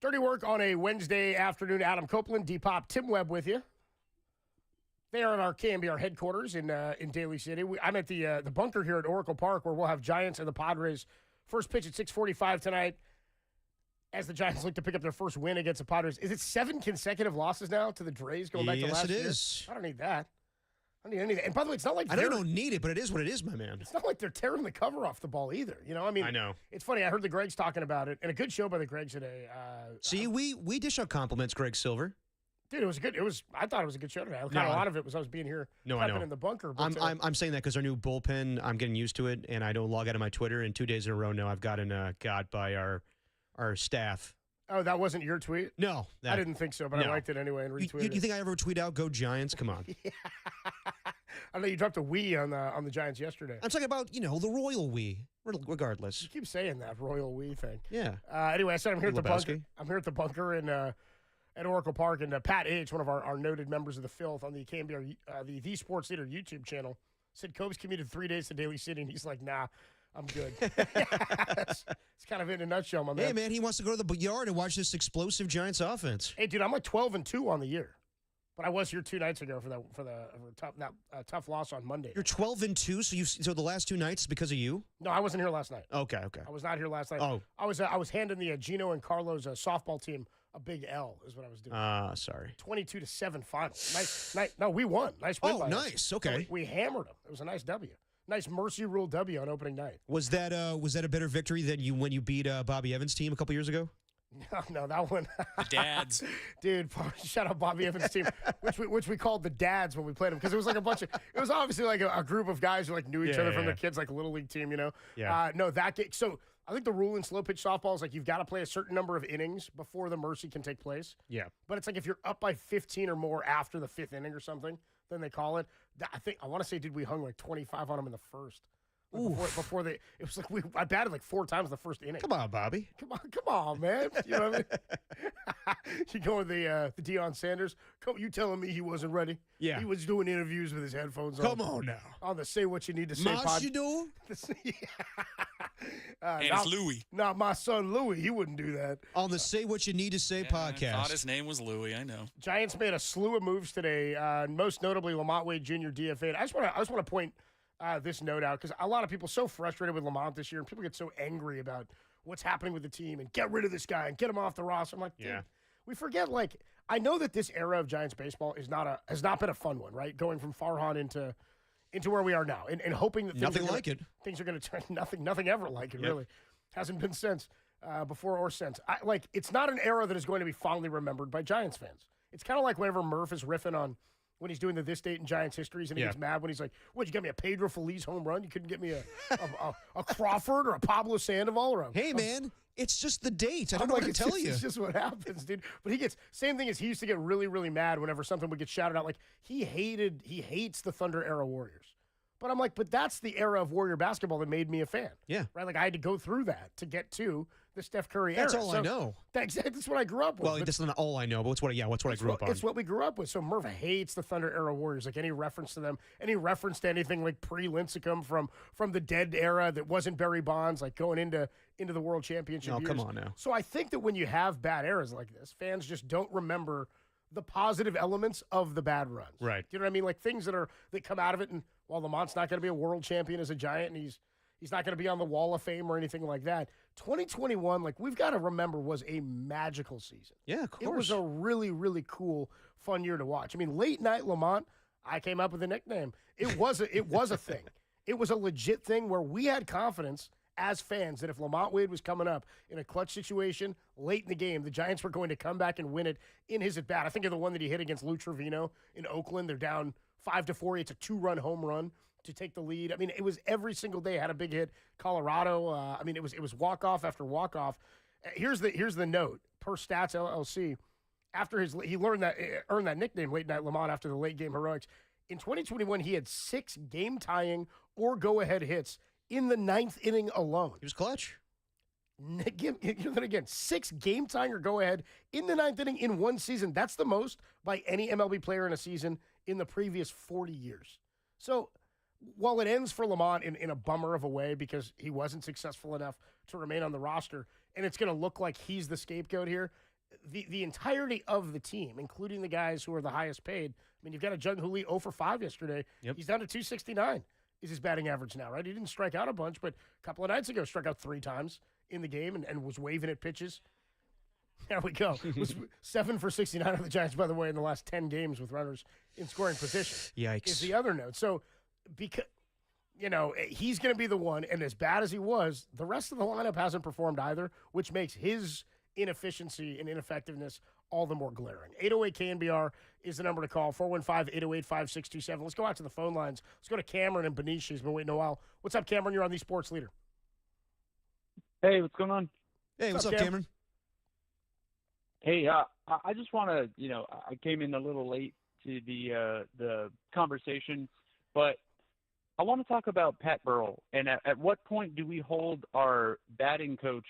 Dirty work on a Wednesday afternoon. Adam Copeland, D-Pop, Tim Webb with you. They are at our KNBR headquarters in Daly City. I'm at the bunker here at Oracle Park, where we'll have Giants and the Padres. First pitch at 6:45 tonight, as the Giants look to pick up their first win against the Padres. Is it 7 consecutive losses now to the Dre's going back to last year? Yes, it is. I don't need that. I don't need any of that. And by the way, it's not like I don't need it, but it is what it is, my man. It's not like they're tearing the cover off the ball either. You know, I mean, I know. It's funny. I heard the Gregs talking about it, and a good show by the Gregs today. See, we dish out compliments, Greg Silver. Dude, it was good. I thought it was a good show today. A lot of it was I was being here I know. in the bunker. But, I'm saying that because our new bullpen, I'm getting used to it, and I don't log out of my Twitter. And 2 days in a row now, I've gotten got by our staff. Oh, that wasn't your tweet? No. I didn't think so, but I liked it anyway and retweeted it. You think I ever tweet out, go Giants? Come on. I know you dropped a "we" on the Giants yesterday. I'm talking about, the royal we, regardless. You keep saying that royal "we" thing. Yeah. Anyway, I said I'm here at the Lebowski. bunker. I'm here at the bunker at Oracle Park, and Pat H., one of our noted members of the Filth on the KNBR, the Sports Leader YouTube channel, said Cope's commuted 3 days to Daly City, and he's like, nah, I'm good. It's kind of in a nutshell, my man. Hey, man, he wants to go to the yard and watch this explosive Giants offense. Hey, dude, I'm like 12-2 on the year, but I was here 2 nights ago for the tough loss on Monday. You're 12-2, so the last 2 nights is because of you? No, I wasn't here last night. Okay. I was not here last night. Oh. I was handing the Gino and Carlos softball team a big L is what I was doing. Sorry. 22-7 final. Nice. No, we won. Nice win. Oh, nice. Okay. We hammered them. It was a nice W. Nice mercy rule W on opening night. Was that a better victory than when you beat Bobby Evans' team a couple years ago? No, that one. The dads. Dude, shout out Bobby Evans' team, which we called the dads when we played them, because it was like it was obviously like a group of guys who like knew each other from their kids, like Little League team, Yeah. No, that game. So I think the rule in slow pitch softball is like you've got to play a certain number of innings before the mercy can take place. Yeah. But it's like if you're up by 15 or more after the 5th inning or something, then they call it. I want to say, did we hung like 25 on them in the first? Before it was like I batted like 4 times the first inning. Come on, Bobby. Come on, man. You know what I mean? You go with the Deion Sanders. You telling me he wasn't ready? Yeah. He was doing interviews with his headphones on. Come on now. On the Say What You Need to Say Mas you do? And it's Louie. Not my son Louie. He wouldn't do that. On the Say What You Need to Say podcast. I thought his name was Louie. I know. Giants made a slew of moves today, most notably Lamont Wade Jr. DFA'd. I just want to point this note out, because a lot of people are so frustrated with Lamont this year, and people get so angry about what's happening with the team and get rid of this guy and get him off the roster. I'm like, dude, we forget, like, I know that this era of Giants baseball has not been a fun one, right? Going from Farhan into where we are now, and hoping that things are going to turn nothing ever like it. Really hasn't been since before or since. It's not an era that is going to be fondly remembered by Giants fans. It's kind of like whenever Murph is riffing on when he's doing the This Date in Giants Histories, and he gets mad when he's like, "What, you got me a Pedro Feliz home run? You couldn't get me a Crawford or a Pablo Sandoval or a..." Hey, man, it's just the date. I don't know what to tell you. It's just what happens, dude. But he gets, same thing as he used to get really, really mad whenever something would get shouted out. Like, he hates the Thunder era Warriors. But I'm like, but that's the era of Warrior basketball that made me a fan. Yeah. Right? Like, I had to go through that to get to the Steph Curry era. That's all I know. That's what I grew up with. Well, that's not all I know, but it's what I grew up on. It's what we grew up with. So Murph hates the Thunder era Warriors. Like, any reference to them, any reference to anything like pre-Lincecum from the dead era that wasn't Barry Bonds, like going into the World Championship years. Come on now. So I think that when you have bad eras like this, fans just don't remember the positive elements of the bad runs. Right. Do you know what I mean? Like, things that come out of it, and while Lamont's not going to be a world champion as a Giant, and he's not going to be on the Wall of Fame or anything like that, 2021, like, we've got to remember, was a magical season. Yeah, of course. It was a really, really cool, fun year to watch. I mean, late night Lamont, I came up with a nickname. It was a thing. It was a legit thing where we had confidence as fans that if Lamont Wade was coming up in a clutch situation late in the game, the Giants were going to come back and win it in his at-bat. I think of the one that he hit against Lou Trevino in Oakland. They're down 5-4. It's a 2-run home run to take the lead. I mean, it was every single day. Had a big hit. Colorado. I mean, it was walk-off after walk-off. Here's the note. Per Stats LLC, after he earned that nickname, Late Night Lamont, after the late game heroics. In 2021, he had 6 game-tying or go-ahead hits in the 9th inning alone. He was clutch. Again, 6 game-tying or go-ahead in the 9th inning in one season. That's the most by any MLB player in a season in the previous 40 years. So while it ends for Lamont in a bummer of a way because he wasn't successful enough to remain on the roster, and it's going to look like he's the scapegoat here, the entirety of the team, including the guys who are the highest paid. I mean, you've got a Jung Hoo Lee 0 for 5 yesterday. Yep. He's down to 269 is his batting average now, right? He didn't strike out a bunch, but a couple of nights ago struck out 3 times in the game and was waving at pitches. There we go. It was 7 for 69 of the Giants, by the way, in the last 10 games with runners in scoring position. Yikes. Is the other note. So, because, he's going to be the one, and as bad as he was, the rest of the lineup hasn't performed either, which makes his inefficiency and ineffectiveness all the more glaring. 808 KNBR is the number to call, 415-808-5627. Let's go out to the phone lines. Let's go to Cameron and Benicia. He's been waiting a while. What's up, Cameron? You're on the Sports Leader. Hey, what's going on? Hey, what's up, Cameron? Hey, I just want to, I came in a little late to the conversation, but I want to talk about Pat Burrell. And at what point do we hold our batting coach,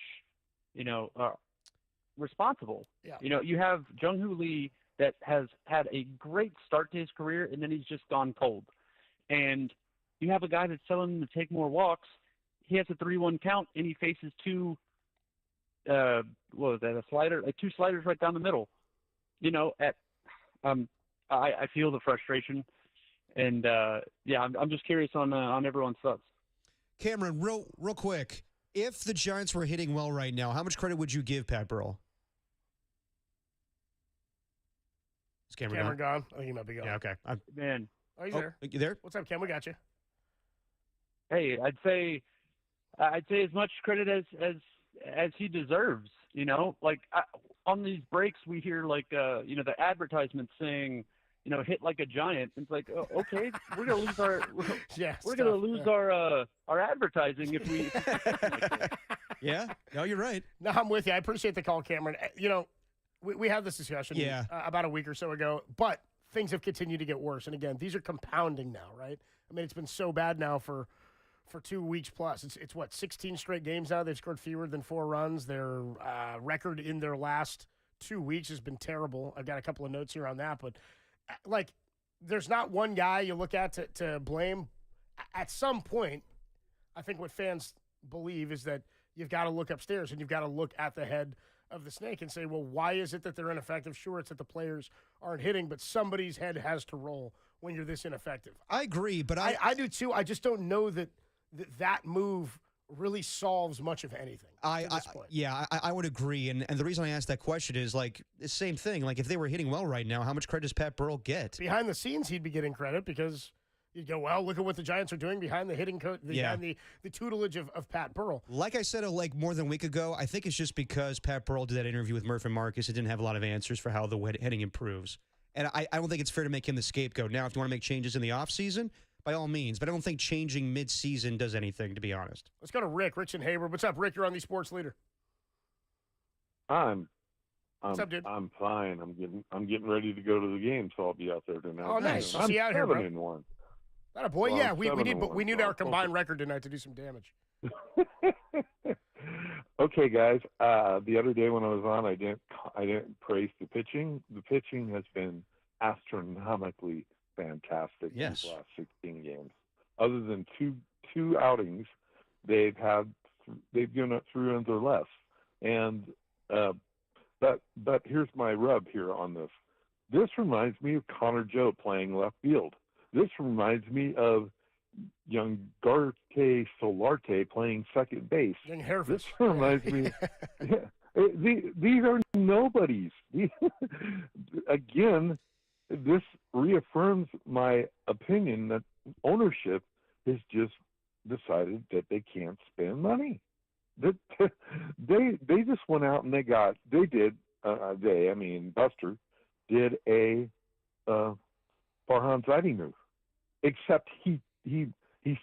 responsible? Yeah. You have Jung Hoo Lee that has had a great start to his career, and then he's just gone cold. And you have a guy that's telling him to take more walks. He has a 3-1 count, and he faces 2 what was that, a slider, 2 sliders right down the middle. I feel the frustration, and I'm just curious on everyone's thoughts. Cameron, real quick, if the Giants were hitting well right now, how much credit would you give Pat Burrell? Is Cameron gone? Oh, he might be gone. Yeah, okay. Man. Oh, he's there. You there? What's up, Cam? We got you. Hey, I'd say as much credit as he deserves. On these breaks, we hear the advertisements saying, hit like a giant. It's like, okay, we're gonna lose our our advertising if we. Yeah, no, you're right. No, I'm with you. I appreciate the call, Cameron. We had this discussion about a week or so ago, but things have continued to get worse. And again, these are compounding now, right? I mean, it's been so bad now for 2 weeks plus. It's what, 16 straight games now? They've scored fewer than 4 runs. Their record in their last 2 weeks has been terrible. I've got a couple of notes here on that, but there's not one guy you look at to blame. At some point, I think what fans believe is that you've got to look upstairs and you've got to look at the head of the snake and say, well, why is it that they're ineffective? Sure, it's that the players aren't hitting, but somebody's head has to roll when you're this ineffective. I agree, but I do too. I just don't know that move really solves much of anything. I would agree. And the reason I asked that question is the same thing. If they were hitting well right now, how much credit does Pat Burrell get? Behind the scenes, he'd be getting credit because you'd go, well, look at what the Giants are doing behind the hitting coach, behind the tutelage of Pat Burrell. Like I said, more than a week ago, I think it's just because Pat Burrell did that interview with Murph and Marcus. It didn't have a lot of answers for how the hitting improves. And I don't think it's fair to make him the scapegoat. Now, if you want to make changes in the offseason, by all means. But I don't think changing mid-season does anything, to be honest. Let's go to Rick. Rich and Hayward. What's up, Rick? You're on the Sports Leader. What's up, dude? I'm fine. I'm getting ready to go to the game, so I'll be out there tonight. Oh, nice. I'm See you out here, bro. 7-1. That a boy. Well, yeah, we need our so combined record tonight to do some damage. Okay, guys. The other day when I was on, I didn't praise the pitching. The pitching has been astronomically fantastic yes. these last 16 games. Other than two outings, they've given up 3 runs or less. And but here's my rub here on this. This reminds me of Connor Joe playing left field. This reminds me of young Garte Solarte playing second base. This reminds me. These are nobodies. Again, this reaffirms my opinion that ownership has just decided that they can't spend money. That they just went out and Buster did a Farhan Zaidi move, except he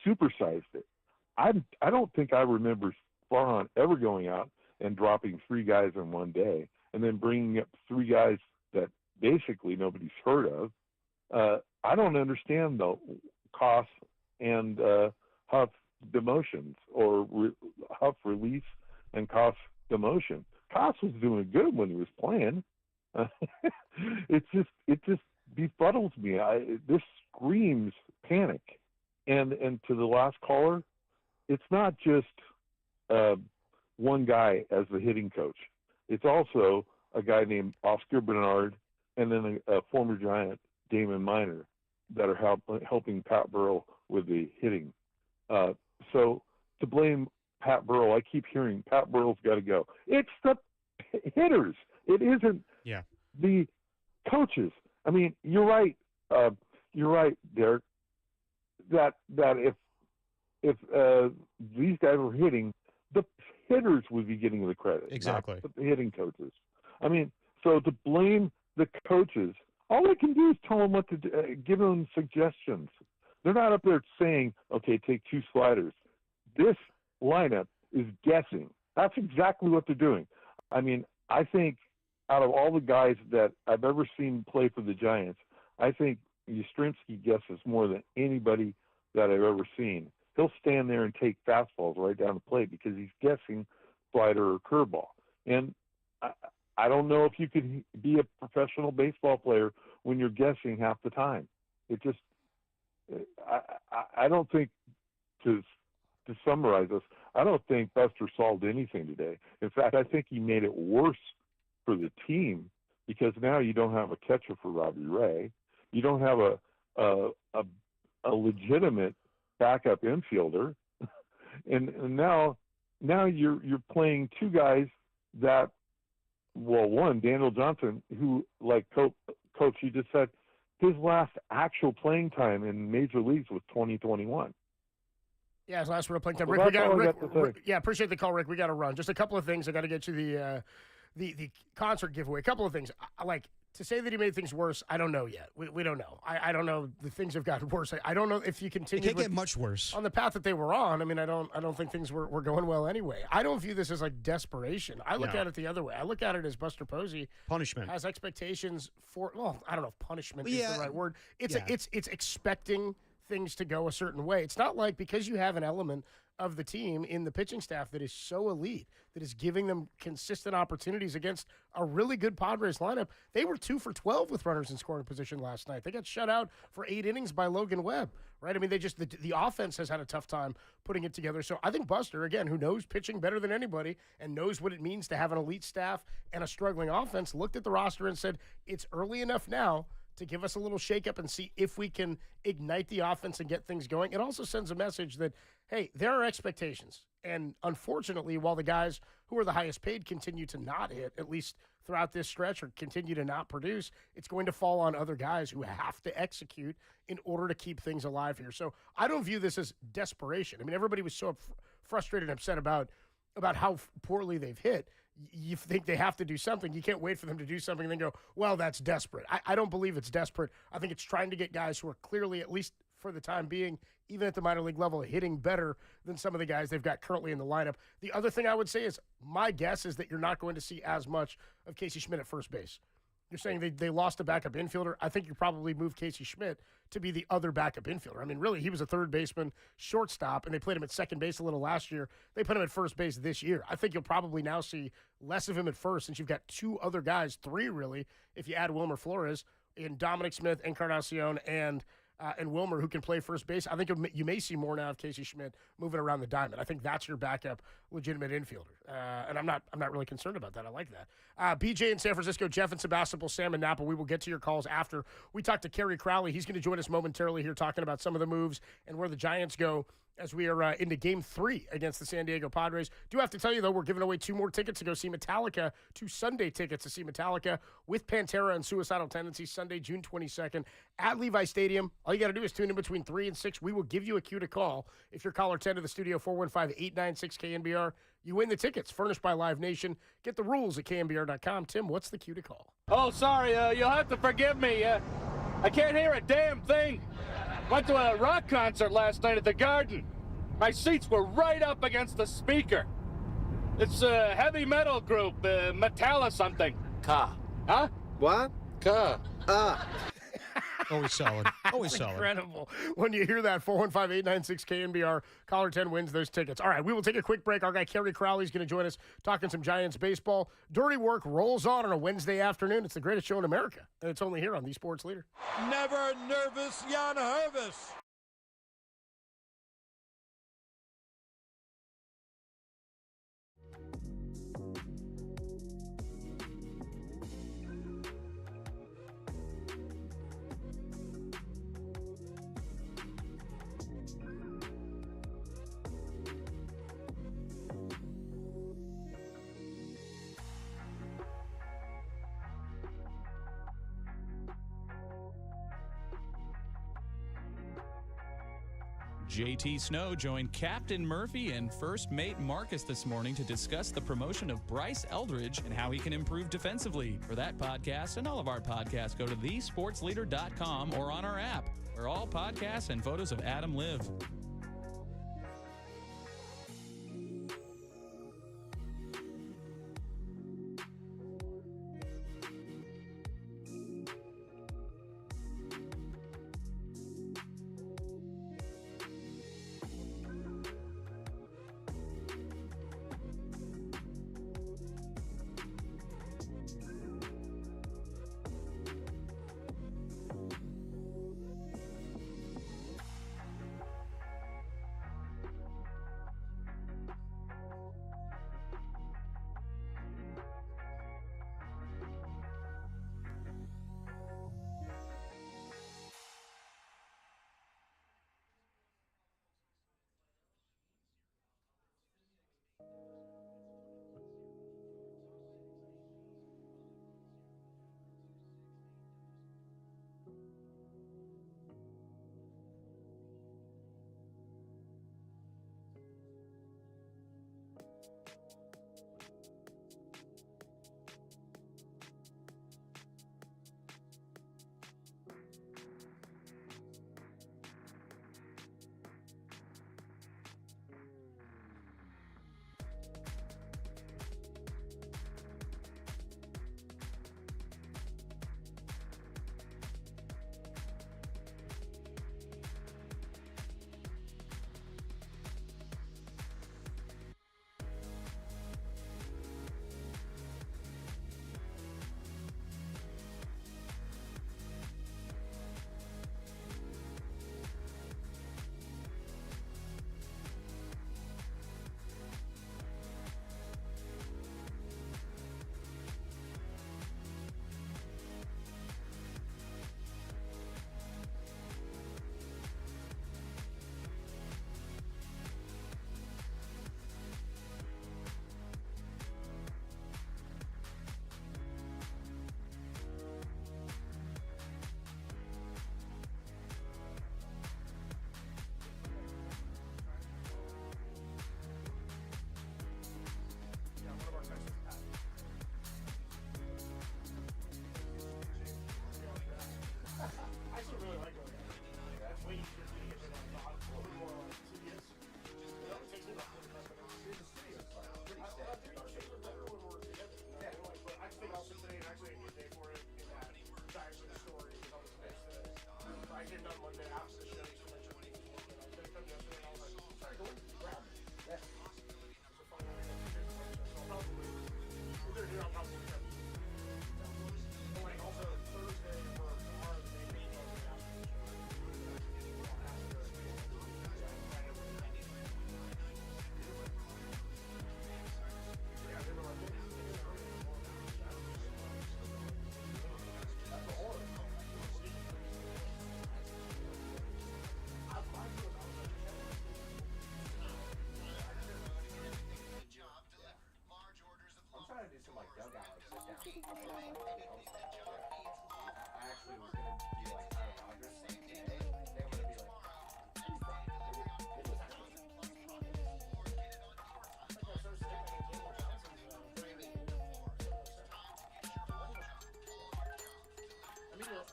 supersized it. I don't think I remember Farhan ever going out and dropping 3 guys in one day and then bringing up 3 guys that basically nobody's heard of. I don't understand the Koss and Huff demotions or Huff release and Koss demotion. Koss was doing good when he was playing. It just befuddles me. This screams panic. And to the last caller, it's not just one guy as the hitting coach. It's also a guy named Oscar Bernard, and then a former Giant, Damon Minor, that are helping Pat Burrell with the hitting. So to blame Pat Burrell, I keep hearing Pat Burrell's got to go. It's the hitters. It isn't the coaches. I mean, you're right. You're right, Derek. That if these guys were hitting, the hitters would be getting the credit, Exactly. not the hitting coaches. I mean, so to blame the coaches, all they can do is tell them what to do, give them suggestions. They're not up there saying, okay, take 2 sliders. This lineup is guessing. That's exactly what they're doing. I mean, I think out of all the guys that I've ever seen play for the Giants, I think Yastrzemski guesses more than anybody that I've ever seen. He'll stand there and take fastballs right down the plate because he's guessing slider or curveball. And I don't know if you could be a professional baseball player when you're guessing half the time. It just, I don't think, to summarize this, I don't think Buster solved anything today. In fact, I think he made it worse for the team because now you don't have a catcher for Robbie Ray. You don't have a legitimate backup infielder, and now you're playing 2 guys that, well, one, Daniel Johnson, who, like Coach, you just said, his last actual playing time in major leagues was 2021. Yeah, his last real playing time. Well, Rick, yeah, appreciate the call, Rick. We got to run. Just a couple of things. I got to get you the concert giveaway. A couple of things. Like, to say that he made things worse, I don't know yet. We don't know. I don't know. The things have gotten worse. I don't know if you continue. It can't get much worse on the path that they were on. I mean, I don't think things were going well anyway. I don't view this as like desperation. I look at it the other way. I look at it as Buster Posey punishment has expectations for. Well, I don't know if punishment is the right word. It's it's expecting things to go a certain way. It's not like because you have an element of the team in the pitching staff that is so elite, that is giving them consistent opportunities against a really good Padres lineup. They were 2 for 12 with runners in scoring position last night. They got shut out for 8 innings by Logan Webb, right? I mean, the offense has had a tough time putting it together. So I think Buster, again, who knows pitching better than anybody and knows what it means to have an elite staff and a struggling offense, looked at the roster and said, it's early enough now to give us a little shakeup and see if we can ignite the offense and get things going. It also sends a message that, hey, there are expectations. And unfortunately, while the guys who are the highest paid continue to not hit, at least throughout this stretch, or continue to not produce, it's going to fall on other guys who have to execute in order to keep things alive here. So I don't view this as desperation. I mean, everybody was so frustrated and upset about how poorly they've hit. You think they have to do something. You can't wait for them to do something and then go, well, that's desperate. I don't believe it's desperate. I think it's trying to get guys who are clearly, at least for the time being, even at the minor league level, hitting better than some of the guys they've got currently in the lineup. The other thing I would say is my guess is that you're not going to see as much of Casey Schmidt at first base. You're saying they lost a backup infielder. I think you probably moved Casey Schmidt to be the other backup infielder. I mean, really, he was a third baseman, shortstop, and they played him at second base a little last year. They put him at first base this year. I think you'll probably now see less of him at first since you've got 2 other guys, 3 really, if you add Wilmer Flores, in Dominic Smith, Encarnacion, and Wilmer, who can play first base. I think you may see more now of Casey Schmidt moving around the diamond. I think that's your backup legitimate infielder, and I'm not really concerned about that. I like that. BJ in San Francisco, Jeff in Sebastopol, Sam in Napa. We will get to your calls after we talk to Kerry Crowley. He's going to join us momentarily here, talking about some of the moves and where the Giants go as we are into Game 3 against the San Diego Padres. Do have to tell you, though, we're giving away 2 more tickets to go see Metallica, 2 Sunday tickets to see Metallica with Pantera and Suicidal Tendencies, Sunday, June 22nd at Levi Stadium. All you got to do is tune in between 3 and 6. We will give you a cue to call. If you're caller 10 to the studio, 415-896-KNBR, you win the tickets, furnished by Live Nation. Get the rules at KNBR.com. Tim, what's the cue to call? Oh, sorry. You'll have to forgive me. I can't hear a damn thing. Went to a rock concert last night at the Garden. My seats were right up against the speaker. It's a heavy metal group, Metallica something. Ka. Huh? What? Ka. Always solid. Always solid. Incredible. When you hear that, 415-896-KNBR, caller 10 wins those tickets. All right, we will take a quick break. Our guy Kerry Crowley is going to join us talking some Giants baseball. Dirty Work rolls on a Wednesday afternoon. It's the greatest show in America, and it's only here on the Sports Leader. Never nervous, Jan Hervis. JT Snow joined Captain Murphy and First Mate Marcus this morning to discuss the promotion of Bryce Eldridge and how he can improve defensively. For that podcast and all of our podcasts, go to thesportsleader.com or on our app, where all podcasts and photos of Adam live.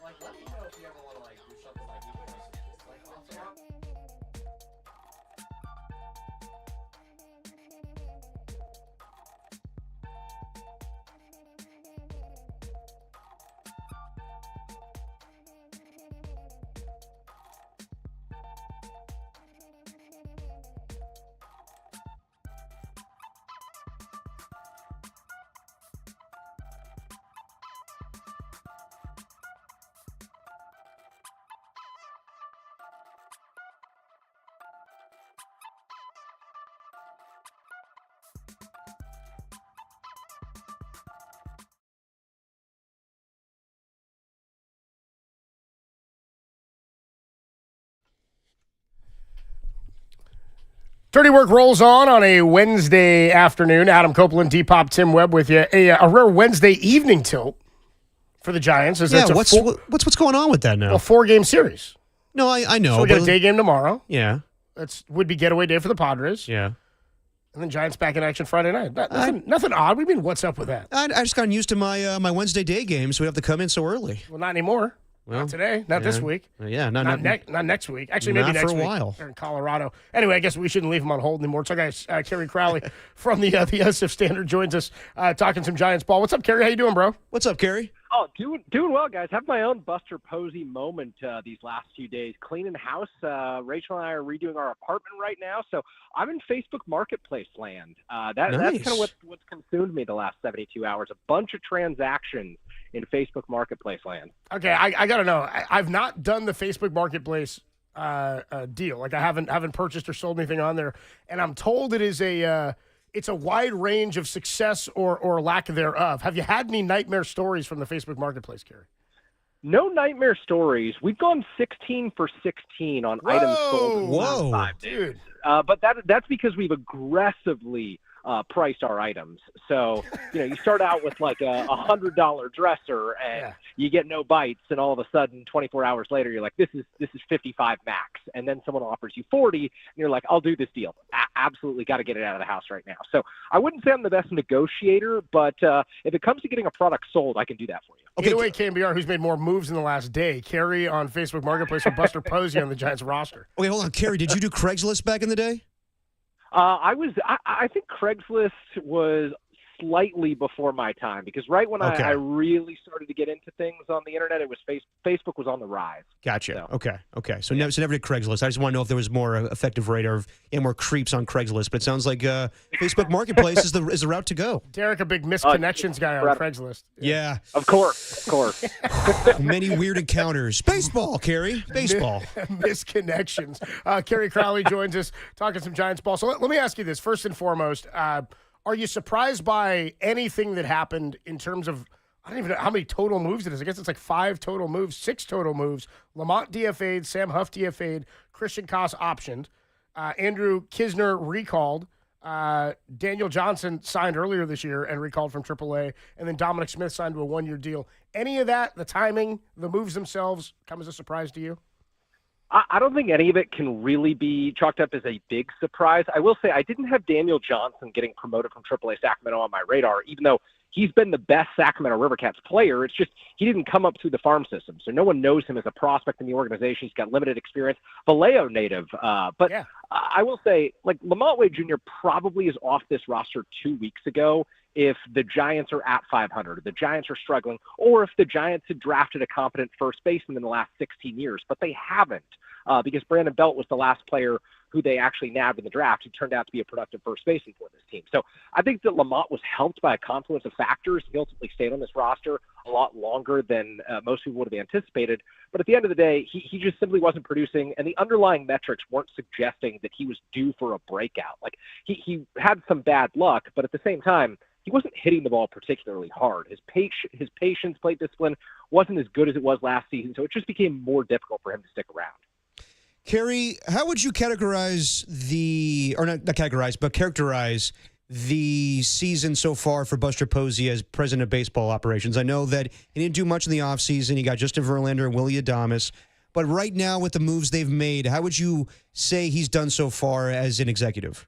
Like, let me know if you ever want to, like, do something like we can Dirty Work rolls on a Wednesday afternoon. Adam Copeland, Depop, Tim Webb with you. A rare Wednesday evening tilt for the Giants. Yeah, what's going on with that now? A 4-game series. No, I know. So we got a day game tomorrow. Yeah. would be getaway day for the Padres. Yeah. And then Giants back in action Friday night. Nothing odd. What do you mean, what's up with that? I just gotten used to my Wednesday day game, so we have to come in so early. Well, not anymore. Well, not today. Not this week. Yeah, not next week. Actually, maybe not next for a week. while. They're in Colorado. Anyway, I guess we shouldn't leave him on hold anymore. So, guys, Kerry Crowley from the SF Standard joins us talking some Giants ball. What's up, Kerry? How you doing, bro? What's up, Kerry? Oh, doing well, guys. Have my own Buster Posey moment these last few days. Cleaning house. Rachel and I are redoing our apartment right now, so I'm in Facebook Marketplace land. That's kind of what's consumed me the last 72 hours. A bunch of transactions in Facebook Marketplace land. Okay, I got to know. I've not done the Facebook Marketplace deal. Like I haven't purchased or sold anything on there, and I'm told it is it's a wide range of success or lack thereof. Have you had any nightmare stories from the Facebook Marketplace, Kerry? No nightmare stories. We've gone 16 for 16 on items sold in the last 5 days. But that's because we've aggressively priced our items. So, you start out with like a $100 dresser and you get no bites, and all of a sudden 24 hours later you're like, this is 55 max, and then someone offers you 40 and you're like, I'll do this deal. Absolutely got to get it out of the house right now. So I wouldn't say I'm the best negotiator, but if it comes to getting a product sold, I can do that for you. Okay, either way, KNBR, who's made more moves in the last day, Kerry on Facebook Marketplace or Buster Posey on the Giants roster. Okay, hold on, Kerry. Did you do Craigslist back in the day? I think Craigslist was slightly before my time, because right when I really started to get into things on the internet, it was Facebook was on the rise. Gotcha. So. Okay. So never did Craigslist. I just want to know if there was more effective rate or more creeps on Craigslist. But it sounds like Facebook Marketplace is the route to go. Derek, a big misconnections guy on Craigslist. Yeah. Of course. Many weird encounters. Baseball, Kerry. Baseball. Misconnections. Kerry Crowley joins us talking some Giants ball. So let me ask you this first and foremost. Are you surprised by anything that happened in terms of, I don't even know how many total moves it is. I guess it's like 5 total moves, 6 total moves. Lamont DFA'd, Sam Huff DFA'd, Christian Koss optioned, Andrew Kisner recalled, Daniel Johnson signed earlier this year and recalled from AAA, and then Dominic Smith signed to a 1-year deal. Any of that, the timing, the moves themselves, come as a surprise to you? I don't think any of it can really be chalked up as a big surprise. I will say I didn't have Daniel Johnson getting promoted from AAA Sacramento on my radar, even though he's been the best Sacramento Rivercats player. It's just he didn't come up through the farm system, so no one knows him as a prospect in the organization. He's got limited experience. Vallejo native. But I will say, like, Lamont Wade Jr. probably is off this roster 2 weeks ago if the Giants are at 500, the Giants are struggling, or if the Giants had drafted a competent first baseman in the last 16 years. But they haven't, because Brandon Belt was the last player who they actually nabbed in the draft, who turned out to be a productive first baseman for this team. So I think that Lamont was helped by a confluence of factors. He ultimately stayed on this roster a lot longer than most people would have anticipated. But at the end of the day, he just simply wasn't producing, and the underlying metrics weren't suggesting that he was due for a breakout. Like, he had some bad luck, but at the same time, he wasn't hitting the ball particularly hard. His patience, plate discipline wasn't as good as it was last season, so it just became more difficult for him to stick around. Kerry, how would you categorize characterize the season so far for Buster Posey as president of baseball operations? I know that he didn't do much in the offseason. He got Justin Verlander and Willie Adames. But right now, with the moves they've made, how would you say he's done so far as an executive?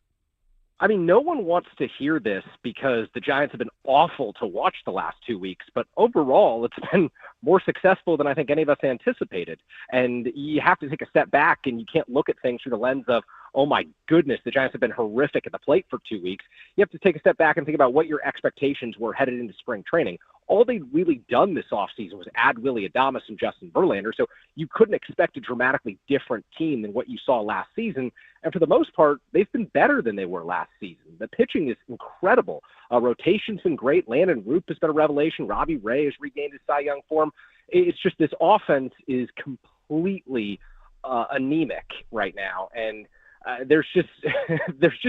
I mean, no one wants to hear this because the Giants have been awful to watch the last 2 weeks, but overall it's been more successful than I think any of us anticipated. And you have to take a step back, and you can't look at things through the lens of, oh my goodness, the Giants have been horrific at the plate for 2 weeks. You have to take a step back and think about what your expectations were headed into spring training. All they'd really done this offseason was add Willie Adames and Justin Verlander, so you couldn't expect a dramatically different team than what you saw last season. And for the most part, they've been better than they were last season. The pitching is incredible. Rotation's been great. Landon Roop has been a revelation. Robbie Ray has regained his Cy Young form. It's just this offense is completely anemic right now, and there's just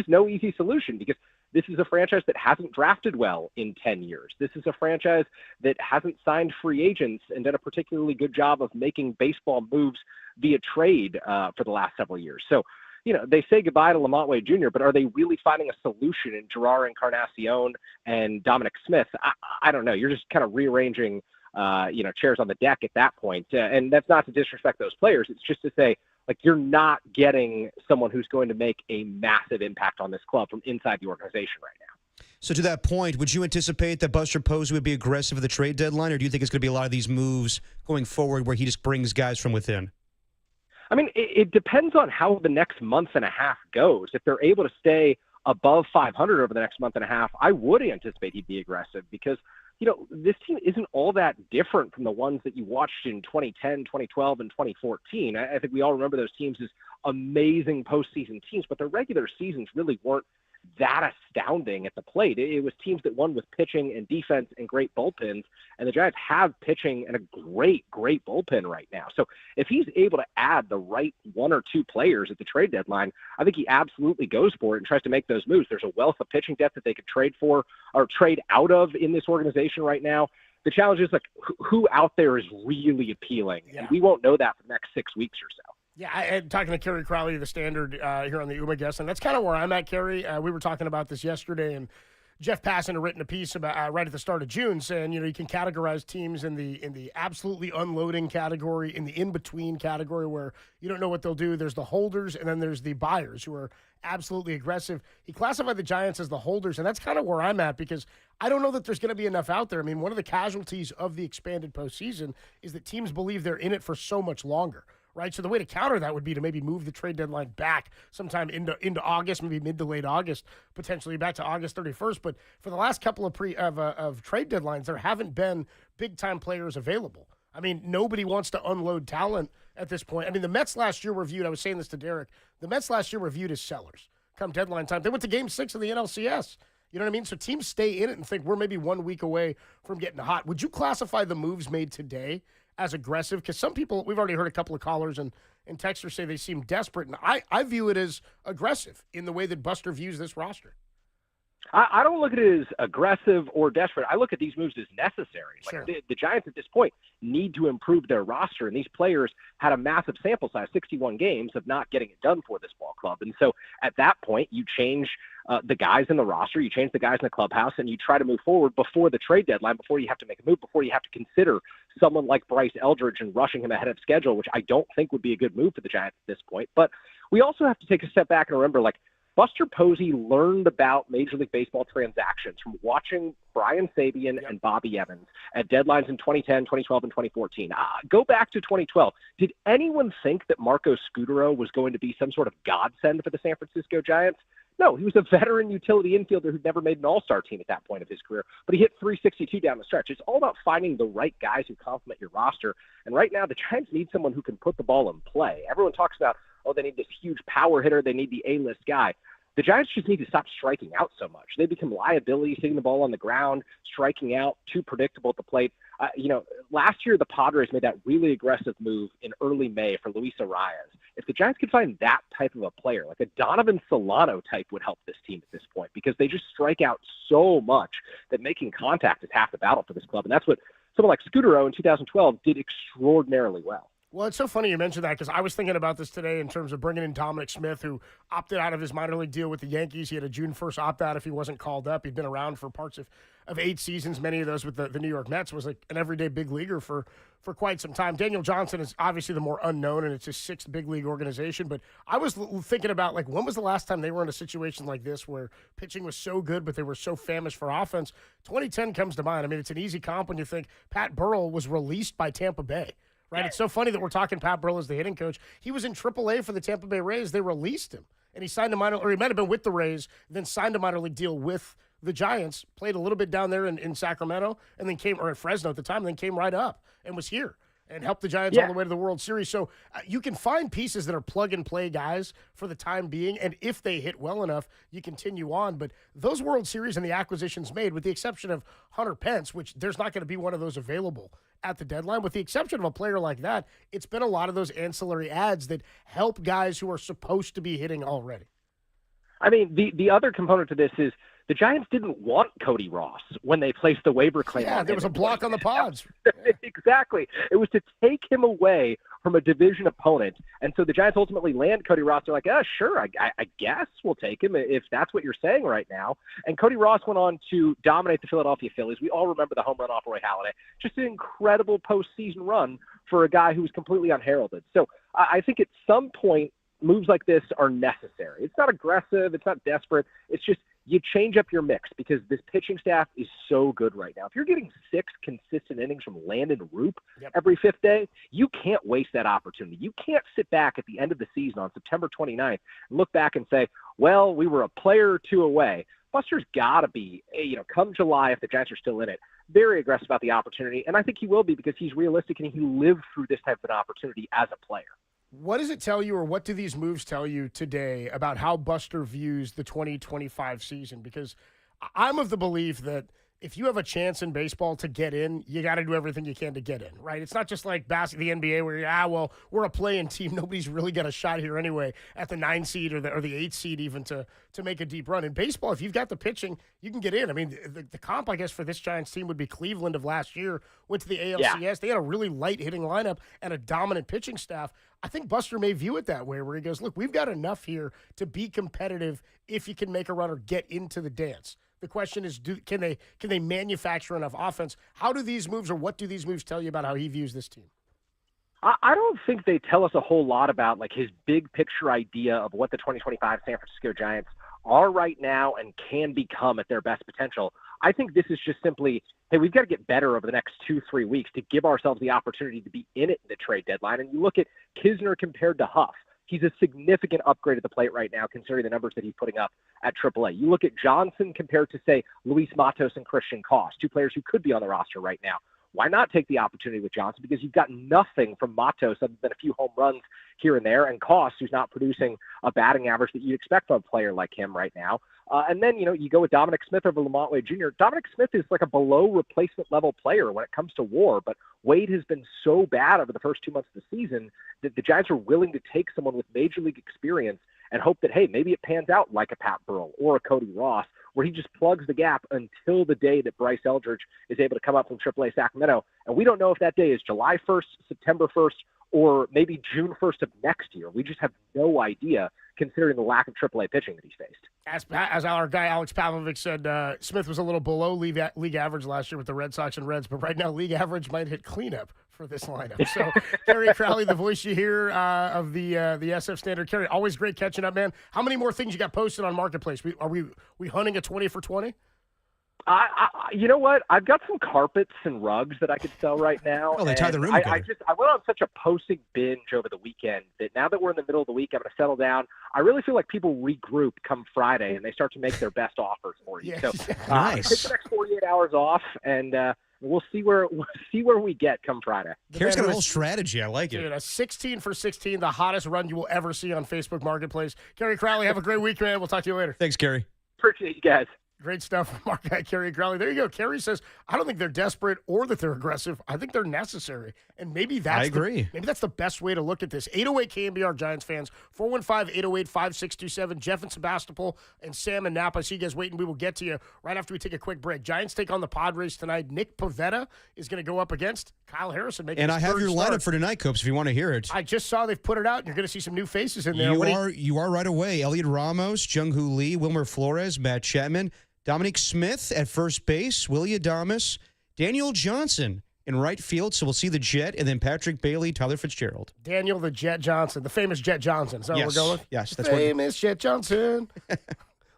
no easy solution, because this is a franchise that hasn't drafted well in 10 years. This is a franchise that hasn't signed free agents and done a particularly good job of making baseball moves via trade for the last several years. So, they say goodbye to Lamont Wade Jr., but are they really finding a solution in Gerard Encarnacion and Dominic Smith? I don't know. You're just kind of rearranging, chairs on the deck at that point. And that's not to disrespect those players. It's just to say, like you're not getting someone who's going to make a massive impact on this club from inside the organization right now. So to that point, would you anticipate that Buster Posey would be aggressive at the trade deadline, or do you think it's going to be a lot of these moves going forward where he just brings guys from within? I mean, it depends on how the next month and a half goes. If they're able to stay above 500 over the next month and a half, I would anticipate he'd be aggressive because, this team isn't all that different from the ones that you watched in 2010, 2012, and 2014. I think we all remember those teams as amazing postseason teams, but their regular seasons really weren't that astounding at the plate. It was teams that won with pitching and defense and great bullpens, and the Giants have pitching and a great bullpen right now. So if he's able to add the right one or two players at the trade deadline, I think he absolutely goes for it and tries to make those moves. There's a wealth of pitching depth that they could trade for or trade out of in this organization right now. The challenge is like who out there is really appealing, and we won't know that for the next 6 weeks or so. Yeah, talking to Kerry Crowley, the Standard, here on the UMA Guest, and that's kind of where I'm at, Kerry. We were talking about this yesterday, and Jeff Passan had written a piece about right at the start of June saying, you can categorize teams in the absolutely unloading category, in the in-between category where you don't know what they'll do. There's the holders, and then there's the buyers who are absolutely aggressive. He classified the Giants as the holders, and that's kind of where I'm at because I don't know that there's going to be enough out there. I mean, one of the casualties of the expanded postseason is that teams believe they're in it for so much longer. Right, so the way to counter that would be to maybe move the trade deadline back sometime into August, maybe mid to late August, potentially back to August 31st. But for the last couple of trade deadlines, there haven't been big time players available. I mean, nobody wants to unload talent at this point. I mean, the Mets last year were viewed. I was saying this to Derek. The Mets last year were viewed as sellers come deadline time. They went to Game 6 of the NLCS. You know what I mean? So teams stay in it and think we're maybe 1 week away from getting hot. Would you classify the moves made today as aggressive? Because some people, we've already heard a couple of callers and texters say they seem desperate, and I view it as aggressive in the way that Buster views this roster. I don't look at it as aggressive or desperate. I look at these moves as necessary. Sure. Like the Giants at this point need to improve their roster, and these players had a massive sample size, 61 games, of not getting it done for this ball club. And so at that point, you change the guys in the roster, you change the guys in the clubhouse, and you try to move forward before the trade deadline, before you have to make a move, before you have to consider someone like Bryce Eldridge and rushing him ahead of schedule, which I don't think would be a good move for the Giants at this point. But we also have to take a step back and remember, Buster Posey learned about Major League Baseball transactions from watching Brian Sabian and Bobby Evans at deadlines in 2010, 2012, and 2014. Go back to 2012. Did anyone think that Marco Scutaro was going to be some sort of godsend for the San Francisco Giants? No, he was a veteran utility infielder who'd never made an all-star team at that point of his career, but he hit 362 down the stretch. It's all about finding the right guys who complement your roster, and right now the Giants need someone who can put the ball in play. Everyone talks about, they need this huge power hitter, they need the A-list guy. The Giants just need to stop striking out so much. They become liabilities, hitting the ball on the ground, striking out, too predictable at the plate. Last year the Padres made that really aggressive move in early May for Luis Arias. If the Giants could find that type of a player, like a Donovan Solano type, would help this team at this point because they just strike out so much that making contact is half the battle for this club. And that's what someone like Scutaro in 2012 did extraordinarily well. Well, it's so funny you mentioned that because I was thinking about this today in terms of bringing in Dominic Smith, who opted out of his minor league deal with the Yankees. He had a June 1st opt-out if he wasn't called up. He'd been around for parts of 8 seasons, many of those with the New York Mets, was like an everyday big leaguer for quite some time. Daniel Johnson is obviously the more unknown, and it's his 6th big league organization. But I was thinking about, when was the last time they were in a situation like this where pitching was so good, but they were so famished for offense? 2010 comes to mind. I mean, it's an easy comp when you think Pat Burrell was released by Tampa Bay. Right, it's so funny that we're talking Pat Burrell as the hitting coach. He was in AAA for the Tampa Bay Rays. They released him, and he signed a he might have been with the Rays, then signed a minor league deal with the Giants, played a little bit down there in Sacramento, and then or in Fresno at the time, and then came right up and was here and helped the Giants all the way to the World Series. So you can find pieces that are plug-and-play guys for the time being, and if they hit well enough, you continue on. But those World Series and the acquisitions made, with the exception of Hunter Pence, which there's not going to be one of those available at the deadline, with the exception of a player like that, it's been a lot of those ancillary ads that help guys who are supposed to be hitting already. I mean, the other component to this is the Giants didn't want Cody Ross when they placed the waiver claim on him. There was a block on the pods. Exactly. It was to take him away from a division opponent. And so the Giants ultimately land Cody Ross. They're like, sure, I guess we'll take him if that's what you're saying right now. And Cody Ross went on to dominate the Philadelphia Phillies. We all remember the home run off Roy Halladay. Just an incredible postseason run for a guy who was completely unheralded. So I think at some point, moves like this are necessary. It's not aggressive. It's not desperate. It's just you change up your mix because this pitching staff is so good right now. If you're getting 6 consistent innings from Landon Roop every 5th day, you can't waste that opportunity. You can't sit back at the end of the season on September 29th and look back and say, well, we were a player or 2 away. Buster's got to be, come July, if the Giants are still in it, very aggressive about the opportunity. And I think he will be because he's realistic and he lived through this type of an opportunity as a player. What does it tell you, or what do these moves tell you today about how Buster views the 2025 season? Because I'm of the belief that if you have a chance in baseball to get in, you got to do everything you can to get in, right? It's not just like the NBA where, we're a play-in team. Nobody's really got a shot here anyway at the 9 seed or the 8 seed even to make a deep run. In baseball, if you've got the pitching, you can get in. I mean, the comp, I guess, for this Giants team would be Cleveland of last year, went to the ALCS. Yeah. They had a really light-hitting lineup and a dominant pitching staff. I think Buster may view it that way, where he goes, look, we've got enough here to be competitive if you can make a run or get into the dance. The question is, can they manufacture enough offense? How do these moves, or what do these moves tell you about how he views this team? I don't think they tell us a whole lot about like his big picture idea of what the 2025 San Francisco Giants are right now and can become at their best potential. I think this is just simply, hey, we've got to get better over the next 2-3 weeks to give ourselves the opportunity to be in it in the trade deadline. And you look at Kisner compared to Huff. He's a significant upgrade at the plate right now, considering the numbers that he's putting up at AAA. You look at Johnson compared to, say, Luis Matos and Christian Koss, 2 players who could be on the roster right now. Why not take the opportunity with Johnson? Because you've got nothing from Matos other than a few home runs here and there, and Koss, who's not producing a batting average that you'd expect from a player like him right now. And then, you go with Dominic Smith over Lamont Wade Jr. Dominic Smith is like a below replacement level player when it comes to WAR, but Wade has been so bad over the first 2 months of the season that the Giants are willing to take someone with major league experience and hope that, hey, maybe it pans out like a Pat Burrell or a Cody Ross, where he just plugs the gap until the day that Bryce Eldridge is able to come up from AAA Sacramento. And we don't know if that day is July 1st, September 1st, or maybe June 1st of next year. We just have no idea, considering the lack of AAA pitching that he's faced. As our guy Alex Pavlovic said, Smith was a little below league average last year with the Red Sox and Reds, but right now league average might hit cleanup for this lineup. So, Kerry Crowley, the voice you hear of the SF Standard. Kerry, always great catching up, man. How many more things you got posted on Marketplace? Are we hunting a 20 for 20? You know what? I've got some carpets and rugs that I could sell right now. Oh, they tie the room I together. I went on such a posting binge over the weekend that now that we're in the middle of the week, I'm going to settle down. I really feel like people regroup come Friday and they start to make their best offers for you. Yeah. So Nice. take the next 48 hours off, and we'll see where we get come Friday. Kerry's got a whole strategy. I like Dude, it. a 16 for 16, the hottest run you will ever see on Facebook Marketplace. Kerry Crowley, have a great week, man. We'll talk to you later. Thanks, Kerry. Appreciate you guys. Great stuff from our guy, Kerry Crowley. There you go. Kerry says, I don't think they're desperate or that they're aggressive. I think they're necessary. And maybe that's I agree. maybe that's the best way to look at this. 808 KNBR Giants fans, 415-808-5627. Jeff and Sebastopol and Sam and Napa. I see you guys waiting. We will get to you right after we take a quick break. Giants take on the Padres tonight. Nick Pivetta is going to go up against Kyle Harrison. And I have your lineup for tonight, Copes, if you want to hear it. I just saw they've put it out. You're going to see some new faces in there. You are right away. Elliot Ramos, Jung-Hoo Lee, Wilmer Flores, Matt Chapman, Dominic Smith at first base, Willie Adames, Daniel Johnson in right field. So we'll see the Jet, and then Patrick Bailey, Tyler Fitzgerald. Daniel the Jet Johnson, the famous Jet Johnson. Is that what we're going with? Yes, that's famous Jet Johnson.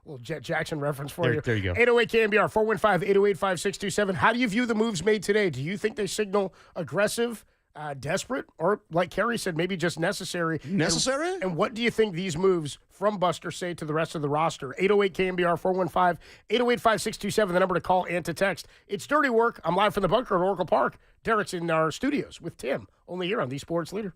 Little Jet Jackson reference for you. There you go. 808 KNBR, 415-808-5627. How do you view the moves made today? Do you think they signal aggressive, desperate, or like Kerry said, maybe just necessary? Necessary? And what do you think these moves from Buster say to the rest of the roster? 808 KNBR, 415-808-5627, the number to call and to text. It's Dirty Work. I'm live from the bunker at Oracle Park. Derek's in our studios with Tim, only here on The Sports Leader.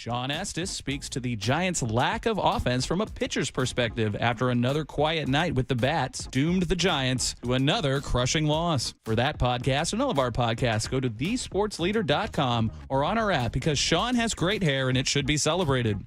Sean Estes speaks to the Giants' lack of offense from a pitcher's perspective after another quiet night with the Bats doomed the Giants to another crushing loss. For that podcast and all of our podcasts, go to thesportsleader.com or on our app because Sean has great hair and it should be celebrated.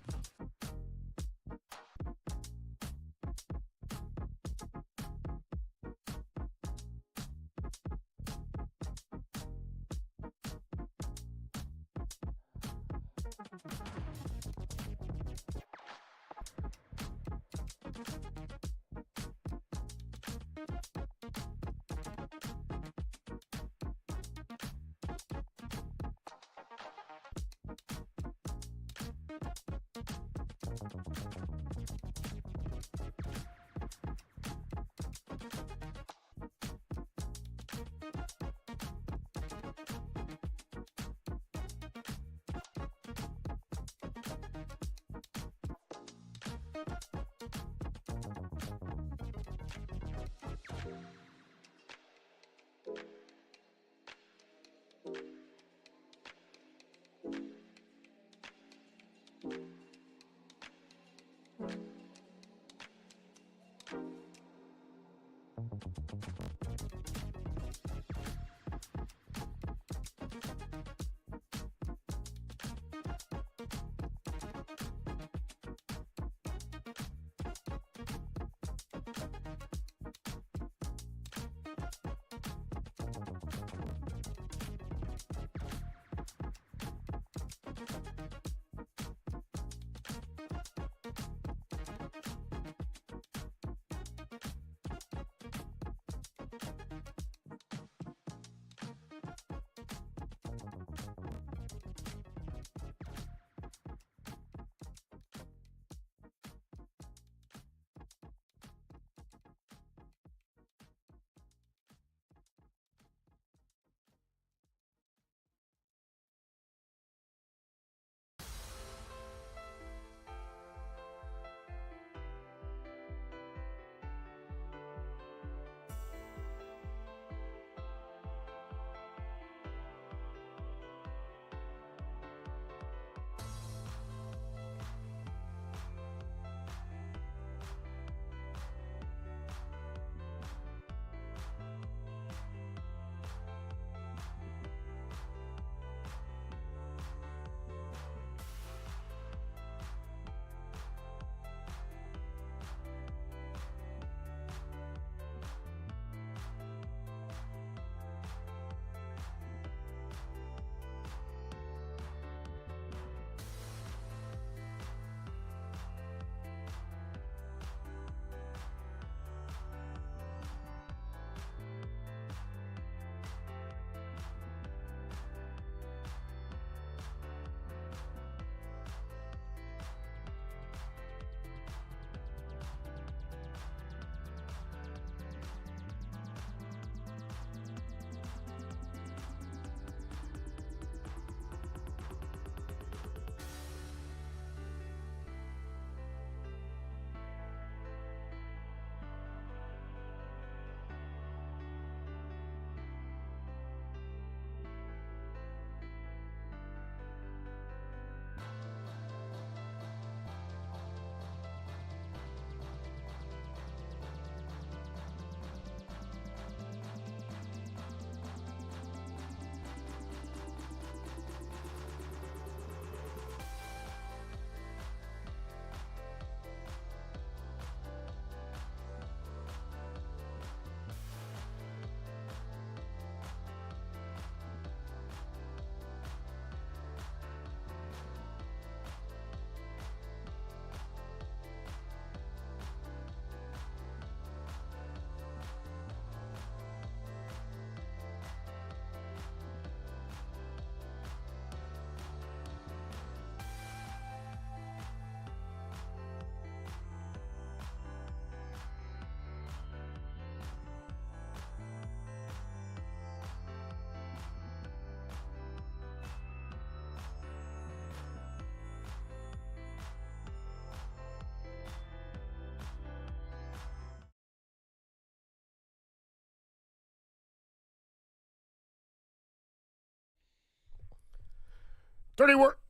Dirty work.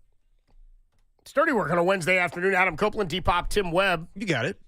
It's dirty work on a Wednesday afternoon. Adam Copeland, D-Pop, Tim Webb. You got it.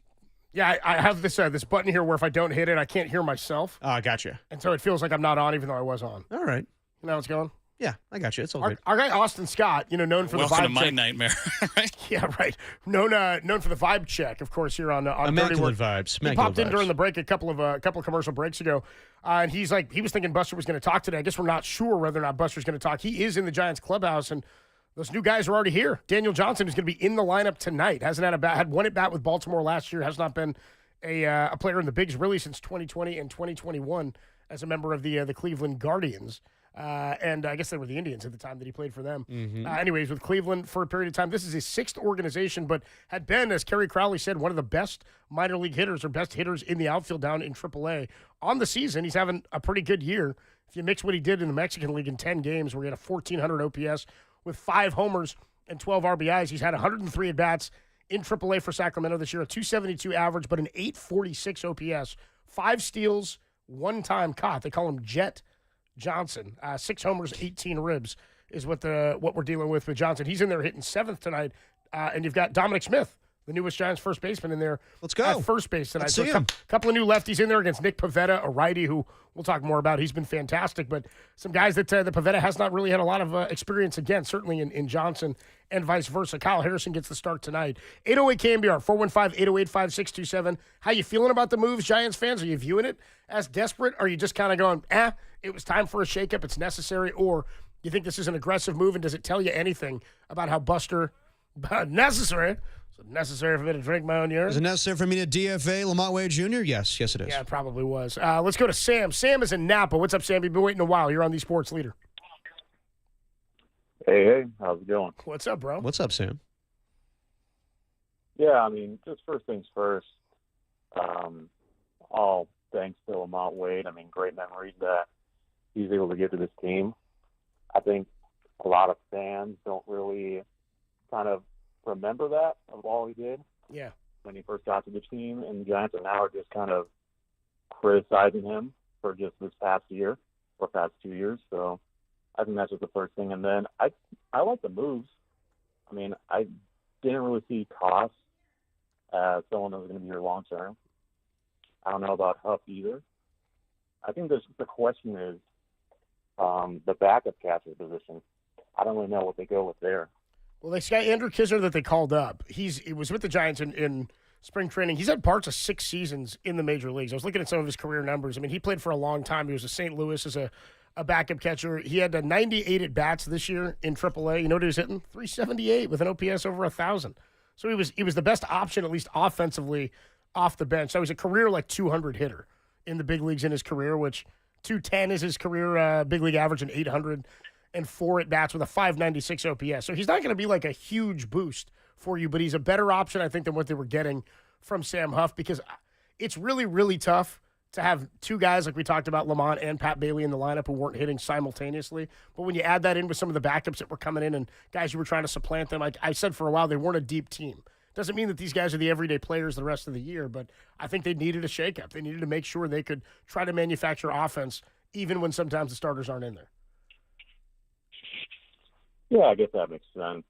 Yeah, I have this this button here where if I don't hit it, I can't hear myself. Oh, I got you. And so it feels like I'm not on even though I was on. All right. You know what's going on? Yeah, I got you. It's all Our, good. our guy Austin Scott, known for Welcome the vibe to my check. nightmare. Right? Yeah, right. Known for the vibe check, of course, here on Dirty Immaculate Work. vibes. He popped in during the break a couple of commercial breaks ago, and he was thinking Buster was going to talk today. I guess we're not sure whether or not Buster's going to talk. He is in the Giants clubhouse, and those new guys are already here. Daniel Johnson is going to be in the lineup tonight. Had one at bat with Baltimore last year. Has not been a player in the bigs really since 2020 and 2021 as a member of the Cleveland Guardians. And I guess they were the Indians at the time that he played for them. Mm-hmm. Anyways, with Cleveland for a period of time. This is his sixth organization, but had been, as Kerry Crowley said, one of the best minor league hitters or best hitters in the outfield down in AAA. On the season, he's having a pretty good year. If you mix what he did in the Mexican League in 10 games, where he had a 1,400 OPS with 5 homers and 12 RBIs, he's had 103 at-bats in AAA for Sacramento this year, a 272 average, but an 846 OPS, 5 steals, 1 time caught. They call him Jet Johnson. 6 homers, 18 ribs is what we're dealing with Johnson. He's in there hitting 7th tonight, and you've got Dominic Smith, the newest Giants first baseman, in there. Let's go. At first base tonight. Let's So see a him. couple of new lefties in there against Nick Pivetta, a righty who we'll talk more about. He's been fantastic, but some guys that Pivetta has not really had a lot of experience against, certainly in Johnson and vice versa. Kyle Harrison gets the start tonight. 808 KNBR, 415-808-5627. How you feeling about the moves, Giants fans? Are you viewing it as desperate? Or are you just kind of going, it was time for a shakeup, it's necessary? Or you think this is an aggressive move, and does it tell you anything about how Buster necessary? Is it necessary for me to drink my own urine? Is it necessary for me to DFA Lamont Wade Jr.? Yes, it is. Yeah, it probably was. Let's go to Sam. Sam is in Napa. What's up, Sam? You've been waiting a while. You're on the Sports Leader. Hey, how's it going? What's up, bro? What's up, Sam? Yeah, I mean, just first things first. All thanks to Lamont Wade. I mean, great memories that he's able to give to this team. I think a lot of fans don't really kind of remember that of all he did. Yeah. When he first got to the team, and the Giants are now just kind of criticizing him for just this past year or past 2 years. So I think that's just the first thing. And then I like the moves. I mean, I didn't really see Koss as someone that was going to be here long term. I don't know about Huff either. I think the question is the backup catcher position. I don't really know what they go with there. Well, this guy, Andrew Kisner, that they called up, he was with the Giants in spring training. He's had parts of 6 seasons in the major leagues. I was looking at some of his career numbers. I mean, he played for a long time. He was at St. Louis as a backup catcher. He had 98 at-bats this year in AAA. You know what he was hitting? 378 with an OPS over 1,000. So he was the best option, at least offensively, off the bench. So he's a career 200 hitter in the big leagues in his career, which 210 is his career big league average, and 804 at-bats with a 596 OPS. So he's not going to be a huge boost for you, but he's a better option, I think, than what they were getting from Sam Huff, because it's really, really tough to have 2 guys like we talked about, Lamont and Pat Bailey, in the lineup who weren't hitting simultaneously. But when you add that in with some of the backups that were coming in and guys who were trying to supplant them, I said for a while they weren't a deep team. Doesn't mean that these guys are the everyday players the rest of the year, but I think they needed a shakeup. They needed to make sure they could try to manufacture offense even when sometimes the starters aren't in there. Yeah, I guess that makes sense.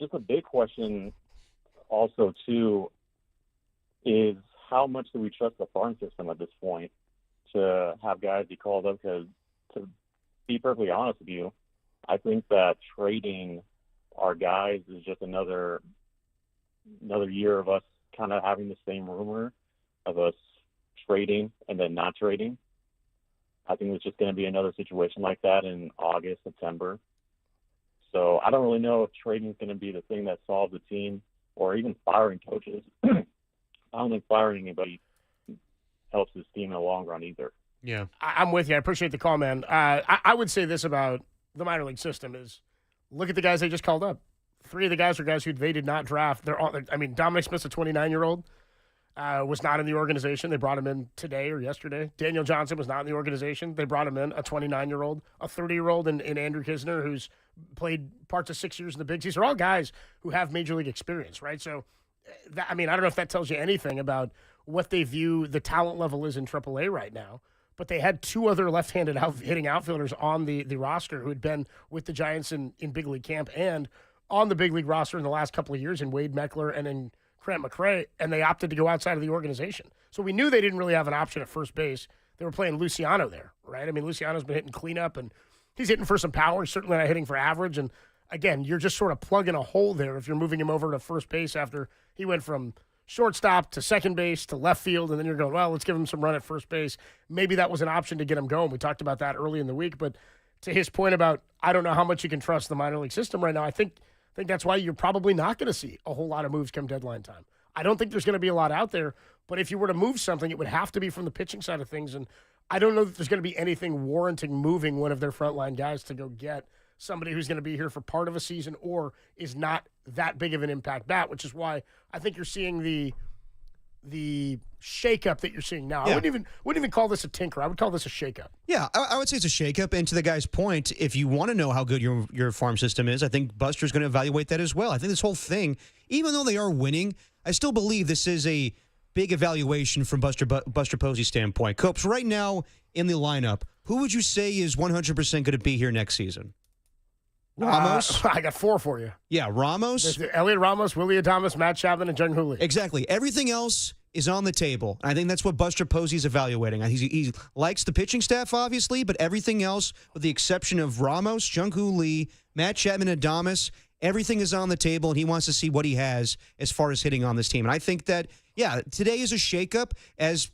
Just a big question also, too, is how much do we trust the farm system at this point to have guys be called up? Because to be perfectly honest with you, I think that trading our guys is just another year of us kind of having the same rumor of us trading and then not trading. I think it's just going to be another situation like that in August, September. So I don't really know if trading is going to be the thing that solves the team, or even firing coaches. I don't think firing anybody helps this team in the long run either. Yeah. I'm with you. I appreciate the call, man. I would say this about the minor league system is look at the guys they just called up. 3 of the guys are guys who they did not draft. They're all, Dominic Smith's a 29-year-old. Was not in the organization. They brought him in today or yesterday. Daniel Johnson was not in the organization. They brought him in, a 29-year-old, a 30-year-old in Andrew Kisner, who's played parts of 6 years in the bigs. These are all guys who have major league experience, right? So, I don't know if that tells you anything about what they view the talent level is in AAA right now. But they had 2 other left-handed hitting outfielders on the roster who had been with the Giants in big league camp and on the big league roster in the last couple of years in Wade Meckler and in Grant McCray, and they opted to go outside of the organization. So we knew they didn't really have an option at first base. They were playing Luciano there, right? I mean, Luciano's been hitting cleanup, and he's hitting for some power. He's certainly not hitting for average. And, again, you're just sort of plugging a hole there if you're moving him over to first base after he went from shortstop to second base to left field, and then you're going, well, let's give him some run at first base. Maybe that was an option to get him going. We talked about that early in the week. But to his point about I don't know how much you can trust the minor league system right now, I think that's why you're probably not going to see a whole lot of moves come deadline time. I don't think there's going to be a lot out there, but if you were to move something, it would have to be from the pitching side of things. And I don't know that there's going to be anything warranting moving one of their frontline guys to go get somebody who's going to be here for part of a season or is not that big of an impact bat, which is why I think you're seeing the shakeup that you're seeing now. Yeah. I wouldn't even call this a tinker. I would call this a shakeup. Yeah, I would say it's a shakeup. And to the guy's point, if you want to know how good your farm system is, I think Buster's going to evaluate that as well. I think this whole thing, even though they are winning, I still believe this is a big evaluation from Buster Posey's standpoint. Copes, right now in the lineup, who would you say is 100% going to be here next season? Ramos? I got 4 for you. Yeah, Ramos. Elliot Ramos, Willie Adames, Matt Chapman, and Jung Hoo Lee. Exactly. Everything else is on the table. I think that's what Buster Posey's evaluating. He likes the pitching staff, obviously, but everything else, with the exception of Ramos, Jung Hoo Lee, Matt Chapman, and Adames, everything is on the table, and he wants to see what he has as far as hitting on this team. And I think that, yeah, today is a shakeup. As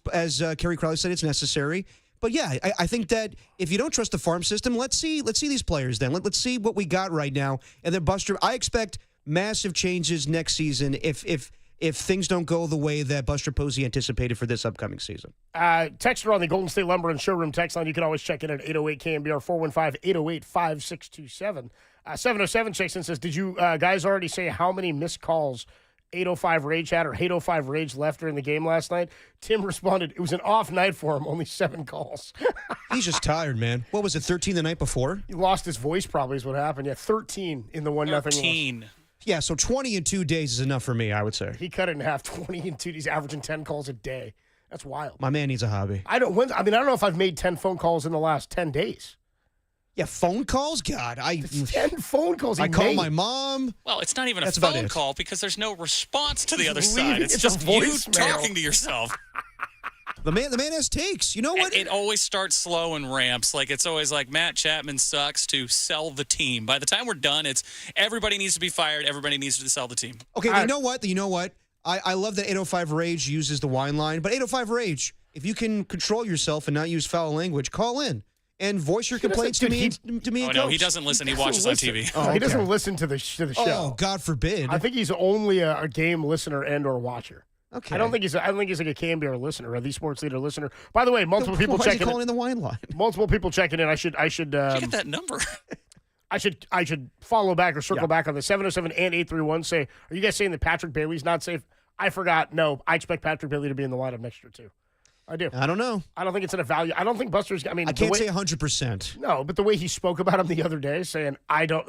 Kerry Crowley said, it's necessary. But, yeah, I think that if you don't trust the farm system, let's see these players then. Let's see what we got right now. And then Buster, I expect massive changes next season if things don't go the way that Buster Posey anticipated for this upcoming season. Texter on the Golden State Lumber and Showroom text line. You can always check in at 808-KNBR, 415-808-5627. 707 checks in says, did you guys already say how many missed calls 805 Rage had or 805 Rage left during the game last night? Tim responded, it was an off night for him, only 7 calls. He's just tired, man. What was it, 13 the night before? He lost his voice probably is what happened. Yeah, 13 in the 1-0 loss. 13. Yeah, so 20 in 2 days is enough for me, I would say. He cut it in half, 20 in 2 days, averaging 10 calls a day. That's wild. My man needs a hobby. I don't know if I've made 10 phone calls in the last 10 days. Yeah, phone calls? God, 10 phone calls he I call made. my mom. Well, it's not even That's a about phone it. call because there's no response to the other Just side. leave it. It's It's a just you voicemail. talking to yourself. The man has takes. You know what? It always starts slow and ramps. Like it's always like Matt Chapman sucks to sell the team. By the time we're done, it's everybody needs to be fired. Everybody needs to sell the team. Okay, you know what? I love that 805 Rage uses the wine line, but 805 Rage, if you can control yourself and not use foul language, call in and voice your complaints to me. Oh, no, he doesn't listen. He watches on TV. Oh, He doesn't listen to the show. Oh, God forbid. I think he's only a game listener and or watcher. Okay. I don't think he's like a KNBR listener or the Sports Leader listener. By the way, multiple people Why is he checking calling in the wine line? Multiple people checking in. I should Did you get that number? I should follow back or circle back on the 707 and 831. Say, are you guys saying that Patrick Bailey's not safe? I forgot. No, I expect Patrick Bailey to be in the lineup next year too. I do. I don't know. I don't think it's an evaluation. I don't think Buster's. I mean, I can't say 100%. No, but the way he spoke about him the other day, saying I don't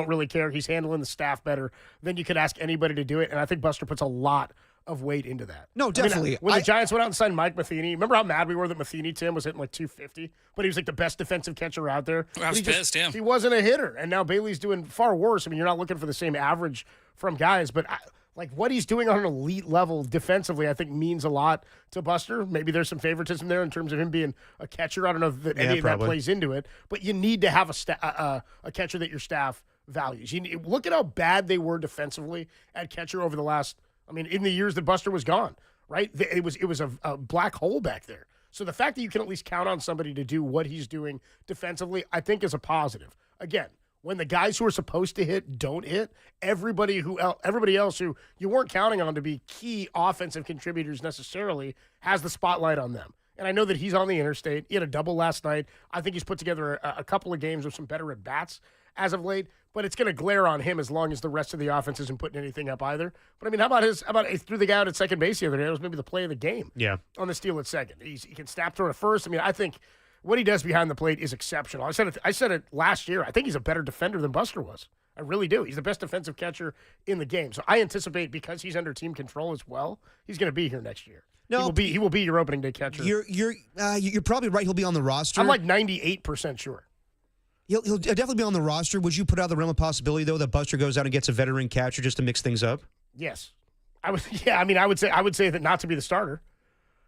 really care. He's handling the staff better than you could ask anybody to do it, and I think Buster puts a lot of weight into that. No, definitely. When the Giants went out and signed Mike Matheny, remember how mad we were that Matheny, Tim, was hitting like 250, but he was like the best defensive catcher out there. I was pissed, yeah. He wasn't a hitter, and now Bailey's doing far worse. I mean, you're not looking for the same average from guys, but like what he's doing on an elite level defensively, I think means a lot to Buster. Maybe there's some favoritism there in terms of him being a catcher. I don't know if any of that plays into it, but you need to have a catcher that your staff values. Look at how bad they were defensively at catcher over the last. I mean, in the years that Buster was gone, right? It was a black hole back there. So the fact that you can at least count on somebody to do what he's doing defensively, I think is a positive. Again, when the guys who are supposed to hit don't hit, everybody else who you weren't counting on to be key offensive contributors necessarily has the spotlight on them. And I know that he's on the interstate. He had a double last night. I think he's put together a couple of games with some better at-bats as of late, but it's going to glare on him as long as the rest of the offense isn't putting anything up either. But I mean, how about he threw the guy out at second base the other day? It was maybe the play of the game. Yeah. On the steal at second. He can snap throw to first. I mean, I think what he does behind the plate is exceptional. I said it last year. I think he's a better defender than Buster was. I really do. He's the best defensive catcher in the game. So I anticipate because he's under team control as well, he's going to be here next year. No, he will be your opening day catcher. You're probably right. He'll be on the roster. I'm like 98% sure. He'll definitely be on the roster. Would you put out the realm of possibility, though, that Buster goes out and gets a veteran catcher just to mix things up? Yes. I would. Yeah, I mean, I would say that not to be the starter.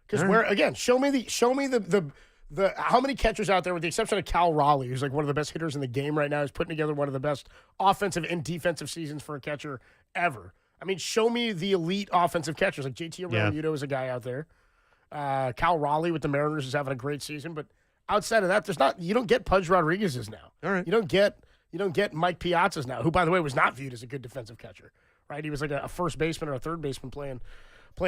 Because show me the how many catchers out there, with the exception of Cal Raleigh, who's like one of the best hitters in the game right now, is putting together one of the best offensive and defensive seasons for a catcher ever. I mean, show me the elite offensive catchers. Like JT Realmuto is a guy out there. Cal Raleigh with the Mariners is having a great season, but outside of that, you don't get Pudge Rodriguez's now. All right. You don't get Mike Piazza's now, who, by the way, was not viewed as a good defensive catcher. Right? He was like a first baseman or a third baseman playing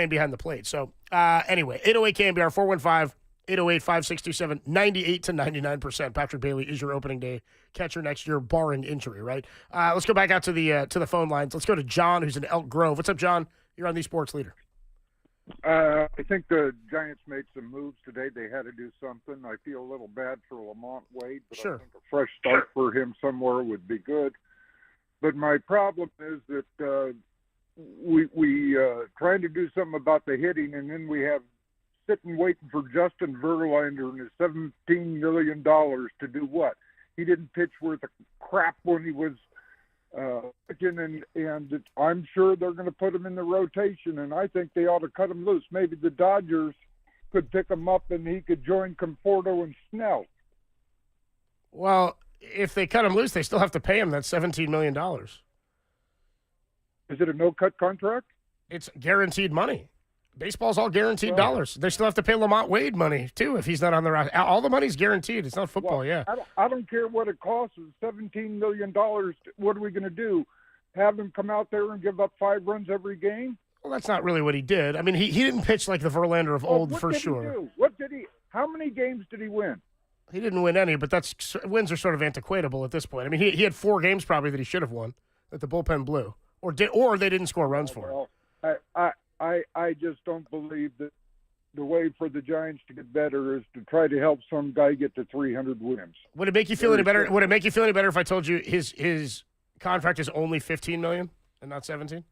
behind the plate. So anyway, 808 KNBR 415-808-5627, 98 to 99%. Patrick Bailey is your opening day catcher next year, barring injury. Right? Let's go back out to the phone lines. Let's go to John, who's in Elk Grove. What's up, John? You're on the Sports Leader. I think the Giants made some moves today. They had to do something. I feel a little bad for Lamont Wade, but I think a fresh start for him somewhere would be good. But my problem is that we trying to do something about the hitting, and then we have sitting waiting for Justin Verlander and his $17 million to do what? He didn't pitch worth a crap when he was pitching, and I'm sure they're going to put him in the rotation, and I think they ought to cut him loose. Maybe the Dodgers could pick him up, and he could join Conforto and Snell. Well, if they cut him loose, they still have to pay him that $17 million. Is it a no-cut contract? It's guaranteed money. Baseball's all guaranteed dollars. They still have to pay Lamont Wade money, too, if he's not on the roster. All the money's guaranteed. It's not football, I don't care what it costs. $17 million. What are we going to do? Have him come out there and give up 5 runs every game? Well, that's not really what he did. I mean, he didn't pitch like the Verlander of old, for sure. How many games did he win? He didn't win any, but wins are sort of antiquatable at this point. I mean, he had 4 games probably that he should have won that the bullpen blew, or they didn't score runs for him. I just don't believe that the way for the Giants to get better is to try to help some guy get to 300 wins. Would it make you feel any better? Would it make you feel any better if I told you his contract is only $15 million and not 17?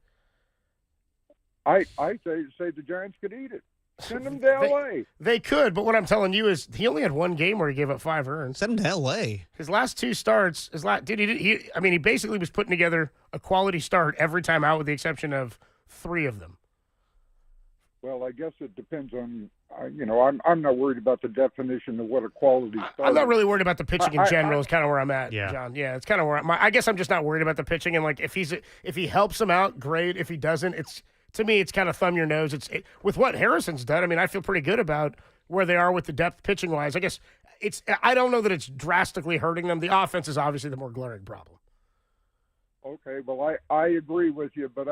I say the Giants could eat it. Send him to L.A. They could, but what I'm telling you is he only had 1 game where he gave up 5 earned. Send him to L.A. His last 2 starts, he basically was putting together a quality start every time out, with the exception of 3 of them. Well, I guess it depends on, I'm not worried about the definition of what a quality start is. I'm not really worried about the pitching in general. Is kind of where I'm at, John. Yeah, it's kind of where I guess I'm just not worried about the pitching. And like, if he helps him out, great. If he doesn't, to me, it's kind of thumb your nose. With what Harrison's done. I mean, I feel pretty good about where they are with the depth pitching wise. I guess I don't know that it's drastically hurting them. The offense is obviously the more glaring problem. Okay, well, I agree with you, but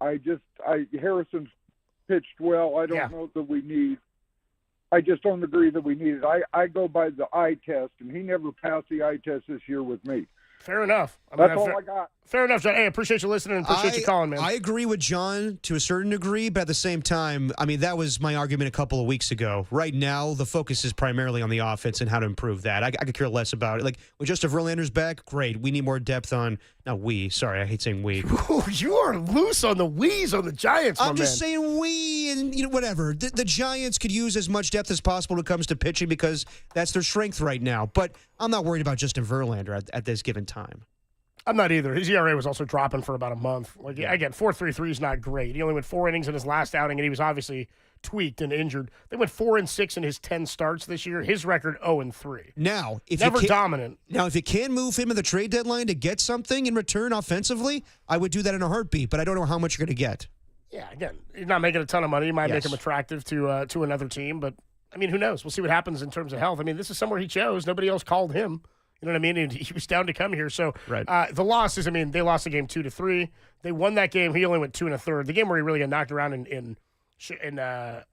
Harrison's pitched well. I don't know that we need. I just don't agree that we need it. I go by the eye test, and he never passed the eye test this year with me. Fair enough. That's all I got. Fair enough, John. Hey, appreciate you listening and appreciate you calling, man. I agree with John to a certain degree, but at the same time, I mean, that was my argument a couple of weeks ago. Right now, the focus is primarily on the offense and how to improve that. I could care less about it. Like, when Justin Verlander's back, great. We need more depth on – not we. Sorry, I hate saying we. You are loose on the we's on the Giants, I'm just saying we and, whatever. The Giants could use as much depth as possible when it comes to pitching because that's their strength right now. But I'm not worried about Justin Verlander at this given time. I'm not either. His ERA was also dropping for about a month. Like, again, 4.33 is not great. He only went 4 innings in his last outing, and he was obviously tweaked and injured. They went 4-6 in his 10 starts this year. His record 0-3. Now, dominant. Now, if you can move him at the trade deadline to get something in return offensively, I would do that in a heartbeat. But I don't know how much you're going to get. Yeah, again, he's not making a ton of money. He might make him attractive to another team, but I mean, who knows? We'll see what happens in terms of health. I mean, this is somewhere he chose. Nobody else called him. You know what I mean? And he was down to come here. So the losses, I mean, they lost the game 2-3. They won that game. He only went 2 1/3. The game where he really got knocked around in where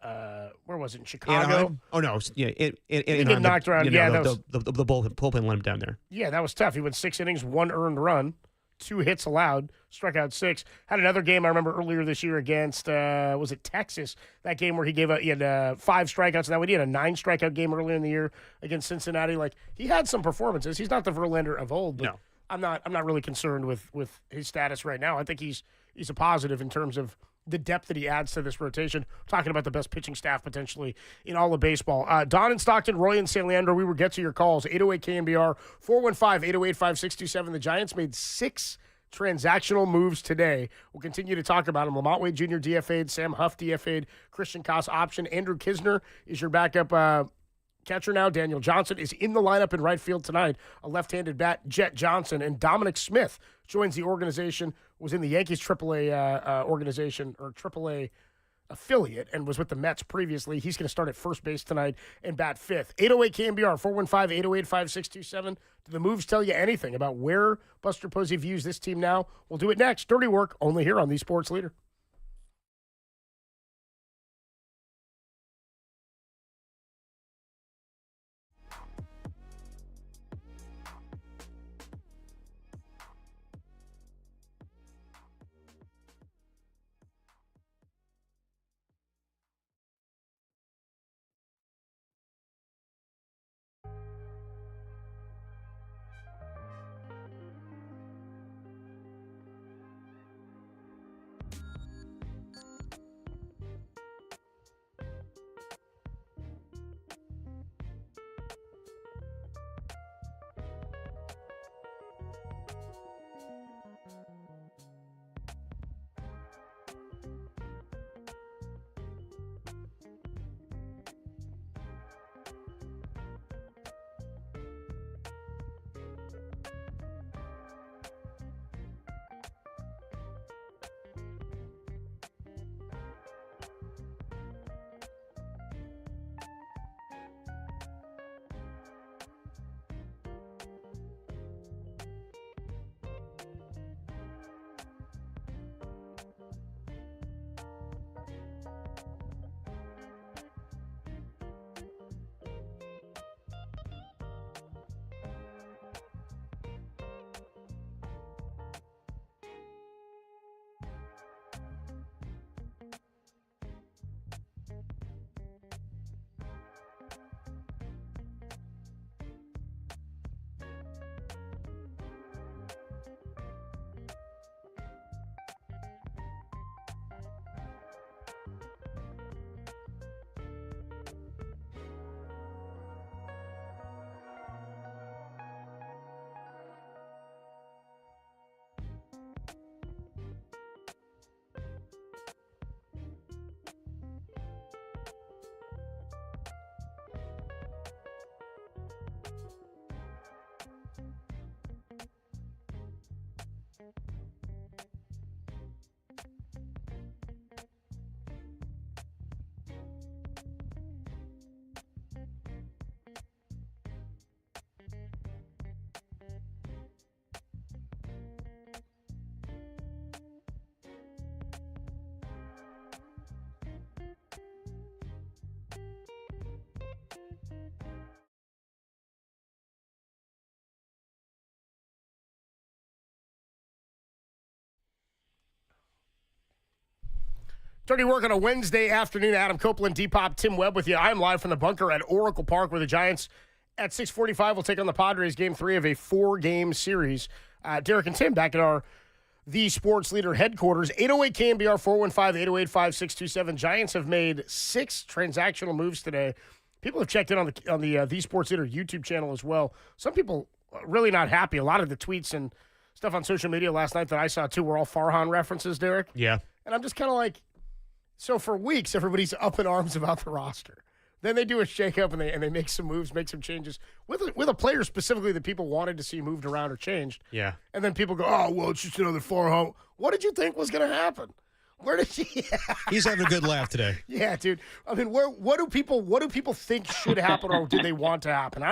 was it? In Chicago? Anaheim? Oh, no. Yeah, he got knocked around. The bullpen let him down there. Yeah, that was tough. He went 6 innings, 1 earned run, 2 hits allowed, struck out 6. Had another game I remember earlier this year against, was it Texas? That game where he had 5 strikeouts. That way he had a 9 strikeout game earlier in the year against Cincinnati. Like, he had some performances. He's not the Verlander of old, but no. I'm not really concerned with his status right now. I think he's a positive in terms of the depth that he adds to this rotation. Talking about the best pitching staff potentially in all of baseball. Don in Stockton, Roy and San Leandro, we will get to your calls. 808 KNBR, 415-808-5627. The Giants made 6 transactional moves today. We'll continue to talk about them. Lamont Wade Jr. DFA'd, Sam Huff DFA'd, Christian Koss option. Andrew Kisner is your backup catcher now. Daniel Johnson is in the lineup in right field tonight. A left-handed bat, Jet Johnson. And Dominic Smith joins the organization, was in the Yankees AAA organization, or AAA affiliate, and was with the Mets previously. He's going to start at first base tonight and bat 5th. 808 KNBR, 415-808-5627. Do the moves tell you anything about where Buster Posey views this team now? We'll do it next. Dirty Work, only here on the Sports Leader. Dirty Work on a Wednesday afternoon. Adam Copeland, Depop, Tim Webb with you. I'm live from the bunker at Oracle Park where the Giants at 6:45 will take on the Padres, Game 3 of a 4-game series. Derek and Tim back at our The Sports Leader headquarters. 808 KNBR, 415-808-5627. Giants have made 6 transactional moves today. People have checked in on the Sports Leader YouTube channel as well. Some people really not happy. A lot of the tweets and stuff on social media last night that I saw too were all Farhan references, Derek. Yeah. And I'm just kind of like, so for weeks, everybody's up in arms about the roster. Then they do a shakeup and they make some moves, make some changes with a player specifically that people wanted to see moved around or changed. Yeah. And then people go, oh, well, it's just another Farhan. What did you think was going to happen? Where did he? He's having a good laugh today. Yeah, dude. I mean, what do people think should happen, or do they want to happen?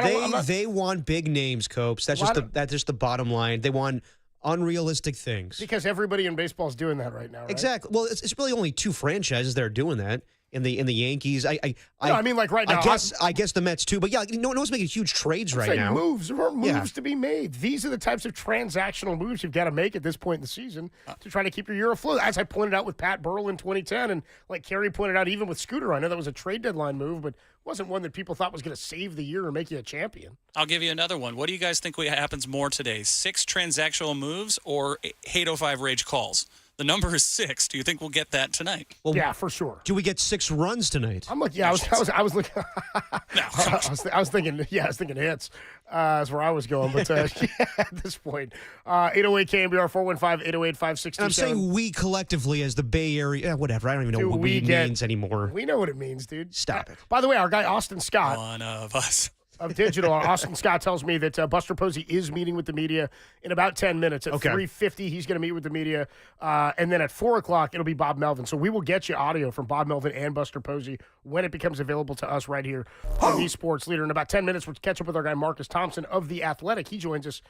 They want big names, Copes. That's just the bottom line. They want unrealistic things. Because everybody in baseball is doing that right now, right? Exactly. Well, it's really only 2 franchises that are doing that. In the Yankees, I mean, like right now. I guess the Mets too, but yeah, no one's making huge trades right now. Moves. There are moves to be made. These are the types of transactional moves you've got to make at this point in the season to try to keep your year afloat. As I pointed out with Pat Burrell in 2010, and like Kerry pointed out, even with Scooter, I know that was a trade deadline move, but wasn't one that people thought was going to save the year or make you a champion. I'll give you another one. What do you guys think happens more today? 6 transactional moves or 805 rage calls? The number is 6. Do you think we'll get that tonight? Well, yeah, for sure. Do we get 6 runs tonight? I'm looking. Yeah, I was looking. I was thinking. Yeah, I was thinking hits. That's where I was going. But yeah, at this point, 808 KNBR 415-808-5627. I'm saying we collectively as the Bay Area, whatever. I don't even know what we means anymore. We know what it means, dude. Stop it. By the way, our guy Austin Scott, one of us of Digital, Austin Scott tells me that Buster Posey is meeting with the media in about 10 minutes. At 3:50, he's going to meet with the media, and then at 4 o'clock, it'll be Bob Melvin. So we will get you audio from Bob Melvin and Buster Posey when it becomes available to us right here on the Sports Leader. In about 10 minutes, we'll catch up with our guy Marcus Thompson of The Athletic. He joins us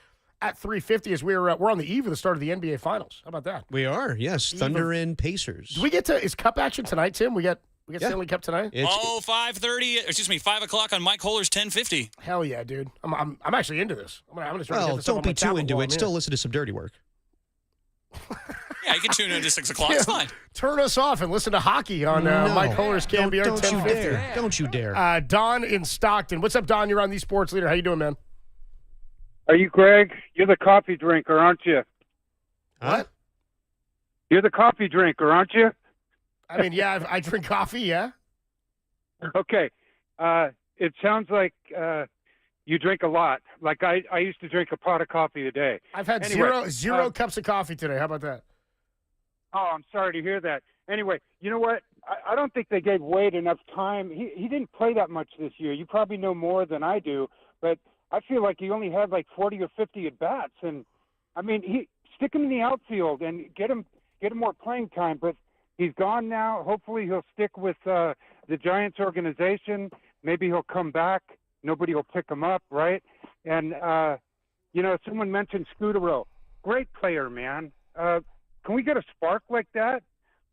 at 3:50 as we're on the eve of the start of the NBA Finals. How about that? We are, yes. Thunder and Pacers. Do we get to, is Cup action tonight, Tim? We got Stanley Cup tonight? 5 o'clock on Mike Holler's 1050. Hell yeah, dude. I'm actually into this. I'm gonna try to get this don't up be on my too tablet into while it. I'm Still here. listen to some dirty work. Yeah, you can tune in to 6 o'clock. It's fine. Turn us off and listen to hockey on Mike Holler's KNBR Don't you 1050. dare. Don't you dare. Don in Stockton. What's up, Don? You're on the Sports Leader. How you doing, man? Are you Greg? You're the coffee drinker, aren't you? What? You're the coffee drinker, aren't you? I mean, yeah, I drink coffee, yeah. Okay. It sounds like you drink a lot. Like I used to drink a pot of coffee a day. I've had Anyway, zero cups of coffee today. How about that? Oh, I'm sorry to hear that. Anyway, you know what? I don't think they gave Wade enough time. He didn't play that much this year. You probably know more than I do, but I feel like he only had like 40 or 50 at bats. And I mean, stick him in the outfield and get him more playing time. But he's gone now. Hopefully, he'll stick with the Giants organization. Maybe he'll come back. Nobody will pick him up, right? And someone mentioned Scudero. Great player, man. Can we get a spark like that?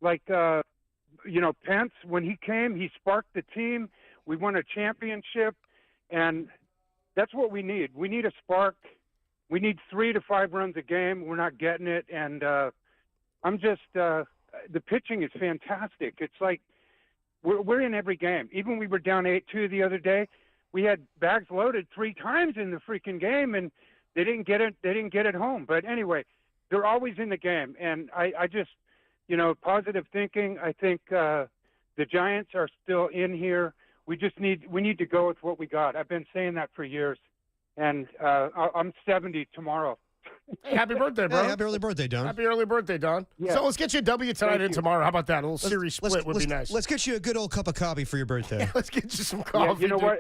Like, Pence, when he came, he sparked the team. We won a championship, and that's what we need. We need a spark. We need 3 to 5 runs a game. We're not getting it, and the pitching is fantastic. It's like we're in every game. Even we were down 8-2 the other day. We had bags loaded 3 times in the freaking game, and they didn't get it. They didn't get it home. But anyway, they're always in the game, and I just, positive thinking. I think the Giants are still in here. We need to go with what we got. I've been saying that for years, and I'm 70 tomorrow. Hey, happy birthday, bro. Hey, happy early birthday, Don. Happy early birthday, Don. Yeah. So let's get you a W tonight and tomorrow. How about that? A little series split would be nice. Let's get you a good old cup of coffee for your birthday. Yeah, let's get you some coffee. Yeah, you know dude. what?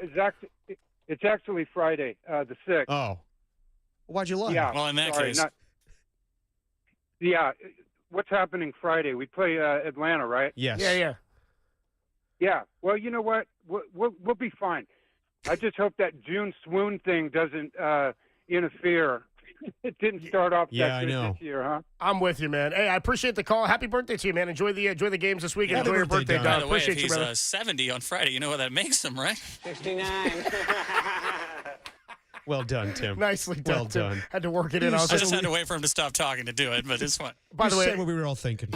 It's actually Friday, the 6th. Oh. Why'd you lie? Yeah. Well, in that sorry, case. What's happening Friday? We play Atlanta, right? Yes. Yeah. Yeah. Well, you know what? We'll be fine. I just hope that June swoon thing doesn't interfere. It didn't start off that good this year, huh? I'm with you, man. Hey, I appreciate the call. Happy birthday to you, man. Enjoy the games this weekend. Happy Enjoy your birthday, By Don. the way, if Appreciate you, he's brother. 70 on Friday, you know what that makes him, right? 69. Well done, Tim. Nicely done. Well Tim. done. Had to work it in. I just had to wait for him to stop talking to do it, but it's fine. By the way, said what we were all thinking.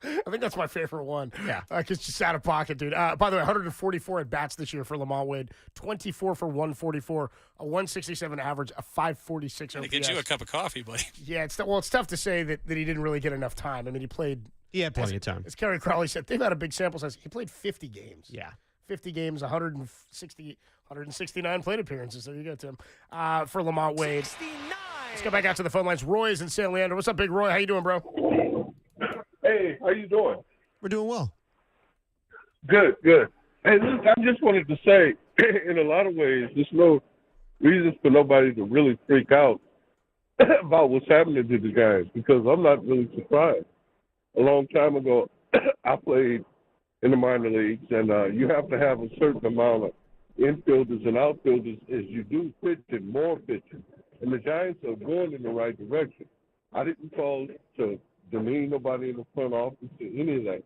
I think that's my favorite one. Yeah. Because just out of pocket, dude. By the way, 144 at bats this year for Lamont Wade. 24 for 144, a 167 average, a 546 OPS. To get you a cup of coffee, buddy. Yeah, it's tough to say that he didn't really get enough time. I mean, he played. He had plenty of time. As Kerry Crowley said, they've had a big sample size. He played 50 games. Yeah. 50 games, 169 plate appearances. There you go, Tim. For Lamont Wade. 69. Let's go back out to the phone lines. Roy's in San Leandro. What's up, Big Roy? How you doing, bro? Hey, how you doing? We're doing well. Good. Hey, look, I just wanted to say, in a lot of ways, there's no reasons for nobody to really freak out about what's happening to the guys, because I'm not really surprised. A long time ago, I played in the minor leagues, and you have to have a certain amount of infielders and outfielders as you do pitching, more pitching. And the Giants are going in the right direction. I didn't call to demean nobody in the front office or any of that.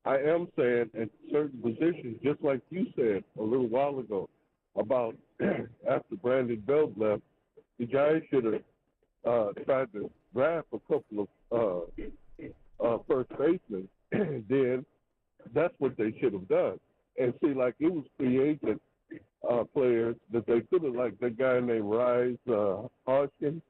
I am saying at certain positions, just like you said a little while ago about after Brandon Belt left, the Giants should have tried to draft a couple of first basemen. Then that's what they should have done. And see, like it was free agent players that they could have, like that guy named Rise Hodgkin.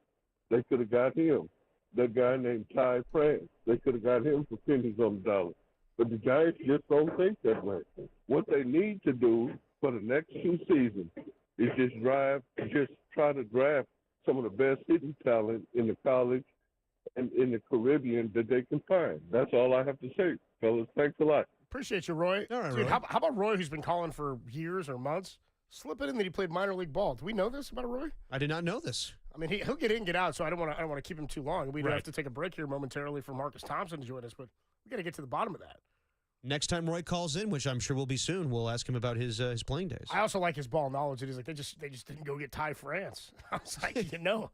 They could have got him. That guy named Ty France. They could have got him for pennies on the dollar. But the Giants just don't think that way. What they need to do for the next 2 seasons is just try to draft some of the best hitting talent in the college and in the Caribbean that they can find. That's all I have to say, fellas. Thanks a lot. Appreciate you, Roy. All right, Dude, Roy. how about Roy, who's been calling for years or months? Slip it in that he played minor league ball. Do we know this about Roy? I did not know this. I mean, he'll get in, get out, so I don't want to keep him too long. We Right. have to take a break here momentarily for Marcus Thompson to join us, but we got to get to the bottom of that. Next time Roy calls in, which I'm sure will be soon, we'll ask him about his playing days. I also like his ball knowledge. It is like they just didn't go get Ty France. I was like, no,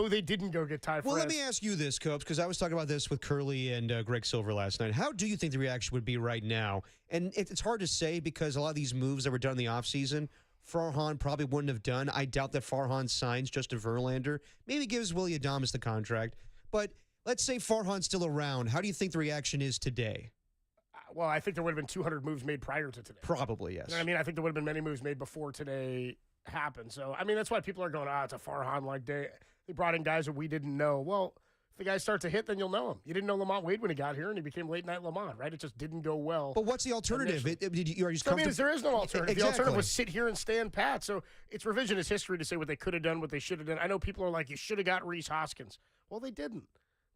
they didn't go get Ty France. Well, let me ask you this, Copes, because I was talking about this with Curly and Greg Silver last night. How do you think the reaction would be right now? And it's hard to say because a lot of these moves that were done in the offseason, Farhan probably wouldn't have done. I doubt that Farhan signs Justin Verlander. Maybe gives Willie Adames the contract. But let's say Farhan's still around. How do you think the reaction is today? Well, I think there would have been 200 moves made prior to today. Probably, yes. You know what I mean? I think there would have been many moves made before today happened. So, I mean, that's why people are going, it's a Farhan-like day. They brought in guys that we didn't know. Well, if the guys start to hit, then you'll know him. You didn't know Lamont Wade when he got here, and he became late-night Lamont, right? It just didn't go well. But what's the alternative? There is no alternative. Exactly. The alternative was sit here and stand pat. So it's revisionist history to say what they could have done, what they should have done. I know people are like, you should have got Reese Hoskins. Well, they didn't.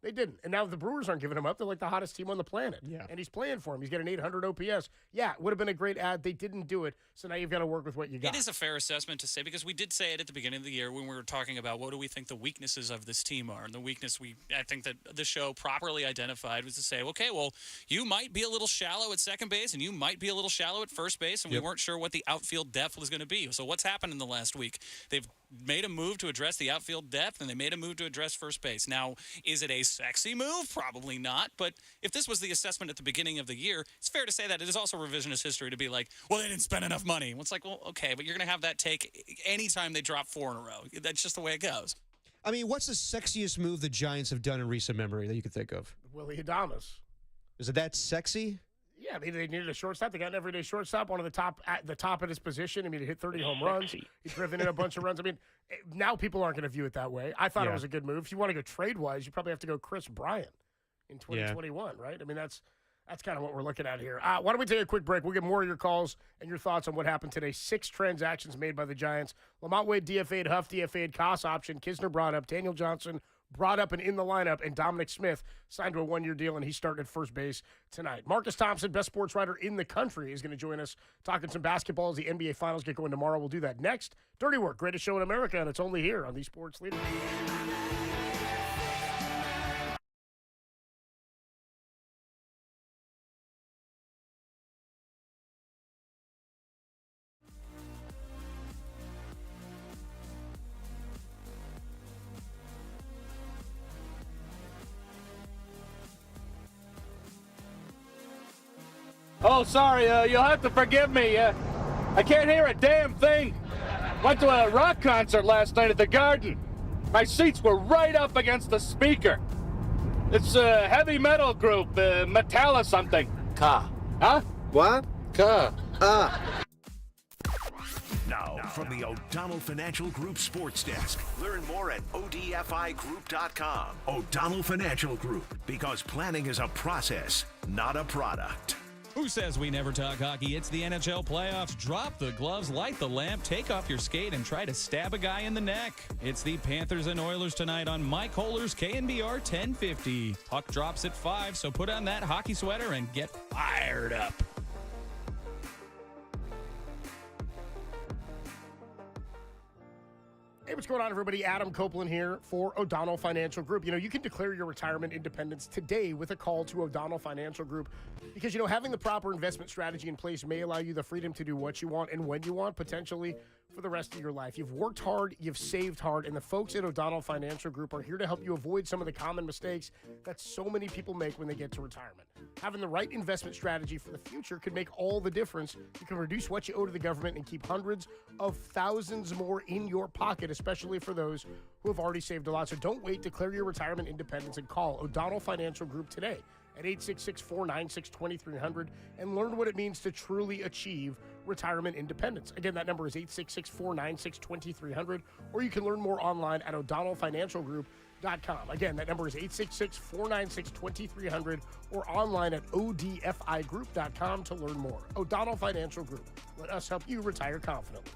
They didn't. And now the Brewers aren't giving him up. They're like the hottest team on the planet. Yeah. And he's playing for him. He's getting 800 OPS. Yeah, it would have been a great ad. They didn't do it. So now you've got to work with what you got. It is a fair assessment to say because we did say it at the beginning of the year when we were talking about what do we think the weaknesses of this team are. And the weakness I think that the show properly identified was to say, okay, well, you might be a little shallow at second base and you might be a little shallow at first base. And we weren't sure what the outfield depth was going to be. So what's happened in the last week? They've made a move to address the outfield depth, and they made a move to address first base. Now, is it a sexy move? Probably not. But if this was the assessment at the beginning of the year, it's fair to say that it is also revisionist history to be like, well, they didn't spend enough money. Well, it's like, well, okay, but you're going to have that take anytime they drop 4 in a row. That's just the way it goes. I mean, what's the sexiest move the Giants have done in recent memory that you could think of? Willie Adames. Is it that sexy? Yeah, they needed a shortstop. They got an everyday shortstop, one of the top at the top of his position. I mean, he hit 30 home runs. He's driven in a bunch of runs. I mean, now people aren't going to view it that way. I thought it was a good move. If you want to go trade-wise, you probably have to go Chris Bryant in 2021, right? I mean, that's kind of what we're looking at here. Why don't we take a quick break? We'll get more of your calls and your thoughts on what happened today. 6 transactions made by the Giants. Lamont Wade DFA'd, Huff DFA'd, Koss option, Kisner brought up, Daniel Johnson brought up and in the lineup, and Dominic Smith signed to a 1-year deal, and he started at first base tonight. Marcus Thompson, best sports writer in the country, is going to join us talking some basketball as the NBA Finals get going tomorrow. We'll do that next. Dirty Work, greatest show in America, and it's only here on the Sports Leader. Oh, sorry, you'll have to forgive me. I can't hear a damn thing. Went to a rock concert last night at the Garden. My seats were right up against the speaker. It's a heavy metal group, Metallica something. Ka. Huh? What? Ka. Now, from the O'Donnell Financial Group Sports Desk. Learn more at odfigroup.com. O'Donnell Financial Group, because planning is a process, not a product. Who says we never talk hockey? It's the NHL playoffs. Drop the gloves, light the lamp, take off your skate, and try to stab a guy in the neck. It's the Panthers and Oilers tonight on Mike Holler's KNBR 1050. Puck drops at 5, so put on that hockey sweater and get fired up. Hey, what's going on, everybody? Adam Copeland here for O'Donnell Financial Group. You know, you can declare your retirement independence today with a call to O'Donnell Financial Group because, you know, having the proper investment strategy in place may allow you the freedom to do what you want and when you want, potentially for the rest of your life. You've worked hard, you've saved hard, and the folks at O'Donnell Financial Group are here to help you avoid some of the common mistakes that so many people make when they get to retirement. Having the right investment strategy for the future could make all the difference. You can reduce what you owe to the government and keep hundreds of thousands more in your pocket, especially for those who have already saved a lot. So don't wait. Declare your retirement independence and call O'Donnell Financial Group today at 866-496-2300 and learn what it means to truly achieve retirement independence. Again, that number is 866-496-2300, or you can learn more online at o'donnellfinancialgroup.com. Again, that number is 866-496-2300 or online at odfigroup.com to learn more. O'Donnell Financial Group. Let us help you retire confidently.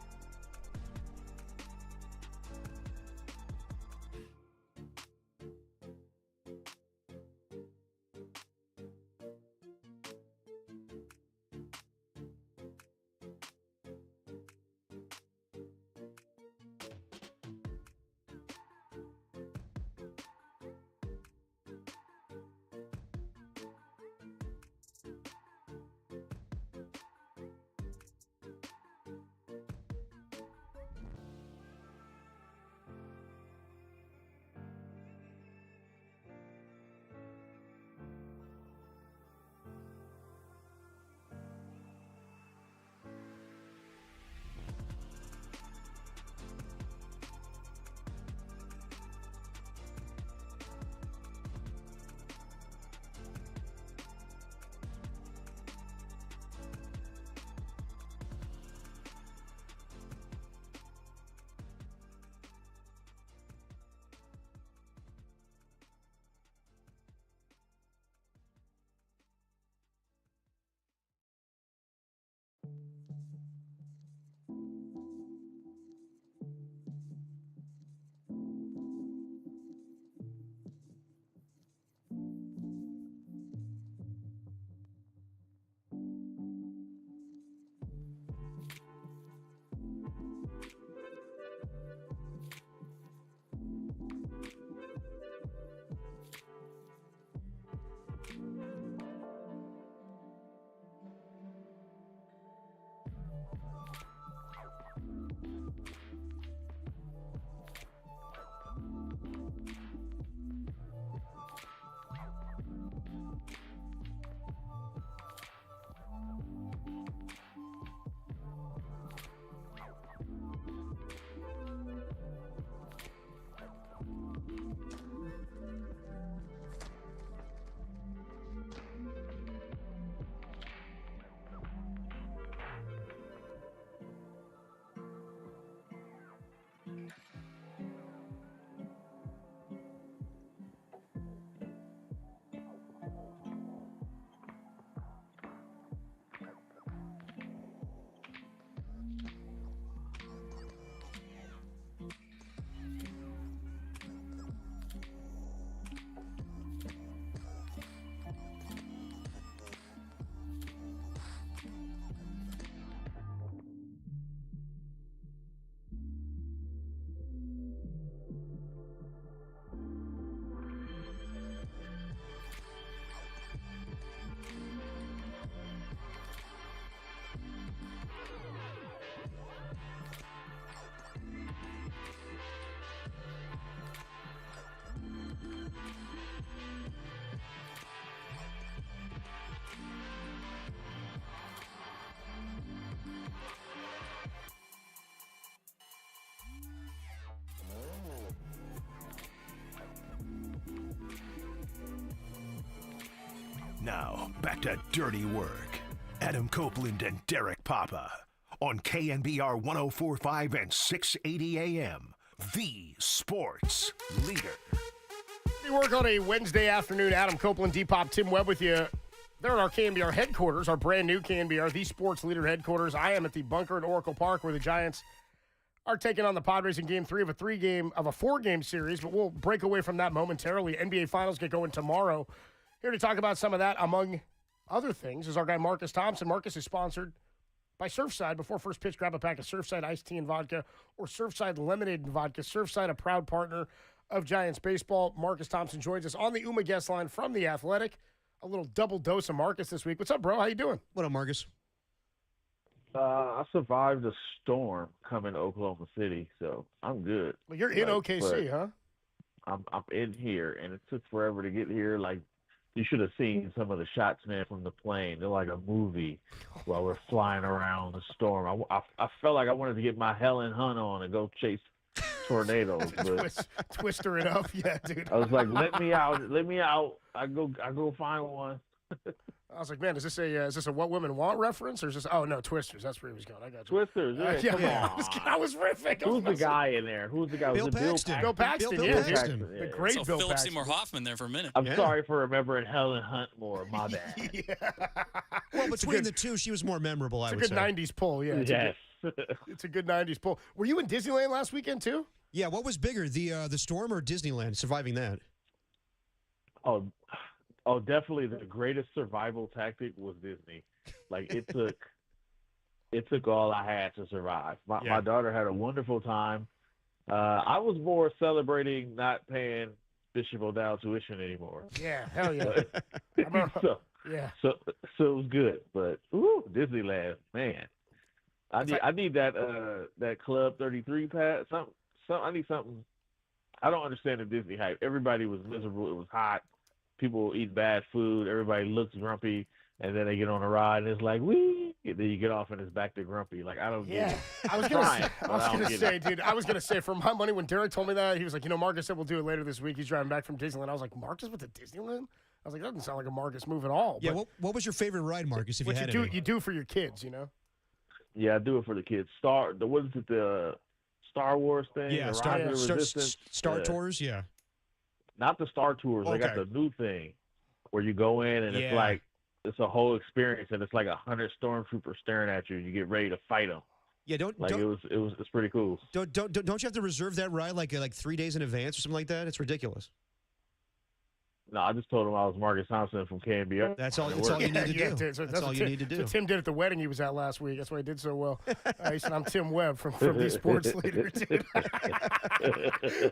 Now, back to Dirty Work. Adam Copeland and Derek Papa on KNBR 104.5 and 680 AM. The Sports Leader. We work on a Wednesday afternoon. Adam Copeland, D-Pop, Tim Webb with you. They're at our KNBR headquarters, our brand new KNBR, the Sports Leader headquarters. I am at the bunker in Oracle Park where the Giants are taking on the Padres in Game 3 of a four-game series, but we'll break away from that momentarily. NBA Finals get going tomorrow. Here to talk about some of that, among other things, is our guy Marcus Thompson. Marcus is sponsored by Surfside. Before first pitch, grab a pack of Surfside iced tea and vodka or Surfside lemonade and vodka. Surfside, a proud partner of Giants baseball. Marcus Thompson joins us on the UMA guest line from The Athletic. A little double dose of Marcus this week. What's up, bro? How you doing? What up, Marcus? I survived a storm coming to Oklahoma City, so I'm good. Well, you're in OKC, huh? I'm in here, and it took forever to get here. Like, you should have seen some of the shots, man, from the plane. They're like a movie while we're flying around the storm. I felt like I wanted to get my Helen Hunt on and go chase tornadoes. But Twister it up. Yeah, dude. I was like, let me out. I go find one. I was like, man, is this a What Women Want reference, or is this? Oh no, Twisters. That's where he was going. I got you. Twisters. Yeah, come on. I was riffing. Who's the guy in there? Who's the guy? Bill Was it Paxton. Bill Paxton. Bill Yeah, Paxton. dude. The Yeah. great So Bill Philip Paxton. Seymour Hoffman there for a minute. I'm sorry for remembering Helen Hunt more. My bad. Well, between the two, she was more memorable, I It's a would good say. '90s pull. Yeah. Yes. It's a good '90s pull. Were you in Disneyland last weekend too? Yeah, what was bigger, the storm or Disneyland surviving that? Oh, definitely the greatest survival tactic was Disney. Like it took all I had to survive. My daughter had a wonderful time. I was more celebrating not paying Bishop O'Dowd tuition anymore. Yeah, hell yeah. Yeah. So it was good, but Disneyland, man. I need that Club 33 pass. I need something. I don't understand the Disney hype. Everybody was miserable. It was hot. People eat bad food. Everybody looks grumpy, and then they get on a ride, and it's like, wee. And then you get off, and it's back to grumpy. Like, I don't get it. I was gonna say, dude. I was gonna say, for my money, when Derek told me that, he was like, Marcus said we'll do it later this week. He's driving back from Disneyland. I was like, Marcus with the Disneyland? I was like, that doesn't sound like a Marcus move at all. Yeah, what was your favorite ride, Marcus? If you had you do for your kids, Yeah, I do it for the kids. What is it, the Star Wars thing? Yeah, Star Tours, yeah. Not the Star Tours. They got the new thing where you go in and it's like it's a whole experience, and it's like 100 stormtroopers staring at you. You get ready to fight them. Yeah, it's pretty cool. Don't you have to reserve that ride like 3 days in advance or something like that? It's ridiculous. No, I just told him I was Marcus Thompson from KNBR. That's all you need to do. That's all you need to do. That's what Tim did at the wedding he was at last week. That's why he did so well. He said, I'm Tim Webb from the Sports Leader, dude.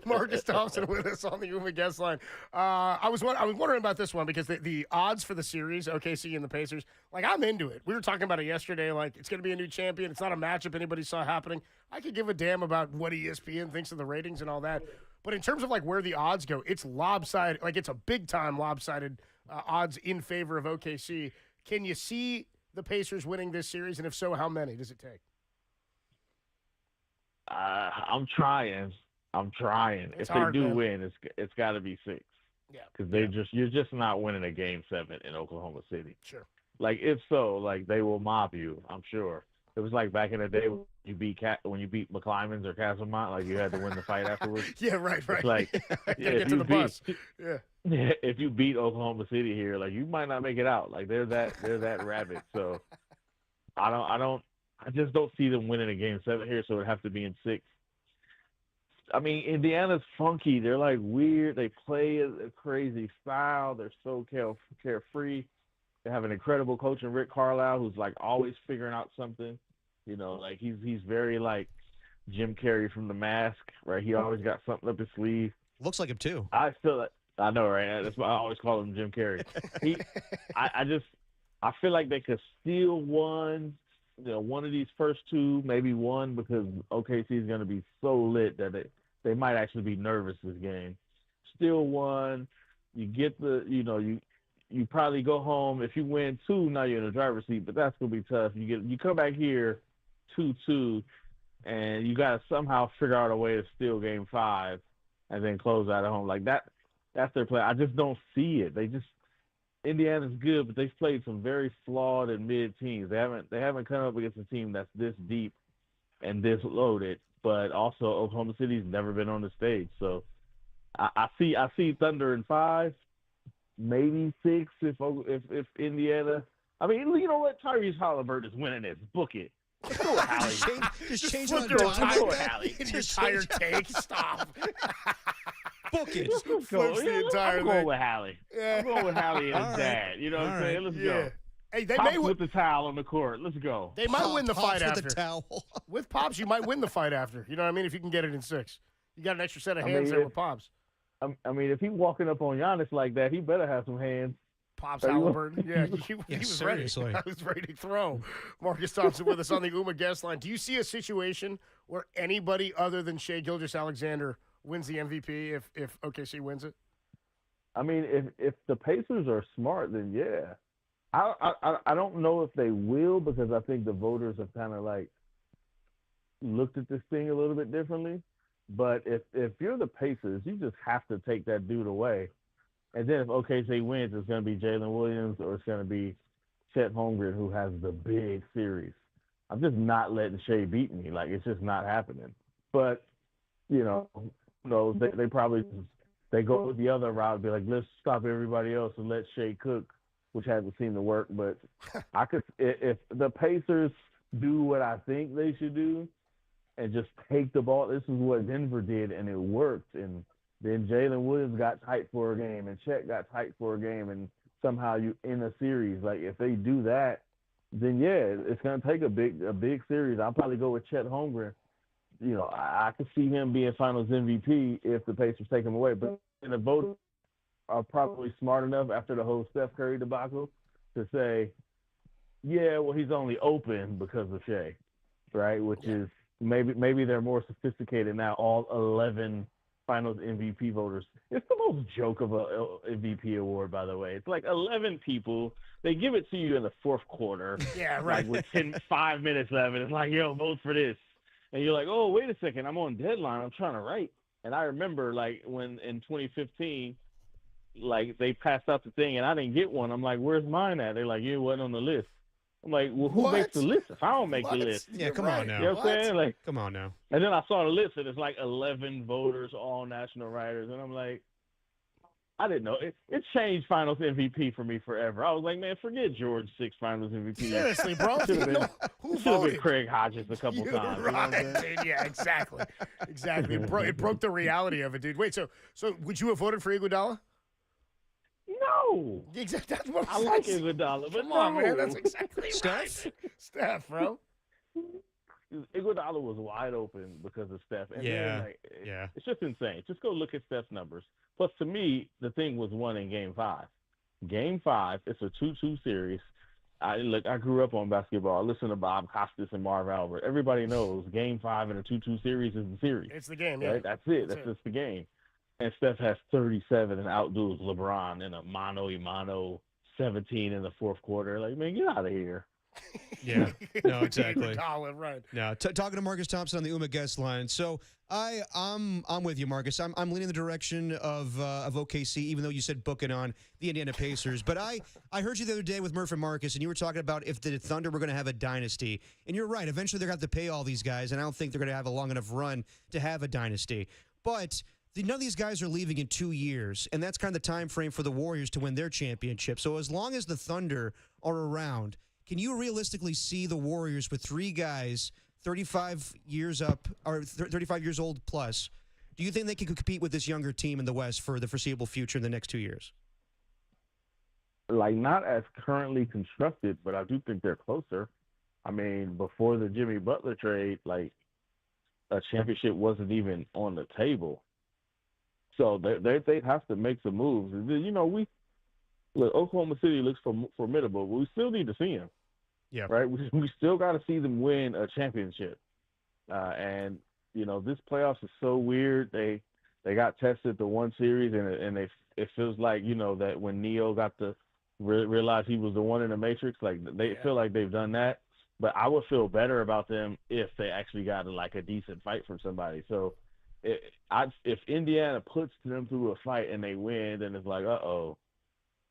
Marcus Thompson with us on the Uma guest line. I was wondering about this one because the odds for the series, OKC and the Pacers, like, I'm into it. We were talking about it yesterday. Like, it's going to be a new champion. It's not a matchup anybody saw happening. I could give a damn about what ESPN thinks of the ratings and all that. But in terms of like where the odds go, it's lopsided. Like, it's a big time lopsided odds in favor of OKC. Can you see the Pacers winning this series? And if so, how many does it take? I'm trying. It's if hard, they do man. win, it's got to be 6. Yeah. Because you're just not winning a Game 7 in Oklahoma City. Sure. Like, if so, like, they will mob you, I'm sure. It was like back in the day when you beat McClymonds or Castlemont, like you had to win the fight afterwards. Yeah, right. It's like, get to the bus. Yeah. If you beat Oklahoma City here, like, you might not make it out. Like, they're that rabid. So I just don't see them winning a Game 7 here. So it'd have to be in 6. I mean, Indiana's funky. They're like weird. They play a crazy style. They're so carefree. They have an incredible coach in Rick Carlisle who's like always figuring out something. Like he's very like Jim Carrey from The Mask, right? He always got something up his sleeve. Looks like him too. I know, right? That's why I always call him Jim Carrey. I feel like they could steal one of these first 2, maybe one, because OKC is going to be so lit that they might actually be nervous this game. Steal one, you get you probably go home. If you win 2, now you're in the driver's seat, but that's gonna be tough. You come back here 2-2, and you gotta somehow figure out a way to steal Game 5 and then close out at home. Like that's their play. I just don't see it. Indiana's good, but they've played some very flawed and mid teams. They haven't come up against a team that's this deep and this loaded. But also Oklahoma City's never been on the stage, so I see Thunder in 5. Maybe 6 if Indiana. I mean, you know what? Tyrese Halliburton is winning this. Book it. Let's go with Hallie. Just change it on Let's go dime. with Hallie. Your entire take. Stop. Book it. Flips the entire I'm going thing. with Hallie. Yeah. I'm going with Hallie and his All right. dad. You know what I'm saying? Let's go. Hey, they Pops may with the towel on the court. Let's go. They might win the Pops fight with after. a towel. With Pops, you might win the fight after. You know what I mean? If you can get it in 6. You got an extra set of hands there with Pops. I mean, if he's walking up on Giannis like that, he better have some hands. Pops Halliburton. Yeah, he was seriously. ready. I was ready to throw. Marcus Thompson with us on the Uma guest line. Do you see a situation where anybody other than Shai Gilgeous-Alexander wins the MVP if OKC wins it? I mean, if the Pacers are smart, then yeah. I don't know if they will, because I think the voters have kind of like looked at this thing a little bit differently. But if you're the Pacers, you just have to take that dude away. And then if OKC wins, it's going to be Jalen Williams or it's going to be Chet Holmgren who has the big series. I'm just not letting Shea beat me. Like, it's just not happening. But, you know, who knows? They probably they go with the other route and be like, let's stop everybody else and let Shea cook, which hasn't seemed to work. But I could, if the Pacers do what I think they should do and just take the ball. This is what Denver did, and it worked. And then Jalen Williams got tight for a game, and Chet got tight for a game, and somehow you in a series. Like, if they do that, then yeah, it's going to take a big series. I'll probably go with Chet Holmgren. You know, I could see him being Finals MVP if the Pacers take him away. But the voters are probably smart enough after the whole Steph Curry debacle to say, yeah, well, he's only open because of Shea, right? Which is maybe they're more sophisticated now, all 11 Finals MVP voters. It's the most joke of a MVP award, by the way. It's like 11 people. They give it to you in the fourth quarter. Yeah, right. Like with 5 minutes left, and it's like, yo, vote for this. And you're like, oh, wait a second, I'm on deadline. I'm trying to write. And I remember, like, when in 2015, like, they passed out the thing, and I didn't get one. I'm like, where's mine at? They're like, you wasn't on the list. I'm like, well, who makes the list if I don't make the list? Yeah, come on now. You know what I'm saying? Like, come on now. And then I saw the list, and it's like 11 voters, all national writers. And I'm like, I didn't know. It changed Finals MVP for me forever. I was like, man, forget George 6 Finals MVP. Seriously, bro. Should have been, Who should have been voted? Craig Hodges a couple times. You know what I'm Right, saying? dude. Yeah, exactly. Exactly. It broke the reality of it, dude. Wait, so would you have voted for Iguodala? No. Exactly. That's what I like Iguodala, but Come on, no. man. That's exactly Steph? right. Steph, bro. Iguodala was wide open because of Steph. And Yeah, then, like, yeah. It's just insane. Just go look at Steph's numbers. Plus, to me, the thing was won in Game 5. Game 5, it's a 2-2 series. I grew up on basketball. I listened to Bob Costas and Marv Albert. Everybody knows Game 5 in a 2-2 series is the series. It's the game, yeah. Right? That's it. That's just the game. And Steph has 37 and outduels LeBron in a mano-a-mano 17 in the fourth quarter. Like, man, get out of here. Yeah, no, exactly. Iguodala, right. No, talking to Marcus Thompson on the UMA guest line. So I'm with you, Marcus. I'm leaning the direction of OKC, even though you said book it on the Indiana Pacers. But I heard you the other day with Murph and Marcus, and you were talking about if the Thunder were going to have a dynasty. And you're right. Eventually, they're going to have to pay all these guys, and I don't think they're going to have a long enough run to have a dynasty. But none of these guys are leaving in 2 years, and that's kind of the time frame for the Warriors to win their championship. So as long as the Thunder are around, can you realistically see the Warriors with 3 guys, 35 years up or 35 years old plus? Do you think they can compete with this younger team in the West for the foreseeable future in the next 2 years? Like, not as currently constructed, but I do think they're closer. I mean, before the Jimmy Butler trade, like, a championship wasn't even on the table. So they have to make some moves. You know, Oklahoma City looks formidable, but we still need to see them. Yeah. Right? We still got to see them win a championship. And, you know, this playoffs is so weird. They got tested the one series, and it feels like, you know, that when Neo got to realize he was the one in the Matrix, like, they feel like they've done that. But I would feel better about them if they actually got, like, a decent fight from somebody. So, if Indiana puts them through a fight and they win, then it's like, uh-oh,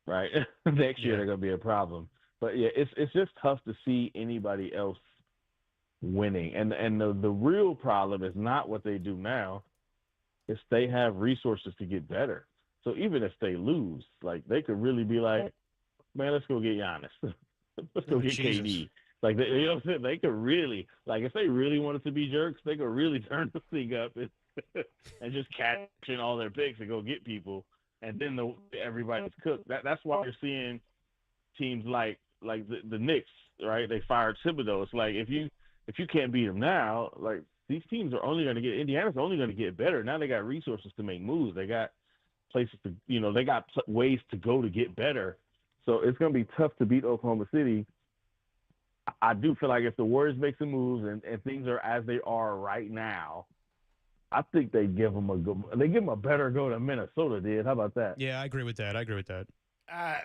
right? Next year they're going to be a problem. But, yeah, it's just tough to see anybody else winning. And the real problem is not what they do now. It's they have resources to get better. So even if they lose, like, they could really be like, man, let's go get Giannis. Let's go get KD. Like, you know what I'm saying? They could really, like, if they really wanted to be jerks, they could really turn the thing up and just cash in all their picks and go get people, and then everybody's cooked. That's why you're seeing teams like the Knicks, right? They fired Thibodeau. It's like if you can't beat them now, like, these teams are only going to get, Indiana's only going to get better. Now they got resources to make moves. They got places to, you know, they got ways to go to get better. So it's going to be tough to beat Oklahoma City. I do feel like if the Warriors make some moves and things are as they are right now, I think they give them a better go than Minnesota did. How about that? Yeah, I agree with that.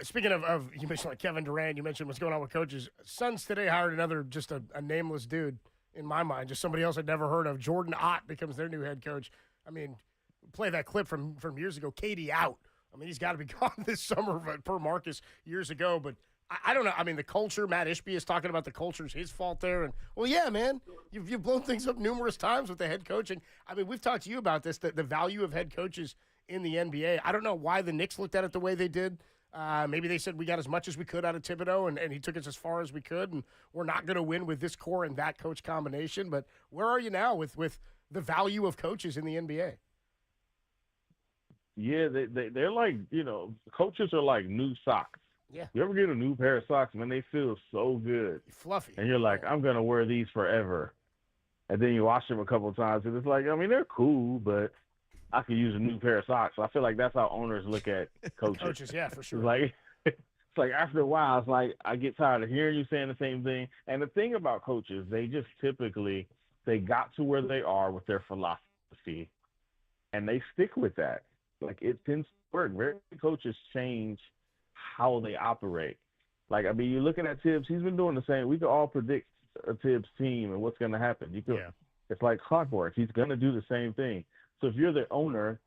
Speaking of you mentioned like Kevin Durant, you mentioned what's going on with coaches. Suns today hired another, just a nameless dude in my mind, just somebody else I'd never heard of. Jordan Ott becomes their new head coach. I mean, play that clip from years ago. KD out. I mean, he's got to be gone this summer per Marcus years ago, but I don't know. I mean, the culture, Matt Ishbia is talking about the culture's his fault there. And, well, yeah, man, you've blown things up numerous times with the head coaching. I mean, we've talked to you about this, the value of head coaches in the NBA. I don't know why the Knicks looked at it the way they did. Maybe they said we got as much as we could out of Thibodeau, and he took us as far as we could, and we're not going to win with this core and that coach combination. But where are you now with the value of coaches in the NBA? Yeah, they're like, coaches are like new socks. Yeah. You ever get a new pair of socks, man, they feel so good. Fluffy. And you're like, I'm going to wear these forever. And then you wash them a couple of times, and it's like, I mean, they're cool, but I could use a new pair of socks. So I feel like that's how owners look at coaches. Coaches, yeah, for sure. It's like after a while, it's like I get tired of hearing you saying the same thing. And the thing about coaches, they just typically, they got to where they are with their philosophy, and they stick with that. Like, it tends to work. Very few coaches change how they operate. Like, I mean, you're looking at Tibbs. He's been doing the same. We can all predict a Tibbs team and what's going to happen. It's like clockwork. He's going to do the same thing. So if you're the owner,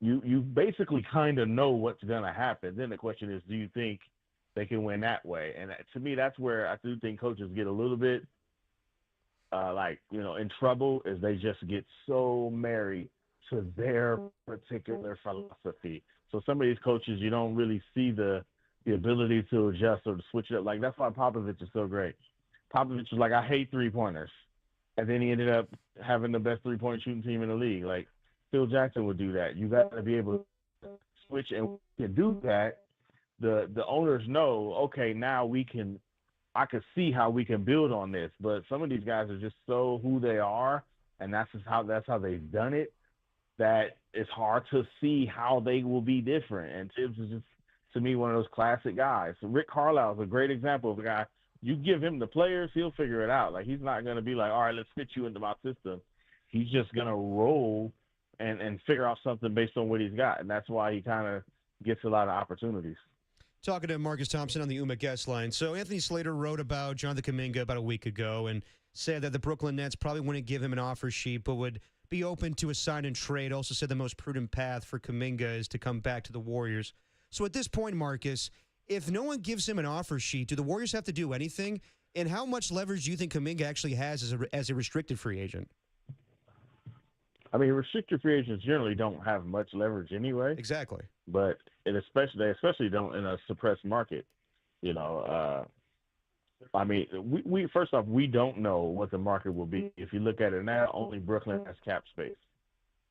you basically kind of know what's going to happen. Then the question is, do you think they can win that way? And to me, that's where I do think coaches get a little bit, in trouble, is they just get so married to their particular philosophy. So some of these coaches, you don't really see the ability to adjust or to switch it up. Like, that's why Popovich is so great. Popovich was like, I hate three-pointers. And then he ended up having the best three-point shooting team in the league. Like, Phil Jackson would do that. You got to be able to switch, and to do that, the owners know, okay, now I can see how we can build on this. But some of these guys are just so who they are, and that's how they've done it, that it's hard to see how they will be different. And Tibbs is just, to me, one of those classic guys. So Rick Carlisle is a great example of a guy. You give him the players, he'll figure it out. Like, he's not going to be like, all right, let's fit you into my system. He's just going to roll and figure out something based on what he's got. And that's why he kind of gets a lot of opportunities. Talking to Marcus Thompson on the UMA guest line. So Anthony Slater wrote about Jonathan Kuminga about a week ago and said that the Brooklyn Nets probably wouldn't give him an offer sheet, but would be open to a sign and trade. Also said the most prudent path for Kuminga is to come back to the Warriors. So at this point, Marcus, if no one gives him an offer sheet, do the Warriors have to do anything? And how much leverage do you think Kuminga actually has as a restricted free agent? I mean, restricted free agents generally don't have much leverage anyway. Exactly. But they especially don't in a suppressed market. I mean, we first off, we don't know what the market will be. If you look at it now, only Brooklyn has cap space.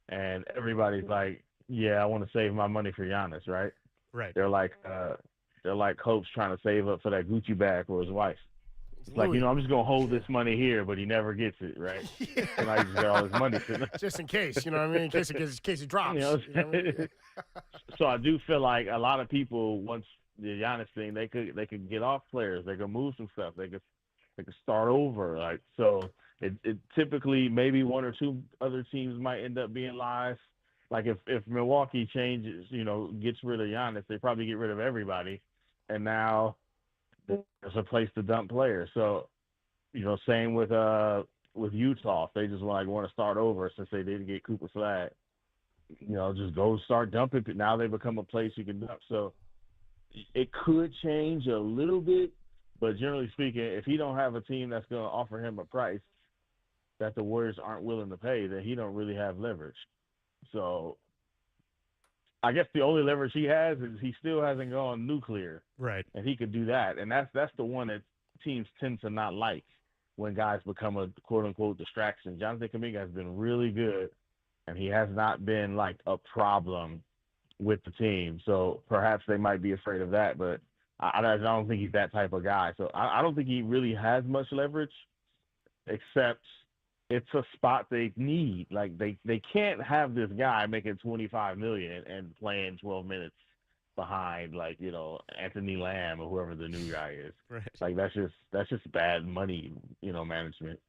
And everybody's like, yeah, I want to save my money for Giannis, right? Right. They're like Hope's trying to save up for that Gucci bag for his wife. It's like, I'm just going to hold this money here, but he never gets it, right? Yeah. And I just got all his money. Just in case, you know what I mean? In case it drops. So I do feel like a lot of people, once the Giannis thing, they could get off players. They could move some stuff. They could start over. Like, so it typically maybe one or two other teams might end up being live. Like if Milwaukee changes, gets rid of Giannis, they probably get rid of everybody. And now there's a place to dump players. So, same with Utah. If they just want to start over since they didn't get Cooper Flag, just go start dumping. Now they become a place you can dump. So it could change a little bit, but generally speaking, if he don't have a team that's going to offer him a price that the Warriors aren't willing to pay, then he don't really have leverage. So I guess the only leverage he has is he still hasn't gone nuclear. Right. And he could do that. And that's the one that teams tend to not like when guys become a quote-unquote distraction. Jonathan Kuminga has been really good, and he has not been like a problem with the team. So perhaps they might be afraid of that, but I don't think he's that type of guy. So I don't think he really has much leverage, except it's a spot they need. Like they can't have this guy making $25 million and playing 12 minutes behind Anthony Lamb or whoever the new guy is. Right. Like that's just bad money, management.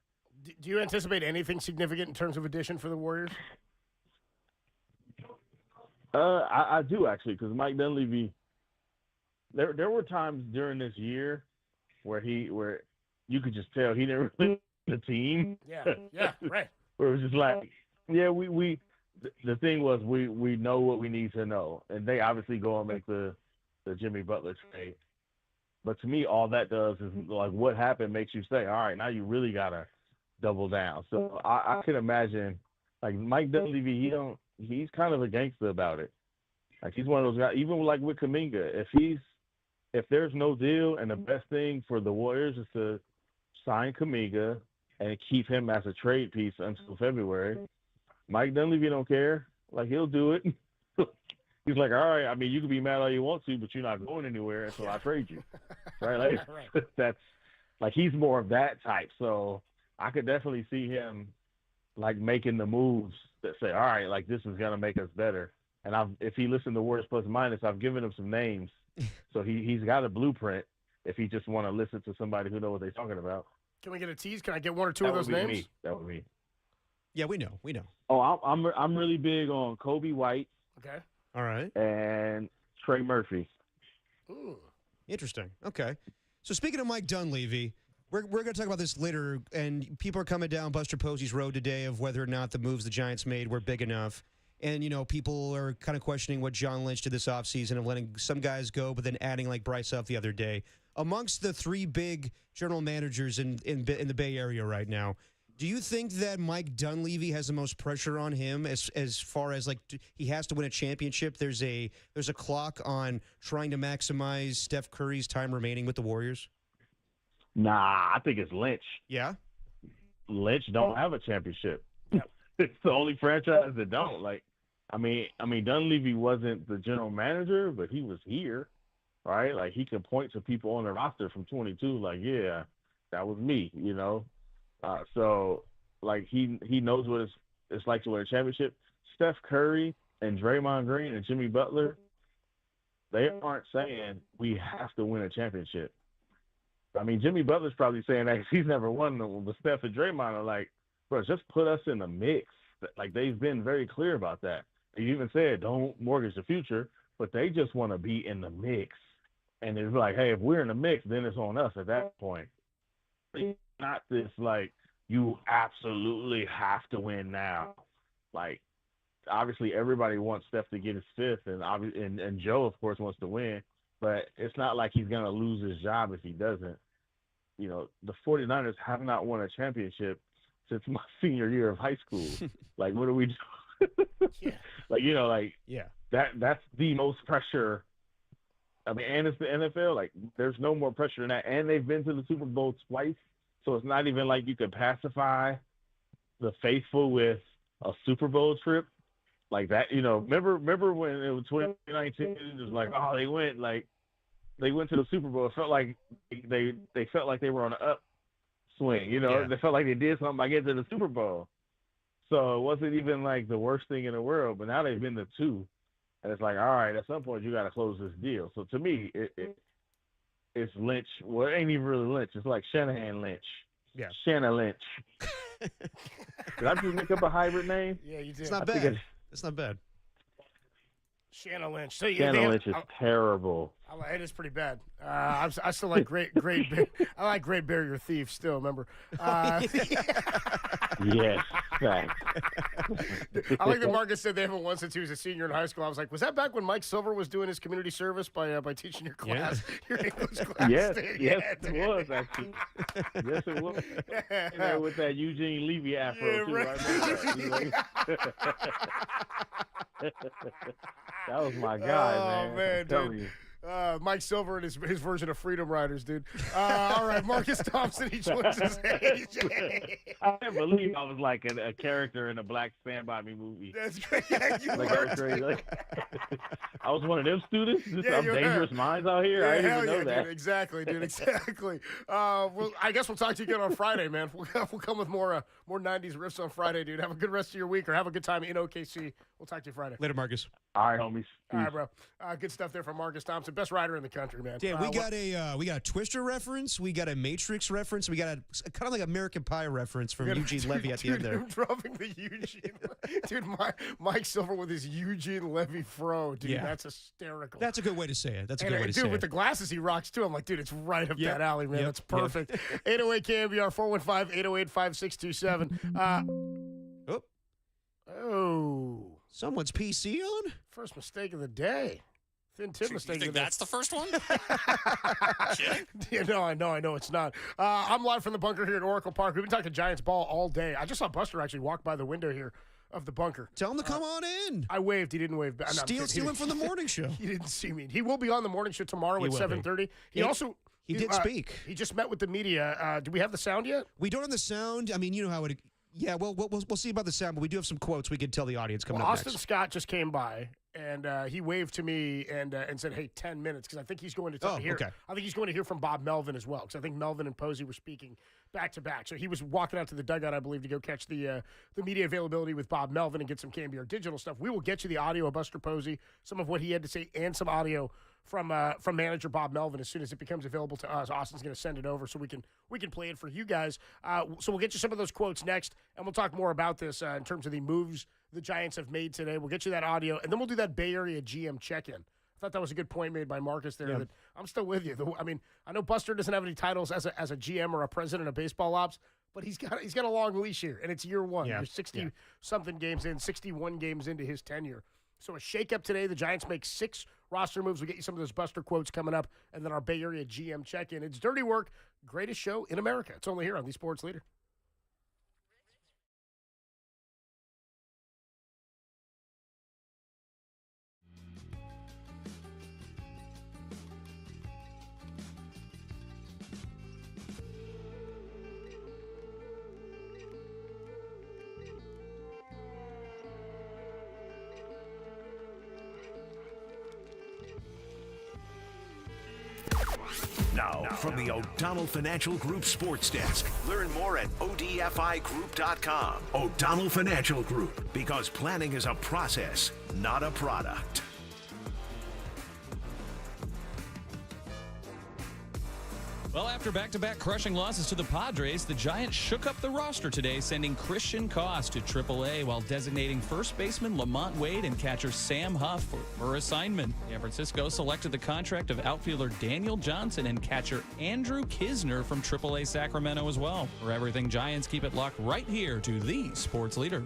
Do you anticipate anything significant in terms of addition for the Warriors? I do actually, because Mike Dunleavy. There were times during this year where you could just tell he didn't really the team. Yeah, right. Where it was just like, yeah, we the thing was we know what we need to know, and they obviously go and make the Jimmy Butler trade, But to me, all that does is like what happened makes you say, all right, now you really gotta double down. So I can imagine like Mike Dunleavy, he's kind of a gangster about it. Like he's one of those guys, even like with Kuminga, if there's no deal and the best thing for the Warriors is to sign Kuminga and keep him as a trade piece until February, Mike Dunleavy don't care. Like he'll do it. He's like, all right, I mean, you can be mad all you want to, but you're not going anywhere until I trade you. Right? Like, that's like he's more of that type. So I could definitely see him like making the moves that say, all right, like this is gonna make us better. And if he listened to Words Plus Minus, I've given him some names. So he's got a blueprint if he just want to listen to somebody who knows what they're talking about. Can we get a tease? Can I get one or two of those names? That would be me. Yeah, we know. Oh, I'm really big on Kobe White. Okay. All right. And Trey Murphy. Ooh. Interesting. Okay. So speaking of Mike Dunleavy, we're going to talk about this later, and people are coming down Buster Posey's road today of whether or not the moves the Giants made were big enough. And, people are kind of questioning what John Lynch did this offseason of letting some guys go, but then adding like Bryce Huff the other day. Amongst the three big general managers in the Bay Area right now, do you think that Mike Dunleavy has the most pressure on him as far as like he has to win a championship? There's a clock on trying to maximize Steph Curry's time remaining with the Warriors. Nah, I think it's Lynch. Yeah, Lynch don't have a championship. It's the only franchise that don't. Like, I mean, Dunleavy wasn't the general manager, but he was here, right? Like he can point to people on the roster from 22, like, yeah, that was me, So, like, he knows what it's like to win a championship. Steph Curry and Draymond Green and Jimmy Butler, they aren't saying we have to win a championship. I mean, Jimmy Butler's probably saying that he's never won them, but Steph and Draymond are like, bro, just put us in the mix. Like, they've been very clear about that. They even said don't mortgage the future, but they just want to be in the mix. And it's like, hey, if we're in the mix, then it's on us at that point. It's not this, like, you absolutely have to win now. Like, obviously everybody wants Steph to get his fifth, and Joe, of course, wants to win. But it's not like he's going to lose his job if he doesn't. The 49ers have not won a championship since my senior year of high school. Like, what do we do? Yeah. Like, yeah. That's the most pressure. I mean, and it's the NFL. Like, there's no more pressure than that. And they've been to the Super Bowl twice. So it's not even like you could pacify the faithful with a Super Bowl trip like that. Remember when it was 2019? It was like, oh, they went to the Super Bowl. It felt like they felt like they were on an upswing. Yeah. They felt like they did something by getting to the Super Bowl. So it wasn't even like the worst thing in the world. But now they've been to two, and it's like, all right, at some point you got to close this deal. So to me, it's Lynch. Well, it ain't even really Lynch. It's like Shanahan Lynch. Yeah. Shanna Lynch. Did I just make up a hybrid name? Yeah, you did. It's not bad. It's not bad. Shanna Lynch. So, Shanna Lynch is terrible. It is pretty bad. I still like Great Bear. I like Great Barrier Thief still. Remember? Yes, thanks. I like that Marcus said they haven't won since he was a senior in high school. I was like, was that back when Mike Silver was doing his community service by teaching your class, your English class? Yes, Yes, it was actually. Yes, it was. With that Eugene Levy afro too. Right. I remember that. That was my guy, man. Oh man, I'm telling dude. you. Mike Silver and his version of Freedom Riders, dude. All right, Marcus Thompson, he joins us. I can't believe I was like a character in a Black Stand By Me movie. That's great. Yeah, you Like, were. that was crazy. I was one of them students. Some you're dangerous minds out here. I didn't even know that. Dude. Exactly, dude. Exactly. Well, I guess we'll talk to you again on Friday, man. We'll come with more 90s riffs on Friday, dude. Have a good rest of your week, or have a good time in OKC. We'll talk to you Friday. Later, Marcus. All right, homies. All right, bro. Good stuff there from Marcus Thompson, best rider in the country, man. Dan, we got a Twister reference, we got a Matrix reference, we got a kind of like American Pie reference from Eugene Levy at the end there. Him dropping the Eugene, dude. Mike Silver with his Eugene Levy fro, dude. Yeah. That's hysterical. That's a good way to say it. That's a good way to say dude, it. with the glasses he rocks too. I'm like, dude, it's right up Yep. that alley, man. Yep. That's perfect. 808 KNBR 415-808-5627. Oh. Someone's PC on? First mistake of the day. Finn Tim You mistaken. think that's the first one? Yeah, no, I know it's not. I'm live from the bunker here at Oracle Park. We've been talking Giants ball all day. I just saw Buster actually walk by the window here of the bunker. Tell him to come on in. I waved. He didn't wave back. Steal him from the morning show. He didn't see me. He will be on the morning show tomorrow He at will 7:30. He did speak. He just met with the media. Do we have the sound yet? We don't have the sound. I mean, you know how it. Yeah, well, we'll see about the sound, but we do have some quotes we can tell the audience coming up Austin next. Scott just came by, and he waved to me and said, "Hey, 10 minutes," because I think he's going to hear. Okay. I think he's going to hear from Bob Melvin as well, because I think Melvin and Posey were speaking back to back. So he was walking out to the dugout, I believe, to go catch the media availability with Bob Melvin and get some KNBR digital stuff. We will get you the audio of Buster Posey, some of what he had to say, and some audio from manager Bob Melvin as soon as it becomes available to us. Austin's going to send it over so we can play it for you guys. So we'll get you some of those quotes next, and we'll talk more about this in terms of the moves the Giants have made today. We'll get you that audio, and then we'll do that Bay Area GM check-in. I thought that was a good point made by Marcus there. Yeah. That I'm still with you. I mean, I know Buster doesn't have any titles as a GM or a president of baseball ops, but he's got a long leash here, and it's year one. Yeah. You're 60-something games in, 61 games into his tenure. So a shakeup today. The Giants make 6 roster moves. We'll get you some of those Buster quotes coming up, and then our Bay Area GM check-in. It's Dirty Work, greatest show in America. It's only here on the Sports Leader. Now, from the O'Donnell Financial Group Sports Desk. Learn more at odfigroup.com. O'Donnell Financial Group, because planning is a process, not a product. Well, after back-to-back crushing losses to the Padres, the Giants shook up the roster today, sending Christian Koss to AAA while designating first baseman Lamont Wade and catcher Sam Huff for assignment. San Francisco selected the contract of outfielder Daniel Johnson and catcher Andrew Kisner from AAA Sacramento as well. For everything Giants, keep it locked right here to the Sports Leader.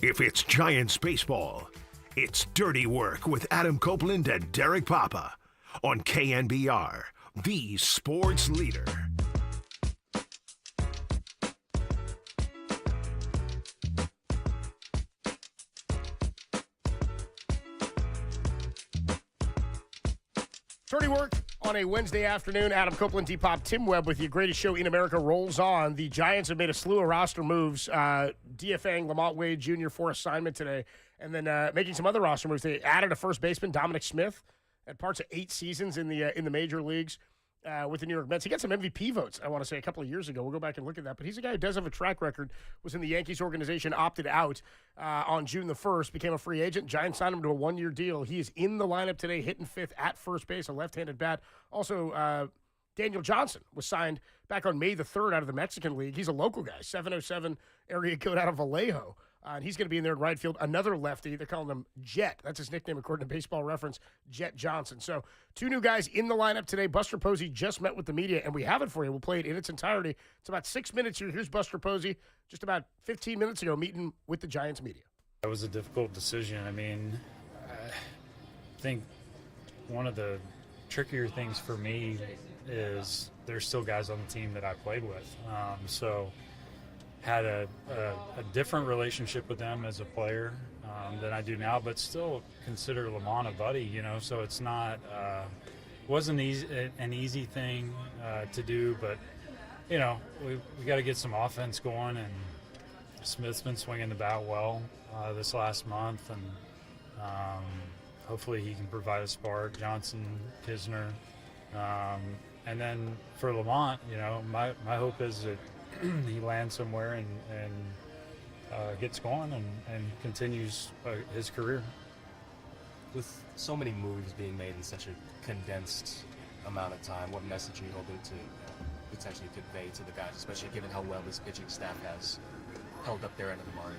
If it's Giants baseball, it's Dirty Work with Adam Copeland and Derek Papa on KNBR, the sports leader. Dirty Work on a Wednesday afternoon. Adam Copeland, T-Pop, Tim Webb with you. Greatest show in America rolls on. The Giants have made a slew of roster moves. DFAing Lamont Wade Jr. for assignment today. And then making some other roster moves. They added a first baseman, Dominic Smith, at parts of 8 seasons in the major leagues with the New York Mets. He got some MVP votes, I want to say, a couple of years ago. We'll go back and look at that. But he's a guy who does have a track record, was in the Yankees organization, opted out on June the 1st, became a free agent. Giants signed him to a 1-year deal. He is in the lineup today, hitting 5th at first base, a left-handed bat. Also, Daniel Johnson was signed back on May the 3rd out of the Mexican League. He's a local guy, 707 area code out of Vallejo. And he's going to be in there in right field. Another lefty, they're calling him Jet. That's his nickname according to Baseball Reference, Jet Johnson. So 2 new guys in the lineup today. Buster Posey just met with the media, and we have it for you. We'll play it in its entirety. It's about 6 minutes here. Here's Buster Posey just about 15 minutes ago meeting with the Giants media. It was a difficult decision. I mean, I think one of the trickier things for me is there's still guys on the team that I played with. So had a different relationship with them as a player than I do now, but still consider Lamont a buddy, you know, so it's not wasn't an easy thing to do, but, you know, we got to get some offense going, and Smith's been swinging the bat well this last month, and hopefully he can provide a spark. Johnson, Kisner, and then for Lamont, you know, my hope is that he lands somewhere and gets going and continues his career. With so many moves being made in such a condensed amount of time, what message are you hoping to potentially convey to the guys, especially given how well this pitching staff has held up their end of the bargain?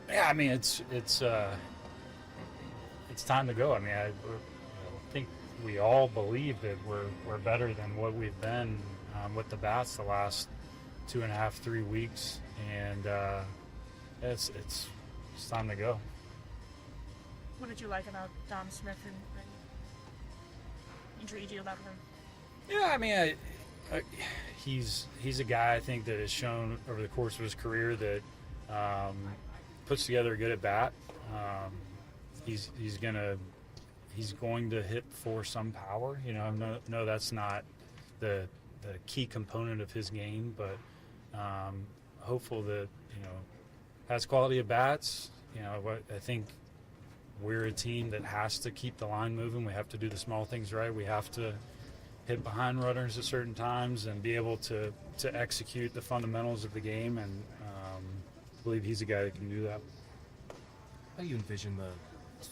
Yeah, I mean, it's time to go. I mean, I think we all believe that we're better than what we've been with the bats the last 2.5, 3 weeks, and it's time to go. What did you like about Dom Smith and intrigued you about him? Yeah, I mean, he's a guy I think that has shown over the course of his career that puts together a good at bat. He's going to hit for some power. You know, no, that's not the key component of his game, but hopeful that, you know, has quality at bats. You know, I think we're a team that has to keep the line moving. We have to do the small things right. We have to hit behind runners at certain times and be able to execute the fundamentals of the game, and I believe he's a guy that can do that. How do you envision the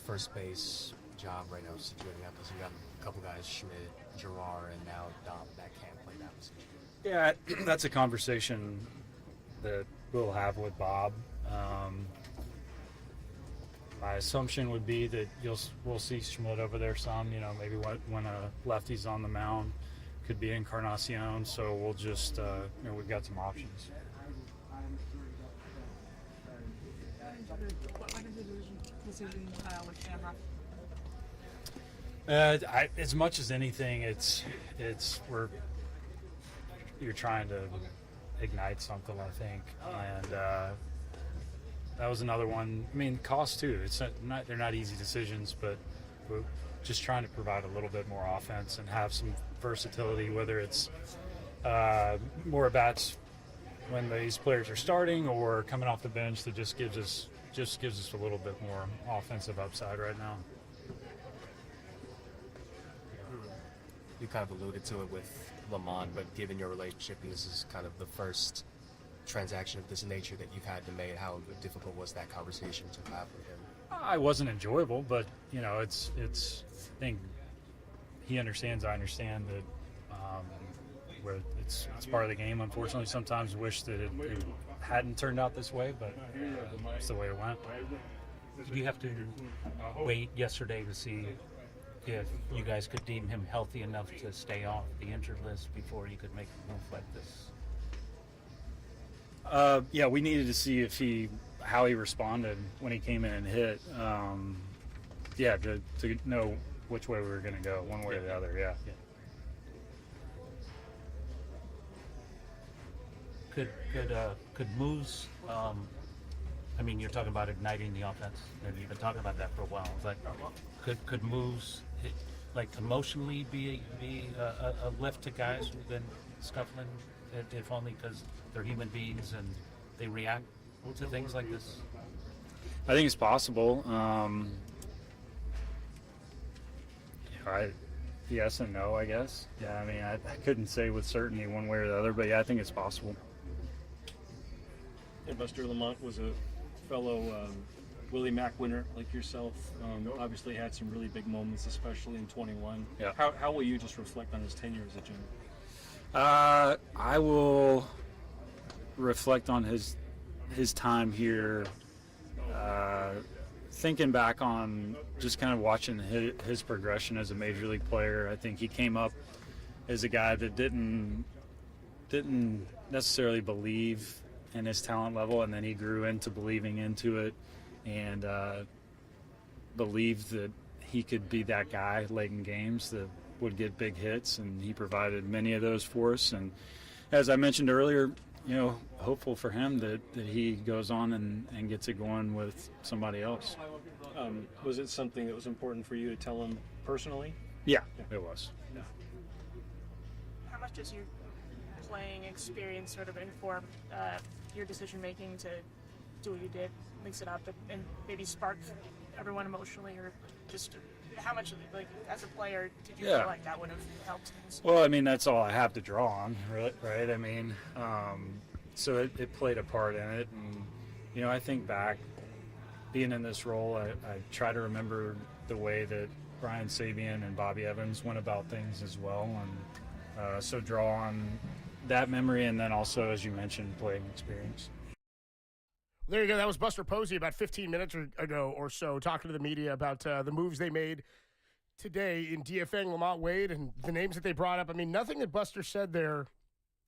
first base job right now situated out? Because you got a couple guys, Schmidt, Gerard, and now Dom, that can't play that position. Yeah, that's a conversation that we'll have with Bob. My assumption would be that we'll see Schmidt over there some, you know, maybe when a lefty's on the mound, could be Encarnacion. So we'll just, you know, we've got some options. As much as anything, you're trying to ignite something, I think, and that was another one. I mean, cost too. They're not easy decisions, but we're just trying to provide a little bit more offense and have some versatility, whether it's more at bats when these players are starting or coming off the bench, that just gives us a little bit more offensive upside right now. You kind of alluded to it with Lamont, but given your relationship, this is kind of the first transaction of this nature that you've had to make. How difficult was that conversation to have with him? It wasn't enjoyable, but, you know, it's. I think he understands. I understand that. Where it's part of the game. Unfortunately, sometimes wish that it hadn't turned out this way, but it's the way it went. Did you have to wait yesterday to see if you guys could deem him healthy enough to stay off the injured list before you could make a move like this? Yeah, we needed to see how he responded when he came in and hit. To know which way we were going to go, one way or the other. Yeah. Could moves? I mean, you're talking about igniting the offense, and you've been talking about that for a while. But could moves, like emotionally, be a lift to guys who've been scuffling, if only because they're human beings and they react to things like this? I think it's possible. Yes and no, I guess. Yeah, I mean, I couldn't say with certainty one way or the other, but yeah, I think it's possible. And Buster Lamont was a fellow Willie Mack winner like yourself. Obviously had some really big moments, especially in 21. Yeah. How will you just reflect on his tenure as a general? I will reflect on his time here, thinking back on just kind of watching his progression as a major league player. I think he came up as a guy that didn't necessarily believe in his talent level, and then he grew into believing into it and believed that he could be that guy late in games that would get big hits, and he provided many of those for us. And as I mentioned earlier, hopeful for him that he goes on and gets it going with somebody else. Was it something that was important for you to tell him personally? Yeah, it was. How much does your playing experience sort of inform your decision making to do what you did, mix it up, and maybe spark everyone emotionally, or just how much, like, as a player, did you feel like that would have helped things? Well, I mean, that's all I have to draw on, right? I mean, so it played a part in it, and I think back, being in this role, I try to remember the way that Brian Sabian and Bobby Evans went about things as well, and so draw on that memory, and then also, as you mentioned, playing experience. There you go. That was Buster Posey about 15 minutes ago or so, talking to the media about the moves they made today in DFAing Lamont Wade and the names that they brought up. I mean, nothing that Buster said there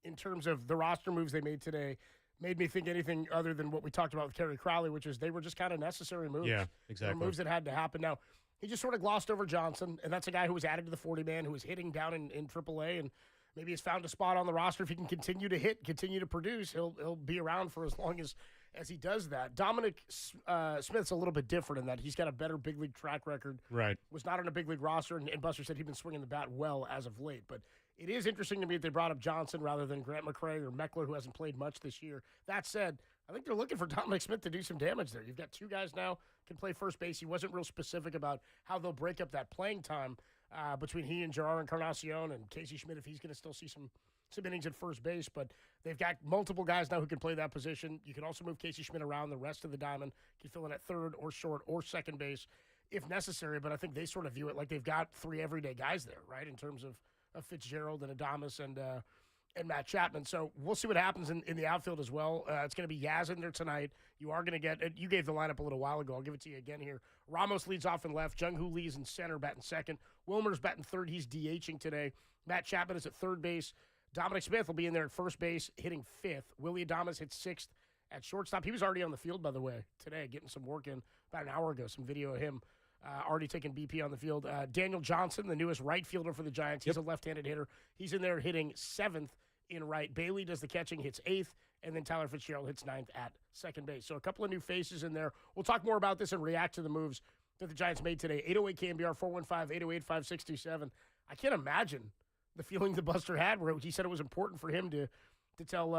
in terms of the roster moves they made today made me think anything other than what we talked about with Kerry Crowley, which is they were just kind of necessary moves. Yeah, exactly. They were moves that had to happen. Now, he just sort of glossed over Johnson, and that's a guy who was added to the 40-man, who was hitting down in AAA, and maybe has found a spot on the roster. If he can continue to hit, continue to produce, he'll be around for as long as he does that. Dominic Smith's a little bit different in that he's got a better big league track record. Right. Was not on a big league roster, and Buster said he'd been swinging the bat well as of late. But it is interesting to me that they brought up Johnson rather than Grant McCray or Meckler, who hasn't played much this year. That said, I think they're looking for Dominic Smith to do some damage there. You've got two guys now can play first base. He wasn't real specific about how they'll break up that playing time between he and Gerard Encarnacion and Casey Schmidt, if he's going to still see some innings at first base. But they've got multiple guys now who can play that position. You can also move Casey Schmidt around the rest of the diamond. Can fill in at third or short or second base if necessary. But I think they sort of view it like they've got three everyday guys there, right, in terms of Fitzgerald and Adames and Matt Chapman. So we'll see what happens in the outfield as well. It's going to be Yaz in there tonight. You are going to get – you gave the lineup a little while ago. I'll give it to you again here. Ramos leads off in left. Jung-Hoo Lee's in center, batting second. Wilmer's batting third. He's DHing today. Matt Chapman is at third base. Dominic Smith will be in there at first base, hitting fifth. Willie Adames hits sixth at shortstop. He was already on the field, by the way, today, getting some work in about an hour ago. Some video of him already taking BP on the field. Daniel Johnson, the newest right fielder for the Giants. He's a left-handed hitter. He's in there hitting seventh in right. Bailey does the catching, hits eighth, and then Tyler Fitzgerald hits ninth at second base. So a couple of new faces in there. We'll talk more about this and react to the moves that the Giants made today. 808 KNBR, 415-808-5627. I can't imagine the feeling that Buster had where he said it was important for him to tell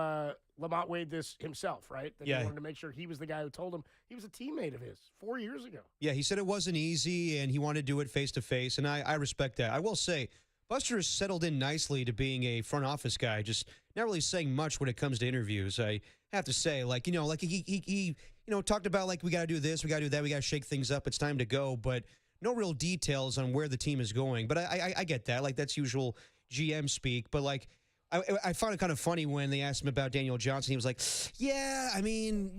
Lamont Wade this himself, right? That he wanted to make sure he was the guy who told him. He was a teammate of his 4 years ago. Yeah, he said it wasn't easy, and he wanted to do it face-to-face, and I respect that. I will say, Buster has settled in nicely to being a front office guy, just not really saying much when it comes to interviews. I have to say, he talked about, we got to do this, we got to do that, we got to shake things up, it's time to go, but no real details on where the team is going. But I get that. That's usual GM speak. But, I found it kind of funny when they asked him about Daniel Johnson. He was like, yeah, I mean,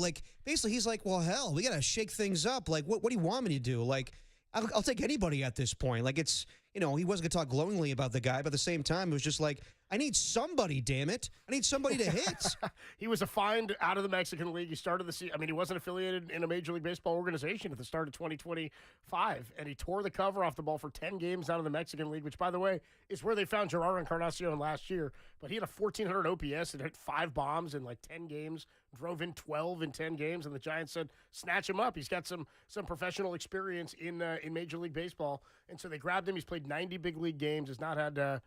like, basically he's like, well, hell, we got to shake things up. Like, what do you want me to do? Like, I'll take anybody at this point. Like, it's, he wasn't going to talk glowingly about the guy, but at the same time, it was just like, I need somebody, damn it. I need somebody to hit. He was a find out of the Mexican League. He started the season. I mean, he wasn't affiliated in a Major League Baseball organization at the start of 2025, and he tore the cover off the ball for 10 games out of the Mexican League, which, by the way, is where they found Gerard Encarnacion last year. But he had a 1,400 OPS and hit 5 bombs in like 10 games, drove in 12 in 10 games, and the Giants said, snatch him up. He's got some professional experience in Major League Baseball, and so they grabbed him. He's played 90 big league games, has not had a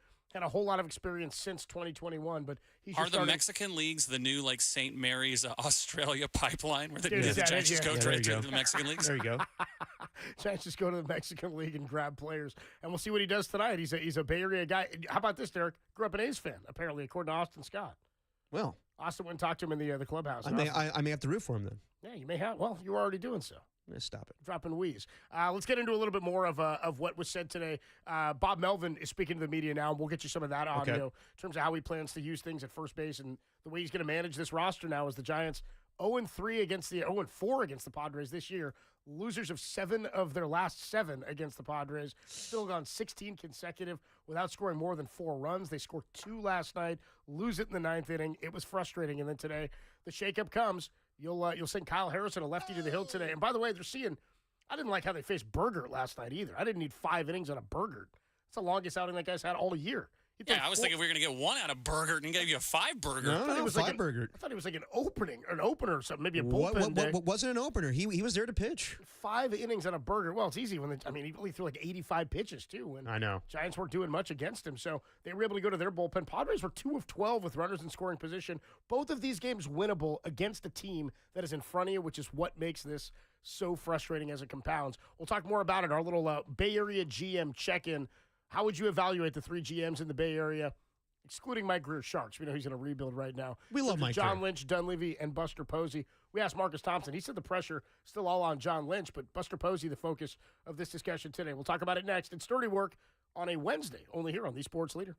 whole lot of experience since 2021, but he's Are the Mexican leagues the new like St. Mary's Australia pipeline where the Giants just go straight to the Mexican leagues? There you go. Giants just go to the Mexican League and grab players, and we'll see what he does tonight. He's a Bay Area guy. How about this, Derek? Grew up an A's fan, apparently, according to Austin Scott. Well, Austin went and talked to him in the clubhouse. I may have to root for him then. Yeah, you may have. Well, you were already doing so. Stop it. Dropping wheeze. Let's get into a little bit more of what was said today. Bob Melvin is speaking to the media now, and we'll get you some of that audio in terms of how he plans to use things at first base and the way he's going to manage this roster now as the Giants 0-4 against the Padres this year. Losers of 7 of their last 7 against the Padres. Still gone 16 consecutive without scoring more than 4 runs. They scored 2 last night, lose it in the 9th inning. It was frustrating. And then today, the shakeup comes. You'll send Kyle Harrison a lefty to the hill today. And by the way, I didn't like how they faced Berger last night either. I didn't need 5 innings on a Berger. It's the longest outing that guy's had all year. Yeah, I was thinking we were going to get 1 out of Berger and gave you a 5 burger. No, I thought it was like an opener or something, maybe a bullpen day. What wasn't an opener? He was there to pitch. 5 innings on a Berger. Well, it's easy he only threw like 85 pitches too. And I know. Giants weren't doing much against him, so they were able to go to their bullpen. Padres were 2 of 12 with runners in scoring position. Both of these games winnable against a team that is in front of you, which is what makes this so frustrating as it compounds. We'll talk more about it. Our little Bay Area GM check-in. How would you evaluate the 3 GMs in the Bay Area? Excluding Mike Greer Sharks. We know he's in a rebuild right now. We love Mike John Greer. Lynch, Dunleavy, and Buster Posey. We asked Marcus Thompson. He said the pressure still all on John Lynch, but Buster Posey the focus of this discussion today. We'll talk about it next. It's Dirty Work on a Wednesday, only here on The Sports Leader.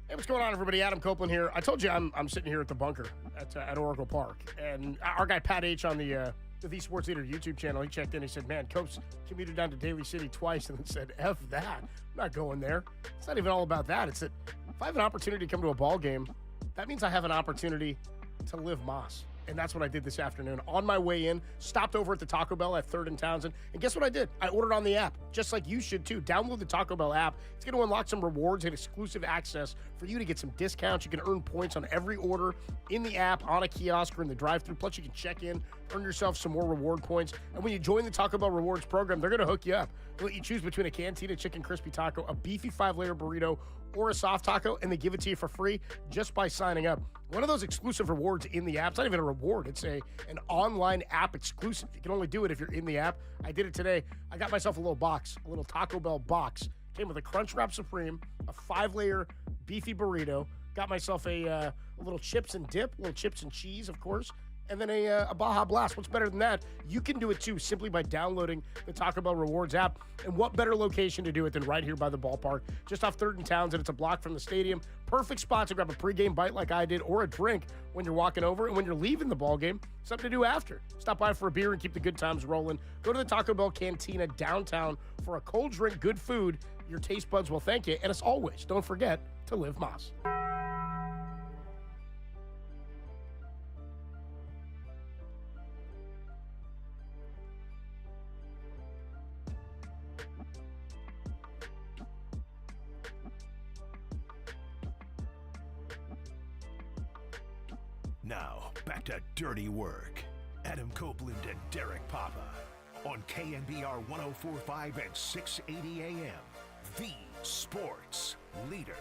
Hey, what's going on, everybody? Adam Copeland here. I told you I'm sitting here at the bunker at Oracle Park, and our guy Pat H on the Sports Leader YouTube channel, he checked in. He said, "Man, Copes commuted down to Daly City twice," and then said, "F that, I'm not going there." It's not even all about that. It's that if I have an opportunity to come to a ball game, that means I have an opportunity to live Moss. And that's what I did this afternoon. On my way in, stopped over at the Taco Bell at 3rd and Townsend. And guess what I did? I ordered on the app, just like you should too. Download the Taco Bell app. It's going to unlock some rewards and exclusive access for you to get some discounts. You can earn points on every order in the app, on a kiosk, or in the drive-thru. Plus, you can check in, earn yourself some more reward points. And when you join the Taco Bell Rewards program, they're going to hook you up. They'll let you choose between a Cantina Chicken Crispy Taco, a beefy 5-layer burrito, or a soft taco, and they give it to you for free just by signing up. One of those exclusive rewards in the app, it's not even a reward, it's an online app exclusive. You can only do it if you're in the app. I did it today. I got myself a little box, a little Taco Bell box. Came with a Crunchwrap Supreme, a 5-layer beefy burrito. Got myself a little chips and dip, little chips and cheese, of course, and then a Baja Blast. What's better than that? You can do it too simply by downloading the Taco Bell Rewards app. And what better location to do it than right here by the ballpark, just off 3rd and Townsend. It's a block from the stadium. Perfect spot to grab a pregame bite like I did, or a drink when you're walking over. And when you're leaving the ball game, something to do after. Stop by for a beer and keep the good times rolling. Go to the Taco Bell Cantina downtown for a cold drink, good food. Your taste buds will thank you. And as always, don't forget to live Moss. Now, back to Dirty Work. Adam Copeland and Derek Papa on KNBR 104.5 and 680 AM. The Sports Leader.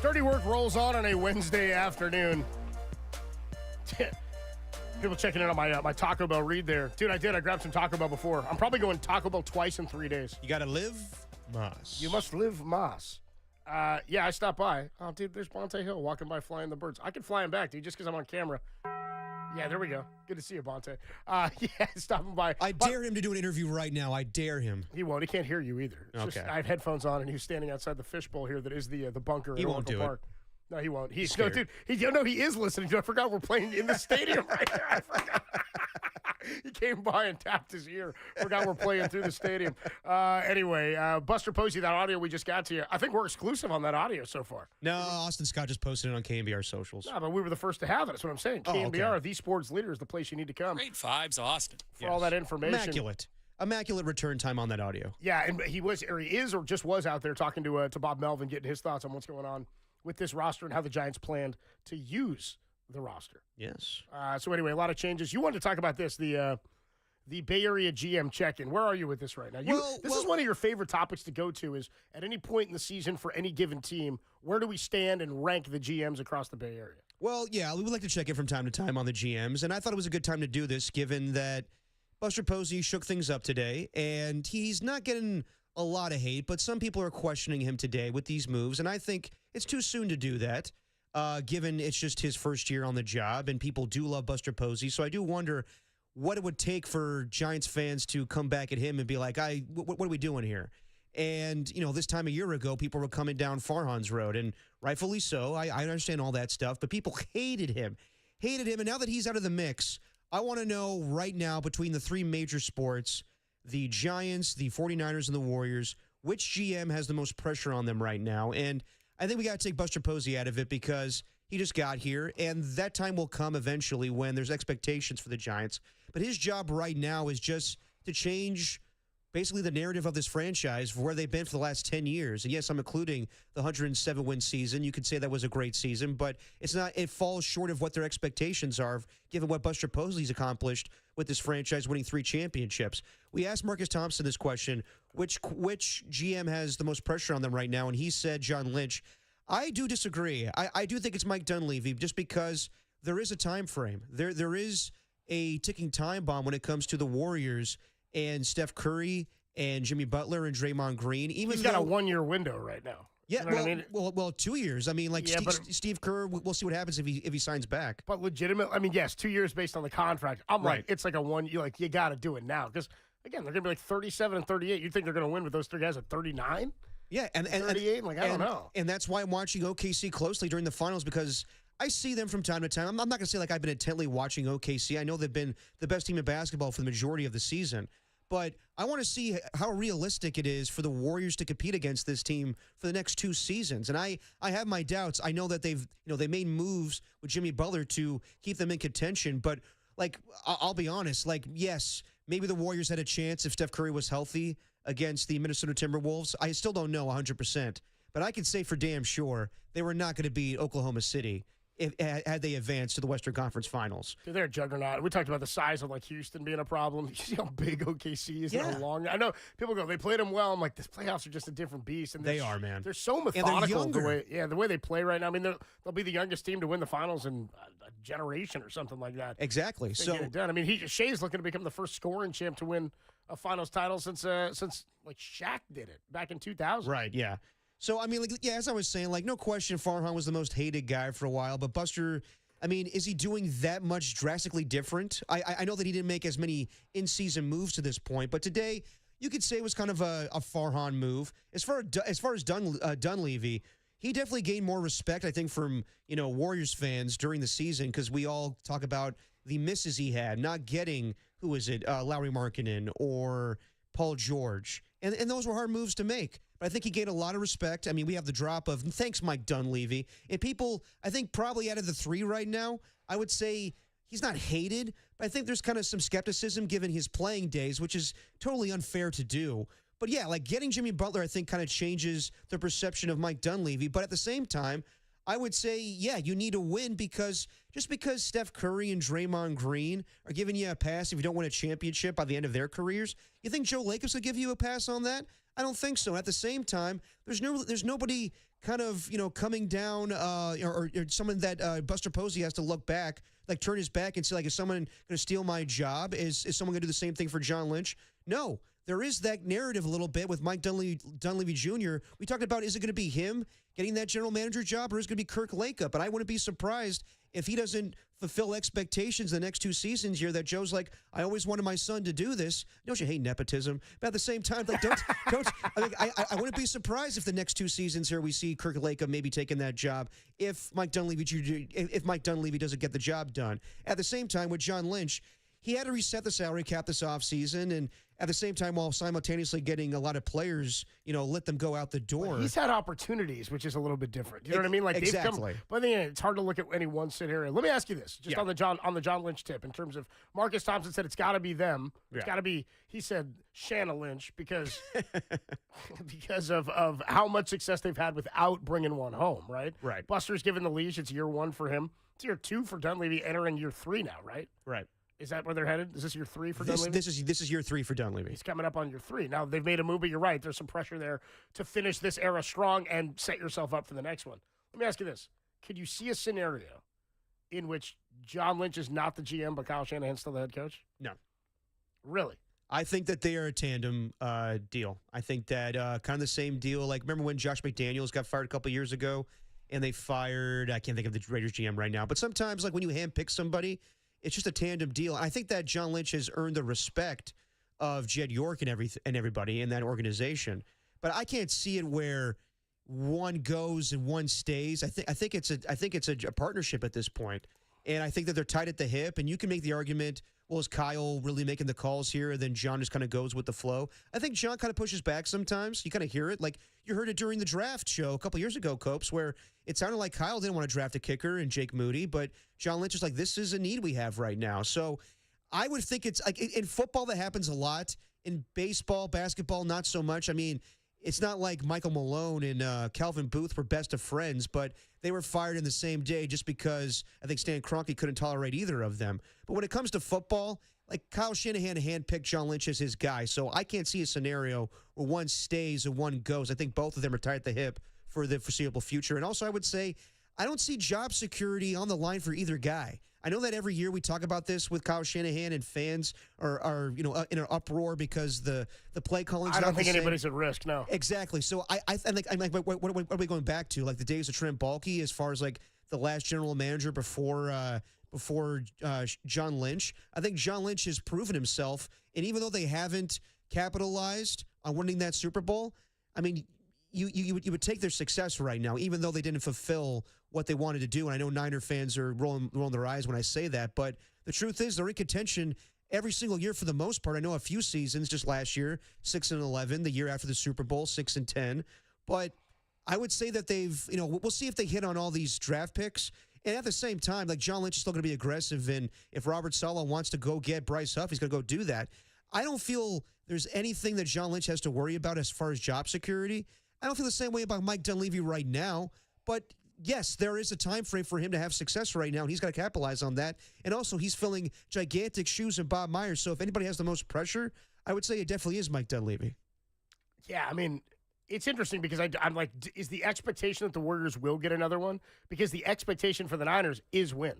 Dirty Work rolls on a Wednesday afternoon. People checking in on my Taco Bell read there. Dude, I grabbed some Taco Bell before. I'm probably going Taco Bell twice in 3 days. You got to live Moss. You must live Moss. Yeah, I stopped by. Oh, dude, there's Bonte Hill walking by flying the birds. I can fly him back, dude, just because I'm on camera. Yeah, there we go. Good to see you, Bonte. Yeah, stopping by. I dare him to do an interview right now. I dare him. He won't. He can't hear you either. It's Okay. just, I have headphones on, and he's standing outside the fishbowl here that is the bunker He at won't Oracle do it. Park. No, he won't. He's no, scared. dude. He is listening. I forgot we're playing in the stadium right there. I forgot. He came by and tapped his ear. Forgot we're playing through the stadium. Anyway, Buster Posey, that audio we just got to you. I think we're exclusive on that audio so far. No, Austin Scott just posted it on KNBR socials. No, but we were the first to have it. That's what I'm saying. Oh, KNBR, okay. the sports leader, is the place you need to come Great vibes, Austin. for all that information. Immaculate return time on that audio. Yeah, and he is or just was out there talking to Bob Melvin, getting his thoughts on what's going on with this roster and how the Giants planned to use the roster. Yes. So anyway, a lot of changes. You wanted to talk about this, the Bay Area GM check-in. Where are you with this right now? This is one of your favorite topics to go to, is at any point in the season for any given team, where do we stand and rank the GMs across the Bay Area? Well, yeah, we would like to check in from time to time on the GMs, and I thought it was a good time to do this given that Buster Posey shook things up today, and he's not getting a lot of hate, but some people are questioning him today with these moves, and I think it's too soon to do that, given it's just his first year on the job, and people do love Buster Posey, so I do wonder what it would take for Giants fans to come back at him and be like, what are we doing here? And, this time a year ago, people were coming down Farhan's road, and rightfully so. I understand all that stuff, but people hated him. And now that he's out of the mix, I want to know right now, between the three major sports, the Giants, the 49ers, and the Warriors, which GM has the most pressure on them right now? And I think we got to take Buster Posey out of it because he just got here, and that time will come eventually when there's expectations for the Giants. But his job right now is just to change basically the narrative of this franchise for where they've been for the last 10 years. And yes, I'm including the 107-win season. You could say that was a great season, but it's not. It falls short of what their expectations are, given what Buster Posey's accomplished with this franchise, winning 3 championships. We asked Marcus Thompson this question, which GM has the most pressure on them right now, and he said John Lynch. I do disagree. I do think it's Mike Dunleavy, just because there is a time frame. There is a ticking time bomb when it comes to the Warriors and Steph Curry and Jimmy Butler and Draymond Green. He's got a 1-year window right now. Yeah, You know what I mean? well, 2 years. I mean, Yeah, Steve Kerr. We'll see what happens if he signs back. But legitimate, I mean, yes, 2 years based on the contract. I'm Right. like, it's like you got to do it now, because again, they're gonna be like 37 and 38. You think they're gonna win with those 3 guys at 39? Yeah, and 38. I don't know. And that's why I'm watching OKC closely during the finals, because I see them from time to time. I'm not going to say like I've been intently watching OKC. I know they've been the best team in basketball for the majority of the season. But I want to see how realistic it is for the Warriors to compete against this team for the next 2 seasons. And I have my doubts. I know that they made moves with Jimmy Butler to keep them in contention. But, like, I'll be honest. Like, yes, maybe the Warriors had a chance if Steph Curry was healthy against the Minnesota Timberwolves. I still don't know 100%. But I can say for damn sure they were not going to beat Oklahoma City had they advanced to the Western Conference Finals. Dude, they're a juggernaut. We talked about the size of like Houston being a problem. You see how big OKC is and how long. I know people go, they played them well. I'm like, the playoffs are just a different beast. And they are, man. They're so methodical. The way they play right now. I mean, they'll be the youngest team to win the finals in a generation or something like that. Exactly. So get it done. I mean, Shea's looking to become the first scoring champ to win a finals title since like Shaq did it back in 2000. Right. Yeah. So, I mean, like, yeah, as I was saying, like, no question Farhan was the most hated guy for a while, but Buster, I mean, is he doing that much drastically different? I know that he didn't make as many in-season moves to this point, but today you could say it was kind of a Farhan move. As far as Dunleavy, he definitely gained more respect, I think, from, Warriors fans during the season because we all talk about the misses he had, not getting, who is it, Lauri Markkanen or Paul George. And those were hard moves to make. But I think he gained a lot of respect. I mean, we have the drop of, thanks, Mike Dunleavy. And people, I think probably out of the 3 right now, I would say he's not hated, but I think there's kind of some skepticism given his playing days, which is totally unfair to do. But yeah, like getting Jimmy Butler, I think kind of changes the perception of Mike Dunleavy. But at the same time, I would say, yeah, you need to win because Steph Curry and Draymond Green are giving you a pass if you don't win a championship by the end of their careers, you think Joe Lakers would give you a pass on that? I don't think so. At the same time, there's nobody kind of coming down or someone that Buster Posey has to look back, like turn his back and say, like, is someone going to steal my job? Is someone going to do the same thing for John Lynch? No. There is that narrative a little bit with Mike Dunleavy Jr. We talked about, is it going to be him getting that general manager job or is it going to be Kirk Lakeup? And I wouldn't be surprised if he doesn't fulfill expectations the next 2 seasons here that Joe's like, I always wanted my son to do this. Don't you hate nepotism? But at the same time, like, I wouldn't be surprised if the next 2 seasons here we see Kirk Lakeup maybe taking that job if Mike Dunleavy doesn't get the job done. At the same time, with John Lynch, he had to reset the salary cap this offseason, and at the same time, while simultaneously getting a lot of players, let them go out the door. But he's had opportunities, which is a little bit different. You know what I mean? Like exactly. But then it's hard to look at any one scenario. Let me ask you this, just on the John Lynch tip, in terms of Marcus Thompson said it's got to be them. It's got to be. He said Shanna Lynch because of how much success they've had without bringing one home. Right. Right. Buster's given the leash. It's year 1 for him. It's year 2 for Dunleavy, entering year 3 now. Right. Right. Is that where they're headed? Is this year 3 for Dunleavy? This is year 3 for Dunleavy. He's coming up on year 3. Now, they've made a move, but you're right. There's some pressure there to finish this era strong and set yourself up for the next one. Let me ask you this. Could you see a scenario in which John Lynch is not the GM, but Kyle Shanahan's still the head coach? No. Really? I think that they are a tandem deal. I think that kind of the same deal. Like, remember when Josh McDaniels got fired a couple years ago and they fired, I can't think of the Raiders GM right now, but sometimes, like, when you handpick somebody, it's just a tandem deal. I think that John Lynch has earned the respect of Jed York and everybody in that organization. But I can't see it where one goes and one stays. I think it's a partnership at this point. And I think that they're tight at the hip. And you can make the argument, well, is Kyle really making the calls here? And then John just kind of goes with the flow. I think John kind of pushes back sometimes. You kind of hear it. Like, you heard it during the draft show a couple years ago, Copes, where it sounded like Kyle didn't want to draft a kicker and Jake Moody, but John Lynch is like, this is a need we have right now. So I would think it's like in football that happens a lot. In baseball, basketball, not so much. I mean, it's not like Michael Malone and Calvin Booth were best of friends, but they were fired in the same day just because I think Stan Kroenke couldn't tolerate either of them. But when it comes to football, like, Kyle Shanahan handpicked John Lynch as his guy, so I can't see a scenario where one stays and one goes. I think both of them are tied at the hip for the foreseeable future. And also, I would say I don't see job security on the line for either guy. I know that every year we talk about this with Kyle Shanahan and fans are in an uproar because the play calling. I don't think anybody's at risk. No, exactly. So I'm like, what are we going back to? Like the days of Trent Baalke, as far as like the last general manager before John Lynch. I think John Lynch has proven himself, and even though they haven't capitalized on winning that Super Bowl, I mean, you would take their success right now, even though they didn't fulfill what they wanted to do. And I know Niner fans are rolling their eyes when I say that, but the truth is they're in contention every single year for the most part. I know a few seasons, just last year, 6-11, the year after the Super Bowl, 6-10. But I would say that they've, we'll see if they hit on all these draft picks. And at the same time, like John Lynch is still going to be aggressive. And if Robert Saleh wants to go get Bryce Huff, he's going to go do that. I don't feel there's anything that John Lynch has to worry about as far as job security. I don't feel the same way about Mike Dunleavy right now. But yes, there is a time frame for him to have success right now, and he's got to capitalize on that. And also, he's filling gigantic shoes in Bob Myers. So if anybody has the most pressure, I would say it definitely is Mike Dunleavy. Yeah, I mean, it's interesting because I'm like, is the expectation that the Warriors will get another one? Because the expectation for the Niners is win.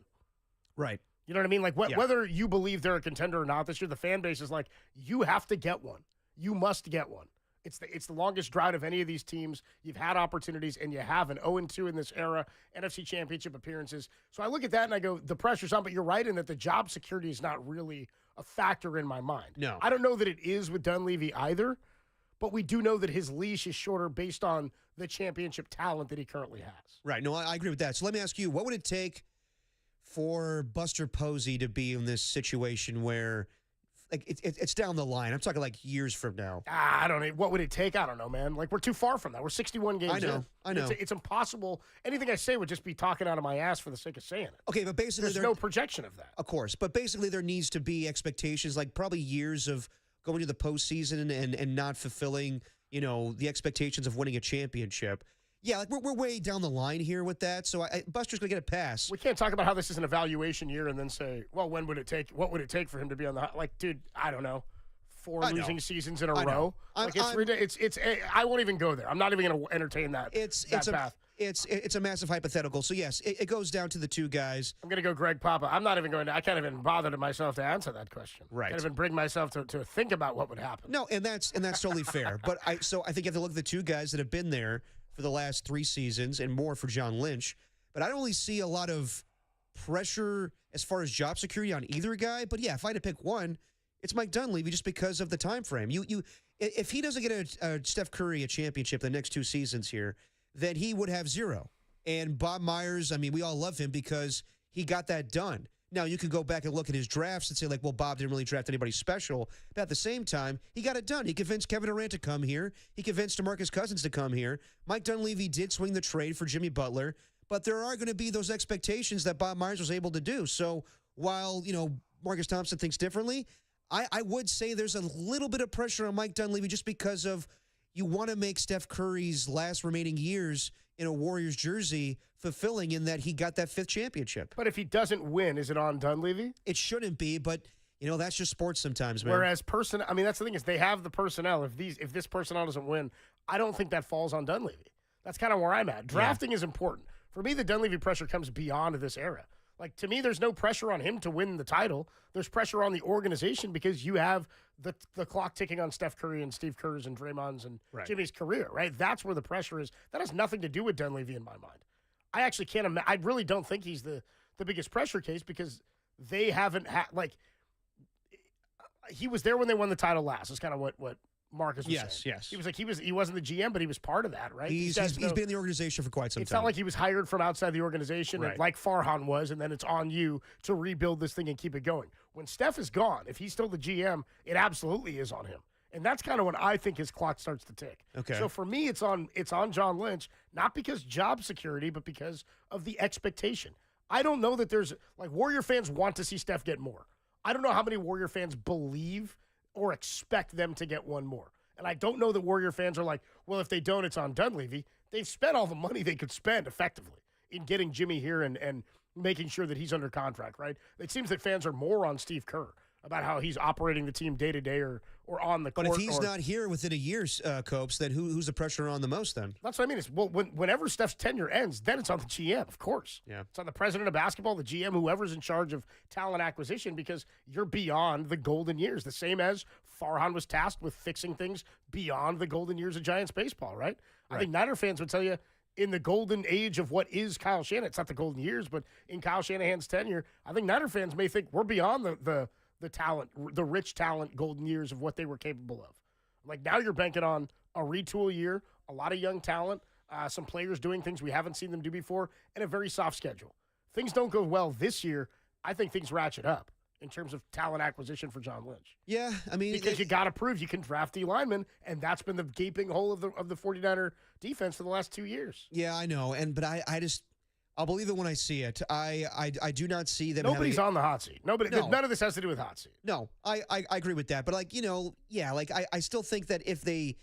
Right. You know what I mean? Like, whether you believe they're a contender or not this year, the fan base is like, you have to get one. You must get one. It's the longest drought of any of these teams. You've had opportunities, and you have an 0-2 in this era, NFC Championship appearances. So I look at that, and I go, the pressure's on, but you're right in that the job security is not really a factor in my mind. No. I don't know that it is with Dunleavy either, but we do know that his leash is shorter based on the championship talent that he currently has. Right. No, I agree with that. So let me ask you, what would it take for Buster Posey to be in this situation where like it's down the line? I'm talking like years from now. I don't know. What would it take? I don't know, man. Like, we're too far from that. We're 61 games in. I know. It's impossible. Anything I say would just be talking out of my ass for the sake of saying it. Okay, but basically there's no projection of that. Of course. But basically there needs to be expectations, like probably years of going to the postseason and not fulfilling, the expectations of winning a championship. Yeah, like we're way down the line here with that. So Buster's going to get a pass. We can't talk about how this is an evaluation year and then say, well, when would it take? What would it take for him to be on the like, dude? I don't know. 4 losing seasons in a row. Like it's I won't even go there. I'm not even going to entertain that. It's path. It's a massive hypothetical. So yes, it goes down to the two guys. I'm going to go Greg Papa. I'm not even going to. I can't even bother myself to answer that question. Right. I can't even bring myself to think about what would happen. No, and that's totally fair. But I think you have to look at the two guys that have been there for the last 3 seasons and more for John Lynch. But I don't really see a lot of pressure as far as job security on either guy. But yeah, if I had to pick one, it's Mike Dunleavy just because of the time frame. If he doesn't get a Steph Curry a championship the next 2 seasons here, then he would have 0. And Bob Myers, I mean, we all love him because he got that done. Now, you could go back and look at his drafts and say, like, well, Bob didn't really draft anybody special. But at the same time, he got it done. He convinced Kevin Durant to come here. He convinced DeMarcus Cousins to come here. Mike Dunleavy did swing the trade for Jimmy Butler. But there are going to be those expectations that Bob Myers was able to do. So while, Marcus Thompson thinks differently, I would say there's a little bit of pressure on Mike Dunleavy just because of you want to make Steph Curry's last remaining years in a Warriors jersey fulfilling in that he got that 5th championship. But if he doesn't win, is it on Dunleavy? It shouldn't be, but that's just sports sometimes, man. Whereas that's the thing is they have the personnel. If this personnel doesn't win, I don't think that falls on Dunleavy. That's kind of where I'm at. Drafting is important. For me, the Dunleavy pressure comes beyond this era. Like, to me, there's no pressure on him to win the title. There's pressure on the organization because you have the clock ticking on Steph Curry and Steve Kerr's and Draymond's and Jimmy's career, right? That's where the pressure is. That has nothing to do with Dunleavy in my mind. I actually can't I really don't think he's the biggest pressure case because they haven't had, like, he was there when they won the title last. That's kind of what Marcus was saying. Yes. He was like, he wasn't the GM, but he was part of that, right? He's been in the organization for quite some time. It's not like he was hired from outside the organization, Right. like Farhan was, and then it's on you to rebuild this thing and keep it going. When Steph is gone, if he's still the GM, it absolutely is on him. And that's kind of when I think his clock starts to tick. Okay. So for me, it's on John Lynch, not because job security, but because of the expectation. I don't know that there's, like, Warrior fans want to see Steph get more. I don't know how many Warrior fans believe or expect them to get one more. And I don't know that Warrior fans are like, well, if they don't, it's on Dunleavy. They've spent all the money they could spend effectively in getting Jimmy here and making sure that he's under contract, right? It seems that fans are more on Steve Kerr about how he's operating the team day to day or on the court. But if he's not here within a year, Copes, then who's the pressure on the most then? That's what I mean. It's, well, whenever Steph's tenure ends, then it's on the GM, of course. Yeah. It's on the president of basketball, the GM, whoever's in charge of talent acquisition, because you're beyond the golden years, the same as Farhan was tasked with fixing things beyond the golden years of Giants baseball, right? I think Niner fans would tell you in the golden age of what is Kyle Shanahan, it's not the golden years, but in Kyle Shanahan's tenure, I think Niner fans may think we're beyond the talent, the rich talent golden years of what they were capable of. Like, now you're banking on a retool year, a lot of young talent, some players doing things we haven't seen them do before, and a very soft schedule. Things don't go well this year. I think things ratchet up in terms of talent acquisition for John Lynch. Yeah, I mean, because you got to prove you can draft D linemen, and that's been the gaping hole of the 49er defense for the last 2 years. Yeah, I know, but I'll believe it when I see it. I do not see them. Nobody's on the hot seat. Nobody. No. None of this has to do with hot seat. No, I agree with that. But I still think that if they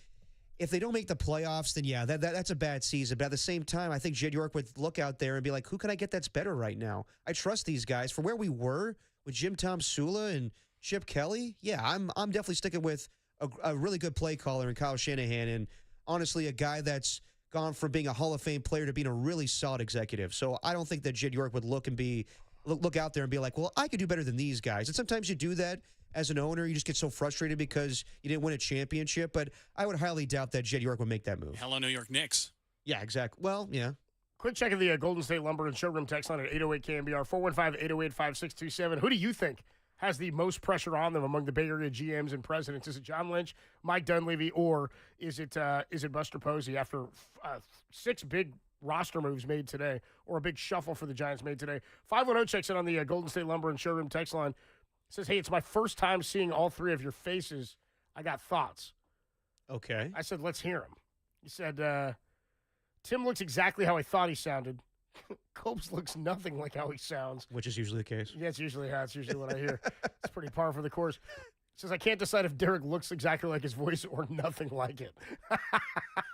don't make the playoffs, then yeah, that's a bad season. But at the same time, I think Jed York would look out there and be like, who can I get that's better right now? I trust these guys for where we were with Jim Tom Sula and Chip Kelly. Yeah, I'm definitely sticking with a really good play caller in Kyle Shanahan, and honestly, a guy that's gone from being a Hall of Fame player to being a really solid executive. So I don't think that Jed York would look out there and be like, well, I could do better than these guys. And sometimes you do that as an owner. You just get so frustrated because you didn't win a championship. But I would highly doubt that Jed York would make that move. Hello, New York Knicks. Yeah, exactly. Well, yeah. Quick check of the Golden State Lumber and Showroom text line at 808 KNBR 415-808-5627. Who do you think has the most pressure on them among the Bay Area GMs and presidents? Is it John Lynch, Mike Dunleavy, or is it Buster Posey after 6 big roster moves made today, or a big shuffle for the Giants made today? 510 checks in on the Golden State Lumber and Showroom text line. Says, hey, it's my first time seeing all 3 of your faces. I got thoughts. Okay. I said, let's hear them. He said, Tim looks exactly how I thought he sounded. Copes looks nothing like how he sounds. Which is usually the case. Yeah, it's usually what I hear. It's pretty par for the course. Says, I can't decide if Derek looks exactly like his voice or nothing like it.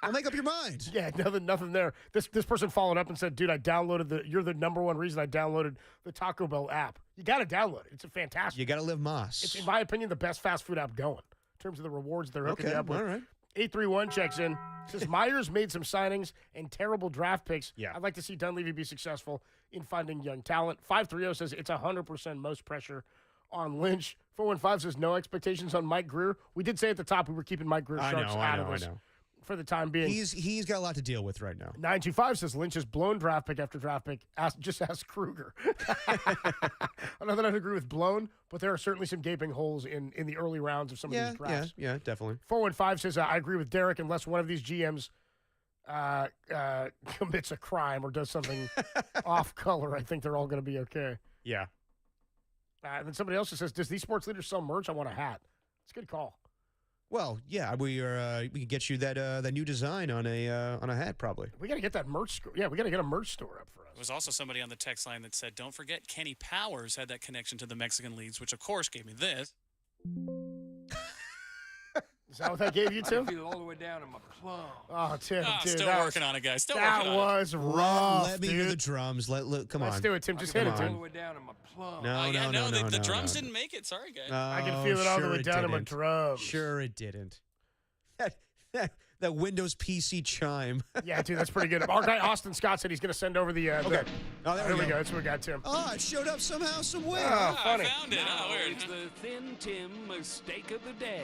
Well, make up your mind. Yeah, nothing there. This person followed up and said, dude, you're the number one reason I downloaded the Taco Bell app. You got to download it. It's a fantastic. You got to live Moss. It's, in my opinion, the best fast food app going in terms of the rewards they're hooking you up with. All right. 831 checks in. Says, Myers made some signings and terrible draft picks. Yeah. I'd like to see Dunleavy be successful in finding young talent. 530 says it's 100% most pressure on Lynch. 415 says no expectations on Mike Greer. We did say at the top we were keeping Mike Greer Sharks out of this for the time being. He's got a lot to deal with right now. 925 says Lynch has blown draft pick after draft pick. Just ask Kruger. I know that I don't agree with blown, but there are certainly some gaping holes in the early rounds of some of these drafts. Yeah, definitely. 415 says I agree with Derek unless one of these GMs commits a crime or does something off color. I think they're all going to be okay. Yeah. And then somebody else says, does these sports leaders sell merch? I want a hat. It's a good call. Well, yeah, we can get you that new design on a hat probably. We got to get that merch store. Yeah, we got to get a merch store up for us. There was also somebody on the text line that said, don't forget Kenny Powers had that connection to the Mexican leagues, which of course gave me this. Is that what that gave you, Tim? I feel all the way down in my plum. Oh, Tim, dude, still working on it, guys. Still working on it. That was rough. Let me hear the drums. Come on. Let's do it, Tim. Just hit it, Tim. All the way down in my plum. No, the drums didn't make it. Sorry, guys. I can feel it all the way down in my drums. Sure, it didn't. That Windows PC chime. Yeah, dude, that's pretty good. Our guy Austin Scott said he's going to send over the. Okay. There we go. That's what we got, Tim. Oh, it showed up somehow, some way. Oh, funny. I found it. Now weird. it's the Thin Tim mistake of the day.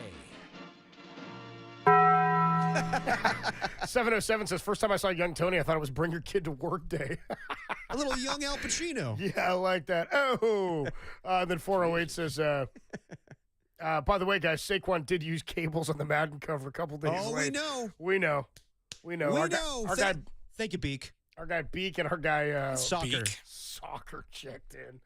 707 says, first time I saw Young Tony, I thought it was Bring Your Kid to Work Day. A little young Al Pacino. Yeah, I like that. Oh. Then 408 says, by the way, guys, Saquon did use cables on the Madden cover a couple days late. We know. Thank you, Beak. Our guy Beak and our guy Soccer checked in.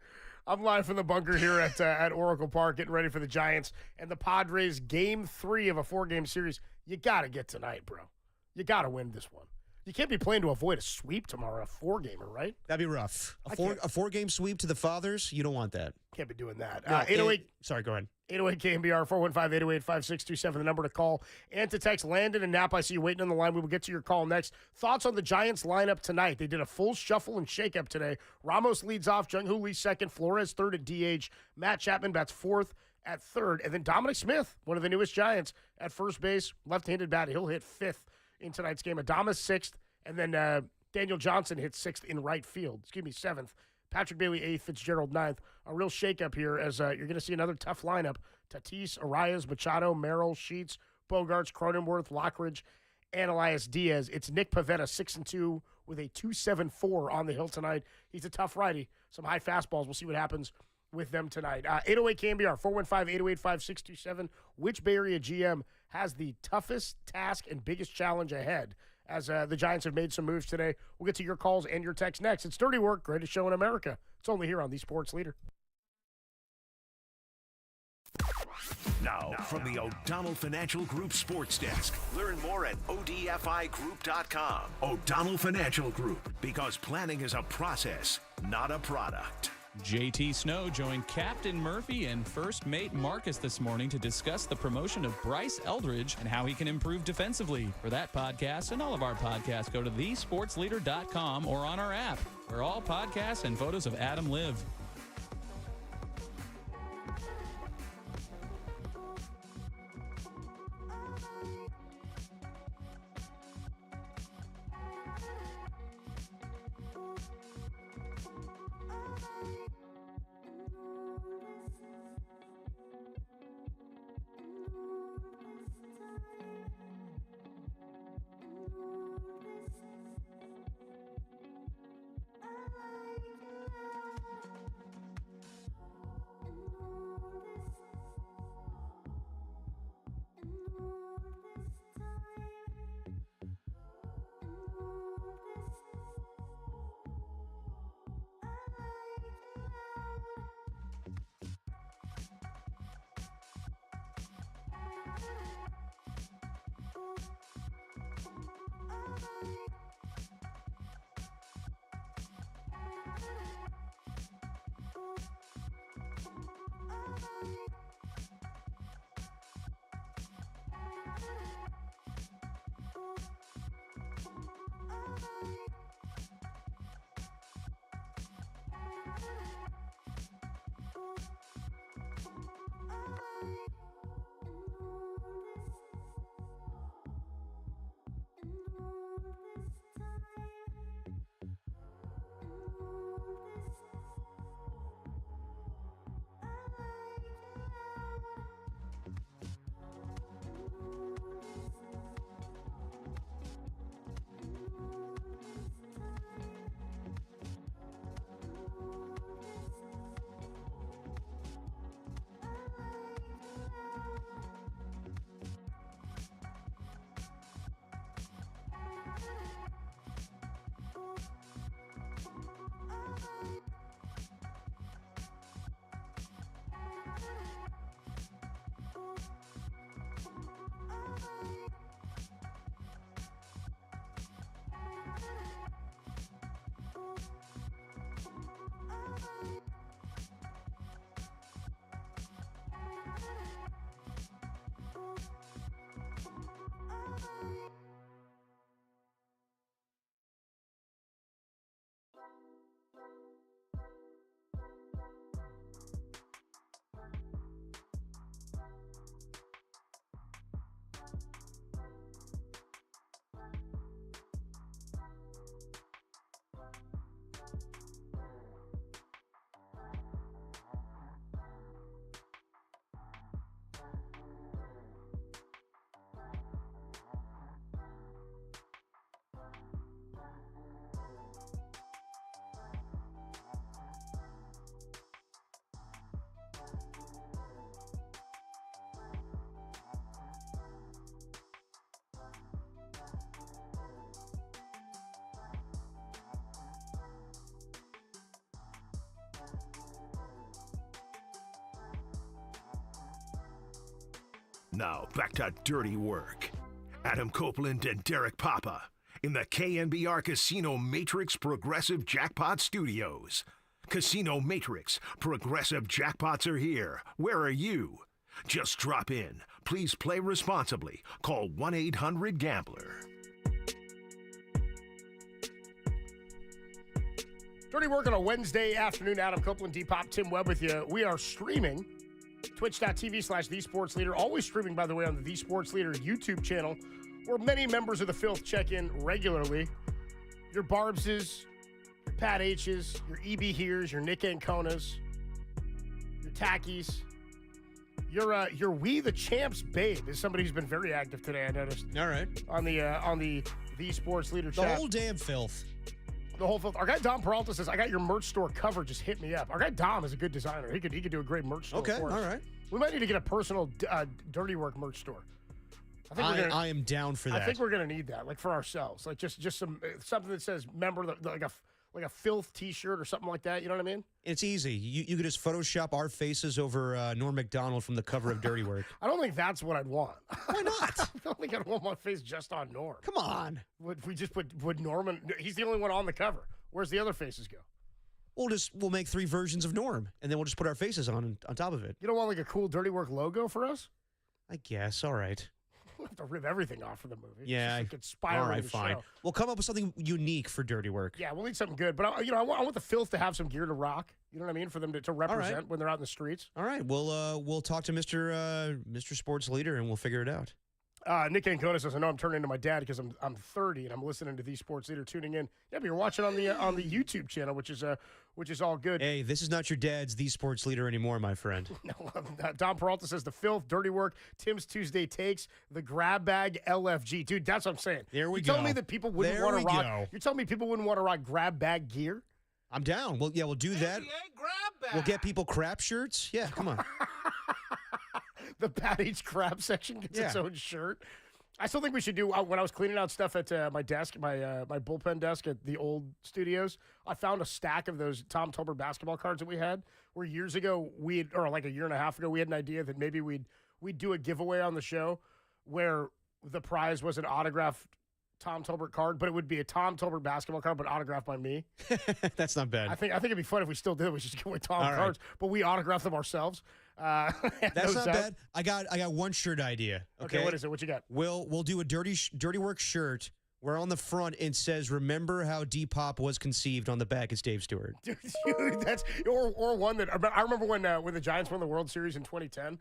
I'm live from the bunker here at Oracle Park, getting ready for the Giants and the Padres. Game 3 of a 4-game series. You got to get tonight, bro. You got to win this one. You can't be playing to avoid a sweep tomorrow, a 4-gamer, right? That'd be rough. A 4-game sweep to the Fathers, you don't want that. Can't be doing that. No, 808. Sorry, go ahead. 808 KNBR 415-808-5627, the number to call and to text. Landon and Napa, I see you waiting on the line. We will get to your call next. Thoughts on the Giants lineup tonight? They did a full shuffle and shakeup today. Ramos leads off, Jung-Hoo Lee second, Flores third at DH, Matt Chapman bats fourth at third, and then Dominic Smith, one of the newest Giants, at first base, left-handed bat. He'll hit fifth in tonight's game. Adames sixth, and then Daniel Johnson hits sixth in right field. Seventh. Patrick Bailey eighth, Fitzgerald ninth. A real shakeup here as you're going to see another tough lineup. Tatis, Arias, Machado, Merrill, Sheets, Bogarts, Cronenworth, Lockridge, and Elias Diaz. It's Nick Pivetta, 6-2 with a 2.74 on the hill tonight. He's a tough righty. Some high fastballs. We'll see what happens with them tonight. 808 KNBR, 415-808-5627. Which Bay Area GM has the toughest task and biggest challenge ahead as the Giants have made some moves today? We'll get to your calls and your texts next. It's Dirty Work, greatest show in America. It's only here on the Sports Leader. Now, from the O'Donnell Financial Group Sports Desk. Learn more at odfigroup.com. O'Donnell Financial Group, because planning is a process, not a product. JT Snow joined Captain Murphy and first mate Marcus this morning to discuss the promotion of Bryce Eldridge and how he can improve defensively. For that podcast and all of our podcasts, go to thesportsleader.com or on our app, where all podcasts and photos of Adam live. Now, back to dirty work. Adam Copeland and Derek Papa in the KNBR Casino Matrix Progressive Jackpot Studios. Casino Matrix Progressive Jackpots are here. Where are you? Just drop in. Please play responsibly. Call 1-800-GAMBLER. Dirty work on a Wednesday afternoon. Adam Copeland, D-Pop, Tim Webb with you. We are streaming. Twitch.tv/TheSportsLeader. Always streaming, by the way, on the The Sports Leader YouTube channel, where many members of the Filth check in regularly. Your Barbses, your Pat H's, your EB Here's, your Nick Anconas, your Tackies. Your We the Champs babe is somebody who's been very active today, I noticed. All right. On the Sports Leader chat. The whole damn filth. The whole filth. Our guy Dom Peralta says, I got your merch store covered. Just hit me up. Our guy Dom is a good designer. He could do a great merch store. Okay, for us. all right. We might need to get a personal dirty work merch store. I am down for that. I think we're gonna need that, like for ourselves, like just something that says member, like a filth T-shirt or something like that. You know what I mean? It's easy. You could just Photoshop our faces over Norm Macdonald from the cover of Dirty Work. I don't think that's what I'd want. Why not? I don't think I'd want my face just on Norm. Come on. Would we just would Norman? He's the only one on the cover. Where's the other faces go? We'll make 3 versions of Norm, and then we'll just put our faces on top of it. You don't want like a cool Dirty Work logo for us? I guess. All right. We'll have to rip everything off for the movie. Yeah. It's inspiring. All right, fine. Show. We'll come up with something unique for Dirty Work. Yeah, we'll need something good. But I want the filth to have some gear to rock. You know what I mean? For them to represent when they're out in the streets. All right. We'll talk to Mr. Sports Leader, and we'll figure it out. Nick Ancona says, I know I'm turning into my dad because I'm 30 and I'm listening to the Sports Leader tuning in. Yeah, but you're watching on the YouTube channel, which is all good. Hey, this is not your dad's The Sports Leader anymore, my friend. No, Don Peralta says the filth, Dirty Work, Tim's Tuesday Takes, the grab bag, LFG. Dude, that's what I'm saying. There we you go. telling me that people wouldn't There want we to rock? go. You're telling me people wouldn't want to rock grab bag gear? I'm down. Well, yeah, we'll do that. We'll get people crap shirts. Yeah, come on. The Pat H. Crab section gets its Yeah. own shirt. I still think we should do, when I was cleaning out stuff at my desk, my bullpen desk at the old studios, I found a stack of those Tom Tolbert basketball cards that we had, where years ago, or like a year and a half ago, we had an idea that maybe we'd do a giveaway on the show where the prize was an autographed Tom Tolbert card, but it would be a Tom Tolbert basketball card, but autographed by me. That's not bad. I think it'd be fun if we still did it. We should give away Tom All right. cards, but we autograph them ourselves. That's not bad. I got one shirt idea. Okay, what is it? What you got? We'll do a dirty work shirt where on the front it says "Remember how Depop was conceived." On the back it's Dave Stewart. Dude, that's or one that I remember when the Giants won the World Series in 2010.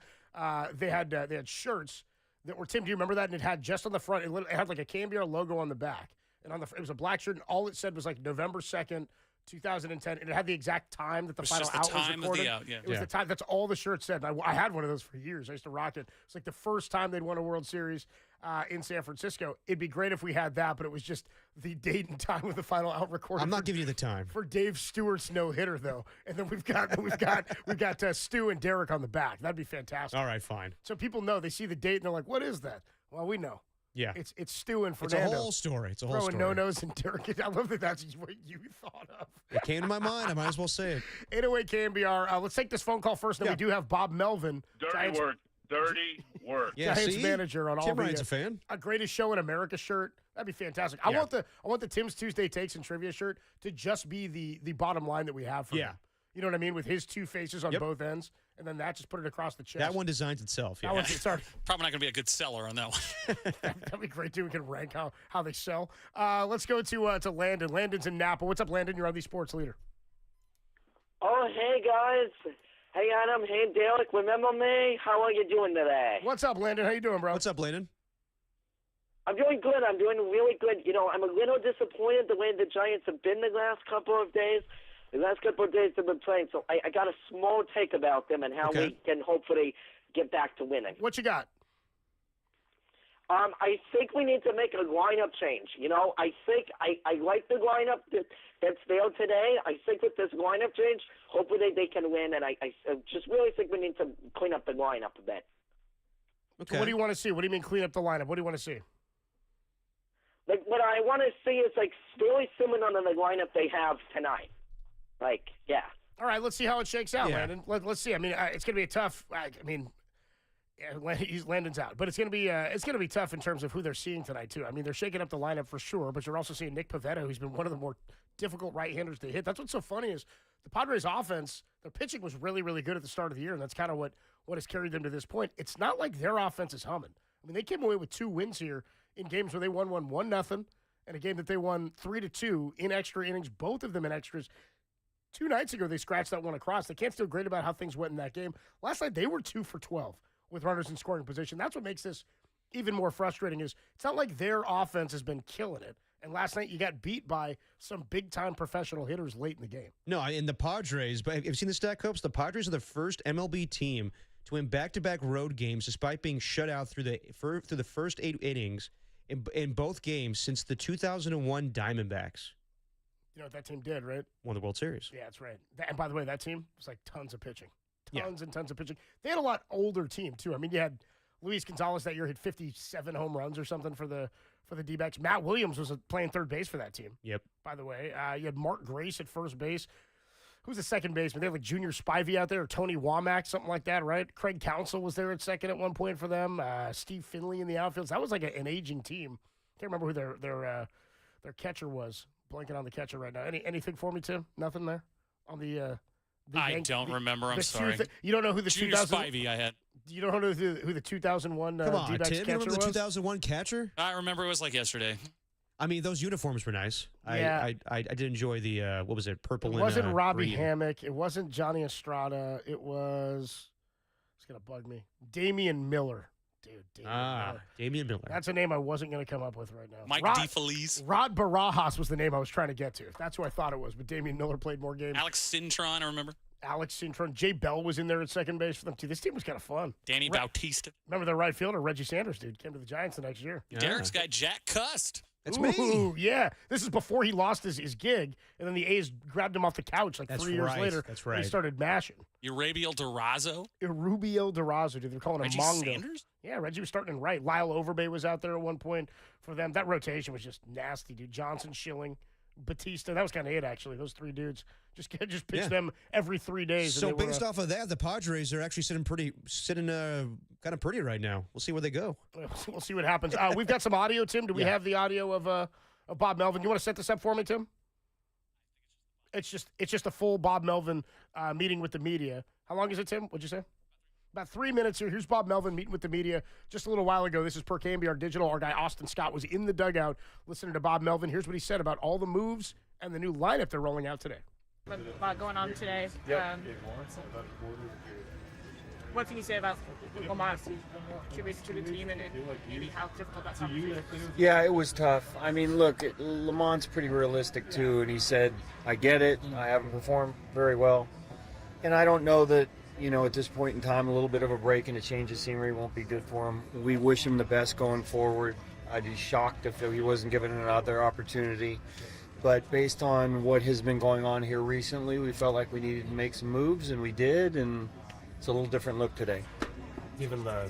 They had shirts that were, Tim, do you remember that? And it had just on the front, it had like a KNBR logo on the back, and it was a black shirt, and all it said was like November 2nd. 2010, and it had the exact time that the final out was recorded. It was the time. That's all the shirt said. And I had one of those for years. I used to rock it. It's like the first time they'd won a World Series in San Francisco. It'd be great if we had that, but it was just the date and time of the final out recorded. I'm not giving you the time for Dave Stewart's no hitter though. And then we've got Stu and Derek on the back. That'd be fantastic. All right, fine. So people know, they see the date and they're like, "What is that?" Well, we know. Yeah, it's Stu and Fernando. It's a whole story. It's a whole throwing story. no-nos and Derek. I love that that's what you thought of. It came to my mind. I might as well say it. 808 KNBR. Let's take this phone call first. Then we do have Bob Melvin. Dirty work. Yeah, Giants see? manager on all Tim the Ryan's a fan. A greatest show in America shirt. That'd be fantastic. I want the Tim's Tuesday Takes and Trivia shirt to just be the bottom line that we have for him. You know what I mean? With his 2 faces on both ends, and then just put it across the chest. That one designs itself. Yeah. That one's, sorry. Probably not going to be a good seller on that one. That'd be great, too. We can rank how they sell. Let's go to Landon. Landon's in Napa. What's up, Landon? You're on the Sports Leader. Oh, hey, guys. Hey, Adam. Hey, Derek. Remember me? How are you doing today? What's up, Landon? How you doing, bro? What's up, Landon? I'm doing good. I'm doing really good. You know, I'm a little disappointed the way the Giants have been the last couple of days. The last couple of days they've been playing, so I got a small take about them and how we can hopefully get back to winning. What you got? I think we need to make a lineup change. You know, I think I like the lineup that's there today. I think with this lineup change, hopefully they can win, and I just really think we need to clean up the lineup a bit. Okay. So what do you want to see? What do you mean clean up the lineup? What do you want to see? Like, what I want to see is, like, really similar to the lineup they have tonight. Like, yeah. All right, let's see how it shakes out, Landon. Let's see. I mean, it's going to be a tough. Landon's out, but it's going to be tough in terms of who they're seeing tonight too. I mean, they're shaking up the lineup for sure, but you're also seeing Nick Pivetta, who's been one of the more difficult right-handers to hit. That's what's so funny is the Padres' offense. Their pitching was really, really good at the start of the year, and that's kind of what has carried them to this point. It's not like their offense is humming. I mean, they came away with 2 wins here in games where they won 1-0, and a game that they won 3-2 in extra innings, both of them in extras. 2 nights ago, they scratched that one across. They can't feel great about how things went in that game. Last night, they were 2 for 12 with runners in scoring position. That's what makes this even more frustrating is it's not like their offense has been killing it. And last night, you got beat by some big-time professional hitters late in the game. No, in the Padres, but have you seen the stat, Copes? The Padres are the first MLB team to win back-to-back road games despite being shut out through the first 8 innings in both games since the 2001 Diamondbacks. You know what that team did, right? Won the World Series. Yeah, that's right. And by the way, that team was like tons of pitching. Tons and tons of pitching. They had a lot older team, too. I mean, you had Luis Gonzalez that year hit 57 home runs or something for the D-backs. Matt Williams was playing third base for that team. Yep. By the way, you had Mark Grace at first base. Who's the second baseman? They have like Junior Spivey out there, or Tony Womack, something like that, right? Craig Counsell was there at second at one point for them. Steve Finley in the outfield. So that was like an aging team. Can't remember who their catcher was. Blanking on the catcher right now. Anything for me, Tim? Nothing there on the I don't remember. I'm sorry. You don't know who the Junior 2000 Spivey I had. You don't know who the 2001 Come on, D-backs Tim. You catcher remember the was? 2001 catcher? I remember it was like yesterday. I mean, those uniforms were nice. Yeah. I did enjoy the, what was it, purple It and wasn't Robbie green. Hammock. It wasn't Johnny Estrada. It was, it's going to bug me, Damian Miller. Dude, Damian Miller. That's a name I wasn't going to come up with right now. Mike Rod DeFelice. Rod Barajas was the name I was trying to get to. That's who I thought it was, but Damian Miller played more games. Alex Cintron, I remember. Alex Cintron. Jay Bell was in there at second base for them, too. This team was kind of fun. Danny Bautista. Remember their right fielder, Reggie Sanders, dude. Came to the Giants the next year. Derek's guy, Jack Cust. That's me. Yeah. This is before he lost his gig, and then the A's grabbed him off the couch like 3 years later. That's And right. he started mashing. Urabiel Durazo. Rubio Durazo, dude. They're calling him Reggie Mongo. Sanders? Yeah, Reggie was starting in right. Lyle Overbay was out there at one point for them. That rotation was just nasty, dude. Johnson, Schilling, Batista. That was kind of it, actually. Those three dudes. Just pitch them every 3 days. So based off of that, the Padres are actually sitting kind of pretty right now. We'll see where they go. We'll see what happens. We've got some audio, Tim. Do we have the audio of Bob Melvin? You want to set this up for me, Tim? It's just a full Bob Melvin meeting with the media. How long is it, Tim? What'd you say? About 3 minutes here. Here's Bob Melvin meeting with the media just a little while ago. This is per KNBR Digital. Our guy Austin Scott was in the dugout listening to Bob Melvin. Here's what he said about all the moves and the new lineup they're rolling out today. A lot going on today. What can you say about Lamont's contribution to the team and maybe how difficult that's going to be? Yeah, it was tough. I mean, look, Lamont's pretty realistic too, and he said, I get it. I haven't performed very well. And I don't know that, at this point in time, a little bit of a break and a change of scenery won't be good for him. We wish him the best going forward. I'd be shocked if he wasn't given another opportunity. But based on what has been going on here recently, we felt like we needed to make some moves, and we did, and it's a little different look today. Given the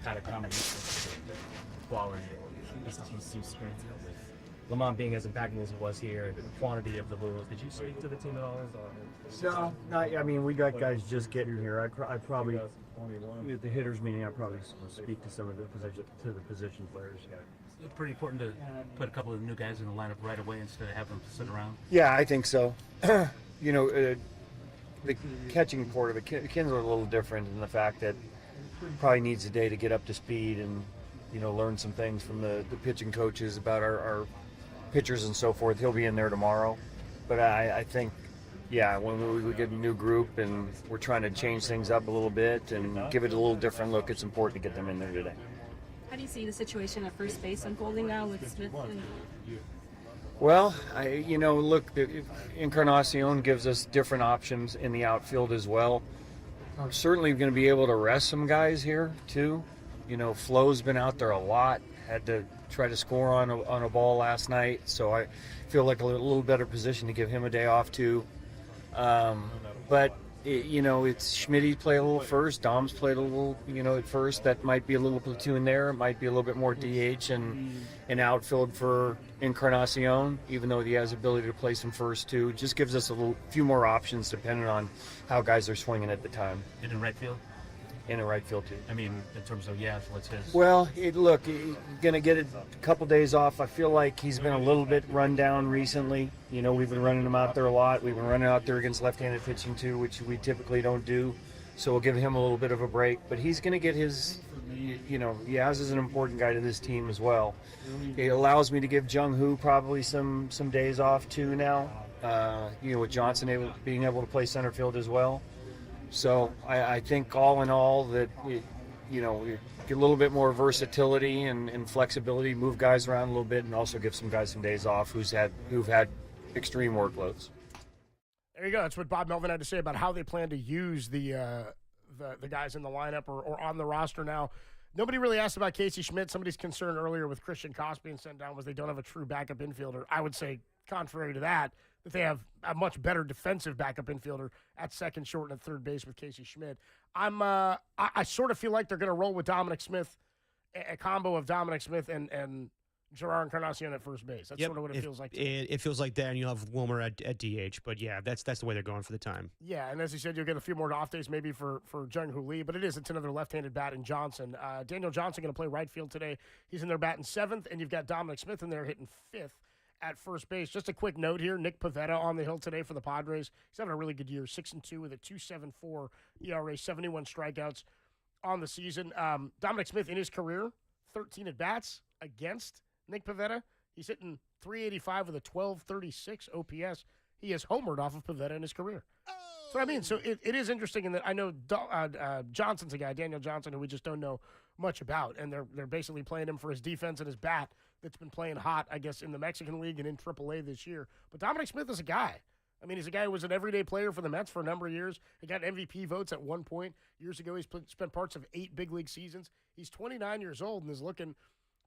kind of combination quality this team seems to with Lamont being as impacting as it was here, the quantity of the moves, did you speak to the team at all? No, not. I mean, we got guys just getting here. I probably, at the hitters meeting, I probably speak to some of the position players. It's pretty important to put a couple of new guys in the lineup right away instead of having them sit around. Yeah, I think so. The catching part of it, Ken's a little different in the fact that probably needs a day to get up to speed and learn some things from the pitching coaches about our pitchers and so forth. He'll be in there tomorrow, but I think, when we get a new group and we're trying to change things up a little bit and give it a little different look, it's important to get them in there today. How do you see the situation at first base unfolding now with Smith and... Well, look, Encarnacion gives us different options in the outfield as well. We're certainly going to be able to rest some guys here too. Flo's been out there a lot. Had to try to score on a ball last night, so I feel like a little better position to give him a day off too. But it's Schmitty play a little first. Dom's played a little, at first. That might be a little platoon there. It might be a little bit more DH and outfield for Encarnacion, even though he has the ability to play some first too. It just gives us a few more options depending on how guys are swinging at the time. And in right field? In the right field too. I mean, in terms of, what's his? Well, he's going to get a couple days off. I feel like he's been a little bit run down recently. We've been running him out there a lot. We've been running out there against left-handed pitching too, which we typically don't do. So we'll give him a little bit of a break. But he's going to get his, Yaz is an important guy to this team as well. It allows me to give Jung Hoo probably some days off too now. With Johnson being able to play center field as well. So I think all in all that, we get a little bit more versatility and flexibility, move guys around a little bit, and also give some guys some days off who've had extreme workloads. There you go. That's what Bob Melvin had to say about how they plan to use the guys in the lineup or on the roster now. Nobody really asked about Casey Schmidt. Somebody's concern earlier with Christian Koss being sent down was they don't have a true backup infielder. I would say, contrary to that, that they have a much better defensive backup infielder at second, short, and at third base with Casey Schmidt. I sort of feel like they're going to roll with Dominic Smith, a combo of Dominic Smith and Gerard Encarnacion at first base. That's sort of what it feels like. It feels like that, and you'll have Wilmer at DH. But yeah, that's the way they're going for the time. Yeah, and as you said, you'll get a few more off days maybe for Jung Hoo Lee, but it's another left-handed bat in Johnson. Daniel Johnson going to play right field today. He's in there batting seventh, and you've got Dominic Smith in there hitting fifth at first base. Just a quick note here, Nick Pivetta on the hill today for the Padres. He's having a really good year, 6-2 with a 2.74 ERA, 71 strikeouts on the season. Dominic Smith in his career, 13 at-bats against Nick Pivetta. He's hitting .385 with a 12.36 OPS. He has homered off of Pivetta in his career. That's what I mean. So it is interesting in that I know Johnson's a guy, Daniel Johnson, who we just don't know much about, and they're basically playing him for his defense and his bat that's been playing hot, I guess, in the Mexican League and in AAA this year. But Dominic Smith is a guy. I mean, he's a guy who was an everyday player for the Mets for a number of years. He got MVP votes at one point years ago. He's spent parts of 8 big league seasons. He's 29 years old and is looking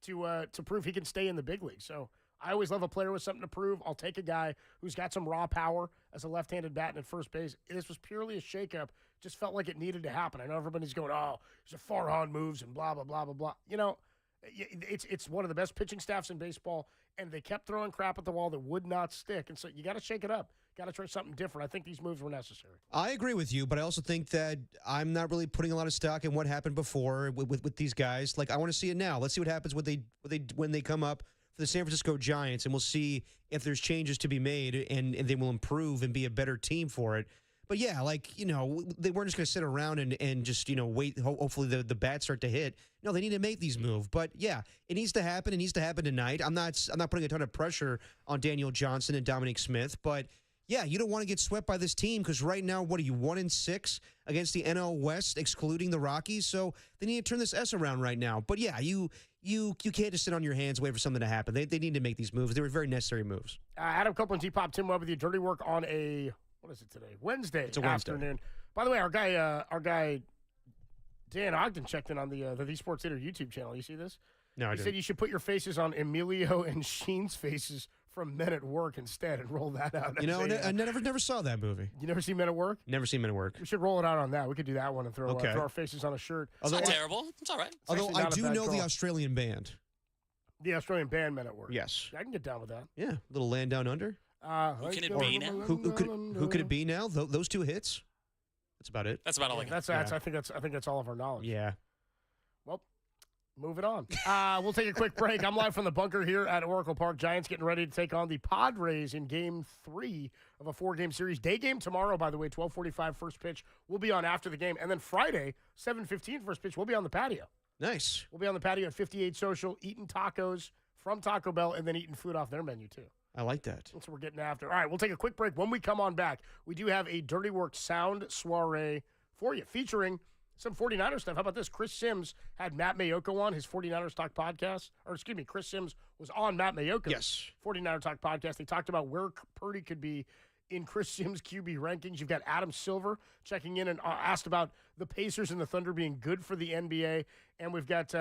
to prove he can stay in the big league. So I always love a player with something to prove. I'll take a guy who's got some raw power as a left-handed bat at first base. This was purely a shakeup. Just felt like it needed to happen. I know everybody's going, oh, there's a Farhan moves and blah, blah, blah, blah, blah. You know, it's one of the best pitching staffs in baseball, and they kept throwing crap at the wall that would not stick. And so you got to shake it up. Got to try something different. I think these moves were necessary. I agree with you, but I also think that I'm not really putting a lot of stock in what happened before with these guys. Like, I want to see it now. Let's see what happens when they come up for the San Francisco Giants, and we'll see if there's changes to be made, and they will improve and be a better team for it. But yeah, like, you know, they weren't just going to sit around and just, you know, wait. Hopefully the bats start to hit. No, they need to make these moves. But yeah, it needs to happen. It needs to happen tonight. I'm not putting a ton of pressure on Daniel Johnson and Dominic Smith, but yeah, you don't want to get swept by this team because right now, what are you, 1-6 against the NL West, excluding the Rockies? So they need to turn this S around right now. But yeah, you can't just sit on your hands and wait for something to happen. They need to make these moves. They were very necessary moves. Adam Copeland, T-Pop, Tim Webb with you. Dirty work on a, what is it today? Wednesday It's a Wednesday afternoon. By the way, our guy Dan Ogden checked in on the Sports Theater YouTube channel. You see this? No, I He didn't. said you should put your faces on Emilio and Sheen's faces from Men at Work instead and roll that out. You know, I never saw that movie. You never seen Men at Work? Never seen Men at Work. We should roll it out on that. We could do that one and throw our faces on a shirt. It's not terrible. It's all right. Although I do know the Australian band. The Australian band Men at Work. Yes. I can get down with that. Yeah, little Land Down Under. Who can it be now? Who could it be now? Those two hits. That's about it. That's about all I got. I think that's all of our knowledge. Yeah. Well, moving on. We'll take a quick break. I'm live from the bunker here at Oracle Park. Giants getting ready to take on the Padres in Game 3 of a 4-game series. Day game tomorrow, by the way, 12:45 first pitch. We'll be on after the game. And then Friday, 7:15 first pitch, we'll be on the patio. Nice. We'll be on the patio at 58 Social, eating tacos from Taco Bell, and then eating food off their menu, too. I like that. That's what we're getting after. All right, we'll take a quick break. When we come on back, we do have a Dirty Work sound soiree for you, featuring some 49ers stuff. How about this? Chris Sims had Matt Mayoko on his 49ers Talk podcast. Or, excuse me, Chris Sims was on Matt Mayoko's 49er Talk podcast. They talked about where Purdy could be in Chris Sims' QB rankings. You've got Adam Silver checking in and asked about the Pacers and the Thunder being good for the NBA. And we've got,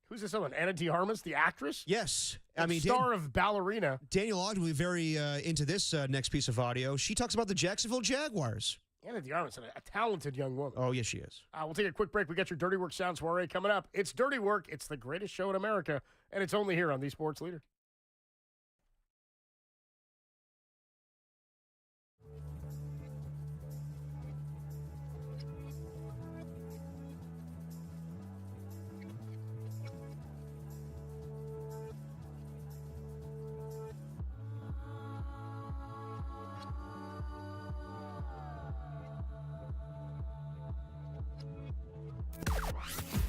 who's this other one? Anna de Armas, the actress? Yes. Star of Ballerina. Daniel Ogden will be very into this next piece of audio. She talks about the Jacksonville Jaguars. Anna de Armas, a talented young woman. Oh, yes, she is. We'll take a quick break. We got your Dirty Work Sound Soiree coming up. It's Dirty Work. It's the greatest show in America, and it's only here on the Sports Leader.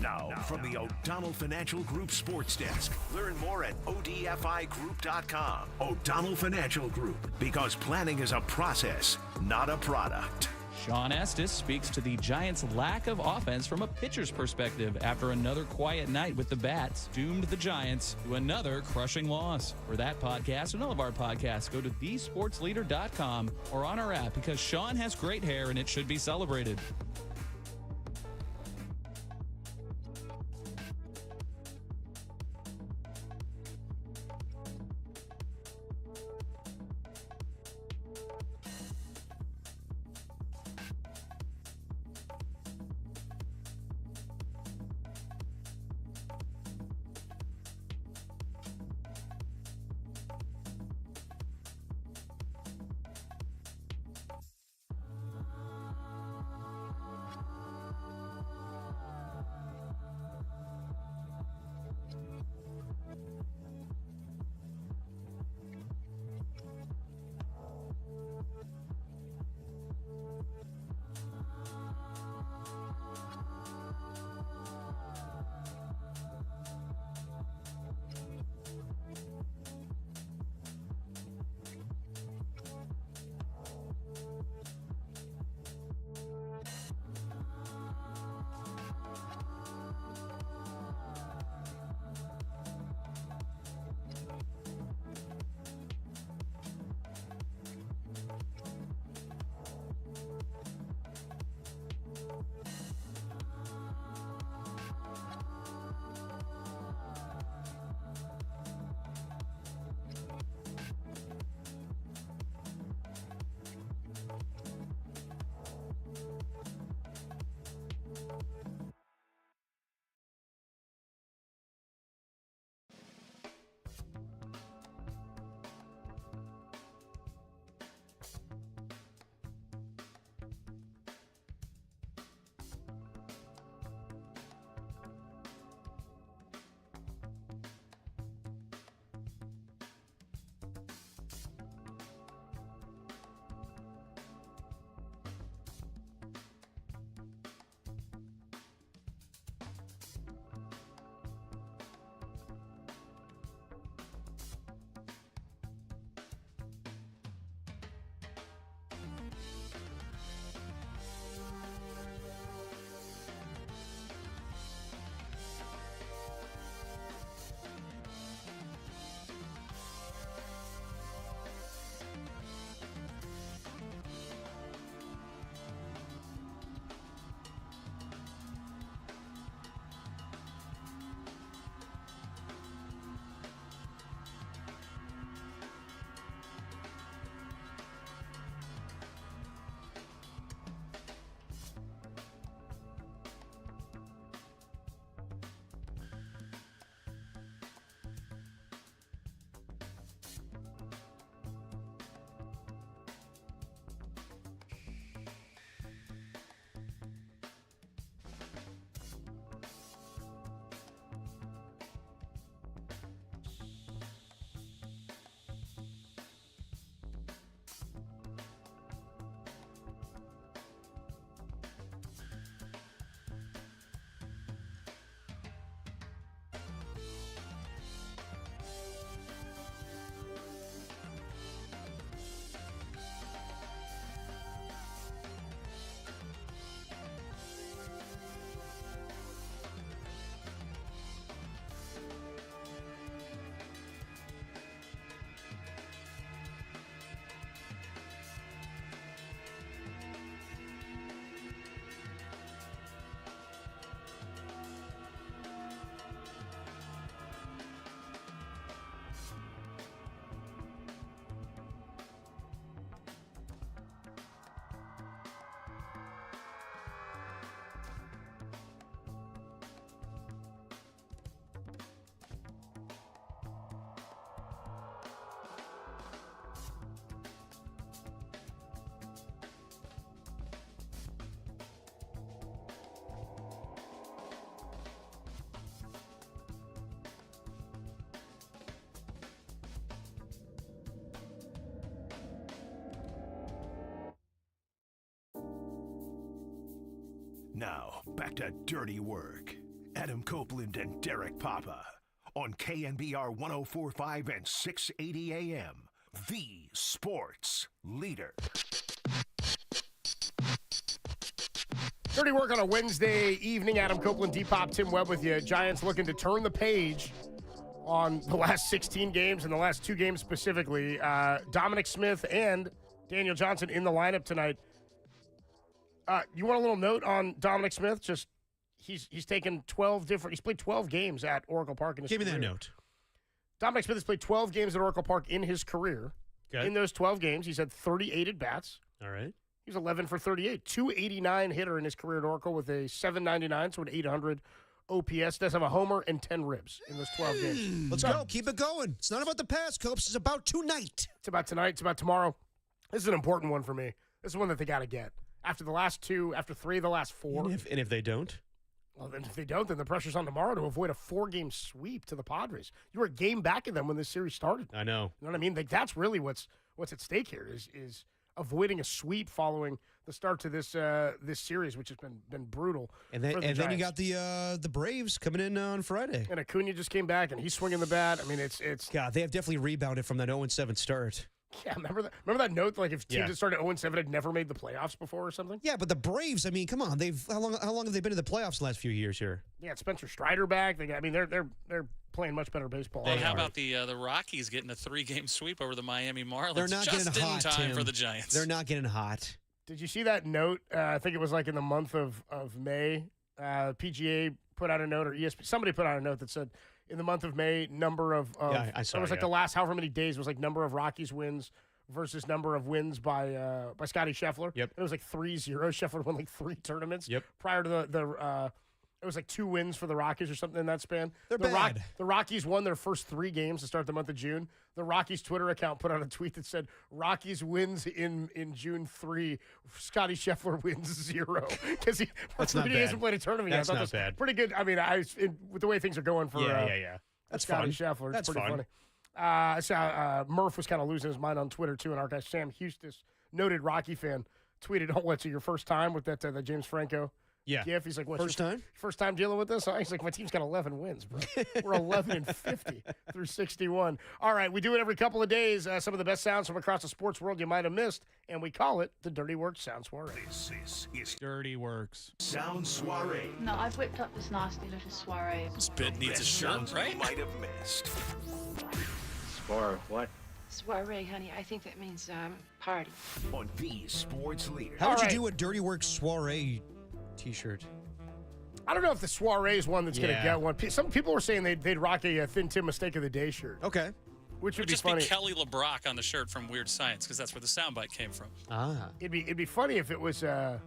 Now, from the O'Donnell Financial Group Sports Desk. Learn more at odfigroup.com. O'Donnell Financial Group, because planning is a process, not a product. Sean Estes speaks to the Giants' lack of offense from a pitcher's perspective after another quiet night with the Bats doomed the Giants to another crushing loss. For that podcast and all of our podcasts, go to thesportsleader.com or on our app, because Sean has great hair and it should be celebrated. Now, back to Dirty Work. Adam Copeland and Derek Papa on KNBR 104.5 and 680 AM. The Sports Leader. Dirty Work on a Wednesday evening. Adam Copeland, D-Pop, Tim Webb with you. Giants looking to turn the page on the last 16 games and the last 2 games specifically. Dominic Smith and Daniel Johnson in the lineup tonight. You want a little note on Dominic Smith? Just he's taken 12 different. He's played 12 games at Oracle Park in his career. Give me that note. Dominic Smith has played 12 games at Oracle Park in his career. Okay. In those 12 games, he's had 38 at bats. All right. He was 11 for 38, 289 hitter in his career at Oracle with a 799, so an 800 OPS. Does have a homer and 10 ribs in those 12 games. Let's go. Keep it going. It's not about the past, Copes. It's about tonight. It's about tonight. It's about tomorrow. This is an important one for me. This is one that they got to get. After the last 2, after 3 of the last 4. And if they don't? Well, then if they don't, then the pressure's on tomorrow to avoid a 4-game sweep to the Padres. You were a game back in them when this series started. I know. You know what I mean? Like, that's really what's at stake here is avoiding a sweep following the start to this this series, which has been brutal. And then you got the Braves coming in on Friday. And Acuna just came back, and he's swinging the bat. I mean, it's God, they have definitely rebounded from that 0-7 start. Yeah, remember that note? Like if teams that started 0-7 had never made the playoffs before or something. Yeah, but the Braves, I mean, come on, how long have they been in the playoffs the last few years here? Yeah, Spencer Strider back. They're playing much better baseball. Hey, how about the Rockies getting a 3-game sweep over the Miami Marlins? They're not just getting hot, in time Tim. for the Giants. They're not getting hot. Did you see that note? I think it was like in the month of May. PGA put out a note, or ESPN, somebody put out a note that said in the month of May, number of I saw it was like the last however many days was like number of Rockies wins versus number of wins by Scotty Scheffler. Yep. It was like 3-0. Scheffler won like 3 tournaments. Yep. Prior to the it was like 2 wins for the Rockies or something in that span. They're bad. The Rockies won their first 3 games to start the month of June. The Rockies Twitter account put out a tweet that said, Rockies wins in June 3, Scotty Scheffler wins 0. Because he hasn't played a tournament That's yet. not bad. Pretty good. I mean, with the way things are going for That's Scotty fun. Scheffler. That's It's pretty fun. funny. Murph was kind of losing his mind on Twitter, too, and our guy Sam Hustis, noted Rocky fan, tweeted, what's it, your first time with that James Franco gif? He's like, what's First time? First time dealing with this? He's like, my team's got 11 wins, bro. We're 11-50 through 61. All right, we do it every couple of days. Some of the best sounds from across the sports world you might have missed, and we call it the Dirty Work Sound Soiree. This is Dirty Works. Sound Soiree. No, I've whipped up this nasty little soiree. This bit needs a Best shirt, sounds right? you might have missed. Or what? Soiree, honey. I think that means party. On the Sports Leader. How would All you do a Dirty Work soiree T-shirt? I don't know if the soiree is one that's going to Yeah. get one. Some people were saying they'd rock a Thin Tim Mistake of the Day shirt. Okay. Which It would be just funny. be Kelly LeBrock on the shirt from Weird Science because that's where the soundbite came from. Ah. It'd be funny if it was. It'd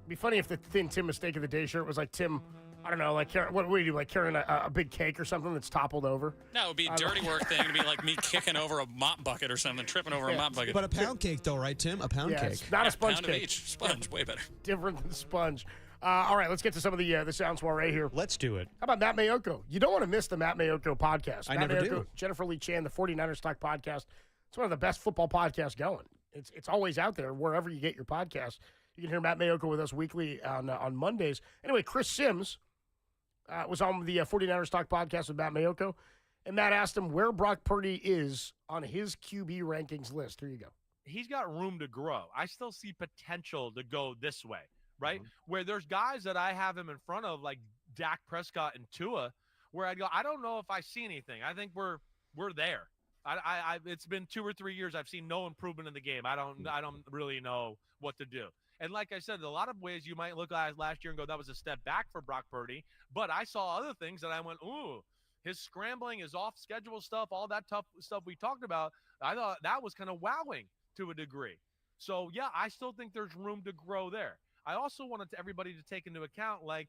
be funny if the Thin Tim Mistake of the Day shirt was like Tim. I don't know, like what would you do? Like carrying a big cake or something that's toppled over. No, it would be a dirty work thing. It'd be like me kicking over a mop bucket or something, tripping over a mop bucket. But a pound cake, though, right, Tim? A pound cake. It's not a sponge pound cake. of each. Sponge, way better. Different than sponge. All right, let's get to some of the sound soiree here. Let's do it. How about Matt Mayoko? You don't want to miss the Matt Mayoko podcast. I Matt never Mayoko, do. Jennifer Lee Chan, the 49ers Talk podcast. It's one of the best football podcasts going. It's always out there wherever you get your podcast. You can hear Matt Mayoko with us weekly on Mondays. Anyway, Chris Sims was on the 49ers Talk podcast with Matt Mayoko, and Matt asked him where Brock Purdy is on his QB rankings list. Here you go. He's got room to grow. I still see potential to go this way, right? Where there's guys that I have him in front of, like Dak Prescott and Tua, where I'd go, I don't know if I see anything. I think we're there. I it's been 2 or 3 years. I've seen no improvement in the game. I don't really know what to do. And like I said, a lot of ways you might look at last year and go, that was a step back for Brock Purdy. But I saw other things that I went, ooh, his scrambling, his off-schedule stuff, all that tough stuff we talked about, I thought that was kind of wowing to a degree. So, yeah, I still think there's room to grow there. I also wanted everybody to take into account, like,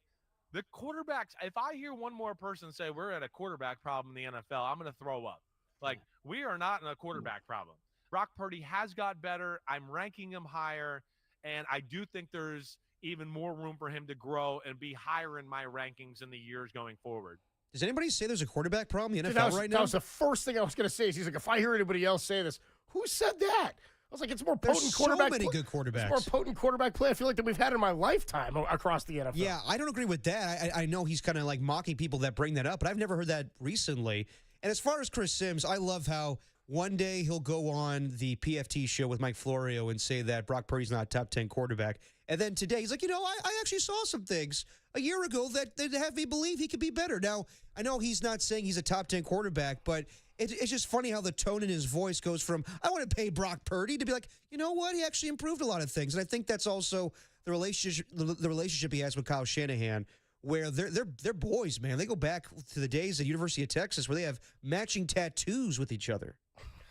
the quarterbacks. If I hear one more person say we're at a quarterback problem in the NFL, I'm going to throw up. Like, we are not in a quarterback problem. Brock Purdy has got better. I'm ranking him higher. And I do think there's even more room for him to grow and be higher in my rankings in the years going forward. Does anybody say there's a quarterback problem in the NFL Dude, right now? That was the first thing I was going to say. He's like, if I hear anybody else say this, who said that? was like, it's more There's potent so quarterback. many good quarterbacks. It's more potent quarterback play I feel like that we've had in my lifetime across the NFL. Yeah, I don't agree with that. I know he's kind of like mocking people that bring that up, but I've never heard that recently. And as far as Chris Sims, I love how one day he'll go on the PFT show with Mike Florio and say that Brock Purdy's not a top 10 quarterback. And then today he's like, I actually saw some things a year ago that have me believe he could be better. Now, I know he's not saying he's a top 10 quarterback, but it's just funny how the tone in his voice goes from, I want to pay Brock Purdy, to be like, you know what? He actually improved a lot of things. And I think that's also the relationship he has with Kyle Shanahan, where they're boys, man. They go back to the days at University of Texas where they have matching tattoos with each other.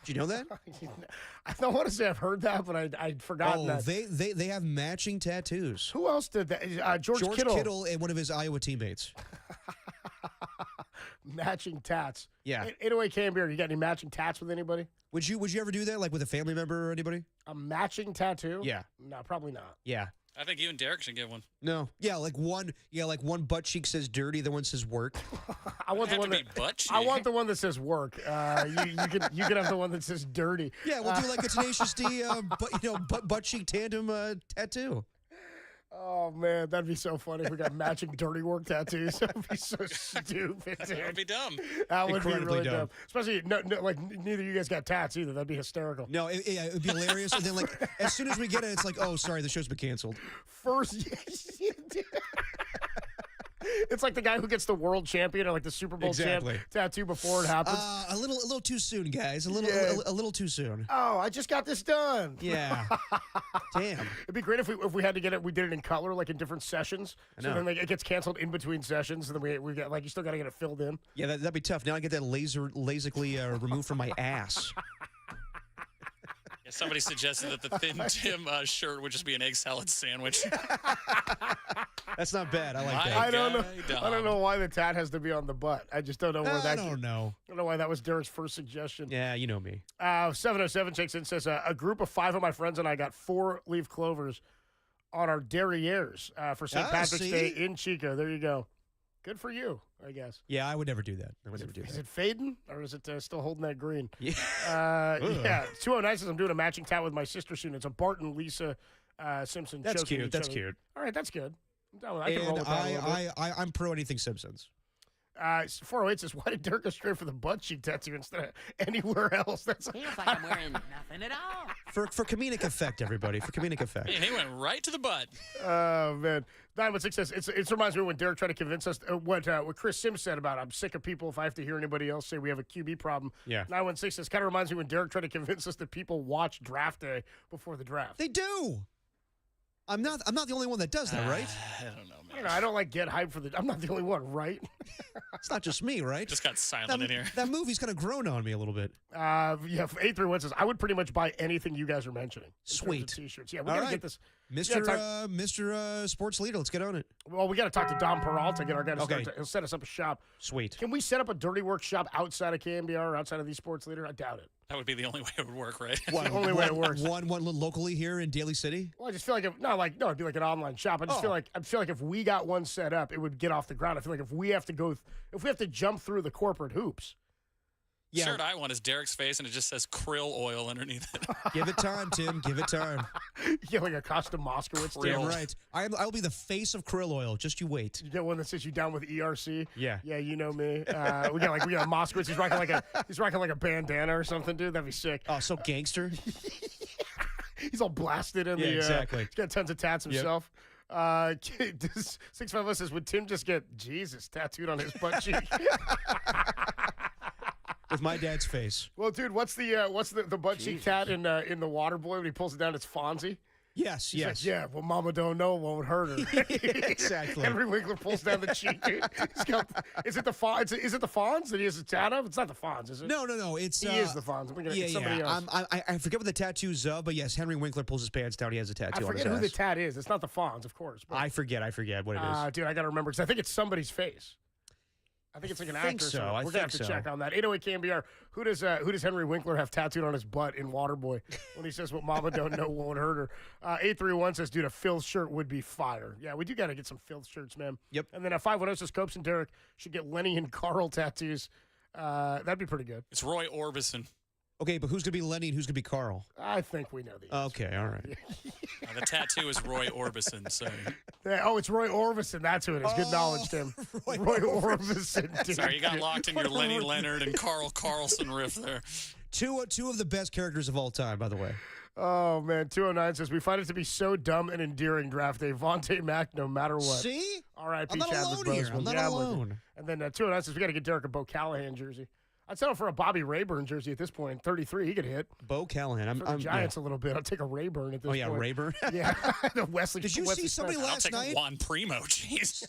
Do you know that? I don't want to say I've heard that, but I'd forgotten that. They have matching tattoos. Who else did that? George Kittle and one of his Iowa teammates. Matching tats. Yeah. Anyway, KNBR, you got any matching tats with anybody? Would you ever do that, like with a family member or anybody? A matching tattoo? Yeah. No, probably not. Yeah. I think you and Derek should get one. No. Yeah, like one butt cheek says dirty, the one says work. I want the one that butt cheek. I want the one that says work. You can have the one that says dirty. Yeah, we'll do like a Tenacious D butt cheek tandem tattoo. Oh man, that'd be so funny if we got matching dirty work tattoos. That'd be so stupid. Dude. That would be dumb. That would be Incredibly really dumb. Especially like neither of you guys got tats either. That'd be hysterical. No, it would be hilarious. And then like as soon as we get it, it's like, oh, sorry, the show's been canceled. First, it's like the guy who gets the world champion or like the Super Bowl champ tattoo before it happens. A little too soon, guys. A little too soon. Oh, I just got this done. Yeah. Damn. It'd be great if we had to get it. We did it in color, like in different sessions. I So know. then like, it gets canceled in between sessions, and then we got like you still got to get it filled in. Yeah, that'd be tough. Now I get that lasically removed from my ass. Yeah, somebody suggested that the Thin Tim shirt would just be an egg salad sandwich. That's not bad. I like My that. I don't know. Dom. I don't know why the tat has to be on the butt. I just don't know where that. I don't know. I don't know why that was Derek's first suggestion. Yeah, you know me. 707 checks in, says a group of 5 of my friends and I got 4-leaf clovers on our derrieres for St. Patrick's Day in Chico. There you go. Good for you, I guess. Yeah, I would never do that. I would never do Is that. it fading or is it still holding that green? Yeah. Yeah. 209 says I'm doing a matching tat with my sister soon. It's a Bart and Lisa Simpson. That's choking cute. each That's other. cute. All right, that's good. I'm down with that. I can roll And with that a little bit. I'm pro anything Simpsons. 408 says, why did Dirk go straight for the butt cheek tattoo instead of anywhere else? That's Feels like I'm wearing nothing at all. For comedic effect, everybody. For comedic effect. And he went right to the butt. Oh, man. 916 says, it reminds me when Derek tried to convince us what Chris Sims said about, I'm sick of people if I have to hear anybody else say we have a QB problem. Yeah. 916 says, kind of reminds me when Derek tried to convince us that people watch draft day before the draft. They do. I'm not the only one that does that, right? I don't know, man. I don't like get hyped for I'm not the only one, right? It's not just me, right? Just got silent in here. That movie's kind of grown on me a little bit. Yeah, 831 says, I would pretty much buy anything you guys are mentioning. in terms of Sweet. T-shirts. Yeah, we All got to right. get this. Mr. Sports Leader, let's get on it. Well, we got to talk to Dom Peralta, get our guy to Okay. he'll set us up a shop. Sweet. Can we set up a dirty work shop outside of KNBR or outside of the Sports Leader? I doubt it. That would be the only way it would work, right? That's the only way it works. One locally here in Daly City. Well, I just feel like it'd be like an online shop. I just feel like if we got one set up, it would get off the ground. I feel like if we have to jump through the corporate hoops. The shirt I want is Derek's face, and it just says krill oil underneath it. Give it time, Tim. Give it time. Yeah, like a custom Moskowitz. Damn right. I'll be the face of krill oil. Just you wait. You get one that sits you down with ERC. Yeah. Yeah, you know me. We got Moskowitz. He's rocking like a bandana or something, dude. That'd be sick. Oh, so gangster. He's all blasted in the. Exactly. He's got tons of tats himself. 650 says, would Tim just get Jesus tattooed on his butt cheek? With my dad's face. Well, dude, what's the butt cheek tat in the Water Boy when he pulls it down? It's Fonzie. Yes, He's yes. like, yeah, well, Mama don't know won't hurt her. Exactly. Henry Winkler pulls down the cheek, dude. Is it the Fonz that he has a tat of? It's not the Fonz, is it? No. It's he is the Fonz. I'm thinking it's somebody else. I forget what the tattoo's of, but yes, Henry Winkler pulls his pants down. He has a tattoo I on his forget who the ass. tat is. It's not the Fonz, of course. But, I forget what it is. dude, I got to remember because I think it's somebody's face. I think it's like an actor. think so. We're I gonna think have to so. check on that. 808 KNBR. Who does Henry Winkler have tattooed on his butt in Waterboy when he says what Mama don't know won't hurt her? 831 says, dude, a Phil shirt would be fire. Yeah, we do got to get some Phil shirts, man. Yep. And then 510 says Copes and Derek should get Lenny and Carl tattoos. That'd be pretty good. It's Roy Orbison. Okay, but who's going to be Lenny and who's going to be Carl? I think we know the answer. Okay, all right. The tattoo is Roy Orbison. So Oh, it's Roy Orbison. That's who it is. Good knowledge, Tim. Roy Orbison. Dude. sorry, you got locked in your Lenny Leonard and Carl Carlson riff there. Two of the best characters of all time, by the way. Oh, man. 209 says, we find it to be so dumb and endearing draft day. Vontae Mack, no matter what. See? R.I.P. I'm not Chadwick alone here. Boseman. I'm not Yeah, alone. And then 209 says, we got to get Derek a Bo Callahan jersey. I'd settle for a Bobby Rayburn jersey at this point. 33, he could hit. Bo Callahan. For the Giants a little bit. I'll take a Rayburn at this point. Oh, yeah, Rayburn? Yeah. The Wesley. Did you see somebody last I'll take night? Juan Primo. Jeez.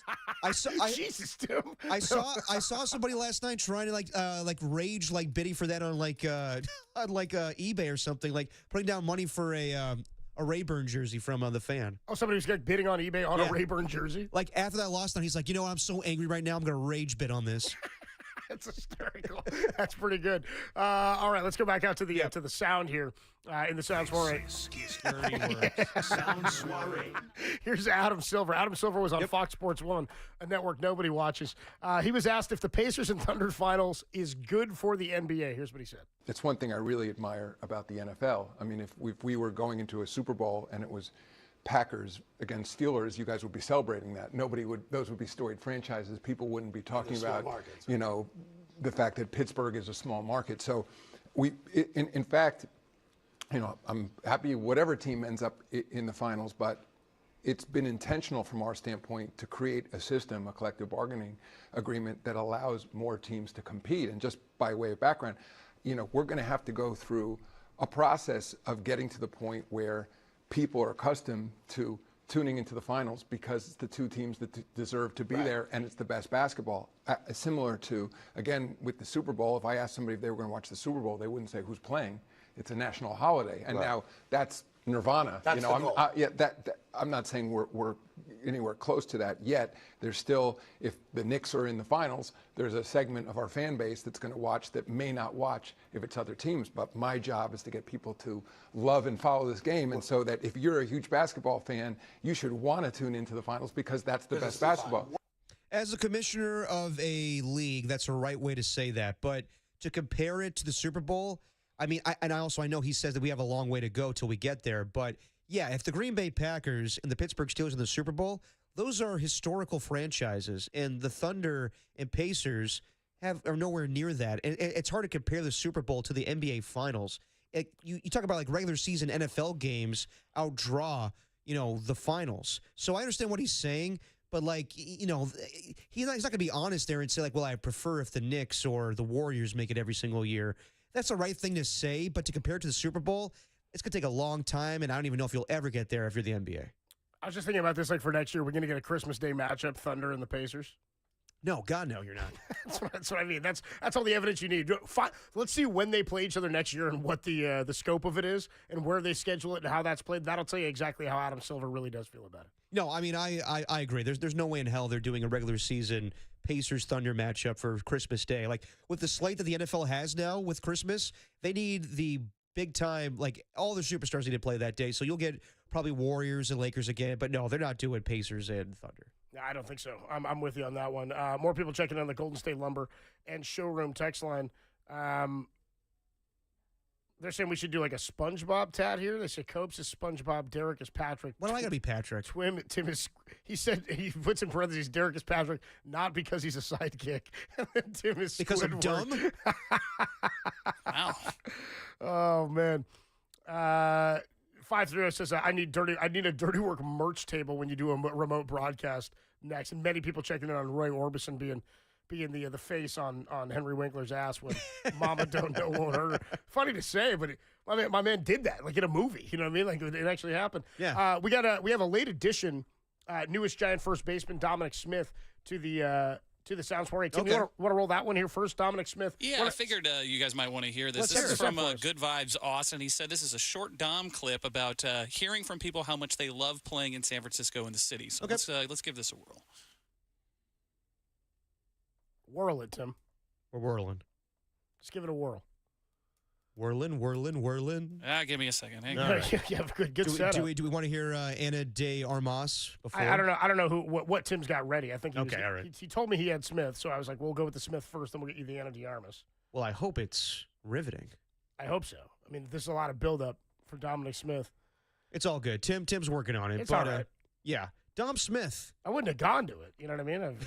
Jesus, Tim. I saw somebody last night trying to like rage like bidding for that on on eBay or something, like putting down money for a Rayburn jersey from the fan. Oh, somebody was bidding on eBay on a Rayburn jersey? Like after that last night, he's like, I'm so angry right now. I'm going to rage bid on this. That's hysterical. That's pretty good. All right, let's go back out to the sound here in the Sound Soiree. Sound Soiree. Here's Adam Silver. Adam Silver was on Fox Sports 1, a network nobody watches. He was asked if the Pacers and Thunder finals is good for the NBA. Here's what he said. It's one thing I really admire about the NFL. I mean, if we were going into a Super Bowl and it was Packers against Steelers, you guys would be celebrating that. Those would be storied franchises. People wouldn't be talking about, the fact that Pittsburgh is a small market. So in fact, I'm happy whatever team ends up in the finals, but it's been intentional from our standpoint to create a system, a collective bargaining agreement that allows more teams to compete. And just by way of background, we're going to have to go through a process of getting to the point where people are accustomed to tuning into the finals because it's the two teams that deserve to be there, and it's the best basketball. Similar to, again, with the Super Bowl, if I asked somebody if they were going to watch the Super Bowl, they wouldn't say who's playing. It's a national holiday, and now that's nirvana. That's the goal. I'm not saying we're anywhere close to that yet. There's still, if the Knicks are in the finals, there's a segment of our fan base that's going to watch that may not watch if it's other teams. But my job is to get people to love and follow this game, and so that if you're a huge basketball fan, you should want to tune into the finals because that's the best basketball. As a commissioner of a league, that's the right way to say that. But to compare it to the Super Bowl, I mean, I know he says that we have a long way to go till we get there. But, yeah, if the Green Bay Packers and the Pittsburgh Steelers in the Super Bowl, those are historical franchises. And the Thunder and Pacers are nowhere near that. And it's hard to compare the Super Bowl to the NBA Finals. You talk about, like, regular season NFL games outdraw, the finals. So I understand what he's saying. But, like, he's not going to be honest there and say, like, well, I prefer if the Knicks or the Warriors make it every single year. That's the right thing to say, but to compare it to the Super Bowl, it's going to take a long time, and I don't even know if you'll ever get there if you're the NBA. I was just thinking about this, like, for next year. We're going to get a Christmas Day matchup, Thunder and the Pacers. No, God, no, you're not. That's what I mean. That's all the evidence you need. Let's see when they play each other next year and what the scope of it is and where they schedule it and how that's played. That'll tell you exactly how Adam Silver really does feel about it. No, I mean, I agree. There's no way in hell they're doing a regular season Pacers-Thunder matchup for Christmas Day. Like, with the slate that the NFL has now with Christmas, they need the big-time, like, all the superstars need to play that day. So you'll get probably Warriors and Lakers again. But, no, they're not doing Pacers and Thunder. I don't think so. I'm with you on that one. More people checking on the Golden State Lumber and Showroom text line. They're saying we should do like a SpongeBob tat here. They say Copes is SpongeBob, Derek is Patrick. Why do I got to be Patrick? Tim is. He said he puts in parentheses Derek is Patrick, not because he's a sidekick. And then Tim is because Squidward. I'm dumb. Wow. Oh man. 530 says I need a dirty work merch table when you do a remote broadcast next. And many people checking in on Roy Orbison being the face on Henry Winkler's ass when Mama Don't Know Won't Hurt Her. Funny to say, but my man did that like in a movie. You know what I mean? Like it actually happened. Yeah. We have a late addition, newest Giant first baseman Dominic Smith to the Sound Soiree. Tim, you want to roll that one here first, Dominic Smith? Yeah, I figured you guys might want to hear this. This is from Good Vibes Austin. He said this is a short Dom clip about hearing from people how much they love playing in San Francisco and the city. So let's give this a whirl. Whirl it, Tim. We're whirling. Just give it a whirl. Whirling. Give me a second. Hang on. Right. Yeah, good setup. Do we want to hear Ana de Armas before? I don't know. I don't know what Tim's got ready. I think all right. He told me he had Smith, so I was like, we'll go with the Smith first, then we'll get you the Ana de Armas. Well, I hope it's riveting. I hope so. I mean, there's a lot of buildup for Dominic Smith. It's all good. Tim's working on it. It's all right. Yeah. Dom Smith. I wouldn't have gone to it. You know what I mean?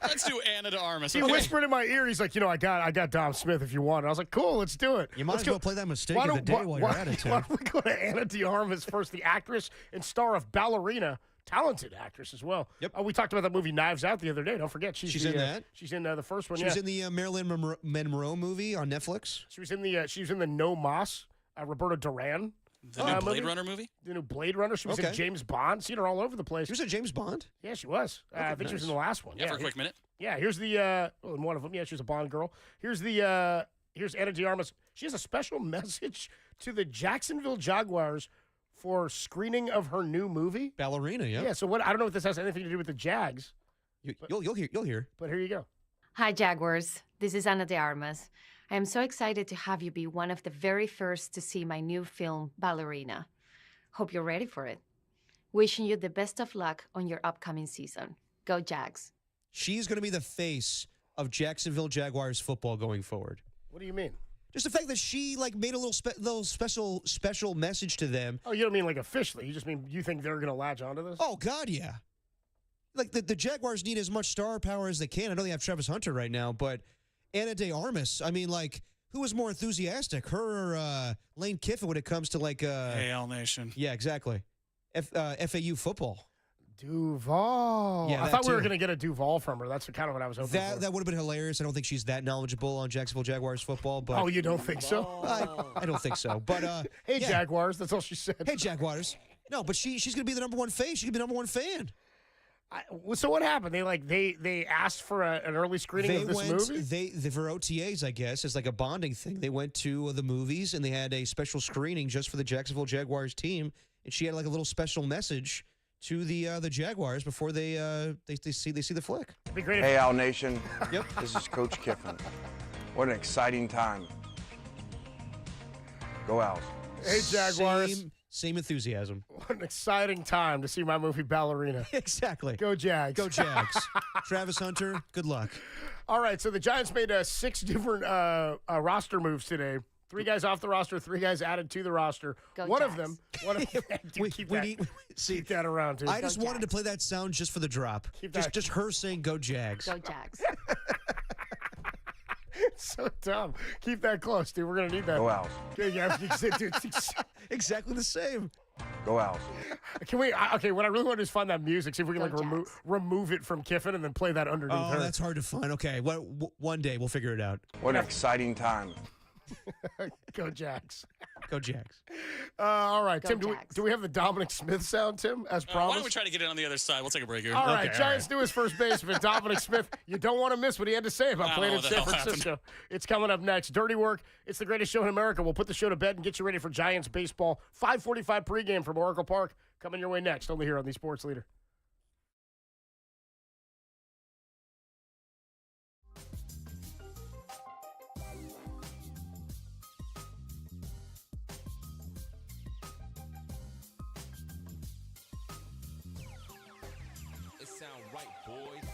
Let's do Anna de Armas. He whispered in my ear. He's like, I got Dom Smith if you want. I was like, cool, let's do it. You might Let's as well play that mistake of the day while you're at it, Tim. Why don't we go to Anna de Armas first, the actress and star of Ballerina, talented actress as well. Yep. We talked about that movie Knives Out the other day. Don't forget, she's in that. She's in the first one. She was in the Marilyn Monroe movie on Netflix. She was in the No Mas, Roberto Duran. The new Blade Runner movie? The new Blade Runner. She was in James Bond. Seen her all over the place. She was in James Bond? Yeah, she was. I think she was in the last one. Yeah, for a quick minute. Yeah, here's the in one of them. Yeah, she was a Bond girl. Here's Anna de Armas. She has a special message to the Jacksonville Jaguars for screening of her new movie. Ballerina, yeah. Yeah, so what? I don't know if this has anything to do with the Jags. You'll hear. But here you go. Hi, Jaguars. This is Ana de Armas. I am so excited to have you be one of the very first to see my new film, Ballerina. Hope you're ready for it. Wishing you the best of luck on your upcoming season. Go Jags. She's going to be the face of Jacksonville Jaguars football going forward. What do you mean? Just the fact that she made a little special message to them. Oh, you don't mean like officially. You just mean you think they're going to latch onto this? Oh, God, yeah. Like the Jaguars need as much star power as they can. I know they have Travis Hunter right now, but Anna de Armas, I mean, who was more enthusiastic, her or Lane Kiffin when it comes to AL Nation? Yeah, exactly. FAU football. Duval. Yeah, I thought we were going to get a Duval from her. That's kind of what I was hoping for. That would have been hilarious. I don't think she's that knowledgeable on Jacksonville Jaguars football. But oh, you don't think so? I don't think so. But hey, yeah. Jaguars. That's all she said. Hey, Jaguars. No, but she's going to be the number one face. She could be the number one fan. So what happened? They asked for an early screening of this movie? They for OTAs, I guess, as like a bonding thing. They went to the movies and they had a special screening just for the Jacksonville Jaguars team, and she had like a little special message to the Jaguars before they see the flick. It'd be great. Hey, Al Nation. Yep. This is Coach Kiffin. What an exciting time. Go Owls. Hey, Jaguars. Same enthusiasm. What an exciting time to see my movie Ballerina. Exactly. Go Jags. Go Jags. Travis Hunter, good luck. All right, so the Giants made 6 different roster moves today. 3 guys off the roster, 3 guys added to the roster. Go one Jags. of them. Keep that around, dude. I just wanted to play that sound just for the drop. Just her saying "Go Jags." Go Jags. So dumb. Keep that close, dude. We're gonna need that. Go Owls. Yeah, exactly the same. Go Owls. Can we? Okay, what I really want to do is find that music. See if we can remove it from Kiffin and then play that underneath her. Oh, that's hard to find. Okay, one day we'll figure it out. What an exciting time. Go Jags. Go Jags. All right, Go Tim. Jags. Do we have the Dominic Smith sound, Tim, as promised? Why don't we try to get it on the other side? We'll take a break here. All right, Giants do his first baseman, Dominic Smith. You don't want to miss what he had to say about playing in San Francisco. It's coming up next. Dirty Work. It's the greatest show in America. We'll put the show to bed and get you ready for Giants baseball. 5:45 pregame from Oracle Park. Coming your way next. Only here on the Sports Leader. Sound right, boys.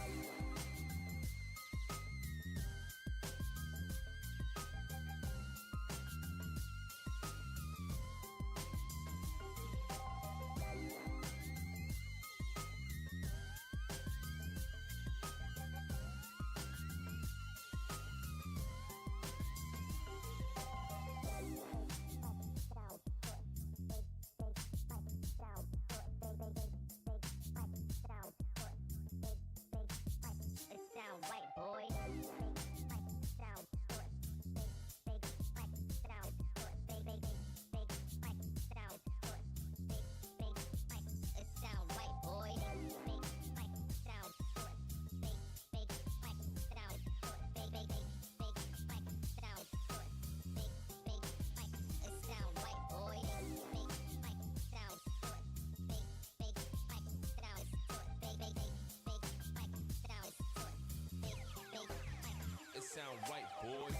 Sound right, boys.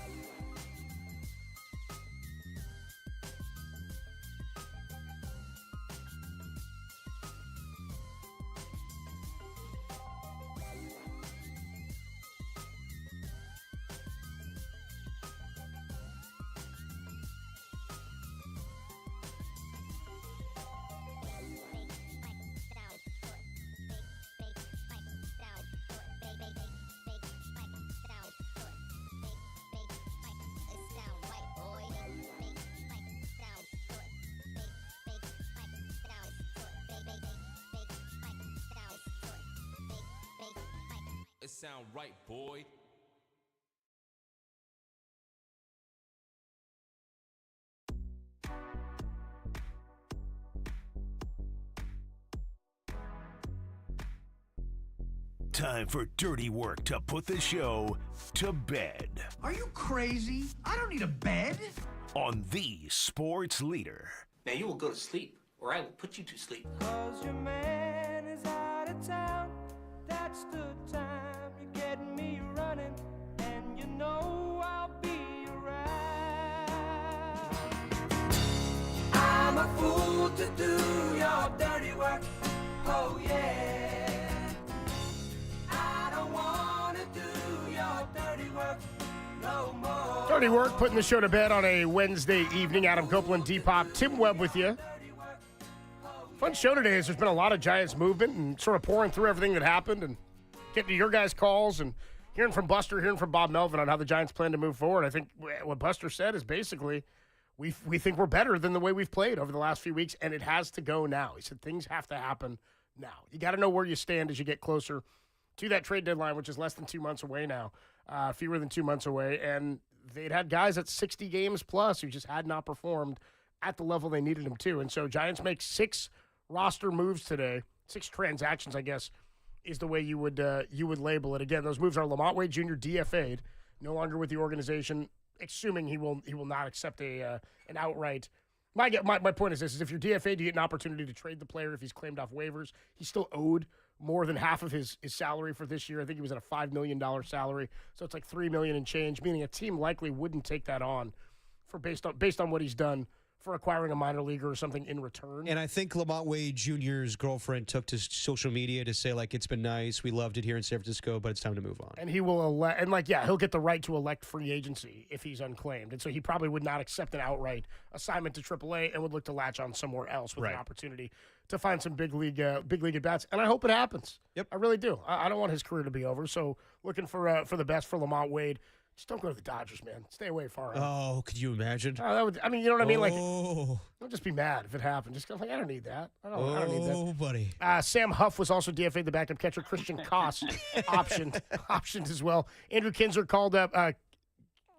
sound right, boy. Time for dirty work to put the show to bed. Are you crazy? I don't need a bed. On the sports leader. Now you will go to sleep, or I will put you to sleep. Cause your man is out of town. That's the time you're getting me running. And you know I'll be around. I'm a fool to do your dirty work. Oh yeah. I don't wanna do your dirty work no more. Dirty work, putting the show to bed on a Wednesday evening. Adam Copeland, Depop, Tim Webb with you. Fun show today as there's been a lot of Giants movement and sort of pouring through everything that happened and getting to your guys' calls and hearing from Buster, hearing from Bob Melvin on how the Giants plan to move forward. I think what Buster said is basically we think we're better than the way we've played over the last few weeks, and it has to go now. He said things have to happen now. You got to know where you stand as you get closer to that trade deadline, which is less than 2 months away now, fewer than 2 months away. And they'd had guys at 60 games plus who just had not performed at the level they needed them to. And so Giants make 6 roster moves today, 6 transactions, I guess, is the way you would label it. Again, those moves are Lamont Wade Jr. DFA'd, no longer with the organization, assuming he will not accept an outright. My point is this: is if you're DFA'd, you get an opportunity to trade the player if he's claimed off waivers. He's still owed more than half of his salary for this year. I think he was at a $5 million salary, so it's like $3 million and change, meaning a team likely wouldn't take that on for based on what he's done for acquiring a minor leaguer or something in return. And I think Lamont Wade Jr.'s girlfriend took to social media to say, like, it's been nice, we loved it here in San Francisco, but it's time to move on. And he will he'll get the right to elect free agency if he's unclaimed. And so he probably would not accept an outright assignment to AAA and would look to latch on somewhere else with an opportunity to find some big league at bats. And I hope it happens. Yep, I really do. I don't want his career to be over. So looking for the best for Lamont Wade. Just don't go to the Dodgers, man. Stay away far out. Oh, could you imagine? You know what I mean? Like, don't just be mad if it happened. Just go like, I don't need that. I don't need that. Oh, buddy. Sam Huff was also DFA'd, the backup catcher. Christian Koss optioned as well. Andrew Kinzer called up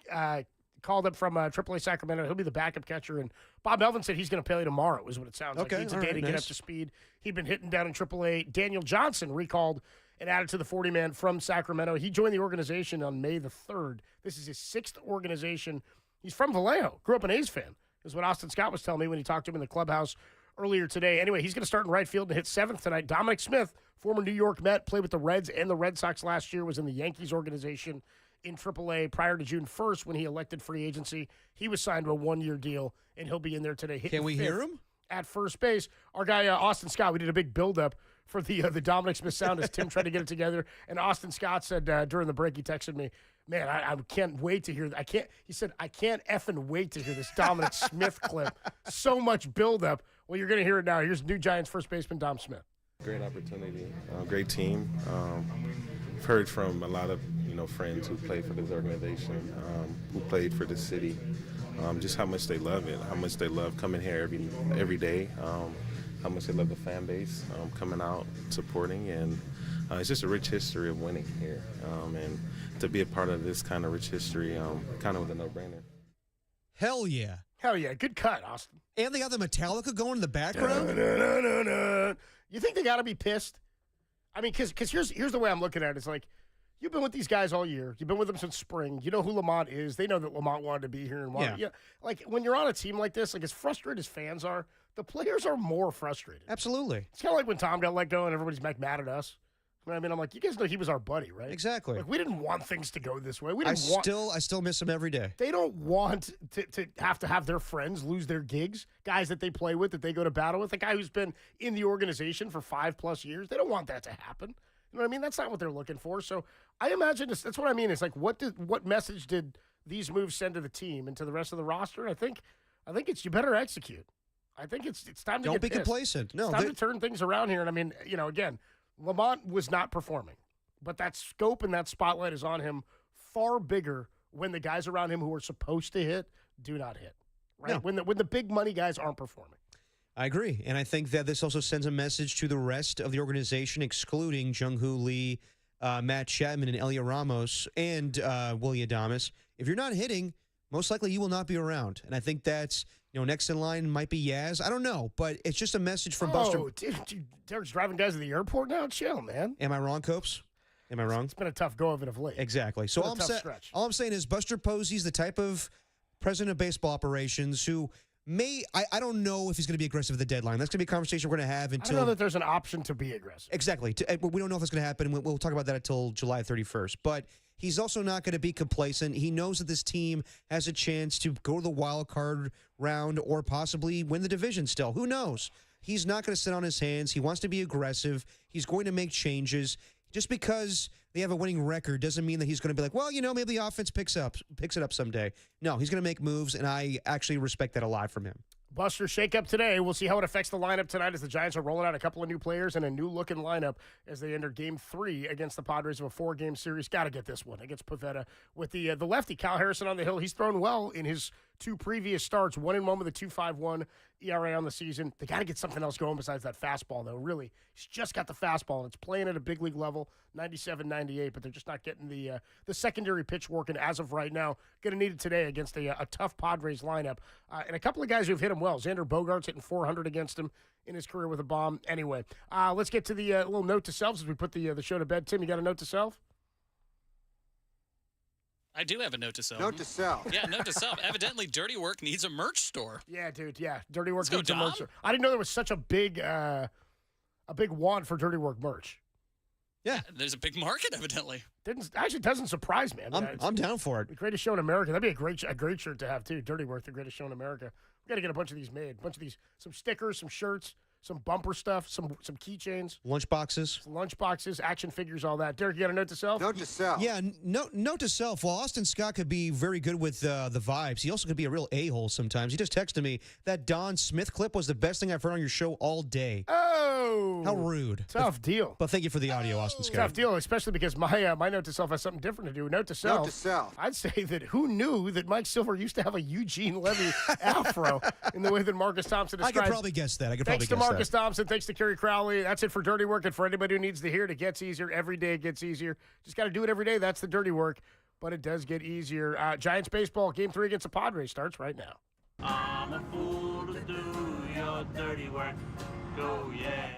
from AAA Sacramento. He'll be the backup catcher. And Bob Melvin said he's going to play tomorrow, is what it sounds like. He needs a day to get up to speed. He'd been hitting down in AAA. Daniel Johnson recalled and added to the 40-man from Sacramento. He joined the organization on May the 3rd. This is his 6th organization. He's from Vallejo. Grew up an A's fan, is what Austin Scott was telling me when he talked to him in the clubhouse earlier today. Anyway, he's going to start in right field and hit 7th tonight. Dominic Smith, former New York Met, played with the Reds and the Red Sox last year, was in the Yankees organization in AAA prior to June 1st when he elected free agency. He was signed to a 1-year deal, and he'll be in there today. Can we hear him? At first base. Our guy, Austin Scott, we did a big build-up for the Dominic Smith sound as Tim tried to get it together. And Austin Scott said during the break, he texted me, man, I can't wait to hear that. He said, I can't effing wait to hear this Dominic Smith clip. So much build-up. Well, you're going to hear it now. Here's new Giants first baseman Dom Smith. Great opportunity, great team. I've heard from a lot of friends who played for this organization, who played for the city, just how much they love it, how much they love coming here every day, how much they love the fan base, coming out, supporting, and it's just a rich history of winning here, and to be a part of this kind of rich history, kind of with a no-brainer. Hell yeah. Hell yeah. Good cut, Austin. And they got the Metallica going in the background? You think they got to be pissed? I mean, because here's the way I'm looking at it. It's like, you've been with these guys all year. You've been with them since spring. You know who Lamont is. They know that Lamont wanted to be here. And yeah. Like, when you're on a team like this, like as frustrated as fans are, the players are more frustrated. Absolutely. It's kind of like when Tom got let go and everybody's mad at us. You know what I mean? I'm like, you guys know he was our buddy, right? Exactly. Like, we didn't want things to go this way. I still miss him every day. They don't want to have their friends lose their gigs, guys that they play with, that they go to battle with, a guy who's been in the organization for 5+ years. They don't want that to happen. You know what I mean? That's not what they're looking for. So I imagine that's what I mean. It's like, what message did these moves send to the team and to the rest of the roster? I think it's you better execute. I think it's time to don't be pissed. Complacent. No, it's time to turn things around here. And I mean, again, Lamont was not performing, but that scope and that spotlight is on him far bigger when the guys around him who are supposed to hit do not hit. Right? No. When the big money guys aren't performing. I agree. And I think that this also sends a message to the rest of the organization, excluding Jung-Hoo Lee, Matt Chapman and Elia Ramos and Willie Adames. If you're not hitting, most likely you will not be around. And I think that's, next in line might be Yaz. I don't know, but it's just a message from Buster. Oh, dude, Derek's driving guys to the airport now? Chill, man. Am I wrong, Copes? Am I wrong? It's been a tough go of it of late. Exactly. So all I'm saying is Buster Posey's the type of president of baseball operations who I don't know if he's going to be aggressive at the deadline. That's going to be a conversation we're going to have until. I don't know that there's an option to be aggressive. Exactly. We don't know if that's going to happen. We'll talk about that until July 31st. But he's also not going to be complacent. He knows that this team has a chance to go to the wild card round or possibly win the division still. Who knows? He's not going to sit on his hands. He wants to be aggressive. He's going to make changes. Just because they have a winning record doesn't mean that he's going to be like, well, maybe the offense picks it up someday. No, he's going to make moves, and I actually respect that a lot from him. Buster shakeup today. We'll see how it affects the lineup tonight as the Giants are rolling out a couple of new players and a new-looking lineup as they enter Game 3 against the Padres of a 4-game series. Got to get this one against Pavetta. With the lefty, Kyle Harrison on the hill, he's thrown well in his 2 previous starts, 1-1 with a 2.51 ERA on the season. They got to get something else going besides that fastball, though. Really, he's just got the fastball, and it's playing at a big league level, 97, 98, but they're just not getting the secondary pitch working as of right now. Going to need it today against a tough Padres lineup. And a couple of guys who've hit him well. Xander Bogaerts hitting 400 against him in his career with a bomb. Anyway, let's get to the little note to self as we put the show to bed. Tim, you got a note to self? I do have a note to self. Note to self. Yeah, note to self. Evidently, Dirty Work needs a merch store. Yeah, dude. Yeah, Dirty Work Let's needs go, a merch Dom. store. I didn't know there was such a big want for Dirty Work merch. Yeah, there's a big market, evidently. Doesn't surprise me. I mean, I'm down for it. The greatest show in America. That'd be a great shirt to have too. Dirty Work, the greatest show in America. We got to get a bunch of these made. Some stickers, some shirts, some bumper stuff, some keychains, Lunch boxes. action figures, all that. Derek, you got a note to self? Note to self. Yeah, note to self. While Austin Scott could be very good with the vibes, he also could be a real a-hole sometimes. He just texted me that Don Smith clip was the best thing I've heard on your show all day. Oh, how rude! Tough deal. But thank you for the audio, Austin Scott. Tough deal, especially because my note to self has something different to do. Note to self. Note to self. I'd say that who knew that Mike Silver used to have a Eugene Levy afro in the way that Marcus Thompson described. I could probably guess that. Thanks to Marcus Thompson. Thanks to Kerry Crowley. That's it for Dirty Work. And for anybody who needs to hear it, it gets easier. Every day it gets easier. Just got to do it every day. That's the dirty work. But it does get easier. Giants baseball, Game 3 against the Padres starts right now. I'm a fool to do your dirty work. Go, yeah.